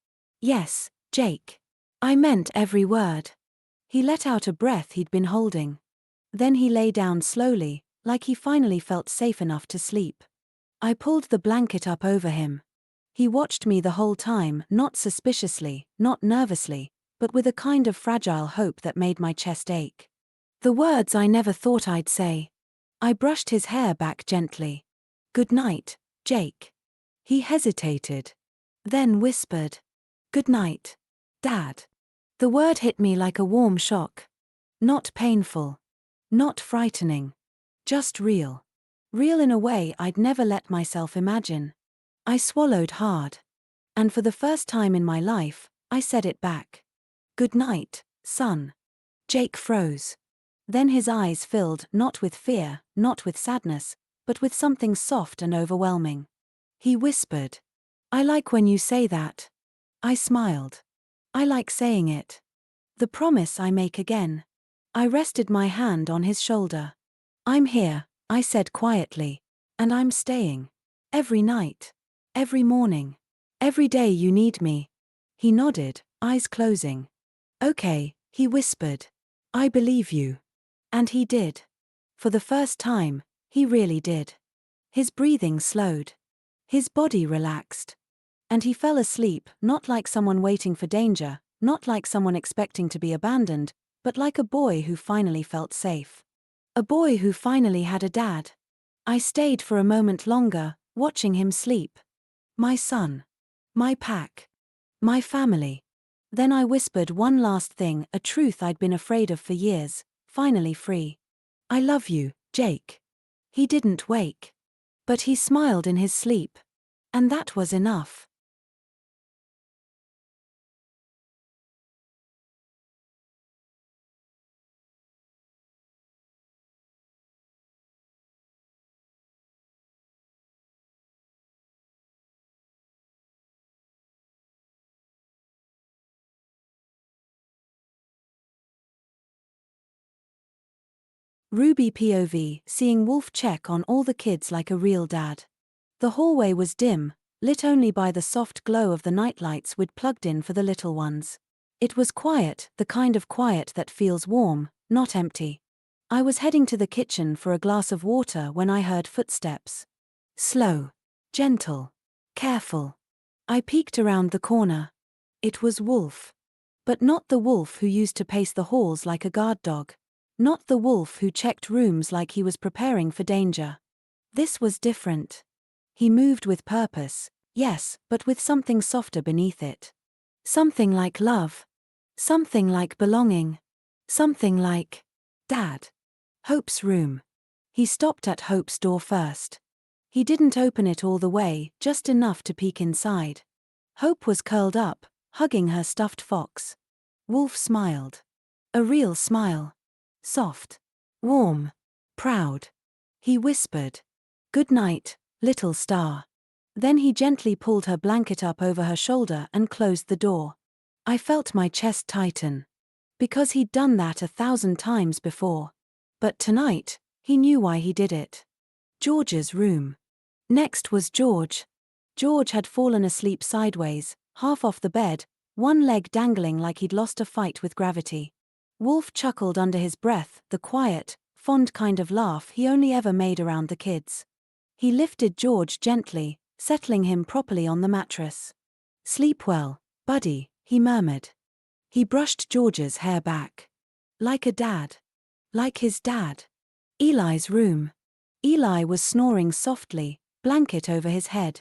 "Yes, Jake. I meant every word." He let out a breath he'd been holding. Then he lay down slowly, like he finally felt safe enough to sleep. I pulled the blanket up over him. He watched me the whole time, not suspiciously, not nervously, but with a kind of fragile hope that made my chest ache. The words I never thought I'd say. I brushed his hair back gently. "Good night, Jake." He hesitated. Then whispered, "Good night, Dad." The word hit me like a warm shock. Not painful. Not frightening. Just real. Real in a way I'd never let myself imagine. I swallowed hard. And for the first time in my life, I said it back. "Good night, son." Jake froze. Then his eyes filled not with fear, not with sadness, but with something soft and overwhelming. He whispered, "I like when you say that." I smiled. "I like saying it. The promise I make again." I rested my hand on his shoulder. "I'm here," I said quietly. "And I'm staying. Every night. Every morning. Every day you need me." He nodded, eyes closing. "Okay," he whispered. "I believe you." And he did. For the first time, he really did. His breathing slowed. His body relaxed. And he fell asleep, not like someone waiting for danger, not like someone expecting to be abandoned, but like a boy who finally felt safe. A boy who finally had a dad. I stayed for a moment longer, watching him sleep. My son. My pack. My family. Then I whispered one last thing, a truth I'd been afraid of for years, finally free. "I love you, Jake." He didn't wake. But he smiled in his sleep. And that was enough. Ruby POV, seeing Wolf check on all the kids like a real dad. The hallway was dim, lit only by the soft glow of the nightlights we'd plugged in for the little ones. It was quiet, the kind of quiet that feels warm, not empty. I was heading to the kitchen for a glass of water when I heard footsteps. Slow. Gentle. Careful. I peeked around the corner. It was Wolf. But not the Wolf who used to pace the halls like a guard dog. Not the Wolf who checked rooms like he was preparing for danger. This was different. He moved with purpose, yes, but with something softer beneath it. Something like love. Something like belonging. Something like Dad. Hope's room. He stopped at Hope's door first. He didn't open it all the way, just enough to peek inside. Hope was curled up, hugging her stuffed fox. Wolf smiled. A real smile. Soft. Warm. Proud. He whispered, "Good night, little star." Then he gently pulled her blanket up over her shoulder and closed the door. I felt my chest tighten. Because he'd done that 1,000 times before. But tonight, he knew why he did it. George's room. Next was George. George had fallen asleep sideways, half off the bed, one leg dangling like he'd lost a fight with gravity. Wolf chuckled under his breath, the quiet, fond kind of laugh he only ever made around the kids. He lifted George gently, settling him properly on the mattress. "Sleep well, buddy," he murmured. He brushed George's hair back. Like a dad. Like his dad. Eli's room. Eli was snoring softly, blanket over his head.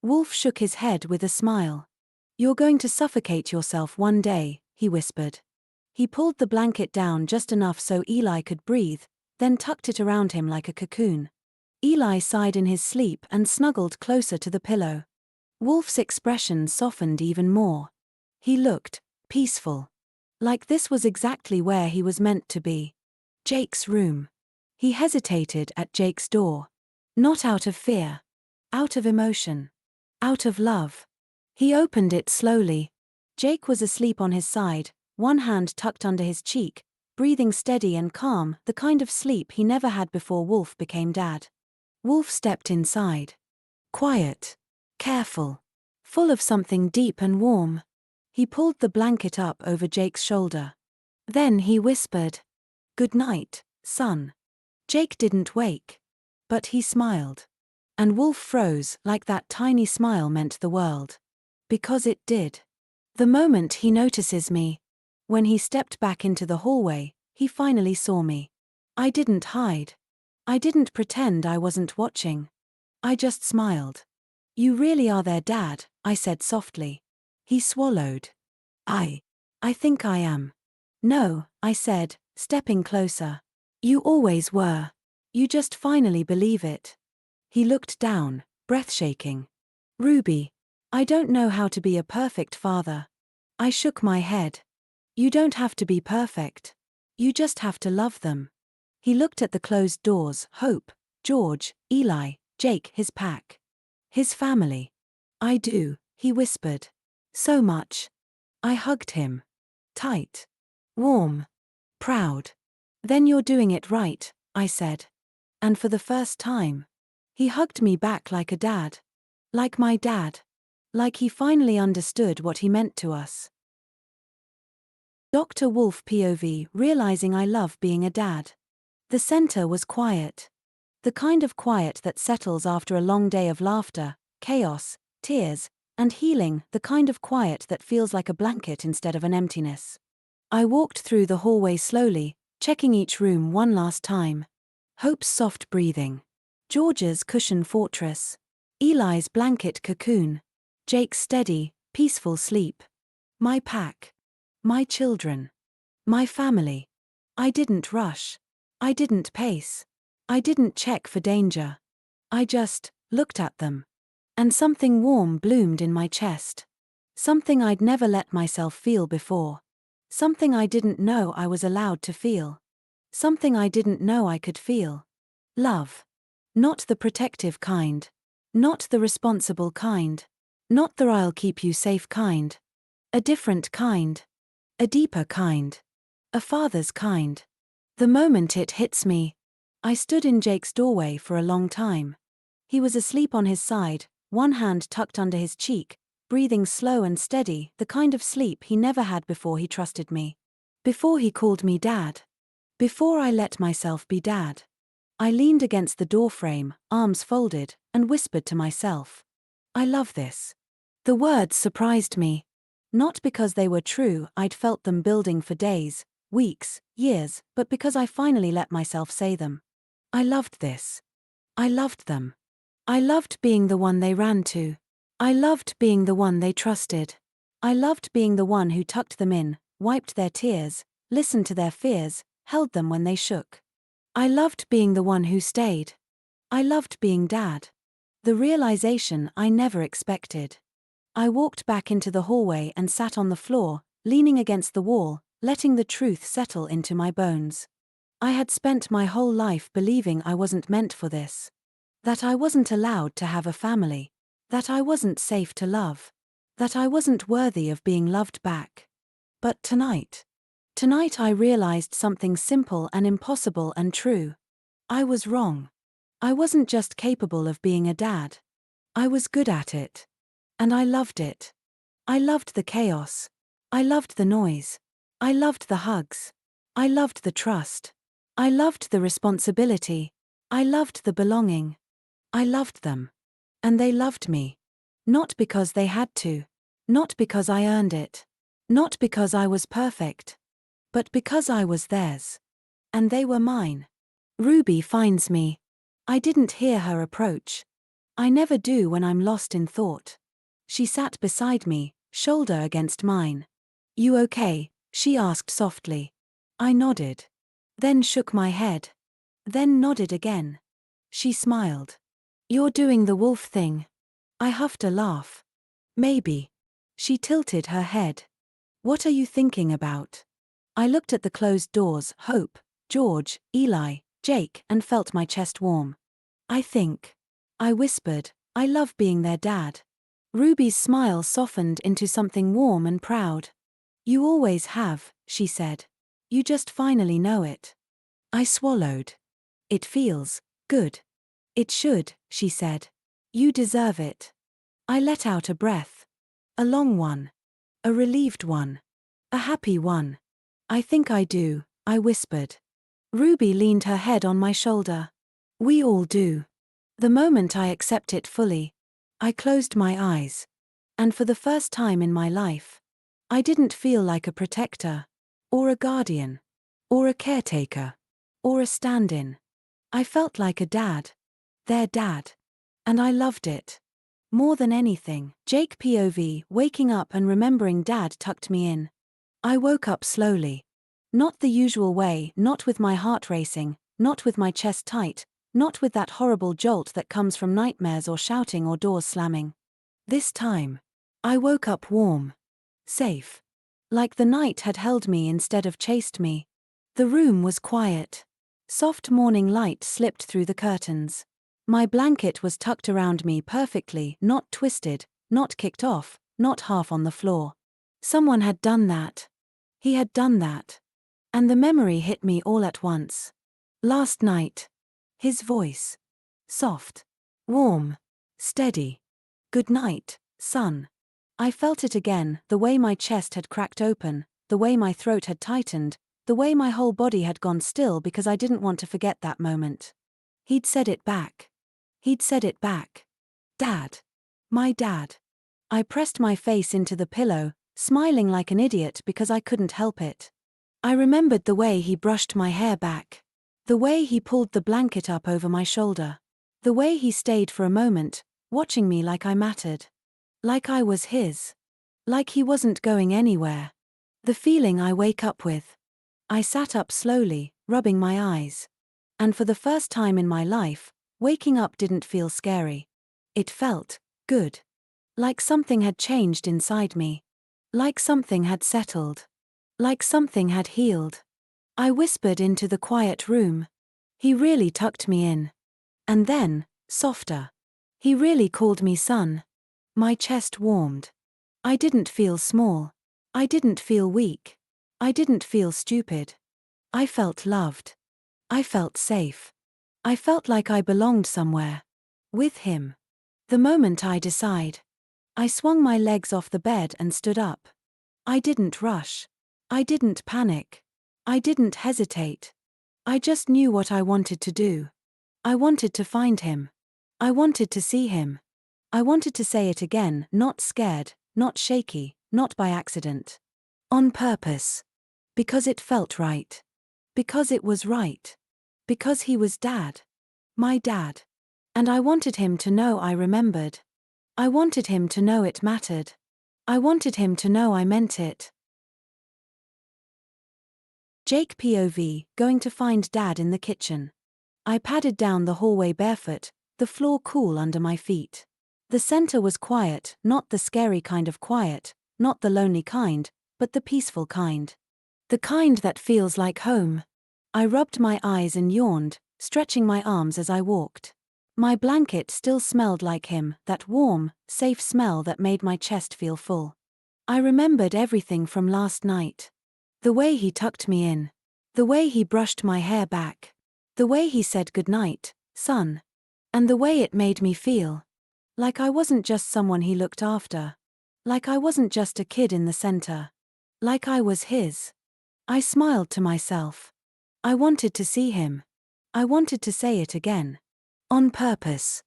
Wolf shook his head with a smile. "You're going to suffocate yourself one day," he whispered. He pulled the blanket down just enough so Eli could breathe, then tucked it around him like a cocoon. Eli sighed in his sleep and snuggled closer to the pillow. Wolf's expression softened even more. He looked peaceful. Like this was exactly where he was meant to be. Jake's room. He hesitated at Jake's door. Not out of fear. Out of emotion. Out of love. He opened it slowly. Jake was asleep on his side, one hand tucked under his cheek, breathing steady and calm, the kind of sleep he never had before Wolf became dad. Wolf stepped inside. Quiet. Careful. Full of something deep and warm. He pulled the blanket up over Jake's shoulder. Then he whispered, "Good night, son." Jake didn't wake. But he smiled. And Wolf froze like that tiny smile meant the world. Because it did. The moment he notices me. When he stepped back into the hallway, he finally saw me. I didn't hide. I didn't pretend I wasn't watching. I just smiled. "You really are their dad," I said softly. He swallowed. I think I am." "No," I said, stepping closer. "You always were. You just finally believe it." He looked down, breath shaking. "Ruby, I don't know how to be a perfect father." I shook my head. "You don't have to be perfect. You just have to love them." He looked at the closed doors, Hope, George, Eli, Jake, his pack. His family. "I do," he whispered. "So much." I hugged him. Tight. Warm. Proud. "Then you're doing it right," I said. And for the first time, he hugged me back like a dad. Like my dad. Like he finally understood what he meant to us. Dr. Wolf POV, realizing I love being a dad. The center was quiet. The kind of quiet that settles after a long day of laughter, chaos, tears, and healing, the kind of quiet that feels like a blanket instead of an emptiness. I walked through the hallway slowly, checking each room one last time. Hope's soft breathing. George's cushion fortress. Eli's blanket cocoon. Jake's steady, peaceful sleep. My pack. My children. My family. I didn't rush. I didn't pace. I didn't check for danger. I just looked at them. And something warm bloomed in my chest. Something I'd never let myself feel before. Something I didn't know I was allowed to feel. Something I didn't know I could feel. Love. Not the protective kind. Not the responsible kind. Not the "I'll keep you safe" kind. A different kind. A deeper kind. A father's kind. The moment it hits me, I stood in Jake's doorway for a long time. He was asleep on his side, one hand tucked under his cheek, breathing slow and steady, the kind of sleep he never had before he trusted me. Before he called me dad. Before I let myself be dad. I leaned against the doorframe, arms folded, and whispered to myself, "I love this." The words surprised me. Not because they were true, I'd felt them building for days, weeks, years, but because I finally let myself say them. I loved this. I loved them. I loved being the one they ran to. I loved being the one they trusted. I loved being the one who tucked them in, wiped their tears, listened to their fears, held them when they shook. I loved being the one who stayed. I loved being dad. The realization I never expected. I walked back into the hallway and sat on the floor, leaning against the wall, letting the truth settle into my bones. I had spent my whole life believing I wasn't meant for this. That I wasn't allowed to have a family. That I wasn't safe to love. That I wasn't worthy of being loved back. But tonight. Tonight I realized something simple and impossible and true. I was wrong. I wasn't just capable of being a dad. I was good at it. And I loved it. I loved the chaos. I loved the noise. I loved the hugs. I loved the trust. I loved the responsibility. I loved the belonging. I loved them. And they loved me. Not because they had to. Not because I earned it. Not because I was perfect. But because I was theirs. And they were mine. Ruby finds me. I didn't hear her approach. I never do when I'm lost in thought. She sat beside me, shoulder against mine. You okay? She asked softly. I nodded. Then shook my head. Then nodded again. She smiled. You're doing the wolf thing. I huffed a laugh. Maybe. She tilted her head. What are you thinking about? I looked at the closed doors, Hope, George, Eli, Jake, and felt my chest warm. I think. I whispered, I love being their dad. Ruby's smile softened into something warm and proud. You always have, she said. You just finally know it. I swallowed. It feels good. It should, she said. You deserve it. I let out a breath. A long one. A relieved one. A happy one. I think I do, I whispered. Ruby leaned her head on my shoulder. We all do. The moment I accept it fully, I closed my eyes. And for the first time in my life, I didn't feel like a protector, or a guardian, or a caretaker, or a stand-in. I felt like a dad. Their dad. And I loved it. More than anything. Jake POV, waking up and remembering dad tucked me in. I woke up slowly. Not the usual way, not with my heart racing, not with my chest tight, not with that horrible jolt that comes from nightmares or shouting or doors slamming. This time, I woke up warm. Safe. Like the night had held me instead of chased me. The room was quiet. Soft morning light slipped through the curtains. My blanket was tucked around me perfectly, not twisted, not kicked off, not half on the floor. Someone had done that. He had done that. And the memory hit me all at once. Last night. His voice. Soft. Warm. Steady. Good night, son. I felt it again, the way my chest had cracked open, the way my throat had tightened, the way my whole body had gone still because I didn't want to forget that moment. He'd said it back. He'd said it back. Dad. My dad. I pressed my face into the pillow, smiling like an idiot because I couldn't help it. I remembered the way he brushed my hair back. The way he pulled the blanket up over my shoulder. The way he stayed for a moment, watching me like I mattered. Like I was his. Like he wasn't going anywhere. The feeling I wake up with. I sat up slowly, rubbing my eyes. And for the first time in my life, waking up didn't feel scary. It felt good. Like something had changed inside me. Like something had settled. Like something had healed. I whispered into the quiet room. He really tucked me in. And then, softer. He really called me son. My chest warmed. I didn't feel small. I didn't feel weak. I didn't feel stupid. I felt loved. I felt safe. I felt like I belonged somewhere. With him. The moment I decide. I swung my legs off the bed and stood up. I didn't rush. I didn't panic. I didn't hesitate. I just knew what I wanted to do. I wanted to find him. I wanted to see him. I wanted to say it again, not scared, not shaky, not by accident. On purpose. Because it felt right. Because it was right. Because he was dad. My dad. And I wanted him to know I remembered. I wanted him to know it mattered. I wanted him to know I meant it. Jake POV, going to find dad in the kitchen. I padded down the hallway barefoot, the floor cool under my feet. The center was quiet, not the scary kind of quiet, not the lonely kind, but the peaceful kind. The kind that feels like home. I rubbed my eyes and yawned, stretching my arms as I walked. My blanket still smelled like him, that warm, safe smell that made my chest feel full. I remembered everything from last night. The way he tucked me in. The way he brushed my hair back. The way he said goodnight, son. And the way it made me feel. Like I wasn't just someone he looked after. Like I wasn't just a kid in the center. Like I was his. I smiled to myself. I wanted to see him. I wanted to say it again. On purpose.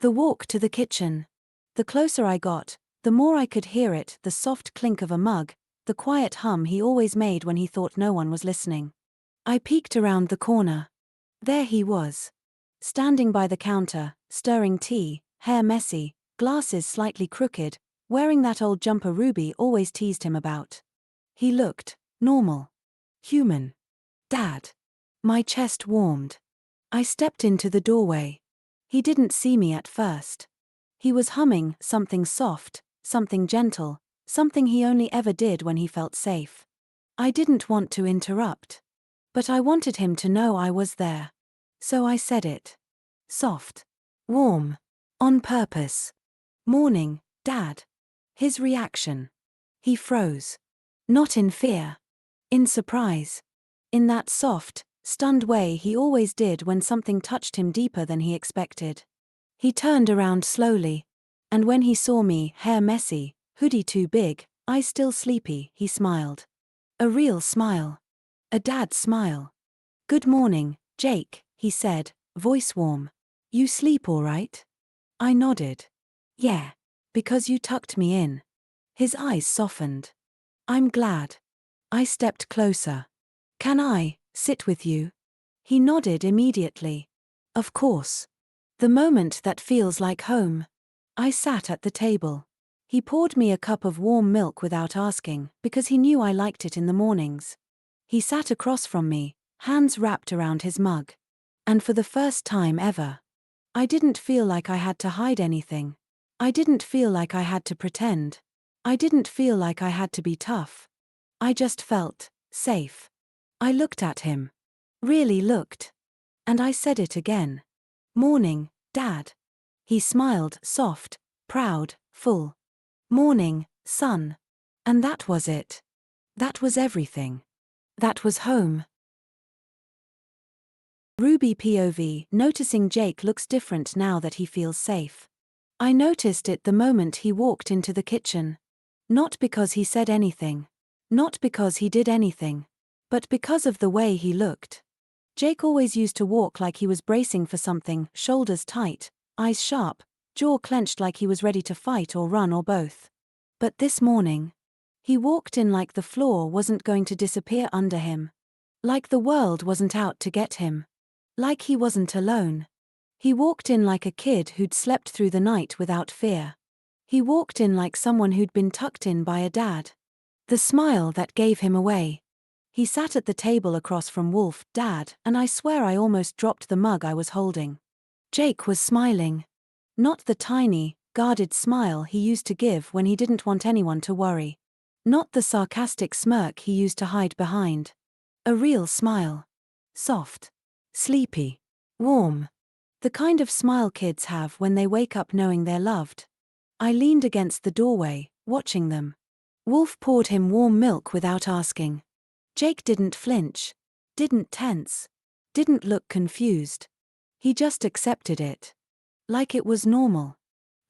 The walk to the kitchen. The closer I got, the more I could hear it, the soft clink of a mug, the quiet hum he always made when he thought no one was listening. I peeked around the corner. There he was. Standing by the counter, stirring tea, hair messy, glasses slightly crooked, wearing that old jumper Ruby always teased him about. He looked normal. Human. Dad. My chest warmed. I stepped into the doorway. He didn't see me at first. He was humming something soft, something gentle, something he only ever did when he felt safe. I didn't want to interrupt. But I wanted him to know I was there. So I said it. Soft. Warm. On purpose. Morning, Dad. His reaction. He froze. Not in fear. In surprise. In that soft, stunned way he always did when something touched him deeper than he expected. He turned around slowly. And when he saw me, hair messy, hoodie too big, eyes still sleepy, he smiled. A real smile. A dad smile. Good morning, Jake, he said, voice warm. You sleep all right? I nodded. Yeah. Because you tucked me in. His eyes softened. I'm glad. I stepped closer. Can I sit with you? He nodded immediately. Of course. The moment that feels like home. I sat at the table. He poured me a cup of warm milk without asking, because he knew I liked it in the mornings. He sat across from me, hands wrapped around his mug. And for the first time ever, I didn't feel like I had to hide anything. I didn't feel like I had to pretend. I didn't feel like I had to be tough. I just felt safe. I looked at him. Really looked. And I said it again. Morning, Dad. He smiled, soft, proud, full. Morning, son. And that was it. That was everything. That was home. Ruby POV, noticing Jake looks different now that he feels safe. I noticed it the moment he walked into the kitchen. Not because he said anything. Not because he did anything. But because of the way he looked. Jake always used to walk like he was bracing for something, shoulders tight, eyes sharp, jaw clenched like he was ready to fight or run or both. But this morning, he walked in like the floor wasn't going to disappear under him. Like the world wasn't out to get him. Like he wasn't alone. He walked in like a kid who'd slept through the night without fear. He walked in like someone who'd been tucked in by a dad. The smile that gave him away. He sat at the table across from Wolf, Dad, and I swear I almost dropped the mug I was holding. Jake was smiling. Not the tiny, guarded smile he used to give when he didn't want anyone to worry. Not the sarcastic smirk he used to hide behind. A real smile. Soft. Sleepy. Warm. The kind of smile kids have when they wake up knowing they're loved. I leaned against the doorway, watching them. Wolf poured him warm milk without asking. Jake didn't flinch. Didn't tense. Didn't look confused. He just accepted it. Like it was normal.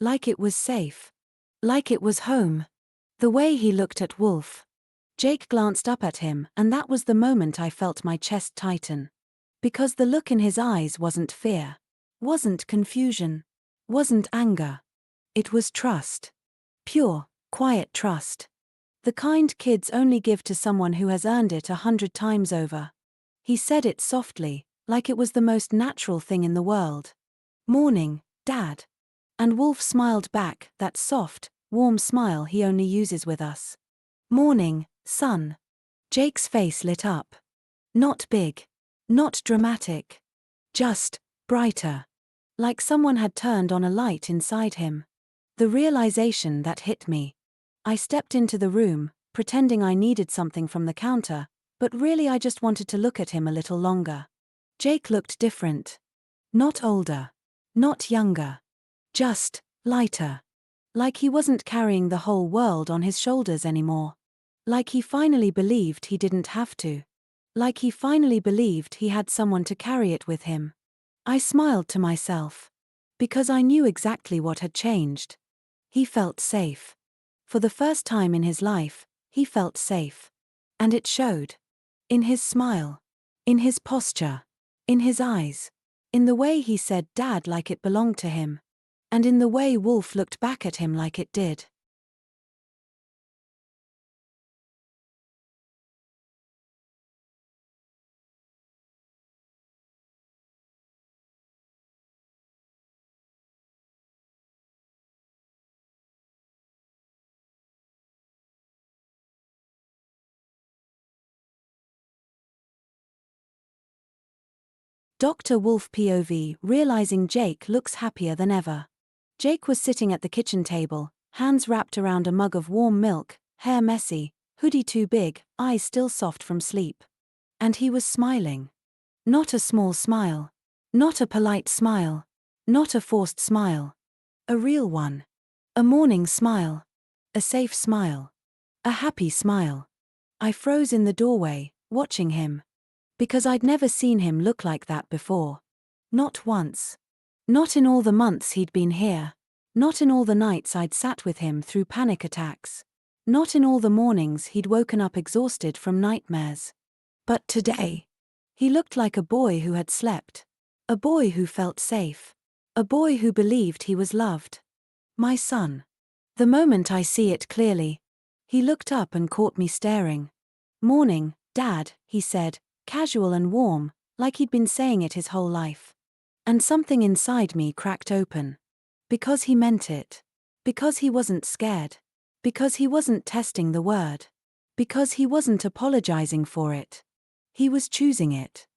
Like it was safe. Like it was home. The way he looked at Wolf. Jake glanced up at him, and that was the moment I felt my chest tighten. Because the look in his eyes wasn't fear. Wasn't confusion. Wasn't anger. It was trust. Pure, quiet trust. The kind kids only give to someone who has earned it 100 times over. He said it softly, like it was the most natural thing in the world. Morning, Dad. And Wolf smiled back, that soft, warm smile he only uses with us. Morning, son. Jake's face lit up. Not big. Not dramatic. Just brighter. Like someone had turned on a light inside him. The realization that hit me. I stepped into the room, pretending I needed something from the counter, but really I just wanted to look at him a little longer. Jake looked different. Not older. Not younger. Just lighter. Like he wasn't carrying the whole world on his shoulders anymore. Like he finally believed he didn't have to. Like he finally believed he had someone to carry it with him. I smiled to myself. Because I knew exactly what had changed. He felt safe. For the first time in his life, he felt safe. And it showed. In his smile. In his posture. In his eyes. In the way he said Dad like it belonged to him. And in the way Wolf looked back at him like it did. Dr. Wolf POV, realizing Jake looks happier than ever. Jake was sitting at the kitchen table, hands wrapped around a mug of warm milk, hair messy, hoodie too big, eyes still soft from sleep. And he was smiling. Not a small smile. Not a polite smile. Not a forced smile. A real one. A morning smile. A safe smile. A happy smile. I froze in the doorway, watching him. Because I'd never seen him look like that before. Not once. Not in all the months he'd been here. Not in all the nights I'd sat with him through panic attacks. Not in all the mornings he'd woken up exhausted from nightmares. But today, he looked like a boy who had slept. A boy who felt safe. A boy who believed he was loved. My son. The moment I see it clearly. He looked up and caught me staring. Morning, Dad, he said, casual and warm, like he'd been saying it his whole life. And something inside me cracked open. Because he meant it. Because he wasn't scared. Because he wasn't testing the word. Because he wasn't apologizing for it. He was choosing it.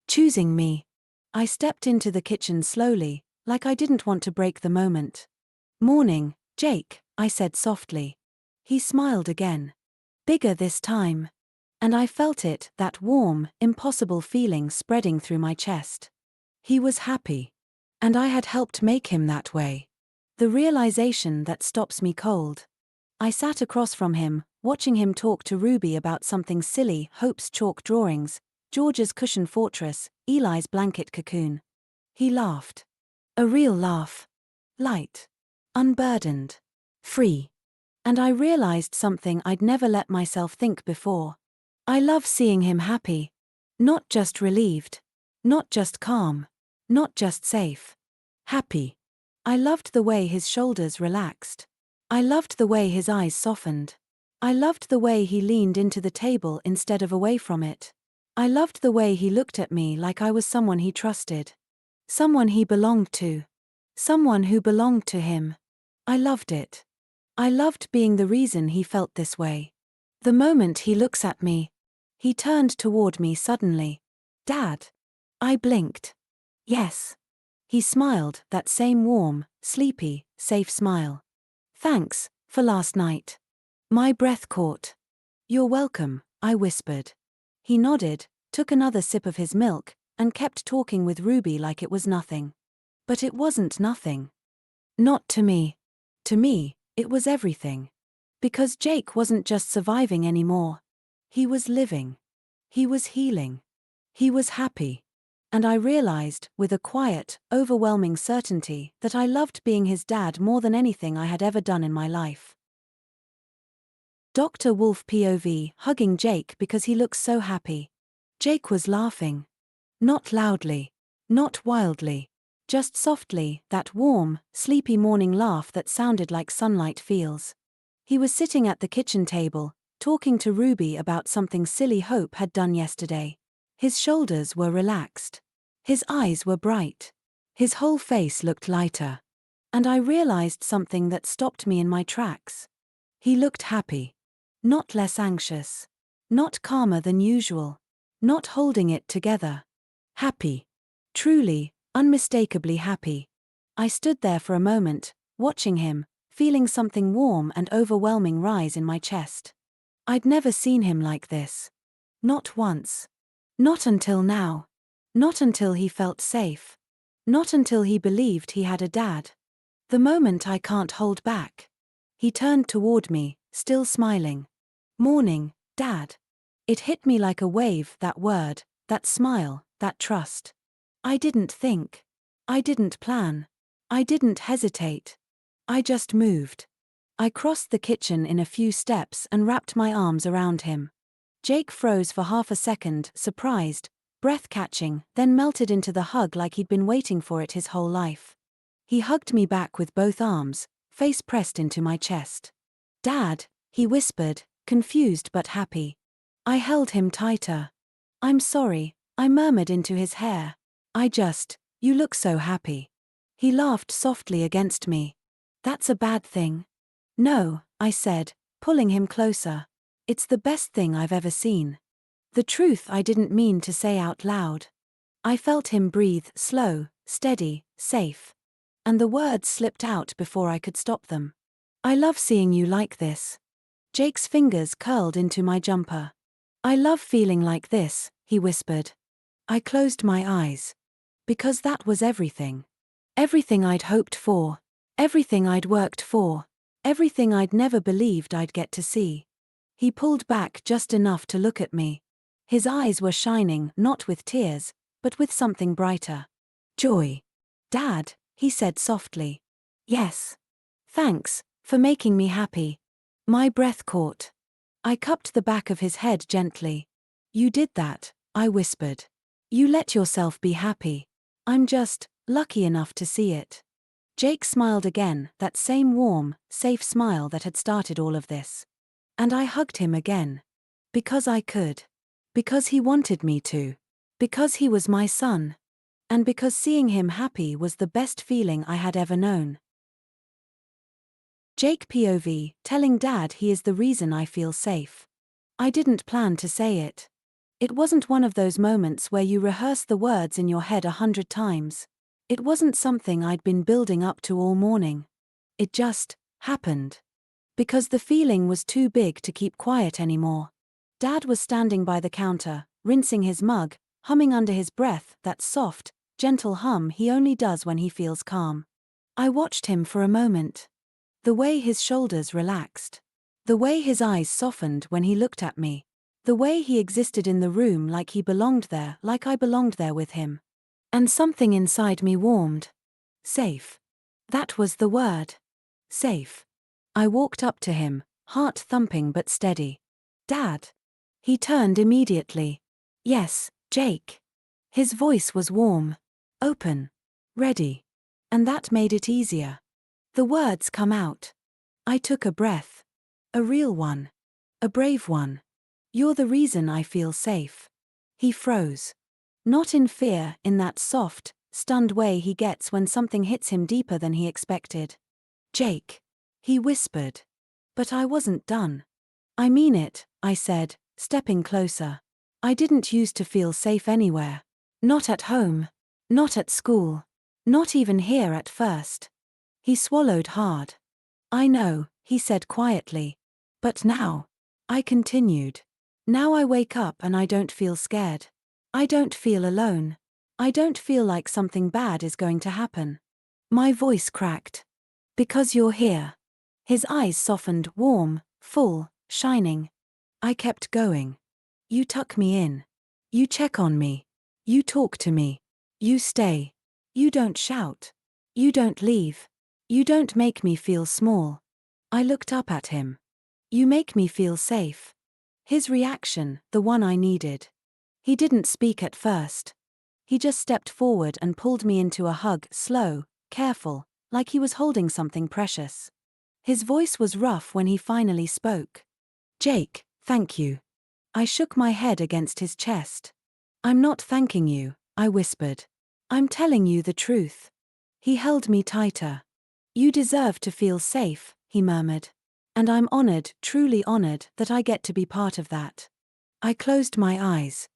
Choosing me. I stepped into the kitchen slowly, like I didn't want to break the moment. Morning, Jake, I said softly. He smiled again. Bigger this time. And I felt it, that warm, impossible feeling spreading through my chest. He was happy. And I had helped make him that way. The realization that stops me cold. I sat across from him, watching him talk to Ruby about something silly, Hope's chalk drawings, George's cushion fortress, Eli's blanket cocoon. He laughed. A real laugh. Light. Unburdened. Free. And I realized something I'd never let myself think before. I love seeing him happy. Not just relieved. Not just calm. Not just safe. Happy. I loved the way his shoulders relaxed. I loved the way his eyes softened. I loved the way he leaned into the table instead of away from it. I loved the way he looked at me like I was someone he trusted. Someone he belonged to. Someone who belonged to him. I loved it. I loved being the reason he felt this way. The moment he looks at me. He turned toward me suddenly. Dad. I blinked. Yes. He smiled, that same warm, sleepy, safe smile. Thanks, for last night. My breath caught. You're welcome, I whispered. He nodded, took another sip of his milk, and kept talking with Ruby like it was nothing. But it wasn't nothing. Not to me. To me, it was everything. Because Jake wasn't just surviving anymore. He was living. He was healing. He was happy. And I realized, with a quiet, overwhelming certainty, that I loved being his dad more than anything I had ever done in my life. Dr. Wolf POV, hugging Jake because he looks so happy. Jake was laughing. Not loudly. Not wildly. Just softly, that warm, sleepy morning laugh that sounded like sunlight feels. He was sitting at the kitchen table, talking to Ruby about something silly Hope had done yesterday. His shoulders were relaxed. His eyes were bright. His whole face looked lighter. And I realized something that stopped me in my tracks. He looked happy. Not less anxious. Not calmer than usual. Not holding it together. Happy. Truly, unmistakably happy. I stood there for a moment, watching him, feeling something warm and overwhelming rise in my chest. I'd never seen him like this. Not once. Not until now. Not until he felt safe. Not until he believed he had a dad. The moment I can't hold back. He turned toward me, still smiling. Morning, Dad. It hit me like a wave, that word, that smile, that trust. I didn't think. I didn't plan. I didn't hesitate. I just moved. I crossed the kitchen in a few steps and wrapped my arms around him. Jake froze for half a second, surprised, breath-catching, then melted into the hug like he'd been waiting for it his whole life. He hugged me back with both arms, face pressed into my chest. Dad, he whispered, confused but happy. I held him tighter. I'm sorry, I murmured into his hair. You look so happy. He laughed softly against me. That's a bad thing. No, I said, pulling him closer. It's the best thing I've ever seen. The truth I didn't mean to say out loud. I felt him breathe, slow, steady, safe. And the words slipped out before I could stop them. I love seeing you like this. Jake's fingers curled into my jumper. I love feeling like this, he whispered. I closed my eyes. Because that was everything. Everything I'd hoped for. Everything I'd worked for. Everything I'd never believed I'd get to see. He pulled back just enough to look at me. His eyes were shining, not with tears, but with something brighter. Joy. Dad, he said softly. Yes. Thanks, for making me happy. My breath caught. I cupped the back of his head gently. You did that, I whispered. You let yourself be happy. I'm just lucky enough to see it. Jake smiled again, that same warm, safe smile that had started all of this. And I hugged him again. Because I could. Because he wanted me to. Because he was my son. And because seeing him happy was the best feeling I had ever known. Jake POV, telling Dad he is the reason I feel safe. I didn't plan to say it. It wasn't one of those moments where you rehearse the words in your head 100 times. It wasn't something I'd been building up to all morning. It just happened. Because the feeling was too big to keep quiet anymore. Dad was standing by the counter, rinsing his mug, humming under his breath that soft, gentle hum he only does when he feels calm. I watched him for a moment. The way his shoulders relaxed. The way his eyes softened when he looked at me. The way he existed in the room like he belonged there, like I belonged there with him. And something inside me warmed. Safe. That was the word. Safe. I walked up to him, heart thumping but steady. Dad. He turned immediately. Yes, Jake. His voice was warm. Open. Ready. And that made it easier. The words come out. I took a breath. A real one. A brave one. You're the reason I feel safe. He froze. Not in fear, in that soft, stunned way he gets when something hits him deeper than he expected. Jake. He whispered. But I wasn't done. I mean it, I said, stepping closer. I didn't used to feel safe anywhere. Not at home. Not at school. Not even here at first. He swallowed hard. I know, he said quietly. But now. I continued. Now I wake up and I don't feel scared. I don't feel alone. I don't feel like something bad is going to happen. My voice cracked. Because you're here. His eyes softened, warm, full, shining. I kept going. You tuck me in. You check on me. You talk to me. You stay. You don't shout. You don't leave. You don't make me feel small. I looked up at him. You make me feel safe. His reaction, the one I needed. He didn't speak at first. He just stepped forward and pulled me into a hug, slow, careful, like he was holding something precious. His voice was rough when he finally spoke. Jake, thank you. I shook my head against his chest. I'm not thanking you, I whispered. I'm telling you the truth. He held me tighter. You deserve to feel safe, he murmured. And I'm honored, truly honored, that I get to be part of that. I closed my eyes.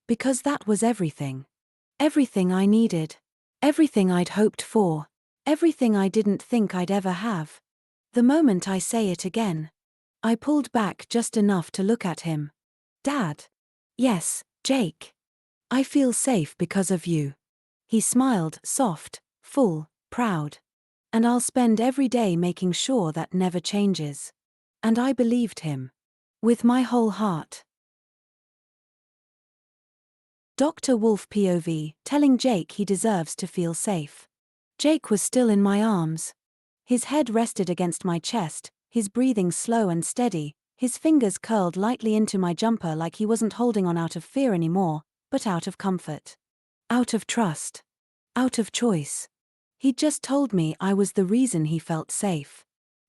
Because that was everything. Everything I needed. Everything I'd hoped for. Everything I didn't think I'd ever have. The moment I say it again. I pulled back just enough to look at him. Dad. Yes, Jake. I feel safe because of you. He smiled, soft, full, proud. And I'll spend every day making sure that never changes. And I believed him. With my whole heart. Dr. Wolf POV, telling Jake he deserves to feel safe. Jake was still in my arms. His head rested against my chest, his breathing slow and steady, his fingers curled lightly into my jumper like he wasn't holding on out of fear anymore, but out of comfort. Out of trust. Out of choice. He'd just told me I was the reason he felt safe.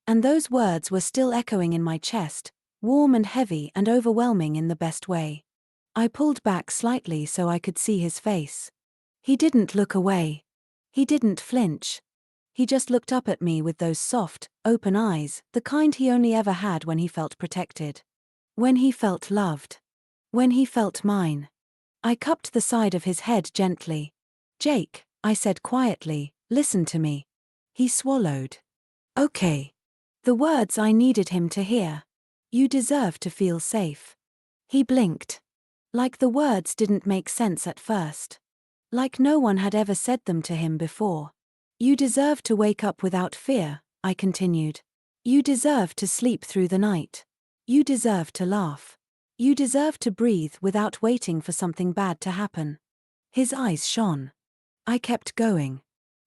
And those words were still echoing in my chest, warm and heavy and overwhelming in the best way. I pulled back slightly so I could see his face. He didn't look away. He didn't flinch. He just looked up at me with those soft, open eyes, the kind he only ever had when he felt protected. When he felt loved. When he felt mine. I cupped the side of his head gently. "Jake," I said quietly, "listen to me." He swallowed. "Okay." The words I needed him to hear. "You deserve to feel safe." He blinked. Like the words didn't make sense at first. Like no one had ever said them to him before. "You deserve to wake up without fear," I continued. "You deserve to sleep through the night. You deserve to laugh. You deserve to breathe without waiting for something bad to happen." His eyes shone. I kept going.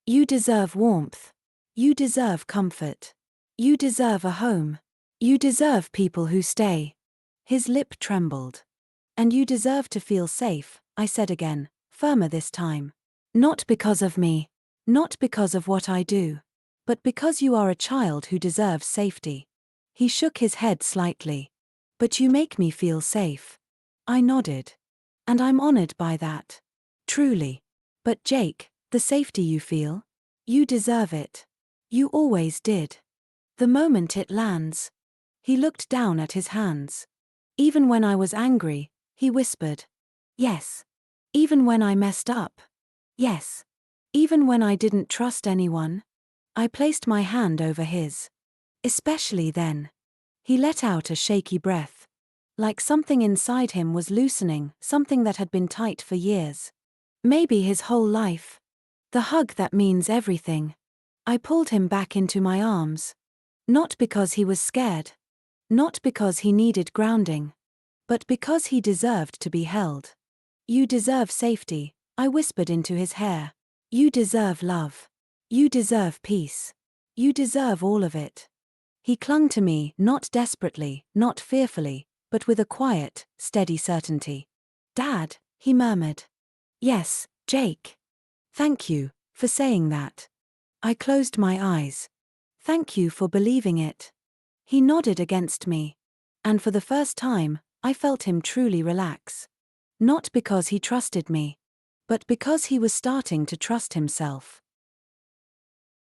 "You deserve warmth. You deserve comfort. You deserve a home. You deserve people who stay." His lip trembled. "And you deserve to feel safe," I said again, firmer this time. "Not because of me. Not because of what I do. But because you are a child who deserves safety." He shook his head slightly. "But you make me feel safe." I nodded. "And I'm honored by that. Truly. But Jake, the safety you feel? You deserve it. You always did. The moment it lands." He looked down at his hands. "Even when I was angry," he whispered. "Yes. Even when I messed up. Yes. Even when I didn't trust anyone." I placed my hand over his. "Especially then." He let out a shaky breath. Like something inside him was loosening, something that had been tight for years. Maybe his whole life. The hug that means everything. I pulled him back into my arms. Not because he was scared. Not because he needed grounding. But because he deserved to be held. "You deserve safety," I whispered into his hair. "You deserve love. You deserve peace. You deserve all of it." He clung to me, not desperately, not fearfully, but with a quiet, steady certainty. "Dad," he murmured. "Yes, Jake. Thank you for saying that." I closed my eyes. "Thank you for believing it." He nodded against me. And for the first time, I felt him truly relax. Not because he trusted me, but because he was starting to trust himself.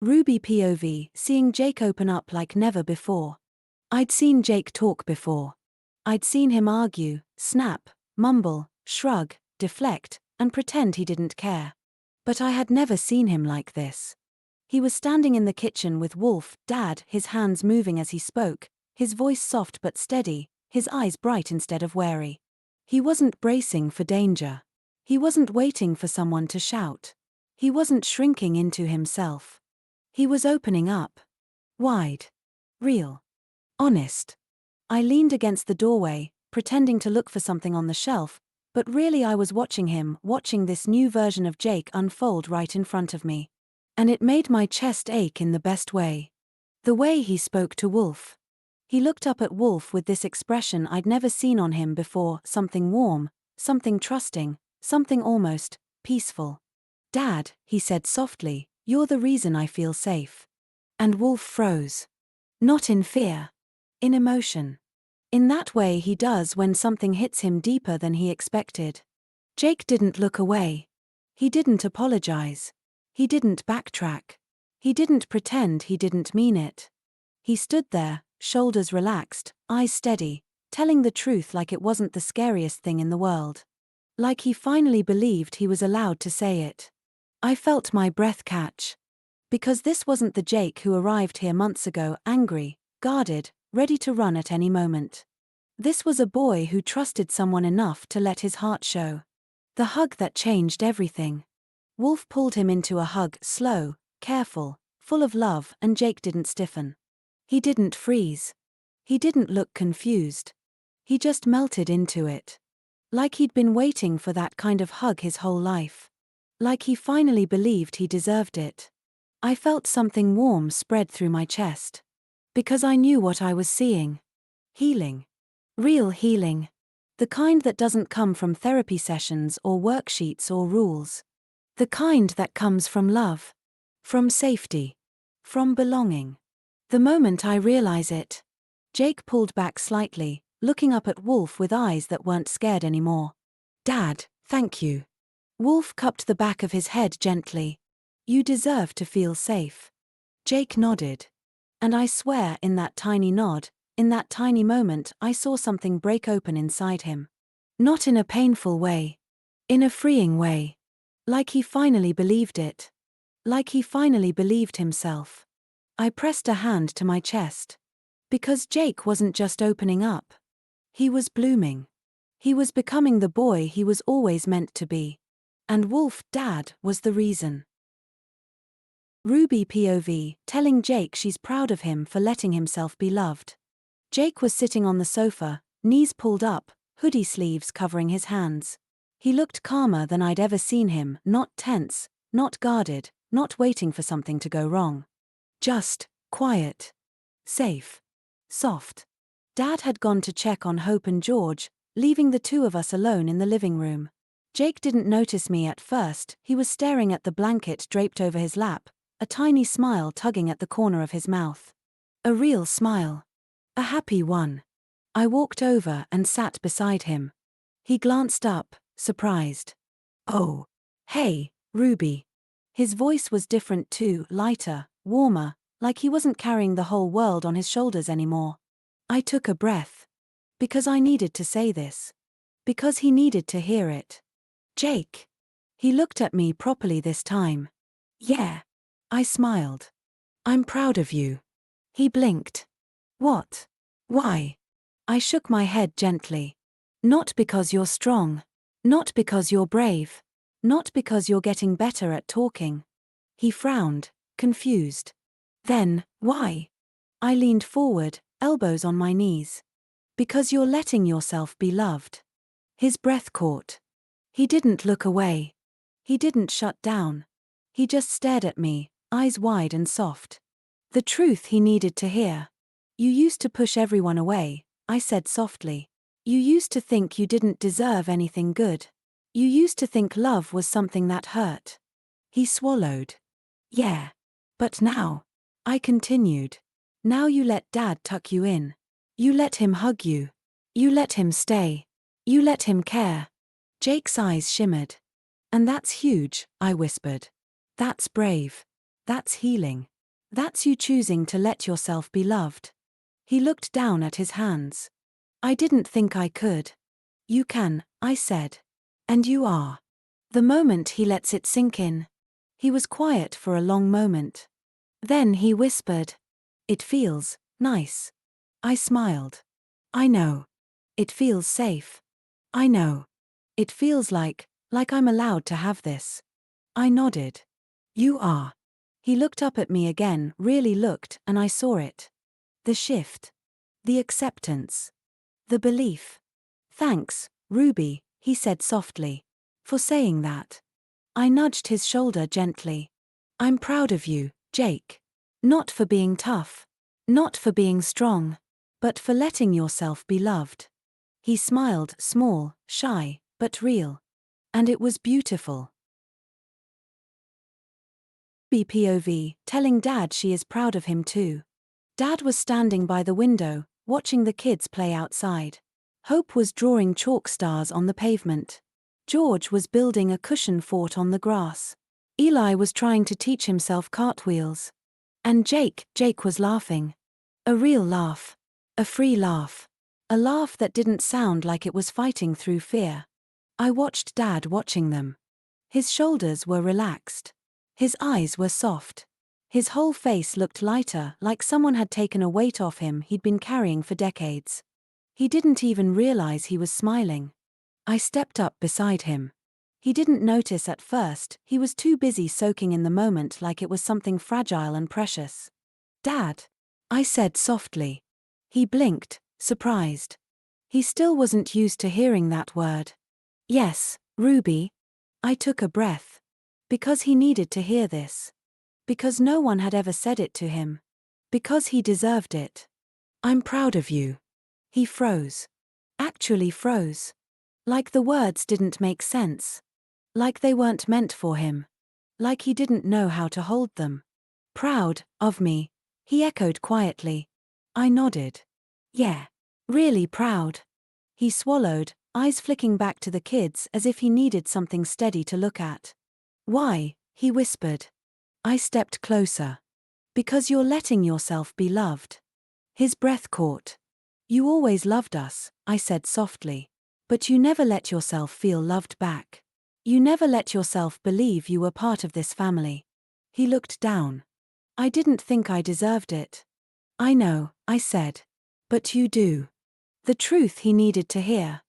Ruby POV, seeing Jake open up like never before. I'd seen Jake talk before. I'd seen him argue, snap, mumble, shrug, deflect, and pretend he didn't care. But I had never seen him like this. He was standing in the kitchen with Wolf, Dad, his hands moving as he spoke, his voice soft but steady, his eyes bright instead of wary. He wasn't bracing for danger. He wasn't waiting for someone to shout. He wasn't shrinking into himself. He was opening up. Wide. Real. Honest. I leaned against the doorway, pretending to look for something on the shelf, but really I was watching him, watching this new version of Jake unfold right in front of me. And it made my chest ache in the best way. The way he spoke to Wolf. He looked up at Wolf with this expression I'd never seen on him before, something warm, something trusting, something almost peaceful. "Dad," he said softly, "you're the reason I feel safe." And Wolf froze. Not in fear. In emotion. In that way he does when something hits him deeper than he expected. Jake didn't look away. He didn't apologize. He didn't backtrack. He didn't pretend he didn't mean it. He stood there, shoulders relaxed, eyes steady, telling the truth like it wasn't the scariest thing in the world. Like he finally believed he was allowed to say it. I felt my breath catch. Because this wasn't the Jake who arrived here months ago, angry, guarded, ready to run at any moment. This was a boy who trusted someone enough to let his heart show. The hug that changed everything. Wolf pulled him into a hug, slow, careful, full of love, and Jake didn't stiffen. He didn't freeze. He didn't look confused. He just melted into it. Like he'd been waiting for that kind of hug his whole life. Like he finally believed he deserved it. I felt something warm spread through my chest. Because I knew what I was seeing. Healing. Real healing. The kind that doesn't come from therapy sessions or worksheets or rules. The kind that comes from love. From safety. From belonging. The moment I realize it. Jake pulled back slightly, looking up at Wolf with eyes that weren't scared anymore. Dad, thank you. Wolf cupped the back of his head gently. You deserve to feel safe. Jake nodded. And I swear in that tiny nod, in that tiny moment I saw something break open inside him. Not in a painful way. In a freeing way. Like he finally believed it. Like he finally believed himself. I pressed a hand to my chest. Because Jake wasn't just opening up. He was blooming. He was becoming the boy he was always meant to be. And Wolf, Dad, was the reason. Ruby POV, telling Jake she's proud of him for letting himself be loved. Jake was sitting on the sofa, knees pulled up, hoodie sleeves covering his hands. He looked calmer than I'd ever seen him, not tense, not guarded, not waiting for something to go wrong. Just quiet. Safe. Soft. Dad had gone to check on Hope and George, leaving the two of us alone in the living room. Jake didn't notice me at first. He was staring at the blanket draped over his lap, a tiny smile tugging at the corner of his mouth. A real smile. A happy one. I walked over and sat beside him. He glanced up, surprised. Oh. Hey, Ruby. His voice was different too, lighter, warmer, like he wasn't carrying the whole world on his shoulders anymore. I took a breath. Because I needed to say this. Because he needed to hear it. Jake. He looked at me properly this time. Yeah. I smiled. I'm proud of you. He blinked. What? Why? I shook my head gently. Not because you're strong. Not because you're brave. Not because you're getting better at talking. He frowned, confused. Then, why? I leaned forward, elbows on my knees. Because you're letting yourself be loved. His breath caught. He didn't look away. He didn't shut down. He just stared at me, eyes wide and soft. The truth he needed to hear. You used to push everyone away, I said softly. You used to think you didn't deserve anything good. You used to think love was something that hurt. He swallowed. Yeah. But now. I continued. Now you let Dad tuck you in. You let him hug you. You let him stay. You let him care. Jake's eyes shimmered. And that's huge, I whispered. That's brave. That's healing. That's you choosing to let yourself be loved. He looked down at his hands. I didn't think I could. You can, I said. And you are. The moment he lets it sink in. He was quiet for a long moment. Then he whispered. It feels nice. I smiled. I know. It feels safe. I know. It feels like I'm allowed to have this. I nodded. You are. He looked up at me again, really looked, and I saw it. The shift. The acceptance. The belief. Thanks, Ruby, he said softly. For saying that. I nudged his shoulder gently. I'm proud of you, Jake. Not for being tough. Not for being strong. But for letting yourself be loved. He smiled, small, shy, but real. And it was beautiful. POV, telling Dad she is proud of him too. Dad was standing by the window, watching the kids play outside. Hope was drawing chalk stars on the pavement. George was building a cushion fort on the grass. Eli was trying to teach himself cartwheels. And Jake was laughing. A real laugh. A free laugh. A laugh that didn't sound like it was fighting through fear. I watched Dad watching them. His shoulders were relaxed. His eyes were soft. His whole face looked lighter, like someone had taken a weight off him he'd been carrying for decades. He didn't even realize he was smiling. I stepped up beside him. He didn't notice at first, he was too busy soaking in the moment like it was something fragile and precious. Dad, I said softly. He blinked, surprised. He still wasn't used to hearing that word. Yes, Ruby. I took a breath. Because he needed to hear this. Because no one had ever said it to him. Because he deserved it. I'm proud of you. He froze. Actually froze. Like the words didn't make sense. Like they weren't meant for him. Like he didn't know how to hold them. Proud of me, he echoed quietly. I nodded. Yeah. Really proud. He swallowed, eyes flicking back to the kids as if he needed something steady to look at. Why? He whispered. I stepped closer. Because you're letting yourself be loved. His breath caught. You always loved us, I said softly. But you never let yourself feel loved back. You never let yourself believe you were part of this family. He looked down. I didn't think I deserved it. I know, I said. But you do. The truth he needed to hear.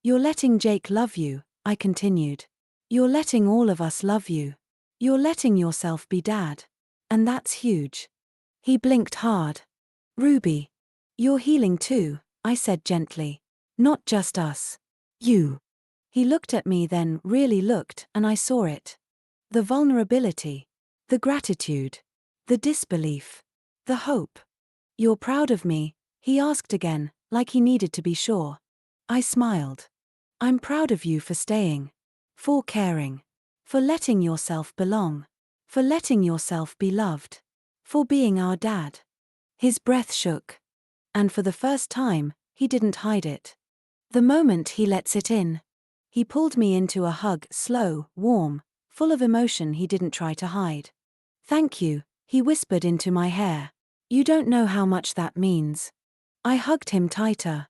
You're letting Jake love you, I continued. You're letting all of us love you. You're letting yourself be dad. And that's huge. He blinked hard. Ruby. You're healing too, I said gently. Not just us. You. He looked at me then really looked and I saw it. The vulnerability. The gratitude. The disbelief. The hope. You're proud of me? He asked again, like he needed to be sure. I smiled. I'm proud of you for staying. For caring. For letting yourself belong. For letting yourself be loved. For being our dad. His breath shook. And for the first time, he didn't hide it. The moment he lets it in. He pulled me into a hug, slow, warm, full of emotion he didn't try to hide. Thank you, he whispered into my hair. You don't know how much that means. I hugged him tighter.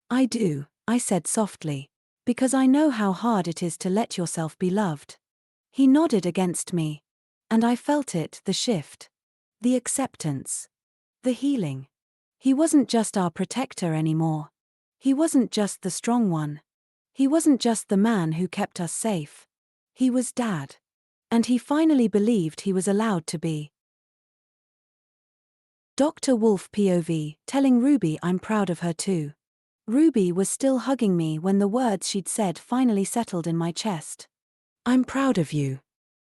I do, I said softly. Because I know how hard it is to let yourself be loved. He nodded against me. And I felt it, the shift. The acceptance. The healing. He wasn't just our protector anymore. He wasn't just the strong one. He wasn't just the man who kept us safe. He was dad. And he finally believed he was allowed to be. Dr. Wolf POV, telling Ruby I'm proud of her too. Ruby was still hugging me when the words she'd said finally settled in my chest. I'm proud of you.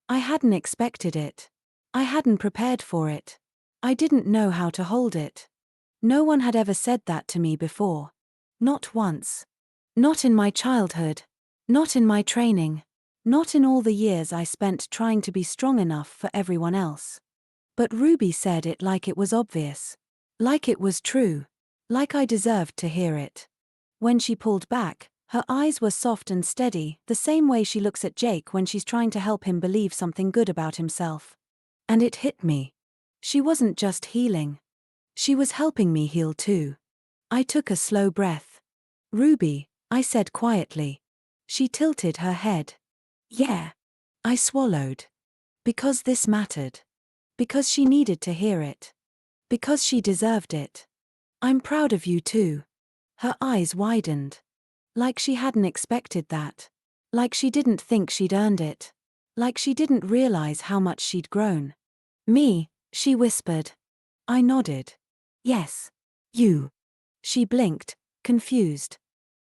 I hadn't expected it. I hadn't prepared for it. I didn't know how to hold it. No one had ever said that to me before. Not once. Not in my childhood. Not in my training. Not in all the years I spent trying to be strong enough for everyone else. But Ruby said it like it was obvious. Like it was true. Like I deserved to hear it. When she pulled back, her eyes were soft and steady, the same way she looks at Jake when she's trying to help him believe something good about himself. And it hit me. She wasn't just healing. She was helping me heal too. I took a slow breath. Ruby, I said quietly. She tilted her head. Yeah. I swallowed. Because this mattered. Because she needed to hear it. Because she deserved it. I'm proud of you too. Her eyes widened. Like she hadn't expected that. Like she didn't think she'd earned it. Like she didn't realize how much she'd grown. Me, she whispered. I nodded. Yes. You. She blinked, confused.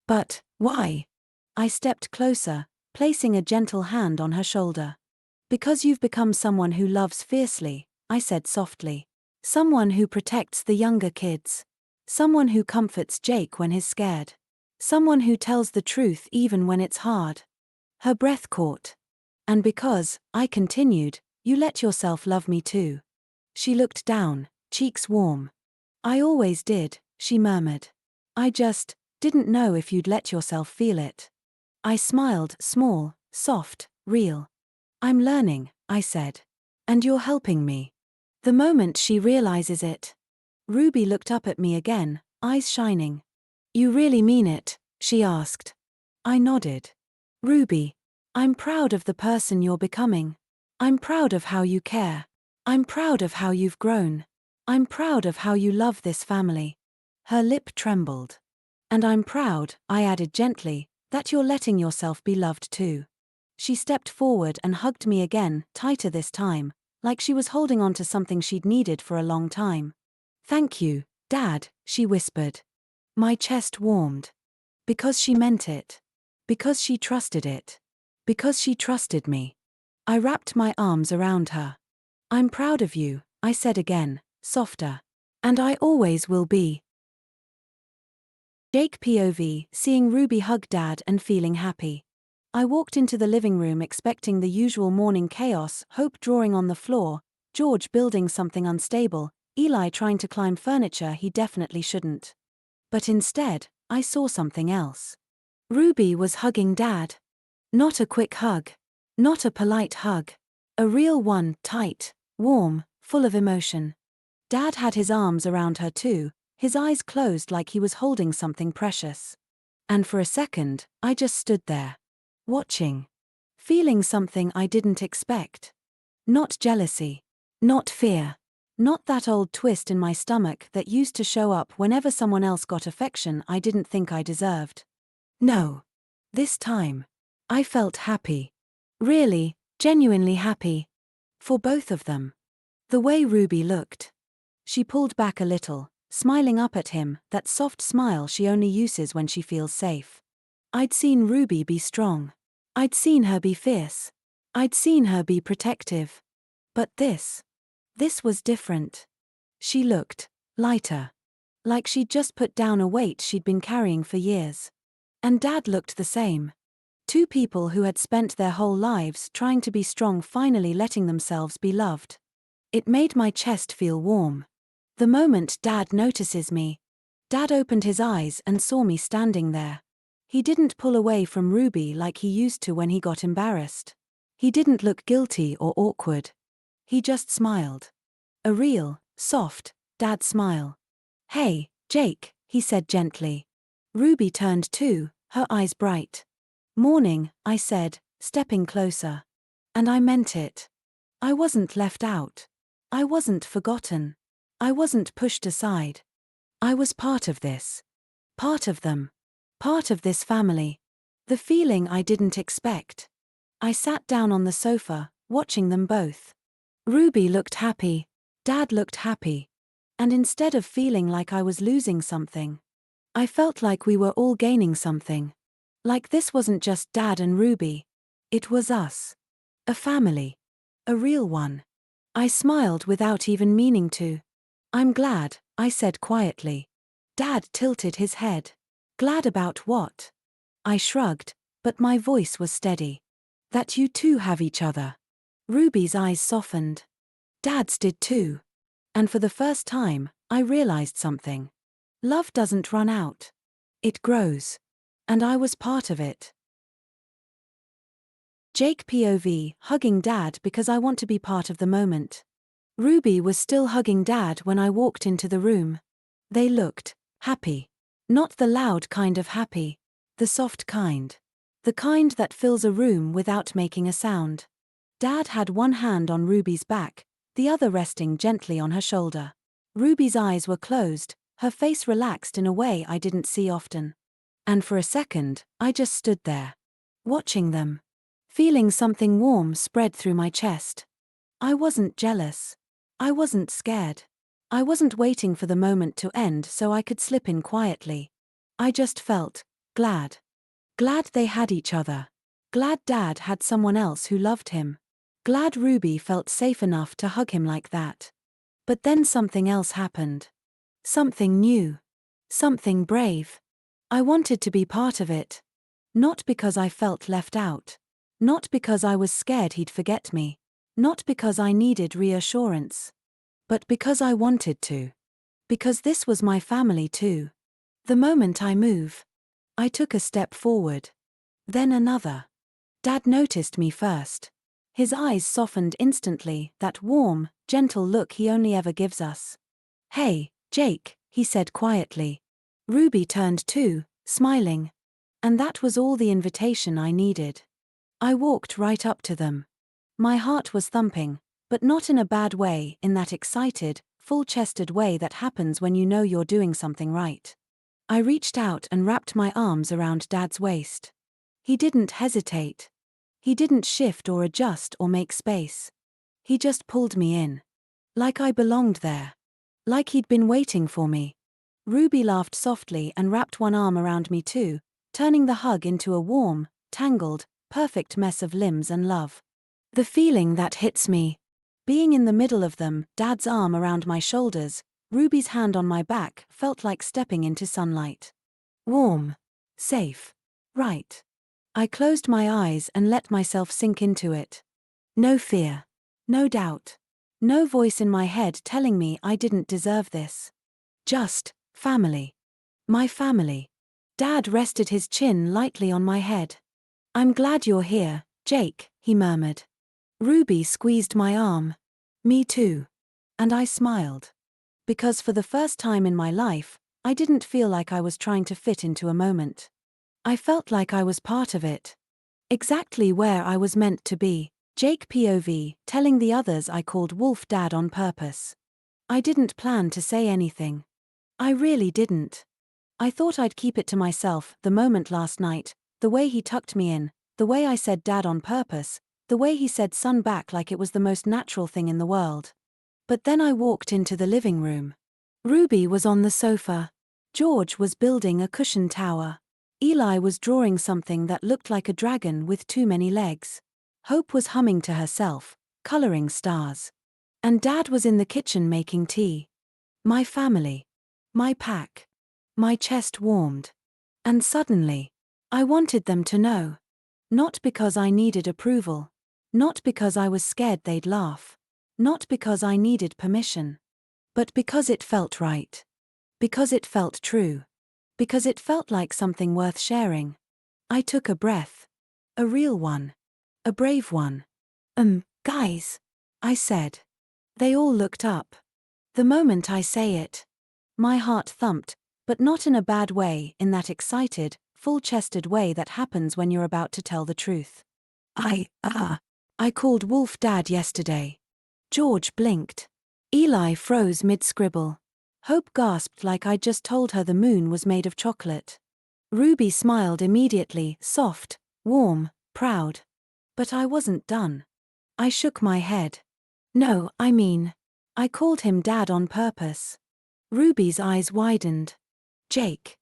But, why? I stepped closer, placing a gentle hand on her shoulder. Because you've become someone who loves fiercely, I said softly. Someone who protects the younger kids. Someone who comforts Jake when he's scared. Someone who tells the truth even when it's hard. Her breath caught. And because, I continued, you let yourself love me too. She looked down, cheeks warm. I always did, she murmured. I just didn't know if you'd let yourself feel it. I smiled, small, soft, real. I'm learning, I said. And you're helping me. The moment she realizes it. Ruby looked up at me again, eyes shining. You really mean it? She asked. I nodded. Ruby, I'm proud of the person you're becoming. I'm proud of how you care. I'm proud of how you've grown. I'm proud of how you love this family. Her lip trembled. And I'm proud, I added gently, that you're letting yourself be loved too. She stepped forward and hugged me again, tighter this time, like she was holding on to something she'd needed for a long time. Thank you, Dad, she whispered. My chest warmed. Because she meant it. Because she trusted it. Because she trusted me. I wrapped my arms around her. I'm proud of you, I said again, softer. And I always will be. Jake POV, seeing Ruby hug Dad and feeling happy. I walked into the living room expecting the usual morning chaos, Hope drawing on the floor, George building something unstable, Eli trying to climb furniture he definitely shouldn't. But instead, I saw something else. Ruby was hugging Dad. Not a quick hug. Not a polite hug. A real one, tight, warm, full of emotion. Dad had his arms around her too, his eyes closed like he was holding something precious. And for a second, I just stood there. Watching. Feeling something I didn't expect. Not jealousy. Not fear. Not that old twist in my stomach that used to show up whenever someone else got affection I didn't think I deserved. No. This time. I felt happy. Really, genuinely happy. For both of them. The way Ruby looked. She pulled back a little, smiling up at him, that soft smile she only uses when she feels safe. I'd seen Ruby be strong. I'd seen her be fierce. I'd seen her be protective. But this was different. She looked lighter. Like she'd just put down a weight she'd been carrying for years. And Dad looked the same. Two people who had spent their whole lives trying to be strong finally letting themselves be loved. It made my chest feel warm. The moment Dad notices me. Dad opened his eyes and saw me standing there. He didn't pull away from Ruby like he used to when he got embarrassed. He didn't look guilty or awkward. He just smiled. A real, soft, Dad smile. Hey, Jake, he said gently. Ruby turned too, her eyes bright. Morning, I said, stepping closer. And I meant it. I wasn't left out. I wasn't forgotten. I wasn't pushed aside. I was part of this. Part of them. Part of this family. The feeling I didn't expect. I sat down on the sofa, watching them both. Ruby looked happy. Dad looked happy. And instead of feeling like I was losing something, I felt like we were all gaining something. Like this wasn't just Dad and Ruby. It was us. A family. A real one. I smiled without even meaning to. I'm glad, I said quietly. Dad tilted his head. Glad about what? I shrugged, but my voice was steady. That you two have each other. Ruby's eyes softened. Dad's did too. And for the first time, I realized something. Love doesn't run out. It grows. And I was part of it. Jake POV, hugging Dad because I want to be part of the moment. Ruby was still hugging Dad when I walked into the room. They looked happy. Not the loud kind of happy. The soft kind. The kind that fills a room without making a sound. Dad had one hand on Ruby's back, the other resting gently on her shoulder. Ruby's eyes were closed, her face relaxed in a way I didn't see often. And for a second, I just stood there. Watching them. Feeling something warm spread through my chest. I wasn't jealous. I wasn't scared. I wasn't waiting for the moment to end so I could slip in quietly. I just felt glad. Glad they had each other. Glad Dad had someone else who loved him. Glad Ruby felt safe enough to hug him like that. But then something else happened. Something new. Something brave. I wanted to be part of it. Not because I felt left out. Not because I was scared he'd forget me. Not because I needed reassurance. But because I wanted to. Because this was my family too. The moment I move, I took a step forward. Then another. Dad noticed me first. His eyes softened instantly, that warm, gentle look he only ever gives us. Hey, Jake, he said quietly. Ruby turned too, smiling. And that was all the invitation I needed. I walked right up to them. My heart was thumping, but not in a bad way, in that excited, full-chested way that happens when you know you're doing something right. I reached out and wrapped my arms around Dad's waist. He didn't hesitate. He didn't shift or adjust or make space. He just pulled me in. Like I belonged there. Like he'd been waiting for me. Ruby laughed softly and wrapped one arm around me too, turning the hug into a warm, tangled, perfect mess of limbs and love. The feeling that hits me. Being in the middle of them, Dad's arm around my shoulders, Ruby's hand on my back, felt like stepping into sunlight. Warm. Safe. Right. I closed my eyes and let myself sink into it. No fear. No doubt. No voice in my head telling me I didn't deserve this. Just family. My family. Dad rested his chin lightly on my head. I'm glad you're here, Jake, he murmured. Ruby squeezed my arm. Me too. And I smiled. Because for the first time in my life, I didn't feel like I was trying to fit into a moment. I felt like I was part of it. Exactly where I was meant to be. Jake POV, telling the others I called Wolf Dad on purpose. I didn't plan to say anything. I really didn't. I thought I'd keep it to myself, the moment last night, the way he tucked me in, the way I said Dad on purpose, the way he said son back like it was the most natural thing in the world. But then I walked into the living room. Ruby was on the sofa. George was building a cushion tower. Eli was drawing something that looked like a dragon with too many legs. Hope was humming to herself, coloring stars. And Dad was in the kitchen making tea. My family. My pack. My chest warmed. And suddenly, I wanted them to know. Not because I needed approval. Not because I was scared they'd laugh. Not because I needed permission. But because it felt right. Because it felt true. Because it felt like something worth sharing. I took a breath. A real one. A brave one. Guys, I said. They all looked up. The moment I say it, my heart thumped, but not in a bad way, in that excited, full-chested way that happens when you're about to tell the truth. I called Wolf Dad yesterday. George blinked. Eli froze mid-scribble. Hope gasped like I'd just told her the moon was made of chocolate. Ruby smiled immediately, soft, warm, proud. But I wasn't done. I shook my head. No, I called him Dad on purpose. Ruby's eyes widened. Jake.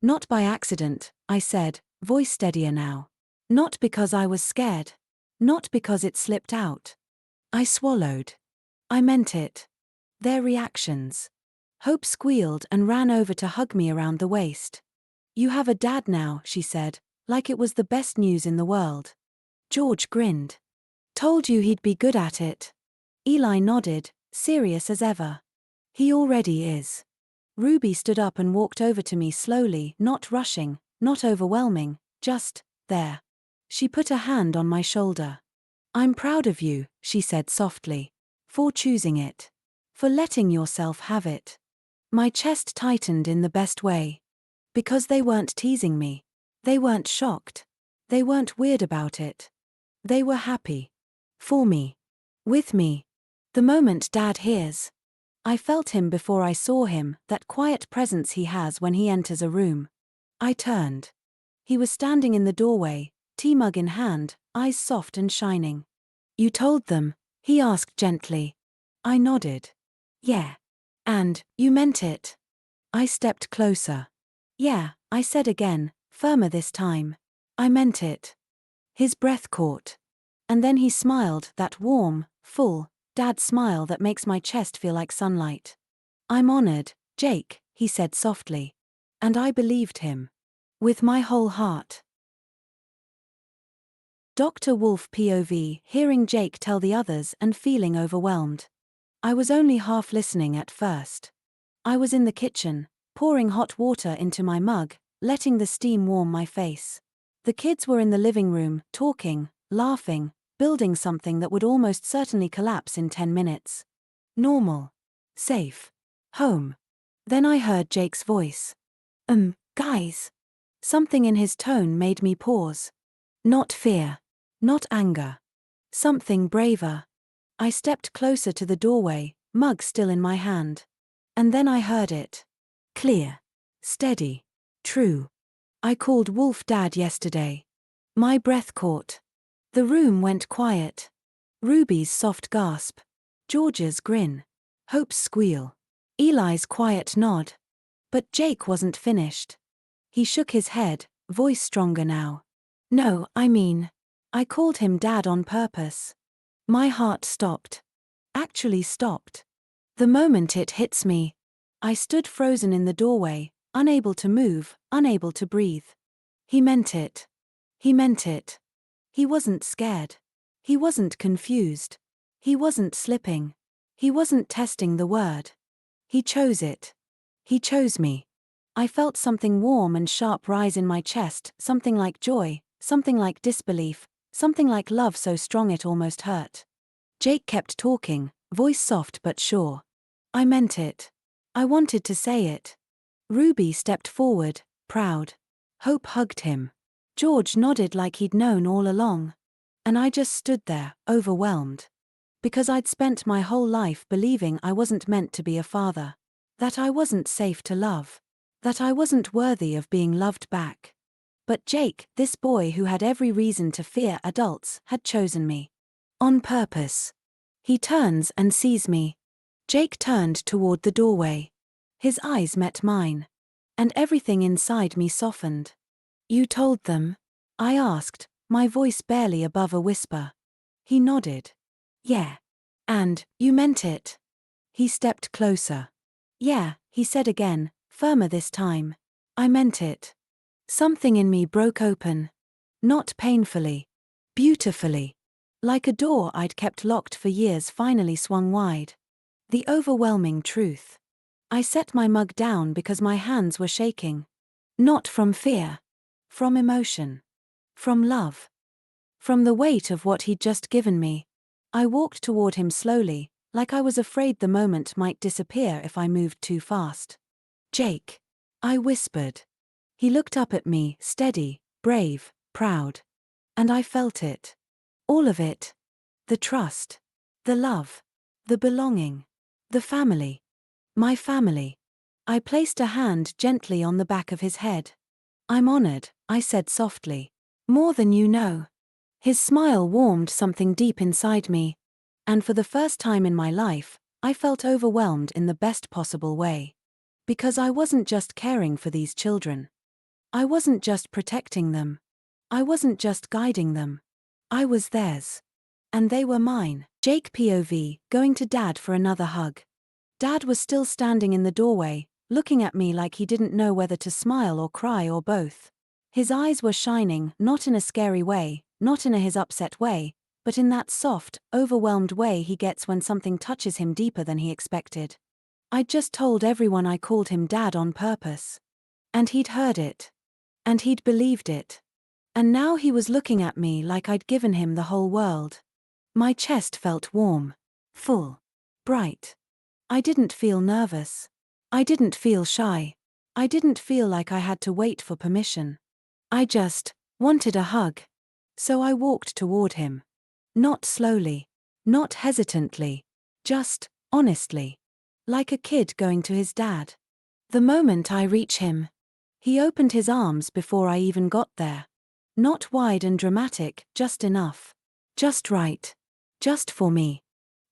Not by accident, I said, voice steadier now. Not because I was scared. Not because it slipped out. I swallowed. I meant it. Their reactions. Hope squealed and ran over to hug me around the waist. You have a dad now, she said, like it was the best news in the world. George grinned. Told you he'd be good at it. Eli nodded, serious as ever. He already is. Ruby stood up and walked over to me slowly, not rushing, not overwhelming, just there. She put a hand on my shoulder. I'm proud of you, she said softly. For choosing it. For letting yourself have it. My chest tightened in the best way. Because they weren't teasing me. They weren't shocked. They weren't weird about it. They were happy. For me. With me. The moment Dad hears. I felt him before I saw him, that quiet presence he has when he enters a room. I turned. He was standing in the doorway, tea mug in hand, eyes soft and shining. You told them? He asked gently. I nodded. Yeah. And, you meant it? I stepped closer. Yeah, I said again, firmer this time. I meant it. His breath caught. And then he smiled, that warm, full, Dad smile that makes my chest feel like sunlight. I'm honored, Jake, he said softly. And I believed him. With my whole heart. Dr. Wolf POV, hearing Jake tell the others and feeling overwhelmed. I was only half listening at first. I was in the kitchen, pouring hot water into my mug, letting the steam warm my face. The kids were in the living room, talking, laughing, building something that would almost certainly collapse in 10 minutes. Normal. Safe. Home. Then I heard Jake's voice. Guys. Something in his tone made me pause. Not fear. Not anger. Something braver. I stepped closer to the doorway, mug still in my hand. And then I heard it. Clear. Steady. True. I called Wolf Dad yesterday. My breath caught. The room went quiet. Ruby's soft gasp. George's grin. Hope's squeal. Eli's quiet nod. But Jake wasn't finished. He shook his head, voice stronger now. No, I mean, I called him Dad on purpose. My heart stopped. Actually stopped. The moment it hits me, I stood frozen in the doorway, unable to move, unable to breathe. He meant it. He meant it. He wasn't scared. He wasn't confused. He wasn't slipping. He wasn't testing the word. He chose it. He chose me. I felt something warm and sharp rise in my chest, something like joy, something like disbelief, something like love so strong it almost hurt. Jake kept talking, voice soft but sure. I meant it. I wanted to say it. Ruby stepped forward, proud. Hope hugged him. George nodded like he'd known all along. And I just stood there, overwhelmed. Because I'd spent my whole life believing I wasn't meant to be a father. That I wasn't safe to love. That I wasn't worthy of being loved back. But Jake, this boy who had every reason to fear adults, had chosen me. On purpose. He turns and sees me. Jake turned toward the doorway. His eyes met mine. And everything inside me softened. You told them? I asked, my voice barely above a whisper. He nodded. Yeah. And, you meant it? He stepped closer. Yeah, he said again, firmer this time. I meant it. Something in me broke open. Not painfully. Beautifully. Like a door I'd kept locked for years finally swung wide. The overwhelming truth. I set my mug down because my hands were shaking. Not from fear. From emotion. From love. From the weight of what he'd just given me. I walked toward him slowly, like I was afraid the moment might disappear if I moved too fast. Jake. I whispered. He looked up at me, steady, brave, proud. And I felt it. All of it. The trust. The love. The belonging. The family. My family. I placed a hand gently on the back of his head. I'm honored, I said softly. More than you know. His smile warmed something deep inside me. And for the first time in my life, I felt overwhelmed in the best possible way. Because I wasn't just caring for these children. I wasn't just protecting them. I wasn't just guiding them. I was theirs. And they were mine. Jake POV, going to Dad for another hug. Dad was still standing in the doorway, looking at me like he didn't know whether to smile or cry or both. His eyes were shining, not in a scary way, not in his upset way, but in that soft, overwhelmed way he gets when something touches him deeper than he expected. I'd just told everyone I called him Dad on purpose. And he'd heard it. And he'd believed it. And now he was looking at me like I'd given him the whole world. My chest felt warm. Full. Bright. I didn't feel nervous. I didn't feel shy. I didn't feel like I had to wait for permission. I just wanted a hug. So I walked toward him. Not slowly. Not hesitantly. Just, honestly. Like a kid going to his dad. The moment I reach him, he opened his arms before I even got there. Not wide and dramatic, just enough. Just right. Just for me.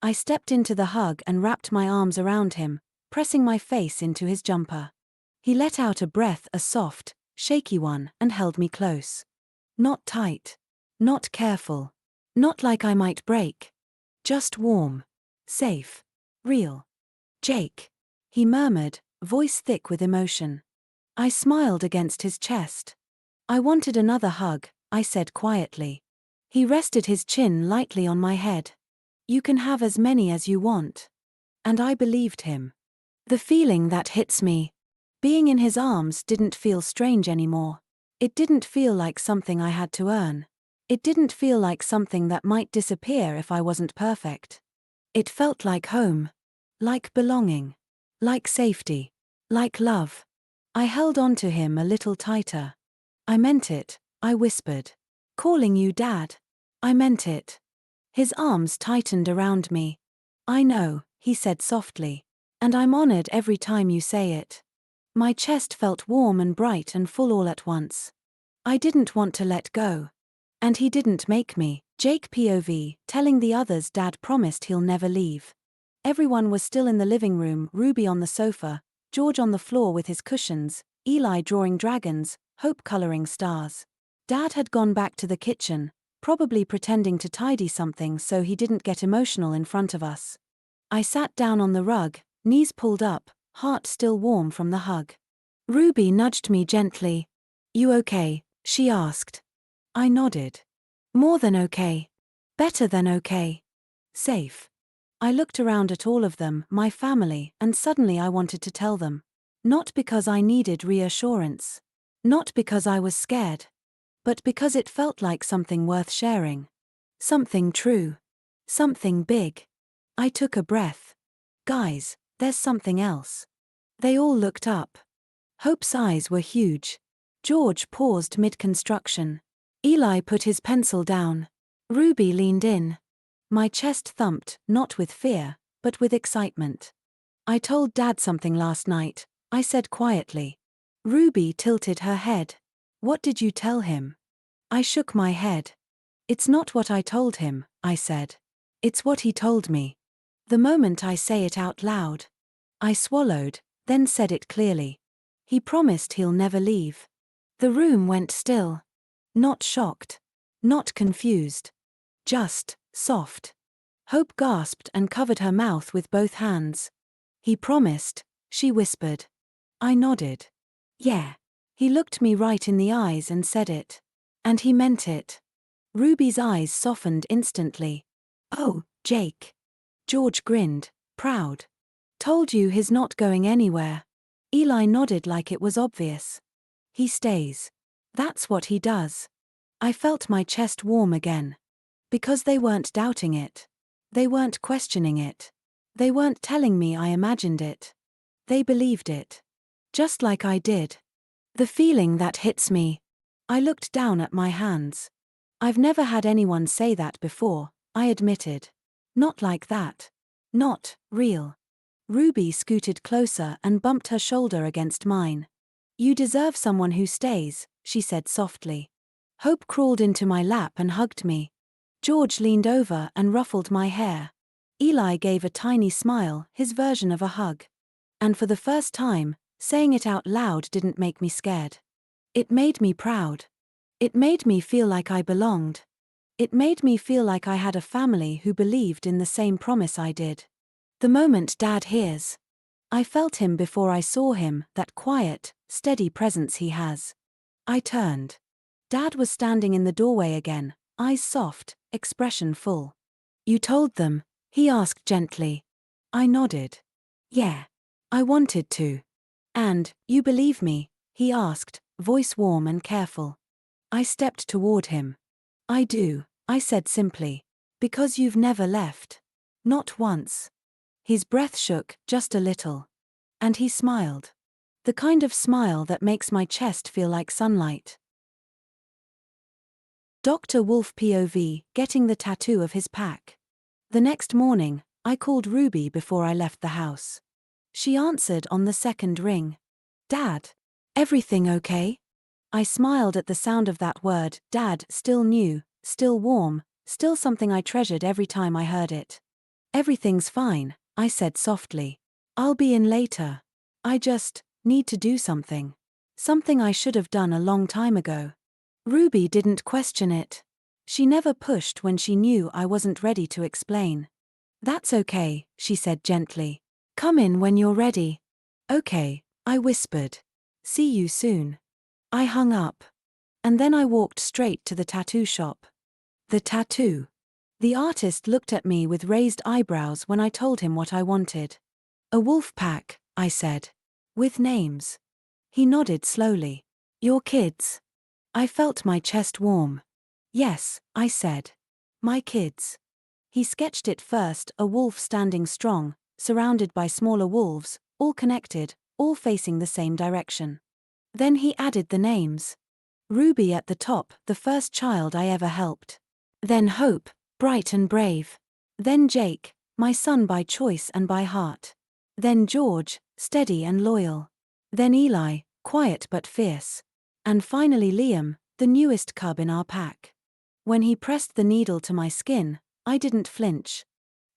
I stepped into the hug and wrapped my arms around him, pressing my face into his jumper. He let out a breath, a soft, shaky one, and held me close. Not tight. Not careful. Not like I might break. Just warm. Safe. Real. Jake. He murmured, voice thick with emotion. I smiled against his chest. I wanted another hug, I said quietly. He rested his chin lightly on my head. You can have as many as you want. And I believed him. The feeling that hits me. Being in his arms didn't feel strange anymore. It didn't feel like something I had to earn. It didn't feel like something that might disappear if I wasn't perfect. It felt like home. Like belonging. Like safety. Like love. I held on to him a little tighter. I meant it, I whispered. Calling you Dad. I meant it. His arms tightened around me. I know, he said softly. And I'm honored every time you say it. My chest felt warm and bright and full all at once. I didn't want to let go. And he didn't make me. Jake POV, telling the others Dad promised he'll never leave. Everyone was still in the living room, Ruby on the sofa, George on the floor with his cushions, Eli drawing dragons, Hope coloring stars. Dad had gone back to the kitchen, probably pretending to tidy something so he didn't get emotional in front of us. I sat down on the rug, knees pulled up, heart still warm from the hug. Ruby nudged me gently. "You okay?" she asked. I nodded. "More than okay. Better than okay. Safe." I looked around at all of them, my family, and suddenly I wanted to tell them. Not because I needed reassurance. Not because I was scared. But because it felt like something worth sharing. Something true. Something big. I took a breath. "Guys, there's something else." They all looked up. Hope's eyes were huge. George paused mid-construction. Eli put his pencil down. Ruby leaned in. My chest thumped, not with fear, but with excitement. "I told Dad something last night," I said quietly. Ruby tilted her head. "What did you tell him?" I shook my head. "It's not what I told him," I said. "It's what he told me." The moment I say it out loud. I swallowed, then said it clearly. "He promised he'll never leave." The room went still. Not shocked. Not confused. Just soft. Hope gasped and covered her mouth with both hands. "He promised," she whispered. I nodded. "Yeah." He looked me right in the eyes and said it. And he meant it. Ruby's eyes softened instantly. "Oh, Jake." George grinned, proud. "Told you he's not going anywhere." Eli nodded like it was obvious. "He stays. That's what he does." I felt my chest warm again. Because they weren't doubting it. They weren't questioning it. They weren't telling me I imagined it. They believed it. Just like I did. The feeling that hits me. I looked down at my hands. I've never had anyone say that before, I admitted. Not like that. Not real. Ruby scooted closer and bumped her shoulder against mine. "You deserve someone who stays," she said softly. Hope crawled into my lap and hugged me. George leaned over and ruffled my hair. Eli gave a tiny smile, his version of a hug. And for the first time, saying it out loud didn't make me scared. It made me proud. It made me feel like I belonged. It made me feel like I had a family who believed in the same promise I did. The moment Dad hears. I felt him before I saw him, that quiet, steady presence he has. I turned. Dad was standing in the doorway again, eyes soft, expression full. "You told them?" he asked gently. I nodded. "Yeah. I wanted to." "And, you believe me?" he asked, voice warm and careful. I stepped toward him. "I do," I said simply. "Because you've never left. Not once." His breath shook, just a little. And he smiled. The kind of smile that makes my chest feel like sunlight. Dr. Wolf POV, getting the tattoo of his pack. The next morning, I called Ruby before I left the house. She answered on the second ring. "Dad, everything okay?" I smiled at the sound of that word, Dad, still new, still warm, still something I treasured every time I heard it. "Everything's fine," I said softly. "I'll be in later. I just need to do something. Something I should have done a long time ago." Ruby didn't question it. She never pushed when she knew I wasn't ready to explain. "That's okay," she said gently. "Come in when you're ready." "Okay," I whispered. "See you soon." I hung up. And then I walked straight to the tattoo shop. The tattoo. The artist looked at me with raised eyebrows when I told him what I wanted. "A wolf pack," I said. "With names." He nodded slowly. "Your kids." I felt my chest warm. "Yes," I said. "My kids." He sketched it first, a wolf standing strong, surrounded by smaller wolves, all connected, all facing the same direction. Then he added the names. Ruby at the top, the first child I ever helped. Then Hope, bright and brave. Then Jake, my son by choice and by heart. Then George, steady and loyal. Then Eli, quiet but fierce. And finally Liam, the newest cub in our pack. When he pressed the needle to my skin, I didn't flinch.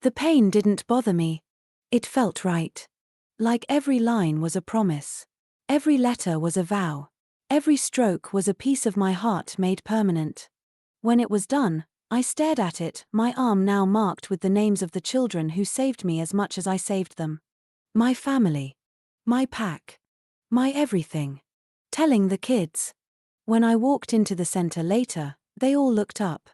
The pain didn't bother me. It felt right. Like every line was a promise. Every letter was a vow. Every stroke was a piece of my heart made permanent. When it was done, I stared at it, my arm now marked with the names of the children who saved me as much as I saved them. My family. My pack. My everything. Telling the kids. When I walked into the center later, they all looked up.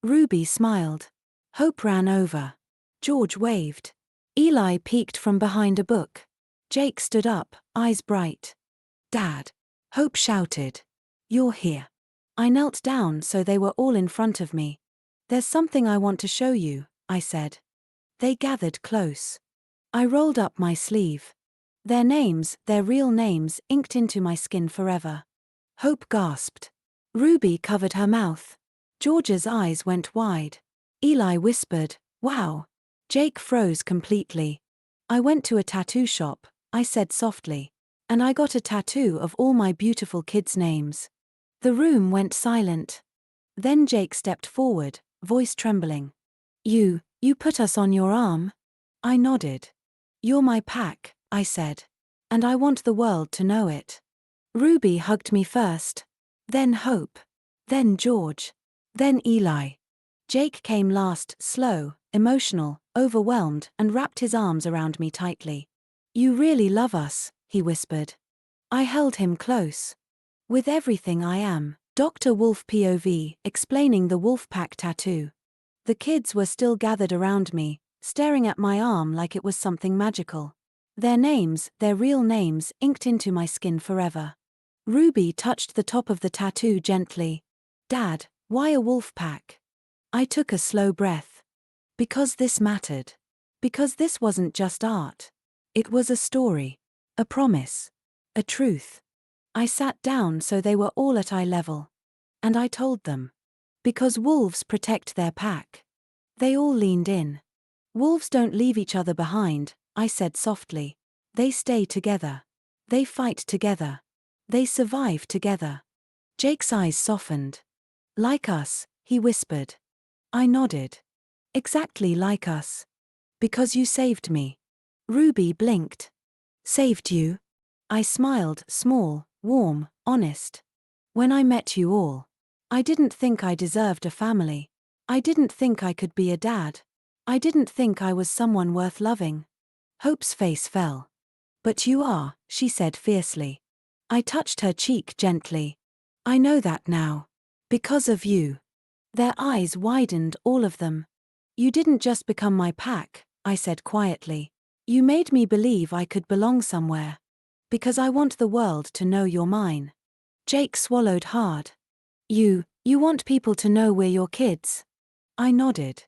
Ruby smiled. Hope ran over. George waved. Eli peeked from behind a book. Jake stood up, eyes bright. Dad. Hope shouted. You're here. I knelt down so they were all in front of me. There's something I want to show you, I said. They gathered close. I rolled up my sleeve. Their names, their real names, inked into my skin forever. Hope gasped. Ruby covered her mouth. George's eyes went wide. Eli whispered, "Wow." Jake froze completely. I went to a tattoo shop, I said softly. And I got a tattoo of all my beautiful kids' names. The room went silent. Then Jake stepped forward, voice trembling. You put us on your arm?" I nodded. "You're my pack," I said. "And I want the world to know it." Ruby hugged me first. Then Hope. Then George. Then Eli. Jake came last, slow, emotional, overwhelmed, and wrapped his arms around me tightly. "You really love us," he whispered. I held him close. "With everything I am." Dr. Wolf POV, explaining the Wolfpack tattoo. The kids were still gathered around me, staring at my arm like it was something magical. Their names, their real names, inked into my skin forever. Ruby touched the top of the tattoo gently. "Dad, why a Wolfpack?" I took a slow breath. Because this mattered. Because this wasn't just art. It was a story. A promise. A truth. I sat down so they were all at eye level. And I told them. Because wolves protect their pack. They all leaned in. Wolves don't leave each other behind, I said softly. They stay together. They fight together. They survive together. Jake's eyes softened. "Like us," he whispered. I nodded. "Exactly like us. Because you saved me." Ruby blinked. "Saved you?" I smiled, small, warm, honest. "When I met you all, I didn't think I deserved a family. I didn't think I could be a dad. I didn't think I was someone worth loving." Hope's face fell. "But you are," she said fiercely. I touched her cheek gently. "I know that now. Because of you." Their eyes widened, all of them. "You didn't just become my pack," I said quietly. "You made me believe I could belong somewhere. Because I want the world to know you're mine." Jake swallowed hard. You want people to know we're your kids?" I nodded.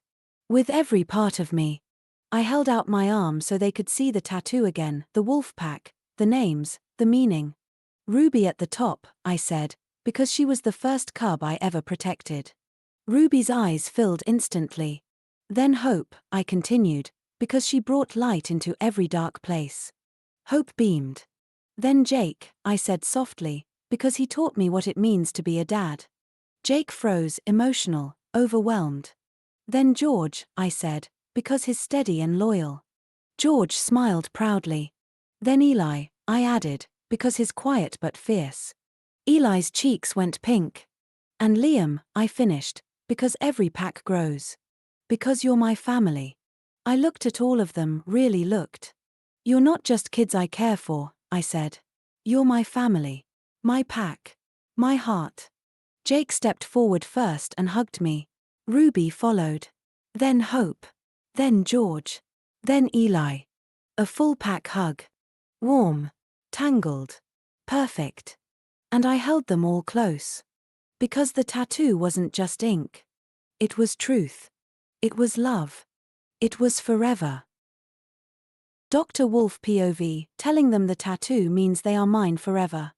"With every part of me." I held out my arm so they could see the tattoo again, the wolf pack, the names, the meaning. "Ruby at the top," I said, because she was the first cub I ever protected. Ruby's eyes filled instantly. "Then Hope," I continued, because she brought light into every dark place. Hope beamed. "Then Jake," I said softly, because he taught me what it means to be a dad. Jake froze, emotional, overwhelmed. "Then George," I said, because he's steady and loyal. George smiled proudly. "Then Eli," I added, because he's quiet but fierce. Eli's cheeks went pink. "And Liam," I finished, because every pack grows. Because you're my family. I looked at all of them, really looked. "You're not just kids I care for," I said. "You're my family. My pack. My heart." Jake stepped forward first and hugged me. Ruby followed. Then Hope. Then George. Then Eli. A full pack hug. Warm. Tangled. Perfect. And I held them all close. Because the tattoo wasn't just ink. It was truth. It was love. It was forever. Dr. Wolf POV, telling them the tattoo means they are mine forever.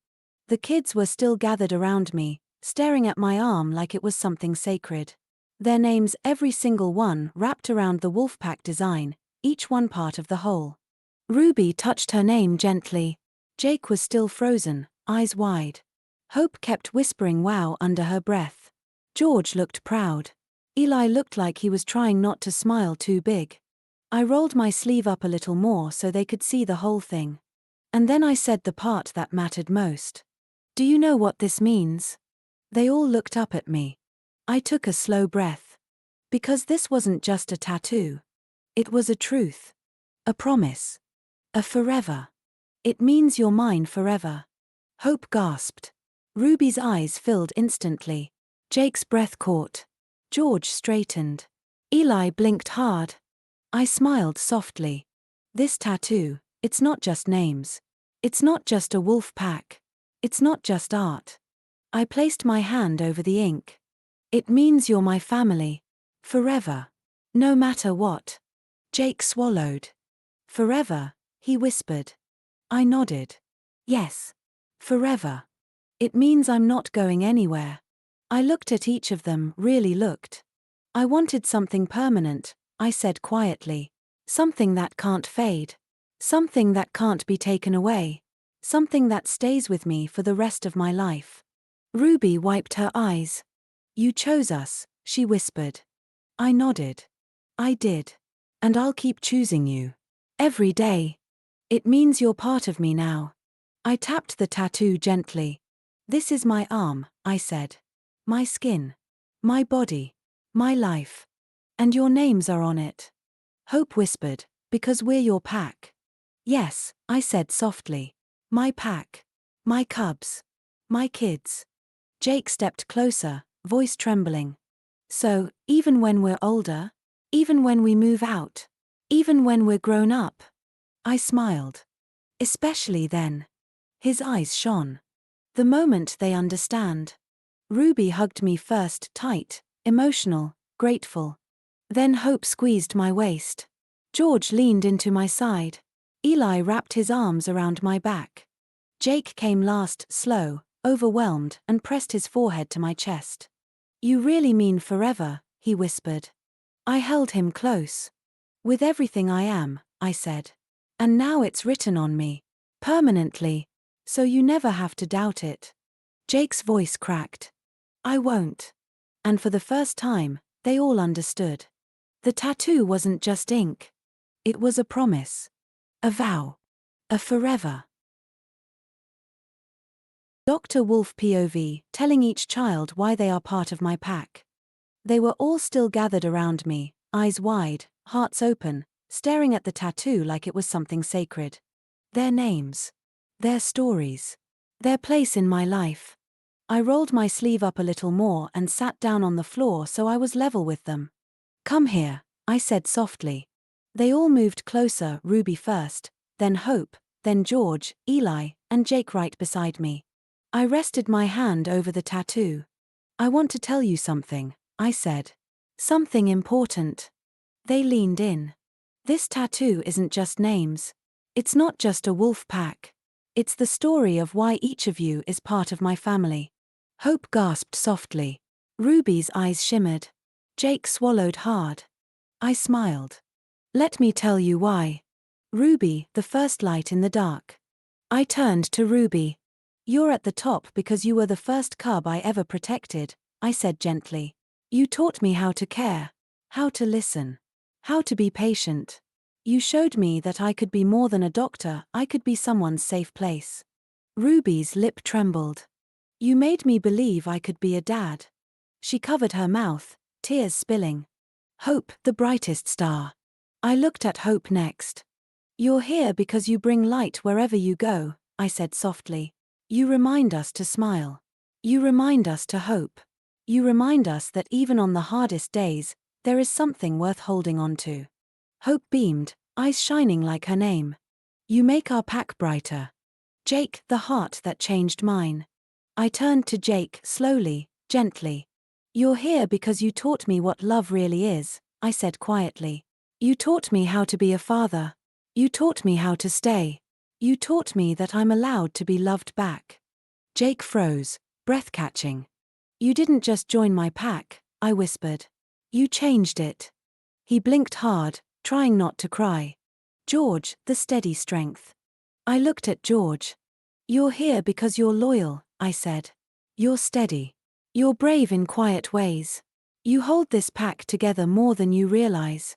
The kids were still gathered around me, staring at my arm like it was something sacred. Their names, every single one, wrapped around the Wolfpack design, each one part of the whole. Ruby touched her name gently. Jake was still frozen, eyes wide. Hope kept whispering wow under her breath. George looked proud. Eli looked like he was trying not to smile too big. I rolled my sleeve up a little more so they could see the whole thing. And then I said the part that mattered most. Do you know what this means? They all looked up at me. I took a slow breath. Because this wasn't just a tattoo. It was a truth. A promise. A forever. It means you're mine forever. Hope gasped. Ruby's eyes filled instantly. Jake's breath caught. George straightened. Eli blinked hard. I smiled softly. This tattoo, it's not just names. It's not just a wolf pack. It's not just art. I placed my hand over the ink. It means you're my family. Forever. No matter what. Jake swallowed. Forever, he whispered. I nodded. Yes. Forever. It means I'm not going anywhere. I looked at each of them, really looked. I wanted something permanent, I said quietly. Something that can't fade. Something that can't be taken away. Something that stays with me for the rest of my life. Ruby wiped her eyes. You chose us, she whispered. I nodded. I did. And I'll keep choosing you. Every day. It means you're part of me now. I tapped the tattoo gently. This is my arm, I said. My skin. My body. My life. And your names are on it. Hope whispered, because we're your pack. Yes, I said softly. My pack. My cubs. My kids. Jake stepped closer, voice trembling. So, even when we're older? Even when we move out? Even when we're grown up? I smiled. Especially then. His eyes shone. The moment they understand. Ruby hugged me first, tight, emotional, grateful. Then Hope squeezed my waist. George leaned into my side. Eli wrapped his arms around my back. Jake came last, slow, overwhelmed, and pressed his forehead to my chest. You really mean forever, he whispered. I held him close. With everything I am, I said. And now it's written on me. Permanently. So you never have to doubt it. Jake's voice cracked. I won't. And for the first time, they all understood. The tattoo wasn't just ink. It was a promise. A vow. A forever. Dr. Wolf POV, telling each child why they are part of my pack. They were all still gathered around me, eyes wide, hearts open, staring at the tattoo like it was something sacred. Their names. Their stories. Their place in my life. I rolled my sleeve up a little more and sat down on the floor so I was level with them. Come here, I said softly. They all moved closer, Ruby first, then Hope, then George, Eli, and Jake right beside me. I rested my hand over the tattoo. I want to tell you something, I said. Something important. They leaned in. This tattoo isn't just names. It's not just a wolf pack. It's the story of why each of you is part of my family. Hope gasped softly. Ruby's eyes shimmered. Jake swallowed hard. I smiled. Let me tell you why. Ruby, the first light in the dark. I turned to Ruby. You're at the top because you were the first cub I ever protected, I said gently. You taught me how to care, how to listen, how to be patient. You showed me that I could be more than a doctor, I could be someone's safe place. Ruby's lip trembled. You made me believe I could be a dad. She covered her mouth, tears spilling. Hope, the brightest star. I looked at Hope next. You're here because you bring light wherever you go, I said softly. You remind us to smile. You remind us to hope. You remind us that even on the hardest days, there is something worth holding on to. Hope beamed, eyes shining like her name. You make our pack brighter. Jake, the heart that changed mine. I turned to Jake, slowly, gently. You're here because you taught me what love really is, I said quietly. You taught me how to be a father. You taught me how to stay. You taught me that I'm allowed to be loved back. Jake froze, breath catching. You didn't just join my pack, I whispered. You changed it. He blinked hard, trying not to cry. George, the steady strength. I looked at George. You're here because you're loyal, I said. You're steady. You're brave in quiet ways. You hold this pack together more than you realize.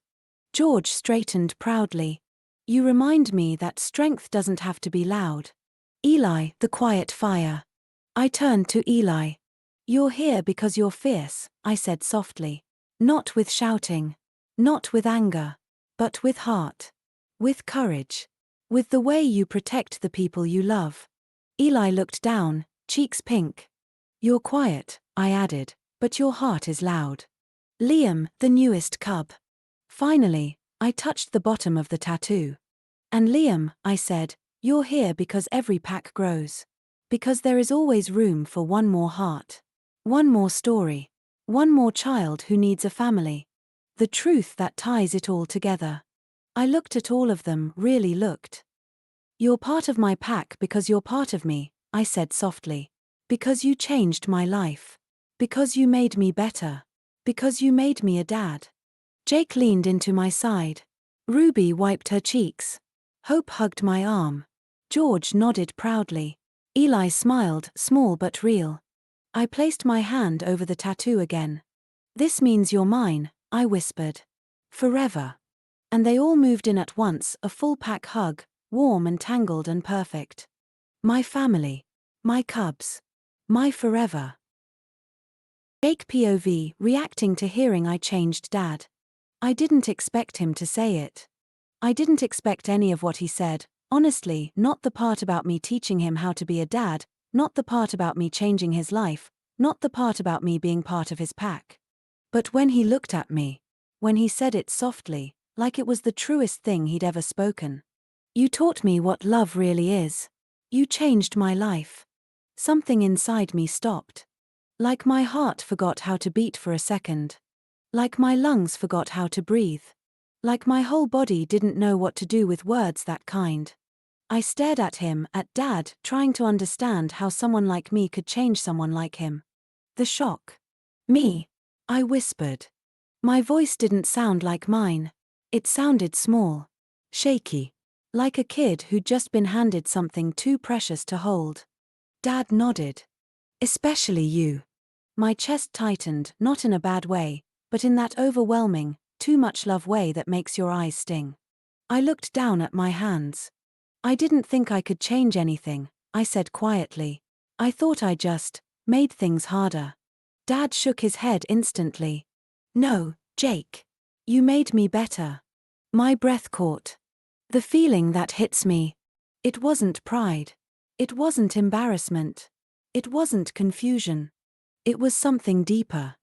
George straightened proudly. You remind me that strength doesn't have to be loud. Eli, the quiet fire. I turned to Eli. You're here because you're fierce, I said softly. Not with shouting. Not with anger. But with heart. With courage. With the way you protect the people you love. Eli looked down, cheeks pink. You're quiet, I added, but your heart is loud. Liam, the newest cub. Finally, I touched the bottom of the tattoo. And Liam, I said, you're here because every pack grows. Because there is always room for one more heart. One more story. One more child who needs a family. The truth that ties it all together. I looked at all of them, really looked. You're part of my pack because you're part of me, I said softly. Because you changed my life. Because you made me better. Because you made me a dad. Jake leaned into my side. Ruby wiped her cheeks. Hope hugged my arm. George nodded proudly. Eli smiled, small but real. I placed my hand over the tattoo again. This means you're mine, I whispered. Forever. And they all moved in at once, a full pack hug, warm and tangled and perfect. My family. My cubs. My forever. Jake POV, reacting to hearing I changed dad. I didn't expect him to say it. I didn't expect any of what he said, honestly, not the part about me teaching him how to be a dad, not the part about me changing his life, not the part about me being part of his pack. But when he looked at me, when he said it softly, like it was the truest thing he'd ever spoken. You taught me what love really is. You changed my life. Something inside me stopped. Like my heart forgot how to beat for a second. Like my lungs forgot how to breathe. Like my whole body didn't know what to do with words that kind. I stared at him, at Dad, trying to understand how someone like me could change someone like him. The shock. Me. I whispered. My voice didn't sound like mine. It sounded small. Shaky. Like a kid who'd just been handed something too precious to hold. Dad nodded. Especially you. My chest tightened, not in a bad way, but in that overwhelming, too much love way that makes your eyes sting. I looked down at my hands. I didn't think I could change anything, I said quietly. I thought I just made things harder. Dad shook his head instantly. No, Jake. You made me better. My breath caught. The feeling that hits me. It wasn't pride. It wasn't embarrassment. It wasn't confusion. It was something deeper.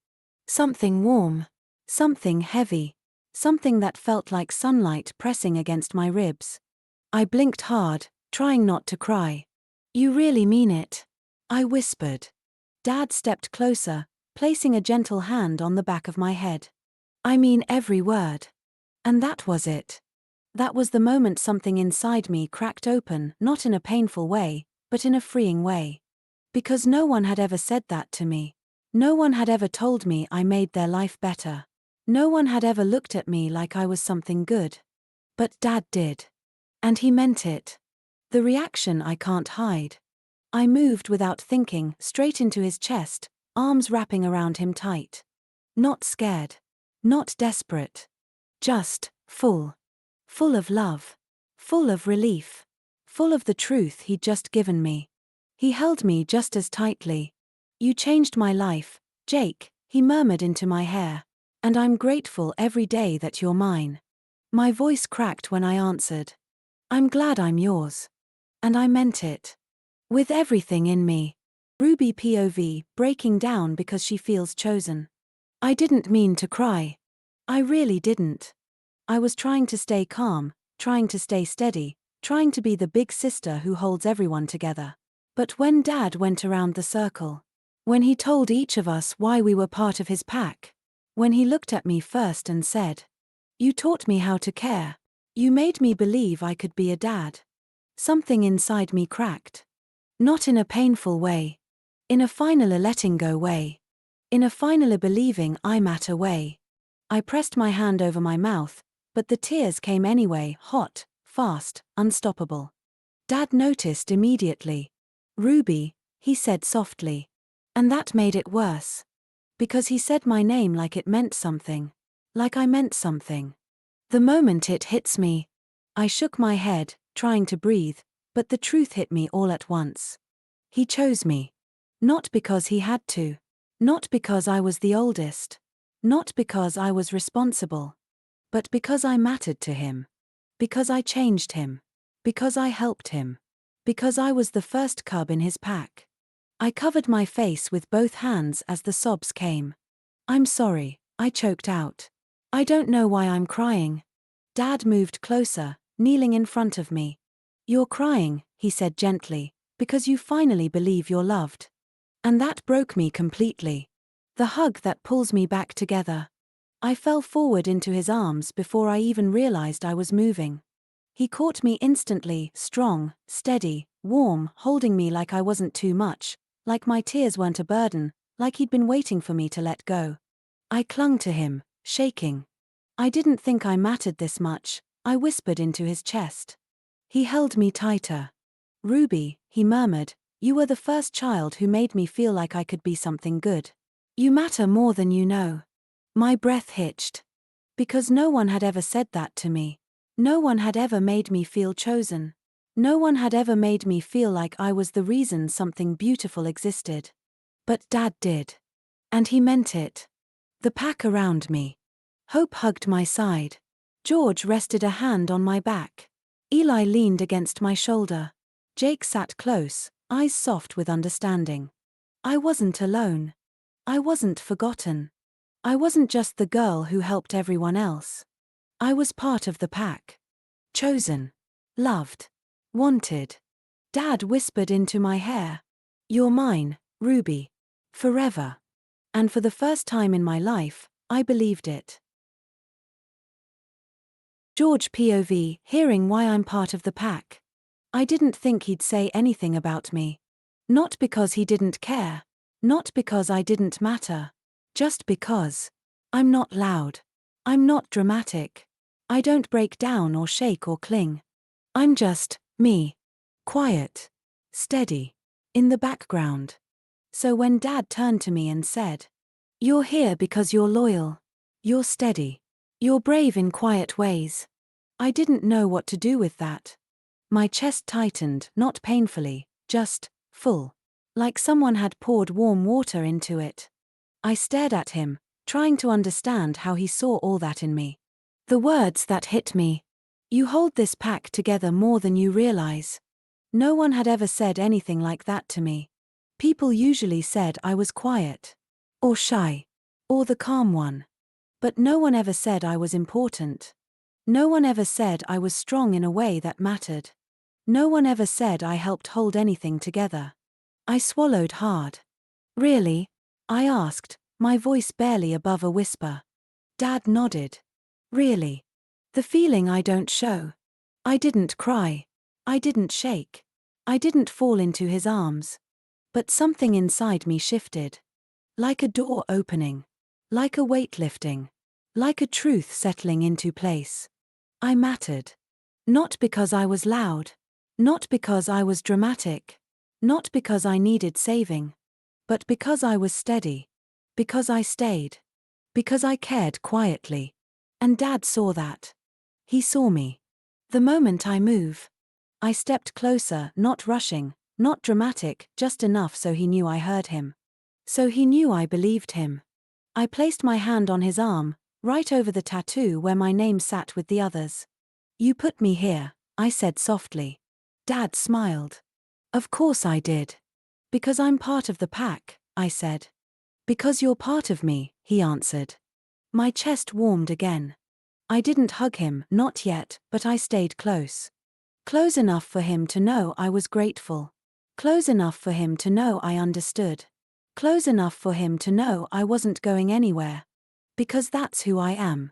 Something warm. Something heavy. Something that felt like sunlight pressing against my ribs. I blinked hard, trying not to cry. You really mean it? I whispered. Dad stepped closer, placing a gentle hand on the back of my head. I mean every word. And that was it. That was the moment something inside me cracked open, not in a painful way, but in a freeing way. Because no one had ever said that to me. No one had ever told me I made their life better. No one had ever looked at me like I was something good. But Dad did. And he meant it. The reaction I can't hide. I moved without thinking, straight into his chest, arms wrapping around him tight. Not scared. Not desperate. Just full. Full of love. Full of relief. Full of the truth he'd just given me. He held me just as tightly. You changed my life, Jake, he murmured into my hair. And I'm grateful every day that you're mine. My voice cracked when I answered. I'm glad I'm yours. And I meant it. With everything in me. Ruby POV, breaking down because she feels chosen. I didn't mean to cry. I really didn't. I was trying to stay calm, trying to stay steady, trying to be the big sister who holds everyone together. But when Dad went around the circle, when he told each of us why we were part of his pack, when he looked at me first and said, you taught me how to care. You made me believe I could be a dad. Something inside me cracked. Not in a painful way. In a final letting go way. In a final believing I matter way. I pressed my hand over my mouth, but the tears came anyway, hot, fast, unstoppable. Dad noticed immediately. Ruby, he said softly. And that made it worse. Because he said my name like it meant something. Like I meant something. The moment it hits me, I shook my head, trying to breathe, but the truth hit me all at once. He chose me. Not because he had to. Not because I was the oldest. Not because I was responsible. But because I mattered to him. Because I changed him. Because I helped him. Because I was the first cub in his pack. I covered my face with both hands as the sobs came. "I'm sorry," I choked out. "I don't know why I'm crying." Dad moved closer, kneeling in front of me. "You're crying," he said gently, "because you finally believe you're loved." And that broke me completely. The hug that pulls me back together. I fell forward into his arms before I even realized I was moving. He caught me instantly, strong, steady, warm, holding me like I wasn't too much, like my tears weren't a burden, like he'd been waiting for me to let go. I clung to him, shaking. "I didn't think I mattered this much," I whispered into his chest. He held me tighter. "Ruby," he murmured, "you were the first child who made me feel like I could be something good. You matter more than you know." My breath hitched. Because no one had ever said that to me. No one had ever made me feel chosen. No one had ever made me feel like I was the reason something beautiful existed. But Dad did. And he meant it. The pack around me. Hope hugged my side. George rested a hand on my back. Eli leaned against my shoulder. Jake sat close, eyes soft with understanding. I wasn't alone. I wasn't forgotten. I wasn't just the girl who helped everyone else. I was part of the pack. Chosen. Loved. Wanted. Dad whispered into my hair. "You're mine, Ruby. Forever." And for the first time in my life, I believed it. George POV, hearing why I'm part of the pack. I didn't think he'd say anything about me. Not because he didn't care. Not because I didn't matter. Just because. I'm not loud. I'm not dramatic. I don't break down or shake or cling. I'm just me. Quiet. Steady. In the background. So when Dad turned to me and said, "You're here because you're loyal. You're steady. You're brave in quiet ways." I didn't know what to do with that. My chest tightened, not painfully, just full. Like someone had poured warm water into it. I stared at him, trying to understand how he saw all that in me. The words that hit me. "You hold this pack together more than you realize." No one had ever said anything like that to me. People usually said I was quiet. Or shy. Or the calm one. But no one ever said I was important. No one ever said I was strong in a way that mattered. No one ever said I helped hold anything together. I swallowed hard. "Really?" I asked, my voice barely above a whisper. Dad nodded. "Really. The feeling I don't show." I didn't cry. I didn't shake. I didn't fall into his arms. But something inside me shifted. Like a door opening. Like a weight lifting. Like a truth settling into place. I mattered. Not because I was loud. Not because I was dramatic. Not because I needed saving. But because I was steady. Because I stayed. Because I cared quietly. And Dad saw that. He saw me. The moment I move. I stepped closer, not rushing, not dramatic, just enough so he knew I heard him. So he knew I believed him. I placed my hand on his arm, right over the tattoo where my name sat with the others. "You put me here," I said softly. Dad smiled. "Of course I did. Because I'm part of the pack," I said. "Because you're part of me," he answered. My chest warmed again. I didn't hug him, not yet, but I stayed close. Close enough for him to know I was grateful. Close enough for him to know I understood. Close enough for him to know I wasn't going anywhere. Because that's who I am.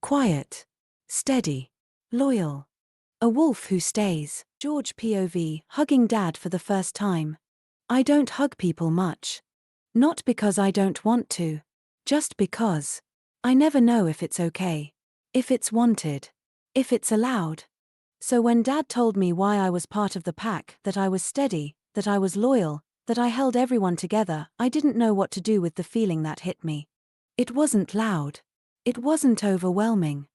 Quiet. Steady. Loyal. A wolf who stays. George POV, hugging Dad for the first time. I don't hug people much. Not because I don't want to. Just because. I never know if it's okay. If it's wanted. If it's allowed. So when Dad told me why I was part of the pack, that I was steady, that I was loyal, that I held everyone together, I didn't know what to do with the feeling that hit me. It wasn't loud. It wasn't overwhelming.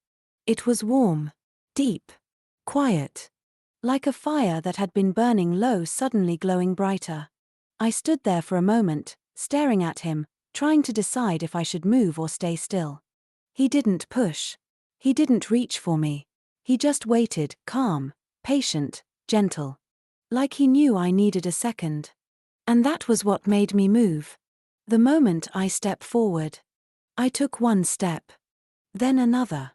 It was warm. Deep. Quiet. Like a fire that had been burning low suddenly glowing brighter. I stood there for a moment, staring at him, trying to decide if I should move or stay still. He didn't push. He didn't reach for me. He just waited, calm, patient, gentle. Like he knew I needed a second. And that was what made me move. The moment I stepped forward. I took one step. Then another.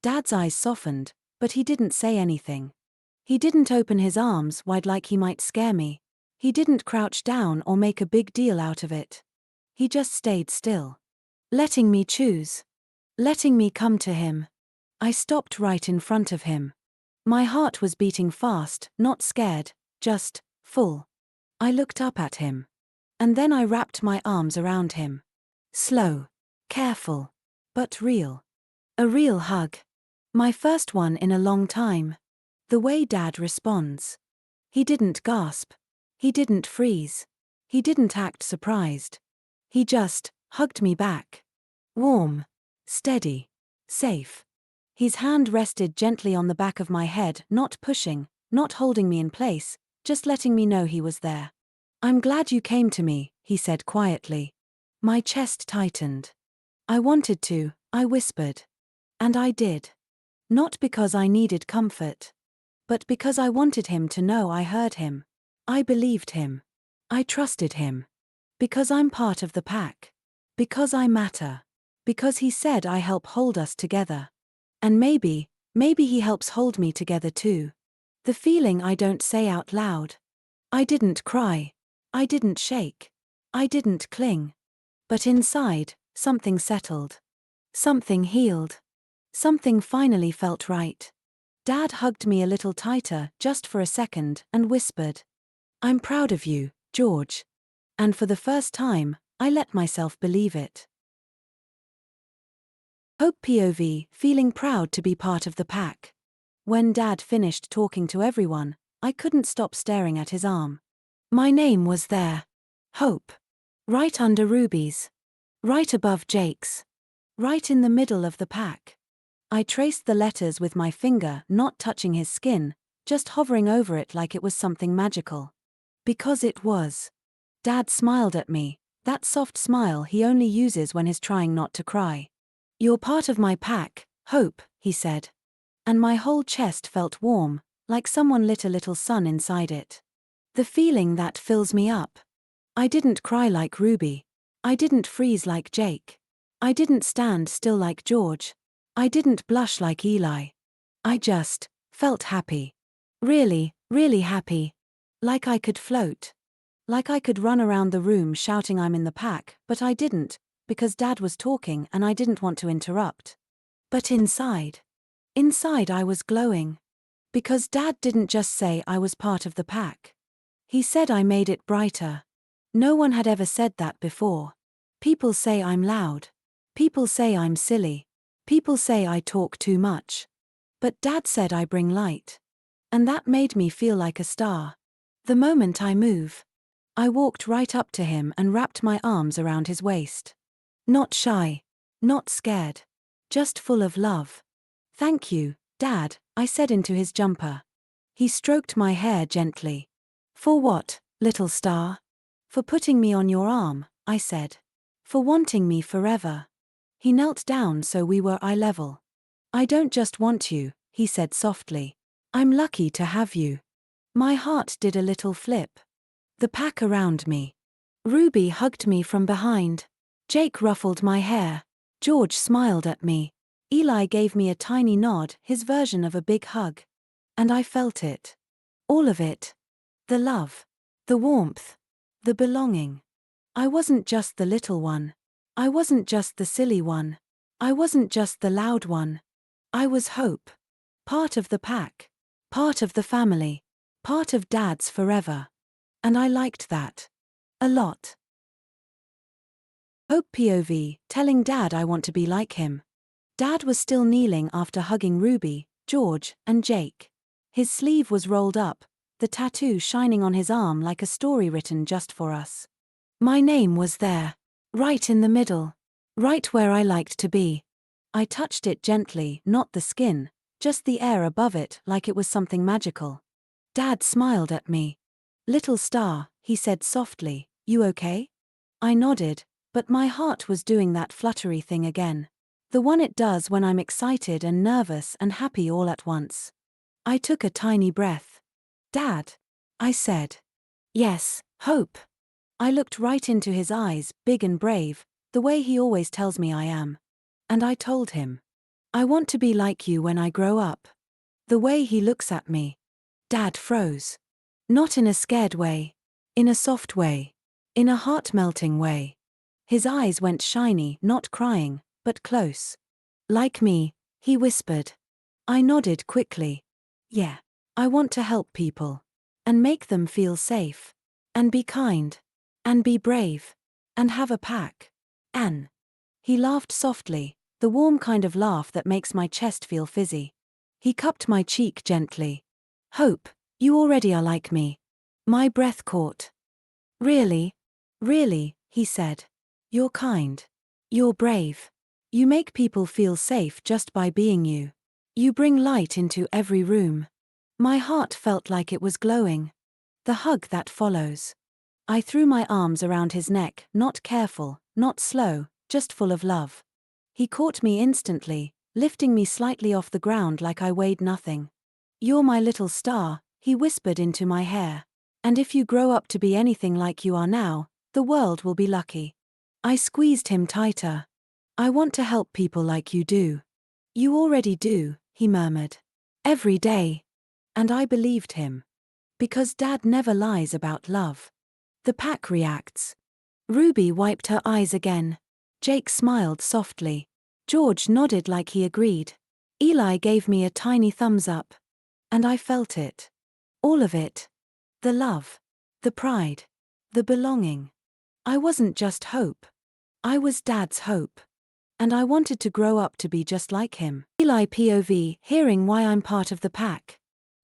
Dad's eyes softened, but he didn't say anything. He didn't open his arms wide like he might scare me. He didn't crouch down or make a big deal out of it. He just stayed still. Letting me choose. Letting me come to him. I stopped right in front of him. My heart was beating fast, not scared, just full. I looked up at him. And then I wrapped my arms around him. Slow. Careful. But real. A real hug. My first one in a long time. The way Dad responds. He didn't gasp. He didn't freeze. He didn't act surprised. He just hugged me back. Warm. Steady. Safe. His hand rested gently on the back of my head, not pushing, not holding me in place, just letting me know he was there. "I'm glad you came to me," he said quietly. My chest tightened. "I wanted to," I whispered. And I did. Not because I needed comfort. But because I wanted him to know I heard him. I believed him. I trusted him. Because I'm part of the pack. Because I matter. Because he said I help hold us together. And maybe he helps hold me together too. The feeling I don't say out loud. I didn't cry. I didn't shake. I didn't cling. But inside, something settled. Something healed. Something finally felt right. Dad hugged me a little tighter, just for a second, and whispered, "I'm proud of you, George." And for the first time, I let myself believe it. Hope POV, feeling proud to be part of the pack. When Dad finished talking to everyone, I couldn't stop staring at his arm. My name was there. Hope. Right under Ruby's. Right above Jake's. Right in the middle of the pack. I traced the letters with my finger, not touching his skin, just hovering over it like it was something magical. Because it was. Dad smiled at me, that soft smile he only uses when he's trying not to cry. "You're part of my pack, Hope," he said. And my whole chest felt warm, like someone lit a little sun inside it. The feeling that fills me up. I didn't cry like Ruby. I didn't freeze like Jake. I didn't stand still like George. I didn't blush like Eli. I just felt happy. Really, really happy. Like I could float. Like I could run around the room shouting I'm in the pack, but I didn't, because Dad was talking and I didn't want to interrupt. But inside I was glowing. Because Dad didn't just say I was part of the pack. He said I made it brighter. No one had ever said that before. People say I'm loud. People say I'm silly. People say I talk too much. But Dad said I bring light. And that made me feel like a star. The moment I move. I walked right up to him and wrapped my arms around his waist. Not shy. Not scared. Just full of love. "Thank you, Dad," I said into his jumper. He stroked my hair gently. "For what, little star?" "For putting me on your arm," I said. "For wanting me forever." He knelt down so we were eye level. "I don't just want you," he said softly. "I'm lucky to have you." My heart did a little flip. The pack around me. Ruby hugged me from behind. Jake ruffled my hair. George smiled at me. Eli gave me a tiny nod, his version of a big hug. And I felt it. All of it. The love. The warmth. The belonging. I wasn't just the little one. I wasn't just the silly one. I wasn't just the loud one. I was Hope. Part of the pack. Part of the family. Part of Dad's forever. And I liked that. A lot. Hope POV, telling Dad I want to be like him. Dad was still kneeling after hugging Ruby, George, and Jake. His sleeve was rolled up, the tattoo shining on his arm like a story written just for us. My name was there. Right in the middle. Right where I liked to be. I touched it gently, not the skin, just the air above it like it was something magical. Dad smiled at me. "Little star," he said softly, "you okay?" I nodded, but my heart was doing that fluttery thing again. The one it does when I'm excited and nervous and happy all at once. I took a tiny breath. "Dad," I said. "Yes, Hope." I looked right into his eyes, big and brave, the way he always tells me I am. And I told him, "I want to be like you when I grow up." The way he looks at me. Dad froze. Not in a scared way. In a soft way. In a heart-melting way. His eyes went shiny, not crying, but close. "Like me," he whispered. I nodded quickly. "Yeah. I want to help people. And make them feel safe. And be kind. And be brave. And have a pack. And..." He laughed softly, the warm kind of laugh that makes my chest feel fizzy. He cupped my cheek gently. "Hope, you already are like me." My breath caught. "Really? Really," he said. "You're kind. You're brave. You make people feel safe just by being you. You bring light into every room." My heart felt like it was glowing. The hug that follows. I threw my arms around his neck, not careful, not slow, just full of love. He caught me instantly, lifting me slightly off the ground like I weighed nothing. "You're my little star," he whispered into my hair. "And if you grow up to be anything like you are now, the world will be lucky." I squeezed him tighter. "I want to help people like you do." "You already do," he murmured. "Every day." And I believed him. Because Dad never lies about love. The pack reacts. Ruby wiped her eyes again. Jake smiled softly. George nodded like he agreed. Eli gave me a tiny thumbs up. And I felt it. All of it. The love. The pride. The belonging. I wasn't just Hope. I was Dad's hope. And I wanted to grow up to be just like him. Eli POV, hearing why I'm part of the pack.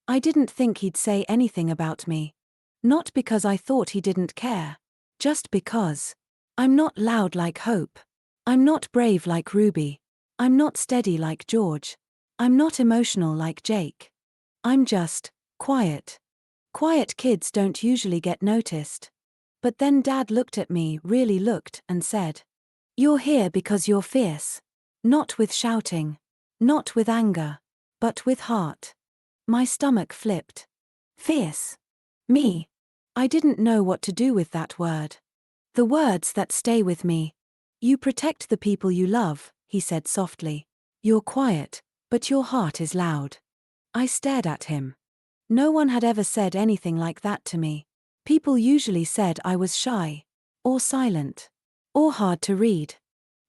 I didn't think he'd say anything about me. Not because I thought he didn't care. Just because. I'm not loud like Hope. I'm not brave like Ruby. I'm not steady like George. I'm not emotional like Jake. I'm just quiet. Quiet kids don't usually get noticed. But then Dad looked at me, really looked, and said, "You're here because you're fierce. Not with shouting. Not with anger. But with heart." My stomach flipped. Fierce. Me. I didn't know what to do with that word. The words that stay with me. "You protect the people you love," he said softly. "You're quiet, but your heart is loud." I stared at him. No one had ever said anything like that to me. People usually said I was shy. Or silent. Or hard to read.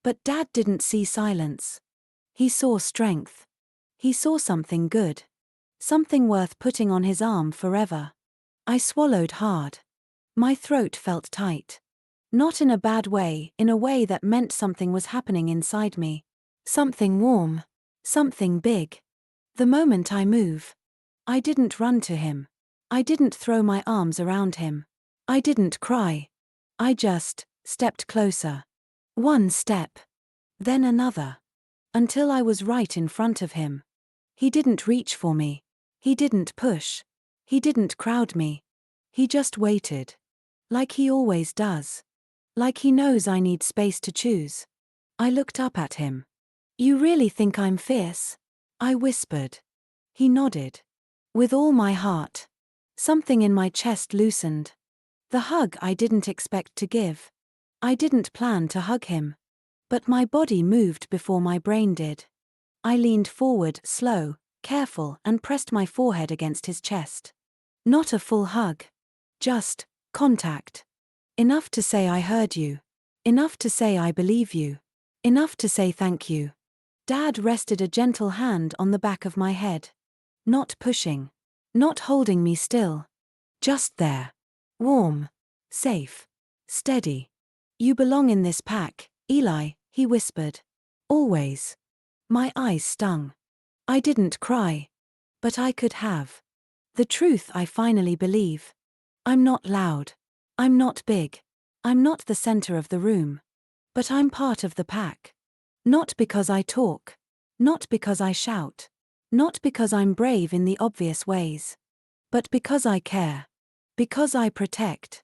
But Dad didn't see silence. He saw strength. He saw something good. Something worth putting on his arm forever. I swallowed hard. My throat felt tight. Not in a bad way, in a way that meant something was happening inside me. Something warm. Something big. The moment I move. I didn't run to him. I didn't throw my arms around him. I didn't cry. I just stepped closer. One step. Then another. Until I was right in front of him. He didn't reach for me. He didn't push. He didn't crowd me. He just waited. Like he always does. Like he knows I need space to choose. I looked up at him. "You really think I'm fierce?" I whispered. He nodded. "With all my heart." Something in my chest loosened. The hug I didn't expect to give. I didn't plan to hug him. But my body moved before my brain did. I leaned forward, slow, careful, and pressed my forehead against his chest. Not a full hug. Just contact. Enough to say I heard you. Enough to say I believe you. Enough to say thank you. Dad rested a gentle hand on the back of my head. Not pushing. Not holding me still. Just there. Warm. Safe. Steady. "You belong in this pack, Eli," he whispered. "Always." My eyes stung. I didn't cry. But I could have. The truth I finally believe. I'm not loud. I'm not big. I'm not the center of the room. But I'm part of the pack. Not because I talk. Not because I shout. Not because I'm brave in the obvious ways. But because I care. Because I protect.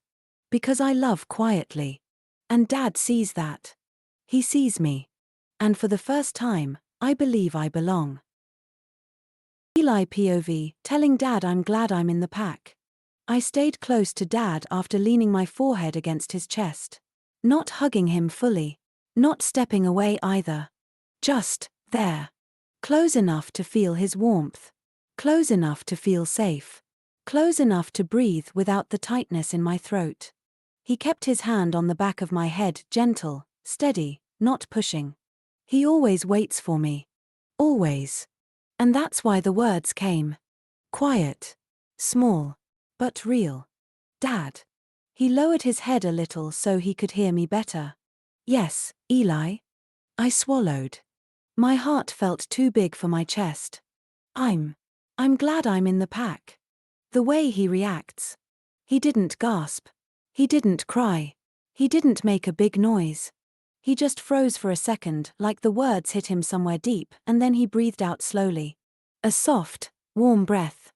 Because I love quietly. And Dad sees that. He sees me. And for the first time, I believe I belong. Eli POV, telling Dad I'm glad I'm in the pack. I stayed close to Dad after leaning my forehead against his chest. Not hugging him fully. Not stepping away either. Just there. Close enough to feel his warmth. Close enough to feel safe. Close enough to breathe without the tightness in my throat. He kept his hand on the back of my head, gentle, steady, not pushing. He always waits for me. Always. And that's why the words came. Quiet. Small. But real. Dad. He lowered his head a little so he could hear me better. Yes, Eli. I swallowed. My heart felt too big for my chest. I'm glad I'm in the pack. The way he reacts. He didn't gasp. He didn't cry. He didn't make a big noise. He just froze for a second, like the words hit him somewhere deep, and then he breathed out slowly. A soft, warm breath.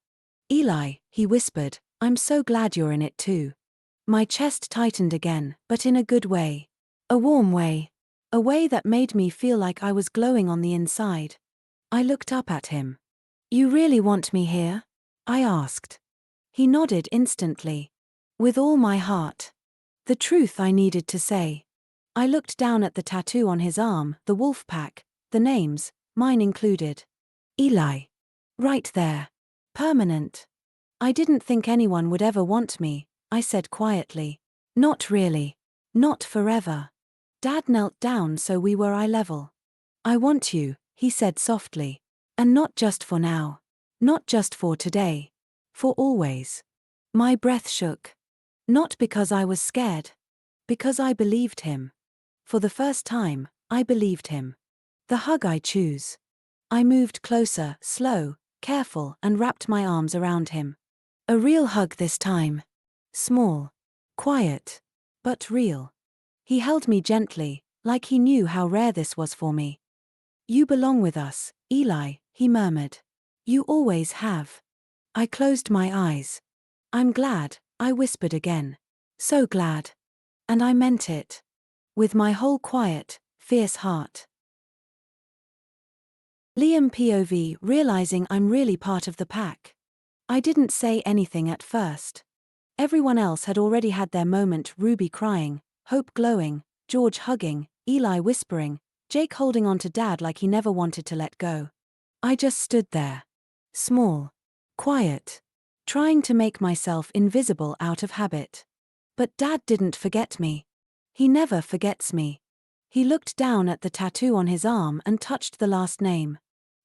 Eli, he whispered, I'm so glad you're in it too. My chest tightened again, but in a good way. A warm way. A way that made me feel like I was glowing on the inside. I looked up at him. You really want me here? I asked. He nodded instantly. With all my heart. The truth I needed to say. I looked down at the tattoo on his arm, the wolf pack, the names, mine included. Eli. Right there. Permanent. I didn't think anyone would ever want me, I said quietly. Not really. Not forever. Dad knelt down so we were eye level. I want you, he said softly. And not just for now. Not just for today. For always. My breath shook. Not because I was scared. Because I believed him. For the first time, I believed him. The hug I choose. I moved closer, slow, careful, and wrapped my arms around him. A real hug this time. Small. Quiet. But real. He held me gently, like he knew how rare this was for me. You belong with us, Eli, he murmured. You always have. I closed my eyes. I'm glad, I whispered again. So glad. And I meant it. With my whole quiet, fierce heart. Liam POV, realizing I'm really part of the pack. I didn't say anything at first. Everyone else had already had their moment, Ruby crying, Hope glowing, George hugging, Eli whispering, Jake holding on to Dad like he never wanted to let go. I just stood there. Small. Quiet. Trying to make myself invisible out of habit. But Dad didn't forget me. He never forgets me. He looked down at the tattoo on his arm and touched the last name.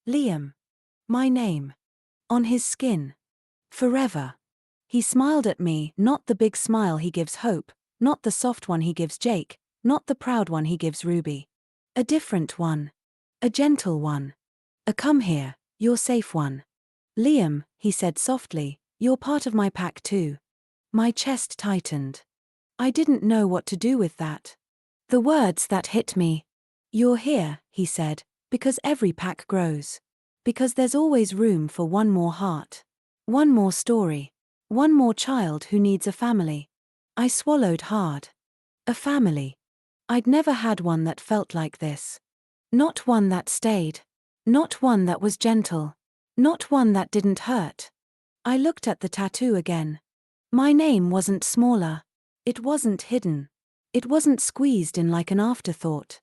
Liam. My name. On his skin. Forever. He smiled at me, not the big smile he gives Hope, not the soft one he gives Jake, not the proud one he gives Ruby. A different one. A gentle one. A come here, you're safe one. Liam, he said softly, you're part of my pack too. My chest tightened. I didn't know what to do with that. The words that hit me. You're here, he said, because every pack grows. Because there's always room for one more heart. One more story. One more child who needs a family. I swallowed hard. A family. I'd never had one that felt like this. Not one that stayed. Not one that was gentle. Not one that didn't hurt. I looked at the tattoo again. My name wasn't smaller. It wasn't hidden. It wasn't squeezed in like an afterthought.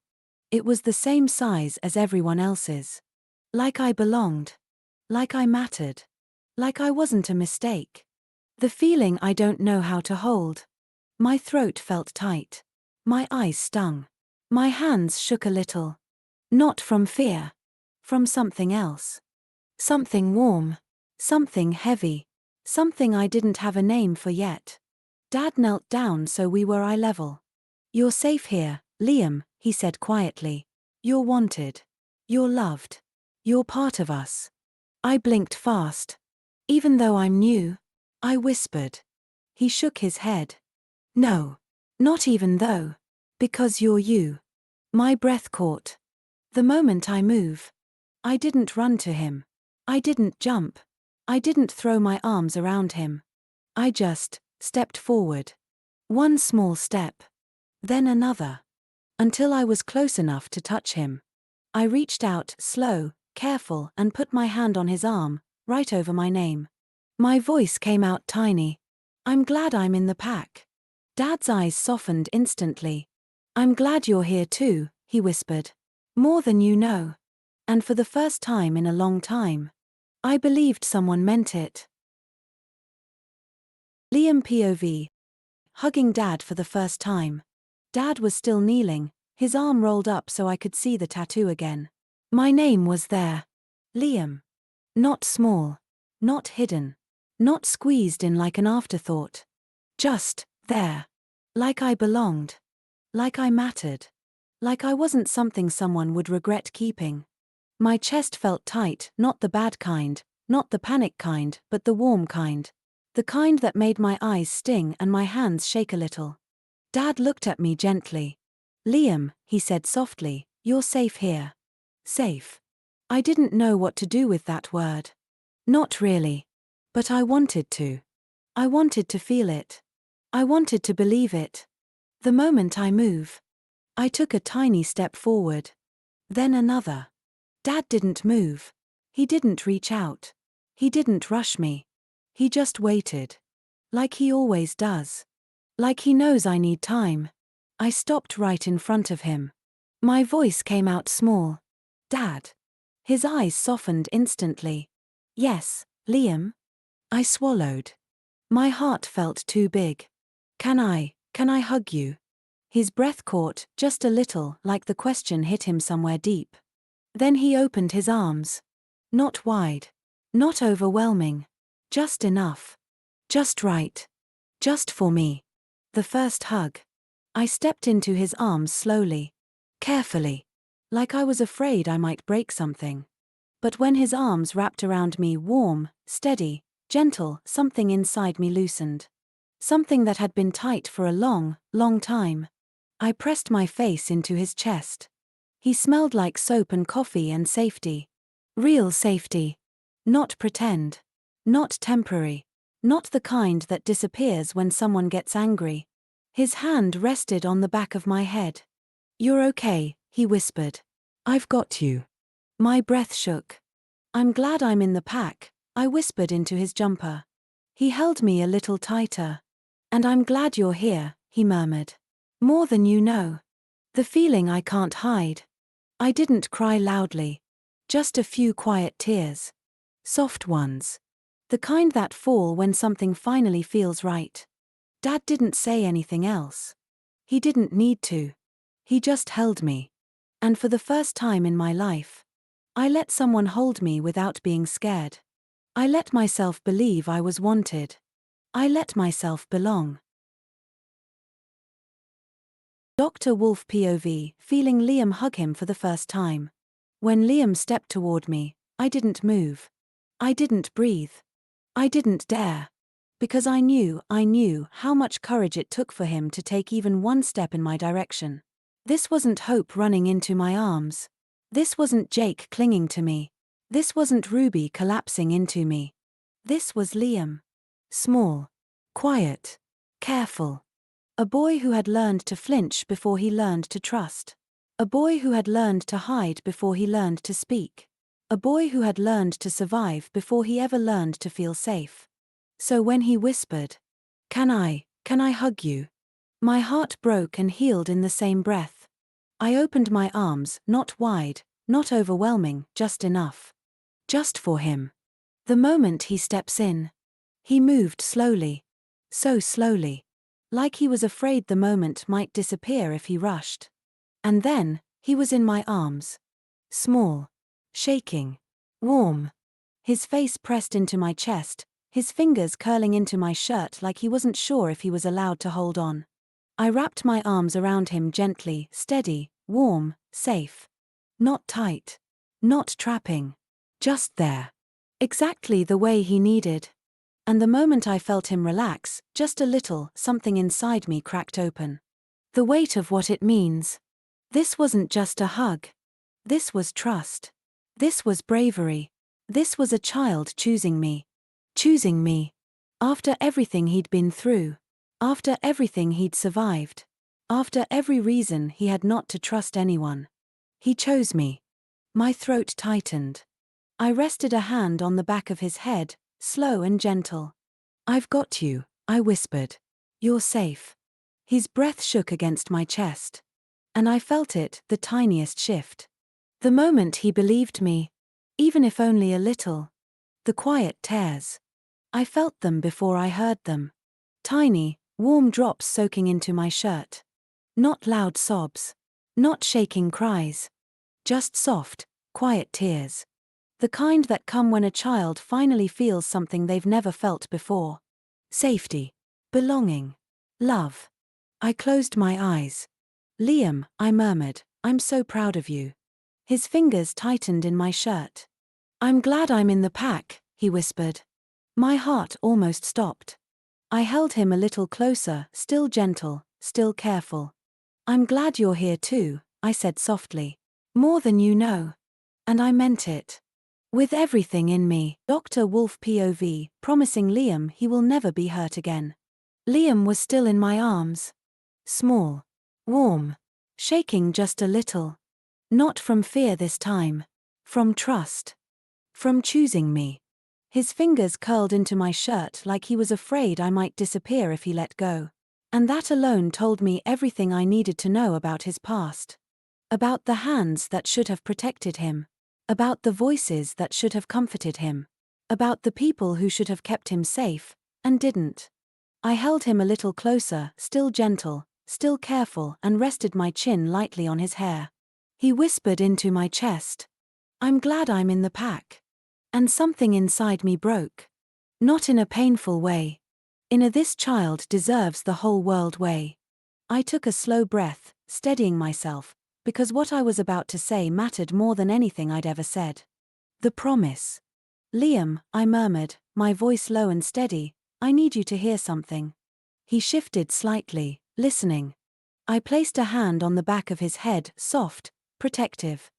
It was the same size as everyone else's. Like I belonged. Like I mattered. Like I wasn't a mistake. The feeling I don't know how to hold. My throat felt tight. My eyes stung. My hands shook a little. Not from fear. From something else. Something warm. Something heavy. Something I didn't have a name for yet. Dad knelt down so we were eye level. You're safe here, Liam, he said quietly. You're wanted. You're loved. You're part of us. I blinked fast. Even though I'm new, I whispered. He shook his head. No. Not even though. Because you're you. My breath caught. The moment I move. I didn't run to him. I didn't jump. I didn't throw my arms around him. I just stepped forward. One small step. Then another. Until I was close enough to touch him. I reached out, slow, careful, and put my hand on his arm, right over my name. My voice came out tiny. I'm glad I'm in the pack. Dad's eyes softened instantly. I'm glad you're here too, he whispered. More than you know. And for the first time in a long time, I believed someone meant it. Liam POV. Hugging Dad for the first time. Dad was still kneeling, his arm rolled up so I could see the tattoo again. My name was there. Liam. Not small. Not hidden. Not squeezed in like an afterthought. Just there. Like I belonged. Like I mattered. Like I wasn't something someone would regret keeping. My chest felt tight, not the bad kind, not the panic kind, but the warm kind. The kind that made my eyes sting and my hands shake a little. Dad looked at me gently. Liam, he said softly, you're safe here. Safe. I didn't know what to do with that word. Not really. But I wanted to. I wanted to feel it. I wanted to believe it. The moment I move. I took a tiny step forward. Then another. Dad didn't move. He didn't reach out. He didn't rush me. He just waited. Like he always does. Like he knows I need time. I stopped right in front of him. My voice came out small. Dad. His eyes softened instantly. Yes, Liam. I swallowed. My heart felt too big. Can I hug you? His breath caught, just a little, like the question hit him somewhere deep. Then he opened his arms. Not wide. Not overwhelming. Just enough. Just right. Just for me. The first hug. I stepped into his arms slowly. Carefully. Like I was afraid I might break something. But when his arms wrapped around me, warm, steady, gentle, something inside me loosened. Something that had been tight for a long, long time. I pressed my face into his chest. He smelled like soap and coffee and safety. Real safety. Not pretend. Not temporary. Not the kind that disappears when someone gets angry. His hand rested on the back of my head. You're okay, he whispered. I've got you. My breath shook. I'm glad I'm in the pack, I whispered into his jumper. He held me a little tighter. And I'm glad you're here, he murmured. More than you know. The feeling I can't hide. I didn't cry loudly. Just a few quiet tears. Soft ones. The kind that fall when something finally feels right. Dad didn't say anything else. He didn't need to. He just held me. And for the first time in my life, I let someone hold me without being scared. I let myself believe I was wanted. I let myself belong. Dr. Wolf POV, feeling Liam hug him for the first time. When Liam stepped toward me, I didn't move. I didn't breathe. I didn't dare. Because I knew how much courage it took for him to take even one step in my direction. This wasn't Hope running into my arms. This wasn't Jake clinging to me. This wasn't Ruby collapsing into me. This was Liam. Small. Quiet. Careful. A boy who had learned to flinch before he learned to trust. A boy who had learned to hide before he learned to speak. A boy who had learned to survive before he ever learned to feel safe. So when he whispered, Can I hug you? My heart broke and healed in the same breath. I opened my arms, not wide, not overwhelming, just enough. Just for him. The moment he steps in. He moved slowly. So slowly. Like he was afraid the moment might disappear if he rushed. And then, he was in my arms. Small. Shaking. Warm. His face pressed into my chest, his fingers curling into my shirt like he wasn't sure if he was allowed to hold on. I wrapped my arms around him gently, steady, warm, safe. Not tight. Not trapping. Just there. Exactly the way he needed. And the moment I felt him relax, just a little, something inside me cracked open. The weight of what it means. This wasn't just a hug. This was trust. This was bravery. This was a child choosing me. Choosing me. After everything he'd been through. After everything he'd survived. After every reason he had not to trust anyone. He chose me. My throat tightened. I rested a hand on the back of his head, slow and gentle. "I've got you," I whispered. "You're safe." His breath shook against my chest. And I felt it, the tiniest shift. The moment he believed me. Even if only a little. The quiet tears. I felt them before I heard them. Tiny, warm drops soaking into my shirt. Not loud sobs. Not shaking cries. Just soft, quiet tears. The kind that come when a child finally feels something they've never felt before. Safety. Belonging. Love. I closed my eyes. "Liam," I murmured, "I'm so proud of you." His fingers tightened in my shirt. "I'm glad I'm in the pack," he whispered. My heart almost stopped. I held him a little closer, still gentle, still careful. "I'm glad you're here too," I said softly. "More than you know." And I meant it. With everything in me. Dr. Wolf POV, promising Liam he will never be hurt again. Liam was still in my arms. Small. Warm. Shaking just a little. Not from fear this time. From trust. From choosing me. His fingers curled into my shirt like he was afraid I might disappear if he let go. And that alone told me everything I needed to know about his past. About the hands that should have protected him. About the voices that should have comforted him. About the people who should have kept him safe, and didn't. I held him a little closer, still gentle, still careful, and rested my chin lightly on his hair. He whispered into my chest. "I'm glad I'm in the pack." And something inside me broke. Not in a painful way. In a "this child deserves the whole world" way. I took a slow breath, steadying myself, because what I was about to say mattered more than anything I'd ever said. The promise. "Liam," I murmured, my voice low and steady, "I need you to hear something." He shifted slightly, listening. I placed a hand on the back of his head, soft, protective.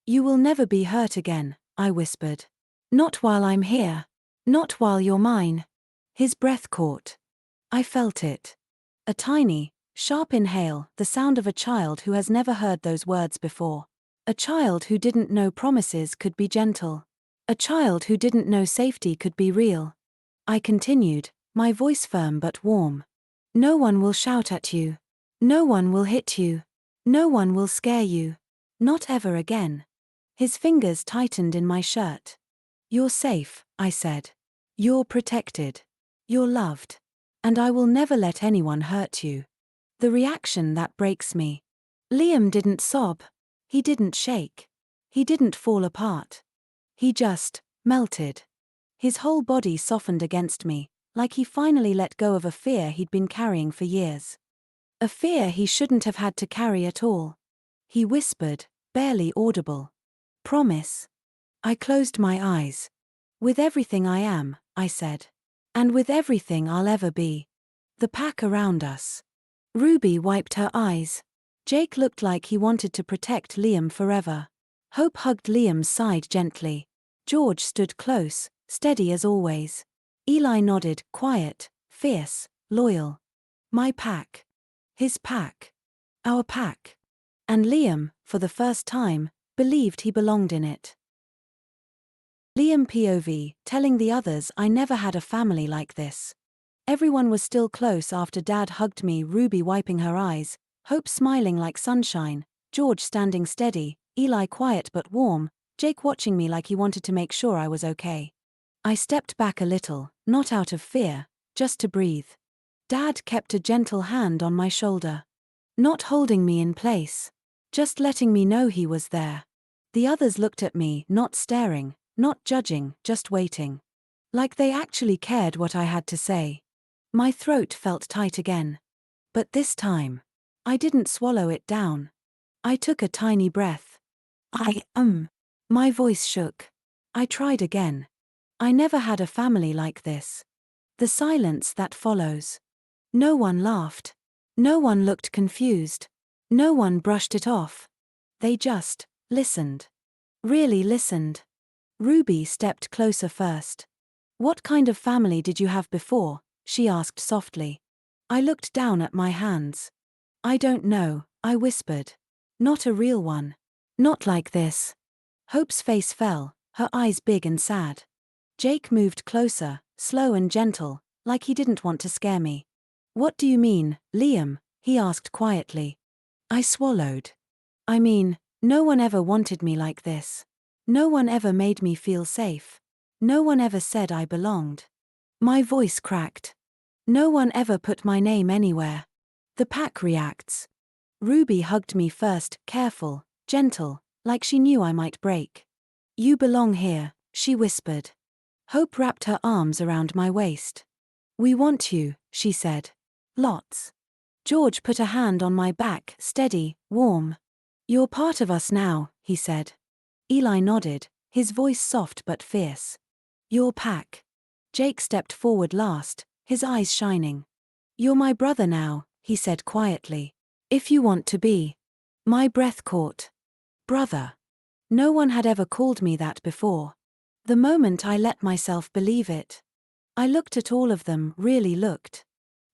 "You will never be hurt again," I whispered. "Not while I'm here. Not while you're mine." His breath caught. I felt it. A tiny, sharp inhale, the sound of a child who has never heard those words before. A child who didn't know promises could be gentle. A child who didn't know safety could be real. I continued, my voice firm but warm. "No one will shout at you. No one will hit you. No one will scare you. Not ever again." His fingers tightened in my shirt. "You're safe," I said. "You're protected. You're loved. And I will never let anyone hurt you." The reaction that breaks me. Liam didn't sob. He didn't shake. He didn't fall apart. He just melted. His whole body softened against me, like he finally let go of a fear he'd been carrying for years. A fear he shouldn't have had to carry at all. He whispered, barely audible. "Promise." I closed my eyes. "With everything I am," I said. "And with everything I'll ever be." The pack around us. Ruby wiped her eyes. Jake looked like he wanted to protect Liam forever. Hope hugged Liam's side gently. George stood close, steady as always. Eli nodded, quiet, fierce, loyal. My pack. His pack. Our pack. And Liam, for the first time, believed he belonged in it. Liam POV, telling the others I never had a family like this. Everyone was still close after Dad hugged me, Ruby wiping her eyes, Hope smiling like sunshine, George standing steady, Eli quiet but warm, Jake watching me like he wanted to make sure I was okay. I stepped back a little, not out of fear, just to breathe. Dad kept a gentle hand on my shoulder. Not holding me in place. Just letting me know he was there. The others looked at me, not staring, not judging, just waiting. Like they actually cared what I had to say. My throat felt tight again. But this time, I didn't swallow it down. I took a tiny breath. My voice shook. I tried again. I never had a family like this. The silence that follows. No one laughed. No one looked confused. No one brushed it off. They just listened. Really listened. Ruby stepped closer first. What kind of family did you have before? She asked softly. I looked down at my hands. I don't know, I whispered. Not a real one. Not like this. Hope's face fell, her eyes big and sad. Jake moved closer, slow and gentle, like he didn't want to scare me. What do you mean, Liam? He asked quietly. I swallowed. I mean, no one ever wanted me like this. No one ever made me feel safe. No one ever said I belonged. My voice cracked. No one ever put my name anywhere. The pack reacts. Ruby hugged me first, careful, gentle, like she knew I might break. You belong here, she whispered. Hope wrapped her arms around my waist. We want you, she said. Lots. George put a hand on my back, steady, warm. You're part of us now, he said. Eli nodded, his voice soft but fierce. Your pack. Jake stepped forward last, his eyes shining. You're my brother now, he said quietly. If you want to be. My breath caught. Brother. No one had ever called me that before. The moment I let myself believe it. I looked at all of them, really looked.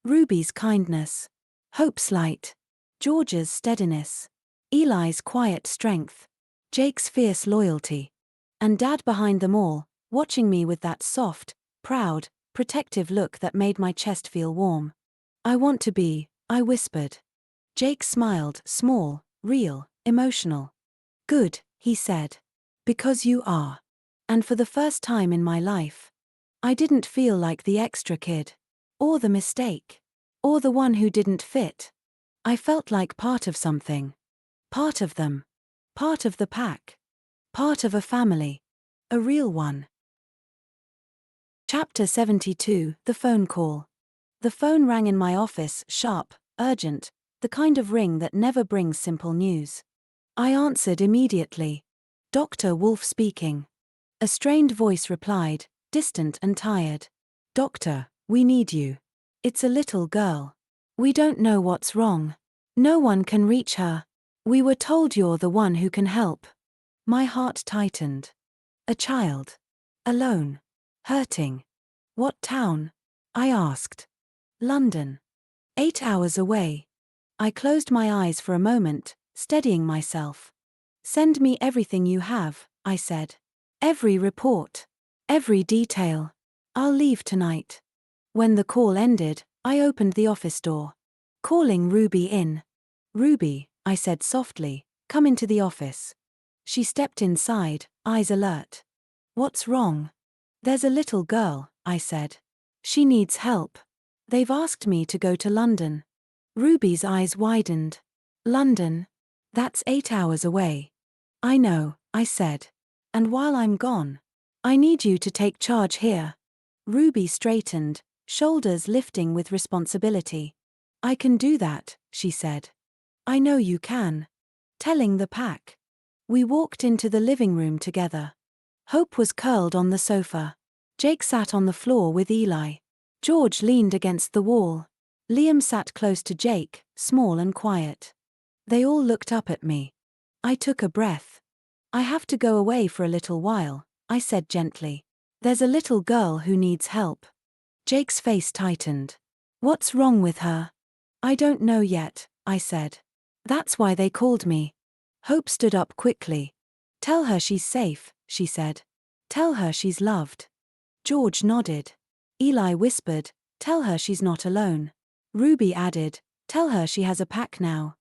Ruby's kindness. Hope's light. George's steadiness. Eli's quiet strength. Jake's fierce loyalty. And Dad behind them all, watching me with that soft, proud, protective look that made my chest feel warm. I want to be, I whispered. Jake smiled, small, real, emotional. Good, he said. Because you are. And for the first time in my life, I didn't feel like the extra kid. Or the mistake. Or the one who didn't fit. I felt like part of something. Part of them. Part of the pack. Part of a family. A real one. Chapter 72, The Phone Call. The phone rang in my office, sharp, urgent, the kind of ring that never brings simple news. I answered immediately. Dr. Wolf speaking. A strained voice replied, distant and tired. Doctor, we need you. It's a little girl. We don't know what's wrong. No one can reach her. We were told you're the one who can help. My heart tightened. A child. Alone. Hurting. What town? I asked. London. 8 hours away. I closed my eyes for a moment, steadying myself. Send me everything you have, I said. Every report. Every detail. I'll leave tonight. When the call ended, I opened the office door. Calling Ruby in. Ruby, I said softly, come into the office. She stepped inside, eyes alert. What's wrong? There's a little girl, I said. She needs help. They've asked me to go to London. Ruby's eyes widened. London? That's 8 hours away. I know, I said. And while I'm gone, I need you to take charge here. Ruby straightened, shoulders lifting with responsibility. I can do that, she said. I know you can. Telling the pack. We walked into the living room together. Hope was curled on the sofa. Jake sat on the floor with Eli. George leaned against the wall. Liam sat close to Jake, small and quiet. They all looked up at me. I took a breath. I have to go away for a little while, I said gently. There's a little girl who needs help. Jake's face tightened. What's wrong with her? I don't know yet, I said. That's why they called me. Hope stood up quickly. Tell her she's safe, she said. Tell her she's loved. George nodded. Eli whispered, tell her she's not alone. Ruby added, tell her she has a pack now.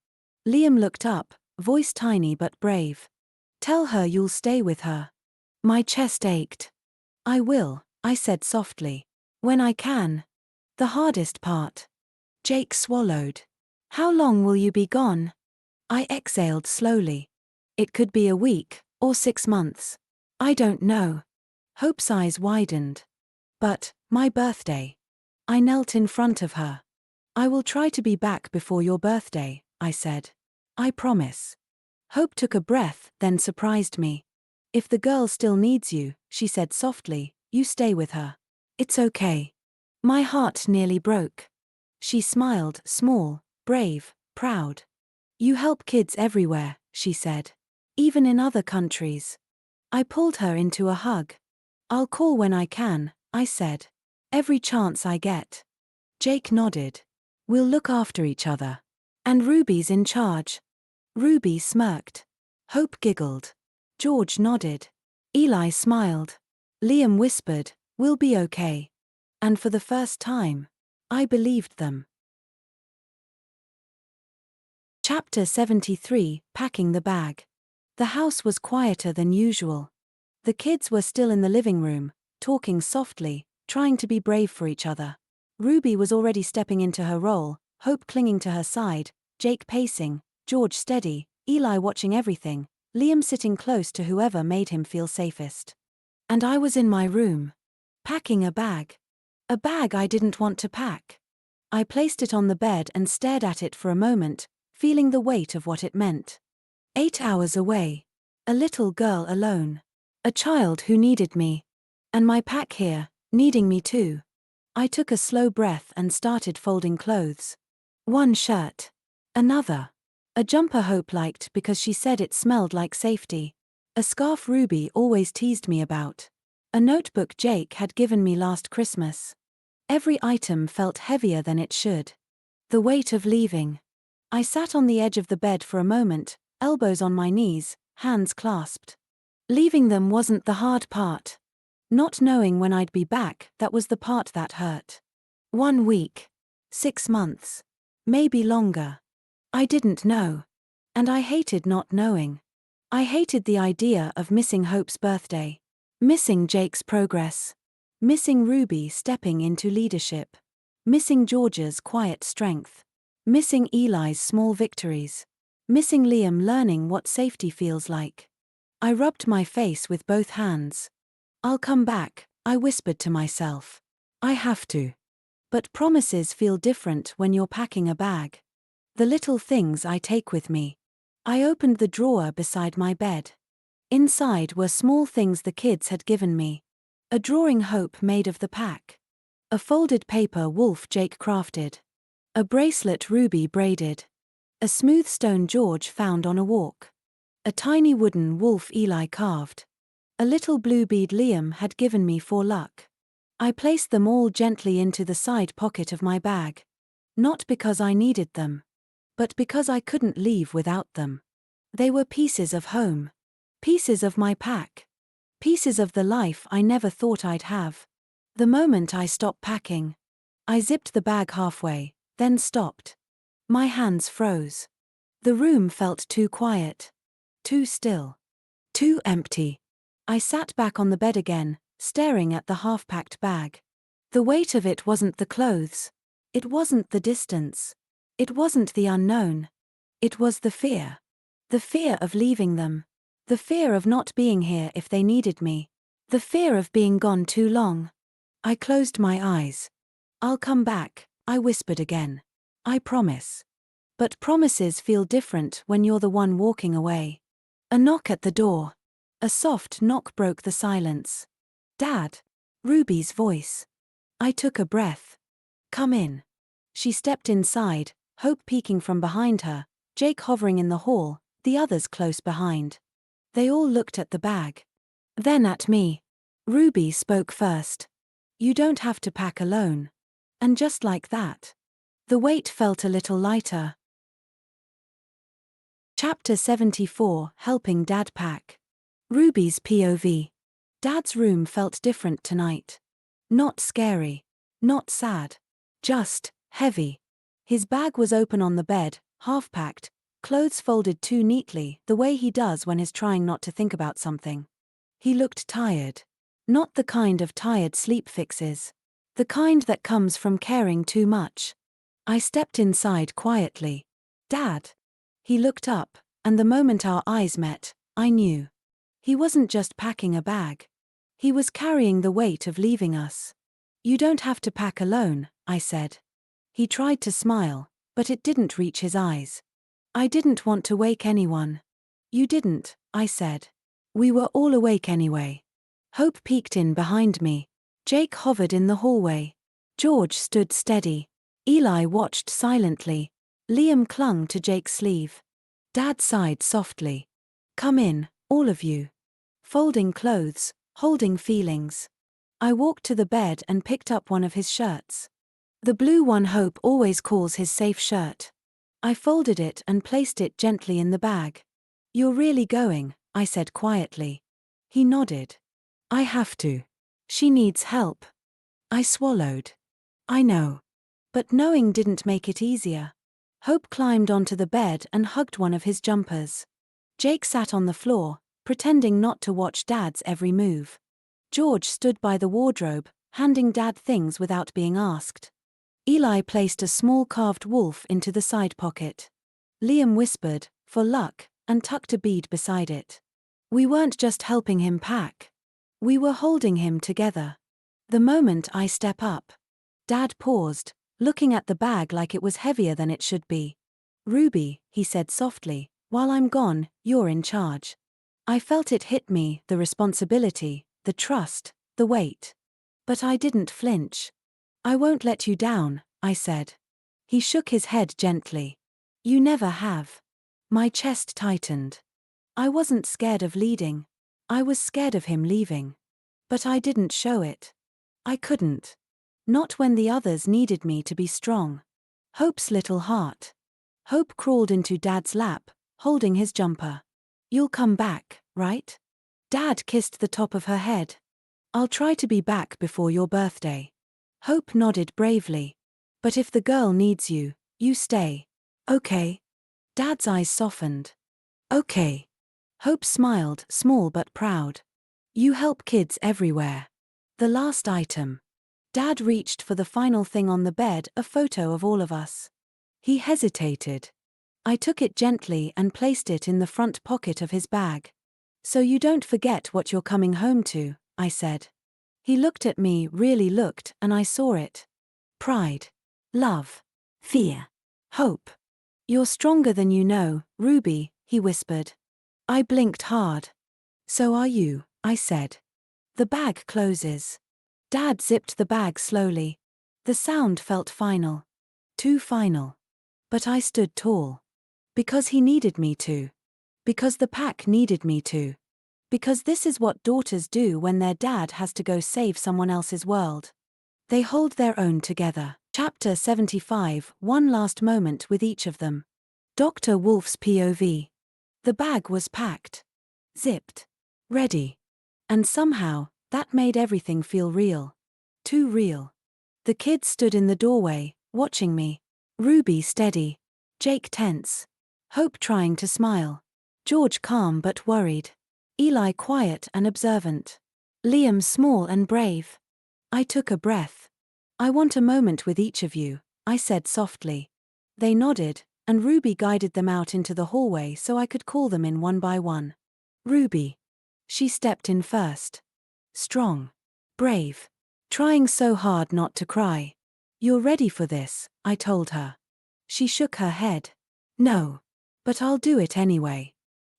Liam looked up, voice tiny but brave. Tell her you'll stay with her. My chest ached. I will, I said softly. When I can. The hardest part. Jake swallowed. How long will you be gone? I exhaled slowly. It could be a week, or 6 months. I don't know. Hope's eyes widened. But, my birthday. I knelt in front of her. I will try to be back before your birthday, I said. I promise. Hope took a breath, then surprised me. If the girl still needs you, she said softly, you stay with her. It's okay. My heart nearly broke. She smiled, small, brave, proud. You help kids everywhere, she said. Even in other countries. I pulled her into a hug. I'll call when I can, I said. Every chance I get. Jake nodded. We'll look after each other. And Ruby's in charge. Ruby smirked. Hope giggled. George nodded. Eli smiled. Liam whispered, we'll be okay. And for the first time, I believed them. Chapter 73, Packing the Bag. The house was quieter than usual. The kids were still in the living room, talking softly, trying to be brave for each other. Ruby was already stepping into her role, Hope clinging to her side, Jake pacing, George steady, Eli watching everything, Liam sitting close to whoever made him feel safest. And I was in my room, packing a bag. A bag I didn't want to pack. I placed it on the bed and stared at it for a moment, feeling the weight of what it meant. 8 hours away. A little girl alone. A child who needed me. And my pack here, needing me too. I took a slow breath and started folding clothes. One shirt. Another. A jumper Hope liked because she said it smelled like safety. A scarf Ruby always teased me about. A notebook Jake had given me last Christmas. Every item felt heavier than it should. The weight of leaving. I sat on the edge of the bed for a moment, elbows on my knees, hands clasped. Leaving them wasn't the hard part. Not knowing when I'd be back, that was the part that hurt. 1 week. 6 months. Maybe longer. I didn't know. And I hated not knowing. I hated the idea of missing Hope's birthday. Missing Jake's progress. Missing Ruby stepping into leadership. Missing George's quiet strength. Missing Eli's small victories. Missing Liam learning what safety feels like. I rubbed my face with both hands. I'll come back, I whispered to myself. I have to. But promises feel different when you're packing a bag. The little things I take with me. I opened the drawer beside my bed. Inside were small things the kids had given me. A drawing Hope made of the pack. A folded paper wolf Jake crafted. A bracelet Ruby braided. A smooth stone George found on a walk. A tiny wooden wolf Eli carved. A little blue bead Liam had given me for luck. I placed them all gently into the side pocket of my bag. Not because I needed them. But because I couldn't leave without them. They were pieces of home. Pieces of my pack. Pieces of the life I never thought I'd have. The moment I stopped packing. I zipped the bag halfway, then stopped. My hands froze. The room felt too quiet. Too still. Too empty. I sat back on the bed again, staring at the half-packed bag. The weight of it wasn't the clothes. It wasn't the distance. It wasn't the unknown. It was the fear. The fear of leaving them. The fear of not being here if they needed me. The fear of being gone too long. I closed my eyes. I'll come back, I whispered again. I promise. But promises feel different when you're the one walking away. A knock at the door. A soft knock broke the silence. Dad. Ruby's voice. I took a breath. Come in. She stepped inside, Hope peeking from behind her, Jake hovering in the hall, the others close behind. They all looked at the bag. Then at me. Ruby spoke first. You don't have to pack alone. And just like that. The weight felt a little lighter. Chapter 74, Helping Dad Pack. Ruby's POV. Dad's room felt different tonight. Not scary. Not sad. Just heavy. His bag was open on the bed, half-packed, clothes folded too neatly, the way he does when he's trying not to think about something. He looked tired. Not the kind of tired sleep fixes. The kind that comes from caring too much. I stepped inside quietly. Dad. He looked up, and the moment our eyes met, I knew. He wasn't just packing a bag. He was carrying the weight of leaving us. You don't have to pack alone, I said. He tried to smile, but it didn't reach his eyes. I didn't want to wake anyone. You didn't, I said. We were all awake anyway. Hope peeked in behind me. Jake hovered in the hallway. George stood steady. Eli watched silently. Liam clung to Jake's sleeve. Dad sighed softly. Come in, all of you. folding clothes, holding feelings. I walked to the bed and picked up one of his shirts. The blue one Hope always calls his safe shirt. I folded it and placed it gently in the bag. "You're really going?" I said quietly. He nodded. "I have to. She needs help." I swallowed. "I know." But knowing didn't make it easier. Hope climbed onto the bed and hugged one of his jumpers. Jake sat on the floor, pretending not to watch Dad's every move. George stood by the wardrobe, handing Dad things without being asked. Eli placed a small carved wolf into the side pocket. Liam whispered, "For luck," and tucked a bead beside it. We weren't just helping him pack. We were holding him together. The moment I step up, Dad paused, looking at the bag like it was heavier than it should be. "Ruby," he said softly, "while I'm gone, you're in charge." I felt it hit me, the responsibility, the trust, the weight. But I didn't flinch. "I won't let you down," I said. He shook his head gently. "You never have." My chest tightened. I wasn't scared of leading. I was scared of him leaving. But I didn't show it. I couldn't. Not when the others needed me to be strong. Hope's little heart. Hope crawled into Dad's lap, holding his jumper. "You'll come back, right?" Dad kissed the top of her head. "I'll try to be back before your birthday." Hope nodded bravely. "But if the girl needs you, you stay." "Okay." Dad's eyes softened. "Okay." Hope smiled, small but proud. "You help kids everywhere." The last item. Dad reached for the final thing on the bed, a photo of all of us. He hesitated. I took it gently and placed it in the front pocket of his bag. "So you don't forget what you're coming home to," I said. He looked at me, really looked, and I saw it. Pride. Love. Fear. Hope. "You're stronger than you know, Ruby," he whispered. I blinked hard. "So are you," I said. The bag closes. Dad zipped the bag slowly. The sound felt final. Too final. But I stood tall. Because he needed me to. Because the pack needed me to. Because this is what daughters do when their dad has to go save someone else's world. They hold their own together. Chapter 75, one last moment with each of them. Dr. Wolf's POV. The bag was packed. Zipped. Ready. And somehow, that made everything feel real. Too real. The kids stood in the doorway, watching me. Ruby steady. Jake tense. Hope trying to smile. George calm but worried. Eli quiet and observant. Liam small and brave. I took a breath. "I want a moment with each of you," I said softly. They nodded, and Ruby guided them out into the hallway so I could call them in one by one. Ruby. She stepped in first. Strong. Brave. Trying so hard not to cry. "You're ready for this," I told her. She shook her head. "No. But I'll do it anyway."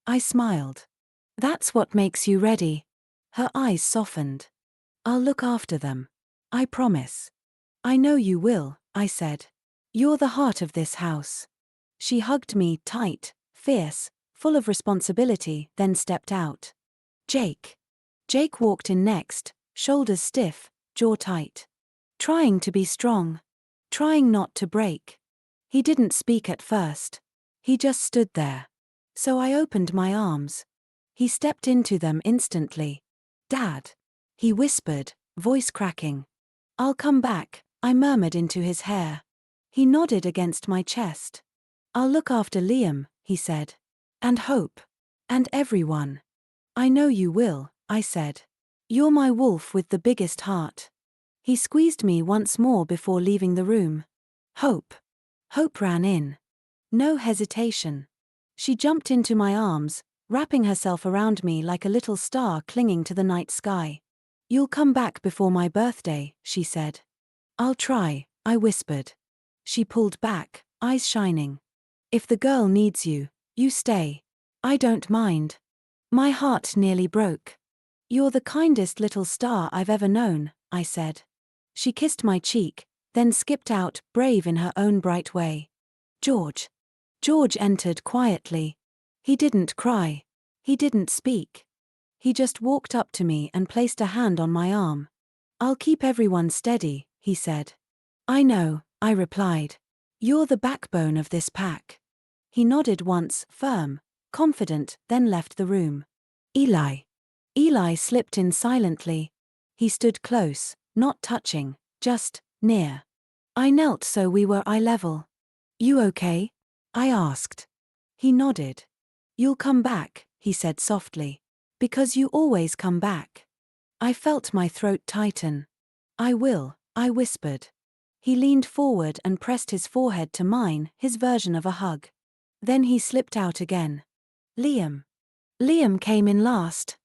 I smiled. "That's what makes you ready." Her eyes softened. "I'll look after them. I promise." "I know you will," I said. "You're the heart of this house." She hugged me tight, fierce, full of responsibility, then stepped out. Jake. Jake walked in next, shoulders stiff, jaw tight. Trying to be strong. Trying not to break. He didn't speak at first. He just stood there. So I opened my arms. He stepped into them instantly. "Dad." He whispered, voice cracking. "I'll come back," I murmured into his hair. He nodded against my chest. "I'll look after Liam," he said. "And Hope. And everyone." "I know you will," I said. "You're my wolf with the biggest heart." He squeezed me once more before leaving the room. Hope. Hope ran in. No hesitation. She jumped into my arms, wrapping herself around me like a little star clinging to the night sky. "You'll come back before my birthday," she said. "I'll try," I whispered. She pulled back, eyes shining. "If the girl needs you, you stay." "I don't mind." My heart nearly broke. "You're the kindest little star I've ever known," I said. She kissed my cheek, then skipped out, brave in her own bright way. George. George entered quietly. He didn't cry. He didn't speak. He just walked up to me and placed a hand on my arm. "I'll keep everyone steady," he said. "I know," I replied. "You're the backbone of this pack." He nodded once, firm, confident, then left the room. Eli. Eli slipped in silently. He stood close, not touching, just near. I knelt so we were eye level. "You okay?" I asked. He nodded. "You'll come back," he said softly. "Because you always come back." I felt my throat tighten. "I will," I whispered. He leaned forward and pressed his forehead to mine, his version of a hug. Then he slipped out again. Liam. Liam came in last.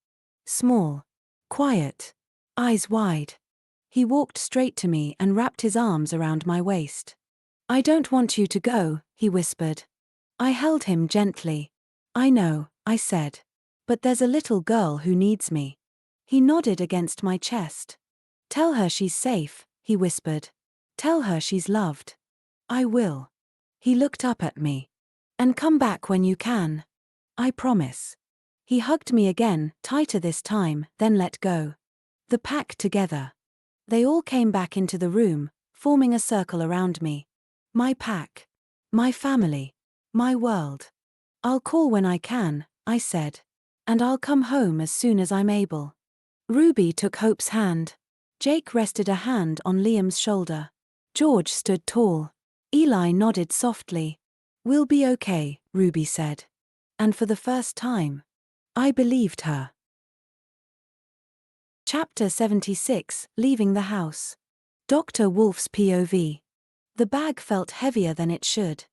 Small. Quiet. Eyes wide. He walked straight to me and wrapped his arms around my waist. "I don't want you to go," he whispered. I held him gently. "I know," I said. "But there's a little girl who needs me." He nodded against my chest. "Tell her she's safe," he whispered. "Tell her she's loved." "I will." He looked up at me. "And come back when you can." "I promise." He hugged me again, tighter this time, then let go. The pack together. They all came back into the room, forming a circle around me. My pack. My family. My world. "I'll call when I can," I said. "And I'll come home as soon as I'm able." Ruby took Hope's hand. Jake rested a hand on Liam's shoulder. George stood tall. Eli nodded softly. "We'll be okay," Ruby said. And for the first time, I believed her. Chapter 76, Leaving the House. Dr. Wolf's POV. The bag felt heavier than it should.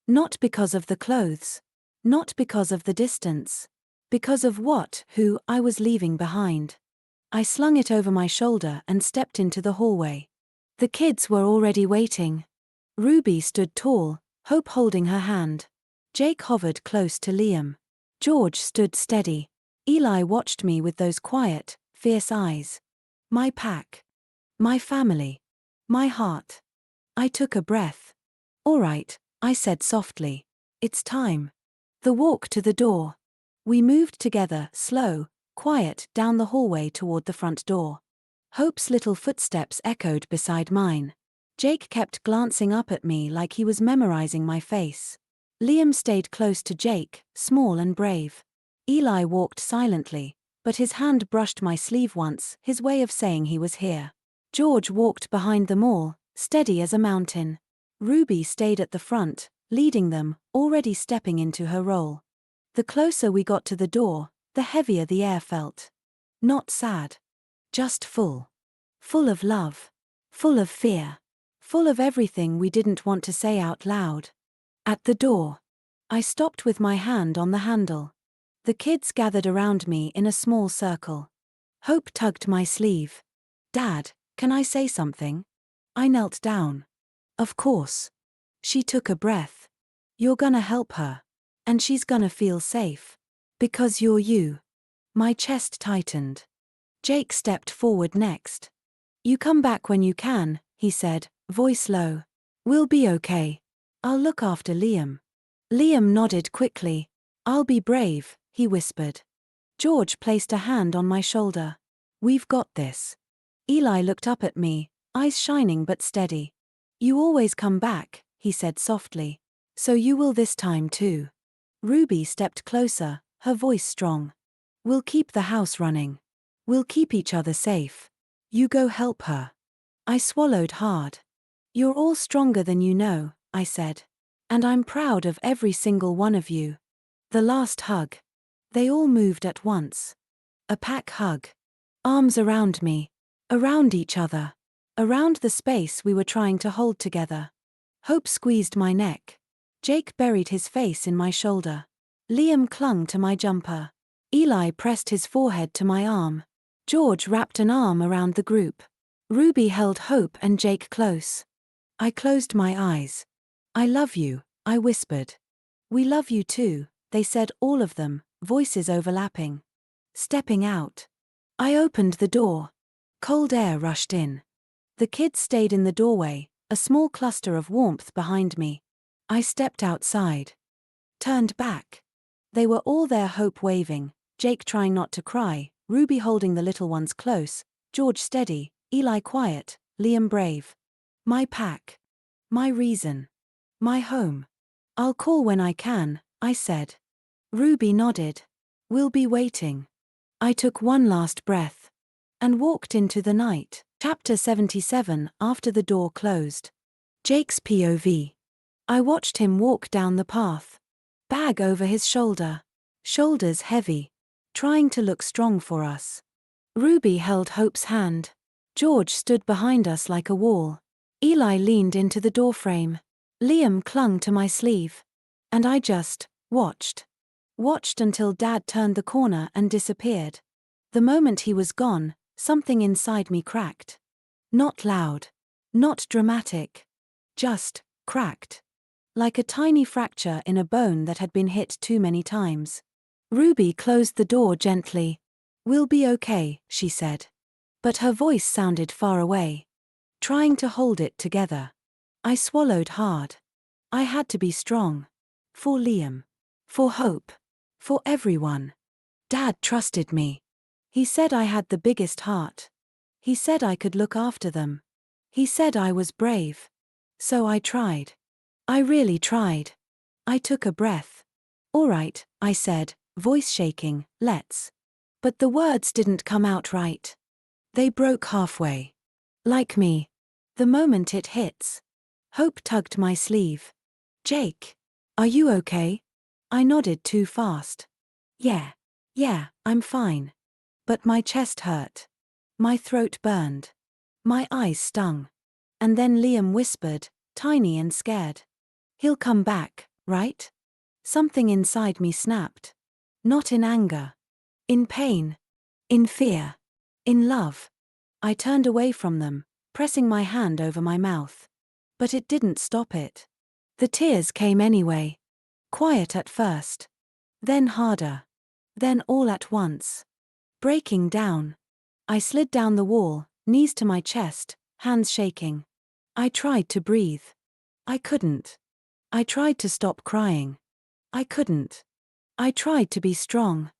Not because of the clothes. Not because of the distance. Because of who I was leaving behind. I slung it over my shoulder and stepped into the hallway. The kids were already waiting. Ruby stood tall, Hope holding her hand. Jake hovered close to Liam. George stood steady. Eli watched me with those quiet, fierce eyes. My pack. My family. My heart. I took a breath. "All right," I said softly. "It's time." The walk to the door. We moved together, slow, quiet, down the hallway toward the front door. Hope's little footsteps echoed beside mine. Jake kept glancing up at me like he was memorizing my face. Liam stayed close to Jake, small and brave. Eli walked silently, but his hand brushed my sleeve once, his way of saying he was here. George walked behind them all, steady as a mountain. Ruby stayed at the front, leading them, already stepping into her role. The closer we got to the door, the heavier the air felt. Not sad. Just full. Full of love. Full of fear. Full of everything we didn't want to say out loud. At the door. I stopped with my hand on the handle. The kids gathered around me in a small circle. Hope tugged my sleeve. "Dad, can I say something?" I knelt down. "Of course." She took a breath. "You're gonna help her. And she's gonna feel safe. Because you're you." My chest tightened. Jake stepped forward next. "You come back when you can," he said, voice low. "We'll be okay. I'll look after Liam." Liam nodded quickly. "I'll be brave," he whispered. George placed a hand on my shoulder. "We've got this." Eli looked up at me, eyes shining but steady. "You always come back," he said softly. "So you will this time too." Ruby stepped closer, her voice strong. "We'll keep the house running. We'll keep each other safe. You go help her." I swallowed hard. "You're all stronger than you know," I said. "And I'm proud of every single one of you." The last hug. They all moved at once. A pack hug. Arms around me. Around each other. Around the space we were trying to hold together. Hope squeezed my neck. Jake buried his face in my shoulder. Liam clung to my jumper. Eli pressed his forehead to my arm. George wrapped an arm around the group. Ruby held Hope and Jake close. I closed my eyes. "I love you," I whispered. "We love you too," they said, all of them, voices overlapping. Stepping out. I opened the door. Cold air rushed in. The kids stayed in the doorway, a small cluster of warmth behind me. I stepped outside. Turned back. They were all there, Hope waving, Jake trying not to cry, Ruby holding the little ones close, George steady, Eli quiet, Liam brave. My pack. My reason. My home. I'll call when I can, I said. Ruby nodded. We'll be waiting. I took one last breath. And walked into the night. Chapter 77. After the door closed. Jake's POV. I watched him walk down the path. Bag over his shoulder. Shoulders heavy. Trying to look strong for us. Ruby held Hope's hand. George stood behind us like a wall. Eli leaned into the doorframe. Liam clung to my sleeve. And I just watched. Watched until Dad turned the corner and disappeared. The moment he was gone, something inside me cracked. Not loud. Not dramatic. Just cracked. Like a tiny fracture in a bone that had been hit too many times. Ruby closed the door gently. We'll be okay, she said. But her voice sounded far away. Trying to hold it together. I swallowed hard. I had to be strong. For Liam. For Hope. For everyone. Dad trusted me. He said I had the biggest heart. He said I could look after them. He said I was brave. So I tried. I really tried. I took a breath. All right, I said, voice shaking, let's. But the words didn't come out right. They broke halfway. Like me. The moment it hits. Hope tugged my sleeve. Jake. Are you okay? I nodded too fast. Yeah, I'm fine. But my chest hurt. My throat burned. My eyes stung. And then Liam whispered, tiny and scared. He'll come back, right? Something inside me snapped. Not in anger. In pain. In fear. In love. I turned away from them, pressing my hand over my mouth. But it didn't stop it. The tears came anyway. Quiet at first. Then harder. Then all at once. Breaking down. I slid down the wall, knees to my chest, hands shaking. I tried to breathe. I couldn't. I tried to stop crying. I couldn't. I tried to be strong.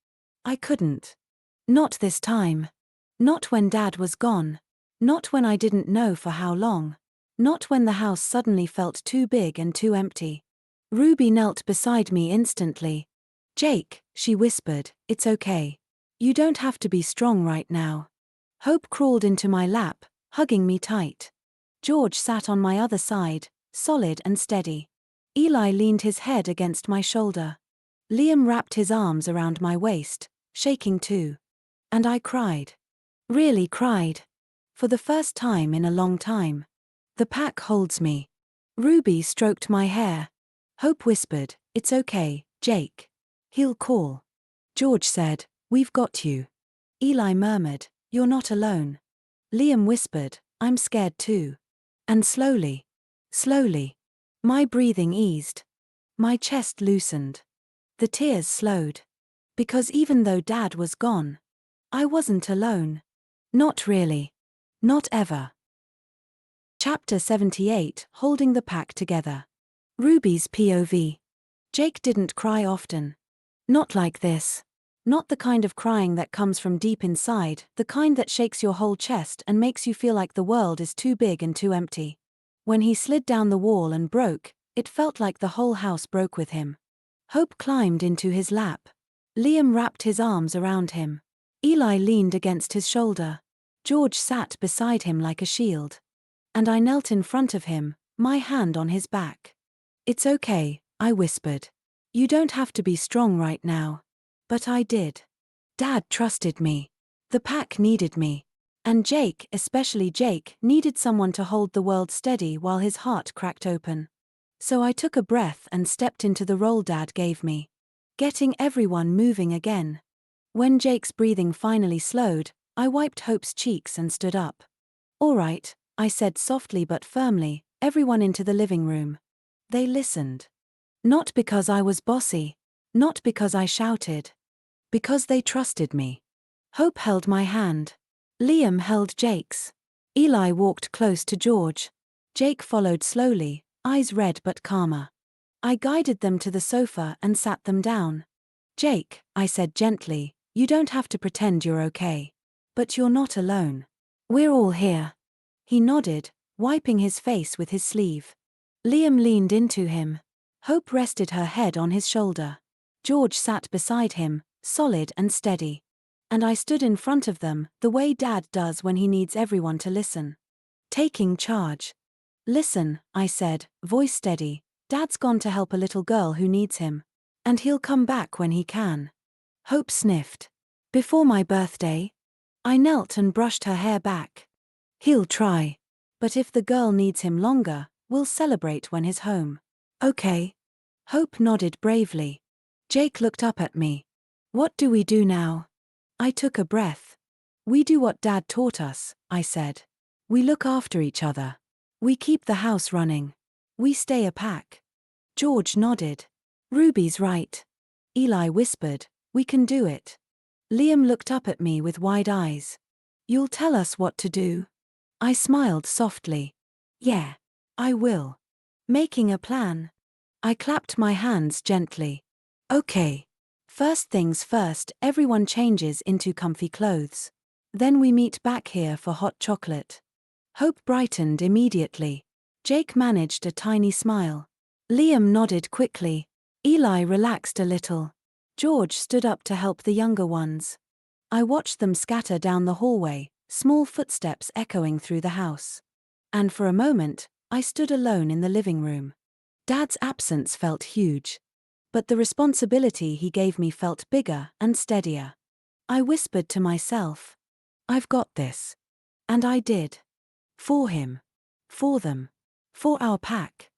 I couldn't. Not this time. Not when Dad was gone. Not when I didn't know for how long. Not when the house suddenly felt too big and too empty. Ruby knelt beside me instantly. Jake, she whispered, it's okay. You don't have to be strong right now. Hope crawled into my lap, hugging me tight. George sat on my other side, solid and steady. Eli leaned his head against my shoulder. Liam wrapped his arms around my waist, shaking too. And I cried. Really cried. For the first time in a long time. The pack holds me. Ruby stroked my hair. Hope whispered, it's okay, Jake. He'll call. George said, we've got you. Eli murmured, you're not alone. Liam whispered, I'm scared too. And slowly. My breathing eased. My chest loosened. The tears slowed. Because even though Dad was gone, I wasn't alone. Not really. Not ever. Chapter 78. Holding the pack together. Ruby's POV. Jake didn't cry often. Not like this. Not the kind of crying that comes from deep inside, the kind that shakes your whole chest and makes you feel like the world is too big and too empty. When he slid down the wall and broke, it felt like the whole house broke with him. Hope climbed into his lap. Liam wrapped his arms around him. Eli leaned against his shoulder. George sat beside him like a shield. And I knelt in front of him, my hand on his back. It's okay, I whispered. You don't have to be strong right now. But I did. Dad trusted me. The pack needed me. And Jake, especially Jake, needed someone to hold the world steady while his heart cracked open. So I took a breath and stepped into the role Dad gave me. Getting everyone moving again. When Jake's breathing finally slowed, I wiped Hope's cheeks and stood up. All right, I said softly but firmly, everyone into the living room. They listened. Not because I was bossy. Not because I shouted. Because they trusted me. Hope held my hand. Liam held Jake's. Eli walked close to George. Jake followed slowly, eyes red but calmer. I guided them to the sofa and sat them down. Jake, I said gently, You don't have to pretend you're okay. But you're not alone. We're all here. He nodded, wiping his face with his sleeve. Liam leaned into him. Hope rested her head on his shoulder. George sat beside him, solid and steady. And I stood in front of them, the way Dad does when he needs everyone to listen. Taking charge. Listen, I said, voice steady. Dad's gone to help a little girl who needs him. And he'll come back when he can. Hope sniffed. Before my birthday? I knelt and brushed her hair back. He'll try. But if the girl needs him longer, we'll celebrate when he's home. Okay. Hope nodded bravely. Jake looked up at me. What do we do now? I took a breath. We do what Dad taught us, I said. We look after each other. We keep the house running. We stay a pack. George nodded. Ruby's right. Eli whispered, we can do it. Liam looked up at me with wide eyes. You'll tell us what to do? I smiled softly. Yeah. I will. Making a plan. I clapped my hands gently. Okay. First things first, everyone changes into comfy clothes. Then we meet back here for hot chocolate. Hope brightened immediately. Jake managed a tiny smile. Liam nodded quickly. Eli relaxed a little. George stood up to help the younger ones. I watched them scatter down the hallway, small footsteps echoing through the house. And for a moment, I stood alone in the living room. Dad's absence felt huge. But the responsibility he gave me felt bigger and steadier. I whispered to myself, I've got this. And I did. For him. For them. For our pack.